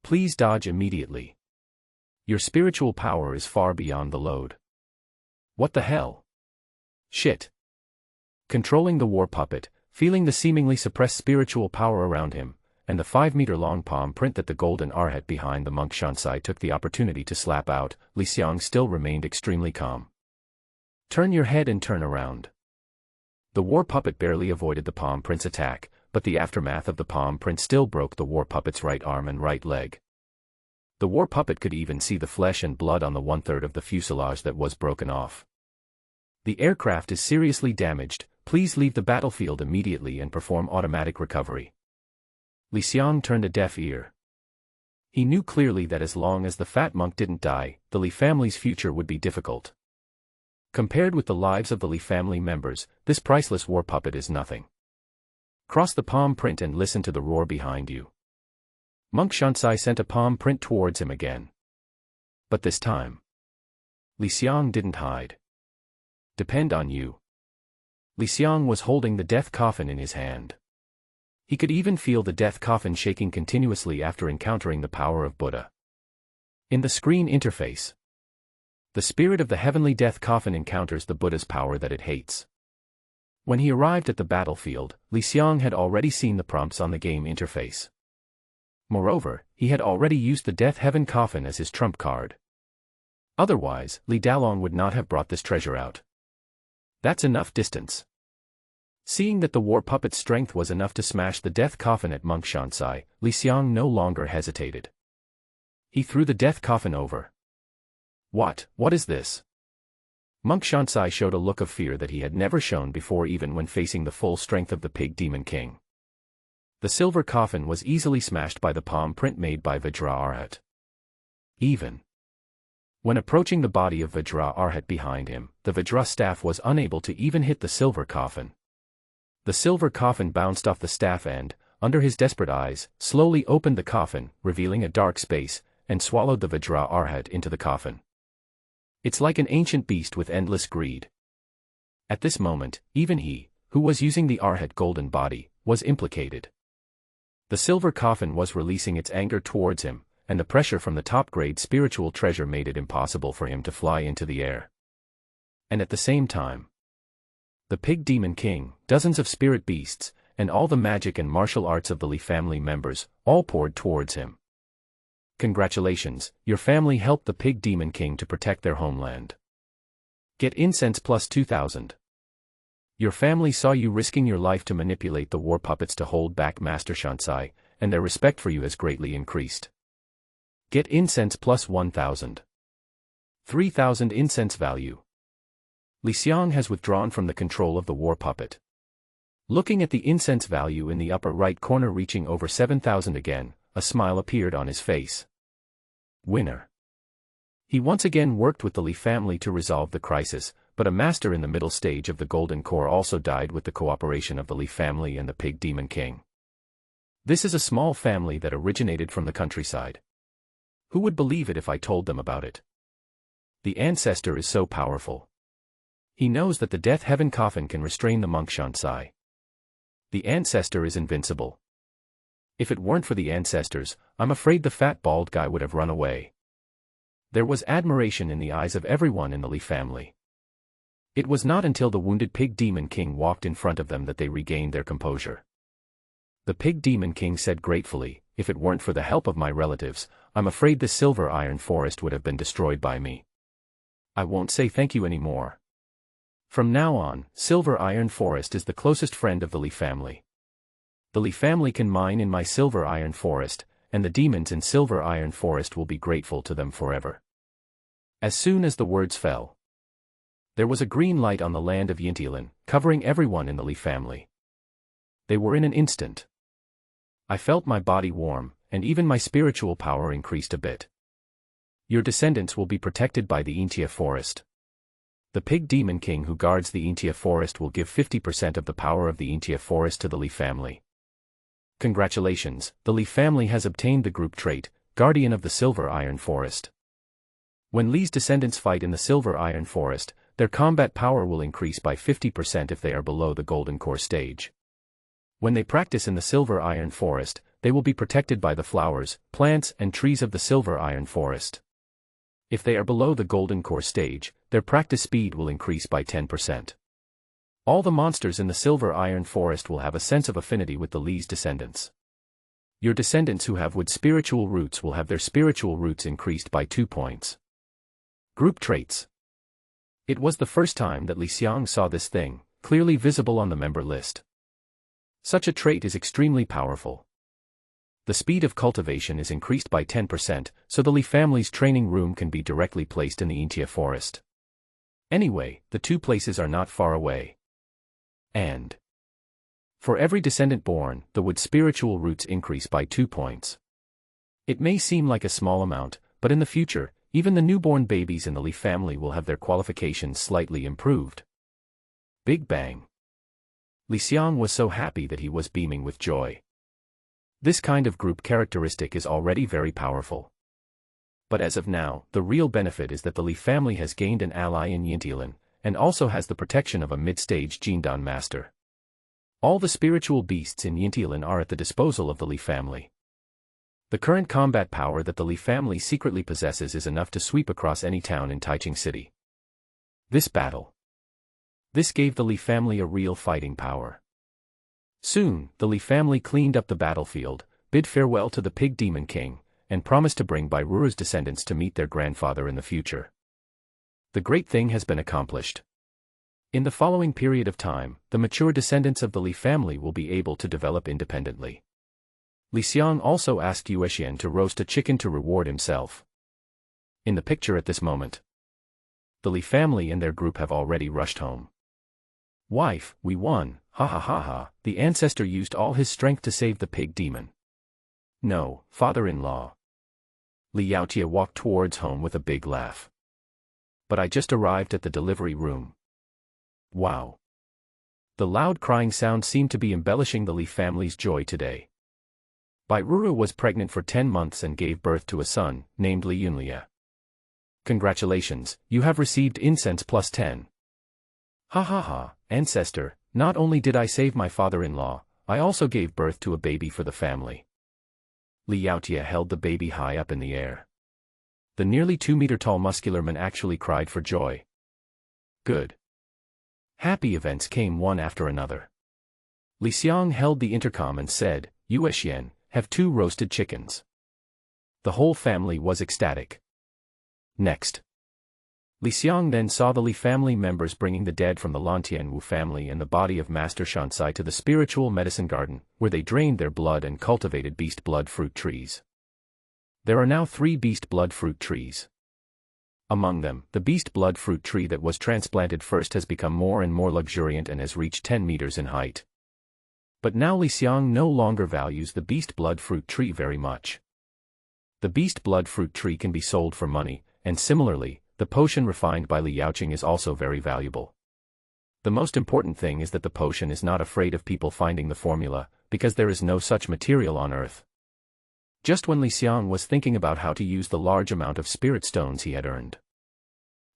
Please dodge immediately. Your spiritual power is far beyond the load. What the hell? Shit. Controlling the war puppet, feeling the seemingly suppressed spiritual power around him, and the 5-meter-long palm print that the golden Arhat behind the Monk Shansai took the opportunity to slap out, Xiang still remained extremely calm. Turn your head and turn around. The war puppet barely avoided the palm print's attack, but the aftermath of the palm print still broke the war puppet's right arm and right leg. The war puppet could even see the flesh and blood on the 1/3 of the fuselage that was broken off. The aircraft is seriously damaged, please leave the battlefield immediately and perform automatic recovery. Xiang turned a deaf ear. He knew clearly that as long as the fat monk didn't die, the Li family's future would be difficult. Compared with the lives of the Li family members, this priceless war puppet is nothing. Cross the palm print and listen to the roar behind you. Monk Shansai sent a palm print towards him again. But this time, Xiang didn't hide. Depend on you. Xiang was holding the death coffin in his hand. He could even feel the death coffin shaking continuously after encountering the power of Buddha. In the screen interface, the spirit of the heavenly death coffin encounters the Buddha's power that it hates. When he arrived at the battlefield, Xiang had already seen the prompts on the game interface. Moreover, he had already used the Death Heaven coffin as his trump card. Otherwise, Li Dalong would not have brought this treasure out. That's enough distance. Seeing that the war puppet's strength was enough to smash the death coffin at Monk Shansai, Xiang no longer hesitated. He threw the death coffin over. What is this? Monk Shansai showed a look of fear that he had never shown before, even when facing the full strength of the pig demon king. The silver coffin was easily smashed by the palm print made by Vajra Arhat. Even when approaching the body of Vajra Arhat behind him, the Vajra staff was unable to even hit the silver coffin. The silver coffin bounced off the staff and, under his desperate eyes, slowly opened the coffin, revealing a dark space, and swallowed the Vajra Arhat into the coffin. It's like an ancient beast with endless greed. At this moment, even he, who was using the Arhat golden body, was implicated. The silver coffin was releasing its anger towards him, and the pressure from the top-grade spiritual treasure made it impossible for him to fly into the air. And at the same time, the pig demon king, dozens of spirit beasts, and all the magic and martial arts of the Li family members, all poured towards him. Congratulations, your family helped the pig demon king to protect their homeland. Get incense plus 2,000. Your family saw you risking your life to manipulate the war puppets to hold back Master Shansai, and their respect for you has greatly increased. Get incense plus 1,000. 3,000 incense value. Xiang has withdrawn from the control of the war puppet. Looking at the incense value in the upper right corner reaching over 7,000 again, a smile appeared on his face. Winner. He once again worked with the Li family to resolve the crisis, but a master in the middle stage of the Golden Core also died with the cooperation of the Li family and the Pig Demon King. This is a small family that originated from the countryside. Who would believe it if I told them about it? The Ancestor is so powerful. He knows that the Death Heaven coffin can restrain the monk Shansai. The Ancestor is invincible. If it weren't for the Ancestors, I'm afraid the fat bald guy would have run away. There was admiration in the eyes of everyone in the Li family. It was not until the wounded Pig Demon King walked in front of them that they regained their composure. The Pig Demon King said gratefully, "If it weren't for the help of my relatives, I'm afraid this silver iron forest would have been destroyed by me. I won't say thank you anymore. From now on, Silver Iron Forest is the closest friend of the Li family. The Li family can mine in my Silver Iron Forest, and the demons in Silver Iron Forest will be grateful to them forever." As soon as the words fell, there was a green light on the land of Yintilan, covering everyone in the Li family. They were in an instant. I felt my body warm, and even my spiritual power increased a bit. Your descendants will be protected by the Intia Forest. The Pig Demon King who guards the Intia Forest will give 50% of the power of the Intia Forest to the Li family. Congratulations, the Li family has obtained the group trait, Guardian of the Silver Iron Forest. When Li's descendants fight in the Silver Iron Forest, their combat power will increase by 50% if they are below the Golden Core stage. When they practice in the Silver Iron Forest, they will be protected by the flowers, plants, and trees of the Silver Iron Forest. If they are below the Golden Core stage, their practice speed will increase by 10%. All the monsters in the Silver Iron Forest will have a sense of affinity with the Li's descendants. Your descendants who have wood spiritual roots will have their spiritual roots increased by 2 points. Group traits. It was the first time that Xiang saw this thing, clearly visible on the member list. Such a trait is extremely powerful. The speed of cultivation is increased by 10%, so the Li family's training room can be directly placed in the Intia Forest. Anyway, the two places are not far away. And for every descendant born, the wood spiritual roots increase by 2 points. It may seem like a small amount, but in the future, even the newborn babies in the Li family will have their qualifications slightly improved. Big Bang. Xiang was so happy that he was beaming with joy. This kind of group characteristic is already very powerful. But as of now, the real benefit is that the Li family has gained an ally in Yintilan, and also has the protection of a mid-stage Jindan master. All the spiritual beasts in Yintilan are at the disposal of the Li family. The current combat power that the Li family secretly possesses is enough to sweep across any town in Taichung City. This battle. This gave the Li family a real fighting power. Soon, the Li family cleaned up the battlefield, bid farewell to the Pig Demon King, and promised to bring Bairuru's descendants to meet their grandfather in the future. The great thing has been accomplished. In the following period of time, the mature descendants of the Li family will be able to develop independently. Xiang also asked Yuexian to roast a chicken to reward himself. In the picture at this moment, the Li family and their group have already rushed home. Wife, we won, ha ha ha ha, the Ancestor used all his strength to save the Pig Demon. No, father-in-law. Li Yaotia walked towards home with a big laugh. But I just arrived at the delivery room. Wow. The loud crying sound seemed to be embellishing the Li family's joy today. Bairuru was pregnant for 10 months and gave birth to a son, named Li Yunlia. Congratulations, you have received incense plus 10. Ha ha ha, Ancestor, not only did I save my father-in-law, I also gave birth to a baby for the family. Li Yaotia held the baby high up in the air. The nearly 2-meter-tall muscular man actually cried for joy. Good. Happy events came one after another. Xiang held the intercom and said, Yuexian, have 2 roasted chickens. The whole family was ecstatic. Next. Xiang then saw the Li family members bringing the dead from the Lantianwu family and the body of Master Shansai to the spiritual medicine garden, where they drained their blood and cultivated beast blood fruit trees. There are now 3 beast blood fruit trees. Among them, the beast blood fruit tree that was transplanted first has become more and more luxuriant and has reached 10 meters in height. But now Xiang no longer values the beast blood fruit tree very much. The beast blood fruit tree can be sold for money, and similarly, the potion refined by Li Yaoqing is also very valuable. The most important thing is that the potion is not afraid of people finding the formula, because there is no such material on Earth. Just when Xiang was thinking about how to use the large amount of spirit stones he had earned.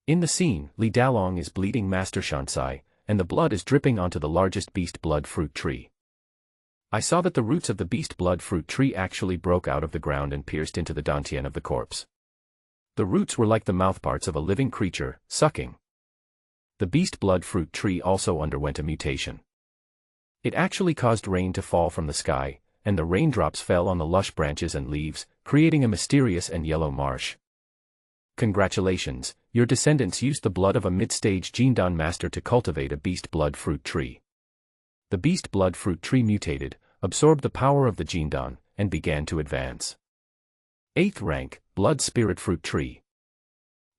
In the scene, Li Dalong is bleeding Master Shansai, and the blood is dripping onto the largest beast blood fruit tree. I saw that the roots of the beast blood fruit tree actually broke out of the ground and pierced into the dantian of the corpse. The roots were like the mouthparts of a living creature, sucking. The beast blood fruit tree also underwent a mutation. It actually caused rain to fall from the sky, and the raindrops fell on the lush branches and leaves, creating a mysterious and yellow marsh. Congratulations, your descendants used the blood of a mid-stage Jindan master to cultivate a beast blood fruit tree. The beast blood fruit tree mutated, absorbed the power of the Jindan, and began to advance. 8th rank, blood spirit fruit tree.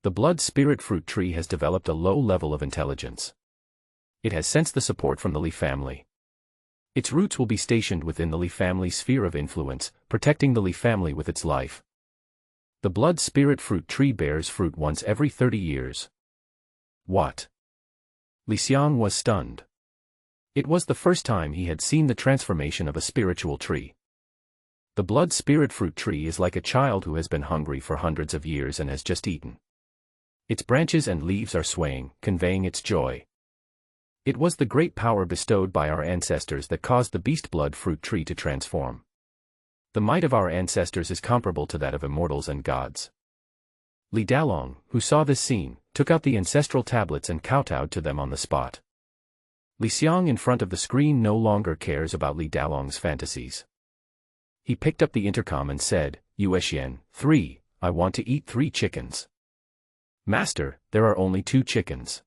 The blood spirit fruit tree has developed a low level of intelligence. It has sensed the support from the Li family. Its roots will be stationed within the Li family sphere of influence, protecting the Li family with its life. The blood spirit fruit tree bears fruit once every 30 years. What? Xiang was stunned. It was the first time he had seen the transformation of a spiritual tree. The blood spirit fruit tree is like a child who has been hungry for hundreds of years and has just eaten. Its branches and leaves are swaying, conveying its joy. It was the great power bestowed by our ancestors that caused the beast blood fruit tree to transform. The might of our ancestors is comparable to that of immortals and gods. Li Dalong, who saw this scene, took out the ancestral tablets and kowtowed to them on the spot. Xiang in front of the screen no longer cares about Li Dalong's fantasies. He picked up the intercom and said, Yuexian, 3, I want to eat 3 chickens. Master, there are only 2 chickens.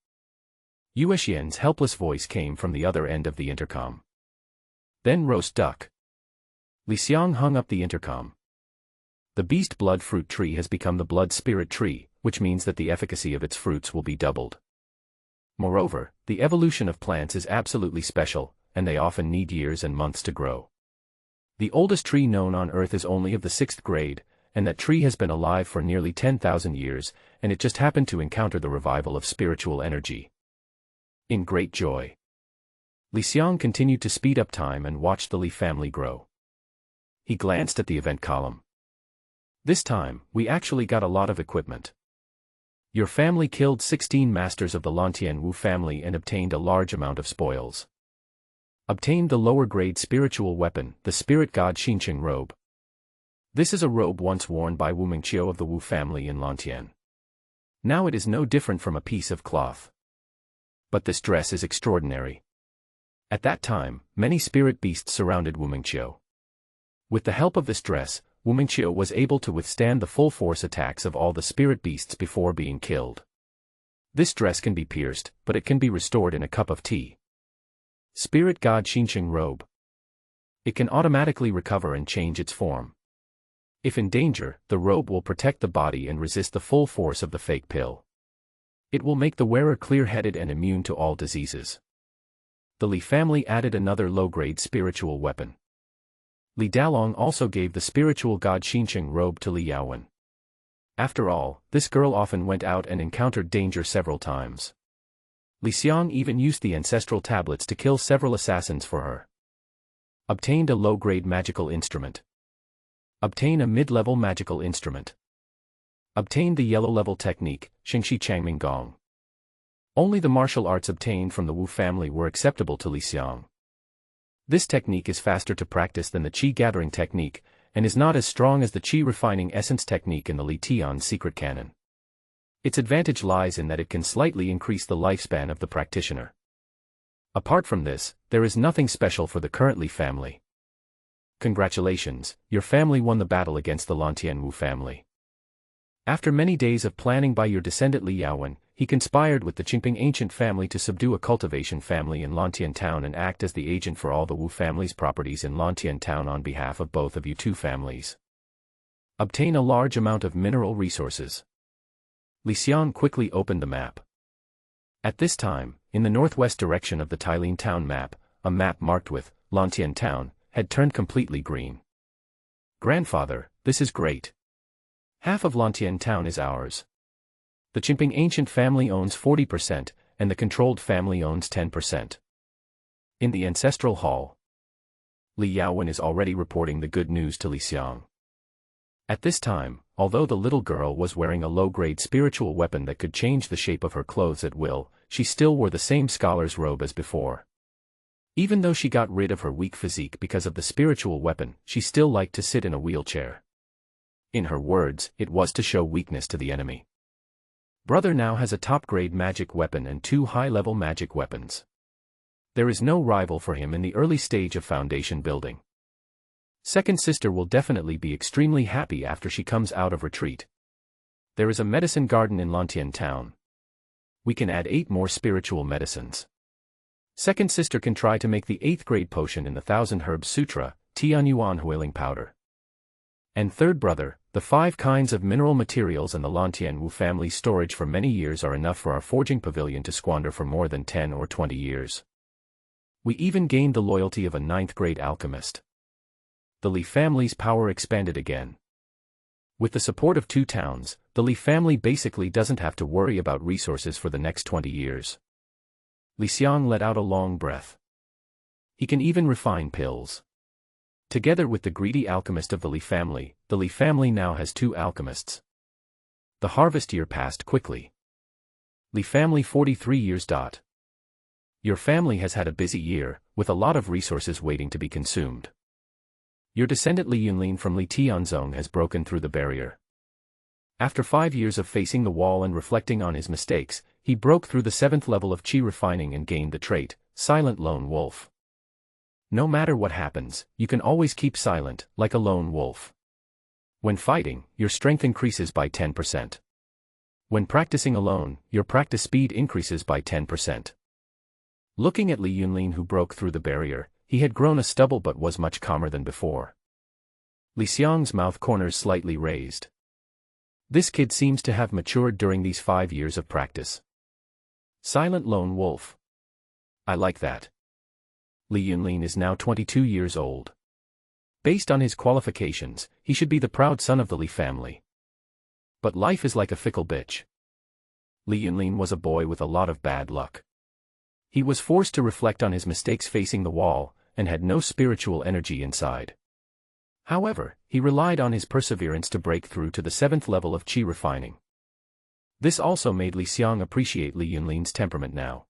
Yuexian's helpless voice came from the other end of the intercom. Then roast duck. Xiang hung up the intercom. The beast blood fruit tree has become the blood spirit tree, which means that the efficacy of its fruits will be doubled. Moreover, the evolution of plants is absolutely special, and they often need years and months to grow. The oldest tree known on Earth is only of the 6th grade, and that tree has been alive for nearly 10,000 years, and it just happened to encounter the revival of spiritual energy. In great joy, Xiang continued to speed up time and watched the Li family grow. He glanced at the event column. This time, we actually got a lot of equipment. Your family killed 16 masters of the Lantian Wu family and obtained a large amount of spoils. Obtained the lower grade spiritual weapon, the spirit god Xinqing robe. This is a robe once worn by Wu Mingqiu of the Wu family in Lantian. Now it is no different from a piece of cloth. But this dress is extraordinary. At that time, many spirit beasts surrounded Wu Mingqiu. With the help of this dress, Wu Mingqiu was able to withstand the full force attacks of all the spirit beasts before being killed. This dress can be pierced, but it can be restored in a cup of tea. Spirit God Xinqing robe. It can automatically recover and change its form. If in danger, the robe will protect the body and resist the full force of the fake pill. It will make the wearer clear-headed and immune to all diseases. The Li family added another low-grade spiritual weapon. Li Dalong also gave the spiritual god Xinqing robe to Li Yaowen. After all, this girl often went out and encountered danger several times. Xiang even used the ancestral tablets to kill several assassins for her. Obtained a low-grade magical instrument. Obtain a mid-level magical instrument. Obtained the yellow-level technique, Xingxi Changming Gong. Only the martial arts obtained from the Wu family were acceptable to Xiang. This technique is faster to practice than the qi gathering technique, and is not as strong as the qi refining essence technique in the Li Tian secret canon. Its advantage lies in that it can slightly increase the lifespan of the practitioner. Apart from this, there is nothing special for the current Li family. Congratulations, your family won the battle against the Lantian Wu family. After many days of planning by your descendant Li Yaowen, he conspired with the Qingping ancient family to subdue a cultivation family in Lantian town and act as the agent for all the Wu family's properties in Lantian town on behalf of both of you two families. Obtain a large amount of mineral resources. Li Xiang quickly opened the map. At this time, in the northwest direction of the Tailin town map, a map marked with Lantian town had turned completely green. Grandfather, this is great. Half of Lantian town is ours. The Chimping ancient family owns 40%, and the controlled family owns 10%. In the ancestral hall, Li Yaowen is already reporting the good news to Li Xiang. At this time, although the little girl was wearing a low-grade spiritual weapon that could change the shape of her clothes at will, she still wore the same scholar's robe as before. Even though she got rid of her weak physique because of the spiritual weapon, she still liked to sit in a wheelchair. In her words, it was to show weakness to the enemy. Brother now has a top-grade magic weapon and 2 high-level magic weapons. There is no rival for him in the early stage of foundation building. Second sister will definitely be extremely happy after she comes out of retreat. There is a medicine garden in Lantian town. We can add 8 more spiritual medicines. Second sister can try to make the 8th grade potion in the 1000 Herbs Sutra, Tian Yuan Huiling powder. And third brother, the 5 kinds of mineral materials and the Lantian Wu family storage for many years are enough for our forging pavilion to squander for more than 10 or 20 years. We even gained the loyalty of a 9th grade alchemist. The Li family's power expanded again. With the support of 2 towns, the Li family basically doesn't have to worry about resources for the next 20 years. Li Xiang let out a long breath. He can even refine pills. Together with the greedy alchemist of the Li family now has 2 alchemists. The harvest year passed quickly. Li family 43 years. Your family has had a busy year, with a lot of resources waiting to be consumed. Your descendant Li Yunlin from Li Tianzong has broken through the barrier. After 5 years of facing the wall and reflecting on his mistakes, he broke through the 7th level of Qi refining and gained the trait, Silent Lone Wolf. No matter what happens, you can always keep silent, like a lone wolf. When fighting, your strength increases by 10%. When practicing alone, your practice speed increases by 10%. Looking at Li Yunlin who broke through the barrier, he had grown a stubble but was much calmer than before. Li Xiang's mouth corners slightly raised. This kid seems to have matured during these 5 years of practice. Silent Lone Wolf. I like that. Li Yunlin is now 22 years old. Based on his qualifications, he should be the proud son of the Li family. But life is like a fickle bitch. Li Yunlin was a boy with a lot of bad luck. He was forced to reflect on his mistakes facing the wall, and had no spiritual energy inside. However, he relied on his perseverance to break through to the 7th level of Qi refining. This also made Li Xiang appreciate Li Yunlin's temperament now.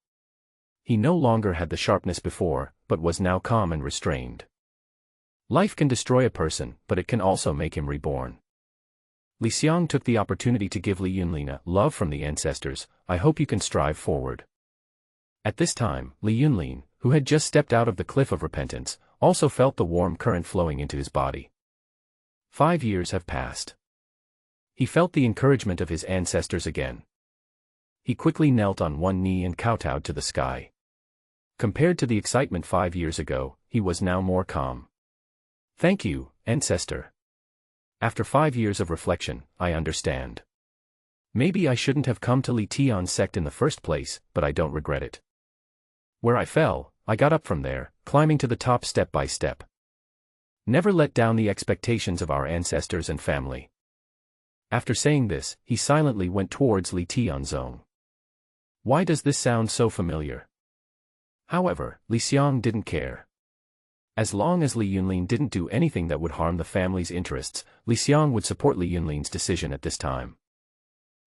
He no longer had the sharpness before, but was now calm and restrained. Life can destroy a person, but it can also make him reborn. Li Xiang took the opportunity to give Li Yunlin a love from the ancestors. I hope you can strive forward. At this time, Li Yunlin, who had just stepped out of the cliff of repentance, also felt the warm current flowing into his body. 5 years have passed. He felt the encouragement of his ancestors again. He quickly knelt on one knee and kowtowed to the sky. Compared to the excitement 5 years ago, he was now more calm. Thank you, Ancestor. After 5 years of reflection, I understand. Maybe I shouldn't have come to Li Tian's sect in the first place, but I don't regret it. Where I fell, I got up from there, climbing to the top step by step. Never let down the expectations of our ancestors and family. After saying this, he silently went towards Li Tianzong. Why does this sound so familiar? However, Li Xiang didn't care. As long as Li Yunlin didn't do anything that would harm the family's interests, Li Xiang would support Li Yunlin's decision at this time.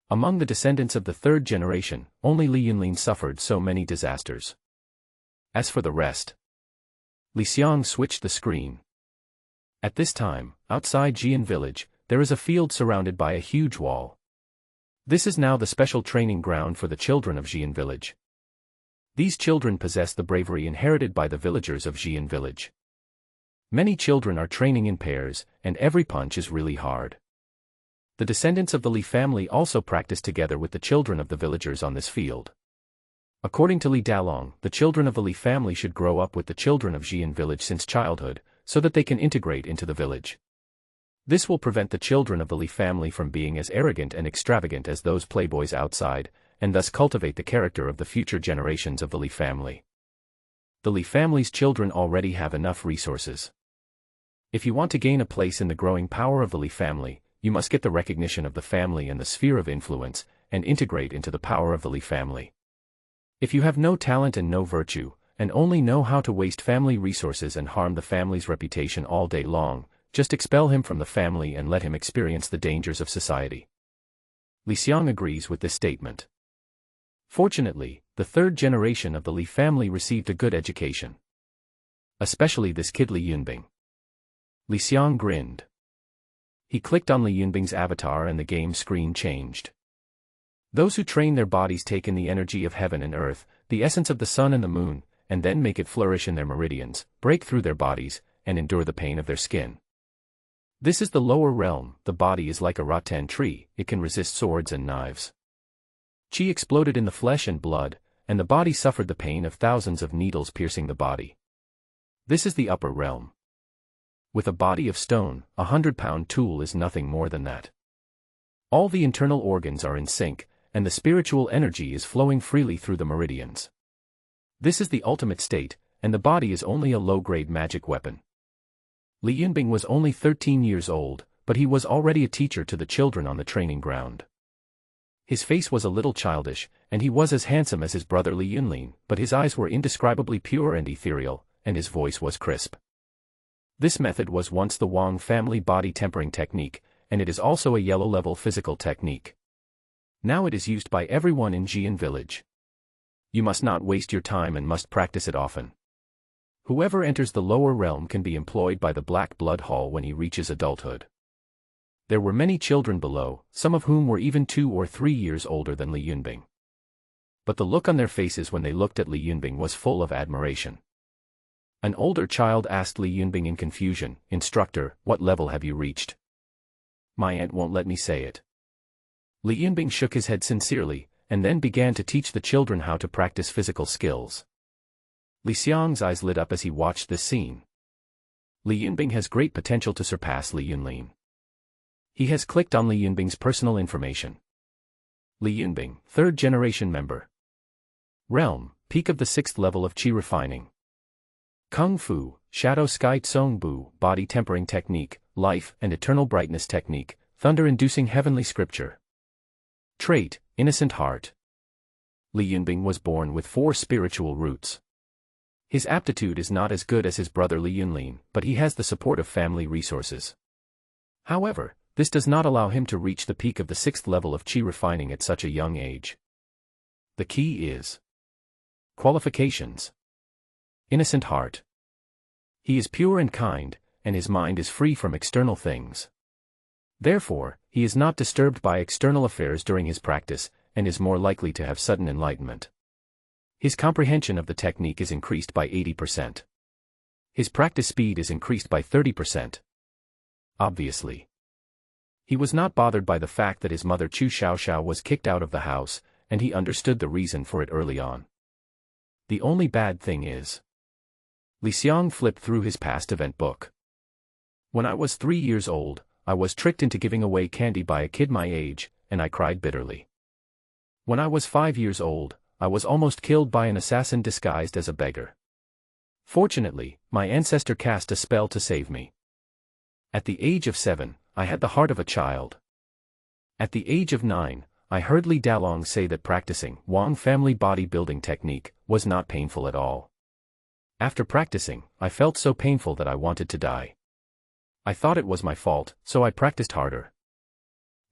Among the descendants of the 3rd generation, only Li Yunlin suffered so many disasters. As for the rest, Li Xiang switched the screen. At this time, outside Xian village, there is a field surrounded by a huge wall. This is now the special training ground for the children of Xian village. These children possess the bravery inherited by the villagers of Xian village. Many children are training in pairs, and every punch is really hard. The descendants of the Li family also practice together with the children of the villagers on this field. According to Li Dalong, the children of the Li family should grow up with the children of Xian village since childhood, so that they can integrate into the village. This will prevent the children of the Li family from being as arrogant and extravagant as those playboys outside, and thus cultivate the character of the future generations of the Li family. The Li family's children already have enough resources. If you want to gain a place in the growing power of the Li family, you must get the recognition of the family and the sphere of influence, and integrate into the power of the Li family. If you have no talent and no virtue, and only know how to waste family resources and harm the family's reputation all day long, just expel him from the family and let him experience the dangers of society. Xiang agrees with this statement. Fortunately, the third generation of the Li family received a good education. Especially this kid Li Yunbing. Xiang grinned. He clicked on Li Yunbing's avatar and the game screen changed. Those who train their bodies take in the energy of heaven and earth, the essence of the sun and the moon, and then make it flourish in their meridians, break through their bodies, and endure the pain of their skin. This is the lower realm. The body is like a rattan tree, it can resist swords and knives. Qi exploded in the flesh and blood, and the body suffered the pain of thousands of needles piercing the body. This is the upper realm. With a body of stone, 100-pound tool is nothing more than that. All the internal organs are in sync, and the spiritual energy is flowing freely through the meridians. This is the ultimate state, and the body is only a low-grade magic weapon. Li Yunbing was only 13 years old, but he was already a teacher to the children on the training ground. His face was a little childish, and he was as handsome as his brother Li Yunlin, but his eyes were indescribably pure and ethereal, and his voice was crisp. This method was once the Wang family body tempering technique, and it is also a yellow-level physical technique. Now it is used by everyone in Xian village. You must not waste your time and must practice it often. Whoever enters the lower realm can be employed by the Black Blood Hall when he reaches adulthood. There were many children below, some of whom were even 2 or 3 years older than Li Yunbing. But the look on their faces when they looked at Li Yunbing was full of admiration. An older child asked Li Yunbing in confusion, "Instructor, what level have you reached?" "My aunt won't let me say it." Li Yunbing shook his head sincerely, and then began to teach the children how to practice physical skills. Xiang's eyes lit up as he watched this scene. Li Yunbing has great potential to surpass Li Yunlin. He has clicked on Li Yunbing's personal information. Li Yunbing, 3rd generation member. Realm, peak of the 6th level of Qi refining. Kung Fu, Shadow Sky Tsong Bu, body tempering technique, life and eternal brightness technique, thunder-inducing heavenly scripture. Trait, innocent heart. Li Yunbing was born with 4 spiritual roots. His aptitude is not as good as his brother Li Yunlin, but he has the support of family resources. However, this does not allow him to reach the peak of the 6th level of Qi refining at such a young age. The key is qualifications. Innocent heart. He is pure and kind, and his mind is free from external things. Therefore, he is not disturbed by external affairs during his practice, and is more likely to have sudden enlightenment. His comprehension of the technique is increased by 80%. His practice speed is increased by 30%. Obviously. He was not bothered by the fact that his mother Chu Xiaoxiao was kicked out of the house, and he understood the reason for it early on. The only bad thing is, Xiang flipped through his past event book. When I was 3 years old, I was tricked into giving away candy by a kid my age, and I cried bitterly. When I was 5 years old, I was almost killed by an assassin disguised as a beggar. Fortunately, my ancestor cast a spell to save me. At the age of 7, I had the heart of a child. At the age of 9, I heard Li Dalong say that practicing Wang family bodybuilding technique was not painful at all. After practicing, I felt so painful that I wanted to die. I thought it was my fault, so I practiced harder.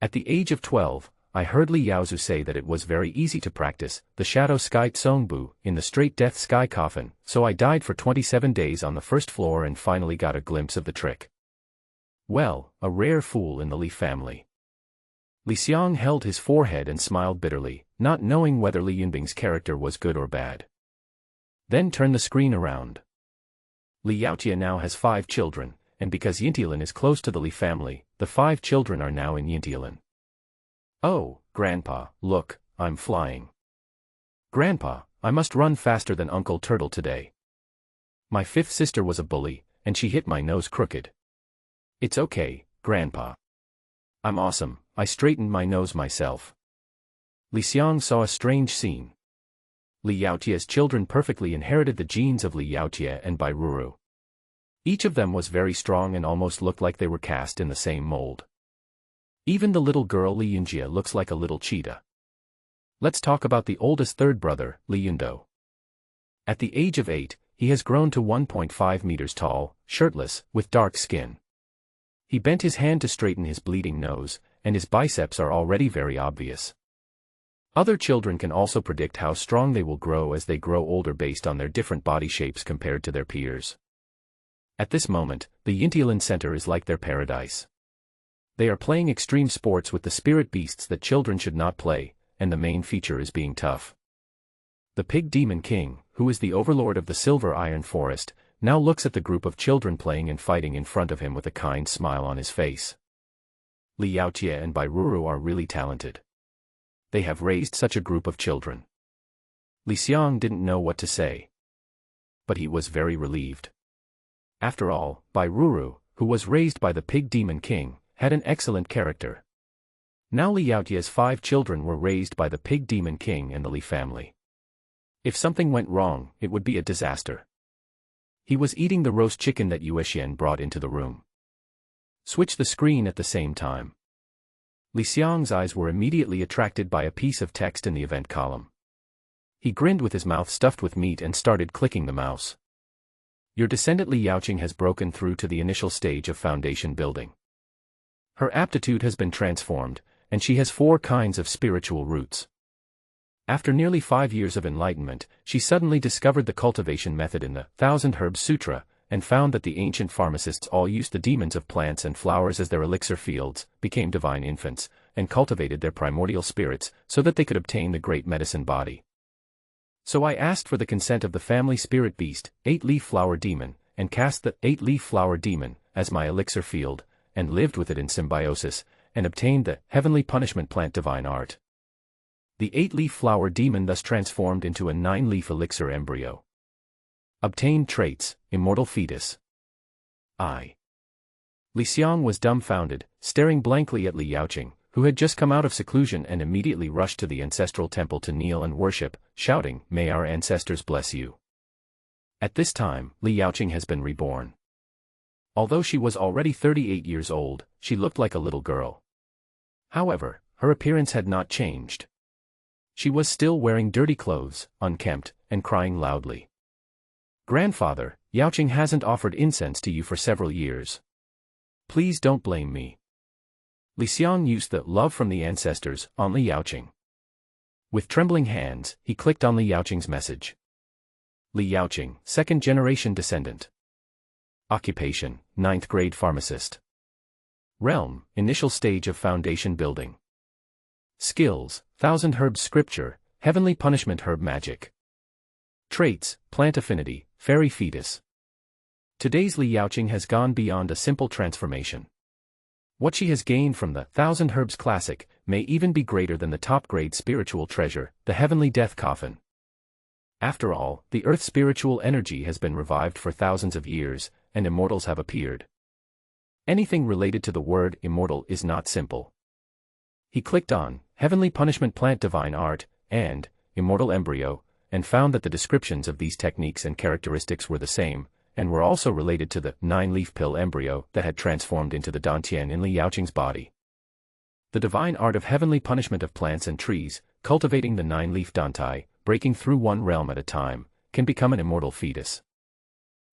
At the age of 12, I heard Li Yaozu say that it was very easy to practice the Shadow Sky Tsong Bu in the Straight Death Sky Coffin, so I died for 27 days on the first floor and finally got a glimpse of the trick. Well, a rare fool in the Li family. Xiang held his forehead and smiled bitterly, not knowing whether Li Yunbing's character was good or bad. Then turned the screen around. Li Yaotia now has 5 children, and because Yintialan is close to the Li family, the 5 children are now in Yintialan. "Oh, Grandpa, look, I'm flying. Grandpa, I must run faster than Uncle Turtle today. My 5th sister was a bully, and she hit my nose crooked. It's okay, Grandpa. I'm awesome, I straightened my nose myself. Xiang saw a strange scene. Li Yaotia's children perfectly inherited the genes of Li Yaotia and Bai Ruru. Each of them was very strong and almost looked like they were cast in the same mold. Even the little girl Li Yunjia looks like a little cheetah. Let's talk about the oldest third brother, Li Yundo. At the age of 8, he has grown to 1.5 meters tall, shirtless, with dark skin. He bent his hand to straighten his bleeding nose, and his biceps are already very obvious. Other children can also predict how strong they will grow as they grow older based on their different body shapes compared to their peers. At this moment, the Yintialan Center is like their paradise. They are playing extreme sports with the spirit beasts that children should not play, and the main feature is being tough. The Pig Demon King, who is the overlord of the Silver Iron Forest, now looks at the group of children playing and fighting in front of him with a kind smile on his face. Li Yaotia and Bai Ruru are really talented. They have raised such a group of children. Xiang didn't know what to say. But he was very relieved. After all, Bai Ruru, who was raised by the Pig Demon King, had an excellent character. Now Li Yaotia's 5 children were raised by the Pig Demon King and the Li family. If something went wrong, it would be a disaster. He was eating the roast chicken that Yuexian brought into the room. Switch the screen at the same time. Xiang's eyes were immediately attracted by a piece of text in the event column. He grinned with his mouth stuffed with meat and started clicking the mouse. Your descendant Li Yaoqing has broken through to the initial stage of foundation building. Her aptitude has been transformed, and she has 4 kinds of spiritual roots. After nearly 5 years of enlightenment, she suddenly discovered the cultivation method in the Thousand Herbs Sutra, and found that the ancient pharmacists all used the demons of plants and flowers as their elixir fields, became divine infants, and cultivated their primordial spirits so that they could obtain the great medicine body. So I asked for the consent of the family spirit beast, 8-leaf flower demon, and cast the 8-leaf flower demon as my elixir field, and lived with it in symbiosis, and obtained the heavenly punishment plant divine art. The 8-leaf flower demon thus transformed into a 9-leaf elixir embryo. Obtained traits, immortal fetus. Xiang was dumbfounded, staring blankly at Li Yaoqing, who had just come out of seclusion and immediately rushed to the ancestral temple to kneel and worship, shouting, "May our ancestors bless you." At this time, Li Yaoqing has been reborn. Although she was already 38 years old, she looked like a little girl. However, her appearance had not changed. She was still wearing dirty clothes, unkempt, and crying loudly. "Grandfather, Yaoqing hasn't offered incense to you for several years. Please don't blame me." Xiang used the love from the ancestors on Li Yaoqing. With trembling hands, he clicked on Li Yaoqing's message. Li Yaoqing, 2nd-generation descendant. Occupation, 9th grade pharmacist. Realm, initial stage of foundation building. Skills, Thousand Herbs Scripture, Heavenly Punishment Herb Magic. Traits, Plant Affinity, Fairy Fetus. Today's Li Yaoqing has gone beyond a simple transformation. What she has gained from the Thousand Herbs Classic may even be greater than the top-grade spiritual treasure, the Heavenly Death Coffin. After all, the Earth's spiritual energy has been revived for thousands of years, and immortals have appeared. Anything related to the word immortal is not simple. He clicked on Heavenly Punishment Plant Divine Art and Immortal Embryo, and found that the descriptions of these techniques and characteristics were the same, and were also related to the 9-leaf pill embryo that had transformed into the Dantian in Li Yaoqing's body. The divine art of heavenly punishment of plants and trees, cultivating the 9-leaf Dantai, breaking through one realm at a time, can become an immortal fetus.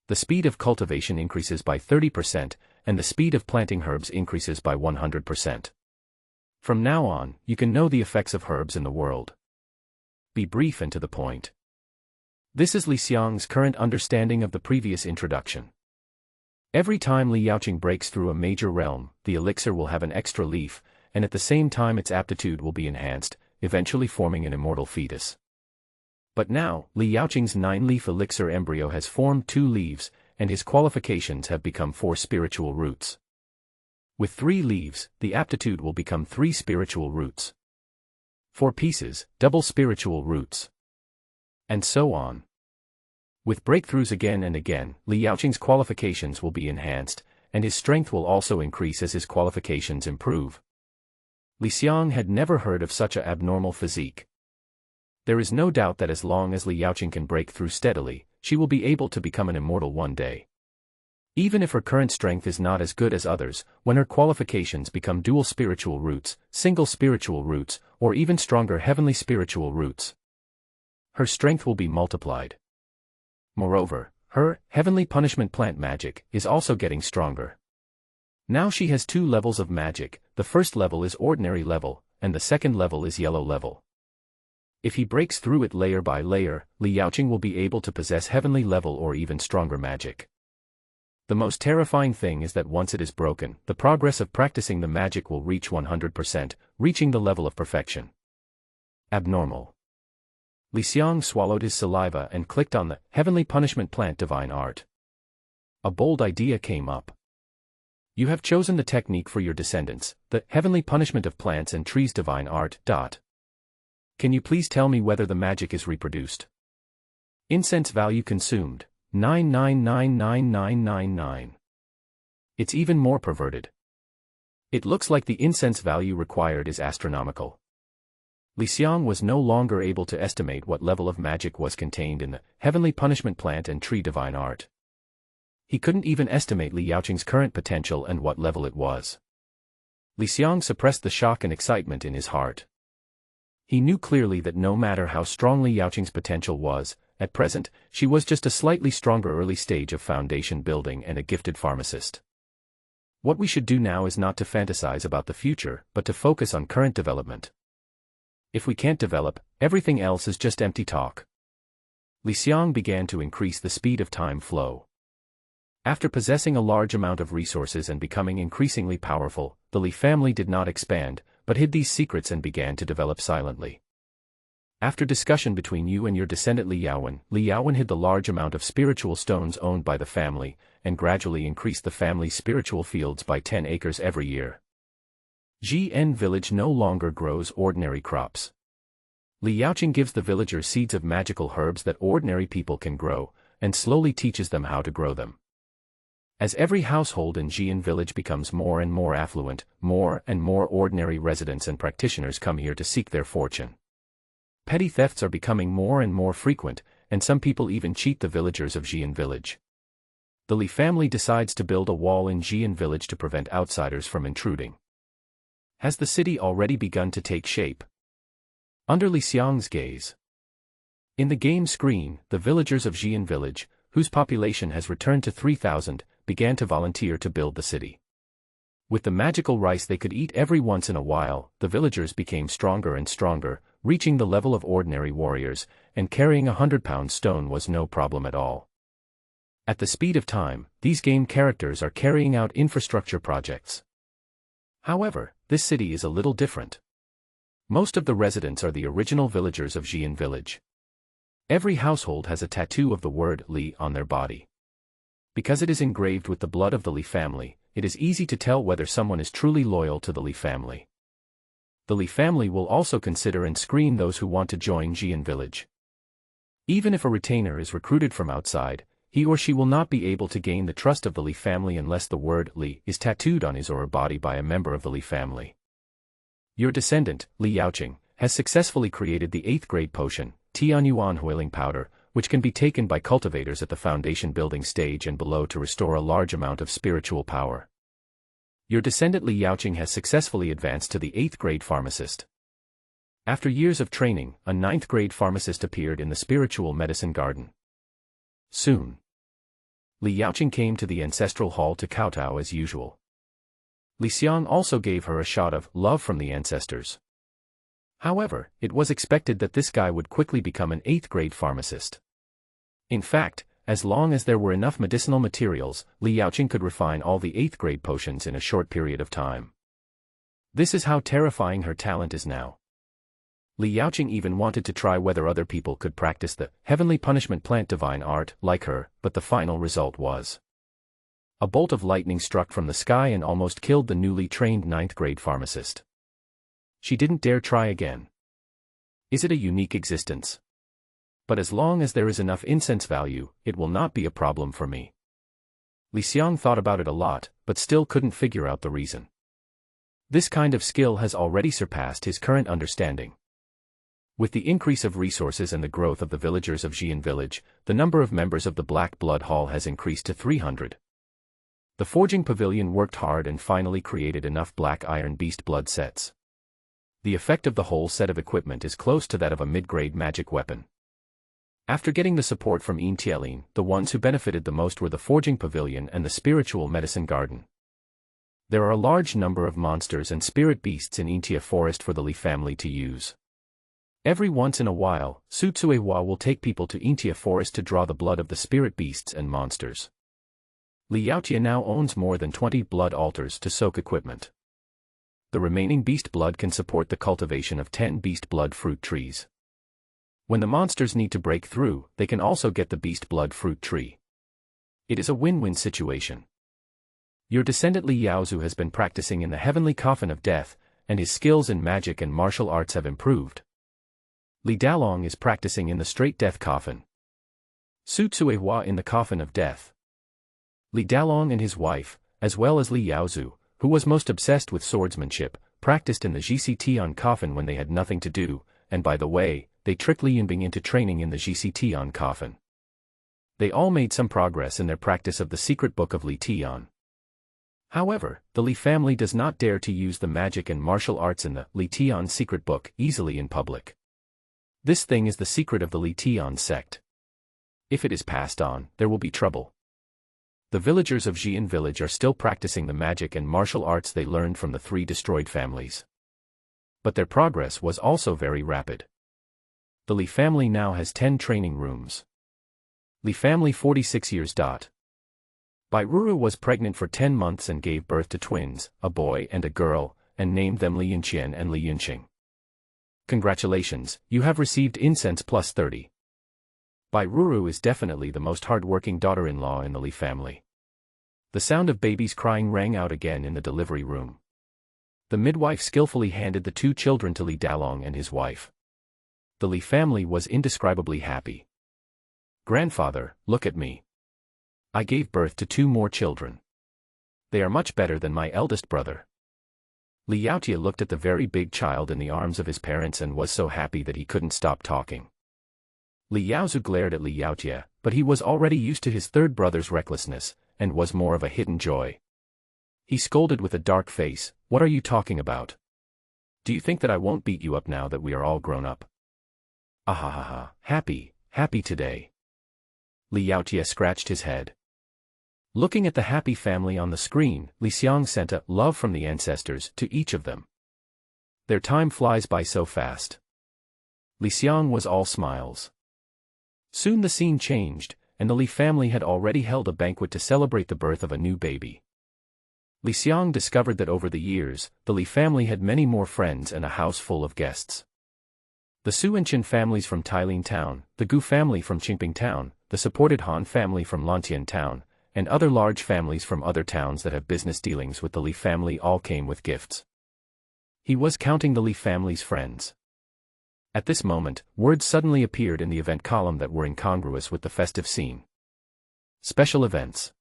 The speed of cultivation increases by 30%, and the speed of planting herbs increases by 100%. From now on, you can know the effects of herbs in the world. Be brief and to the point. This is Xiang's current understanding of the previous introduction. Every time Li Yaoqing breaks through a major realm, the elixir will have an extra leaf, and at the same time its aptitude will be enhanced, eventually forming an immortal fetus. But now, Li Yaoqing's 9-leaf elixir embryo has formed 2 leaves, and his qualifications have become 4 spiritual roots. With 3 leaves, the aptitude will become 3 spiritual roots. 4 pieces, double spiritual roots. And so on. With breakthroughs again and again, Li Yaoqing's qualifications will be enhanced, and his strength will also increase as his qualifications improve. Xiang had never heard of such an abnormal physique. There is no doubt that as long as Liaoqing can break through steadily, she will be able to become an immortal one day. Even if her current strength is not as good as others, when her qualifications become dual spiritual roots, single spiritual roots, or even stronger heavenly spiritual roots, her strength will be multiplied. Moreover, her heavenly punishment plant magic is also getting stronger. Now she has 2 levels of magic. The first level is ordinary level, and the second level is yellow level. If he breaks through it layer by layer, Liaoqing will be able to possess heavenly level or even stronger magic. The most terrifying thing is that once it is broken, the progress of practicing the magic will reach 100%, reaching the level of perfection. Abnormal. Xiang swallowed his saliva and clicked on the heavenly punishment plant divine art. A bold idea came up. You have chosen the technique for your descendants, the heavenly punishment of plants and trees divine art. Can you please tell me whether the magic is reproduced? Incense value consumed, 9999999. It's even more perverted. It looks like the incense value required is astronomical. Xiang was no longer able to estimate what level of magic was contained in the heavenly punishment plant and tree divine art. He couldn't even estimate Liaoqing's current potential and what level it was. Xiang suppressed the shock and excitement in his heart. He knew clearly that no matter how strong Liaoqing's potential was, at present, she was just a slightly stronger early stage of foundation building and a gifted pharmacist. What we should do now is not to fantasize about the future, but to focus on current development. If we can't develop, everything else is just empty talk. Xiang began to increase the speed of time flow. After possessing a large amount of resources and becoming increasingly powerful, the Li family did not expand, but hid these secrets and began to develop silently. After discussion between you and your descendant Liaowen hid the large amount of spiritual stones owned by the family, and gradually increased the family's spiritual fields by 10 acres every year. Xiang village no longer grows ordinary crops. Liaoqing gives the villagers seeds of magical herbs that ordinary people can grow, and slowly teaches them how to grow them. As every household in Xiang village becomes more and more affluent, more and more ordinary residents and practitioners come here to seek their fortune. Petty thefts are becoming more and more frequent, and some people even cheat the villagers of Xiang village. The Li family decides to build a wall in Xiang village to prevent outsiders from intruding. Has the city already begun to take shape? Under Xiang's gaze. In the game screen, the villagers of Xiang village, whose population has returned to 3,000, began to volunteer to build the city. With the magical rice they could eat every once in a while, the villagers became stronger and stronger, reaching the level of ordinary warriors, and carrying a 100-pound stone was no problem at all. At the speed of time, these game characters are carrying out infrastructure projects. However, this city is a little different. Most of the residents are the original villagers of Xiang village. Every household has a tattoo of the word Li on their body. Because it is engraved with the blood of the Li family, it is easy to tell whether someone is truly loyal to the Li family. The Li family will also consider and screen those who want to join Xiang village. Even if a retainer is recruited from outside, he or she will not be able to gain the trust of the Li family unless the word Li is tattooed on his or her body by a member of the Li family. Your descendant, Liaoqing, has successfully created the 8th grade potion, Tianyuan Huiling Powder, which can be taken by cultivators at the foundation building stage and below to restore a large amount of spiritual power. Your descendant Liaoqing has successfully advanced to the 8th grade pharmacist. After years of training, a 9th grade pharmacist appeared in the spiritual medicine garden. Soon, Liaoqing came to the ancestral hall to kowtow as usual. Xiang also gave her a shot of love from the ancestors. However, it was expected that this guy would quickly become an 8th grade pharmacist. In fact, as long as there were enough medicinal materials, Liaoqing could refine all the 8th grade potions in a short period of time. This is how terrifying her talent is now. Liaoqing even wanted to try whether other people could practice the heavenly punishment plant divine art like her, but the final result was a bolt of lightning struck from the sky and almost killed the newly trained 9th grade pharmacist. She didn't dare try again. Is it a unique existence? But as long as there is enough incense value, it will not be a problem for me. Xiang thought about it a lot, but still couldn't figure out the reason. This kind of skill has already surpassed his current understanding. With the increase of resources and the growth of the villagers of Xian village, the number of members of the Black Blood Hall has increased to 300. The forging pavilion worked hard and finally created enough black iron beast blood sets. The effect of the whole set of equipment is close to that of a mid-grade magic weapon. After getting the support from Yin Tielin, the ones who benefited the most were the forging pavilion and the spiritual medicine garden. There are a large number of monsters and spirit beasts in Intia forest for the Li family to use. Every once in a while, Su Tsuehua will take people to Intia forest to draw the blood of the spirit beasts and monsters. Li Yaotia now owns more than 20 blood altars to soak equipment. The remaining beast blood can support the cultivation of 10 beast blood fruit trees. When the monsters need to break through, they can also get the beast blood fruit tree. It is a win-win situation. Your descendant Li Yaozu has been practicing in the heavenly coffin of death, and his skills in magic and martial arts have improved. Li Dalong is practicing in the straight death coffin. Su Tsuehua in the coffin of death. Li Dalong and his wife, as well as Li Yaozu, who was most obsessed with swordsmanship, practiced in the GCT coffin when they had nothing to do, and by the way, they tricked Li Yinbing into training in the GCT coffin. They all made some progress in their practice of the secret book of Li Tian. However, the Li family does not dare to use the magic and martial arts in the Li Tian secret book easily in public. This thing is the secret of the Li Tian sect. If it is passed on, there will be trouble. The villagers of Xian village are still practicing the magic and martial arts they learned from the 3 destroyed families. But their progress was also very rapid. The Li family now has 10 training rooms. Li family 46 years. Bai Ruru was pregnant for 10 months and gave birth to twins, a boy and a girl, and named them Li Yinqian and Li Yinqing. Congratulations, you have received incense plus 30. Bai Ruru is definitely the most hard-working daughter-in-law in the Li family. The sound of babies crying rang out again in the delivery room. The midwife skillfully handed the 2 children to Li Dalong and his wife. The Li family was indescribably happy. Grandfather, look at me. I gave birth to 2 more children. They are much better than my eldest brother. Li Yaotia looked at the very big child in the arms of his parents and was so happy that he couldn't stop talking. Li Yaozu glared at Li Yaotia, but he was already used to his third brother's recklessness, and was more of a hidden joy. He scolded with a dark face, "What are you talking about? Do you think that I won't beat you up now that we are all grown up?" Ahahaha, happy today. Li Yaotia scratched his head. Looking at the happy family on the screen, Li Xiang sent a love from the ancestors to each of them. Their time flies by so fast. Li Xiang was all smiles. Soon the scene changed, and the Li family had already held a banquet to celebrate the birth of a new baby. Li Xiang discovered that over the years, the Li family had many more friends and a house full of guests. The Su and Chen families from Tailin Town, the Gu family from Qingping Town, the supported Han family from Lantian Town, and other large families from other towns that have business dealings with the Li family all came with gifts. He was counting the Li family's friends. At this moment, words suddenly appeared in the event column that were incongruous with the festive scene. Special events.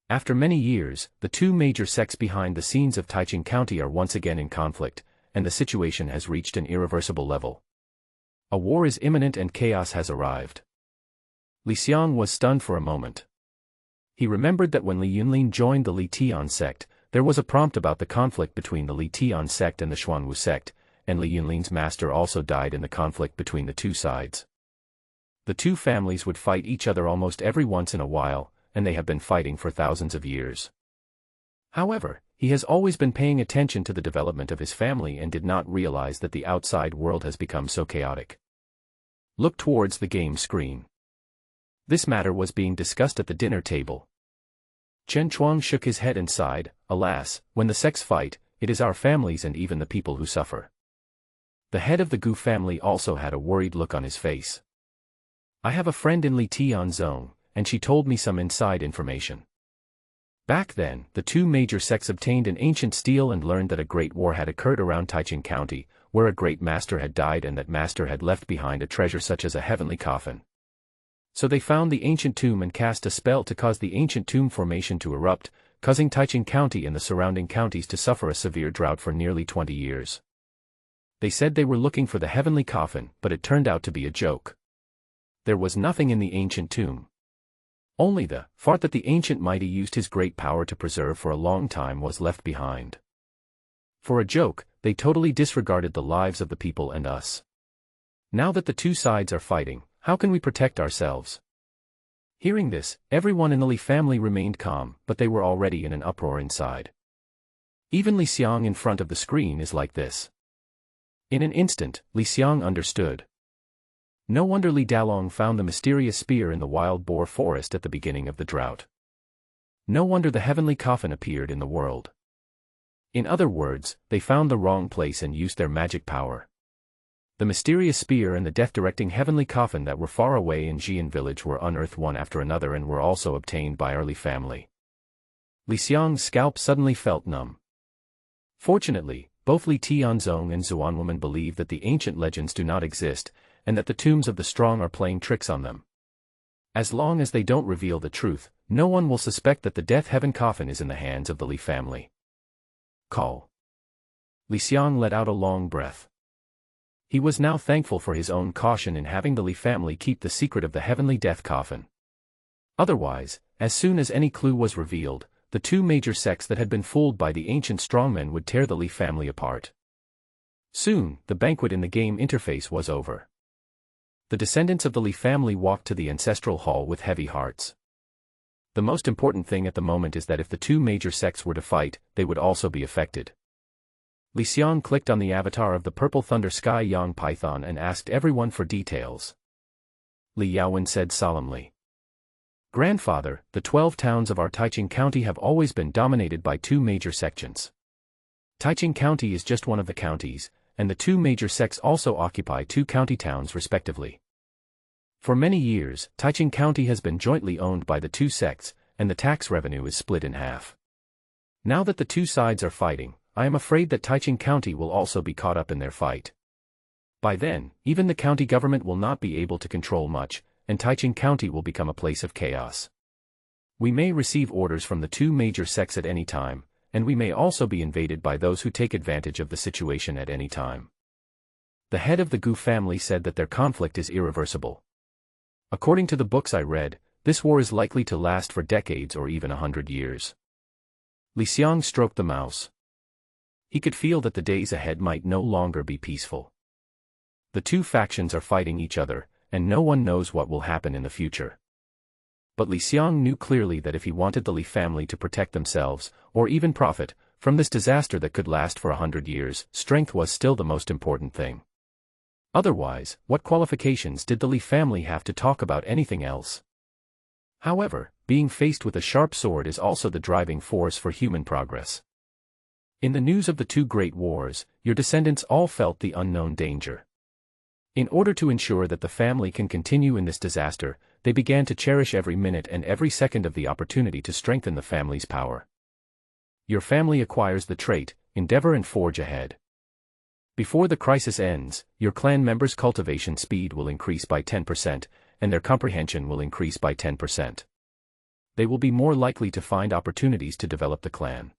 After many years, the 2 major sects behind the scenes of Taichung County are once again in conflict, and the situation has reached an irreversible level. A war is imminent and chaos has arrived. Li Xiang was stunned for a moment. He remembered that when Li Yunlin joined the Li Tian sect, there was a prompt about the conflict between the Li Tian sect and the Xuanwu sect, and Li Yunlin's master also died in the conflict between the 2 sides. The 2 families would fight each other almost every once in a while, and they have been fighting for thousands of years. However, he has always been paying attention to the development of his family and did not realize that the outside world has become so chaotic. Look towards the game screen. This matter was being discussed at the dinner table. Chen Chuang shook his head and sighed, "Alas, when the sects fight, it is our families and even the people who suffer." The head of the Gu family also had a worried look on his face. "I have a friend in Li Tian Zone, and she told me some inside information. Back then, the 2 major sects obtained an ancient stele and learned that a great war had occurred around Taichung County, where a great master had died and that master had left behind a treasure such as a heavenly coffin. So they found the ancient tomb and cast a spell to cause the ancient tomb formation to erupt, causing Taichung County and the surrounding counties to suffer a severe drought for nearly 20 years. They said they were looking for the heavenly coffin, but it turned out to be a joke. There was nothing in the ancient tomb. Only the fart that the ancient mighty used his great power to preserve for a long time was left behind. For a joke, they totally disregarded the lives of the people and us. Now that the two sides are fighting, how can we protect ourselves? Hearing this, everyone in the Li family remained calm, but they were already in an uproar inside. Even Li Xiang in front of the screen is like this. In an instant, Li Xiang understood. No wonder Li Dalong found the mysterious spear in the wild boar forest at the beginning of the drought. No wonder the heavenly coffin appeared in the world. In other words, they found the wrong place and used their magic power. The mysterious spear and the death-directing heavenly coffin that were far away in Xian village were unearthed one after another and were also obtained by our Li family. Li Xiang's scalp suddenly felt numb. Fortunately, both Li Tianzong and Zuan woman believe that the ancient legends do not exist, and that the tombs of the strong are playing tricks on them. As long as they don't reveal the truth, no one will suspect that the death heaven coffin is in the hands of the Li family. Call. Li Xiang let out a long breath. He was now thankful for his own caution in having the Li family keep the secret of the heavenly death coffin. Otherwise, as soon as any clue was revealed, the two major sects that had been fooled by the ancient strongmen would tear the Li family apart. Soon, the banquet in the game interface was over. The descendants of the Li family walked to the ancestral hall with heavy hearts. The most important thing at the moment is that if the two major sects were to fight, they would also be affected. Li Xiang clicked on the avatar of the purple thunder sky Yang python and asked everyone for details. Li Yaowen said solemnly. Grandfather, the 12 towns of our Taichung County have always been dominated by two major sections. Taichung County is just one of the counties, and the two major sects also occupy two county towns respectively. For many years, Taichung County has been jointly owned by the two sects, and the tax revenue is split in half. Now that the two sides are fighting, I am afraid that Taichung County will also be caught up in their fight. By then, even the county government will not be able to control much, and Taichung County will become a place of chaos. We may receive orders from the two major sects at any time, and we may also be invaded by those who take advantage of the situation at any time. The head of the Gu family said that their conflict is irreversible. According to the books I read, this war is likely to last for decades or even 100 years. Li Xiang stroked the mouse. He could feel that the days ahead might no longer be peaceful. The two factions are fighting each other, and no one knows what will happen in the future. But Li Xiang knew clearly that if he wanted the Li family to protect themselves, or even profit, from this disaster that could last for 100 years, strength was still the most important thing. Otherwise, what qualifications did the Li family have to talk about anything else? However, being faced with a sharp sword is also the driving force for human progress. In the news of the two great wars, your descendants all felt the unknown danger. In order to ensure that the family can continue in this disaster, they began to cherish every minute and every second of the opportunity to strengthen the family's power. Your family acquires the trait, endeavor and forge ahead. Before the crisis ends, your clan members' cultivation speed will increase by 10%, and their comprehension will increase by 10%. They will be more likely to find opportunities to develop the clan.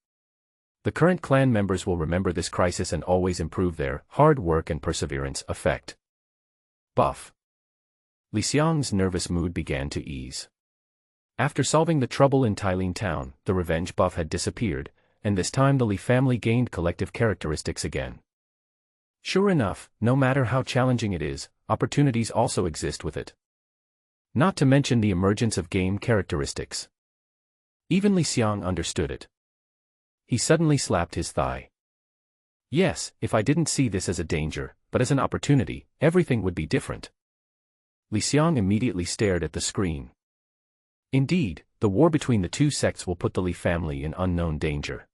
The current clan members will remember this crisis and always improve their hard work and perseverance effect. Buff. Li Xiang's nervous mood began to ease. After solving the trouble in Tailin town, the revenge buff had disappeared, and this time the Li family gained collective characteristics again. Sure enough, no matter how challenging it is, opportunities also exist with it. Not to mention the emergence of game characteristics. Even Li Xiang understood it. He suddenly slapped his thigh. Yes, if I didn't see this as a danger, but as an opportunity, everything would be different. Li Xiang immediately stared at the screen. Indeed, the war between the two sects will put the Li family in unknown danger.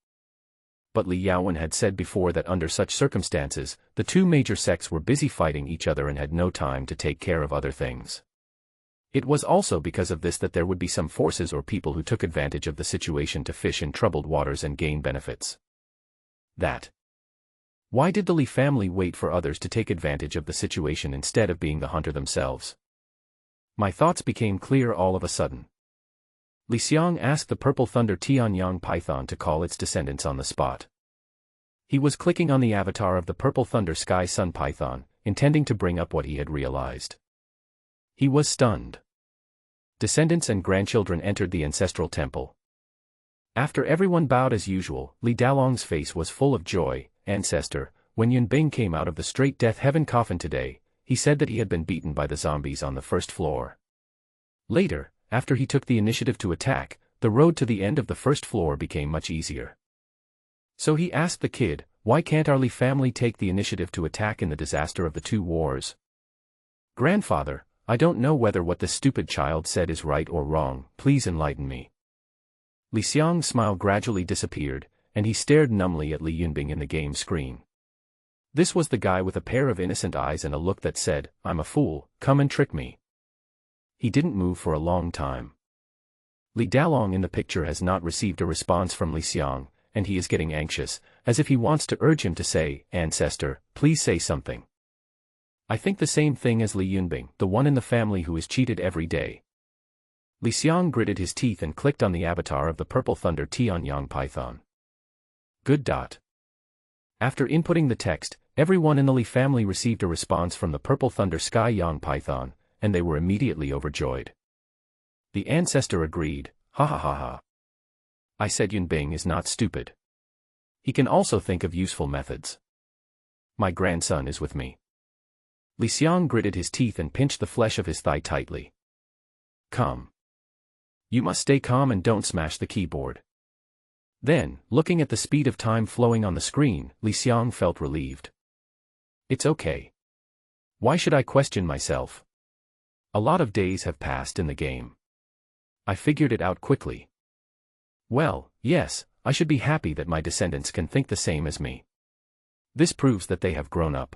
But Li Yaowen had said before that under such circumstances, the two major sects were busy fighting each other and had no time to take care of other things. It was also because of this that there would be some forces or people who took advantage of the situation to fish in troubled waters and gain benefits. Why did the Li family wait for others to take advantage of the situation instead of being the hunter themselves? My thoughts became clear all of a sudden. Li Xiang asked the Purple Thunder Tianyang Python to call its descendants on the spot. He was clicking on the avatar of the Purple Thunder Sky Sun Python, intending to bring up what he had realized. He was stunned. Descendants and grandchildren entered the ancestral temple. After everyone bowed as usual, Li Dalong's face was full of joy. Ancestor, when Yunbing came out of the straight death heaven coffin today, he said that he had been beaten by the zombies on the first floor. Later, after he took the initiative to attack, the road to the end of the first floor became much easier. So he asked the kid, why can't our Li family take the initiative to attack in the disaster of the two wars? Grandfather, I don't know whether what this stupid child said is right or wrong, please enlighten me. Li Xiang's smile gradually disappeared, and he stared numbly at Li Yunbing in the game screen. This was the guy with a pair of innocent eyes and a look that said, I'm a fool, come and trick me. He didn't move for a long time. Li Dalong in the picture has not received a response from Li Xiang, and he is getting anxious, as if he wants to urge him to say, Ancestor, please say something. I think the same thing as Li Yunbing, the one in the family who is cheated every day. Li Xiang gritted his teeth and clicked on the avatar of the Purple Thunder Tianyang Python. Good. After inputting the text, everyone in the Li family received a response from the Purple Thunder Sky Yang Python, and they were immediately overjoyed. The ancestor agreed, ha ha ha ha. I said Yunbing is not stupid. He can also think of useful methods. My grandson is with me. Li Xiang gritted his teeth and pinched the flesh of his thigh tightly. Calm. You must stay calm and don't smash the keyboard. Then, looking at the speed of time flowing on the screen, Li Xiang felt relieved. It's okay. Why should I question myself? A lot of days have passed in the game. I figured it out quickly. Well, yes, I should be happy that my descendants can think the same as me. This proves that they have grown up.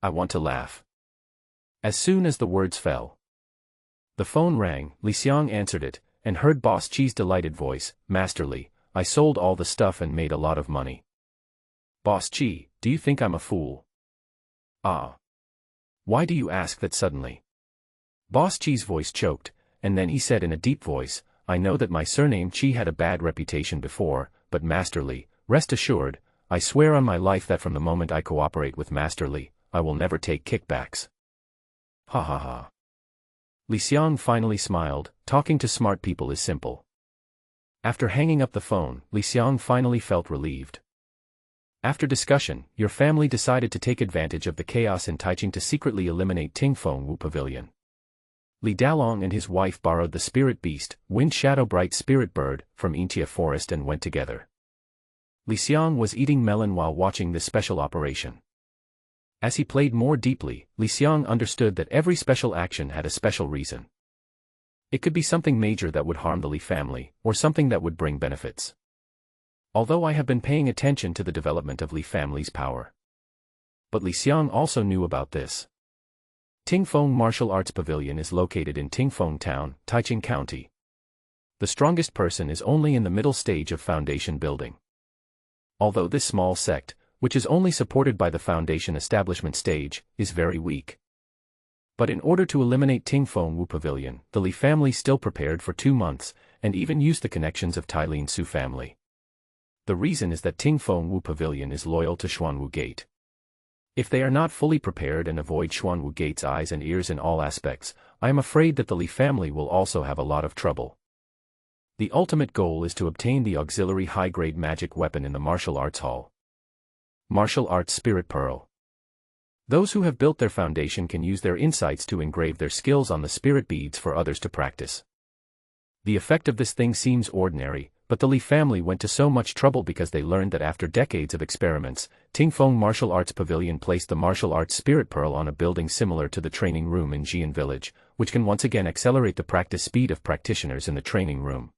I want to laugh. As soon as the words fell, the phone rang. Li Xiang answered it, and heard Boss Chi's delighted voice, Master Li, I sold all the stuff and made a lot of money. Boss Chi, do you think I'm a fool? Ah. Why do you ask that suddenly? Boss Chi's voice choked, and then he said in a deep voice, I know that my surname Chi had a bad reputation before, but Master Li, rest assured, I swear on my life that from the moment I cooperate with Master Li, I will never take kickbacks. Ha ha ha. Li Xiang finally smiled. Talking to smart people is simple. After hanging up the phone, Li Xiang finally felt relieved. After discussion, your family decided to take advantage of the chaos in Taichung to secretly eliminate Tingfeng Wu Pavilion. Li Dalong and his wife borrowed the spirit beast, Wind Shadow Bright Spirit Bird, from Intia Forest and went together. Li Xiang was eating melon while watching this special operation. As he played more deeply, Li Xiang understood that every special action had a special reason. It could be something major that would harm the Li family, or something that would bring benefits. Although I have been paying attention to the development of Li family's power. But Li Xiang also knew about this. Tingfeng Martial Arts Pavilion is located in Tingfeng Town, Taichung County. The strongest person is only in the middle stage of foundation building. Although this small sect, which is only supported by the foundation establishment stage, is very weak. But in order to eliminate Tingfeng Wu Pavilion, the Li family still prepared for 2 months, and even used the connections of Tailin Su family. The reason is that Tingfeng Wu Pavilion is loyal to Xuanwu Gate. If they are not fully prepared and avoid Xuanwu Gate's eyes and ears in all aspects, I am afraid that the Li family will also have a lot of trouble. The ultimate goal is to obtain the auxiliary high-grade magic weapon in the martial arts hall. Martial Arts Spirit Pearl. Those who have built their foundation can use their insights to engrave their skills on the spirit beads for others to practice. The effect of this thing seems ordinary, but the Li family went to so much trouble because they learned that after decades of experiments, Tingfeng Martial Arts Pavilion placed the Martial Arts Spirit Pearl on a building similar to the training room in Jian Village, which can once again accelerate the practice speed of practitioners in the training room.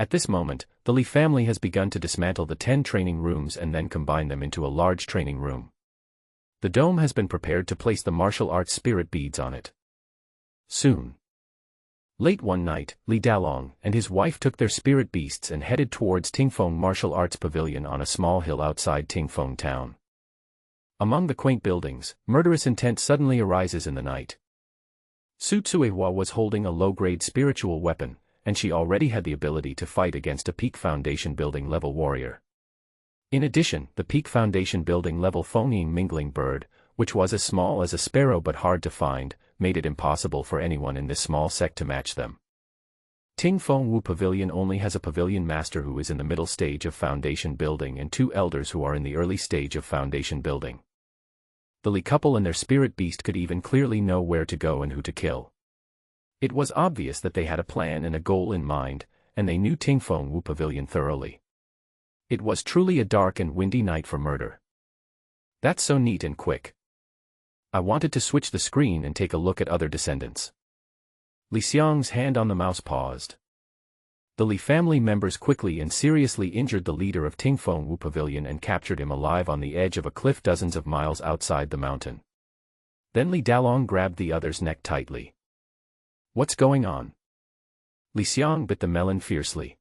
At this moment, the Li family has begun to dismantle the 10 training rooms and then combine them into a large training room. The dome has been prepared to place the martial arts spirit beads on it. Soon. Late one night, Li Dalong and his wife took their spirit beasts and headed towards Tingfeng Martial Arts Pavilion on a small hill outside Tingfeng town. Among the quaint buildings, murderous intent suddenly arises in the night. Su Tsuehua was holding a low-grade spiritual weapon, and she already had the ability to fight against a peak foundation building level warrior. In addition, the peak foundation building level Feng mingling bird, which was as small as a sparrow but hard to find, made it impossible for anyone in this small sect to match them. Ting Feng Wu Pavilion only has a pavilion master who is in the middle stage of foundation building and 2 elders who are in the early stage of foundation building. The Li couple and their spirit beast could even clearly know where to go and who to kill. It was obvious that they had a plan and a goal in mind, and they knew Ting Feng Wu Pavilion thoroughly. It was truly a dark and windy night for murder. That's so neat and quick. I wanted to switch the screen and take a look at other descendants. Li Xiang's hand on the mouse paused. The Li family members quickly and seriously injured the leader of Ting Feng Wu Pavilion and captured him alive on the edge of a cliff dozens of miles outside the mountain. Then Li Dalong grabbed the other's neck tightly. What's going on? Li Xiang bit the melon fiercely.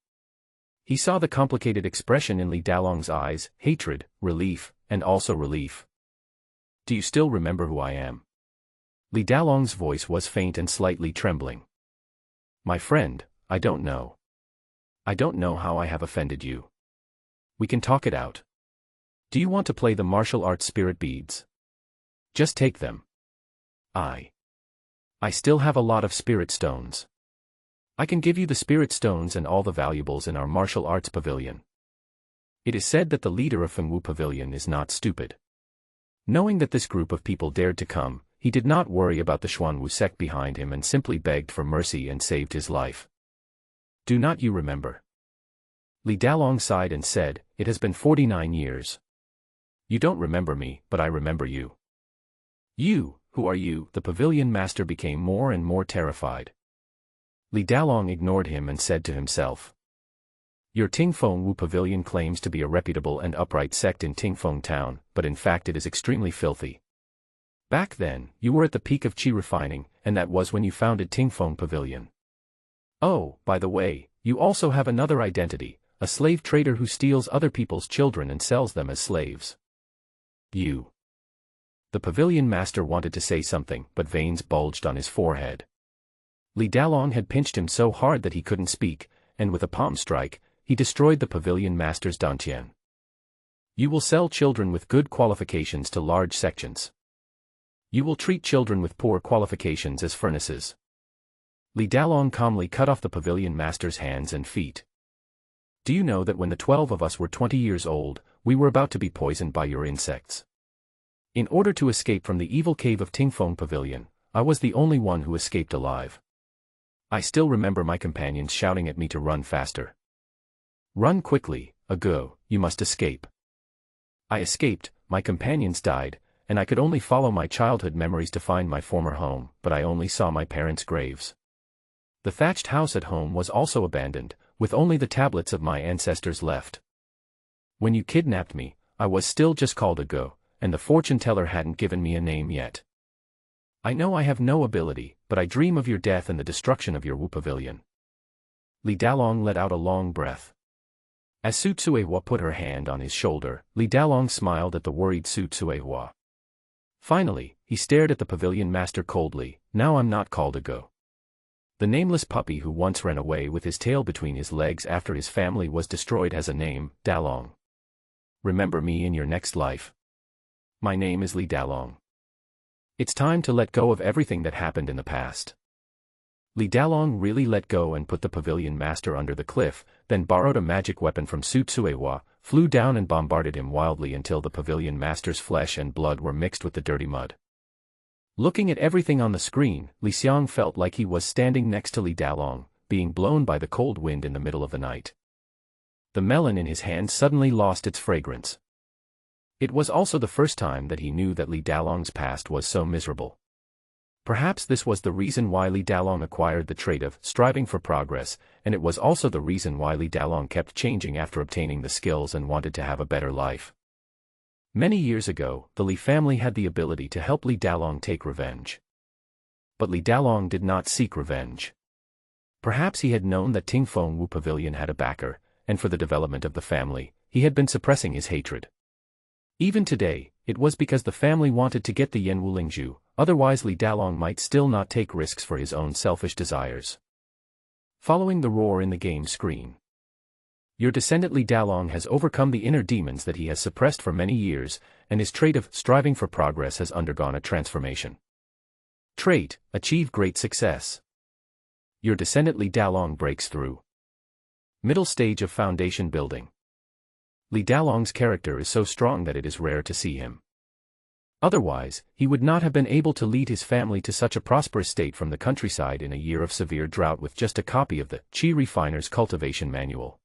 He saw the complicated expression in Li Dalong's eyes, hatred, relief, and also relief. Do you still remember who I am? Li Dalong's voice was faint and slightly trembling. My friend, I don't know. I don't know how I have offended you. We can talk it out. Do you want to play the martial arts spirit beads? Just take them. I still have a lot of spirit stones. I can give you the spirit stones and all the valuables in our martial arts pavilion. It is said that the leader of Feng Wu Pavilion is not stupid. Knowing that this group of people dared to come, he did not worry about the Xuanwu sect behind him and simply begged for mercy and saved his life. Do not you remember? Li Dalong sighed and said, it has been 49 years. You don't remember me, but I remember you. You, who are you? The pavilion master became more and more terrified. Li Dalong ignored him and said to himself. Your Ting Feng Wu Pavilion claims to be a reputable and upright sect in Ting Feng Town, but in fact it is extremely filthy. Back then, you were at the peak of qi refining, and that was when you founded Ting Feng Pavilion. Oh, by the way, you also have another identity, a slave trader who steals other people's children and sells them as slaves. You. The pavilion master wanted to say something, but veins bulged on his forehead. Li Dalong had pinched him so hard that he couldn't speak, and with a palm strike, he destroyed the pavilion master's dantian. You will sell children with good qualifications to large sections. You will treat children with poor qualifications as furnaces. Li Dalong calmly cut off the pavilion master's hands and feet. Do you know that when the 12 of us were 20 years old, we were about to be poisoned by your insects? In order to escape from the evil cave of Ting Feng Pavilion, I was the only one who escaped alive. I still remember my companions shouting at me to run faster. Run quickly, Ago, you must escape. I escaped, my companions died, and I could only follow my childhood memories to find my former home, but I only saw my parents' graves. The thatched house at home was also abandoned, with only the tablets of my ancestors left. When you kidnapped me, I was still just called Ago, and the fortune teller hadn't given me a name yet. I know I have no ability, but I dream of your death and the destruction of your Wu Pavilion. Li Dalong let out a long breath. As Su Tsuehua put her hand on his shoulder, Li Dalong smiled at the worried Su Tsuehua. Finally, he stared at the pavilion master coldly. Now I'm not called Ago. The nameless puppy who once ran away with his tail between his legs after his family was destroyed has a name, Dalong. Remember me in your next life. My name is Li Dalong. It's time to let go of everything that happened in the past. Li Dalong really let go and put the pavilion master under the cliff, then borrowed a magic weapon from Su Tsuehua, flew down and bombarded him wildly until the pavilion master's flesh and blood were mixed with the dirty mud. Looking at everything on the screen, Li Xiang felt like he was standing next to Li Dalong, being blown by the cold wind in the middle of the night. The melon in his hand suddenly lost its fragrance. It was also the first time that he knew that Li Dalong's past was so miserable. Perhaps this was the reason why Li Dalong acquired the trait of striving for progress, and it was also the reason why Li Dalong kept changing after obtaining the skills and wanted to have a better life. Many years ago, the Li family had the ability to help Li Dalong take revenge. But Li Dalong did not seek revenge. Perhaps he had known that Ting Feng Wu Pavilion had a backer, and for the development of the family, he had been suppressing his hatred. Even today, it was because the family wanted to get the Yanwu Lingzhu, otherwise Li Dalong might still not take risks for his own selfish desires. Following the roar in the game screen. Your descendant Li Dalong has overcome the inner demons that he has suppressed for many years, and his trait of striving for progress has undergone a transformation. Trait: achieve great success. Your descendant Li Dalong breaks through. Middle stage of foundation building. Li Dalong's character is so strong that it is rare to see him. Otherwise, he would not have been able to lead his family to such a prosperous state from the countryside in a year of severe drought with just a copy of the Qi Refiner's Cultivation Manual.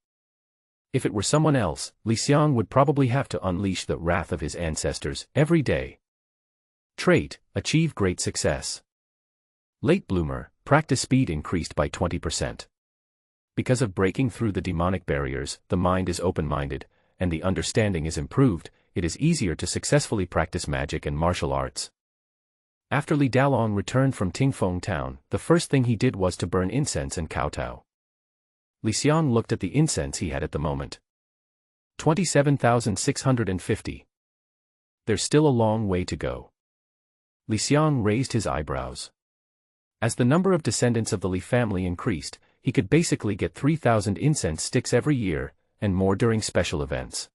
If it were someone else, Li Xiang would probably have to unleash the wrath of his ancestors every day. Trait: achieve great success. Late bloomer, practice speed increased by 20%. Because of breaking through the demonic barriers, the mind is open-minded, and the understanding is improved, it is easier to successfully practice magic and martial arts. After Li Dalong returned from Tingfeng town, the first thing he did was to burn incense and kowtow. Li Xiang looked at the incense he had at the moment. 27,650. There's still a long way to go. Li Xiang raised his eyebrows. As the number of descendants of the Li family increased, he could basically get 3,000 incense sticks every year, and more during special events.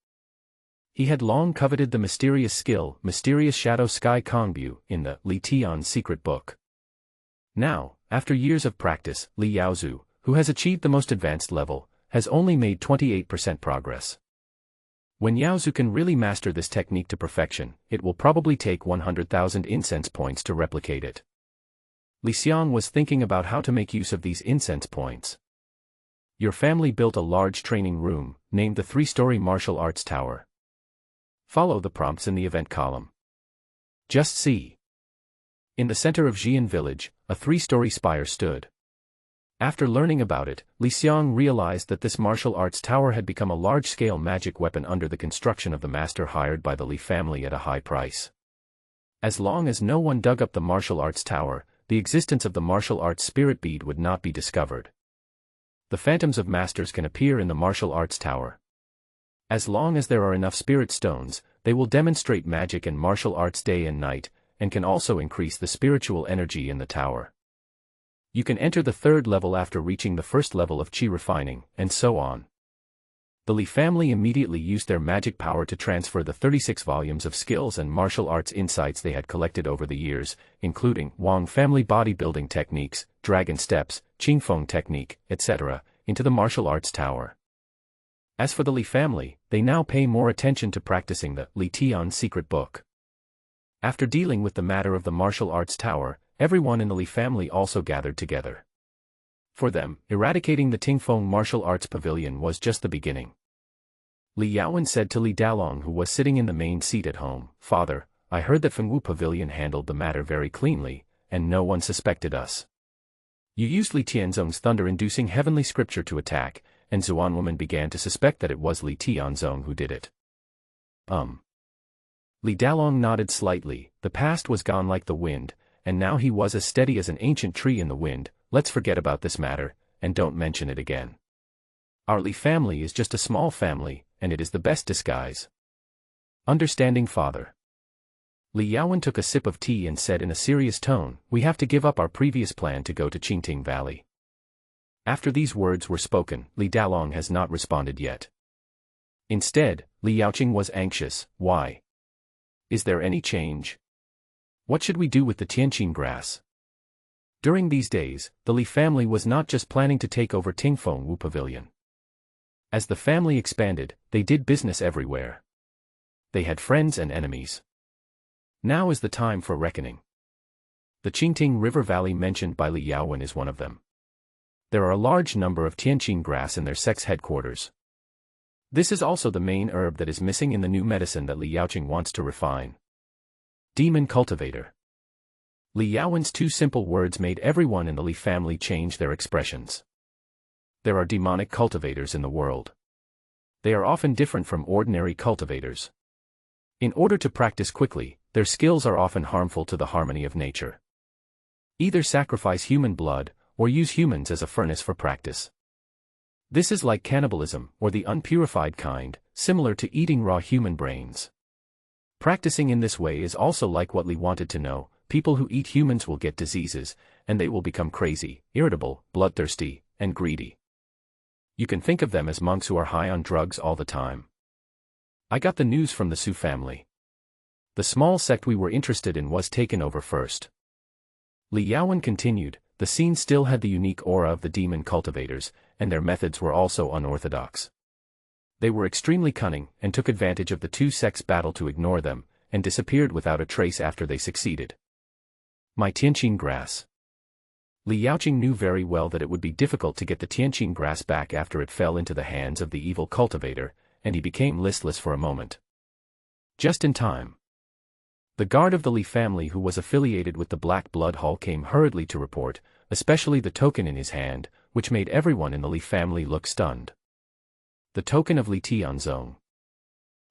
He had long coveted the mysterious skill, Mysterious Shadow Sky Kongbu, in the Li Tian's secret book. Now, after years of practice, Li Yaozu, who has achieved the most advanced level, has only made 28% progress. When Yaozu can really master this technique to perfection, it will probably take 100,000 incense points to replicate it. Li Xiang was thinking about how to make use of these incense points. Your family built a large training room, named the 3-story martial arts tower. Follow the prompts in the event column. Just see. In the center of Xian village, a 3-story spire stood. After learning about it, Li Xiang realized that this martial arts tower had become a large-scale magic weapon under the construction of the master hired by the Li family at a high price. As long as no one dug up the martial arts tower, the existence of the martial arts spirit bead would not be discovered. The phantoms of masters can appear in the martial arts tower. As long as there are enough spirit stones, they will demonstrate magic and martial arts day and night, and can also increase the spiritual energy in the tower. You can enter the 3rd level after reaching the 1st level of Qi refining, and so on. The Li family immediately used their magic power to transfer the 36 volumes of skills and martial arts insights they had collected over the years, including Wang family bodybuilding techniques, dragon steps, Qingfeng technique, etc., into the martial arts tower. As for the Li family, they now pay more attention to practicing the Li Tian's secret book. After dealing with the matter of the martial arts tower, everyone in the Li family also gathered together. For them, eradicating the Tingfeng martial arts pavilion was just the beginning. Li Yaowen said to Li Dalong, who was sitting in the main seat at home, "Father, I heard that Fengwu Pavilion handled the matter very cleanly, and no one suspected us. You used Li Tianzong's thunder-inducing heavenly scripture to attack, and Zuan woman began to suspect that it was Li Tianzong who did it." Li Dalong nodded slightly. The past was gone like the wind, and now he was as steady as an ancient tree in the wind. Let's forget about this matter, and don't mention it again. Our Li family is just a small family, and it is the best disguise. Understanding father. Li Yaowen took a sip of tea and said in a serious tone, "We have to give up our previous plan to go to Qingting Valley." After these words were spoken, Li Dalong has not responded yet. Instead, Li Yaoqing was anxious. Why? Is there any change? What should we do with the Tianqing grass? During these days, the Li family was not just planning to take over Tingfeng Wu Pavilion. As the family expanded, they did business everywhere. They had friends and enemies. Now is the time for reckoning. The Qingting River Valley mentioned by Li Yaowen is one of them. There are a large number of Tianqing grass in their sect's headquarters. This is also the main herb that is missing in the new medicine that Li Yaoqing wants to refine. Demon Cultivator. Li Yaowen's 2 simple words made everyone in the Li family change their expressions. There are demonic cultivators in the world. They are often different from ordinary cultivators. In order to practice quickly, their skills are often harmful to the harmony of nature. Either sacrifice human blood, or use humans as a furnace for practice. This is like cannibalism, or the unpurified kind, similar to eating raw human brains. Practicing in this way is also like what Li wanted to know. People who eat humans will get diseases, and they will become crazy, irritable, bloodthirsty, and greedy. You can think of them as monks who are high on drugs all the time. I got the news from the Su family. The small sect we were interested in was taken over first. Li Yaowen continued, the scene still had the unique aura of the demon cultivators, and their methods were also unorthodox. They were extremely cunning, and took advantage of the two sects' battle to ignore them, and disappeared without a trace after they succeeded. My Tianqing grass. Li Yaoqing knew very well that it would be difficult to get the Tianqing grass back after it fell into the hands of the evil cultivator, and he became listless for a moment. Just in time. The guard of the Li family who was affiliated with the Black Blood Hall came hurriedly to report, especially the token in his hand, which made everyone in the Li family look stunned. The token of Li Tianzong.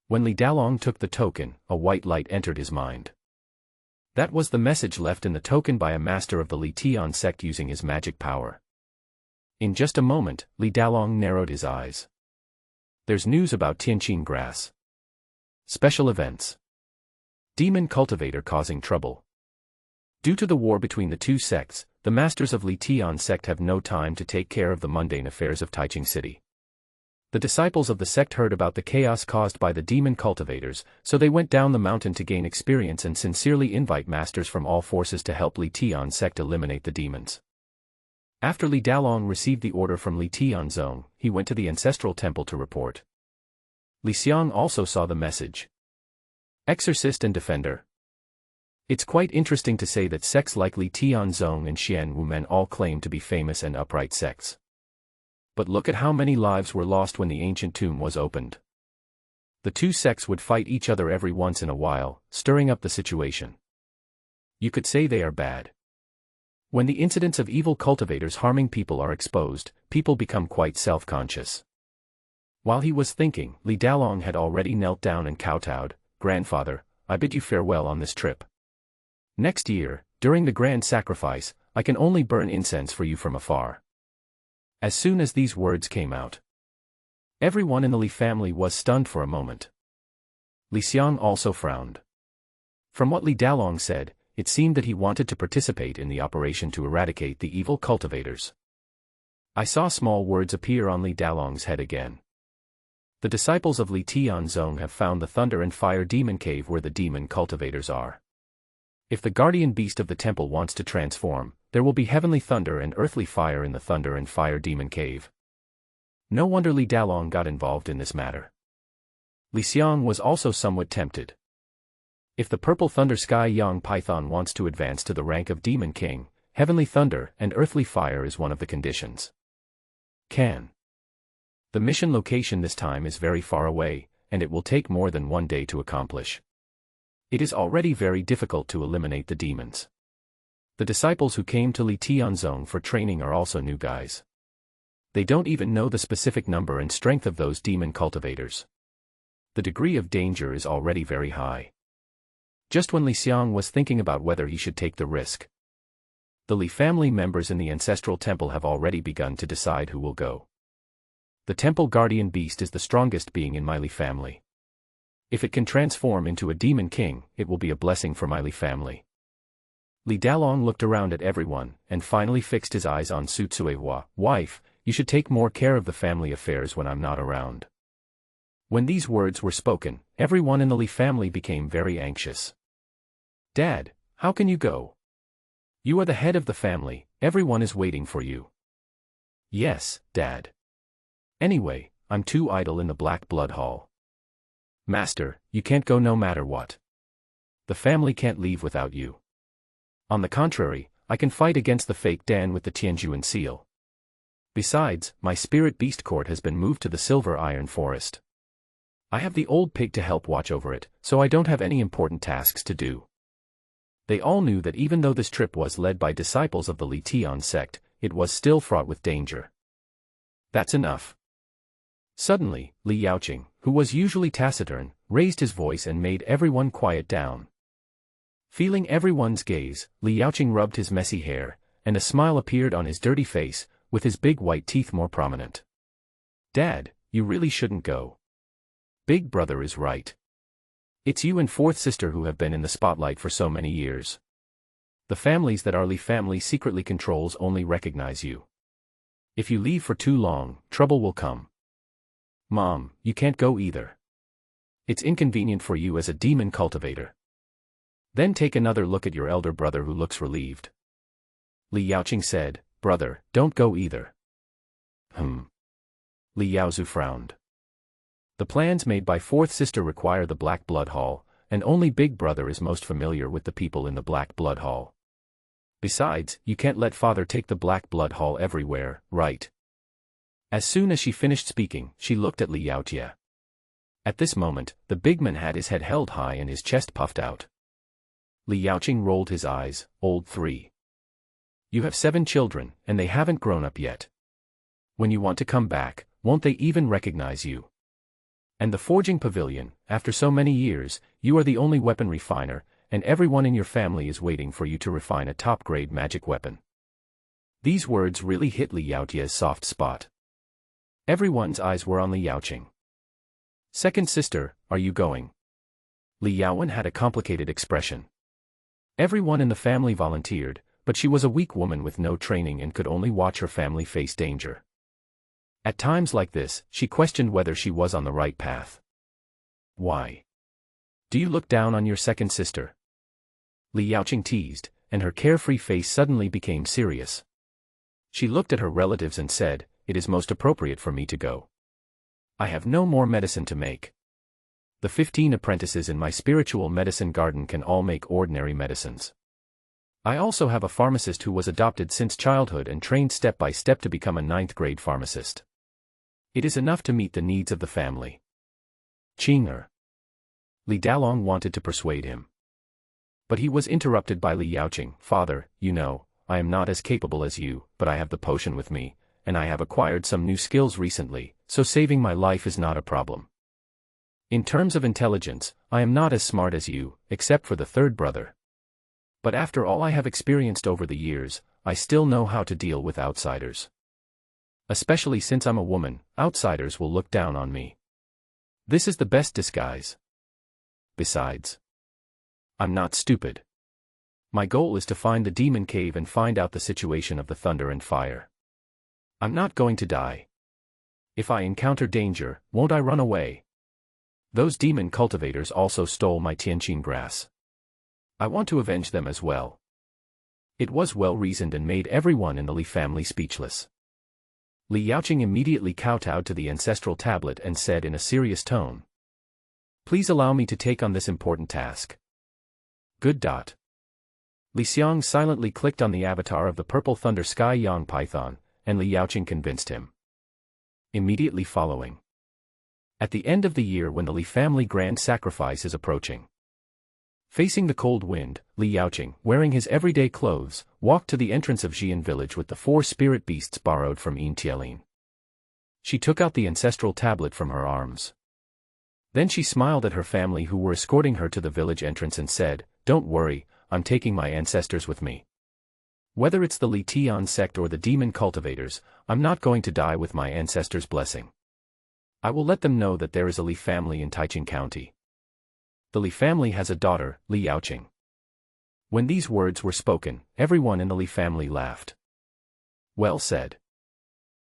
When Li Dalong took the token, a white light entered his mind. That was the message left in the token by a master of the Li Tian sect using his magic power. In just a moment, Li Dalong narrowed his eyes. There's news about Tianqing grass. Special events. Demon cultivator causing trouble. Due to the war between the two sects, the masters of Li Tian sect have no time to take care of the mundane affairs of Taiching City. The disciples of the sect heard about the chaos caused by the demon cultivators, so they went down the mountain to gain experience and sincerely invite masters from all forces to help Li Tian sect eliminate the demons. After Li Dalong received the order from Li Tianzong, he went to the ancestral temple to report. Li Xiang also saw the message. Exorcist and defender. It's quite interesting to say that sects like Li Tianzong and Xian Wumen all claim to be famous and upright sects. But look at how many lives were lost when the ancient tomb was opened. The two sects would fight each other every once in a while, stirring up the situation. You could say they are bad. When the incidents of evil cultivators harming people are exposed, people become quite self-conscious. While he was thinking, Li Dalong had already knelt down and kowtowed, "Grandfather, I bid you farewell on this trip. Next year, during the grand sacrifice, I can only burn incense for you from afar." As soon as these words came out, everyone in the Li family was stunned for a moment. Li Xiang also frowned. From what Li Dalong said, it seemed that he wanted to participate in the operation to eradicate the evil cultivators. I saw small words appear on Li Dalong's head again. The disciples of Li Tianzong have found the thunder and fire demon cave where the demon cultivators are. If the guardian beast of the temple wants to transform, there will be heavenly thunder and earthly fire in the thunder and fire demon cave. No wonder Li Dalong got involved in this matter. Li Xiang was also somewhat tempted. If the purple thunder sky Yang Python wants to advance to the rank of demon king, heavenly thunder and earthly fire is one of the conditions. The mission location this time is very far away, and it will take more than one day to accomplish. It is already very difficult to eliminate the demons. The disciples who came to Li Tianzong for training are also new guys. They don't even know the specific number and strength of those demon cultivators. The degree of danger is already very high. Just when Li Xiang was thinking about whether he should take the risk, the Li family members in the ancestral temple have already begun to decide who will go. The temple guardian beast is the strongest being in my Li family. If it can transform into a demon king, it will be a blessing for my Li family. Li Dalong looked around at everyone, and finally fixed his eyes on Su Tsuehua. "Wife, you should take more care of the family affairs when I'm not around." When these words were spoken, everyone in the Li family became very anxious. "Dad, how can you go? You are the head of the family, everyone is waiting for you." "Yes, Dad. Anyway, I'm too idle in the Black Blood Hall." "Master, you can't go no matter what. The family can't leave without you. On the contrary, I can fight against the fake Dan with the Tianjuan seal. Besides, my spirit beast court has been moved to the Silver Iron Forest. I have the old pig to help watch over it, so I don't have any important tasks to do." They all knew that even though this trip was led by disciples of the Li Tian sect, it was still fraught with danger. "That's enough." Suddenly, Li Yaoqing, who was usually taciturn, raised his voice and made everyone quiet down. Feeling everyone's gaze, Li Yaoqing rubbed his messy hair, and a smile appeared on his dirty face, with his big white teeth more prominent. "Dad, you really shouldn't go. Big brother is right. It's you and fourth sister who have been in the spotlight for so many years. The families that our Li family secretly controls only recognize you. If you leave for too long, trouble will come. Mom, you can't go either. It's inconvenient for you as a demon cultivator. Then take another look at your elder brother who looks relieved. Li Yaoqing said, brother, don't go either. Li Yaozu frowned. The plans made by fourth sister require the Black Blood Hall, and only big brother is most familiar with the people in the Black Blood Hall. Besides, you can't let father take the Black Blood Hall everywhere, right? As soon as she finished speaking, she looked at Li Yaotie. At this moment, the big man had his head held high and his chest puffed out. Li Yaoqing rolled his eyes, old 3. You have 7 children, and they haven't grown up yet. When you want to come back, won't they even recognize you? And the forging pavilion, after so many years, you are the only weapon refiner, and everyone in your family is waiting for you to refine a top-grade magic weapon. These words really hit Li Yaotie's soft spot. Everyone's eyes were on Li Yaoqing. Second sister, are you going? Li Yaowen had a complicated expression. Everyone in the family volunteered, but she was a weak woman with no training and could only watch her family face danger. At times like this, she questioned whether she was on the right path. Why? Do you look down on your second sister? Li Yaoqing teased, and her carefree face suddenly became serious. She looked at her relatives and said, it is most appropriate for me to go. I have no more medicine to make. The 15 apprentices in my spiritual medicine garden can all make ordinary medicines. I also have a pharmacist who was adopted since childhood and trained step by step to become a 9th-grade pharmacist. It is enough to meet the needs of the family. Qinger. Li Dalong wanted to persuade him. But he was interrupted by Li Yaoqing. Father, you know, I am not as capable as you, but I have the potion with me, and I have acquired some new skills recently, so saving my life is not a problem. In terms of intelligence, I am not as smart as you, except for the third brother. But after all I have experienced over the years, I still know how to deal with outsiders. Especially since I'm a woman, outsiders will look down on me. This is the best disguise. Besides, I'm not stupid. My goal is to find the demon cave and find out the situation of the thunder and fire. I'm not going to die. If I encounter danger, won't I run away? Those demon cultivators also stole my Tianqin grass. I want to avenge them as well. It was well reasoned and made everyone in the Li family speechless. Li Yaoqing immediately kowtowed to the ancestral tablet and said in a serious tone, please allow me to take on this important task. Good. Li Xiang silently clicked on the avatar of the purple thunder sky yang python, and Li Yaoqing convinced him. Immediately following. At the end of the year when the Li family grand sacrifice is approaching. Facing the cold wind, Li Yaoqing, wearing his everyday clothes, walked to the entrance of Xian village with the 4 spirit beasts borrowed from Yin Tielin. She took out the ancestral tablet from her arms. Then she smiled at her family who were escorting her to the village entrance and said, don't worry, I'm taking my ancestors with me. Whether it's the Li Tian sect or the demon cultivators, I'm not going to die with my ancestors' blessing. I will let them know that there is a Li family in Taichung County. The Li family has a daughter, Li Yaoqing. When these words were spoken, everyone in the Li family laughed. Well said.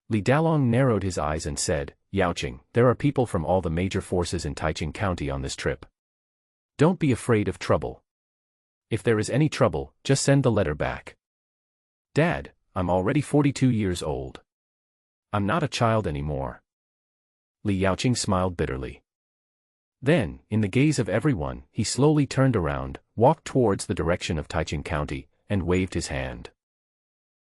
Li Dalong narrowed his eyes and said, Yaoqing, there are people from all the major forces in Taichung County on this trip. Don't be afraid of trouble. If there is any trouble, just send the letter back. Dad, I'm already 42 years old. I'm not a child anymore. Li Yaoqing smiled bitterly. Then, in the gaze of everyone, he slowly turned around, walked towards the direction of Taichung County, and waved his hand.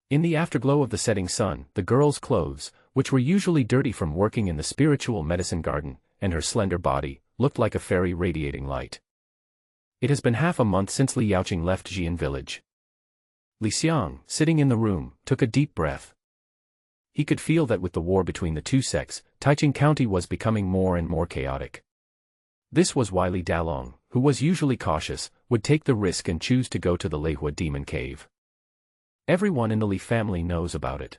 In the afterglow of the setting sun, the girl's clothes, which were usually dirty from working in the spiritual medicine garden, and her slender body, looked like a fairy radiating light. It has been half a month since Li Yaoqing left Xian village. Li Xiang, sitting in the room, took a deep breath. He could feel that with the war between the two sects, Taichung County was becoming more and more chaotic. This was why Li Dalong, who was usually cautious, would take the risk and choose to go to the Leihua demon cave. Everyone in the Li family knows about it.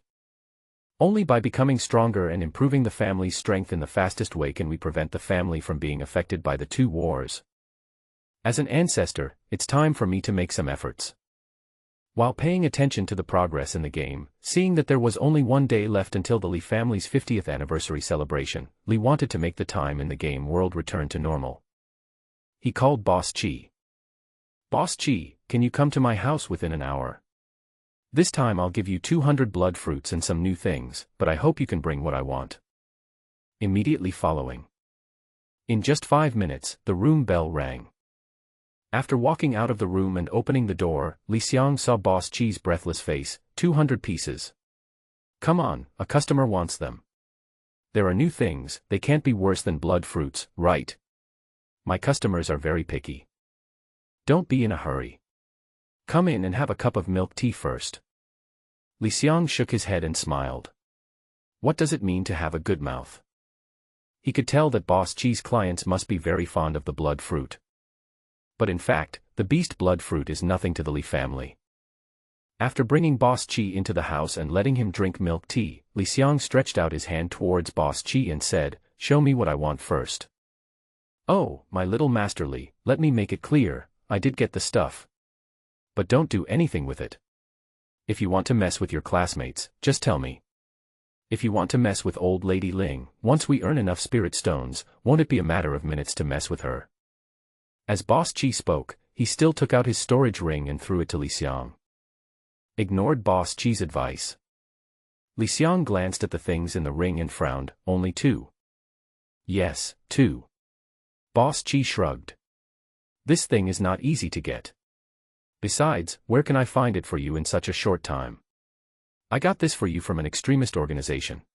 Only by becoming stronger and improving the family's strength in the fastest way can we prevent the family from being affected by the two wars. As an ancestor, it's time for me to make some efforts. While paying attention to the progress in the game, seeing that there was only one day left until the Li family's 50th anniversary celebration, Li wanted to make the time in the game world return to normal. He called Boss Chi. "Boss Chi, can you come to my house within an hour? This time I'll give you 200 blood fruits and some new things, but I hope you can bring what I want." Immediately following. In just 5 minutes, the room bell rang. After walking out of the room and opening the door, Xiang saw Boss Chi's breathless face. 200 pieces. Come on, a customer wants them. There are new things, they can't be worse than blood fruits, right? My customers are very picky. Don't be in a hurry. Come in and have a cup of milk tea first. Xiang shook his head and smiled. What does it mean to have a good mouth? He could tell that Boss Chi's clients must be very fond of the blood fruit. But in fact, the beast blood fruit is nothing to the Li family. After bringing Boss Chi into the house and letting him drink milk tea, Xiang stretched out his hand towards Boss Chi and said, "Show me what I want first." "Oh, my little Master Li, let me make it clear, I did get the stuff. But don't do anything with it. If you want to mess with your classmates, just tell me. If you want to mess with old Lady Ling, once we earn enough spirit stones, won't it be a matter of minutes to mess with her?" As Boss Chi spoke, he still took out his storage ring and threw it to Xiang. Ignored Boss Chi's advice. Xiang glanced at the things in the ring and frowned. "Only 2. Yes, 2. Boss Chi shrugged. "This thing is not easy to get. Besides, where can I find it for you in such a short time? I got this for you from an extremist organization.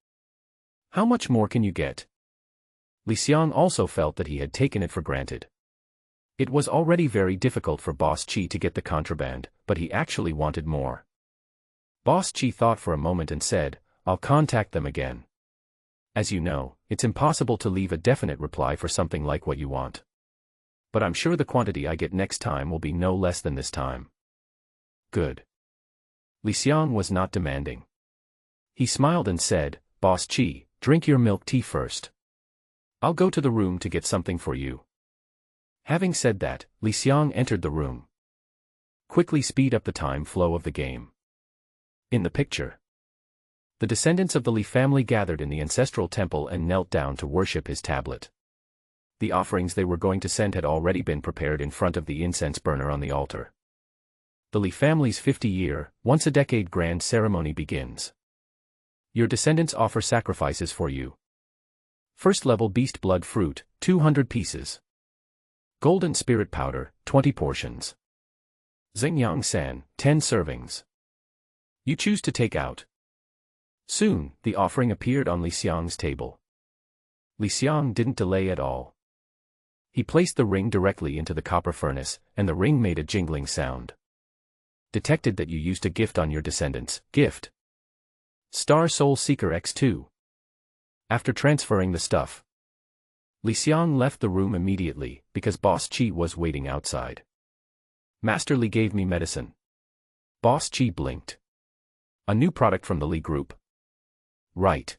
How much more can you get?" Xiang also felt that he had taken it for granted. It was already very difficult for Boss Chi to get the contraband, but he actually wanted more. Boss Chi thought for a moment and said, "I'll contact them again. As you know, it's impossible to leave a definite reply for something like what you want. But I'm sure the quantity I get next time will be no less than this time." Good. Xiang was not demanding. He smiled and said, "Boss Chi, drink your milk tea first. I'll go to the room to get something for you." Having said that, Xiang entered the room. Quickly speed up the time flow of the game. In the picture, the descendants of the Li family gathered in the ancestral temple and knelt down to worship his tablet. The offerings they were going to send had already been prepared in front of the incense burner on the altar. The Li family's 50-year, once-a-decade grand ceremony begins. Your descendants offer sacrifices for you. First-level beast blood fruit, 200 pieces. Golden spirit powder, 20 portions. Xingyang San, 10 servings. You choose to take out. Soon, the offering appeared on Xiang's table. Xiang didn't delay at all. He placed the ring directly into the copper furnace, and the ring made a jingling sound. Detected that you used a gift on your descendants. Gift. Star Soul Seeker X2. After transferring the stuff, Xiang left the room immediately, because Boss Chi was waiting outside. "Master Li gave me medicine." Boss Chi blinked. "A new product from the Li group?" "Right."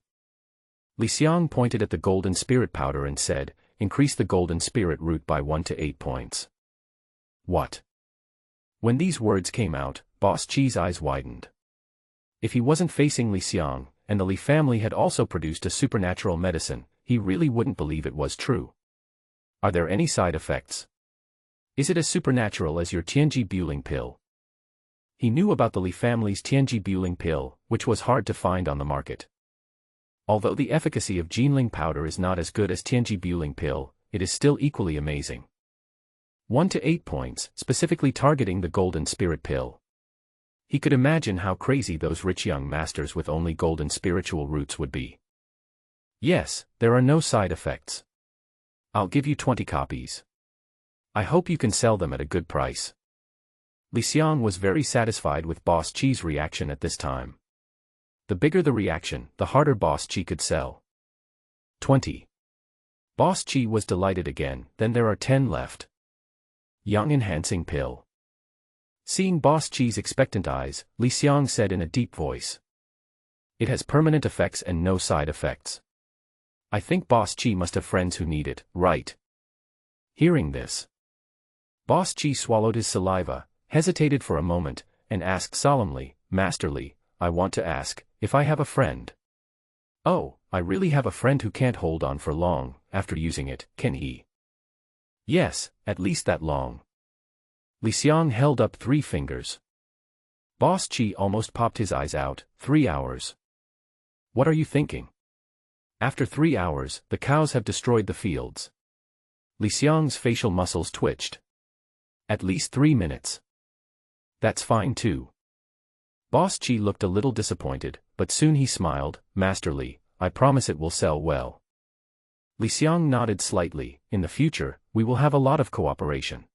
Xiang pointed at the golden spirit powder and said, "Increase the golden spirit root by 1 to 8 points." What? When these words came out, Boss Chi's eyes widened. If he wasn't facing Xiang, and the Li family had also produced a supernatural medicine, he really wouldn't believe it was true. Are there any side effects? Is it as supernatural as your Tianji Buling pill? He knew about the Li family's Tianji Buling pill, which was hard to find on the market. Although the efficacy of Jinling powder is not as good as Tianji Buling pill, it is still equally amazing. 1 to 8 points, specifically targeting the golden spirit pill. He could imagine how crazy those rich young masters with only golden spiritual roots would be. Yes, there are no side effects. I'll give you 20 copies. I hope you can sell them at a good price. Xiang was very satisfied with Boss Chi's reaction at this time. The bigger the reaction, the harder Boss Chi could sell. 20. Boss Chi was delighted again. Then there are 10 left. Young enhancing pill. Seeing Boss Chi's expectant eyes, Xiang said in a deep voice. It has permanent effects and no side effects. I think Boss Chi must have friends who need it, right? Hearing this, Boss Chi swallowed his saliva, hesitated for a moment, and asked solemnly, "Master Li, I want to ask, if I have a friend." "Oh, I really have a friend who can't hold on for long, after using it, can he?" "Yes, at least that long." Li Xiang held up 3 fingers. Boss Qi almost popped his eyes out. 3 hours. What are you thinking? After 3 hours, the cows have destroyed the fields. Li Xiang's facial muscles twitched. At least 3 minutes. That's fine too. Boss Qi looked a little disappointed, but soon he smiled. "Master Li, I promise it will sell well." Li Xiang nodded slightly. "In the future, we will have a lot of cooperation.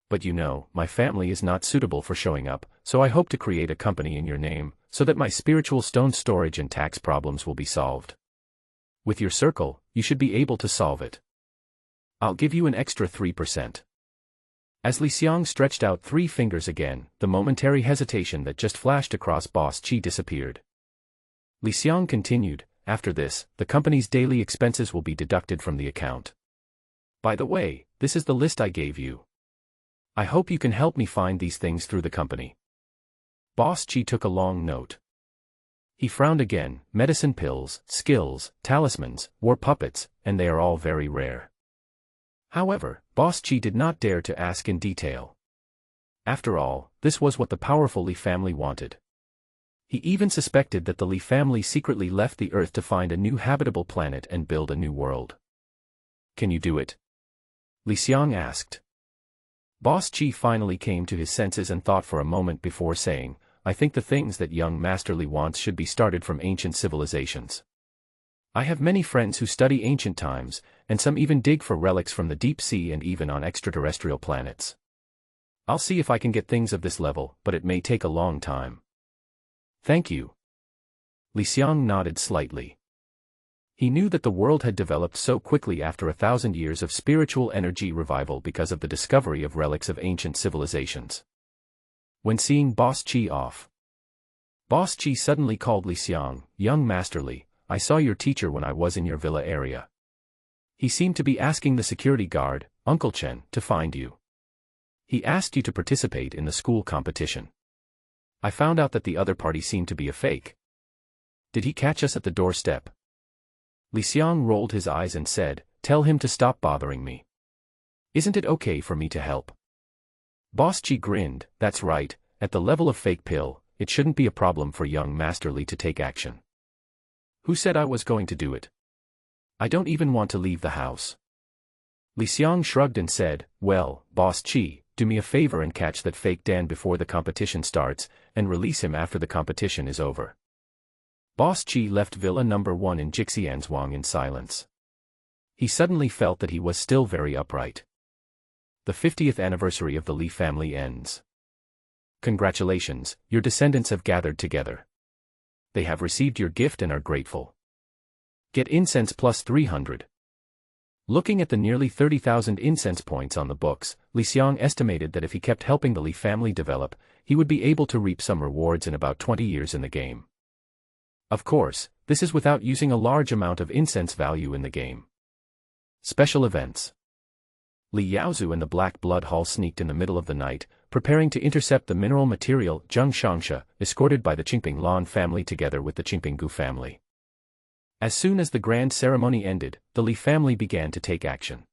But you know, my family is not suitable for showing up, so I hope to create a company in your name, so that my spiritual stone storage and tax problems will be solved. With your circle, you should be able to solve it. I'll give you an extra 3%. As Li Xiang stretched out 3 fingers again, the momentary hesitation that just flashed across Boss Qi disappeared. Li Xiang continued, "After this, the company's daily expenses will be deducted from the account. By the way, this is the list I gave you. I hope you can help me find these things through the company." Boss Qi took a long note. He frowned again. "Medicine pills, skills, talismans, war puppets, and they are all very rare." However, Boss Qi did not dare to ask in detail. After all, this was what the powerful Li family wanted. He even suspected that the Li family secretly left the Earth to find a new habitable planet and build a new world. "Can you do it?" Li Xiang asked. Boss Qi finally came to his senses and thought for a moment before saying, "I think the things that young Master Li wants should be started from ancient civilizations. I have many friends who study ancient times, and some even dig for relics from the deep sea and even on extraterrestrial planets. I'll see if I can get things of this level, but it may take a long time." "Thank you." Li Xiang nodded slightly. He knew that the world had developed so quickly after 1,000 years of spiritual energy revival because of the discovery of relics of ancient civilizations. When seeing Boss Qi off, Boss Qi suddenly called Li Xiang, "Young Master Li, I saw your teacher when I was in your villa area. He seemed to be asking the security guard, Uncle Chen, to find you. He asked you to participate in the school competition. I found out that the other party seemed to be a fake. Did he catch us at the doorstep?" Li Xiang rolled his eyes and said, "Tell him to stop bothering me. Isn't it okay for me to help?" Boss Qi grinned. "That's right, at the level of fake pill, it shouldn't be a problem for young Master Li to take action. Who said I was going to do it? I don't even want to leave the house." Li Xiang shrugged and said, "Well, Boss Qi, do me a favor and catch that fake Dan before the competition starts, and release him after the competition is over." Boss Qi left Villa number 1 in Jixianzhuang in silence. He suddenly felt that he was still very upright. The 50th anniversary of the Li family ends. Congratulations, your descendants have gathered together. They have received your gift and are grateful. Get incense plus 300. Looking at the nearly 30,000 incense points on the books, Li Xiang estimated that if he kept helping the Li family develop, he would be able to reap some rewards in about 20 years in the game. Of course, this is without using a large amount of incense value in the game. Special events. Li Yaozu and the Black Blood Hall sneaked in the middle of the night, preparing to intercept the mineral material Zheng Shangsha, escorted by the Qingping Lan family together with the Qingping Gu family. As soon as the grand ceremony ended, the Li family began to take action.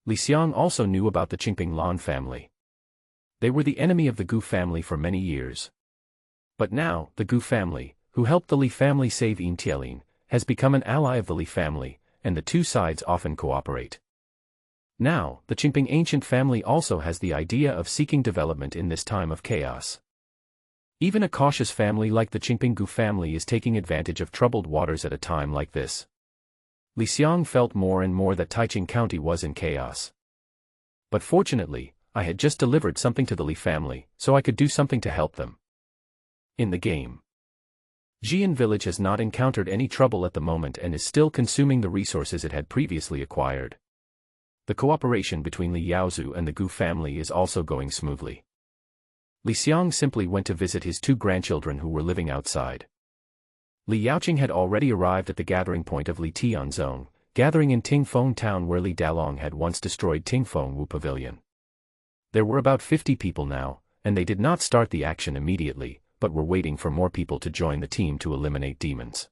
Li Xiang also knew about the Qingping Lan family. They were the enemy of the Gu family for many years. But now, the Gu family, who helped the Li family save Yin Tielin, has become an ally of the Li family, and the two sides often cooperate. Now, the Qingping ancient family also has the idea of seeking development in this time of chaos. Even a cautious family like the Qingping Gu family is taking advantage of troubled waters at a time like this. Li Xiang felt more and more that Taiqing County was in chaos. But fortunately, I had just delivered something to the Li family, so I could do something to help them. In the game, Jian village has not encountered any trouble at the moment and is still consuming the resources it had previously acquired. The cooperation between Li Yaozu and the Gu family is also going smoothly. Li Xiang simply went to visit his 2 grandchildren who were living outside. Li Yaoqing had already arrived at the gathering point of Li Tianzong, gathering in Tingfeng town where Li Dalong had once destroyed Tingfeng Wu Pavilion. There were about 50 people now, and they did not start the action immediately, but were waiting for more people to join the team to eliminate demons.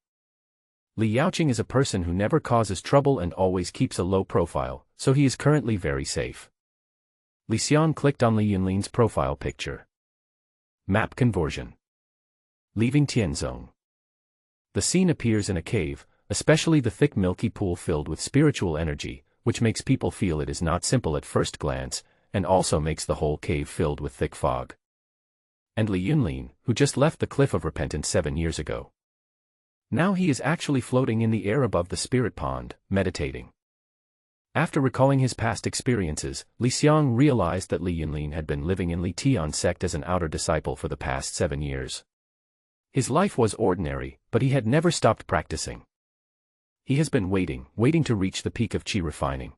Li Yaoqing is a person who never causes trouble and always keeps a low profile, so he is currently very safe. Li Xiang clicked on Li Yunlin's profile picture. Map conversion. Leaving Tianzong. The scene appears in a cave, especially the thick milky pool filled with spiritual energy, which makes people feel it is not simple at first glance, and also makes the whole cave filled with thick fog. And Li Yunlin, who just left the Cliff of Repentance 7 years ago. Now he is actually floating in the air above the spirit pond, meditating. After recalling his past experiences, Li Xiang realized that Li Yunlin had been living in Li Tian sect as an outer disciple for the past 7 years. His life was ordinary, but he had never stopped practicing. He has been waiting to reach the peak of qi refining.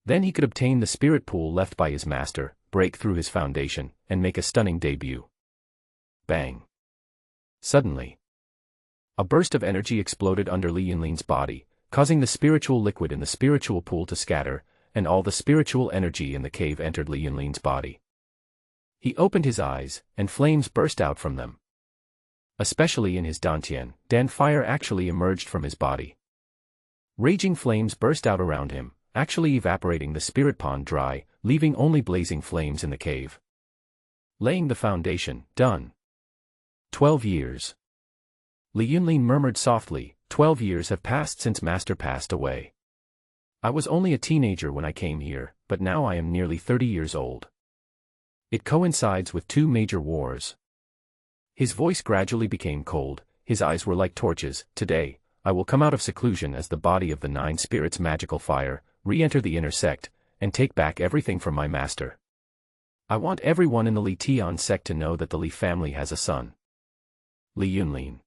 Then he could obtain the spirit pool left by his master, break through his foundation, and make a stunning debut. Bang! Suddenly, a burst of energy exploded under Li Yunlin's body, causing the spiritual liquid in the spiritual pool to scatter, and all the spiritual energy in the cave entered Li Yunlin's body. He opened his eyes, and flames burst out from them. Especially in his dantian, fire actually emerged from his body. Raging flames burst out around him, actually evaporating the spirit pond dry, leaving only blazing flames in the cave. Laying the foundation, done. 12 years. Li Yunlin murmured softly, 12 years have passed since Master passed away. I was only a teenager when I came here, but now I am nearly 30 years old. It coincides with 2 major wars. His voice gradually became cold, his eyes were like torches. Today, I will come out of seclusion as the body of the 9 spirits' magical fire, re-enter the inner sect, and take back everything from my master. I want everyone in the Li Tian sect to know that the Li family has a son. Li Yunlin.